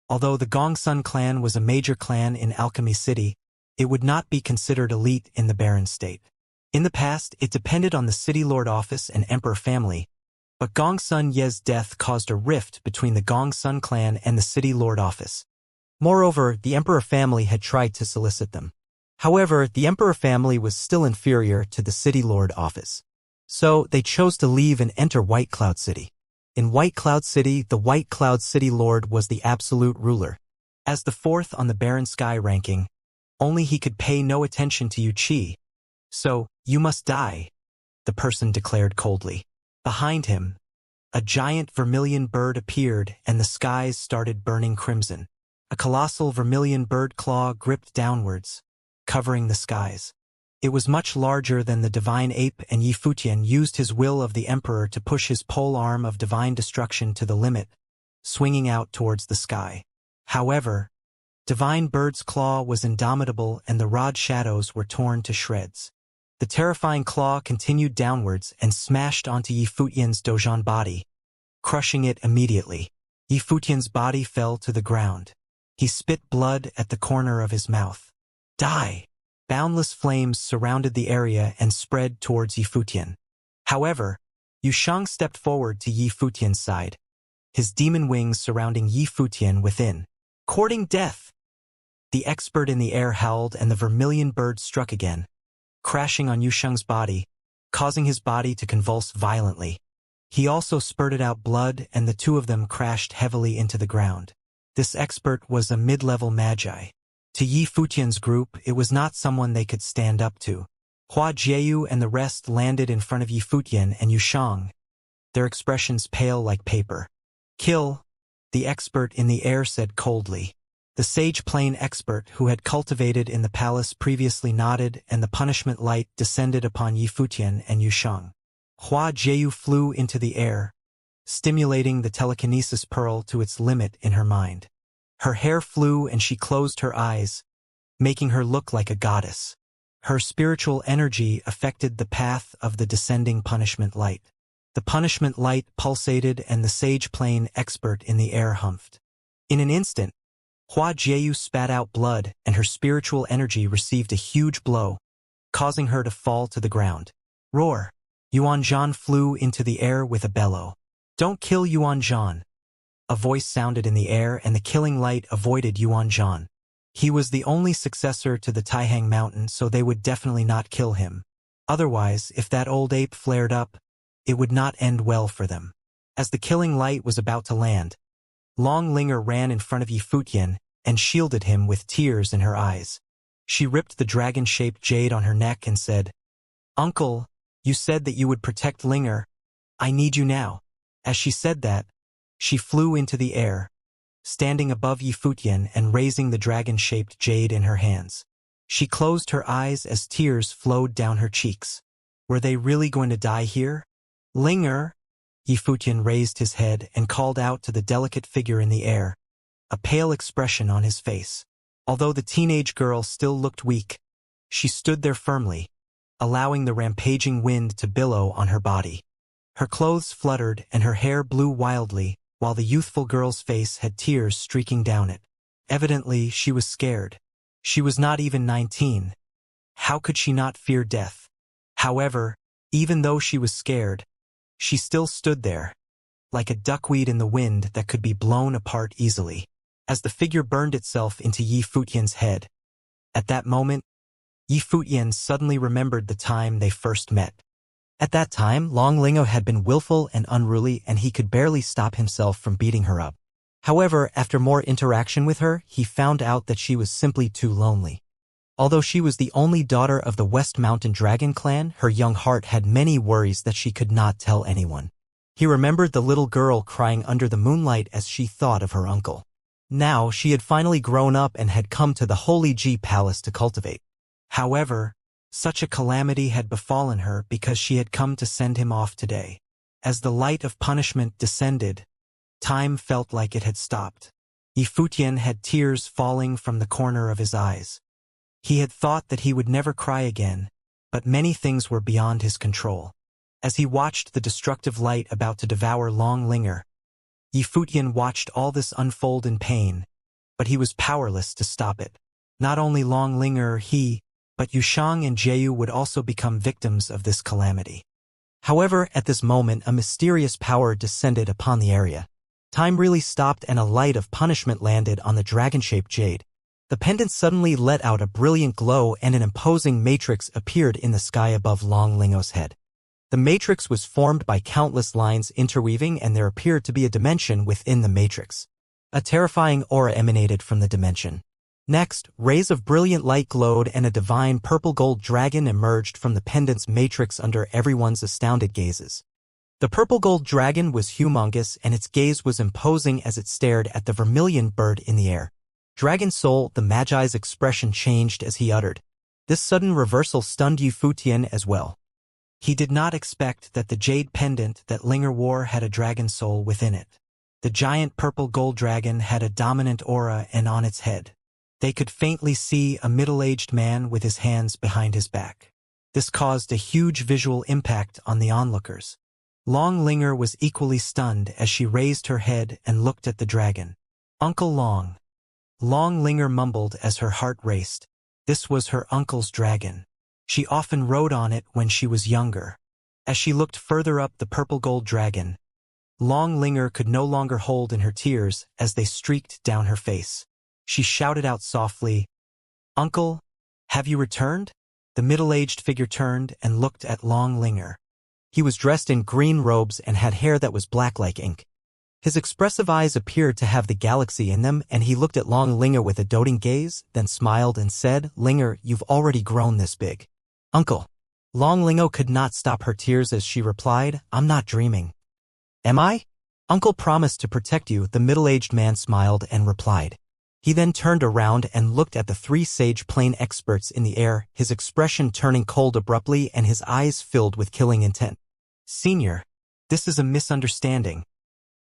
Although the Gongsun clan was a major clan in Alchemy City, it would not be considered elite in the Barren State. In the past, it depended on the City Lord office and Emperor family, but Gongsun Ye's death caused a rift between the Gongsun clan and the City Lord office. Moreover, the Emperor family had tried to solicit them. However, the Emperor family was still inferior to the City Lord office. So, they chose to leave and enter White Cloud City. In White Cloud City, the White Cloud City Lord was the absolute ruler. As the 4th on the Barren Sky ranking, only he could pay no attention to Yuqi. "So, you must die," the person declared coldly. Behind him, a giant vermilion bird appeared and the skies started burning crimson. A colossal vermilion bird claw gripped downwards, covering the skies. It was much larger than the divine ape, and Yi Futian used his will of the emperor to push his pole arm of divine destruction to the limit, swinging out towards the sky. However, divine bird's claw was indomitable and the rod shadows were torn to shreds. The terrifying claw continued downwards and smashed onto Yi Futian's Dozhan body, crushing it immediately. Yi Futian's body fell to the ground. He spit blood at the corner of his mouth. Die! Boundless flames surrounded the area and spread towards Yi Futian. However, Xianxia stepped forward to Yi Futian's side, his demon wings surrounding Yi Futian within. Courting death! The expert in the air howled and the vermilion bird struck again, crashing on Xianxia's body, causing his body to convulse violently. He also spurted out blood and the two of them crashed heavily into the ground. This expert was a mid-level magi. To Yi Futian's group, it was not someone they could stand up to. Hua Jieyu and the rest landed in front of Yi Futian and Xianxia, their expressions pale like paper. Kill, the expert in the air said coldly. The sage plane expert who had cultivated in the palace previously nodded and the punishment light descended upon Yi Futian and Xianxia. Hua Jieyu flew into the air, stimulating the telekinesis pearl to its limit in her mind. Her hair flew and she closed her eyes, making her look like a goddess. Her spiritual energy affected the path of the descending punishment light. The punishment light pulsated and the sage plane expert in the air humphed. In an instant, Hua Jieyu spat out blood and her spiritual energy received a huge blow, causing her to fall to the ground. Roar! Yuanzhan flew into the air with a bellow. Don't kill Yuanzhan! A voice sounded in the air and the killing light avoided Yuanzhan. He was the only successor to the Taihang mountain, so they would definitely not kill him. Otherwise, if that old ape flared up, it would not end well for them. As the killing light was about to land, Long Linger ran in front of Yi Futian and shielded him with tears in her eyes. She ripped the dragon-shaped jade on her neck and said, "Uncle, you said that you would protect Linger. I need you now." As she said that, she flew into the air, standing above Yi Futian and raising the dragon-shaped jade in her hands. She closed her eyes as tears flowed down her cheeks. Were they really going to die here? Linger! Yi Futian raised his head and called out to the delicate figure in the air, a pale expression on his face. Although the teenage girl still looked weak, she stood there firmly, allowing the rampaging wind to billow on her body. Her clothes fluttered and her hair blew wildly, while the youthful girl's face had tears streaking down it. Evidently, she was scared. She was not even 19. How could she not fear death? However, even though she was scared, she still stood there, like a duckweed in the wind that could be blown apart easily. As the figure burned itself into Yi Futian's head, at that moment, Yi Futian suddenly remembered the time they first met. At that time, Long Lingo had been willful and unruly and he could barely stop himself from beating her up. However, after more interaction with her, he found out that she was simply too lonely. Although she was the only daughter of the West Mountain Dragon clan, her young heart had many worries that she could not tell anyone. He remembered the little girl crying under the moonlight as she thought of her uncle. Now, she had finally grown up and had come to the Holy Ji Palace to cultivate. However, such a calamity had befallen her because she had come to send him off today. As the light of punishment descended, time felt like it had stopped. Yi Futian had tears falling from the corner of his eyes. He had thought that he would never cry again, but many things were beyond his control. As he watched the destructive light about to devour Long Linger, Yi Futian watched all this unfold in pain, but he was powerless to stop it. Not only Long Linger, but Xianxia and Jieyu would also become victims of this calamity. However, at this moment, a mysterious power descended upon the area. Time really stopped and a light of punishment landed on the dragon-shaped jade. The pendant suddenly let out a brilliant glow and an imposing matrix appeared in the sky above Long Lingo's head. The matrix was formed by countless lines interweaving and there appeared to be a dimension within the matrix. A terrifying aura emanated from the dimension. Next, rays of brilliant light glowed and a divine purple-gold dragon emerged from the pendant's matrix under everyone's astounded gazes. The purple-gold dragon was humongous and its gaze was imposing as it stared at the vermilion bird in the air. Dragon Soul, the Magi's expression changed as he uttered, This sudden reversal stunned Yu Futian as well. He did not expect that the jade pendant that Linger wore had a dragon soul within it. The giant purple gold dragon had a dominant aura, and on its head, they could faintly see a middle-aged man with his hands behind his back. This caused a huge visual impact on the onlookers. Long Linger was equally stunned as she raised her head and looked at the dragon. "Uncle Long." Long Linger mumbled as her heart raced. This was her uncle's dragon. She often rode on it when she was younger. As she looked further up the purple gold dragon, Long Linger could no longer hold in her tears as they streaked down her face. She shouted out softly, "Uncle, have you returned?" The middle-aged figure turned and looked at Long Linger. He was dressed in green robes and had hair that was black like ink. His expressive eyes appeared to have the galaxy in them, and he looked at Long Linger with a doting gaze, then smiled and said, "Linger, you've already grown this big." "Uncle." Long Linger could not stop her tears as she replied, "I'm not dreaming." "Am I?" "Uncle promised to protect you," the middle-aged man smiled and replied. He then turned around and looked at the three sage plane experts in the air, his expression turning cold abruptly and his eyes filled with killing intent. "Senior, this is a misunderstanding,"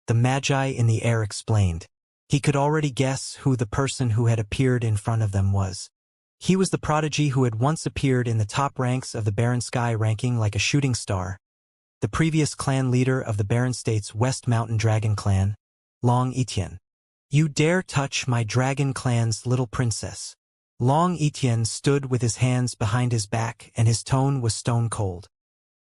the Magi in the air explained. He could already guess who the person who had appeared in front of them was. He was the prodigy who had once appeared in the top ranks of the Barren Sky ranking like a shooting star, the previous clan leader of the Barren State's West Mountain Dragon Clan, Long Etienne. "You dare touch my dragon clan's little princess." Long Etienne stood with his hands behind his back, and his tone was stone cold.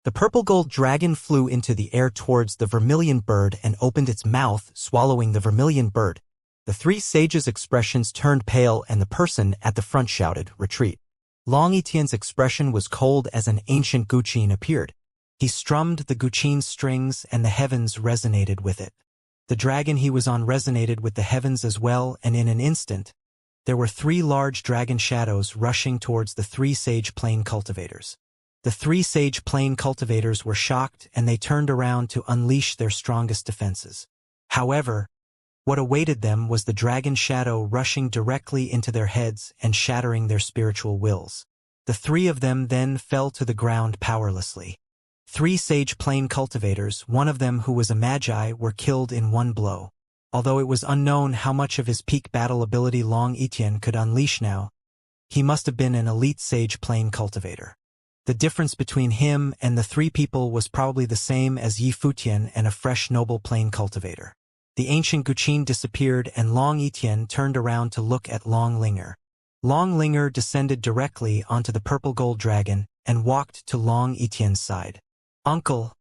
The purple gold dragon flew into the air towards the vermilion bird and opened its mouth, swallowing the vermilion bird. The three sages' expressions turned pale, and the person at the front shouted, "Retreat." Long Etienne's expression was cold as an ancient guqin appeared. He strummed the guqin strings, and the heavens resonated with it. The dragon he was on resonated with the heavens as well, and in an instant, there were three large dragon shadows rushing towards the three sage plane cultivators. The three sage plane cultivators were shocked, and they turned around to unleash their strongest defenses. However, what awaited them was the dragon shadow rushing directly into their heads and shattering their spiritual wills. The three of them then fell to the ground powerlessly. Three sage plane cultivators, one of them who was a magi, were killed in one blow. Although it was unknown how much of his peak battle ability Long Etienne could unleash now, he must have been an elite sage plane cultivator. The difference between him and the three people was probably the same as Yi Futian and a fresh noble plane cultivator. The ancient guqin disappeared, and Long Etienne turned around to look at Long Linger. Long Linger descended directly onto the purple gold dragon and walked to Long Etienne's side. "Uncle,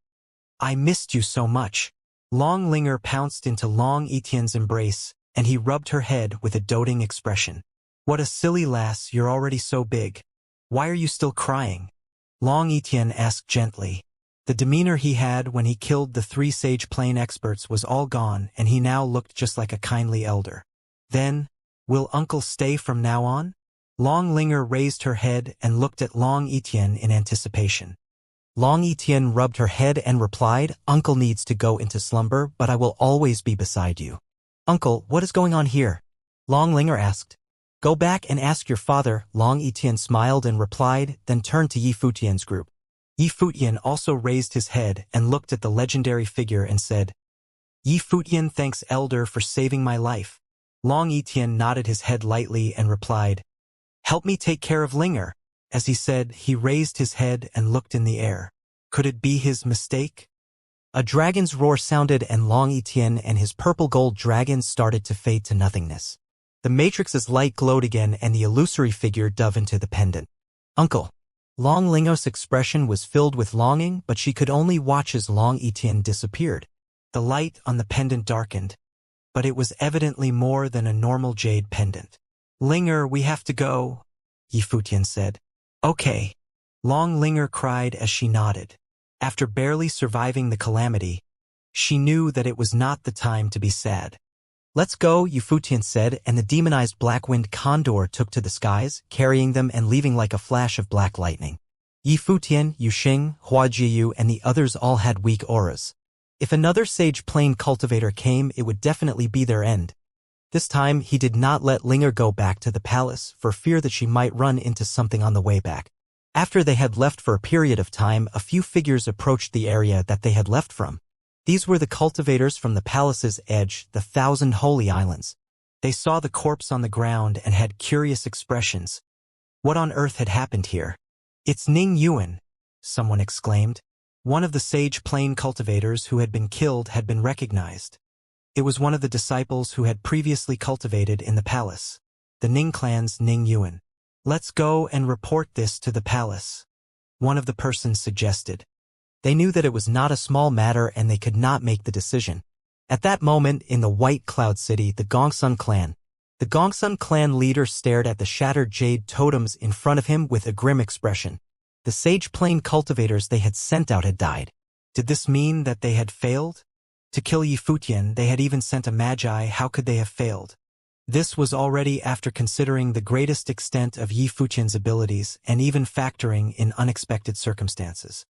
I missed you so much." Long Linger pounced into Long Etienne's embrace, and he rubbed her head with a doting expression. "What a silly lass, you're already so big. Why are you still crying?" Long Etienne asked gently. The demeanor he had when he killed the three sage plane experts was all gone, and he now looked just like a kindly elder. "Then, will Uncle stay from now on?" Long Linger raised her head and looked at Long Etienne in anticipation. Long Etienne rubbed her head and replied, "Uncle needs to go into slumber, but I will always be beside you." "Uncle, what is going on here?" Long Linger asked. "Go back and ask your father," Long Etienne smiled and replied, then turned to Yi Futian's group. Yi Futian also raised his head and looked at the legendary figure and said, "Yi Futian thanks Elder for saving my life." Long Etienne nodded his head lightly and replied, "Help me take care of Linger." As he said, he raised his head and looked in the air. Could it be his mistake? A dragon's roar sounded, and Long Etienne and his purple gold dragon started to fade to nothingness. The matrix's light glowed again, and the illusory figure dove into the pendant. "Uncle." Long Linger's expression was filled with longing, but she could only watch as Long Etienne disappeared. The light on the pendant darkened, but it was evidently more than a normal jade pendant. "Linger, we have to go," Yi Futian said. "Okay," Long Linger cried as she nodded. After barely surviving the calamity, she knew that it was not the time to be sad. "Let's go," Yi Futian said, and the demonized black-winged condor took to the skies, carrying them and leaving like a flash of black lightning. Yi Futian, Yu Xing, Hua Jiyu, and the others all had weak auras. If another sage plane cultivator came, it would definitely be their end. This time, he did not let Linger go back to the palace for fear that she might run into something on the way back. After they had left for a period of time, a few figures approached the area that they had left from. These were the cultivators from the palace's edge, the 1,000 Holy Islands. They saw the corpse on the ground and had curious expressions. What on earth had happened here? It's Ning Yuan, someone exclaimed. One of the sage plain cultivators who had been killed had been recognized. It was one of the disciples who had previously cultivated in the palace, the Ning clan's Ning Yuan. Let's go and report this to the palace, one of the persons suggested. They knew that it was not a small matter and they could not make the decision. At that moment, in the White Cloud City, the Gongsun clan leader stared at the shattered jade totems in front of him with a grim expression. The sage plain cultivators they had sent out had died. Did this mean that they had failed? To kill Yi Futian, they had even sent a magi. How could they have failed? This was already after considering the greatest extent of Yi Futian's abilities and even factoring in unexpected circumstances.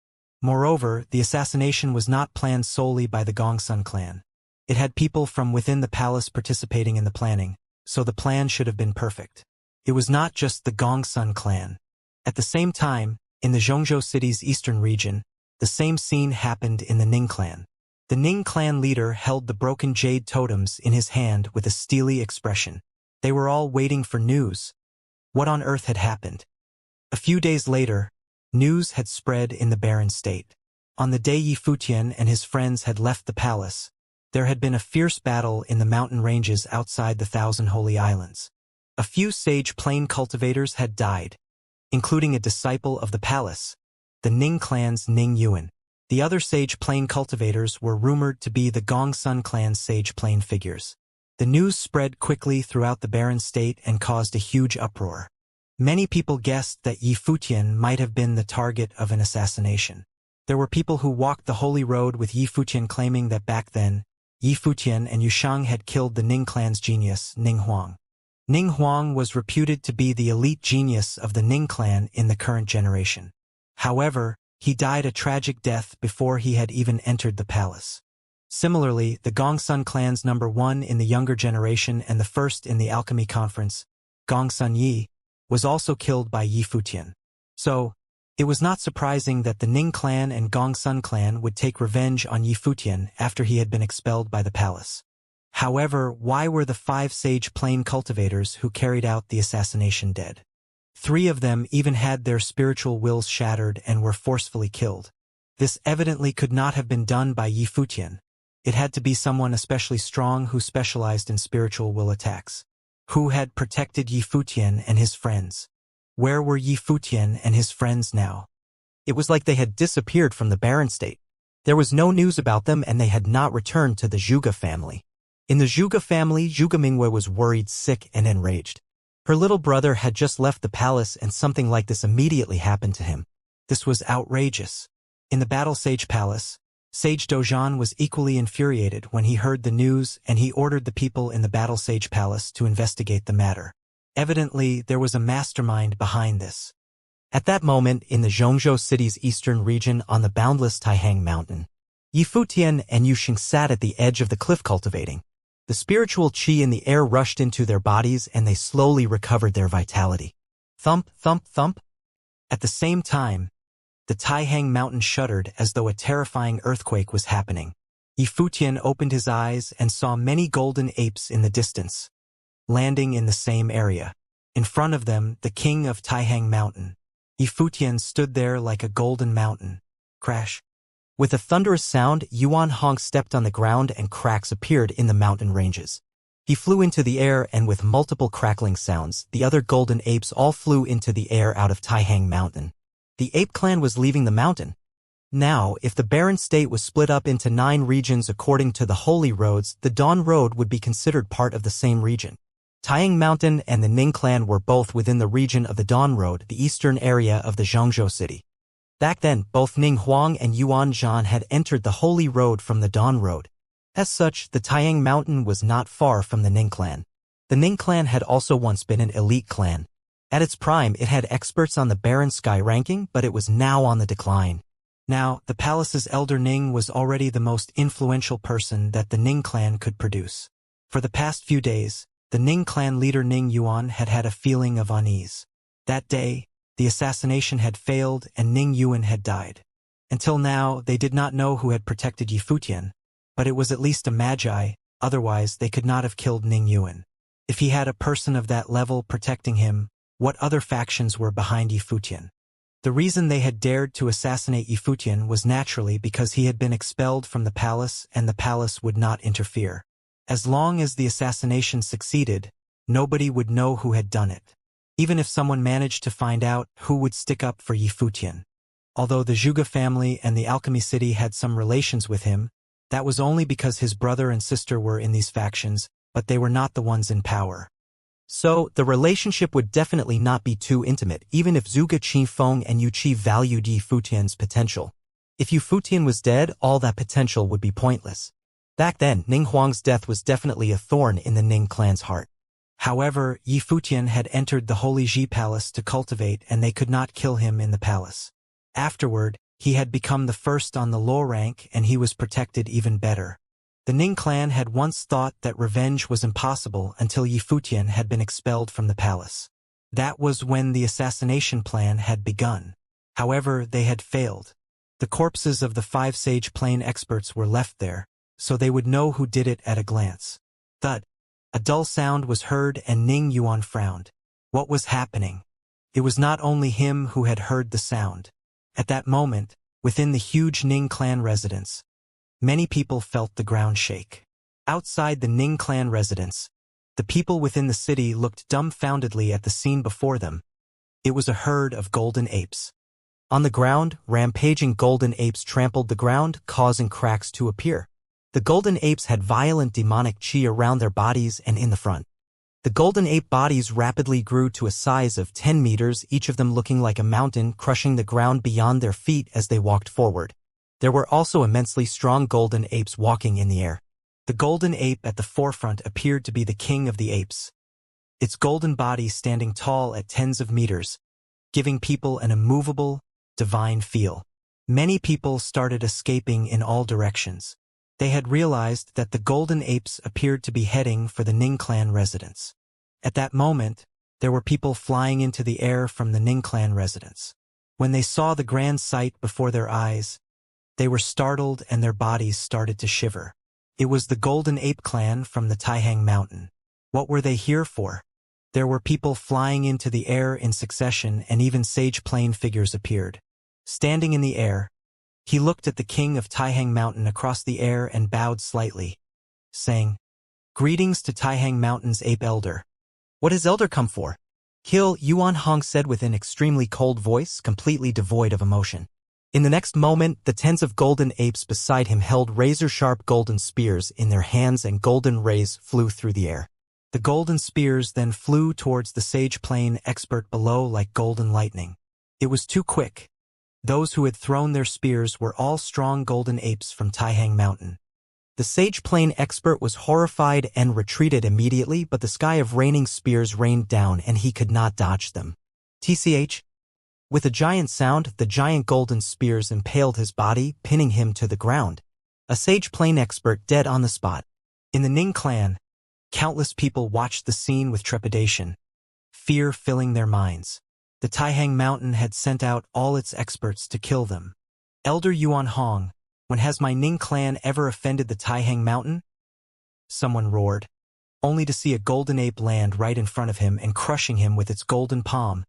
Moreover, the assassination was not planned solely by the Gongsun clan. It had people from within the palace participating in the planning, so the plan should have been perfect. It was not just the Gongsun clan. At the same time, in the Zhongzhou city's eastern region, the same scene happened in the Ning clan. The Ning clan leader held the broken jade totems in his hand with a steely expression. They were all waiting for news. What on earth had happened? A few days later, news had spread in the barren state. On the day Yi Futian and his friends had left the palace, there had been a fierce battle in the mountain ranges outside the 1,000 Holy Islands. A few sage plain cultivators had died, including a disciple of the palace, the Ning clan's Ning Yuan. The other sage plain cultivators were rumored to be the Gongsun clan's sage plain figures. The news spread quickly throughout the barren state and caused a huge uproar. Many people guessed that Yi Futian might have been the target of an assassination. There were people who walked the holy road with Yi Futian claiming that back then, Yi Futian and Yushang had killed the Ning clan's genius, Ning Huang. Ning Huang was reputed to be the elite genius of the Ning clan in the current generation. However, he died a tragic death before he had even entered the palace. Similarly, the Gongsun clan's number 1 in the younger generation and the first in the alchemy conference, Gongsun Yi, was also killed by Yi Futian. So, it was not surprising that the Ning clan and Gongsun clan would take revenge on Yi Futian after he had been expelled by the palace. However, why were the 5 sage plain cultivators who carried out the assassination dead? 3 of them even had their spiritual wills shattered and were forcefully killed. This evidently could not have been done by Yi Futian. It had to be someone especially strong who specialized in spiritual will attacks. Who had protected Yi Futian and his friends? Where were Yi Futian and his friends now? It was like they had disappeared from the barren state. There was no news about them and they had not returned to the Zhuge family. In the Zhuge family, Zhuge Mingwei was worried, sick, and enraged. Her little brother had just left the palace and something like this immediately happened to him. This was outrageous. In the Battle Sage Palace, Sage Dozhan was equally infuriated when he heard the news and he ordered the people in the Battle Sage Palace to investigate the matter. Evidently, there was a mastermind behind this. At that moment, in the Zhongzhou city's eastern region on the boundless Taihang Mountain, Yi Futian and Yuxing sat at the edge of the cliff cultivating. The spiritual qi in the air rushed into their bodies and they slowly recovered their vitality. Thump, thump, thump. At the same time, the Taihang Mountain shuddered as though a terrifying earthquake was happening. Yi Futian opened his eyes and saw many golden apes in the distance, landing in the same area. In front of them, the king of Taihang Mountain. Yi Futian stood there like a golden mountain. Crash. With a thunderous sound, Yuan Hong stepped on the ground and cracks appeared in the mountain ranges. He flew into the air and with multiple crackling sounds, the other golden apes all flew into the air out of Taihang Mountain. The ape clan was leaving the mountain. Now, if the barren state was split up into 9 regions according to the holy roads, the Dawn Road would be considered part of the same region. Taihang Mountain and the Ning clan were both within the region of the Dawn Road, the eastern area of the Zhongzhou city. Back then, both Ning Huang and Yuan Zhan had entered the Holy Road from the Dawn Road. As such, the Taihang Mountain was not far from the Ning clan. The Ning clan had also once been an elite clan. At its prime, it had experts on the Barren Sky ranking, but it was now on the decline. Now, the palace's elder Ning was already the most influential person that the Ning clan could produce. For the past few days, The Ning clan leader Ning Yuan had had a feeling of unease. That day, the assassination had failed and Ning Yuan had died. Until now, they did not know who had protected Yifutian, but it was at least a magi, otherwise they could not have killed Ning Yuan. If he had a person of that level protecting him, what other factions were behind Yifutian? The reason they had dared to assassinate Yifutian was naturally because he had been expelled from the palace and the palace would not interfere. As long as the assassination succeeded, nobody would know who had done it. Even if someone managed to find out, who would stick up for Yifutian? Although the Zhuge family and the Alchemy City had some relations with him, that was only because his brother and sister were in these factions, but they were not the ones in power. So, the relationship would definitely not be too intimate, even if Zhuge Qifeng and Yuqi valued Yifutian's potential. If Yifutian was dead, all that potential would be pointless. Back then, Ning Huang's death was definitely a thorn in the Ning clan's heart. However, Yifutian had entered the Holy Ji Palace to cultivate and they could not kill him in the palace. Afterward, he had become the first on the low rank and he was protected even better. The Ning clan had once thought that revenge was impossible until Yifutian had been expelled from the palace. That was when the assassination plan had begun. However, they had failed. The corpses of the 5 Sage Plane experts were left there, so they would know who did it at a glance. Thud. A dull sound was heard and Ning Yuan frowned. What was happening? It was not only him who had heard the sound. At that moment, within the huge Ning clan residence, many people felt the ground shake. Outside the Ning clan residence, the people within the city looked dumbfoundedly at the scene before them. It was a herd of golden apes. On the ground, rampaging golden apes trampled the ground, causing cracks to appear. The golden apes had violent demonic chi around their bodies and in the front. The golden ape bodies rapidly grew to a size of 10 meters, each of them looking like a mountain, crushing the ground beyond their feet as they walked forward. There were also immensely strong golden apes walking in the air. The golden ape at the forefront appeared to be the king of the apes, its golden body standing tall at tens of meters, giving people an immovable, divine feel. Many people started escaping in all directions. They had realized that the golden apes appeared to be heading for the Ning clan residence. At that moment, there were people flying into the air from the Ning clan residence. When they saw the grand sight before their eyes, they were startled and their bodies started to shiver. It was the Golden Ape clan from the Taihang Mountain. What were they here for? There were people flying into the air in succession and even sage plane figures appeared. Standing in the air, he looked at the king of Taihang Mountain across the air and bowed slightly, saying, "Greetings to Taihang Mountain's ape elder." "What has elder come for?" Yuan Hong said with an extremely cold voice, completely devoid of emotion. In the next moment, the tens of golden apes beside him held razor-sharp golden spears in their hands and golden rays flew through the air. The golden spears then flew towards the sage plane expert below like golden lightning. It was too quick. Those who had thrown their spears were all strong golden apes from Taihang Mountain. The sage plane expert was horrified and retreated immediately, but the sky of raining spears rained down and he could not dodge them. TCH. With a giant sound, the giant golden spears impaled his body, pinning him to the ground. A sage plane expert dead on the spot. In the Ning clan, countless people watched the scene with trepidation, fear filling their minds. The Taihang Mountain had sent out all its experts to kill them. Elder Yuan Hong, when has my Ning clan ever offended the Taihang Mountain? Someone roared, only to see a golden ape land right in front of him and crushing him with its golden palm,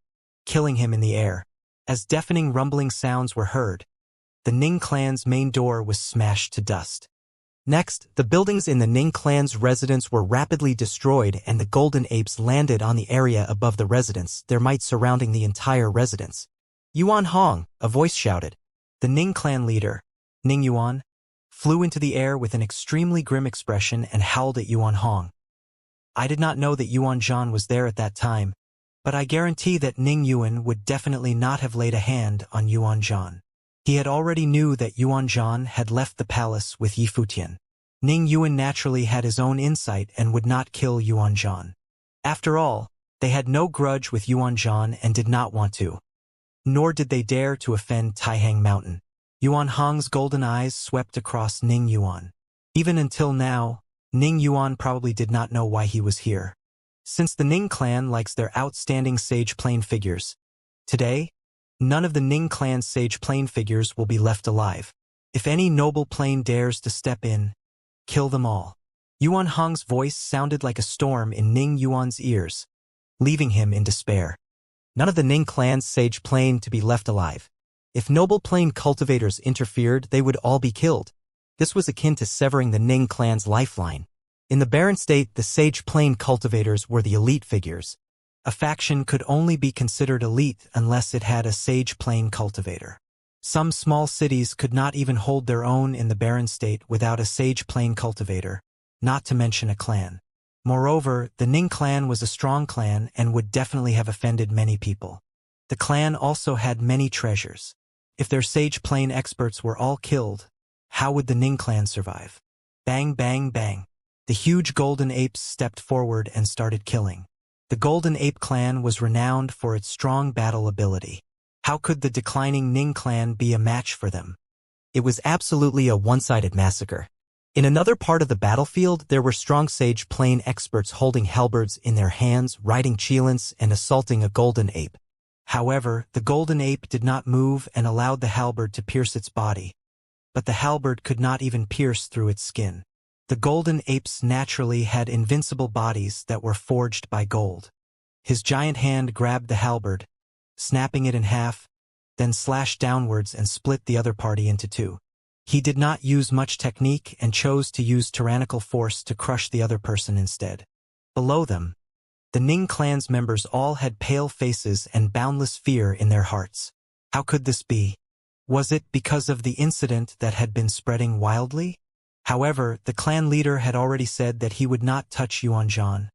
killing him in the air. As deafening rumbling sounds were heard, the Ning clan's main door was smashed to dust. Next, the buildings in the Ning clan's residence were rapidly destroyed and the golden apes landed on the area above the residence, their might surrounding the entire residence. "Yuan Hong," a voice shouted. The Ning clan leader, Ning Yuan, flew into the air with an extremely grim expression and howled at Yuan Hong. I did not know that Yuan Zhan was there at that time, but I guarantee that Ning Yuan would definitely not have laid a hand on Yuan Zhan. He had already knew that Yuan Zhan had left the palace with Yifutian. Ning Yuan naturally had his own insight and would not kill Yuan Zhan. After all, they had no grudge with Yuan Zhan and did not want to. Nor did they dare to offend Taihang Mountain. Yuan Hong's golden eyes swept across Ning Yuan. Even until now, Ning Yuan probably did not know why he was here. Since the Ning clan likes their outstanding sage plane figures, today, none of the Ning clan's sage plane figures will be left alive. If any noble plane dares to step in, kill them all. Yuan Hong's voice sounded like a storm in Ning Yuan's ears, leaving him in despair. None of the Ning clan's sage plane to be left alive. If noble plane cultivators interfered, they would all be killed. This was akin to severing the Ning clan's lifeline. In the barren state, the sage plane cultivators were the elite figures. A faction could only be considered elite unless it had a sage plane cultivator. Some small cities could not even hold their own in the barren state without a sage plane cultivator, not to mention a clan. Moreover, the Ning clan was a strong clan and would definitely have offended many people. The clan also had many treasures. If their sage plane experts were all killed, how would the Ning clan survive? Bang, bang, bang. The huge golden apes stepped forward and started killing. The Golden Ape clan was renowned for its strong battle ability. How could the declining Ning clan be a match for them? It was absolutely a one-sided massacre. In another part of the battlefield, there were strong sage plane experts holding halberds in their hands, riding cheilants, and assaulting a golden ape. However, the golden ape did not move and allowed the halberd to pierce its body. But the halberd could not even pierce through its skin. The golden apes naturally had invincible bodies that were forged by gold. His giant hand grabbed the halberd, snapping it in half, then slashed downwards and split the other party into two. He did not use much technique and chose to use tyrannical force to crush the other person instead. Below them, the Ning clan's members all had pale faces and boundless fear in their hearts. How could this be? Was it because of the incident that had been spreading wildly? However, the clan leader had already said that he would not touch Yuan Zhan.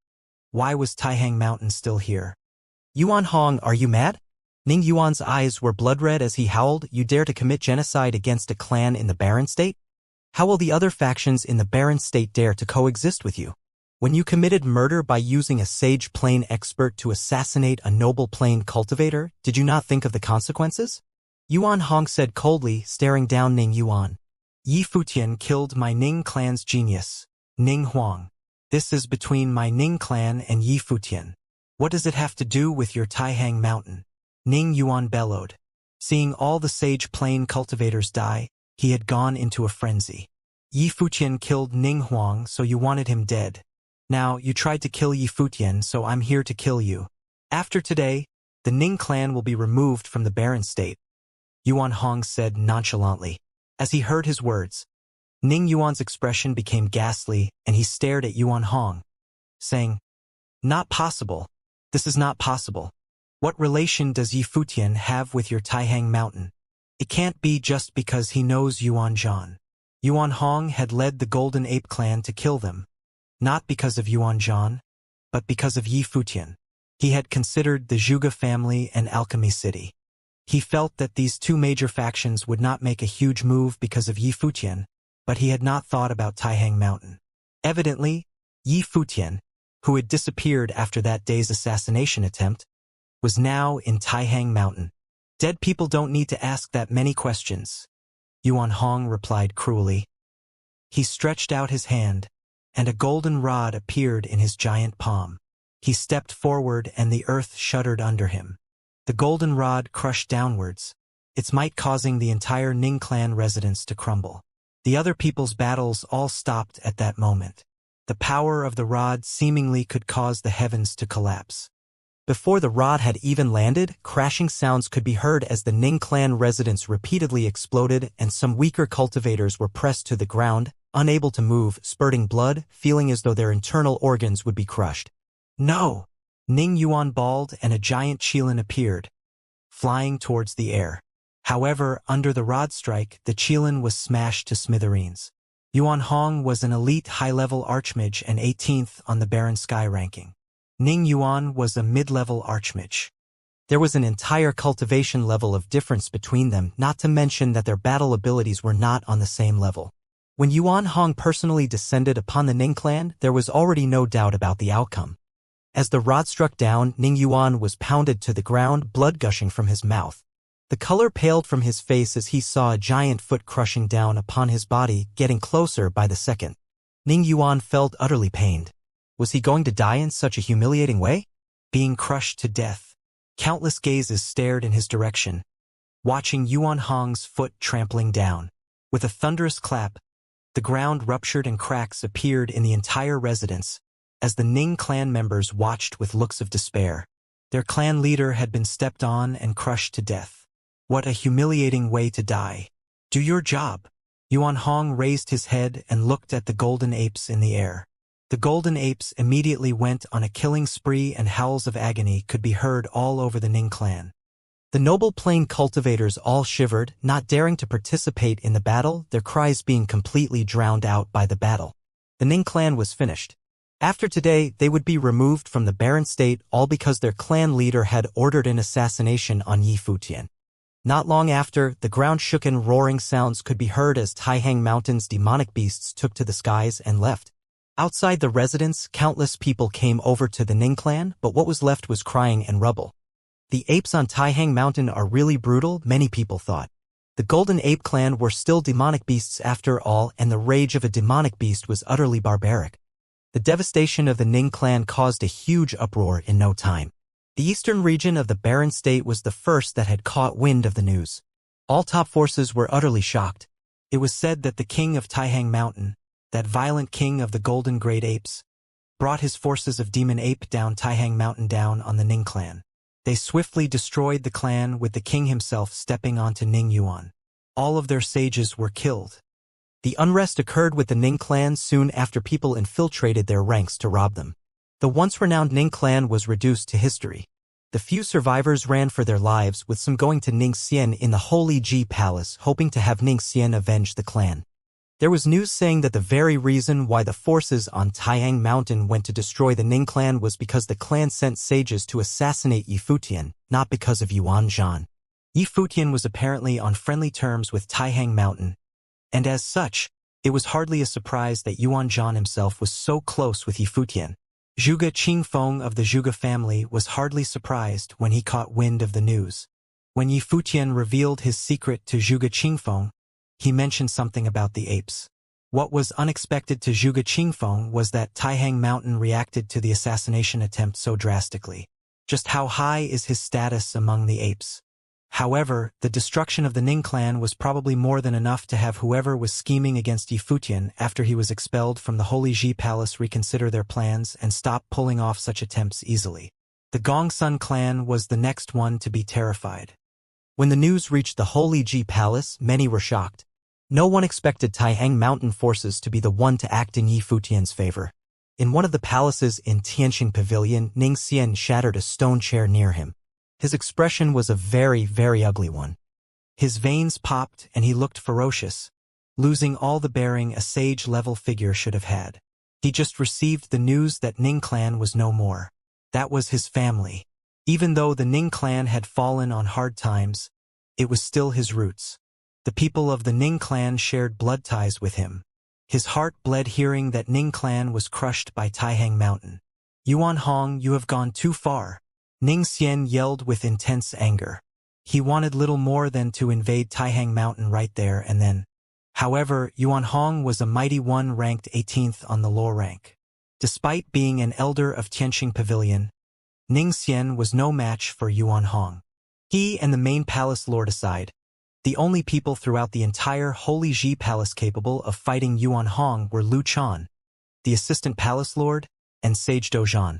Why was Taihang Mountain still here? Yuan Hong, are you mad? Ning Yuan's eyes were blood-red as he howled. You dare to commit genocide against a clan in the barren state? How will the other factions in the barren state dare to coexist with you? When you committed murder by using a sage plane expert to assassinate a noble plane cultivator, did you not think of the consequences? Yuan Hong said coldly, staring down Ning Yuan. Yi Futian killed my Ning clan's genius, Ning Huang. This is between my Ning clan and Yi Futian. What does it have to do with your Taihang Mountain? Ning Yuan bellowed. Seeing all the sage plane cultivators die, he had gone into a frenzy. Yi Futian killed Ning Huang, so you wanted him dead. Now, you tried to kill Yi Futian, so I'm here to kill you. After today, the Ning clan will be removed from the barren state, Yuan Hong said nonchalantly. As he heard his words, Ning Yuan's expression became ghastly and he stared at Yuan Hong, saying, Not possible. This is not possible. What relation does Yi Futian have with your Taihang Mountain? It can't be just because he knows Yuan Zhan. Yuan Hong had led the Golden Ape clan to kill them, not because of Yuan Zhan, but because of Yi Futian. He had considered the Zhuge family and Alchemy City. He felt that these two major factions would not make a huge move because of Yi Futian, but he had not thought about Taihang Mountain. Evidently, Yi Futian, who had disappeared after that day's assassination attempt, was now in Taihang Mountain. Dead people don't need to ask that many questions, Yuan Hong replied cruelly. He stretched out his hand, and a golden rod appeared in his giant palm. He stepped forward and the earth shuddered under him. The golden rod crushed downwards, its might causing the entire Ning clan residence to crumble. The other people's battles all stopped at that moment. The power of the rod seemingly could cause the heavens to collapse. Before the rod had even landed, crashing sounds could be heard as the Ning clan residence repeatedly exploded and some weaker cultivators were pressed to the ground, unable to move, spurting blood, feeling as though their internal organs would be crushed. No! Ning Yuan bawled and a giant qilin appeared, flying towards the air. However, under the rod strike, the qilin was smashed to smithereens. Yuan Hong was an elite high-level archmage and 18th on the Barren Sky ranking. Ning Yuan was a mid-level archmage. There was an entire cultivation level of difference between them, not to mention that their battle abilities were not on the same level. When Yuan Hong personally descended upon the Ning clan, there was already no doubt about the outcome. As the rod struck down, Ning Yuan was pounded to the ground, blood gushing from his mouth. The color paled from his face as he saw a giant foot crushing down upon his body, getting closer by the second. Ning Yuan felt utterly pained. Was he going to die in such a humiliating way? Being crushed to death. Countless gazes stared in his direction, watching Yuan Hong's foot trampling down. With a thunderous clap, the ground ruptured and cracks appeared in the entire residence as the Ning clan members watched with looks of despair. Their clan leader had been stepped on and crushed to death. What a humiliating way to die. Do your job. Yuan Hong raised his head and looked at the golden apes in the air. The golden apes immediately went on a killing spree and howls of agony could be heard all over the Ning clan. The noble plain cultivators all shivered, not daring to participate in the battle, their cries being completely drowned out by the battle. The Ning clan was finished. After today, they would be removed from the barren state, all because their clan leader had ordered an assassination on Yi Futian. Not long after, the ground shook and roaring sounds could be heard as Taihang Mountain's demonic beasts took to the skies and left. Outside the residence, countless people came over to the Ning clan, but what was left was crying and rubble. The apes on Taihang Mountain are really brutal, many people thought. The Golden Ape clan were still demonic beasts after all, and the rage of a demonic beast was utterly barbaric. The devastation of the Ning clan caused a huge uproar in no time. The eastern region of the barren state was the first that had caught wind of the news. All top forces were utterly shocked. It was said that the king of Taihang Mountain, that violent king of the golden great apes, brought his forces of demon ape down Taihang Mountain down on the Ning clan. They swiftly destroyed the clan with the king himself stepping onto Ning Yuan. All of their sages were killed. The unrest occurred with the Ning clan soon after people infiltrated their ranks to rob them. The once renowned Ning clan was reduced to history. The few survivors ran for their lives, with some going to Ningxian in the Holy Ji Palace, hoping to have Ningxian avenge the clan. There was news saying that the very reason why the forces on Taihang Mountain went to destroy the Ning clan was because the clan sent sages to assassinate Yi Futian, not because of Yuan Zhan. Yi Futian was apparently on friendly terms with Taihang Mountain, and as such, it was hardly a surprise that Yuan Zhan himself was so close with Yi Futian. Zhuge Qingfeng of the Zhuge family was hardly surprised when he caught wind of the news. When Yi Futian revealed his secret to Zhuge Qingfeng, he mentioned something about the apes. What was unexpected to Zhuge Qingfeng was that Taihang Mountain reacted to the assassination attempt so drastically. Just how high is his status among the apes? However, the destruction of the Ning clan was probably more than enough to have whoever was scheming against Yi Futian after he was expelled from the Holy Ji Palace reconsider their plans and stop pulling off such attempts easily. The Gongsun clan was the next one to be terrified. When the news reached the Holy Ji Palace, many were shocked. No one expected Taihang Mountain forces to be the one to act in Yi Futian's favor. In one of the palaces in Tianqing Pavilion, Ningxian shattered a stone chair near him. His expression was a very, very ugly one. His veins popped and he looked ferocious, losing all the bearing a sage-level figure should have had. He just received the news that Ning clan was no more. That was his family. Even though the Ning clan had fallen on hard times, it was still his roots. The people of the Ning clan shared blood ties with him. His heart bled hearing that Ning clan was crushed by Taihang Mountain. Yuan Hong, you have gone too far. Ningxian yelled with intense anger. He wanted little more than to invade Taihang Mountain right there and then. However, Yuan Hong was a mighty one ranked 18th on the law rank. Despite being an elder of Tianqing Pavilion, Ningxian was no match for Yuan Hong. He and the main palace lord aside, the only people throughout the entire Holy Ji Palace capable of fighting Yuan Hong were Lu Chan, the assistant palace lord, and Sage Dozhan,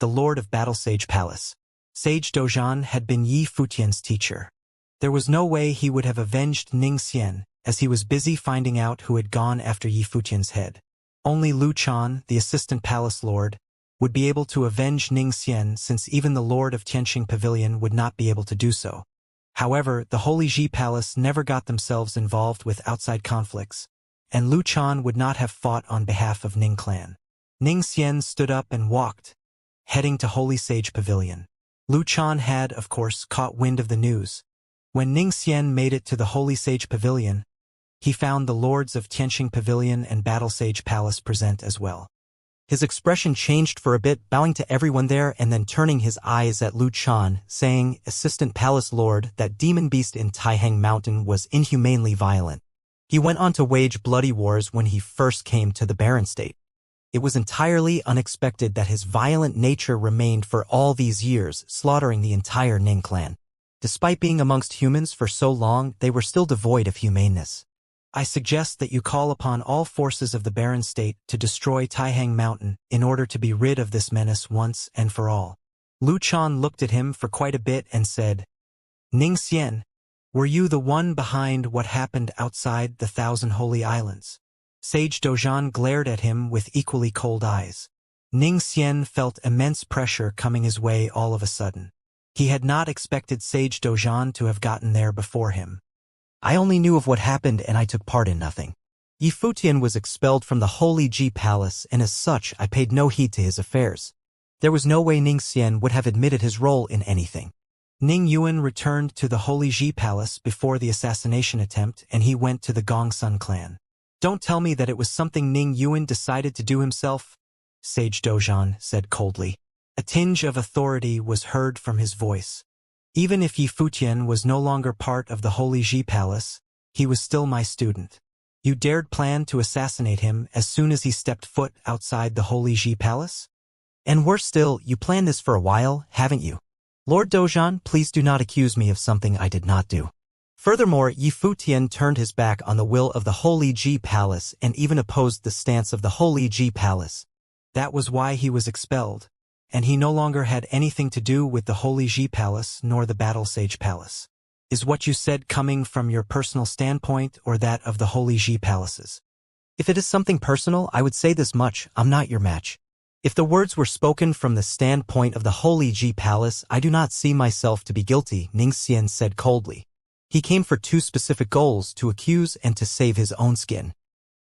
the lord of Battle Sage Palace. Sage Dozhan had been Yi Futian's teacher. There was no way he would have avenged Ningxian, as he was busy finding out who had gone after Yi Futian's head. Only Lu Chan, the assistant palace lord, would be able to avenge Ningxian since even the lord of Tianqing Pavilion would not be able to do so. However, the Holy Ji Palace never got themselves involved with outside conflicts, and Lu Chan would not have fought on behalf of Ning clan. Ningxian stood up and walked, heading to Holy Sage Pavilion. Lu Chan had, of course, caught wind of the news. When Ningxian made it to the Holy Sage Pavilion, he found the lords of Tianqing Pavilion and Battle Sage Palace present as well. His expression changed for a bit, bowing to everyone there and then turning his eyes at Lu Chan, saying, "Assistant Palace Lord, that demon beast in Taihang Mountain was inhumanely violent. He went on to wage bloody wars when he first came to the barren state. It was entirely unexpected that his violent nature remained for all these years, slaughtering the entire Ning clan. Despite being amongst humans for so long, they were still devoid of humaneness. I suggest that you call upon all forces of the Barren State to destroy Taihang Mountain in order to be rid of this menace once and for all. Lu Chan looked at him for quite a bit and said, Ning Xian, were you the one behind what happened outside the Thousand Holy Islands? Sage Dozhan glared at him with equally cold eyes. Ning Xian felt immense pressure coming his way all of a sudden. He had not expected Sage Dozhan to have gotten there before him. I only knew of what happened and I took part in nothing. Yi Futian was expelled from the Holy Ji Palace and as such I paid no heed to his affairs. There was no way Ning Xian would have admitted his role in anything. Ning Yuan returned to the Holy Ji Palace before the assassination attempt and he went to the Gongsun clan. Don't tell me that it was something Ning Yuan decided to do himself, Sage Dozhan said coldly. A tinge of authority was heard from his voice. Even if Yi Futian was no longer part of the Holy Ji Palace, he was still my student. You dared plan to assassinate him as soon as he stepped foot outside the Holy Ji Palace? And worse still, you planned this for a while, haven't you? Lord Dozhan, please do not accuse me of something I did not do. Furthermore, Yi Futian turned his back on the will of the Holy Ji Palace and even opposed the stance of the Holy Ji Palace. That was why he was expelled. And he no longer had anything to do with the Holy Ji Palace nor the Battle Sage Palace. Is what you said coming from your personal standpoint or that of the Holy Ji Palaces? If it is something personal, I would say this much, I'm not your match. If the words were spoken from the standpoint of the Holy Ji Palace, I do not see myself to be guilty, Ning Xian said coldly. He came for two specific goals, to accuse and to save his own skin.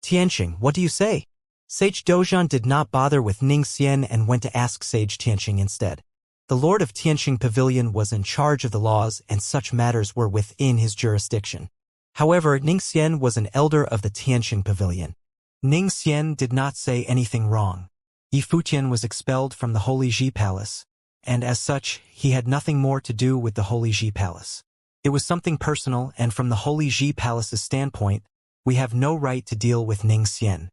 Tianqing, what do you say? Sage Dozhan did not bother with Ning Xian and went to ask Sage Tianqing instead. The Lord of Tianqing Pavilion was in charge of the laws and such matters were within his jurisdiction. However, Ning Xian was an elder of the Tianqing Pavilion. Ning Xian did not say anything wrong. Yi Futian was expelled from the Holy Ji Palace, and as such, he had nothing more to do with the Holy Ji Palace. It was something personal and from the Holy Ji Palace's standpoint, we have no right to deal with Ning Xian.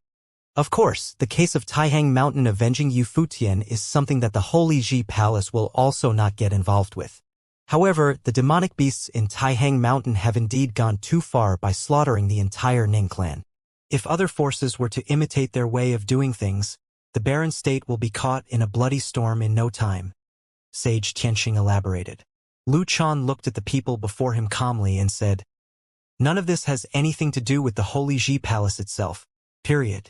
Of course, the case of Taihang Mountain avenging Yi Futian is something that the Holy Ji Palace will also not get involved with. However, the demonic beasts in Taihang Mountain have indeed gone too far by slaughtering the entire Ning clan. If other forces were to imitate their way of doing things, the Barren State will be caught in a bloody storm in no time. Sage Tianqing elaborated. Lu Chan looked at the people before him calmly and said, None of this has anything to do with the Holy Ji Palace itself. Period.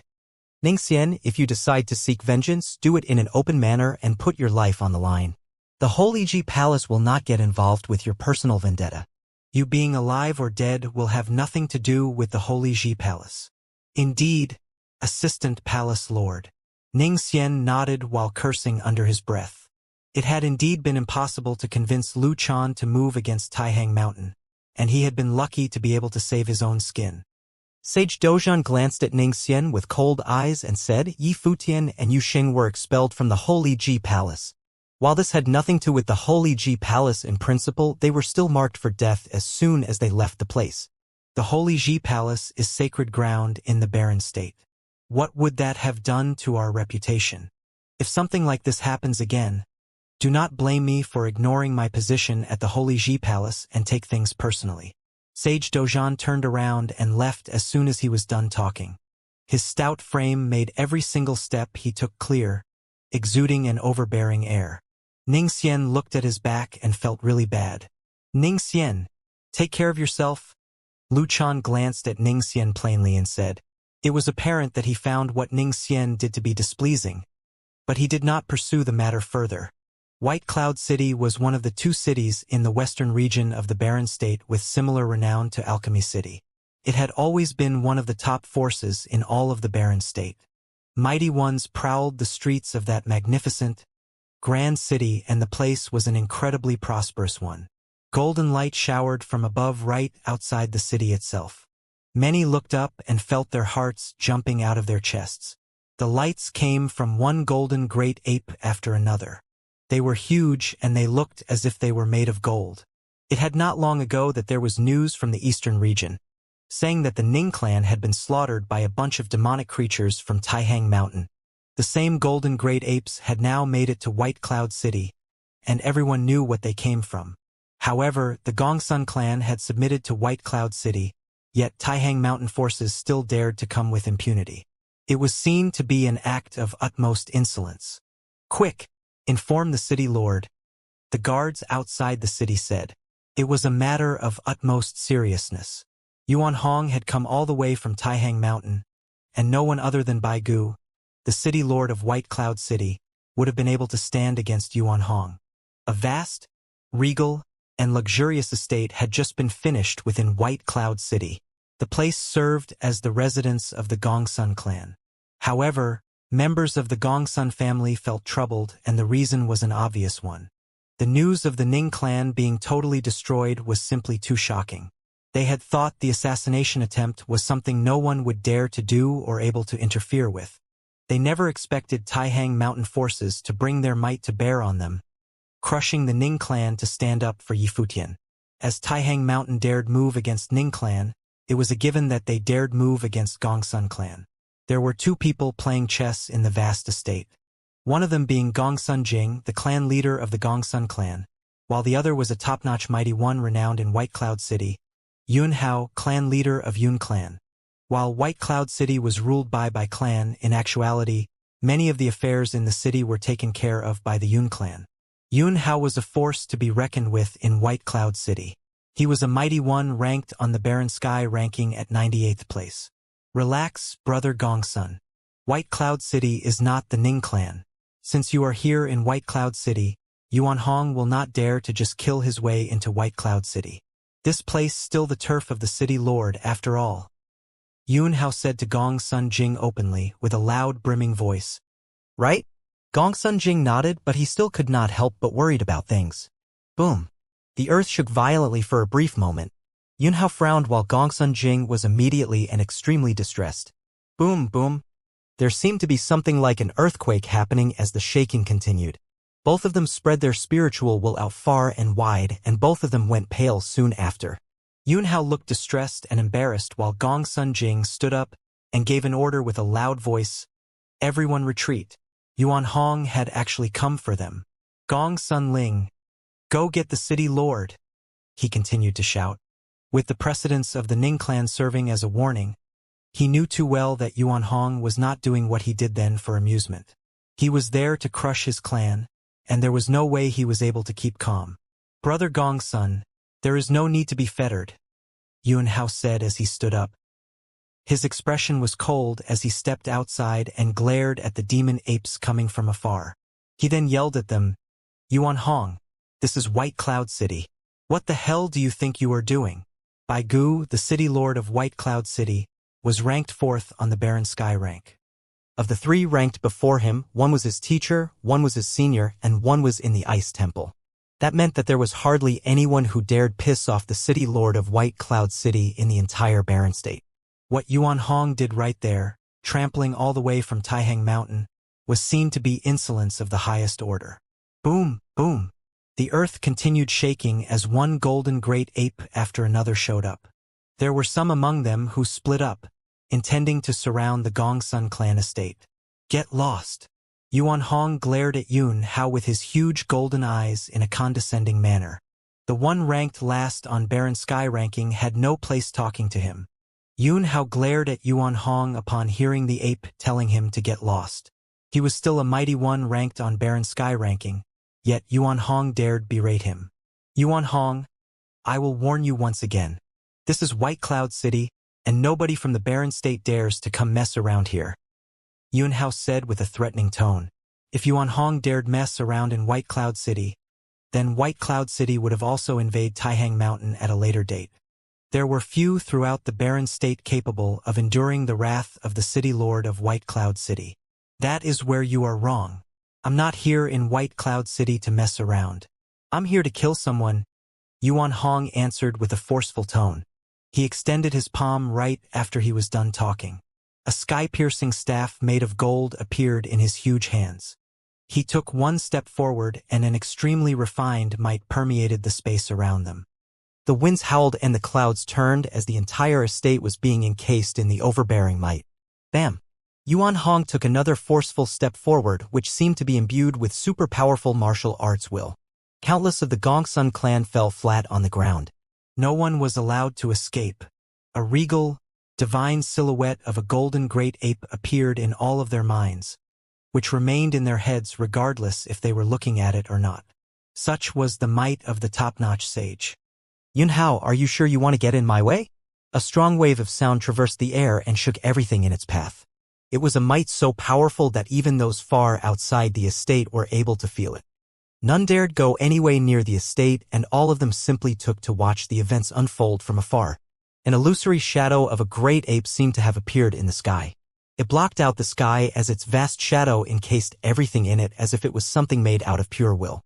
Ning Xian, if you decide to seek vengeance, do it in an open manner and put your life on the line. The Holy Ji Palace will not get involved with your personal vendetta. You being alive or dead will have nothing to do with the Holy Ji Palace. Indeed, Assistant Palace Lord. Ning Xian nodded while cursing under his breath. It had indeed been impossible to convince Lu Chan to move against Taihang Mountain, and he had been lucky to be able to save his own skin. Sage Dozhan glanced at Ning Xian with cold eyes and said, Yi Futian and Yu Xing were expelled from the Holy Ji Palace. While this had nothing to do with the Holy Ji Palace in principle, they were still marked for death as soon as they left the place. The Holy Ji Palace is sacred ground in the Barren State. What would that have done to our reputation? If something like this happens again, do not blame me for ignoring my position at the Holy Ji Palace and take things personally. Sage Dozhan turned around and left as soon as he was done talking. His stout frame made every single step he took clear, exuding an overbearing air. Ning Xian looked at his back and felt really bad. Ning Xian, take care of yourself. Lu Chan glanced at Ning Xian plainly and said. It was apparent that he found what Ning Xian did to be displeasing, but he did not pursue the matter further. White Cloud City was one of the two cities in the western region of the Barren State with similar renown to Alchemy City. It had always been one of the top forces in all of the Barren State. Mighty ones prowled the streets of that magnificent, grand city, and the place was an incredibly prosperous one. Golden light showered from above right outside the city itself. Many looked up and felt their hearts jumping out of their chests. The lights came from one golden great ape after another. They were huge and they looked as if they were made of gold. It had not long ago that there was news from the eastern region, saying that the Ning clan had been slaughtered by a bunch of demonic creatures from Taihang Mountain. The same golden great apes had now made it to White Cloud City, and everyone knew what they came from. However, the Gongsun clan had submitted to White Cloud City, yet Taihang Mountain forces still dared to come with impunity. It was seen to be an act of utmost insolence. "Quick! Inform the city lord," the guards outside the city said. It was a matter of utmost seriousness. Yuan Hong had come all the way from Taihang Mountain, and no one other than Bai Gu, the city lord of White Cloud City, would have been able to stand against Yuan Hong. A vast, regal, and luxurious estate had just been finished within White Cloud City. The place served as the residence of the Gongsun clan. However, members of the Gongsun family felt troubled, and the reason was an obvious one. The news of the Ning clan being totally destroyed was simply too shocking. They had thought the assassination attempt was something no one would dare to do or able to interfere with. They never expected Taihang Mountain forces to bring their might to bear on them, crushing the Ning clan to stand up for Yifutian. As Taihang Mountain dared move against Ning clan, it was a given that they dared move against Gongsun clan. There were two people playing chess in the vast estate. One of them being Gongsun Jing, the clan leader of the Gongsun clan, while the other was a top-notch mighty one renowned in White Cloud City, Yun Hao, clan leader of Yun clan. While White Cloud City was ruled by clan, in actuality, many of the affairs in the city were taken care of by the Yun clan. Yun Hao was a force to be reckoned with in White Cloud City. He was a mighty one ranked on the Barren Sky ranking at 98th place. Relax, brother Gongsun. White Cloud City is not the Ning clan. Since you are here in White Cloud City, Yuan Hong will not dare to just kill his way into White Cloud City. This place still the turf of the city lord after all. Yun Hao said to Gongsun Jing openly, with a loud brimming voice. Right? Gongsun Jing nodded, but he still could not help but worried about things. Boom. The earth shook violently for a brief moment. Yun Hao frowned while Gongsun Jing was immediately and extremely distressed. Boom, boom. There seemed to be something like an earthquake happening as the shaking continued. Both of them spread their spiritual will out far and wide, and both of them went pale soon after. Yun Hao looked distressed and embarrassed while Gongsun Jing stood up and gave an order with a loud voice. Everyone retreat. Yuan Hong had actually come for them. Gongsun Ling, go get the city lord, he continued to shout. With the precedence of the Ning clan serving as a warning, he knew too well that Yuan Hong was not doing what he did then for amusement. He was there to crush his clan, and there was no way he was able to keep calm. Brother Gongsun, there is no need to be fettered, Yun Hao said as he stood up. His expression was cold as he stepped outside and glared at the demon apes coming from afar. He then yelled at them, Yuan Hong, this is White Cloud City. What the hell do you think you are doing? Bai Gu, the city lord of White Cloud City, was ranked 4th on the Barren Sky rank. Of the 3 ranked before him, one was his teacher, one was his senior, and one was in the Ice Temple. That meant that there was hardly anyone who dared piss off the city lord of White Cloud City in the entire Barren State. What Yuan Hong did right there, trampling all the way from Taihang Mountain, was seen to be insolence of the highest order. Boom, boom. The earth continued shaking as one golden great ape after another showed up. There were some among them who split up, intending to surround the Gongsun clan estate. Get lost. Yuan Hong glared at Yun Hao with his huge golden eyes in a condescending manner. The one ranked last on Barren Sky ranking had no place talking to him. Yun Hao glared at Yuan Hong upon hearing the ape telling him to get lost. He was still a mighty one ranked on Barren Sky ranking, yet Yuan Hong dared berate him. Yuan Hong, I will warn you once again. This is White Cloud City, and nobody from the Barren State dares to come mess around here. Yun Hao said with a threatening tone. If Yuan Hong dared mess around in White Cloud City, then White Cloud City would have also invaded Taihang Mountain at a later date. There were few throughout the Barren State capable of enduring the wrath of the city lord of White Cloud City. That is where you are wrong. I'm not here in White Cloud City to mess around. I'm here to kill someone, Yuan Hong answered with a forceful tone. He extended his palm right after he was done talking. A sky-piercing staff made of gold appeared in his huge hands. He took one step forward and an extremely refined might permeated the space around them. The winds howled and the clouds turned as the entire estate was being encased in the overbearing might. Bam! Yuan Hong took another forceful step forward, which seemed to be imbued with super-powerful martial arts will. Countless of the Gongsun clan fell flat on the ground. No one was allowed to escape. A regal, divine silhouette of a golden great ape appeared in all of their minds, which remained in their heads regardless if they were looking at it or not. Such was the might of the top-notch sage. Yun Hao, are you sure you want to get in my way? A strong wave of sound traversed the air and shook everything in its path. It was a might so powerful that even those far outside the estate were able to feel it. None dared go any way near the estate, and all of them simply took to watch the events unfold from afar. An illusory shadow of a great ape seemed to have appeared in the sky. It blocked out the sky as its vast shadow encased everything in it as if it was something made out of pure will.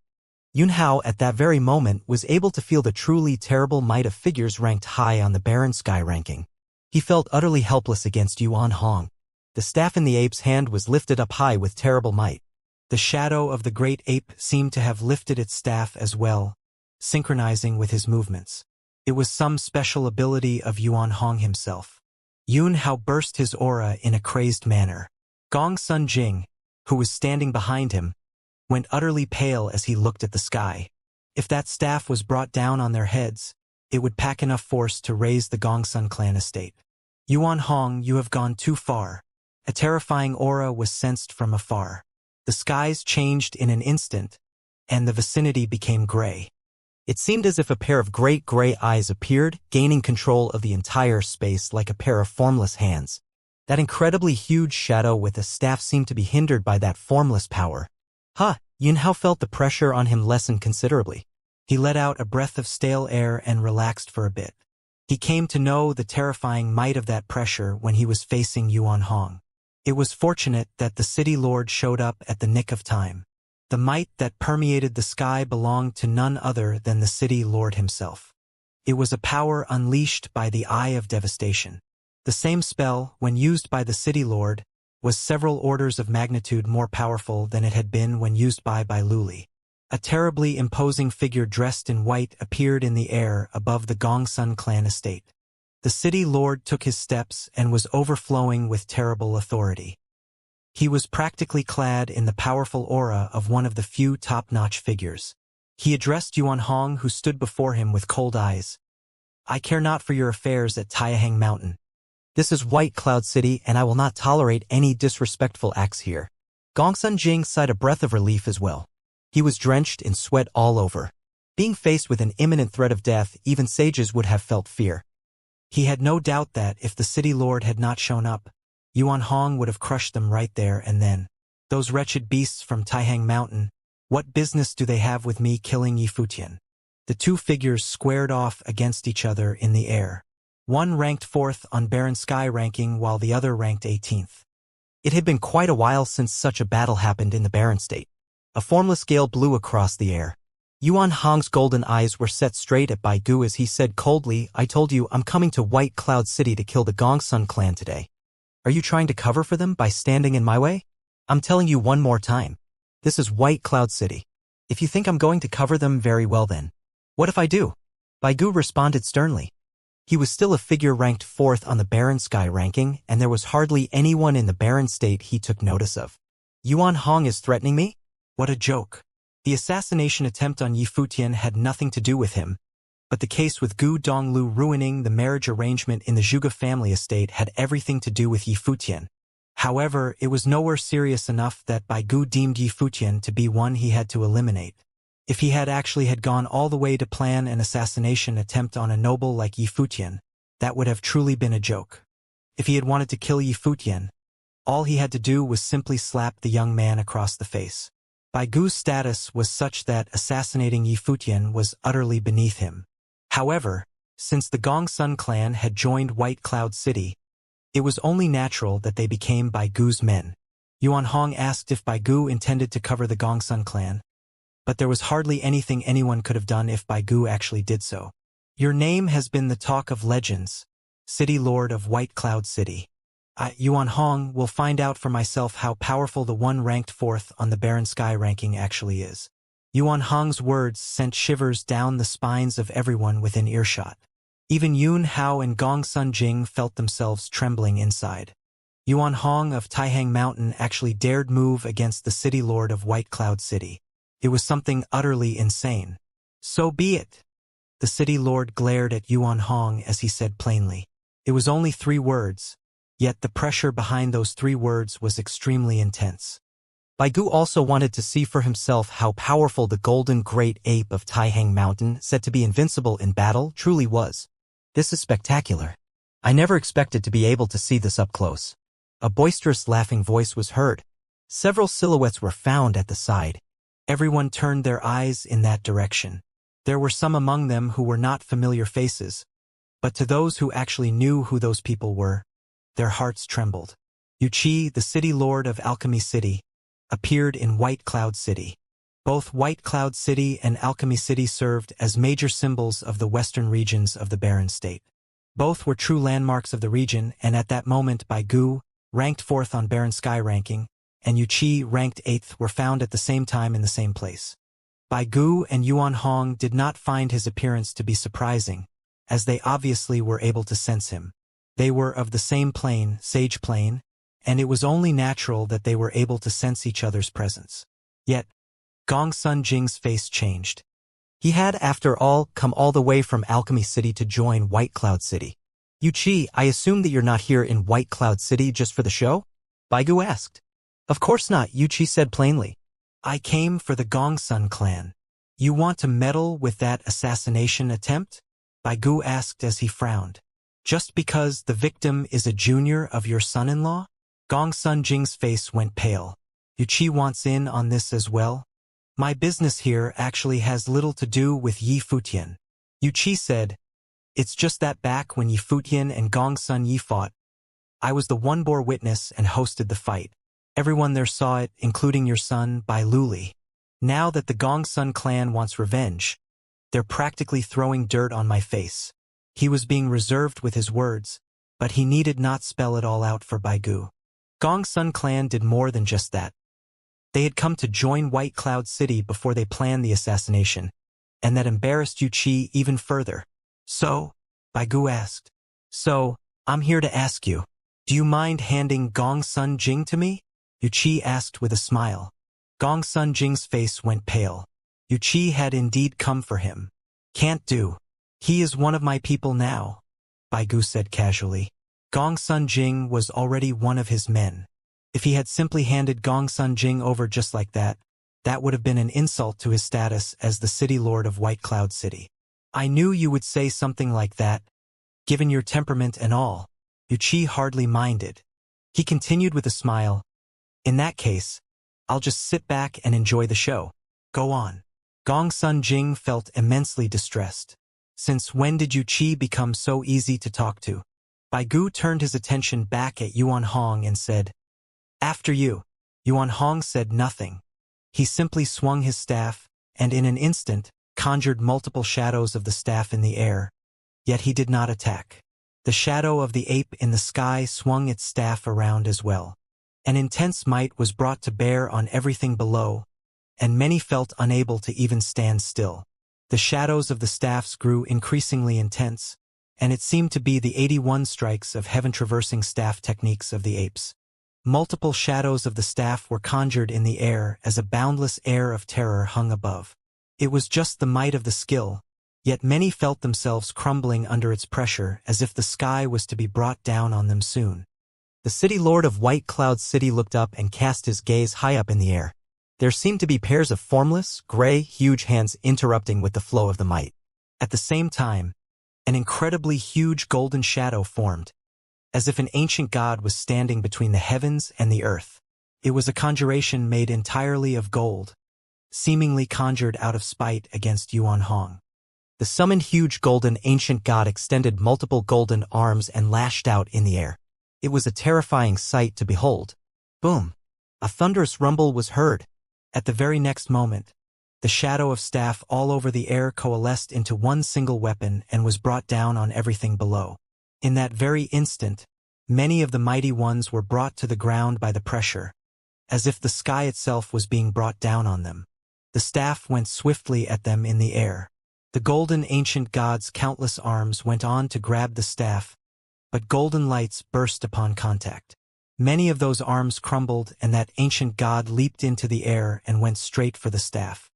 Yun Hao at that very moment was able to feel the truly terrible might of figures ranked high on the barren sky ranking. He felt utterly helpless against Yuan Hong. The staff in the ape's hand was lifted up high with terrible might. The shadow of the great ape seemed to have lifted its staff as well, synchronizing with his movements. It was some special ability of Yuan Hong himself. Yun Hao burst his aura in a crazed manner. Gong Sun Jing, who was standing behind him, went utterly pale as he looked at the sky. If that staff was brought down on their heads, it would pack enough force to raise the Gongsun clan estate. Yuan Hong, you have gone too far. A terrifying aura was sensed from afar. The skies changed in an instant, and the vicinity became gray. It seemed as if a pair of great gray eyes appeared, gaining control of the entire space like a pair of formless hands. That incredibly huge shadow with a staff seemed to be hindered by that formless power. Yun Hao felt the pressure on him lessen considerably. He let out a breath of stale air and relaxed for a bit. He came to know the terrifying might of that pressure when he was facing Yuan Hong. It was fortunate that the city lord showed up at the nick of time. The might that permeated the sky belonged to none other than the city lord himself. It was a power unleashed by the Eye of Devastation. The same spell, when used by the city lord, was several orders of magnitude more powerful than it had been when used by Luli. A terribly imposing figure dressed in white appeared in the air above the Gongsun clan estate. The city lord took his steps and was overflowing with terrible authority. He was practically clad in the powerful aura of one of the few top-notch figures. He addressed Yuan Hong, who stood before him with cold eyes. I care not for your affairs at Taihang Mountain. This is White Cloud City, and I will not tolerate any disrespectful acts here. Gongsun Jing sighed a breath of relief as well. He was drenched in sweat all over. Being faced with an imminent threat of death, even sages would have felt fear. He had no doubt that, if the city lord had not shown up, Yuan Hong would have crushed them right there and then. Those wretched beasts from Taihang Mountain, what business do they have with me killing Yi Futian? The two figures squared off against each other in the air. One ranked 4th on Barren Sky ranking while the other ranked 18th. It had been quite a while since such a battle happened in the Barren State. A formless gale blew across the air. Yuan Hong's golden eyes were set straight at Baigu as he said coldly, I told you I'm coming to White Cloud City to kill the Gongsun clan today. Are you trying to cover for them by standing in my way? I'm telling you one more time. This is White Cloud City. If you think I'm going to cover them, very well then. What if I do? Baigu responded sternly. He was still a figure ranked 4th on the Barren Sky ranking, and there was hardly anyone in the Barren State he took notice of. Yuan Hong is threatening me? What a joke. The assassination attempt on Yi Futian had nothing to do with him, but the case with Gu Donglu ruining the marriage arrangement in the Zhuge family estate had everything to do with Yi Futian. However, it was nowhere serious enough that Baigu deemed Yi Futian to be one he had to eliminate. If he had gone all the way to plan an assassination attempt on a noble like Yi Futian, that would have truly been a joke. If he had wanted to kill Yi Futian, all he had to do was simply slap the young man across the face. Baigu's status was such that assassinating Yi Futian was utterly beneath him. However, since the Gongsun clan had joined White Cloud City, it was only natural that they became Baigu's men. Yuan Hong asked if Baigu intended to cover the Gongsun clan, but there was hardly anything anyone could have done if Baigu actually did so. Your name has been the talk of legends, City Lord of White Cloud City. Yuan Hong will find out for myself how powerful the one ranked 4th on the Barren Sky ranking actually is. Yuan Hong's words sent shivers down the spines of everyone within earshot. Even Yun Hao and Gongsun Jing felt themselves trembling inside. Yuan Hong of Taihang Mountain actually dared move against the city lord of White Cloud City. It was something utterly insane. So be it. The city lord glared at Yuan Hong as he said plainly. It was only 3 words, yet the pressure behind those 3 words was extremely intense. Baigu also wanted to see for himself how powerful the golden great ape of Taihang Mountain, said to be invincible in battle, truly was. This is spectacular. I never expected to be able to see this up close. A boisterous laughing voice was heard. Several silhouettes were found at the side. Everyone turned their eyes in that direction. There were some among them who were not familiar faces, but to those who actually knew who those people were, their hearts trembled. Wuxia, the city lord of Alchemy City, appeared in White Cloud City. Both White Cloud City and Alchemy City served as major symbols of the western regions of the Barren State. Both were true landmarks of the region, and at that moment Baigu, ranked 4th on Barren Sky ranking, and Wuxia, ranked 8th, were found at the same time in the same place. Baigu and Yuan Hong did not find his appearance to be surprising, as they obviously were able to sense him. They were of the same plane, Sage Plane, and it was only natural that they were able to sense each other's presence. Yet, Gongsun Jing's face changed. He had, after all, come all the way from Alchemy City to join White Cloud City. Wuxia, I assume that you're not here in White Cloud City just for the show? Baigu asked. Of course not, Wuxia said plainly. I came for the Gongsun clan. You want to meddle with that assassination attempt? Baigu asked as he frowned. Just because the victim is a junior of your son-in-law? Gongsun Jing's face went pale. Wuxia wants in on this as well? My business here actually has little to do with Yi Futian. Wuxia said, it's just that back when Yi Futian and Gongsun Yi fought, I was the one-bore witness and hosted the fight. Everyone there saw it, including your son, Bai Luli. Now that the Gongsun clan wants revenge, they're practically throwing dirt on my face. He was being reserved with his words, but he needed not spell it all out for Baigu. Gongsun clan did more than just that. They had come to join White Cloud City before they planned the assassination, and that embarrassed Wuxia even further. So, Baigu asked. So, I'm here to ask you, do you mind handing Gongsun Jing to me? Wuxia asked with a smile. Gongsun Jing's face went pale. Wuxia had indeed come for him. Can't do. He is one of my people now, Baigu said casually. Gongsun Jing was already one of his men. If he had simply handed Gongsun Jing over just like that, that would have been an insult to his status as the city lord of White Cloud City. I knew you would say something like that, given your temperament and all. Wuxia hardly minded. He continued with a smile. In that case, I'll just sit back and enjoy the show. Go on. Gongsun Jing felt immensely distressed. Since when did Wuxia become so easy to talk to? Baigu turned his attention back at Yuan Hong and said, After you. Yuan Hong said nothing. He simply swung his staff, and in an instant, conjured multiple shadows of the staff in the air. Yet he did not attack. The shadow of the ape in the sky swung its staff around as well. An intense might was brought to bear on everything below, and many felt unable to even stand still. The shadows of the staffs grew increasingly intense, and it seemed to be the 81 strikes of heaven-traversing staff techniques of the apes. Multiple shadows of the staff were conjured in the air as a boundless air of terror hung above. It was just the might of the skill, yet many felt themselves crumbling under its pressure as if the sky was to be brought down on them soon. The city lord of White Cloud City looked up and cast his gaze high up in the air. There seemed to be pairs of formless, gray, huge hands interrupting with the flow of the might. At the same time, an incredibly huge golden shadow formed, as if an ancient god was standing between the heavens and the earth. It was a conjuration made entirely of gold, seemingly conjured out of spite against Yuan Hong. The summoned huge golden ancient god extended multiple golden arms and lashed out in the air. It was a terrifying sight to behold. Boom! A thunderous rumble was heard. At the very next moment, the shadow of staff all over the air coalesced into one single weapon and was brought down on everything below. In that very instant, many of the mighty ones were brought to the ground by the pressure, as if the sky itself was being brought down on them. The staff went swiftly at them in the air. The golden ancient god's countless arms went on to grab the staff, but golden lights burst upon contact. Many of those arms crumbled, and that ancient god leaped into the air and went straight for the staff.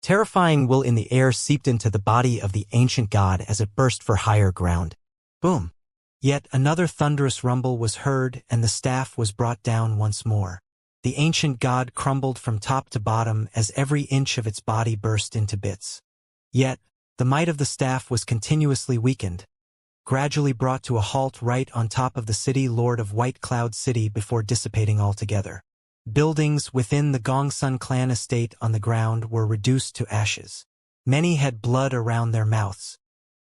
Terrifying will in the air seeped into the body of the ancient god as it burst for higher ground. Boom! Yet another thunderous rumble was heard, and the staff was brought down once more. The ancient god crumbled from top to bottom as every inch of its body burst into bits. Yet, the might of the staff was continuously weakened, gradually brought to a halt right on top of the city lord of White Cloud City before dissipating altogether. Buildings within the Gongsun clan estate on the ground were reduced to ashes. Many had blood around their mouths.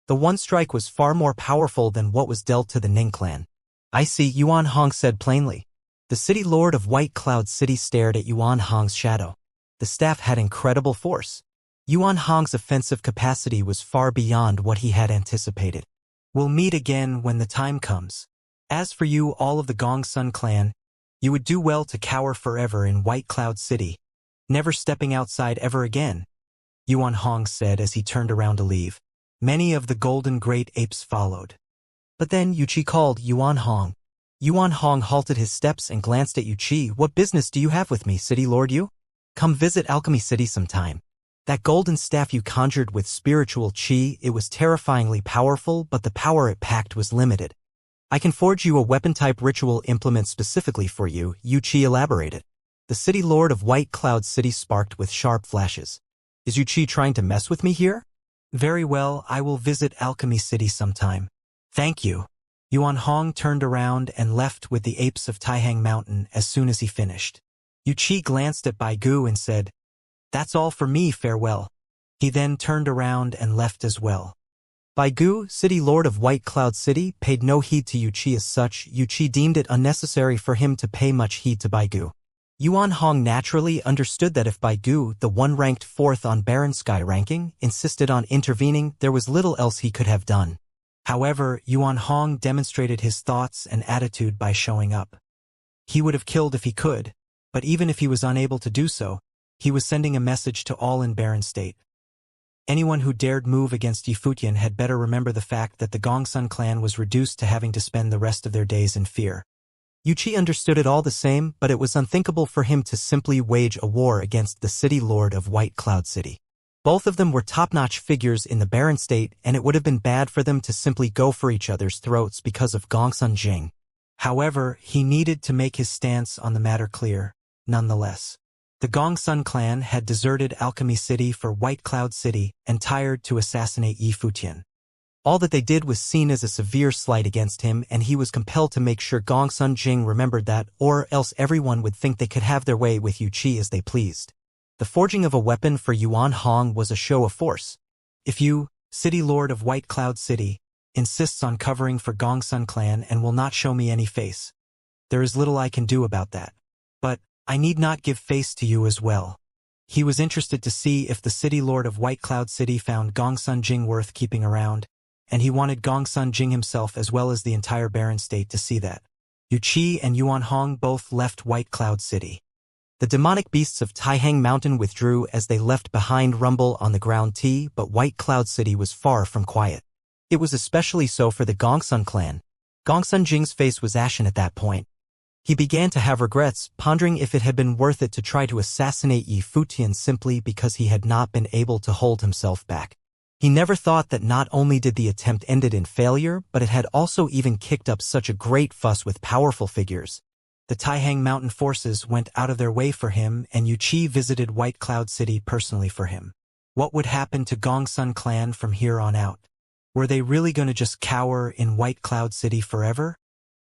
The one strike was far more powerful than what was dealt to the Ning clan. I see, Yuan Hong said plainly. The city lord of White Cloud City stared at Yuan Hong's shadow. The staff had incredible force. Yuan Hong's offensive capacity was far beyond what he had anticipated. We'll meet again when the time comes. As for you, all of the Gongsun clan, you would do well to cower forever in White Cloud City, never stepping outside ever again, Yuan Hong said as he turned around to leave. Many of the golden great apes followed. But then Yuchi called Yuan Hong. Yuan Hong halted his steps and glanced at Yuchi. What business do you have with me, City Lord Yu? Come visit Alchemy City sometime. That golden staff you conjured with spiritual chi, it was terrifyingly powerful, but the power it packed was limited. I can forge you a weapon-type ritual implement specifically for you, Yuchi elaborated. The City Lord of White Cloud City sparked with sharp flashes. Is Yuchi trying to mess with me here? Very well, I will visit Alchemy City sometime. Thank you. Yuan Hong turned around and left with the apes of Taihang Mountain as soon as he finished. Yuchi glanced at Baigu and said, "That's all for me, farewell." He then turned around and left as well. Baigu, City Lord of White Cloud City, paid no heed to Yuchi as such. Yuchi deemed it unnecessary for him to pay much heed to Baigu. Yuan Hong naturally understood that if Baigu, the one ranked 4th on Baron Sky ranking, insisted on intervening, there was little else he could have done. However, Yuan Hong demonstrated his thoughts and attitude by showing up. He would have killed if he could, but even if he was unable to do so, he was sending a message to all in Baron State. Anyone who dared move against Yifutian had better remember the fact that the Gongsun clan was reduced to having to spend the rest of their days in fear. Yuchi understood it all the same, but it was unthinkable for him to simply wage a war against the City Lord of White Cloud City. Both of them were top-notch figures in the Baron State, and it would have been bad for them to simply go for each other's throats because of Gongsun Jing. However, he needed to make his stance on the matter clear, nonetheless. The Gongsun clan had deserted Alchemy City for White Cloud City and tired to assassinate Yifutian. All that they did was seen as a severe slight against him, and he was compelled to make sure Gongsun Jing remembered that, or else everyone would think they could have their way with Yuchi as they pleased. The forging of a weapon for Yuan Hong was a show of force. If you, City Lord of White Cloud City, insists on covering for Gongsun clan and will not show me any face, there is little I can do about that. But I need not give face to you as well. He was interested to see if the City Lord of White Cloud City found Gongsun Jing worth keeping around, and he wanted Gongsun Jing himself as well as the entire Baron State to see that. Yuchi and Yuan Hong both left White Cloud City. The demonic beasts of Taihang Mountain withdrew as they left behind rumble on the ground but White Cloud City was far from quiet. It was especially so for the Gongsun clan. Gongsun Jing's face was ashen at that point. He began to have regrets, pondering if it had been worth it to try to assassinate Yifutian simply because he had not been able to hold himself back. He never thought that not only did the attempt ended in failure, but it had also even kicked up such a great fuss with powerful figures. The Taihang Mountain forces went out of their way for him, and Yuchi visited White Cloud City personally for him. What would happen to Gongsun clan from here on out? Were they really going to just cower in White Cloud City forever?